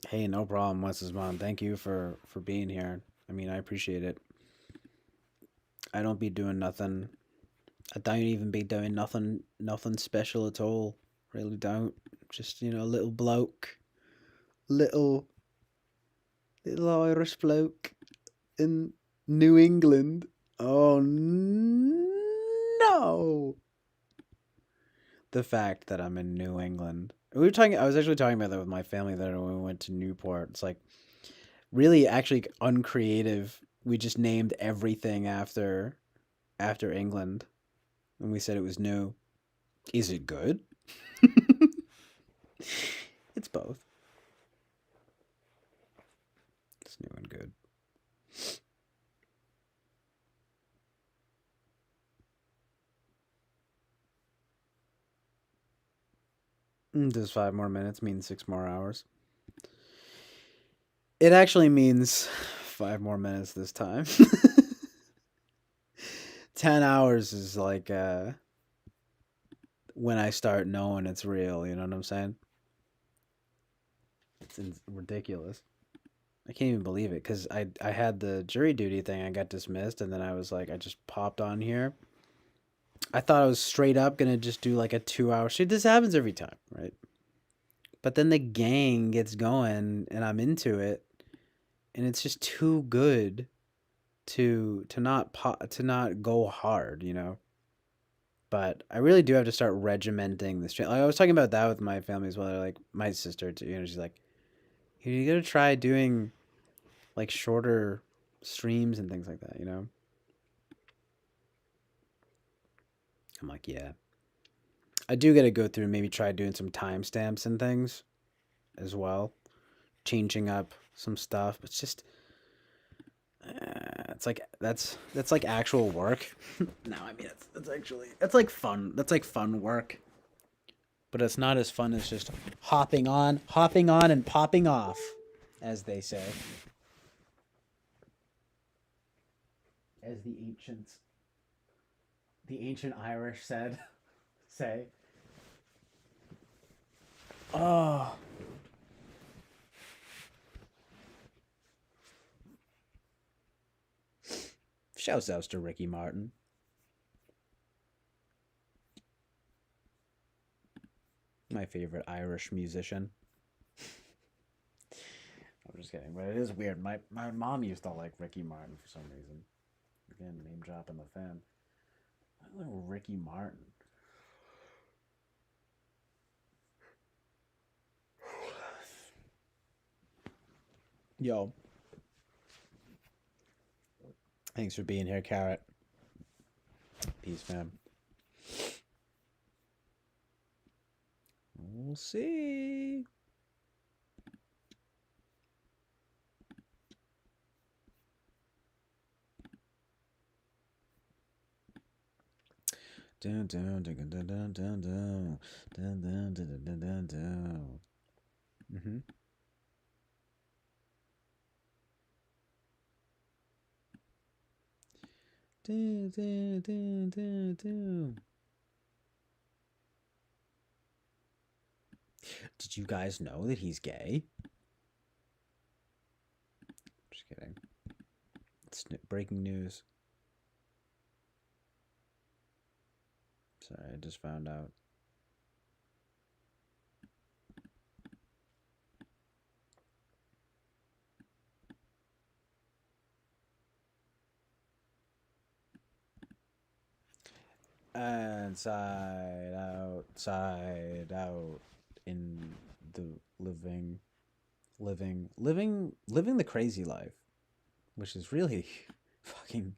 Hey, no problem, Wes's mom. Thank you for being here. I mean, I appreciate it. I don't be doing nothing. I don't even be doing nothing special at all. Really don't. Just, little bloke. Little Irish bloke in New England. Oh no. The fact that I'm in New England. I was actually talking about that with my family that when we went to Newport. It's like really actually uncreative. We just named everything after England. And we said it was new. Is it good? It's both. It's new and good. Does 5 more minutes mean 6 more hours? It actually means 5 more minutes this time. 10 hours is like when I start knowing it's real, you know what I'm saying? It's ridiculous. I can't even believe it because I had the jury duty thing. I got dismissed, and then I was like, I just popped on here. I thought I was straight up gonna just do like a 2 hour shoot. This happens every time, right? But then the gang gets going, and I'm into it, and it's just too good to not go hard, But I really do have to start regimenting this. Like, I was talking about that with my family as well. Like my sister too. She's like, you gotta try doing like shorter streams and things like that. I'm like, yeah. I do gotta go through and maybe try doing some timestamps and things as well, changing up some stuff. But it's just, it's like that's like actual work. No, I mean that's like fun. That's like fun work. But it's not as fun as just hopping on, and popping off, as they say. As the ancient Irish say. Oh. Shouts out to Ricky Martin. My favorite Irish musician. I'm just kidding, but it is weird. My mom used to like Ricky Martin for some reason. Again, name dropping the fan. I like Ricky Martin. Yo. Thanks for being here, Carrot. Peace, fam. We'll see. Dun dun dun dun dun dun dun dun dun dun dun dun dun dun. Mhm. Dun dun dun dun dun. Did you guys know that he's gay? Just kidding. It's breaking news. Sorry, I just found out. Outside out in the living the crazy life, which is really fucking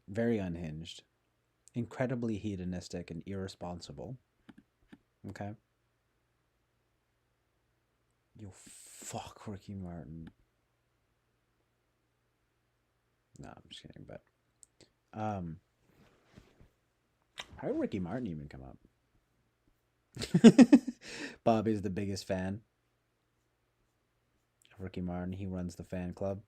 very unhinged, incredibly hedonistic and irresponsible. Okay? Yo, fuck Ricky Martin. No, I'm just kidding, but how did Ricky Martin even come up? Bobby's the biggest fan. Ricky Martin. He runs the fan club.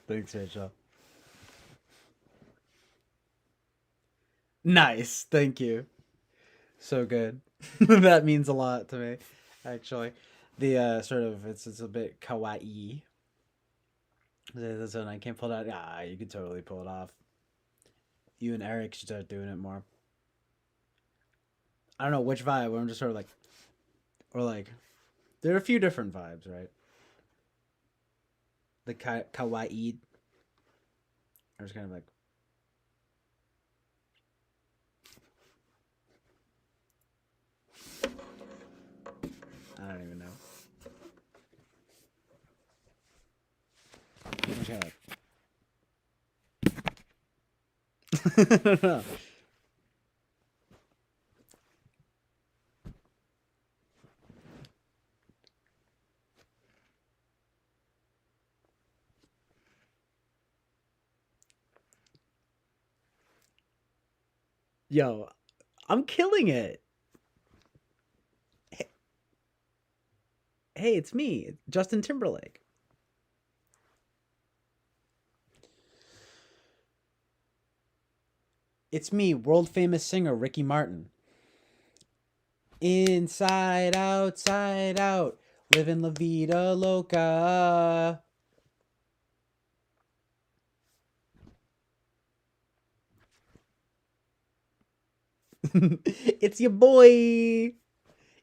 Thanks, Rachel. Nice. Thank you. So good. That means a lot to me, actually. The sort of it's a bit kawaii. That's when I can't pull it out. You could totally pull it off. You and Eric should start doing it more. I don't know which vibe. Where I'm just sort of like, or like, there are a few different vibes, right? The kawaii. Or it's kind of like. I don't even know. I'm just kind of like. I don't know. Yo, I'm killing it. Hey, it's me, Justin Timberlake. It's me, world famous singer Ricky Martin. Inside, outside, out, living la vida loca. It's your boy.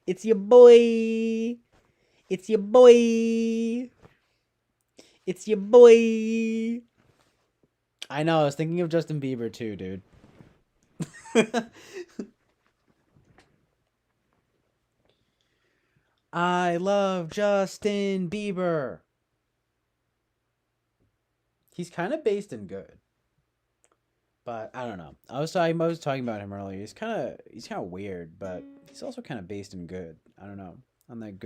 It's your boy. It's your boy. It's your boy. I know, I was thinking of Justin Bieber too, dude. I love Justin Bieber. He's kind of based in good. But I don't know. I was talking about him earlier. He's kind of weird, but he's also kind of based in good. I don't know. On that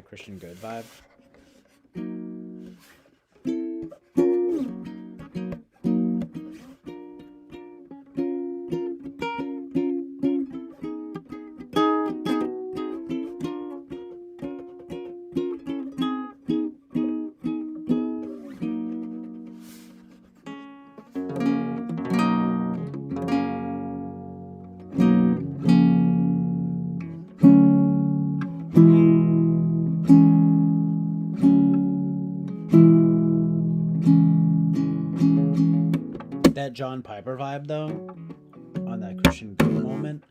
Christian good vibe. That John Piper vibe though, on that Christian good moment,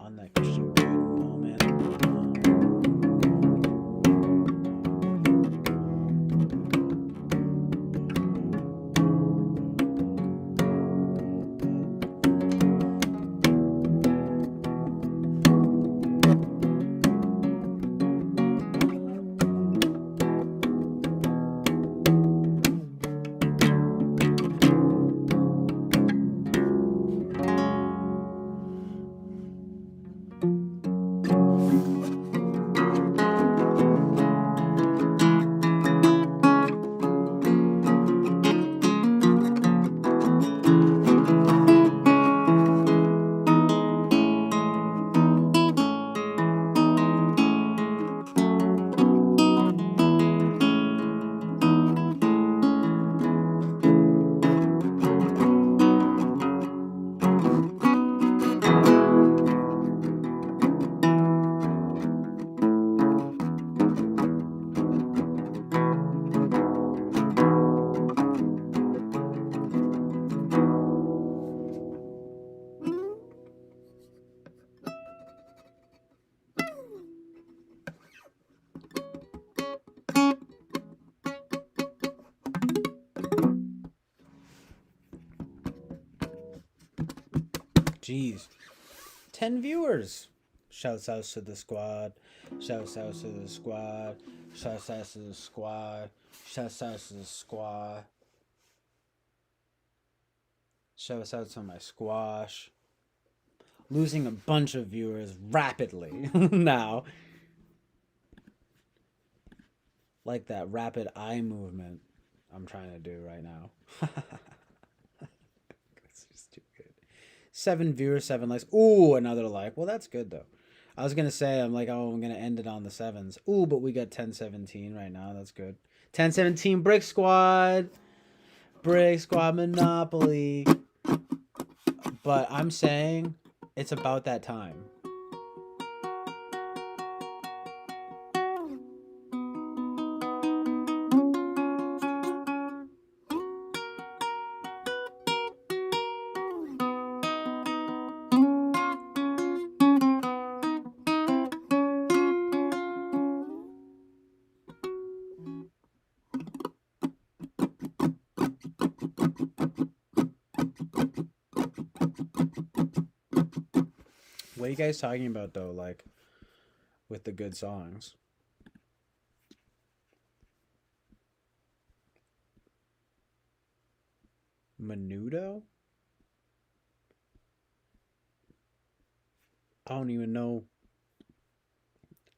on that Christian good moment. Jeez. 10 viewers. Shouts out to the squad. Shouts out to the squad. Shouts out to the squad. Shouts out to the squad. Shouts out to my squash. Losing a bunch of viewers rapidly now. Like that rapid eye movement I'm trying to do right now. That's just too good. 7 viewers, 7 likes. Ooh, another like. Well, that's good though. I was gonna say, I'm gonna end it on the 7s. Ooh, but we got 10-17 right now. That's good. 10-17 Brick Squad. Brick Squad Monopoly. But I'm saying it's about that time. What are you guys talking about though, like with the good songs? Menudo? I don't even know.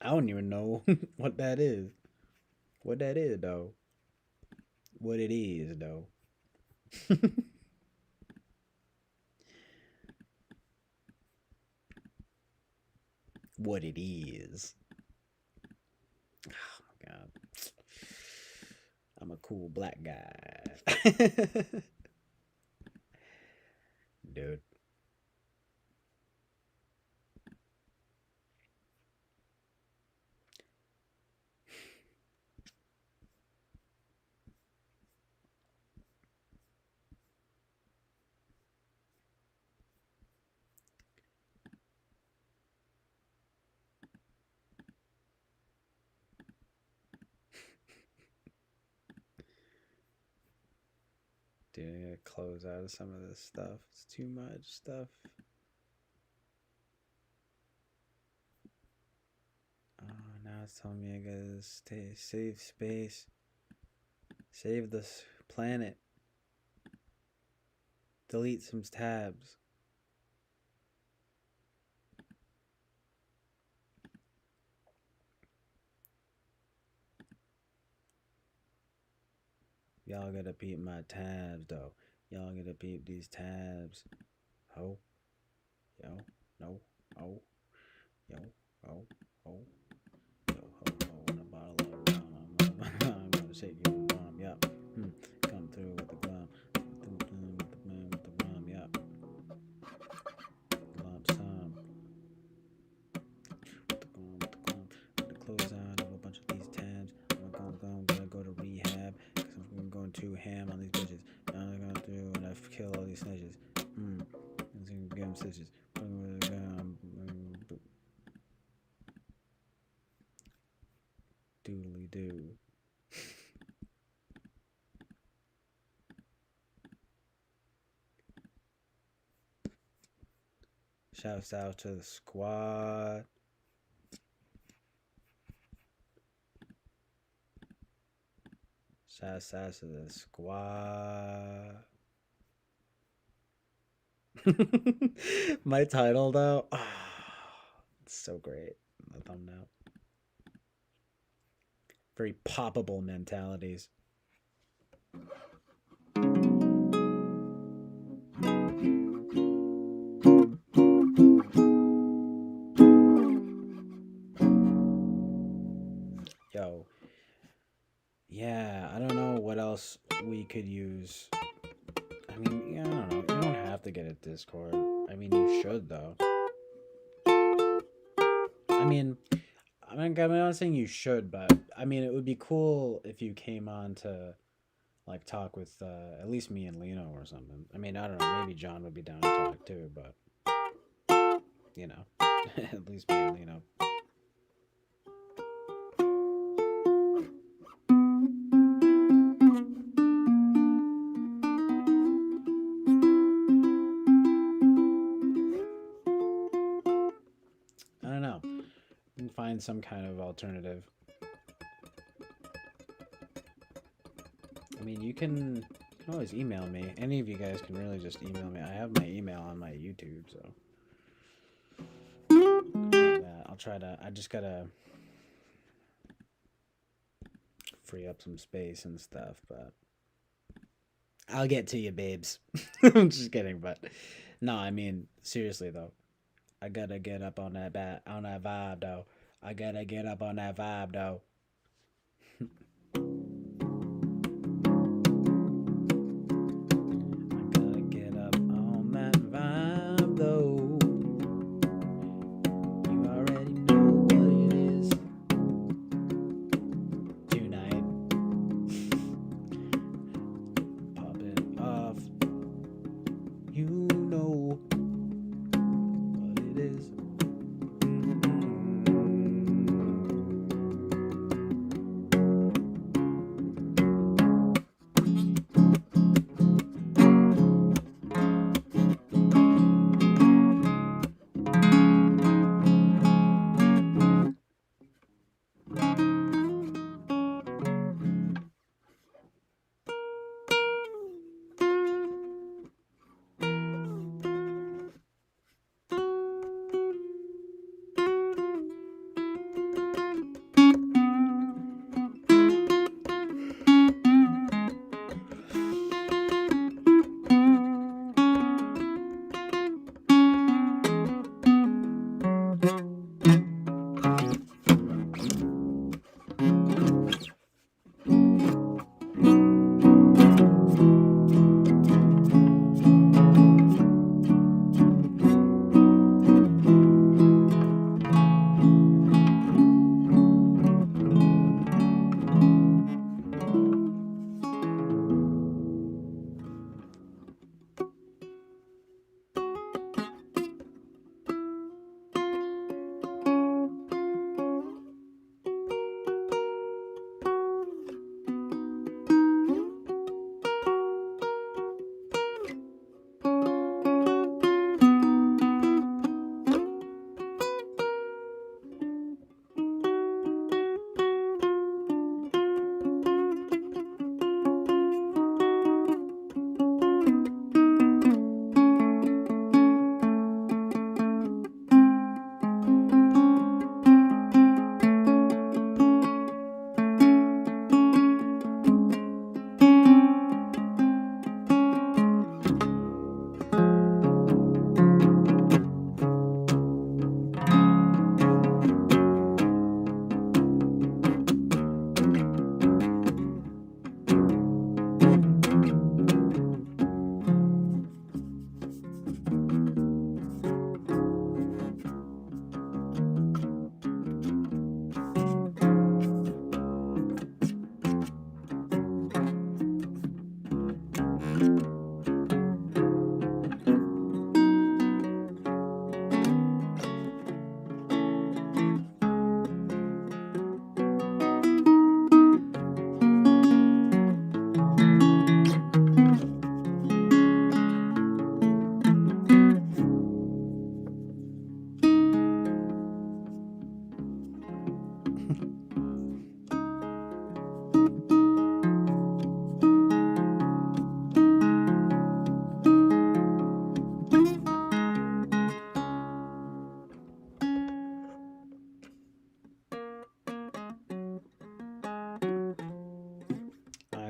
I don't even know what that is. What that is though. What it is though. What it is. Oh my god. I'm a cool black guy. Dude. Dude, I gotta close out of some of this stuff. It's too much stuff. Oh, now it's telling me I gotta save space. Save this planet. Delete some tabs. Y'all gotta peep my tabs though. Y'all gotta peep these tabs. Ho. Yo. No. Oh. Yo. Oh. Oh. Yo. Ho. Ho. And a bottle of rum. I'm gonna shake your bum. Yup. Come through with the glum. With the rum. Yup. Lump sum. With the glum. With the close out of a bunch of these tabs. I'm gonna go to rehab. I'm going too ham on these bitches. Now I'm going through and I kill all these snitches. I'm gonna give them stitches. Doodly doo. Shouts out to the squad. Shouts out to the squad. My title though, it's so great. The thumbnail. Very poppable mentalities. Yo. Yeah, I don't know what else we could use. I mean, yeah, I don't know. You don't have to get a Discord. I mean, you should though. I'm not saying you should, but I mean, it would be cool if you came on to like talk with at least me and Lino or something. I mean, I don't know. Maybe John would be down to talk too, but you know, at least me and Lino. some kind of alternative. I mean, you can always email me. Any of you guys can really just email me. I have my email on my YouTube, so I'll try to. I just gotta free up some space and stuff, but I'll get to you, babes. I'm just kidding, but no, I mean seriously though. I gotta get up on that vibe though. I gotta get up on that vibe though. I gotta get up on that vibe though. You already know what it is tonight. Pop it off. You know what it is.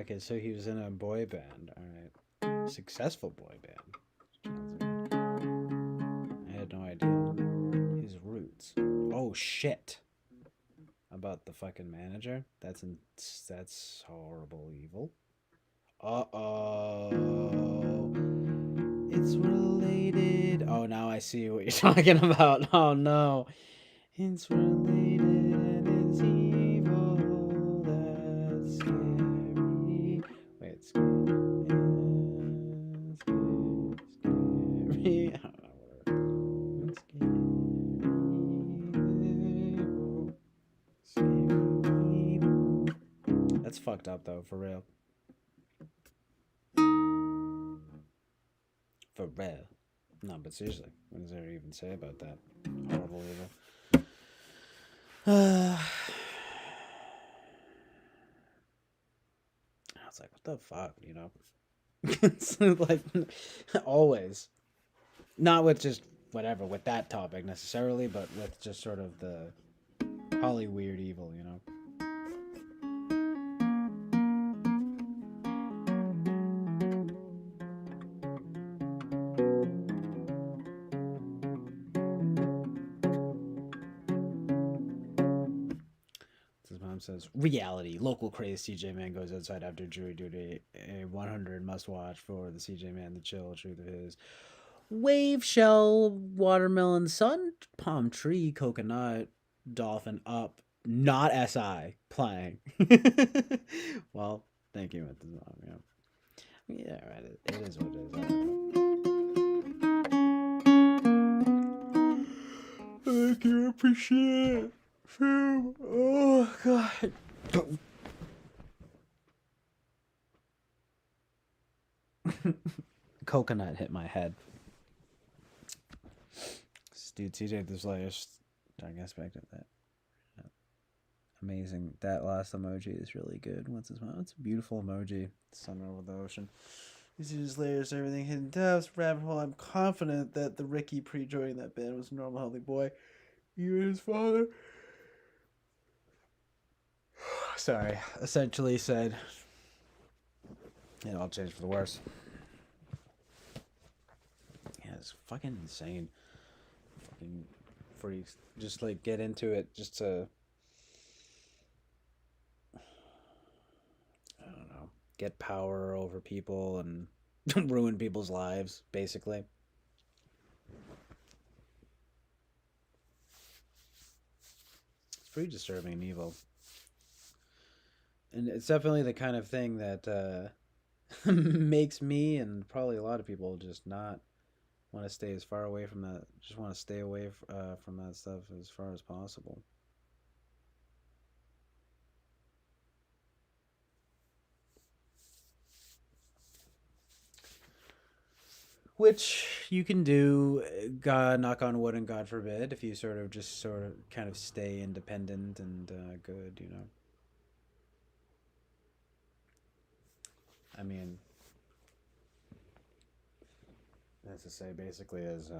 Okay, so he was in a boy band. All right, successful boy band. I had no idea his roots. Oh shit! About the fucking manager. That's horrible evil. Uh-oh. It's related. Oh, now I see what you're talking about. Oh no. It's related and it's evil. That's scary. Wait, it's scary. Scary. I don't know, whatever. It's scary. Scary. That's fucked up though, for real. For real. No, but seriously, what does there even say about that? Horrible evil. I was like, what the fuck, you know? It's like always, not with just whatever with that topic necessarily, but with just sort of the Holly weird evil, you know. His mom says, reality. Local crazed CJ Man goes outside after jury duty. A 100 must watch for the CJ Man, the chill truth of his. Wave shell, watermelon, sun, palm tree, coconut, dolphin up. Not SI playing. Well, thank you, Mrs. Mom. Yeah, yeah, right. It is what it is. Thank you, appreciate it. Oh God. Coconut hit my head. Dude, TJ, this latest dark aspect of that. Amazing. That last emoji is really good. What's his name? It's a beautiful emoji. Sun over the ocean. You see his layers, everything hidden depths, rabbit hole. I'm confident that the Ricky pre-joining that band was a normal, healthy boy. You and his father. Sorry. Essentially said, it all changed for the worse. Yeah, it's fucking insane. Fucking freaks. Just like get into it just to, I don't know, get power over people and ruin people's lives, basically. It's pretty disturbing and evil. And it's definitely the kind of thing that makes me and probably a lot of people just not want to stay as far away from that. Just want to stay away from that stuff as far as possible. Which you can do, God, knock on wood and God forbid, if you sort of just sort of kind of stay independent and good, you know. I mean, that's to say, basically, as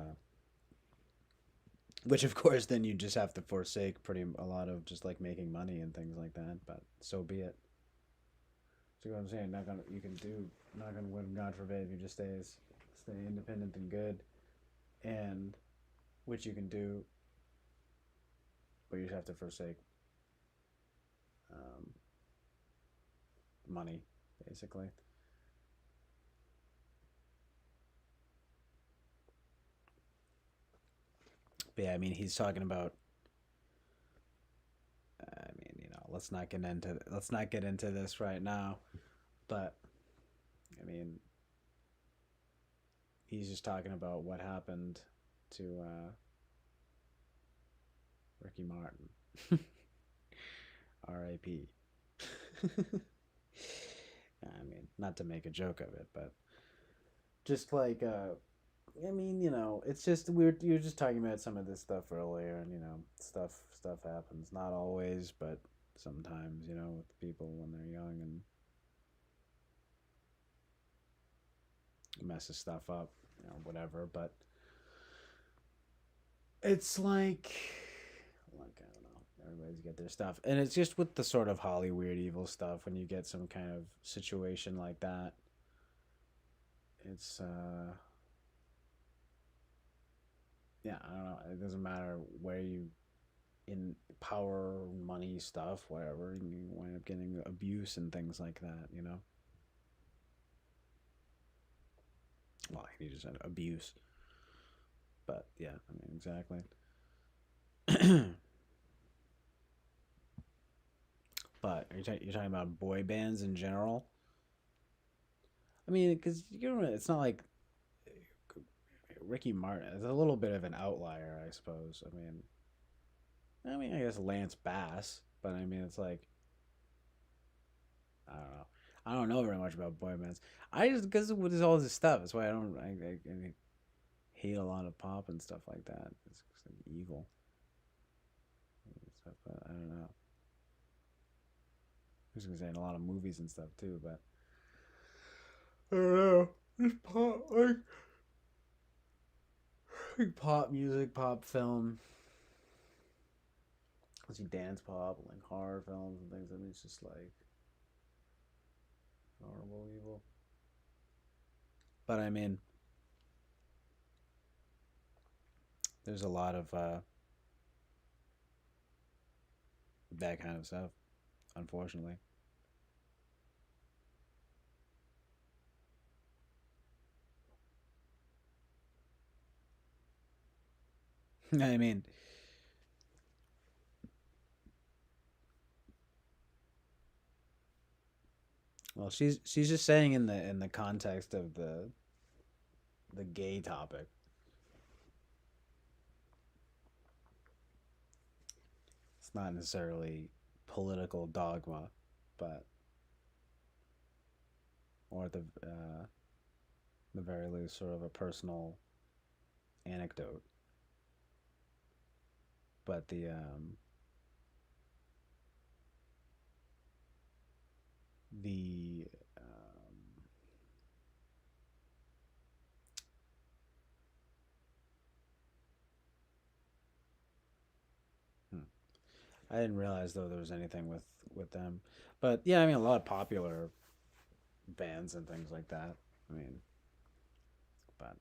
which of course then you just have to forsake pretty a lot of just like making money and things like that. But so be it. So what I'm saying, not gonna you can do not gonna win. God forbid if you just stay independent and good, and which you can do, but you just have to forsake um, money, basically. But yeah, I mean, he's talking about. I mean, you know, let's not get into this right now, but I mean, he's just talking about what happened to Ricky Martin. R.I.P. I mean, not to make a joke of it, but just like I mean, you know, it's just weird. You were just talking about some of this stuff earlier, and you know, stuff happens. Not always, but sometimes, you know, with people when they're young and messes stuff up, you know, whatever. But it's like I don't know, everybody's got their stuff, and it's just with the sort of Holly weird evil stuff. When you get some kind of situation like that, it's yeah, I don't know. It doesn't matter where you in power, money, stuff, whatever. You wind up getting abuse and things like that. You know. Well, he just said abuse, but yeah, I mean exactly. But you're talking about boy bands in general. I mean, because you know, it's not like Ricky Martin is a little bit of an outlier, I suppose. I guess Lance Bass, but I mean, it's like I don't know. I don't know very much about boy bands. I just because of what is all this stuff. That's why I don't. I hate a lot of pop and stuff like that. It's like evil. It's stuff, but I don't know. I was gonna say in a lot of movies and stuff too, but I don't know. Just like pop music, pop film. I see dance pop, like horror films and things. I mean, it's just like horrible, evil. But I mean, there's a lot of that kind of stuff, unfortunately. I mean, well, she's just saying in the context of the gay topic. It's not necessarily political dogma, but or the very least, sort of a personal anecdote. But the hmm. I didn't realize though there was anything with them. But yeah, I mean a lot of popular bands and things like that. I mean, but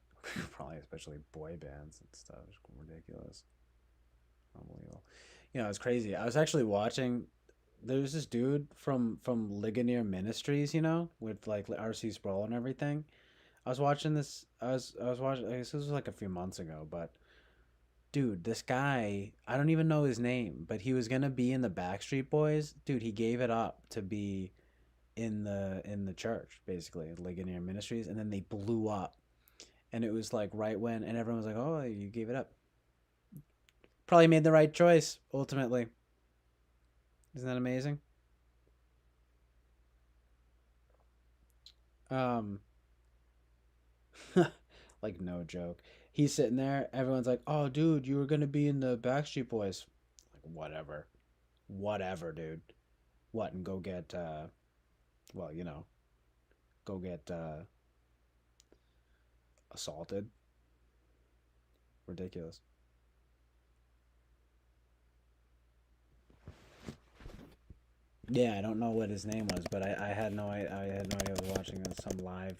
probably especially boy bands and stuff. It's ridiculous. Unbelievable. You know, it's crazy. I was actually watching. There's this dude from Ligonier Ministries, you know, with like RC Sproul and everything. I was watching this. I was watching. I guess this was like a few months ago, but dude, this guy. I don't even know his name, but he was gonna be in the Backstreet Boys. Dude, he gave it up to be in the church, basically, at Ligonier Ministries, and then they blew up, and it was like right when, and everyone was like, "Oh, you gave it up." Probably made the right choice ultimately. Isn't that amazing? Um, like no joke. He's sitting there. Everyone's like, "Oh, dude, you were gonna be in the Backstreet Boys." Like, whatever, whatever, dude. What and go get well, you know, go get assaulted. Ridiculous. Yeah, I don't know what his name was, but I had no idea I was watching some live,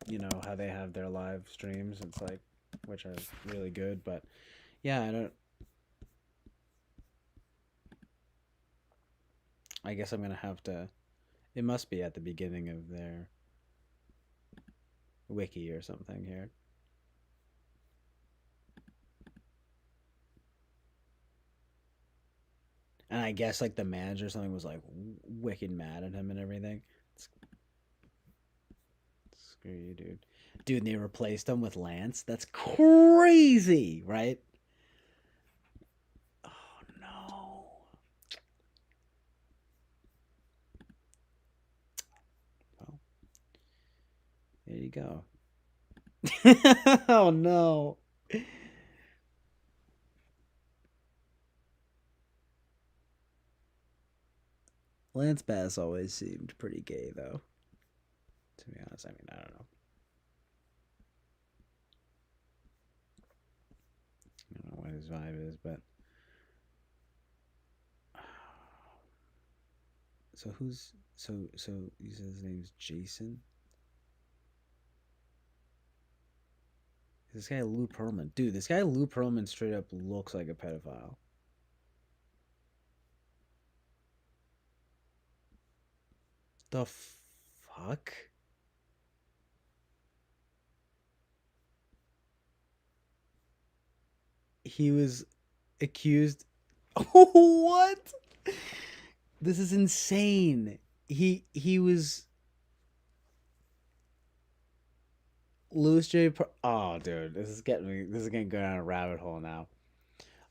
you know how they have their live streams. It's like, which are really good, but yeah, I don't. I guess I'm gonna have to. It must be at the beginning of their wiki or something here. And I guess like the manager or something was like wicked mad at him and everything. Screw you, dude. Dude, and they replaced him with Lance. That's crazy, right? Oh no. Well, there you go. Oh no. Lance Bass always seemed pretty gay, though. To be honest, I mean, I don't know. I don't know what his vibe is, but so who's so you said his name's Jason? This guy Lou Pearlman, dude. This guy Lou Pearlman straight up looks like a pedophile. The fuck? He was accused. Oh, what? This is insane. He was Louis J. Oh, dude, this is getting me. This is getting go down a rabbit hole now.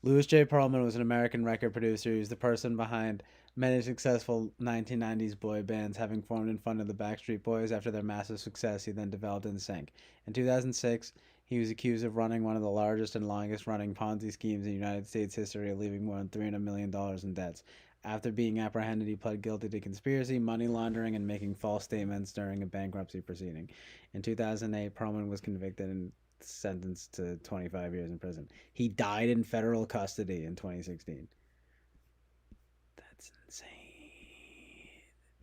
Louis J. Pearlman was an American record producer. He was the person behind many successful 1990s boy bands, having formed and funded the Backstreet Boys. After their massive success, he then developed NSYNC. In 2006, He was accused of running one of the largest and longest running Ponzi schemes in United States history, leaving more than $300 million in debts. After being apprehended, he pled guilty to conspiracy, money laundering, and making false statements during a bankruptcy proceeding. In 2008, Perlman was convicted and sentenced to 25 years in prison. He died in federal custody in 2016. That's insane.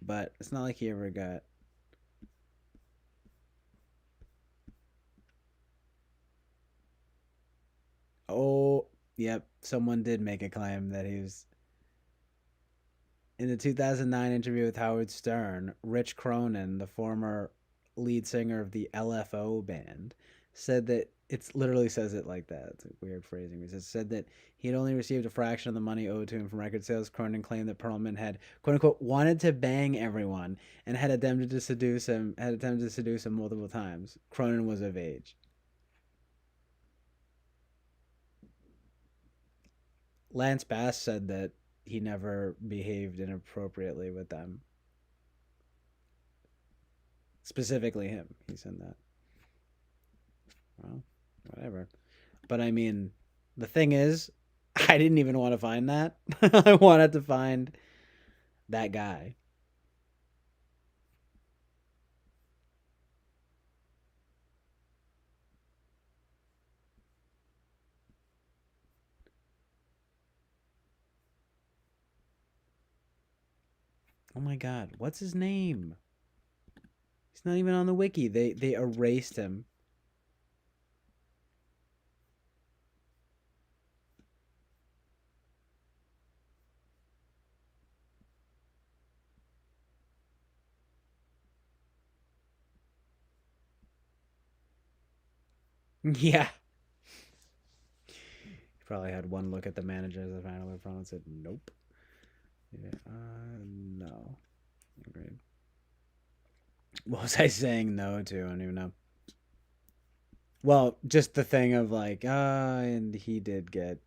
But it's not like he ever got. Oh, yep. Someone did make a claim that he was. In the 2009 interview with Howard Stern, Rich Cronin, the former lead singer of the LFO band, said that it's literally says it like that. It's a weird phrasing. It said that he had only received a fraction of the money owed to him from record sales. Cronin claimed that Perlman had "quote unquote" wanted to bang everyone and had attempted to seduce him. Had attempted to seduce him multiple times. Cronin was of age. Lance Bass said that he never behaved inappropriately with them. Specifically him. He said that. Well, whatever. But I mean, the thing is, I didn't even want to find that. I wanted to find that guy. Oh my god, what's his name? He's not even on the wiki. They erased him. Yeah. He probably had one look at the manager as a final approval and said, nope. Yeah, no. Agreed. What was I saying no to? I don't even know. Well, just the thing of like, and he did get,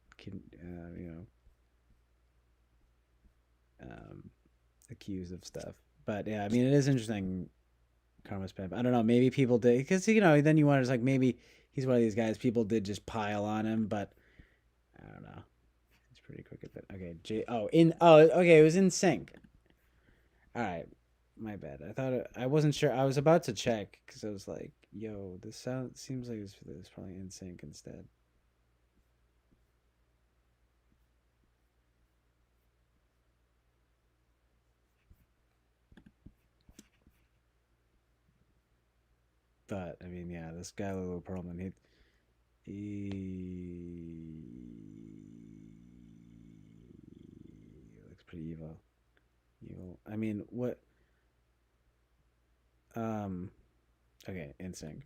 um, accused of stuff. But yeah, I mean, it is interesting. Karma's pimp. I don't know. Maybe people did because then you wonder, it's like maybe he's one of these guys. People did just pile on him, but I don't know. It's pretty quick at that. Okay, okay, it was in sync. All right, my bad. I wasn't sure. I was about to check because I was like, yo, this sound seems like it's probably in sync instead. But I mean, yeah, this guy Lulu Pearlman, he looks pretty evil. Evil. I mean, what? Um. Okay, in sync.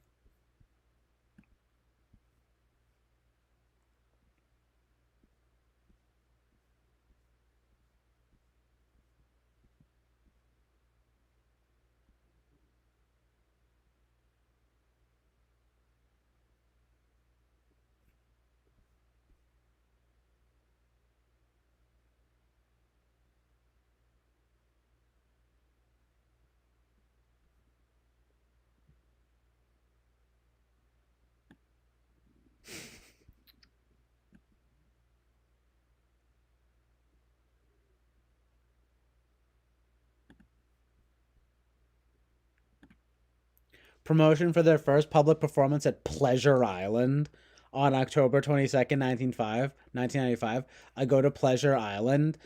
Promotion for their first public performance at Pleasure Island on October 22nd, 1995. I go to Pleasure Island,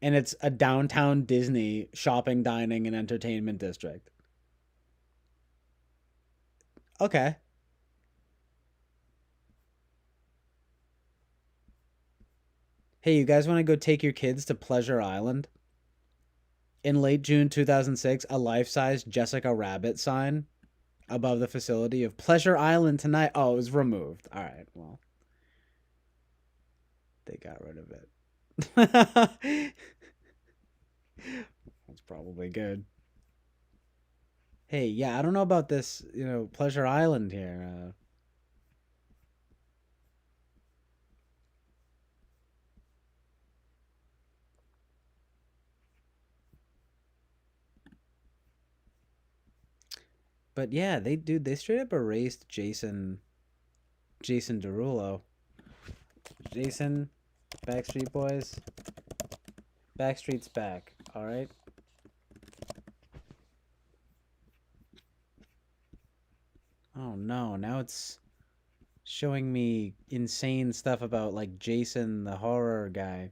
and it's a downtown Disney shopping, dining, and entertainment district. Okay. Hey, you guys want to go take your kids to Pleasure Island? In late June 2006, a life size Jessica Rabbit sign above the facility of Pleasure Island tonight. Oh, it was removed. All right, well, they got rid of it. That's probably good. Hey, yeah, I don't know about this, Pleasure Island here. But yeah, they straight up erased Jason Jason Derulo. Jason, Backstreet Boys. Backstreet's back. All right. Oh no! Now it's showing me insane stuff about like Jason the horror guy.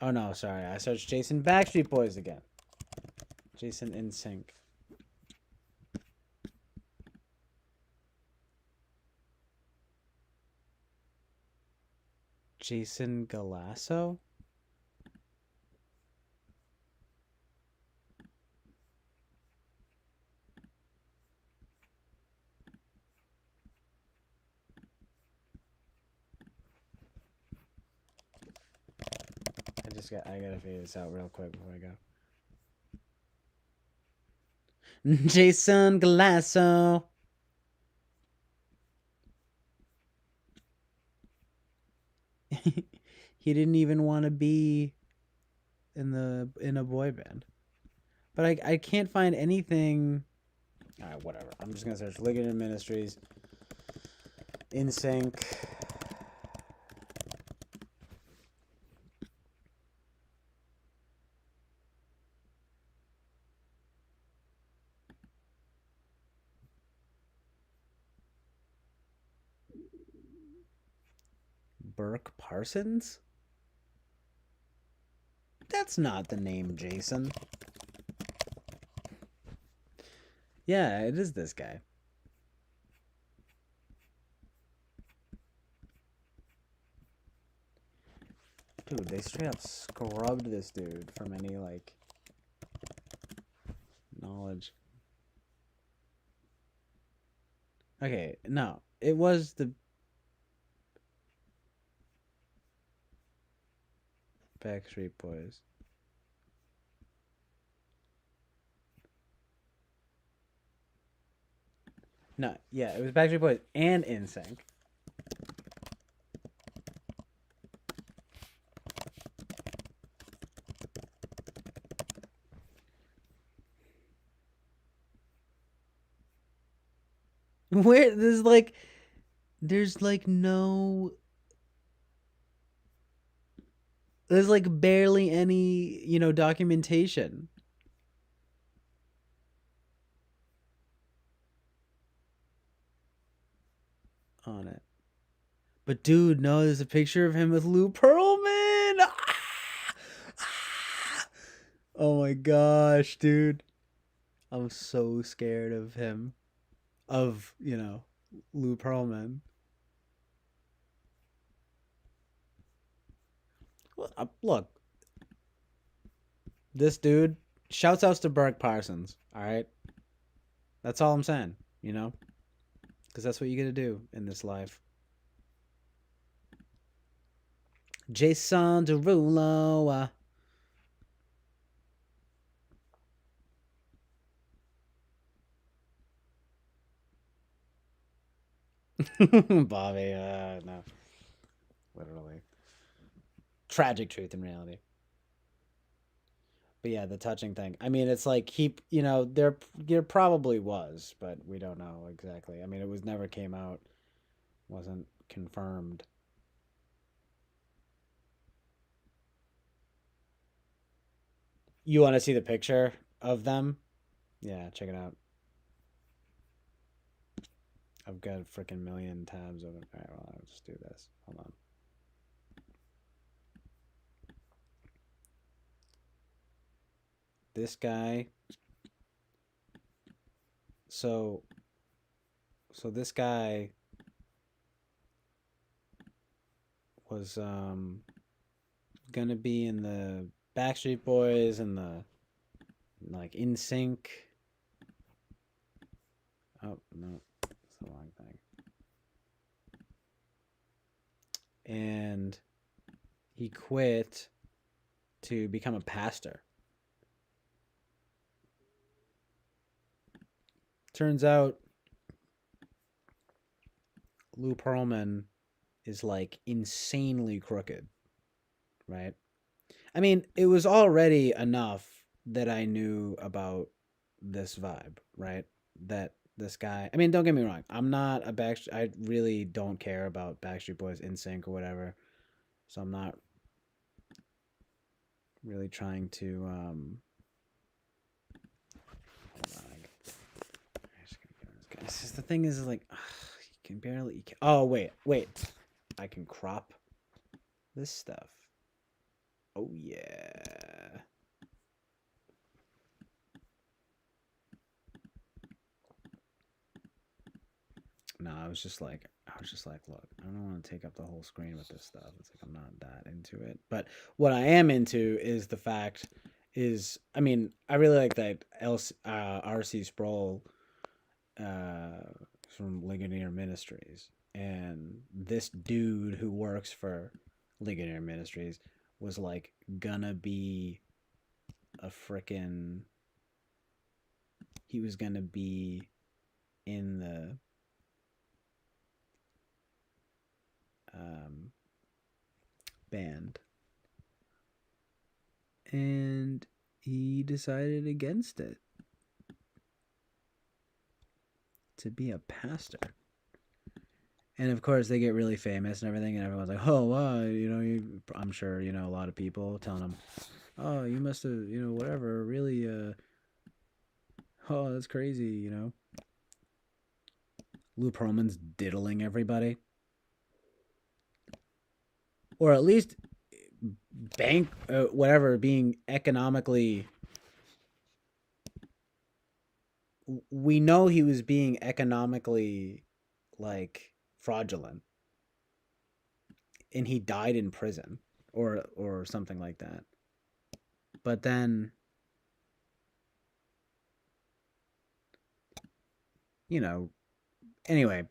Oh no, sorry. I searched Jason Backstreet Boys again. Jason in sync. Jason Galasso? I gotta figure this out real quick before I go. Jason Galasso. He didn't even want to be in a boy band. But I can't find anything. Alright, whatever. I'm just gonna search Ligated Ministries. In Sync. Burke Parsons? That's not the name Jason. Yeah, it is this guy. Dude, they straight up scrubbed this dude from any, like, knowledge. Okay, no. It was the Backstreet Boys. No, yeah, it was Backstreet Boys and NSYNC. Where there's like barely any, documentation on it. But dude, no, there's a picture of him with Lou Pearlman. Oh my gosh, dude. I'm so scared of him. Of, Lou Pearlman. Look, this dude, shouts outs to Burke Parsons, all right? That's all I'm saying, because that's what you gotta do in this life. Jason Derulo. Bobby, no. Literally. Tragic truth in reality. But yeah, the touching thing. I mean, it's like there probably was, but we don't know exactly. I mean, it was never came out, wasn't confirmed. You want to see the picture of them? Yeah, check it out. I've got a freaking million tabs open. All right, well, I'll just do this. Hold on. This guy. So this guy was gonna be in the Backstreet Boys and the like In Sync. Oh no, it's the wrong thing. And he quit to become a pastor. Turns out Lou Pearlman is like insanely crooked, right? I mean, it was already enough that I knew about this vibe, right? That this guy. I mean, don't get me wrong. I'm not a Backstreet. I really don't care about Backstreet Boys, NSYNC, or whatever. So I'm not really trying to. Hold on. This is the thing is like, ugh, you can barely. Oh wait. I can crop this stuff. Oh yeah. No, I was just like, look, I don't want to take up the whole screen with this stuff. It's like I'm not that into it. But what I am into is the fact is, I mean, I really like that R.C. Sproul from Ligonier Ministries, and this dude who works for Ligonier Ministries was like gonna be a frickin' he was gonna be in the band, and he decided against it to be a pastor. And of course, they get really famous and everything, and everyone's like, "Oh, wow, I'm sure a lot of people telling him, oh, you must have, whatever, really, oh, that's crazy. Lou Pearlman's diddling everybody, or at least whatever, being economically. We know he was being economically, like, fraudulent, and he died in prison, or something like that. But then, anyway,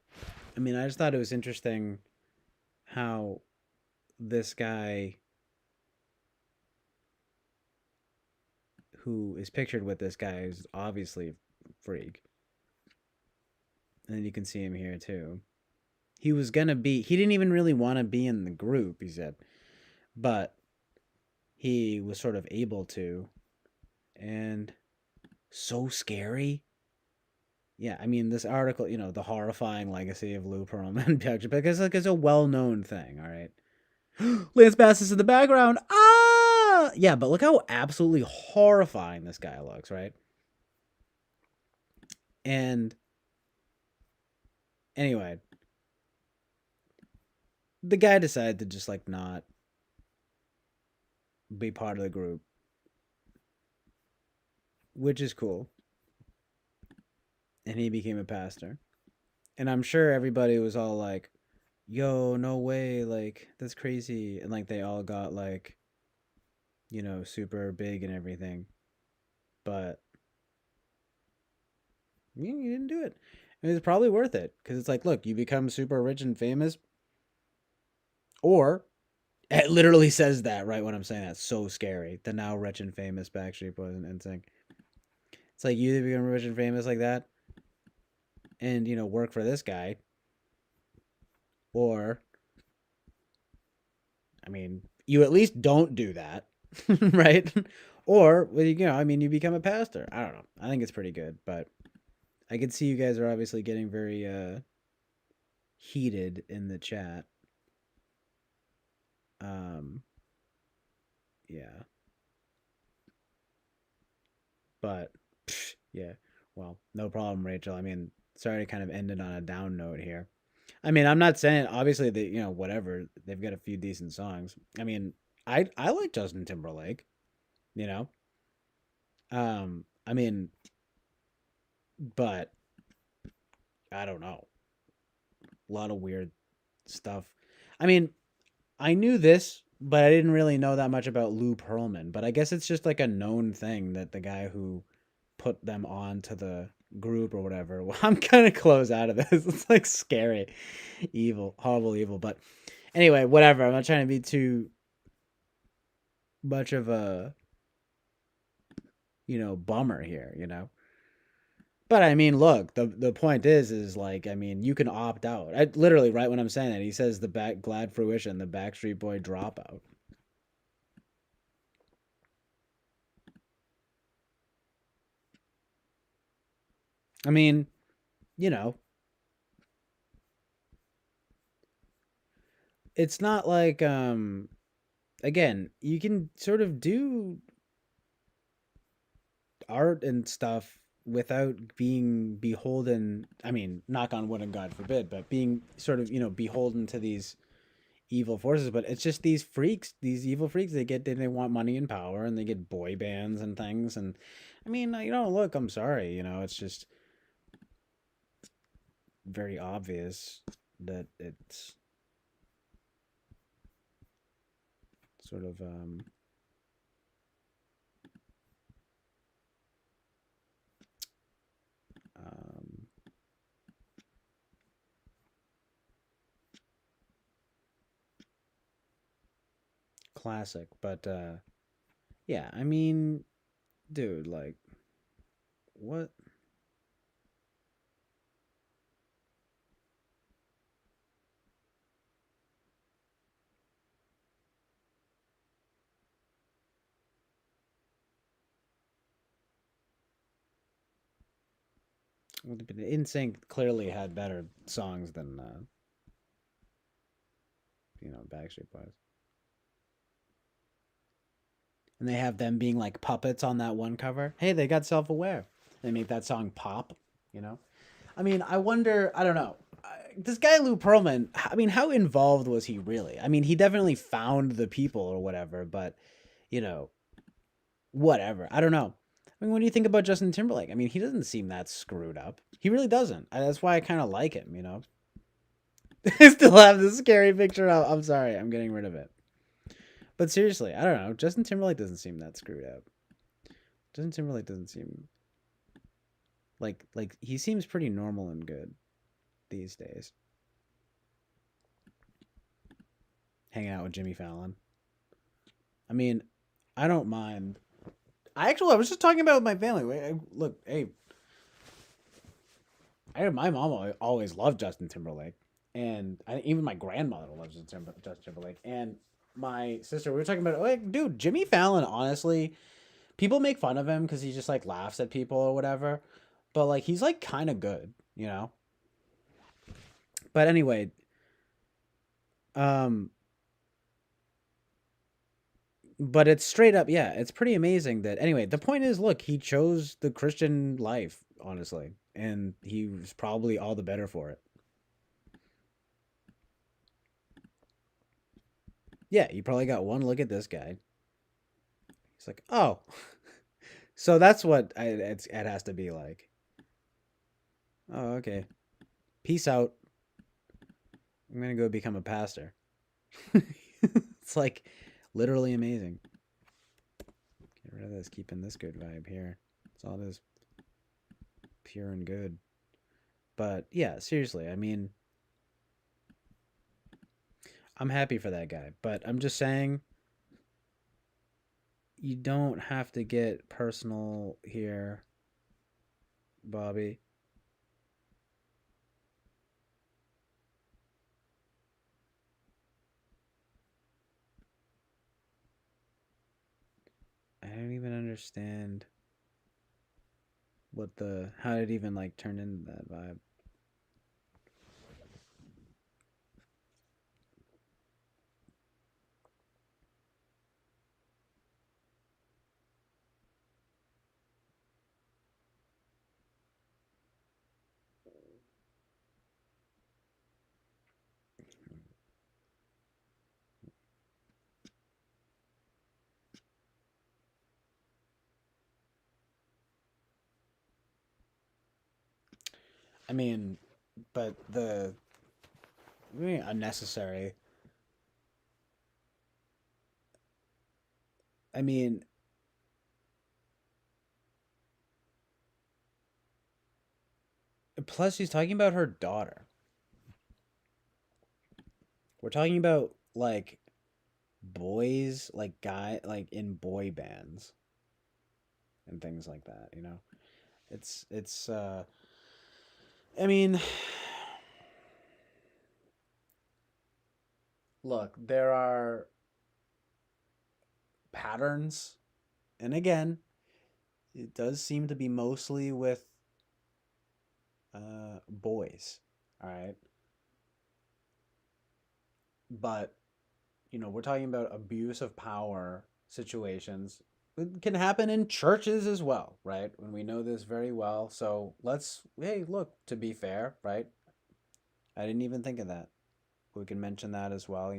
I mean, I just thought it was interesting how this guy who is pictured with this guy is obviously a freak. And then you can see him here too. He didn't even really want to be in the group, he said. But he was sort of able to. And so scary. Yeah, I mean, this article, the horrifying legacy of Lou Pearlman, because it's a well-known thing, all right? Lance Bass is in the background. Ah! Yeah, but look how absolutely horrifying this guy looks, right? And anyway, the guy decided to just, like, not be part of the group, which is cool. And he became a pastor. And I'm sure everybody was all like, yo, no way, like, that's crazy. And, like, they all got, like, super big and everything. But you didn't do it. And it's probably worth it. Because it's like, look, you become super rich and famous. Or, it literally says that right when I'm saying that. So scary. The now rich and famous Backstreet Boys and NSYNC. It's like, you either become rich and famous like that and, work for this guy. Or, I mean, you at least don't do that. Right? Or, well, you become a pastor. I don't know. I think it's pretty good, but I can see you guys are obviously getting very heated in the chat. Yeah. But yeah. Well, no problem, Rachel. I mean, sorry to kind of end it on a down note here. I mean, I'm not saying obviously that, whatever, they've got a few decent songs. I mean, I like Justin Timberlake, you know. I mean, but I don't know. A lot of weird stuff. I mean, I knew this, but I didn't really know that much about Lou Pearlman. But I guess it's just like a known thing that the guy who put them on to the group or whatever. Well, I'm gonna close out of this. It's like scary, evil, horrible, evil. But anyway, whatever. I'm not trying to be too much of a bummer here. But I mean, look, the point is like, I mean, you can opt out. I literally, right when I'm saying that, he says glad fruition, the Backstreet Boy dropout. I mean, you know, it's not like again, you can sort of do art and stuff without being beholden. I mean, knock on wood and God forbid, but being sort of, beholden to these evil forces. But it's just these freaks, these evil freaks, they want money and power, and they get boy bands and things. And I mean, look, I'm sorry, it's just very obvious that it's sort of um classic. But yeah, I mean, dude, like, what? Well, NSYNC clearly had better songs than Backstreet Boys. And they have them being like puppets on that one cover. Hey, they got self-aware. They make that song pop, you know? I mean, I wonder, I don't know. This guy Lou Pearlman, I mean, how involved was he really? I mean, he definitely found the people or whatever, but you know, whatever. I don't know. I mean, when you think about Justin Timberlake, I mean, he doesn't seem that screwed up. He really doesn't. That's why I kind of like him, you know? I still have this scary picture up. I'm sorry, I'm getting rid of it. But seriously, I don't know. Justin Timberlake doesn't seem that screwed up. Justin Timberlake doesn't seem like he seems pretty normal and good these days. Hanging out with Jimmy Fallon. I mean, I don't mind. I was just talking about with my family. Look, hey, my mom always loved Justin Timberlake, and even my grandmother loves Justin Timberlake, and my sister. We were talking about, like, dude, Jimmy Fallon. Honestly, people make fun of him because he just like laughs at people or whatever, but like he's like kind of good, you know. But anyway, um, but it's straight up, yeah, it's pretty amazing that. Anyway, the point is, look, he chose the Christian life, honestly, and he was probably all the better for it. Yeah, you probably got one look at this guy. He's like, oh, so that's what it has to be like. Oh, okay. Peace out. I'm gonna go become a pastor. It's like literally amazing. Get rid of this, keeping this good vibe here. It's all this pure and good. But yeah, seriously, I mean, I'm happy for that guy. But I'm just saying, you don't have to get personal here, Bobby. I don't even understand how it even like turned into that vibe. I mean, but unnecessary. I mean, plus she's talking about her daughter. We're talking about like boys, like guy, like in boy bands and things like that. It's. I mean, look, there are patterns, and again, it does seem to be mostly with boys. All right. But, we're talking about abuse of power situations. It can happen in churches as well, right? When we know this very well. So hey, look, to be fair, right? I didn't even think of that. We can mention that as well.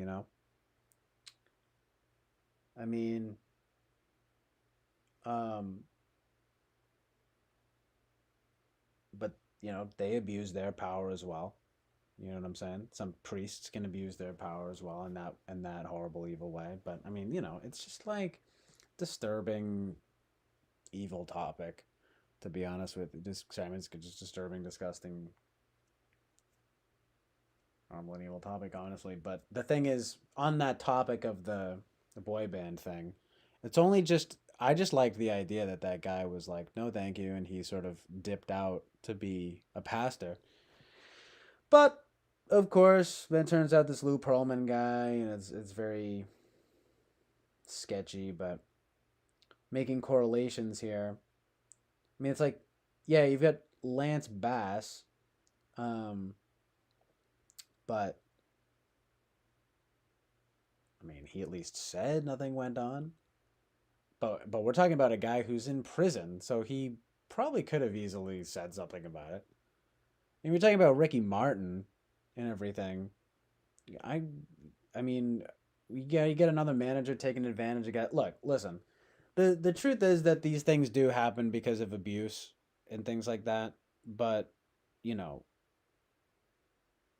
I mean, um, but, they abuse their power as well. You know what I'm saying? Some priests can abuse their power as well in that horrible evil way. But I mean, it's just like disturbing evil topic, to be honest with you. It's just disturbing, disgusting, horrible and evil topic, honestly. But the thing is, on that topic of the boy band thing, it's only just I just like the idea that that guy was like, no, thank you, and he sort of dipped out to be a pastor. But of course, then turns out this Lou Pearlman guy, and it's very sketchy, but making correlations here. I mean, it's like, yeah, you've got Lance Bass, um, but I mean, he at least said nothing went on. But we're talking about a guy who's in prison, so he probably could have easily said something about it. And we're talking about Ricky Martin and everything. I I mean, you get another manager taking advantage of guy. Look, listen. The truth is that these things do happen because of abuse and things like that. But, you know,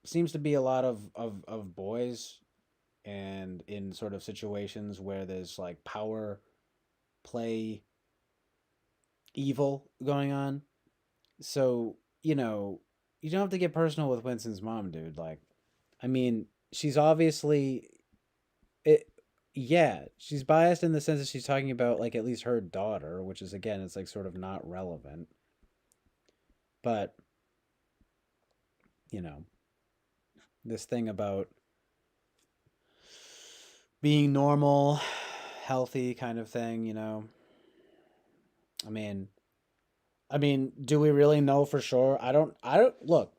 seems to be a lot of boys and in sort of situations where there's like power play evil going on. So, you don't have to get personal with Winston's mom, dude. Like, I mean, she's obviously it yeah, she's biased in the sense that she's talking about like at least her daughter, which is again it's like sort of not relevant. But, you know, this thing about being normal, healthy kind of thing. I mean, do we really know for sure? I don't look,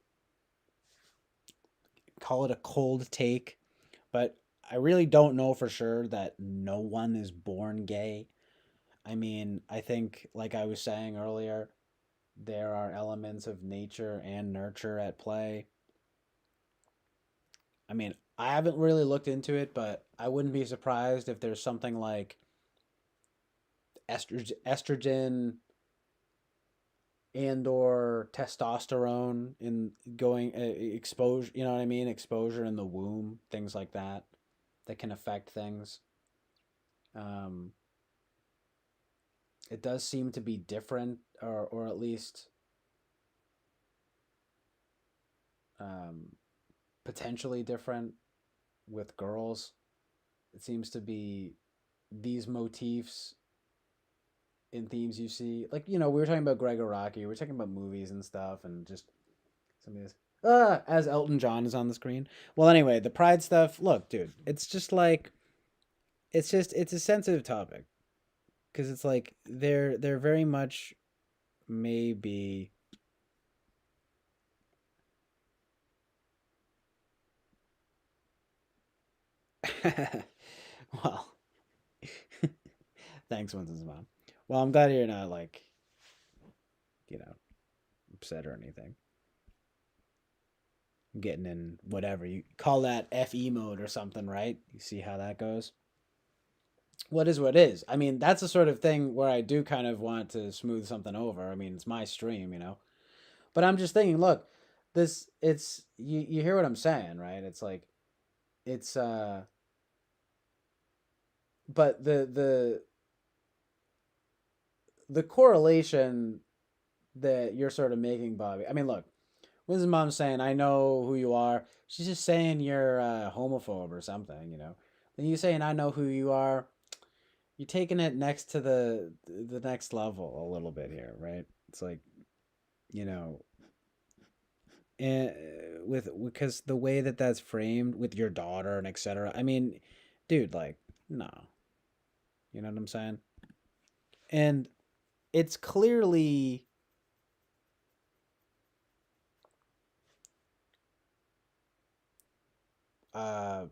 call it a cold take, but I really don't know for sure that no one is born gay. I mean, I think like I was saying earlier, there are elements of nature and nurture at play. I mean, I haven't really looked into it, but I wouldn't be surprised if there's something like estrogen and or testosterone in going exposure, you know what I mean, exposure in the womb, things like that can affect things. um it does seem to be different, or at least um potentially different with girls. It seems to be these motifs in themes you see, like, we were talking about Gregor Rocky, we were talking about movies and stuff, and just some of this as Elton John is on the screen. Well, anyway, the pride stuff, look, dude, it's just like it's a sensitive topic because it's like they're very much maybe well, thanks, Winston's mom. Well, I'm glad you're not like, you know, upset or anything. I'm getting in whatever you call that FE mode or something, right? You see how that goes? What is what is. I mean, that's the sort of thing where I do kind of want to smooth something over. I mean, it's my stream. But I'm just thinking, look, it's you hear what I'm saying, right? It's like it's but the correlation that you're sort of making, Bobby. I mean, look, when's mom saying, "I know who you are"? She's just saying you're homophobe or something. Then you saying, "I know who you are." You're taking it next to the next level a little bit here, right? It's like, you know, and with because the way that that's framed with your daughter and etc. I mean, dude, like, no, you know what I'm saying? And it's clearly uh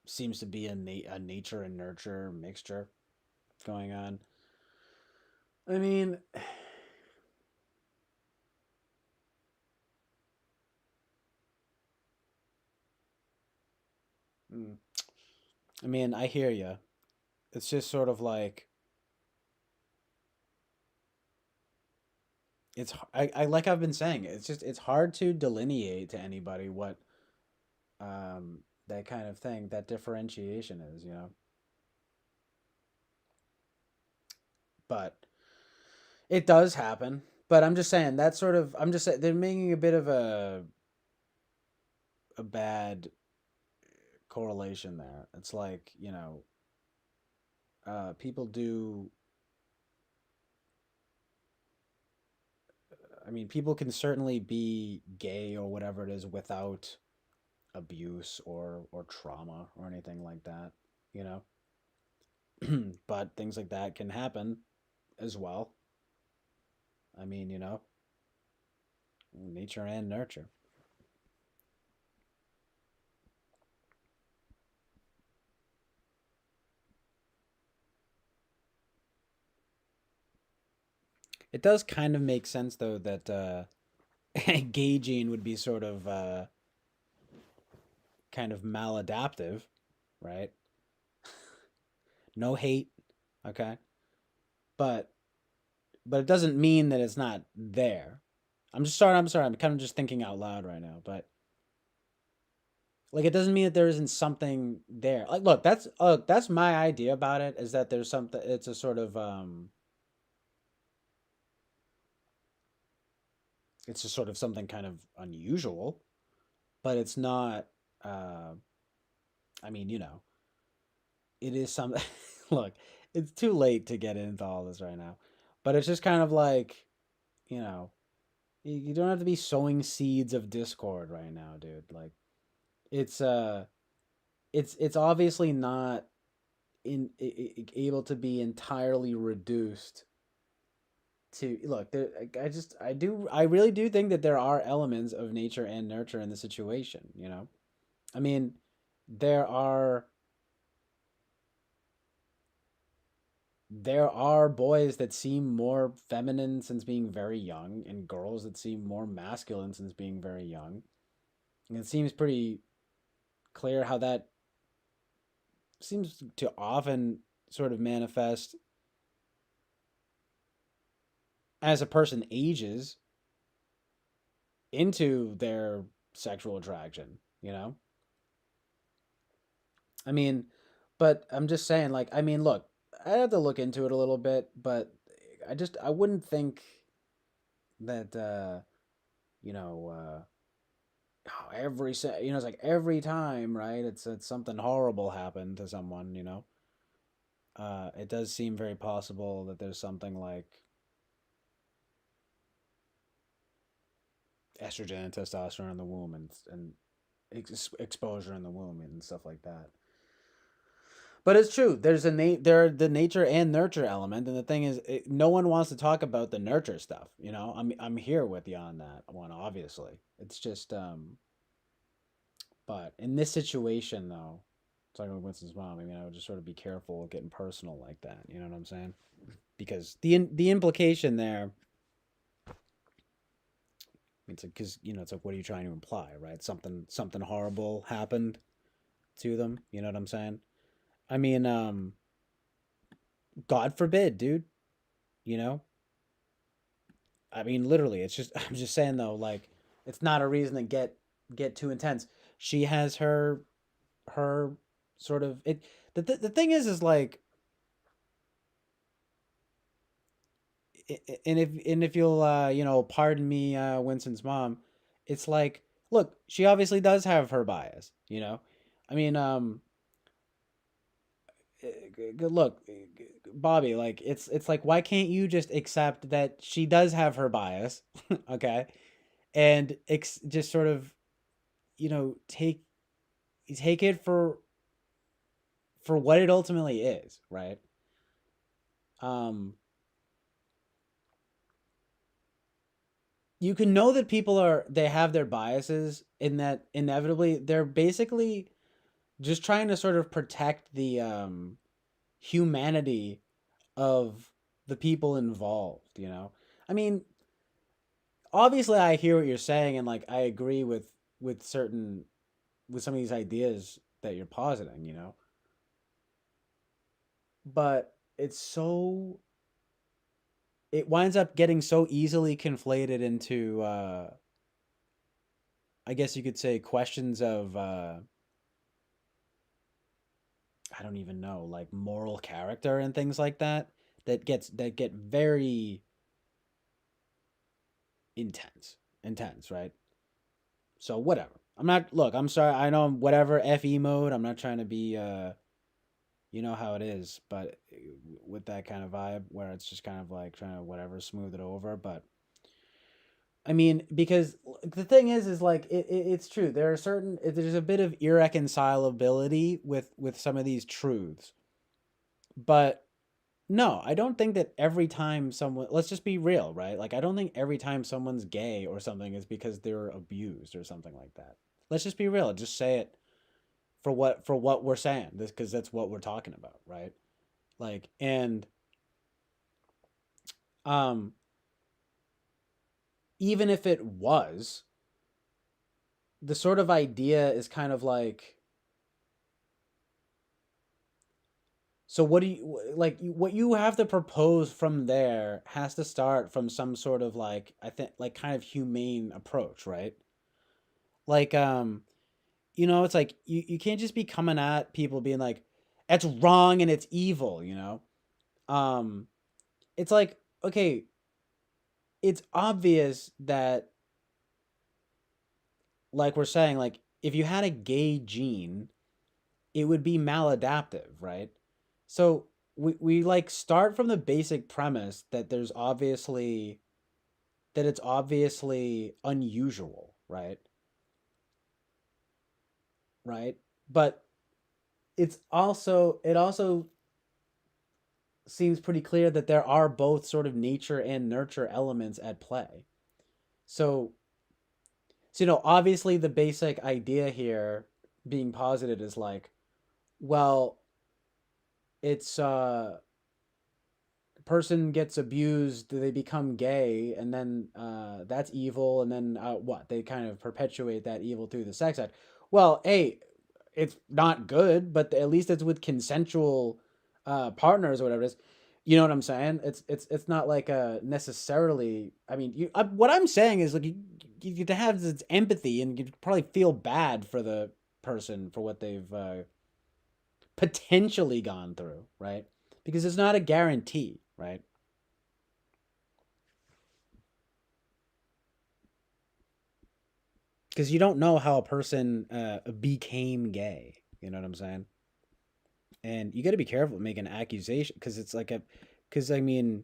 seems to be a nature and nurture mixture going on. I mean, mm, I mean, I hear you. It's just sort of like I like I've been saying, it's just it's hard to delineate to anybody what that kind of thing, that differentiation is, you know. But it does happen. But I'm just saying that sort of I'm just saying they're making a bit of a bad correlation there. It's like, you know, people do I mean, people can certainly be gay or whatever it is without abuse or trauma or anything like that, you know. But things like that can happen as well. I mean, you know, nature and nurture. It does kind of make sense though that gay gene would be sort of kind of maladaptive, right? No hate, okay? But it doesn't mean that it's not there. I'm sorry. I'm kind of just thinking out loud right now, but like it doesn't mean that there isn't something there. Like look, that's my idea about it is that there's something it's a sort of it's just sort of something kind of unusual, but it's not uh I mean, you know, it is something look, it's too late to get into all this right now. But it's just kind of like, you know, you don't have to be sowing seeds of discord right now, dude. Like it's it's obviously not able to be entirely reduced to look there. I really do think that there are elements of nature and nurture in the situation, you know. I mean, there are boys that seem more feminine since being very young and girls that seem more masculine since being very young, and it seems pretty clear how that seems to often sort of manifest as a person ages into their sexual attraction, you know? I mean, but I'm just saying, like, I mean, look, I have to look into it a little bit, but I wouldn't think that, you know, you know, it's like every time, right? It's something horrible happened to someone, you know? It does seem very possible that there's something like estrogen and testosterone in the womb and exposure in the womb and stuff like that. But it's true. There the nature and nurture element, and the thing is, no one wants to talk about the nurture stuff. You know, I'm here with you on that one. Obviously, it's just but in this situation though, talking about Winston's mom, I mean, I would just sort of be careful of getting personal like that. You know what I'm saying? Because the implication there, it's like, because you know, it's like, what are you trying to imply, right? Something horrible happened to them. You know what I'm saying? I mean, God forbid, dude. You know, I mean, literally, it's just I'm just saying though, like it's not a reason to get too intense. She has her sort of it. The thing is like, and if you'll you know, pardon me, Winston's mom, it's like, look, she obviously does have her bias. You know, I mean, look, Bobby, like it's like, why can't you just accept that she does have her bias, okay, and just sort of, you know, take it for what it ultimately is, right? Um, you can know that people are they have their biases in that inevitably they're basically just trying to sort of protect the humanity of the people involved, you know? I mean, obviously I hear what you're saying and like I agree with certain with some of these ideas that you're positing, you know? But it's so it winds up getting so easily conflated into I guess you could say questions of I don't even know, like moral character and things like that that get very intense, right? So whatever. I'm not look, I'm sorry. I know I'm whatever FE mode. I'm not trying to be you know how it is, but with that kind of vibe where it's just kind of like trying to whatever smooth it over, but I mean, because the thing is like it's true. There are certain there's a bit of irreconcilability with some of these truths, but no, I don't think that every time someone, let's just be real, right? Like, I don't think every time someone's gay or something is because they're abused or something like that. Let's just be real. Just say it for what we're saying, this because that's what we're talking about, right? Like, and um, even if it was, the sort of idea is kind of like, so what do you like? What you have to propose from there has to start from some sort of like I think like kind of humane approach, right? Like you know, it's like you can't just be coming at people being like, "It's wrong and it's evil," you know? Um, it's like, okay, it's obvious that, like we're saying, like, if you had a gay gene, it would be maladaptive, right? So we like start from the basic premise that there's obviously that it's obviously unusual, right? Right? But it also seems pretty clear that there are both sort of nature and nurture elements at play. So, so you know, obviously the basic idea here being posited is like, well, it's person gets abused, they become gay, and then that's evil, and then what? They kind of perpetuate that evil through the sex act. Well, hey, it's not good, but at least it's with consensual partners or whatever it is. You know what I'm saying? It's not like necessarily. I mean, what I'm saying is like you to have this empathy and you probably feel bad for the person for what they've potentially gone through, right? Because it's not a guarantee, right? Because you don't know how a person became gay. You know what I'm saying? And you got to be careful making an accusation because it's like a, because I mean,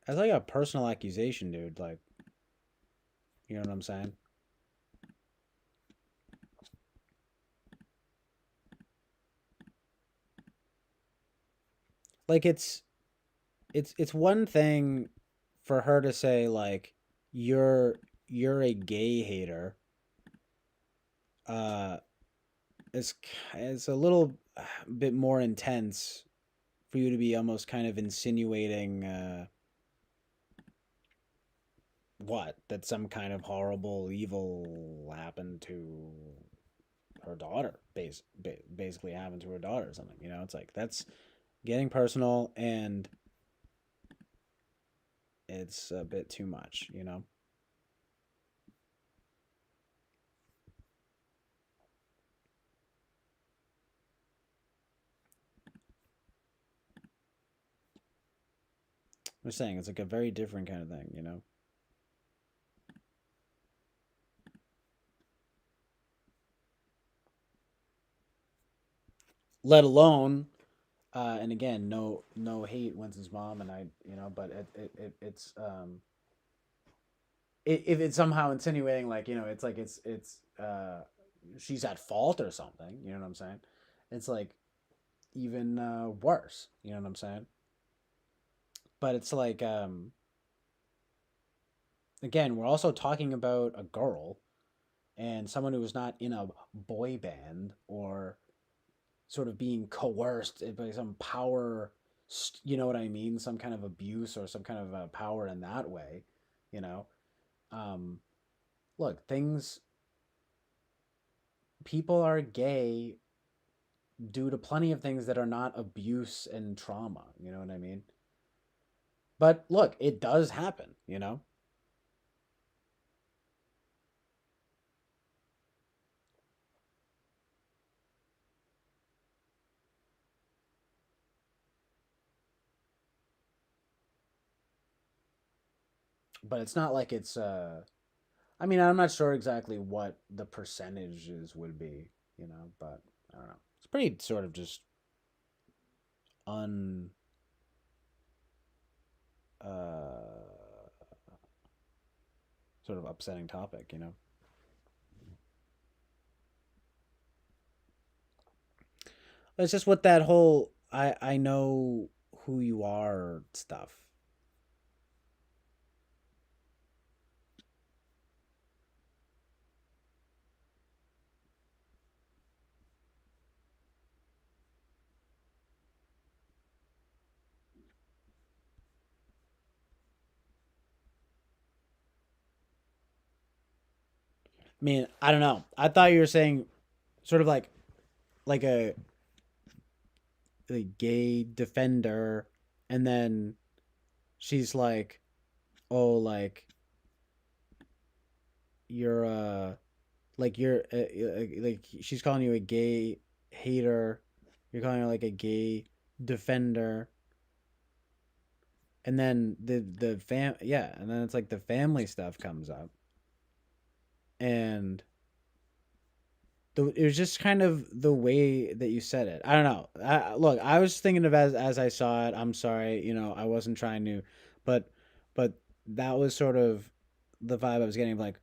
that's like a personal accusation, dude. Like, you know what I'm saying? Like it's one thing for her to say like you're you're a gay hater. Uh, it's it's a little bit more intense for you to be almost kind of insinuating what that some kind of horrible evil happened to her daughter basically happened to her daughter or something, you know. It's like that's getting personal and it's a bit too much, you know. I'm saying it's like a very different kind of thing, you know. Let alone and again, no hate Winston's mom and I, you know, but it's if it's somehow insinuating like, you know, it's like it's she's at fault or something, you know what I'm saying? It's like even worse, you know what I'm saying? But it's like again, we're also talking about a girl and someone who was not in a boy band or sort of being coerced by some power, you know what I mean? Some kind of abuse or some kind of power in that way, you know? Um, Look, people are gay due to plenty of things that are not abuse and trauma, you know what I mean? But look, it does happen, you know? But it's not like it's I mean, I'm not sure exactly what the percentages would be, you know, but I don't know. It's pretty sort of just un sort of upsetting topic, you know. It's just what that whole I know who you are stuff. I mean, I don't know. I thought you were saying sort of like a gay defender, and then she's like, "Oh, you're you're like she's calling you a gay hater. You're calling her like a gay defender." And then and then it's like the family stuff comes up, and it was just kind of the way that you said it. I don't know. Look, I was thinking of as I saw it. I'm sorry, you know, I wasn't trying to, but but that was sort of the vibe I was getting. Of like,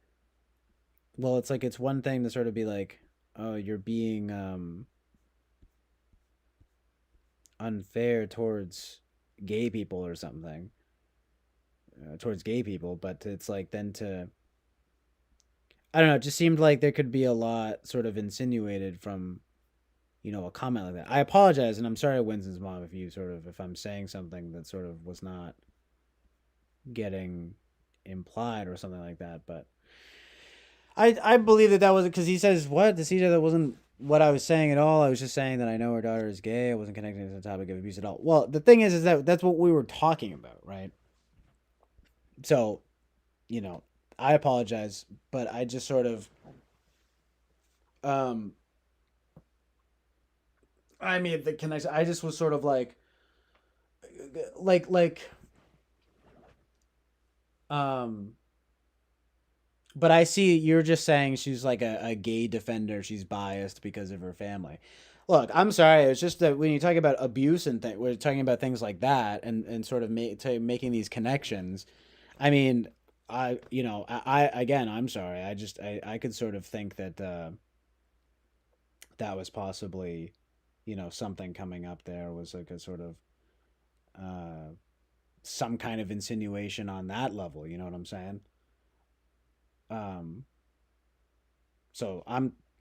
well, it's like it's one thing to sort of be like, oh, you're being unfair towards gay people or something, towards gay people, but it's like then to I don't know. It just seemed like there could be a lot sort of insinuated from a comment like that. I apologize, and I'm sorry, Winston's mom, if I'm saying something that sort of was not getting implied or something like that. But I believe that was because he says what the CJ that wasn't what I was saying at all. I was just saying that I know her daughter is gay. I wasn't connecting to the topic of abuse at all. Well, the thing is that that's what we were talking about, right? So, you know, I apologize, but I just sort of um I mean the connection. I just was sort of like like um but I see you're just saying she's like a gay defender. She's biased because of her family. Look, I'm sorry. It's just that when you talk about abuse and we're talking about things like that, and sort of making these connections. I mean, I again, I'm sorry. I could sort of think that that was possibly, something coming up there was like a sort of uh, some kind of insinuation on that level. You know what I'm saying? Um, So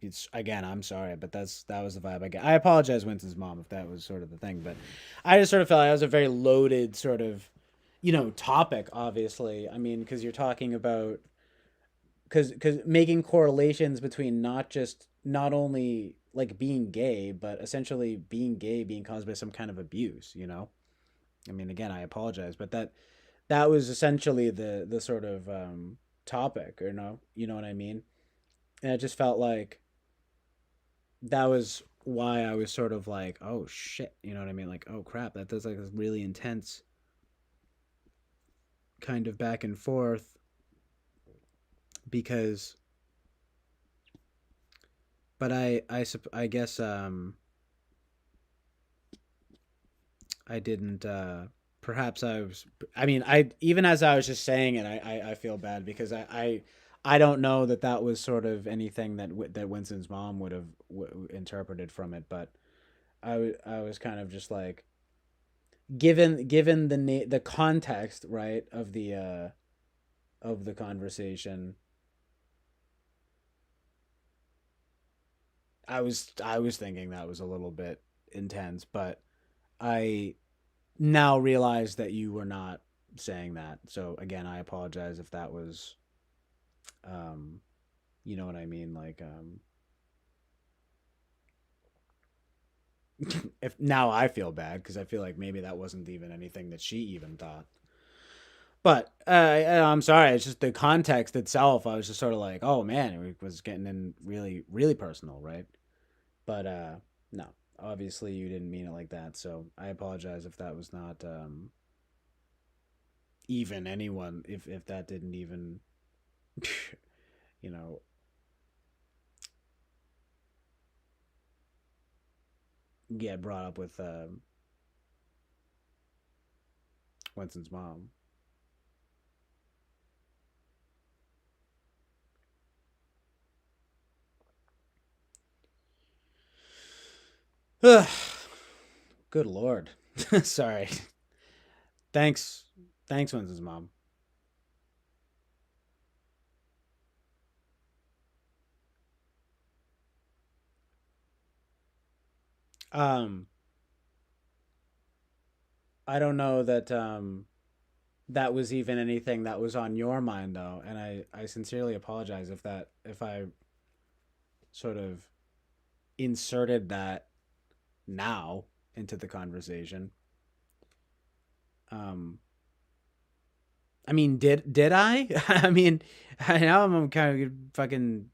it's again, I'm sorry, but that was the vibe I get. I apologize, Winston's mom, if that was sort of the thing, but I just sort of felt like that was a very loaded sort of, topic. Obviously, I mean, because you're talking about because making correlations between not only like being gay, but essentially being gay being caused by some kind of abuse. I mean, again, I apologize, but that was essentially the sort of topic, or no, you know what I mean? And it just felt like that was why I was sort of like, oh shit, you know what I mean? Like, oh crap, that does like this really intense kind of back and forth because, but I guess I didn't. Perhaps I was. I mean, I even as I was just saying it, I feel bad because I don't know that that was sort of anything that Winston's mom would have interpreted from it, but I was kind of just like given the context, right, of of the conversation, I was thinking that was a little bit intense, but I now realize that you were not saying that. So again, I apologize if that was, um, you know what I mean, like, if now I feel bad because I feel like maybe that wasn't even anything that she even thought. But I'm sorry. It's just the context itself. I was just sort of like, oh man, it was getting in really, really personal, right? But no, obviously you didn't mean it like that. So I apologize if that was not even anyone. If that didn't even, you know, get brought up with Winston's mom. Good lord. Sorry. Thanks. Thanks, Winston's mom. Um, I don't know that that was even anything that was on your mind though, and I sincerely apologize if I sort of inserted that now into the conversation. Um, I mean, did I? I mean, I know I'm kind of fucking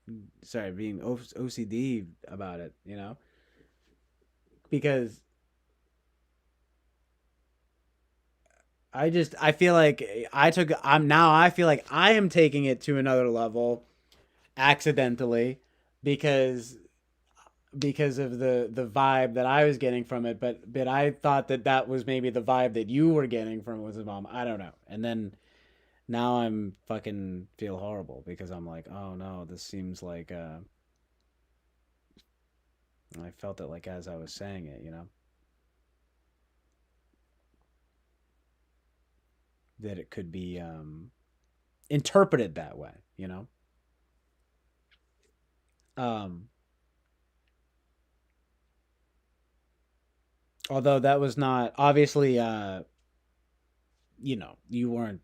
sorry being OCD about it, you know, because I feel like I feel like I am taking it to another level accidentally because of the vibe that I was getting from it, but I thought that that was maybe the vibe that you were getting from it was his mom. I don't know. And then now I'm fucking feel horrible because I'm like, oh no, this seems like I felt it like as I was saying it, you know, that it could be interpreted that way, you know. Um, Although that was not obviously, you know, you weren't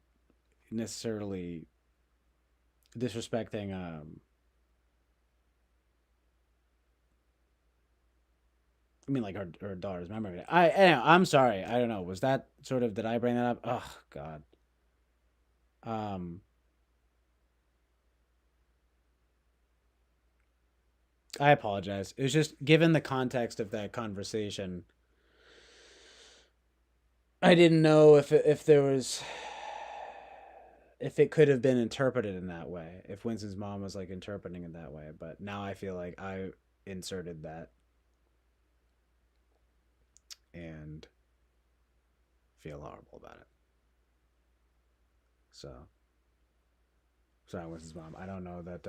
necessarily disrespecting I mean, like her daughter's memory. I'm sorry. I don't know. Was that sort of did I bring that up? Oh God. Um, I apologize. It was just given the context of that conversation. I didn't know if there was if it could have been interpreted in that way. If Winston's mom was like interpreting it that way, but now I feel like I inserted that and feel horrible about it. So sorry, Winston's mom. I don't know that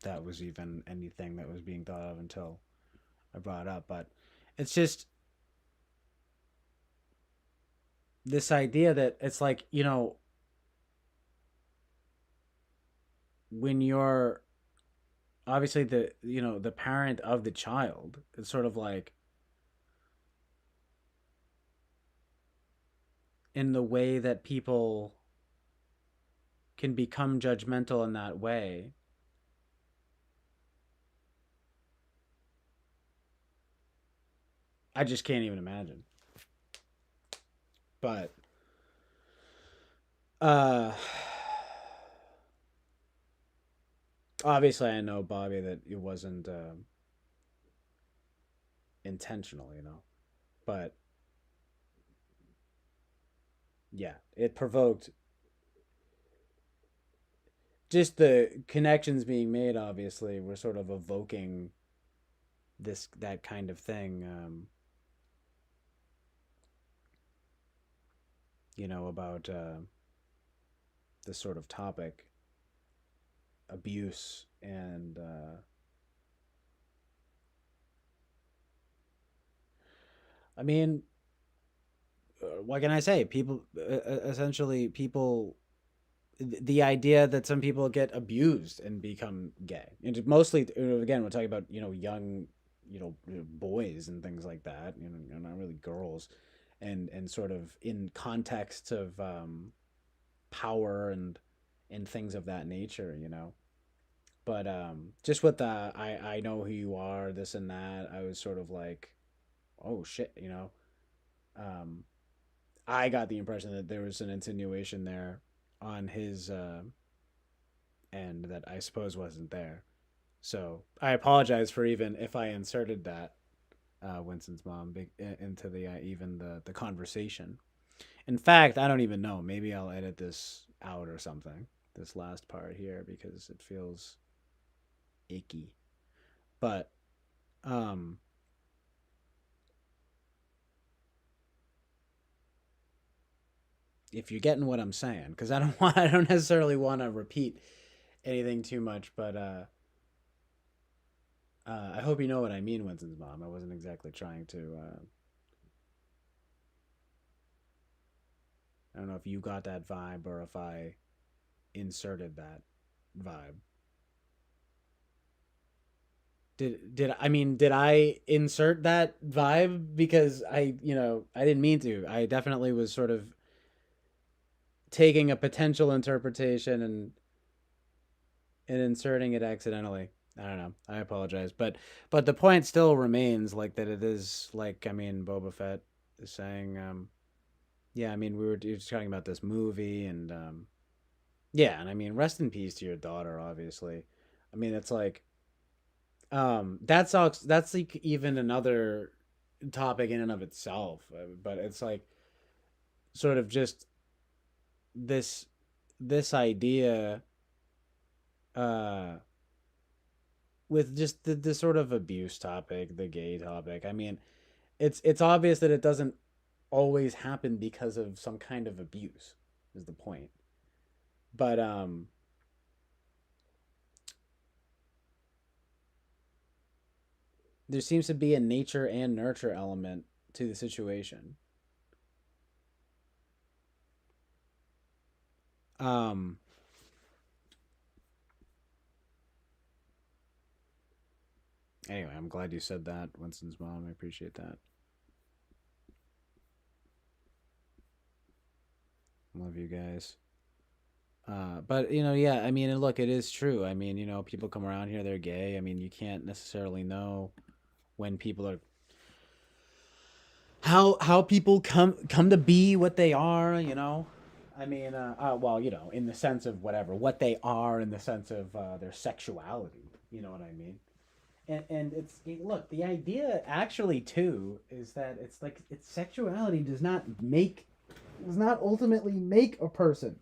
that was even anything that was being thought of until I brought it up. But it's just this idea that it's like, you know, when you're obviously the, you know, the parent of the child, it's sort of like in the way that people can become judgmental in that way. I just can't even imagine. But uh obviously I know Bobby that it wasn't intentional, you know. But yeah, it provoked just the connections being made obviously were sort of evoking this that kind of thing you know about this sort of topic abuse and I mean what can I say? People, essentially, people, the idea that some people get abused and become gay, and mostly, again, we're talking about young, boys and things like that. Not really girls, and sort of in context of power and things of that nature. But just with the I know who you are, this and that, I was sort of like, oh shit. Um, I got the impression that there was an insinuation there on his end that I suppose wasn't there. So I apologize for even if I inserted that Winston's mom into the even the conversation. In fact, I don't even know. Maybe I'll edit this out or something. This last part here because it feels icky. But um if you're getting what I'm saying, because I don't necessarily want to repeat anything too much, but I hope you know what I mean, Winston's mom. I wasn't exactly trying to. I don't know if you got that vibe or if I inserted that vibe. Did I insert that vibe because I didn't mean to. I definitely was sort of taking a potential interpretation and inserting it accidentally. I don't know. I apologize, but the point still remains like that. It is like Boba Fett is saying. Yeah, we were just talking about this movie, and yeah, and rest in peace to your daughter. Obviously, it's like that's like even another topic in and of itself. But it's like sort of just this this idea uh with just the sort of abuse topic, the gay topic. It's obvious that it doesn't always happen because of some kind of abuse is the point. But there seems to be a nature and nurture element to the situation. Um anyway, I'm glad you said that, Winston's mom. I appreciate that. Love you guys. But yeah, and look, it is true. People come around here, they're gay. You can't necessarily know when people are how people come to be what they are. Well, in the sense of whatever what they are, in the sense of their sexuality. You know what I mean? And look, the idea actually too is that it's like its sexuality does not ultimately make a person.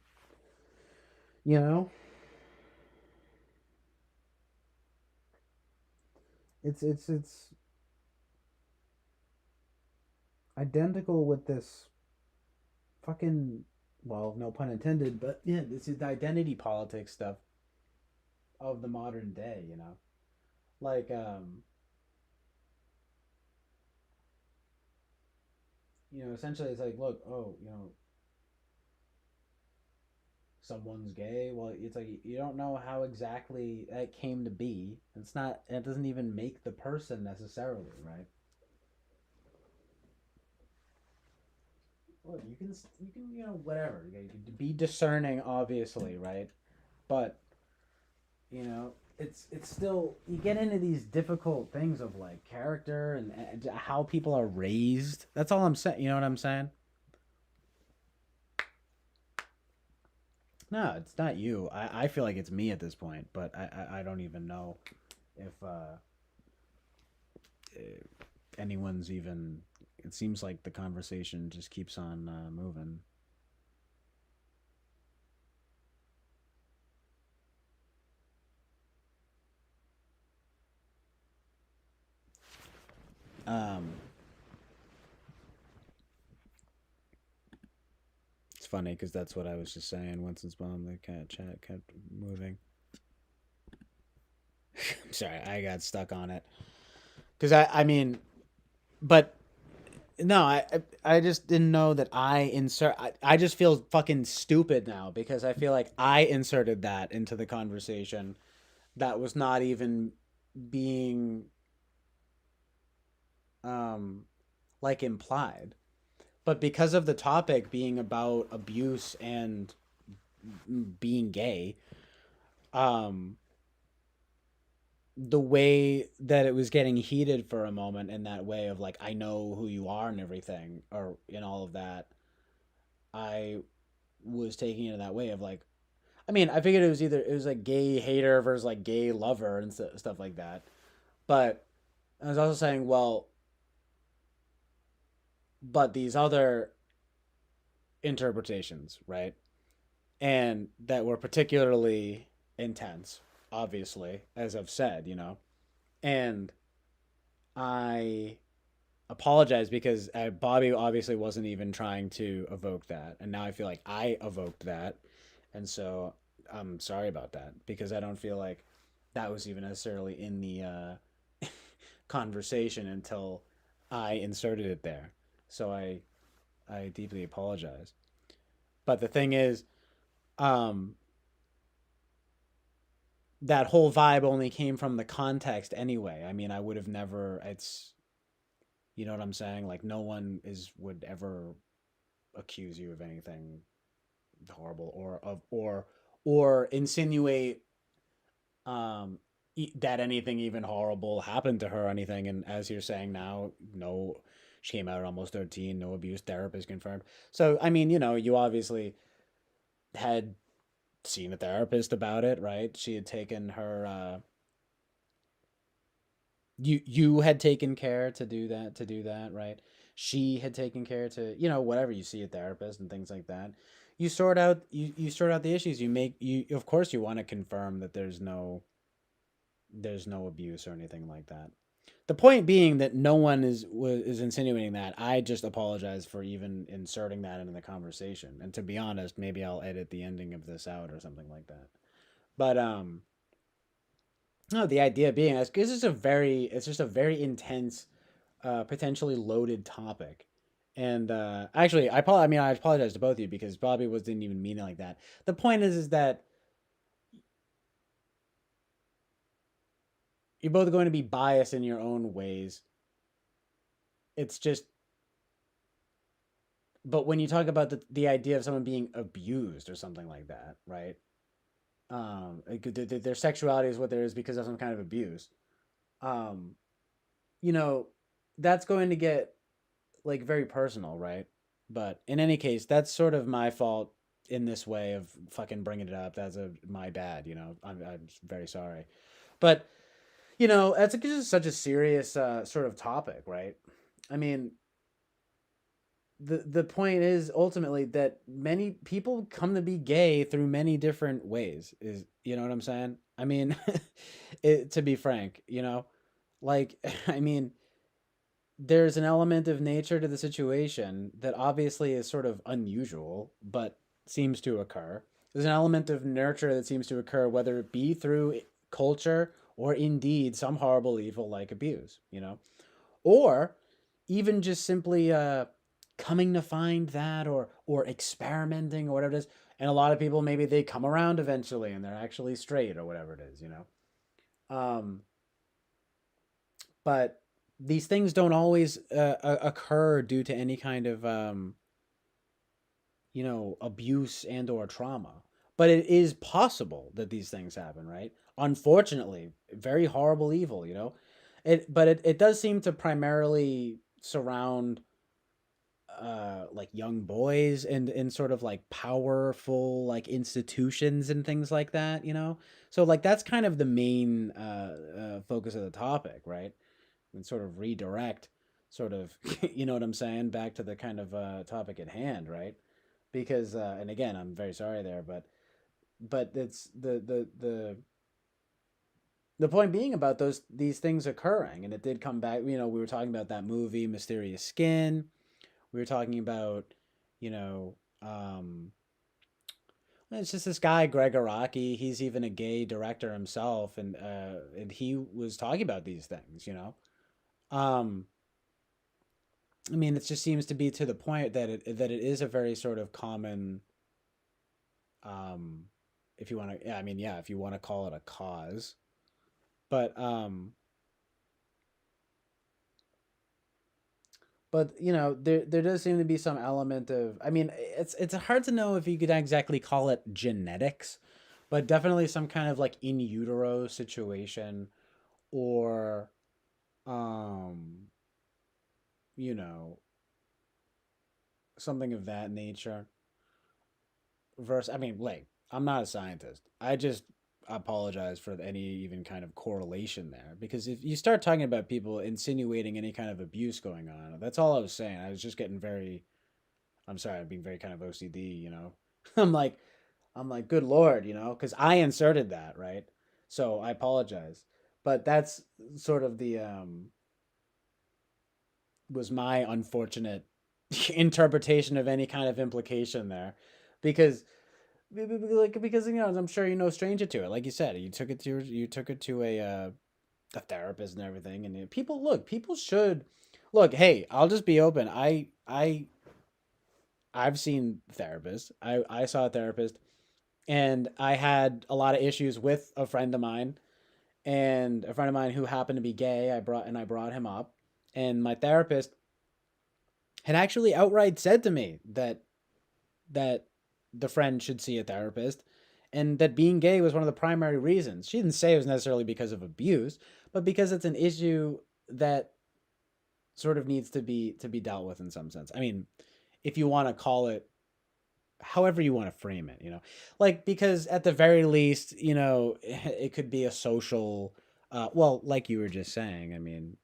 You know, it's identical with this fucking, well, no pun intended, but yeah, this is the identity politics stuff of the modern day. Like essentially it's like, look, oh, someone's gay. Well, it's like you don't know how exactly that came to be. It's not. It doesn't even make the person necessarily, right? Look, you can whatever. You can be discerning, obviously, right? But it's still, you get into these difficult things of like character and how people are raised. That's all I'm saying. You know what I'm saying? No, it's not you. I feel like it's me at this point, but I don't even know if anyone's even. It seems like the conversation just keeps on moving. Um, it's funny because that's what I was just saying. Winston's mom, the cat chat kept moving. I'm sorry, I got stuck on it because but No, I just didn't know that I just feel fucking stupid now because I feel like I inserted that into the conversation that was not even being um like implied. But because of the topic being about abuse and being gay, um the way that it was getting heated for a moment in that way of like I know who you are and everything or in all of that, I was taking it in that way of like I mean, I figured it was like gay hater versus like gay lover and stuff like that. But I was also saying, well, but these other interpretations, right? And that were particularly intense, obviously, as I've said, And I apologize because Bobby obviously wasn't even trying to evoke that. And now I feel like I evoked that. And so I'm sorry about that because I don't feel like that was even necessarily in the conversation until I inserted it there. So I deeply apologize. But the thing is, um, that whole vibe only came from the context anyway. I mean, I would have never. It's you know what I'm saying. Like no one is would ever accuse you of anything horrible or insinuate um that anything even horrible happened to her or anything. And as you're saying now, no, she came out at almost 13, no abuse therapist confirmed. So I mean, you obviously had seen a therapist about it, right? She had taken her you had taken care to do that, right? She had taken care to, whatever, you see a therapist and things like that. You sort out the issues. You of course you want to confirm that there's no abuse or anything like that. The point being that no one is insinuating that. I just apologize for even inserting that into the conversation. And to be honest, maybe I'll edit the ending of this out or something like that. But no, the idea being it's just a very intense, potentially loaded topic. And actually, I apologize to both of you because Bobby was didn't even mean it like that. The point is that you're both going to be biased in your own ways. It's just, but when you talk about the idea of someone being abused or something like that, right? Their sexuality is what there is because of some kind of abuse. Um, you know, that's going to get like very personal, right? But in any case, that's sort of my fault in this way of fucking bringing it up. My bad. I'm very sorry. But it's just such a serious sort of topic, right? I mean, the point is ultimately that many people come to be gay through many different ways. Is you know what I'm saying? I mean, to be frank, like I mean, there's an element of nature to the situation that obviously is sort of unusual, but seems to occur. There's an element of nurture that seems to occur, whether it be through culture or indeed some horrible evil like abuse, or even just simply coming to find that or experimenting or whatever it is. And a lot of people maybe they come around eventually and they're actually straight or whatever it is. Um, but these things don't always occur due to any kind of abuse and or trauma, but it is possible that these things happen, right? Unfortunately, very horrible evil, it does seem to primarily surround like young boys and in sort of like powerful like institutions and things like that, so like that's kind of the main focus of the topic, right? And sort of redirect sort of you know what I'm saying, back to the kind of topic at hand, right? Because and again, I'm very sorry there, but it's the point being about these things occurring. And it did come back, we were talking about that movie Mysterious Skin. We were talking about, you know um it's just this guy Greg Araki. He's even a gay director himself, and he was talking about these things. um I mean, it just seems to be to the point that it is a very sort of common, um, if you want to, yeah, I mean, yeah, if you want to call it a cause, but you know, there does seem to be some element of, I mean, it's hard to know if you could exactly call it genetics, but definitely some kind of like in utero situation, or um, you know, something of that nature. Versus, I mean, like, I'm not a scientist. I just apologize for any even kind of correlation there, because if you start talking about people insinuating any kind of abuse going on, that's all I was saying. I was just getting very, I'm sorry, I'm being very kind of OCD, you know. I'm like, good lord, you know, because I inserted that, right? So I apologize, but that's sort of the was my unfortunate interpretation of any kind of implication there, because like, because you know, I'm sure you're no stranger to it. Like you said, you took it to a therapist and everything, and people, look, people should look. Hey, I'll just be open. I've seen therapists. I saw a therapist, and I had a lot of issues with a friend of mine, and a friend of mine who happened to be gay. I brought him up, and my therapist had actually outright said to me that the friend should see a therapist, and that being gay was one of the primary reasons. She didn't say it was necessarily because of abuse, but because it's an issue that sort of needs to be dealt with in some sense. I mean, if you want to call it however you want to frame it, you know, like, because at the very least, you know, it could be a social, well, like you were just saying, I mean,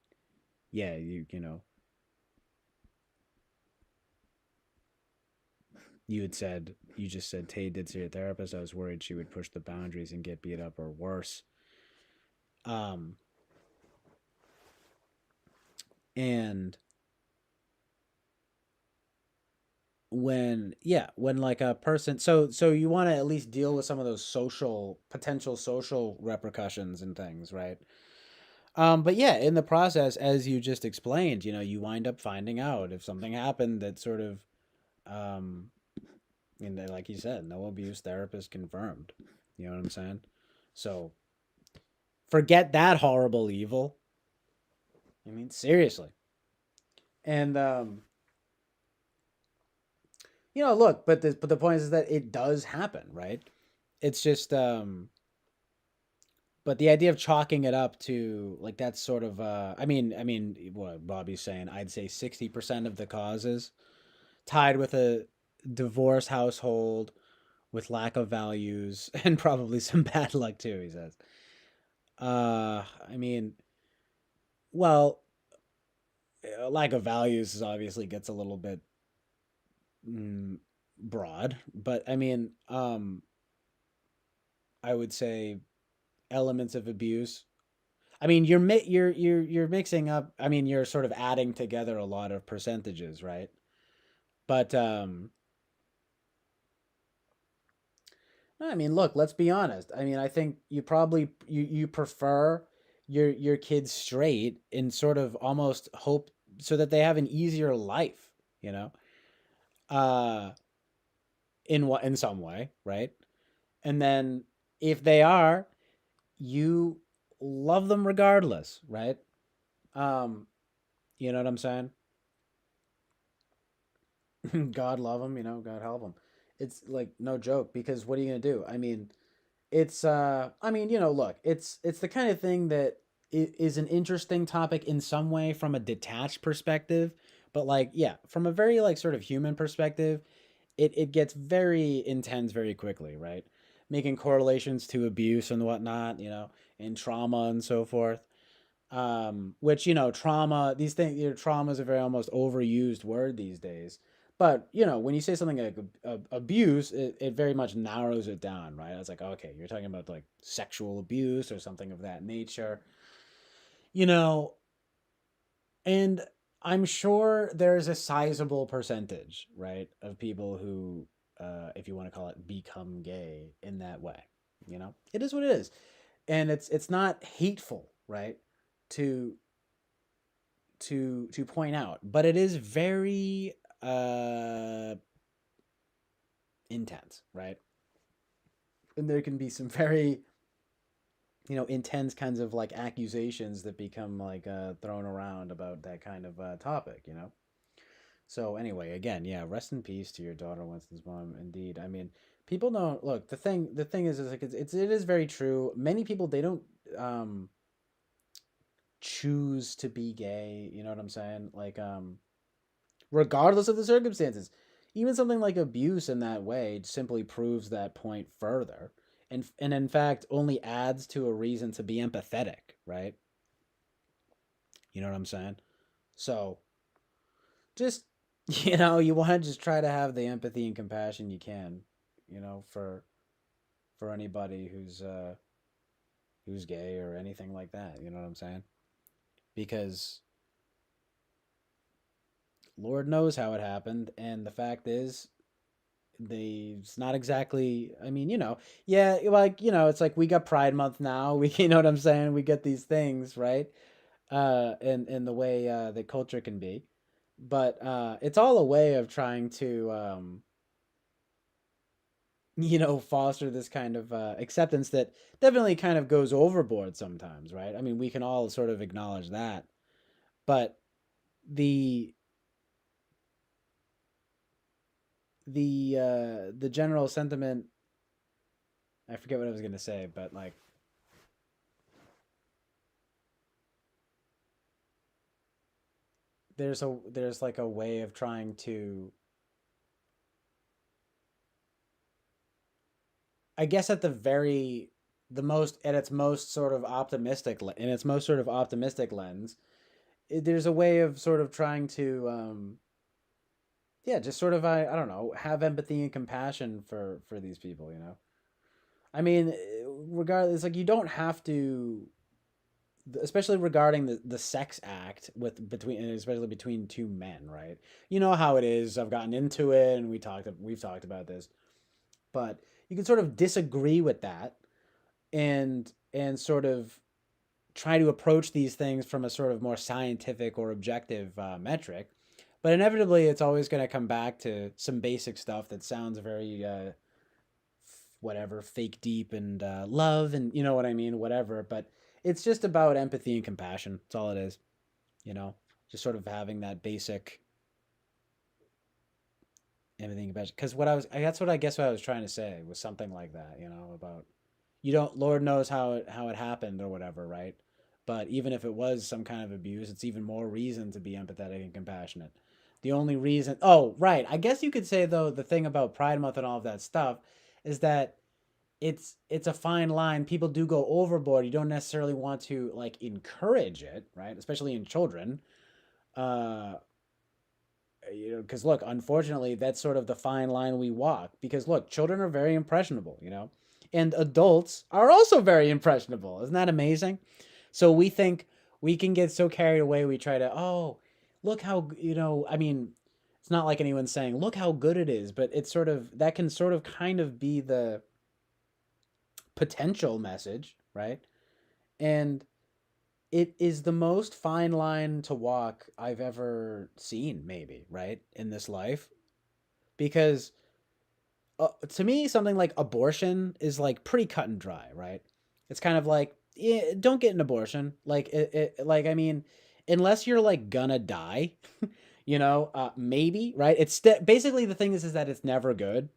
yeah, you know, you just said Tay did see a therapist. I was worried she would push the boundaries and get beat up or worse. Um, and when, yeah, when like a person, so you want to at least deal with some of those social, potential social repercussions and things, right? But yeah, in the process, as you just explained, you know, you wind up finding out if something happened that sort of, um, and then, like you said, no abuse therapist confirmed. You know what I'm saying? So forget that horrible evil. I mean, seriously. And you know, look, but the point is that it does happen, right? It's just but the idea of chalking it up to like, that's sort of I mean what Bobby's saying, I'd say 60% of the causes tied with a divorced household with lack of values and probably some bad luck too, he says. I mean, well, lack of values is obviously gets a little bit mm, broad, but I mean, I would say elements of abuse. I mean, you're mixing up. I mean, you're sort of adding together a lot of percentages, right? But I mean, look, let's be honest. I mean, I think you probably you prefer your kids straight and sort of almost hope so that they have an easier life, you know, uh, in what, in some way, right? And then if they are, you love them regardless, right? Um, you know what I'm saying? God love them, you know, God help them. It's like no joke, because what are you gonna do? I mean, it's I mean, you know, look, it's the kind of thing that is an interesting topic in some way from a detached perspective, but like, yeah, from a very like sort of human perspective, it gets very intense very quickly, right? Making correlations to abuse and whatnot, you know, and trauma and so forth. Which, you know, trauma, these things, you know, trauma is a very almost overused word these days. But you know, when you say something like abuse, it very much narrows it down, right? It's like, okay, you're talking about like sexual abuse or something of that nature, you know. And I'm sure there's a sizable percentage, right, of people who, if you want to call it, become gay in that way. You know, it is what it is, and it's not hateful, right, to to point out, but it is very uh intense, right? And there can be some very, intense kinds of like accusations that become like thrown around about that kind of topic. So anyway, again, yeah, rest in peace to your daughter Winston's mom. Indeed, I mean, people don't look. The thing is like it is very true. Many people, they don't um choose to be gay. You know what I'm saying? Like regardless of the circumstances. Even something like abuse in that way simply proves that point further. And in fact only adds to a reason to be empathetic, right? You know what I'm saying? So just you want to just try to have the empathy and compassion you can, for anybody who's gay or anything like that, you know what I'm saying? Because Lord knows how it happened, and the fact is, it's not exactly. I mean, yeah, like it's like we got Pride Month now. We, you know what I'm saying? We get these things, right? In the way that culture can be, but it's all a way of trying to foster this kind of acceptance that definitely kind of goes overboard sometimes, right? I mean, we can all sort of acknowledge that, but the the general sentiment, I forget what I was gonna say, but like there's like a way of trying to, I guess at the most at its most sort of optimistic in its most sort of optimistic lens, there's a way of sort of trying to yeah, just sort of I don't know, have empathy and compassion for these people. I mean, regardless, like you don't have to, especially regarding the sex act with between, especially between two men, right? You know how it is. I've gotten into it, and we've talked about this, but you can sort of disagree with that, and sort of try to approach these things from a sort of more scientific or objective metric. But inevitably, it's always going to come back to some basic stuff that sounds very whatever, fake deep and love, and you know what I mean, whatever. But it's just about empathy and compassion. That's all it is. You know, just sort of having that basic empathy and compassion. Because that's what I guess what I was trying to say was something like that. About you don't, Lord knows how it happened or whatever, right? But even if it was some kind of abuse, it's even more reason to be empathetic and compassionate. The only reason, oh right, I guess you could say though the thing about Pride Month and all of that stuff is that it's a fine line. People do go overboard. You don't necessarily want to like encourage it, right? Especially in children. Uh, because look, unfortunately, that's sort of the fine line we walk. Because look, children are very impressionable, and adults are also very impressionable. Isn't that amazing? So we think we can get so carried away. We try to, oh, look how, I mean, it's not like anyone's saying, look how good it is, but it's sort of, that can sort of kind of be the potential message, right? And it is the most fine line to walk I've ever seen, maybe, right? In this life. Because to me, something like abortion is like pretty cut and dry, right? It's kind of like, yeah, don't get an abortion. Like, like, I mean, unless you're like gonna die, maybe, right? Basically the thing is that it's never good.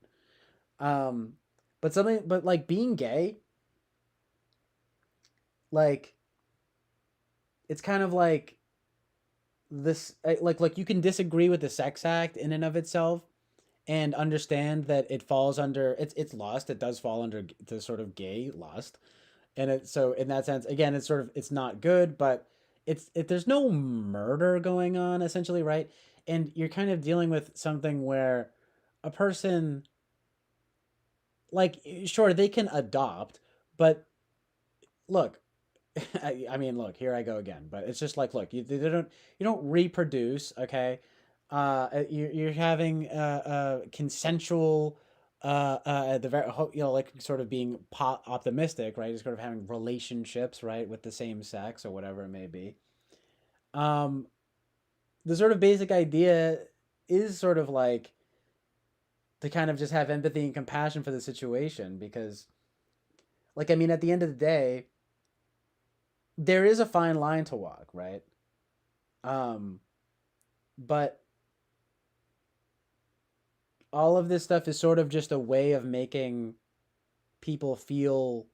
Um, but like being gay, like, it's kind of like this like you can disagree with the sex act in and of itself and understand that it falls under it's lust. It does fall under the sort of gay lust, and so in that sense, again, it's sort of it's not good, but there's no murder going on essentially, right? And you're kind of dealing with something where a person, like, sure, they can adopt, but look, I mean, look, here I go again. But it's just like, look, you don't reproduce, okay? You're having consensual, at the very, like sort of being optimistic, right? You're sort of having relationships, right, with the same sex or whatever it may be. Um, the sort of basic idea is sort of like to kind of just have empathy and compassion for the situation, because like, I mean, at the end of the day, there is a fine line to walk, right? Um but all of this stuff is sort of just a way of making people feel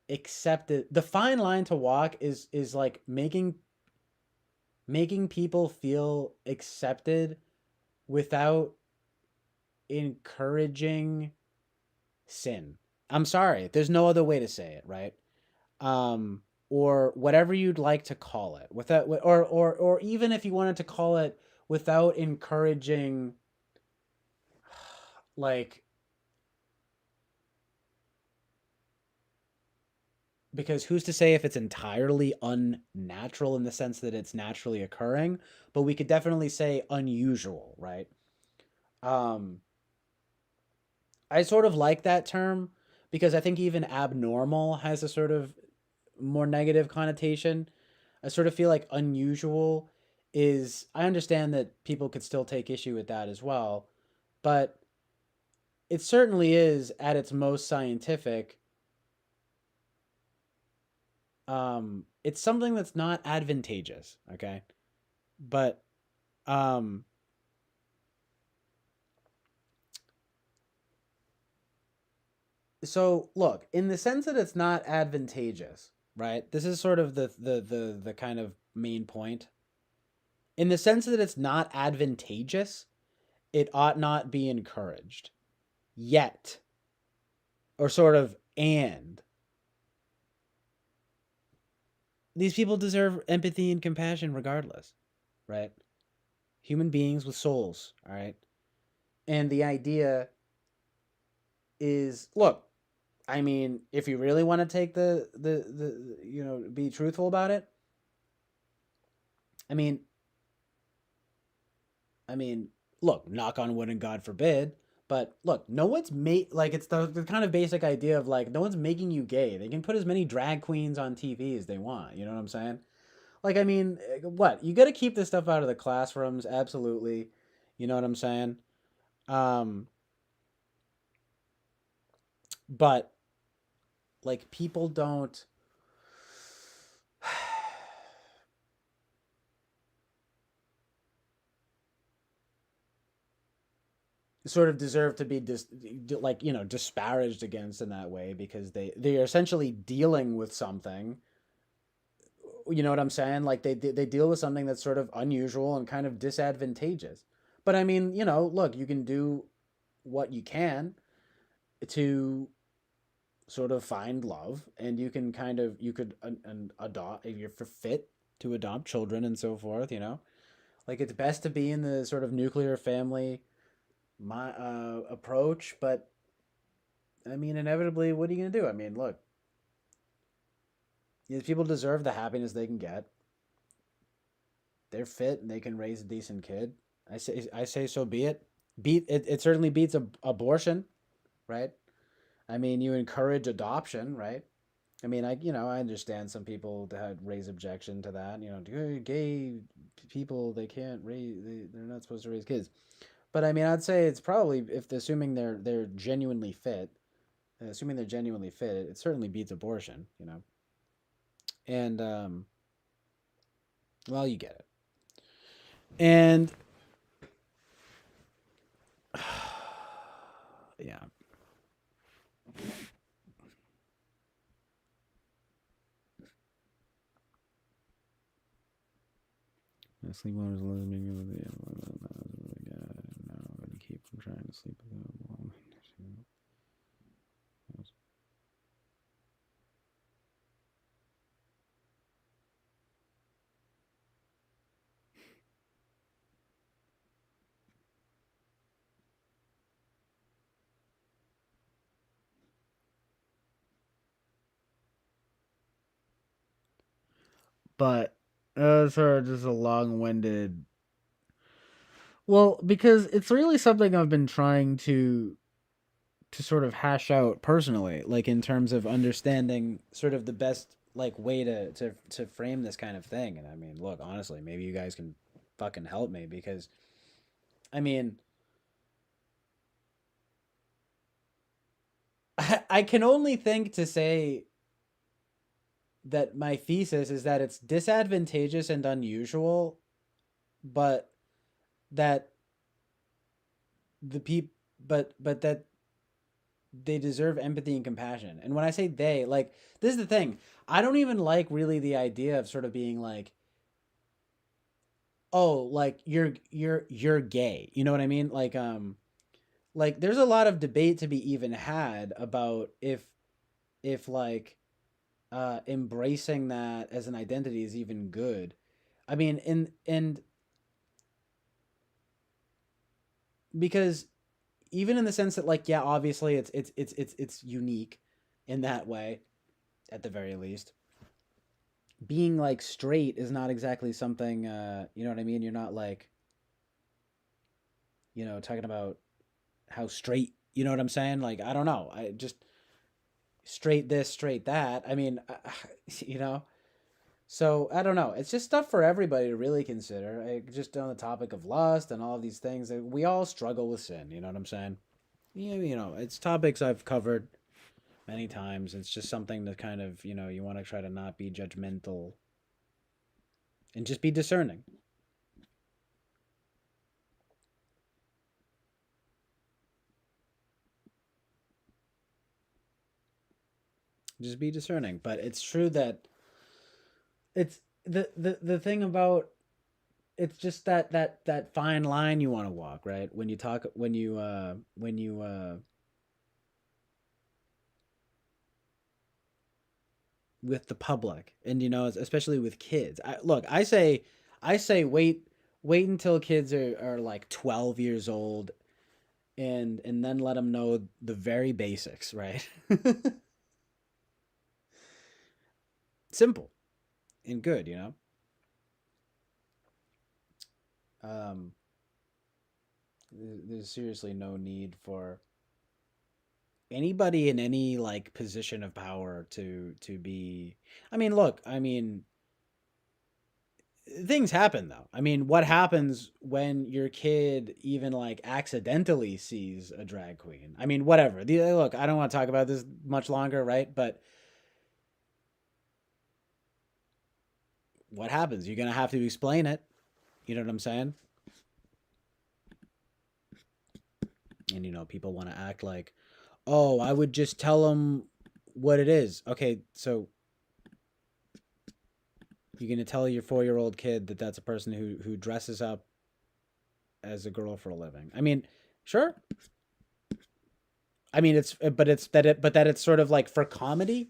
accepted. The fine line to walk is like making people feel accepted without encouraging sin. I'm sorry, there's no other way to say it, right? Or whatever you'd like to call it, without, or even if you wanted to call it without encouraging, like, because who's to say if it's entirely unnatural in the sense that it's naturally occurring, but we could definitely say unusual, right? um I sort of like that term because I think even abnormal has a sort of more negative connotation. I sort of feel like unusual is, I understand that people could still take issue with that as well, but it certainly is at its most scientific. It's something that's not advantageous, okay? But um so look, in the sense that it's not advantageous, right? This is sort of the kind of main point. In the sense that it's not advantageous, it ought not be encouraged. Yet, or sort of, and these people deserve empathy and compassion regardless, right? Human beings with souls, all right? And the idea is, look, I mean, if you really want to take the be truthful about it, I mean, I mean, look, knock on wood and God forbid, but look, no one's made, like, it's the kind of basic idea of like no one's making you gay. They can put as many drag queens on TV as they want. You know what I'm saying? Like, I mean, what, you got to keep this stuff out of the classrooms, absolutely. You know what I'm saying? Um, but like, people don't sort of deserve to be like, disparaged against in that way, because they are essentially dealing with something. You know what I'm saying? Like, they deal with something that's sort of unusual and kind of disadvantageous. But I mean, look, you can do what you can to sort of find love, and you can kind of, you could adopt if you're fit to adopt children and so forth. Like, it's best to be in the sort of nuclear family my approach, but I mean, inevitably, what are you gonna do? I mean, look, these people deserve the happiness they can get. They're fit and they can raise a decent kid. I say so be it. It certainly beats abortion, right? I mean, you encourage adoption, right? I mean, I understand some people that raise objection to that. Gay people, they can't raise, they're not supposed to raise kids. But I mean, I'd say it's probably, if assuming they're genuinely fit, it certainly beats abortion. And well, you get it. And yeah. Sleepwalkers lesbian with the no, I'm gonna keep from trying to sleep with them. But sort of just a long-winded. Well, because it's really something I've been trying to sort of hash out personally, like in terms of understanding sort of the best like way to frame this kind of thing. And I mean, look, honestly, maybe you guys can fucking help me, because I mean, I can only think to say that my thesis is that it's disadvantageous and unusual, but that the peop but that they deserve empathy and compassion. And when I say they, like, this is the thing. I don't even like really the idea of sort of being like, oh, like you're gay. You know what I mean? Like there's a lot of debate to be even had about if like embracing that as an identity is even good. I mean, and because even in the sense that, like, yeah, obviously it's unique in that way, at the very least. Being like straight is not exactly something, you know what I mean? You're not like, talking about how straight, you know what I'm saying? Like, I don't know. I just straight this, straight that. I mean, you know. So I don't know. It's just stuff for everybody to really consider. Just on the topic of lust and all of these things, we all struggle with sin. You know what I'm saying? Yeah, it's topics I've covered many times. It's just something to kind of, you want to try to not be judgmental and just be discerning. Just be discerning. But it's true that it's the thing about, it's just that fine line you want to walk, right? When you talk, when you with the public, and especially with kids. I say wait until kids are like 12 years old, and then let them know the very basics, right? Simple and good, um there's seriously no need for anybody in any like position of power to be. I mean, look, I mean, things happen though. I mean, what happens when your kid even like accidentally sees a drag queen? I mean, whatever. Look, I don't want to talk about this much longer, right? But what happens? You're gonna have to explain it. You know what I'm saying? And people want to act like, oh, I would just tell them what it is. Okay, so you're gonna tell your 4-year-old kid that that's a person who dresses up as a girl for a living. I mean, sure. I mean, but that it's sort of like for comedy.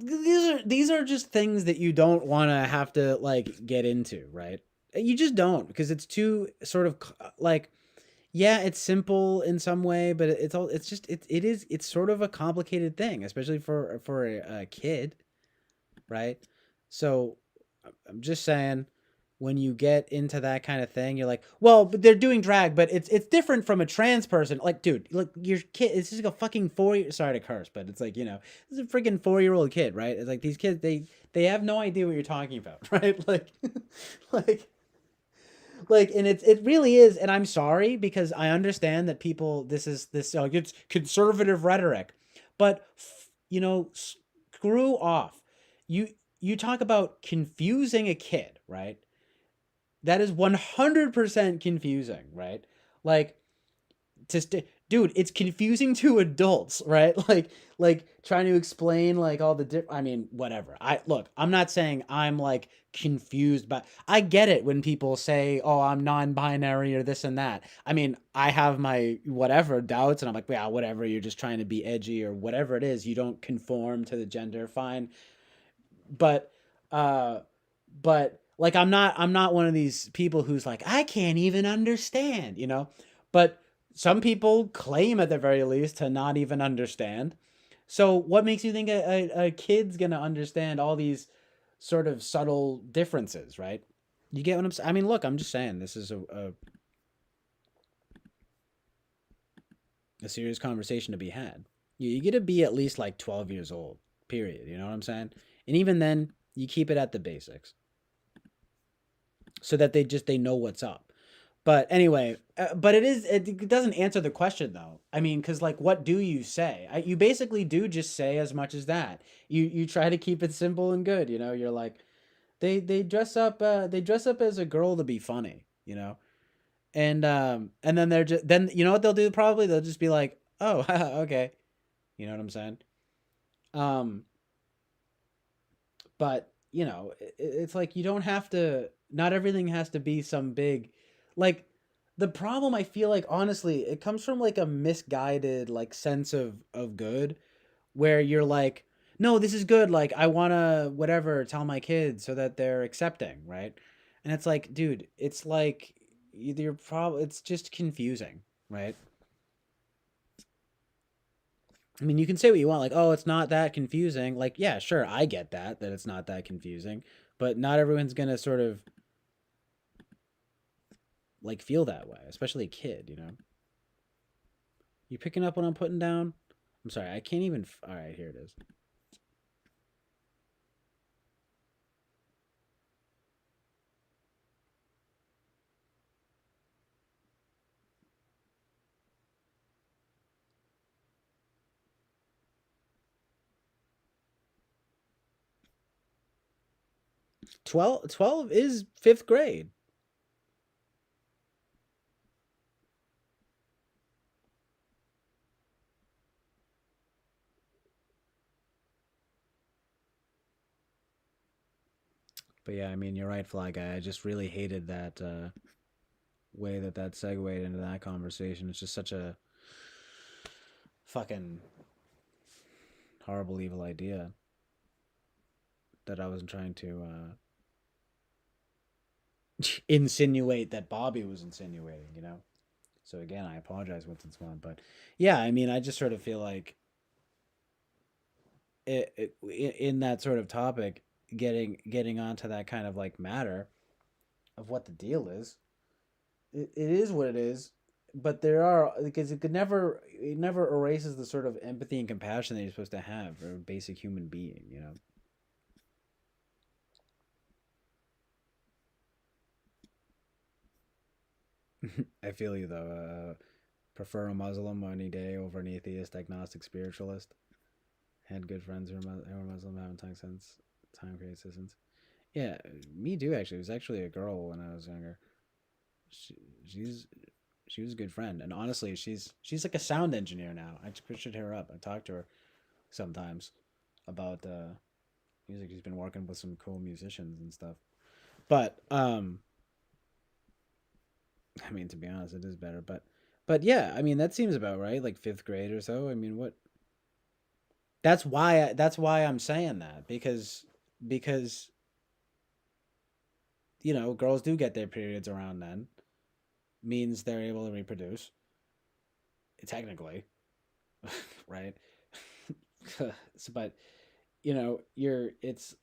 These are just things that you don't want to have to like get into, right? You just don't, because it's too sort of like, yeah, it's simple in some way, but it's sort of a complicated thing, especially for a kid, right? So I'm just saying, when you get into that kind of thing, you're like, well, but they're doing drag, but it's different from a trans person. Like, dude, look, your kid, it's just like a fucking sorry to curse, but it's like, this is a freaking 4-year-old kid, right? It's like these kids, they have no idea what you're talking about, right? Like, like, and it really is. And I'm sorry, because I understand that people, this it's conservative rhetoric, but screw off. You talk about confusing a kid, right? That is 100% confusing, right? Like, dude, it's confusing to adults, right? Like trying to explain like all the I mean, whatever. I'm not saying I'm like confused, but I get it when people say, oh, I'm non-binary or this and that. I mean, I have my whatever doubts, and I'm like, yeah, whatever, you're just trying to be edgy or whatever it is, you don't conform to the gender, fine. But uh but like, I'm not one of these people who's like, I can't even understand, but some people claim at the very least to not even understand. So what makes you think a kid's gonna understand all these sort of subtle differences, right? You get what I'm saying? I mean, look, I'm just saying, this is a serious conversation to be had. You get to be at least like 12 years old, Period. You know what I'm saying? And even then, you keep it at the basics so that they know what's up. But anyway, but it doesn't answer the question though. I mean, because like, what do you say? You basically do just say as much as that. You try to keep it simple and good. You know, you're like, they dress up as a girl to be funny. You know, and then they're just then you know what they'll do, probably they'll just be like, oh okay, you know what I'm saying. Um, but you know, it's like you don't have to. Not everything has to be some big, like. The problem I feel like honestly, it comes from like a misguided like sense of good, where you're like, no, this is good. Like I wanna whatever tell my kids so that they're accepting, right? And it's like, dude, it's like you're probably it's just confusing, right? I mean, you can say what you want, like, oh, it's not that confusing. Like, yeah, sure, I get that it's not that confusing, but not everyone's gonna sort of like feel that way, especially a kid, you know. You picking up what I'm putting down? I'm sorry, I can't even. All right, here it is. 12 is fifth grade. But yeah, I mean, you're right, Fly Guy. I just really hated that way that segued into that conversation. It's just such a fucking horrible, evil idea that I was trying to insinuate that Bobby was insinuating, you know? So again, I apologize, Winston Swan. But yeah, I mean, I just sort of feel like in that sort of topic, getting onto that kind of like matter of what the deal is, it is what it is. But there are because it never erases the sort of empathy and compassion that you're supposed to have for a basic human being, you know. I feel you though. Prefer a Muslim any day over an atheist, agnostic, spiritualist. Had good friends who were Muslim, haven't talked since time created since. Yeah, me too. Actually, it was actually a girl when I was younger. She, she's she was a good friend, and honestly, she's like a sound engineer now. I should hit her up. I talk to her sometimes about music. She's been working with some cool musicians and stuff. But I mean, to be honest, it is better. But yeah, I mean that seems about right. Like fifth grade or so. I mean, what? That's why I'm saying that because you know girls do get their periods around then, means they're able to reproduce technically, right? So, but you know you're it's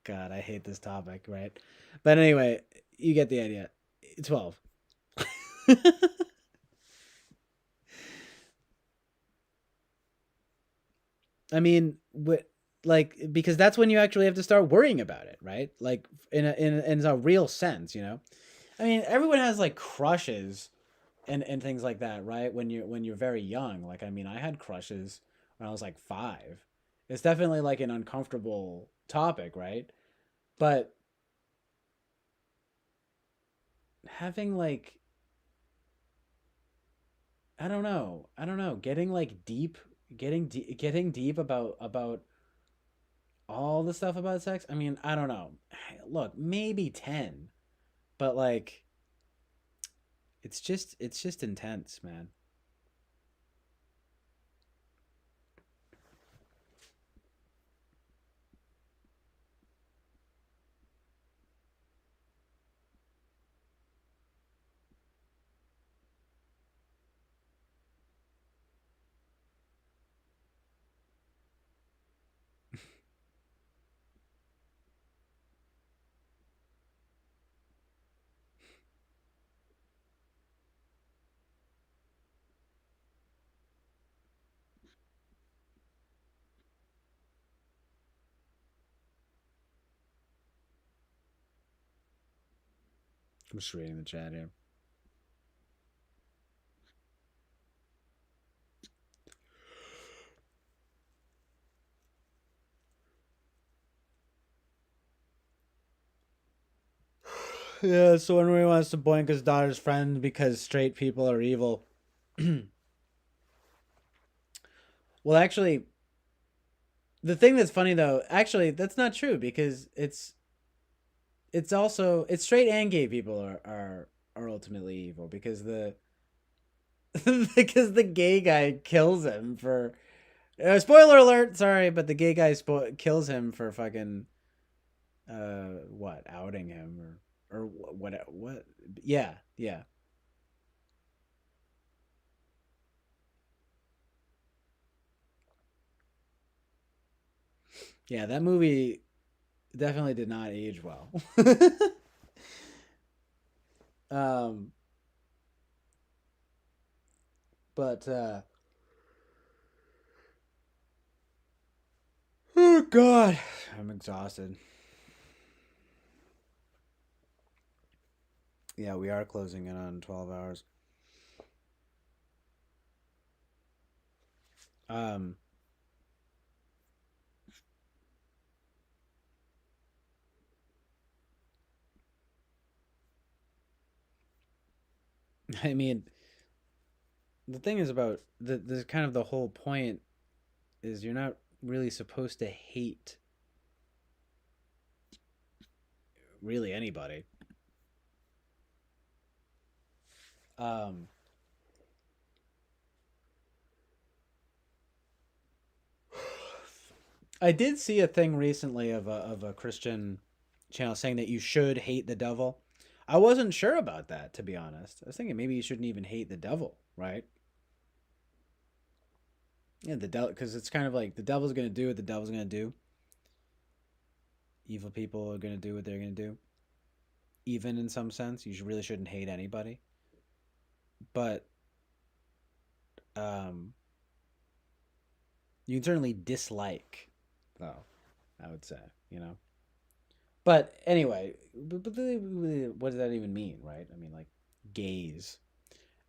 God, I hate this topic, right? But anyway, you get the idea. 12. I mean, what like because that's when you actually have to start worrying about it, right? Like in a real sense, you know. I mean, everyone has like crushes and things like that, right? When you're very young. Like I mean, I had crushes when I was like 5. It's definitely like an uncomfortable topic, right? But having like I don't know, getting like deep, getting deep about all the stuff about sex. I mean, I don't know. Look, maybe 10, but like it's just intense, man. I'm just reading the chat here. Yeah, so when he wants to boink his daughter's friend because straight people are evil. Well, actually, the thing that's funny though, actually, that's not true because it's also it's straight and gay people are ultimately evil because the because the gay guy kills him for spoiler alert. Sorry, but the gay guy kills him for fucking what outing him or what yeah yeah. Yeah, that movie definitely did not age well. um, but oh god, I'm exhausted. Yeah, we are closing in on 12 hours. Um, I mean, the thing is about the kind of the whole point is you're not really supposed to hate really anybody. Um, I did see a thing recently of a Christian channel saying that you should hate the devil. I wasn't sure about that, to be honest. I was thinking maybe you shouldn't even hate the devil, right? Yeah, the devil, because it's kind of like the devil's gonna do what the devil's gonna do. Evil people are gonna do what they're gonna do. Even in some sense, you really shouldn't hate anybody. But um, you can certainly dislike, though. I would say, you know. But anyway, what does that even mean, right? I mean, like gays.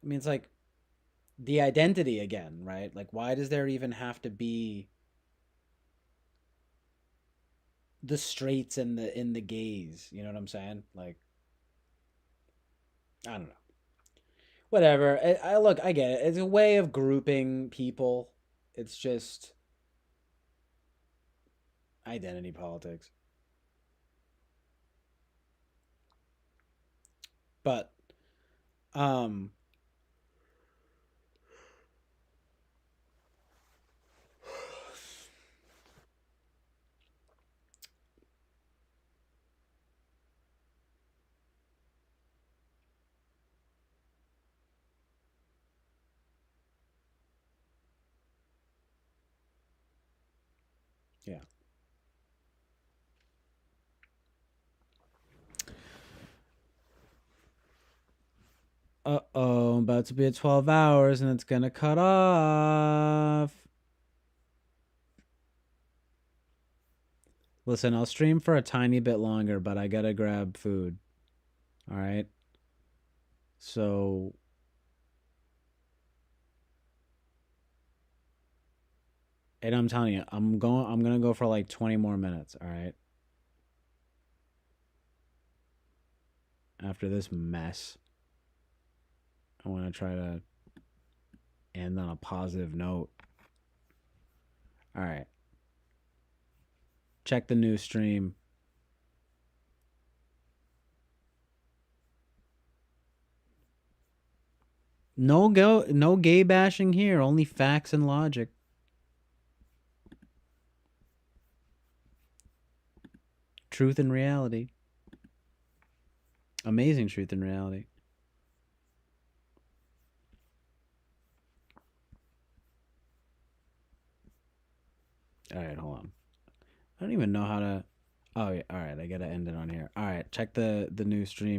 I mean, it's like the identity again, right? Like, why does there even have to be the straights and the gays? You know what I'm saying? Like, I don't know. Whatever. I look. I get it. It's a way of grouping people. It's just identity politics. But um, yeah. Uh-oh, I'm about to be at 12 hours and it's gonna cut off. Listen, I'll stream for a tiny bit longer, but I gotta grab food. All right. So, and I'm telling you, I'm gonna go for like 20 more minutes. All right. After this mess, I want to try to end on a positive note. All right. Check the new stream. No gay bashing here, only facts and logic. Truth and reality. Amazing truth and reality. All right, hold on. I don't even know how to. Oh, yeah. All right, I gotta end it on here. All right, check the new stream.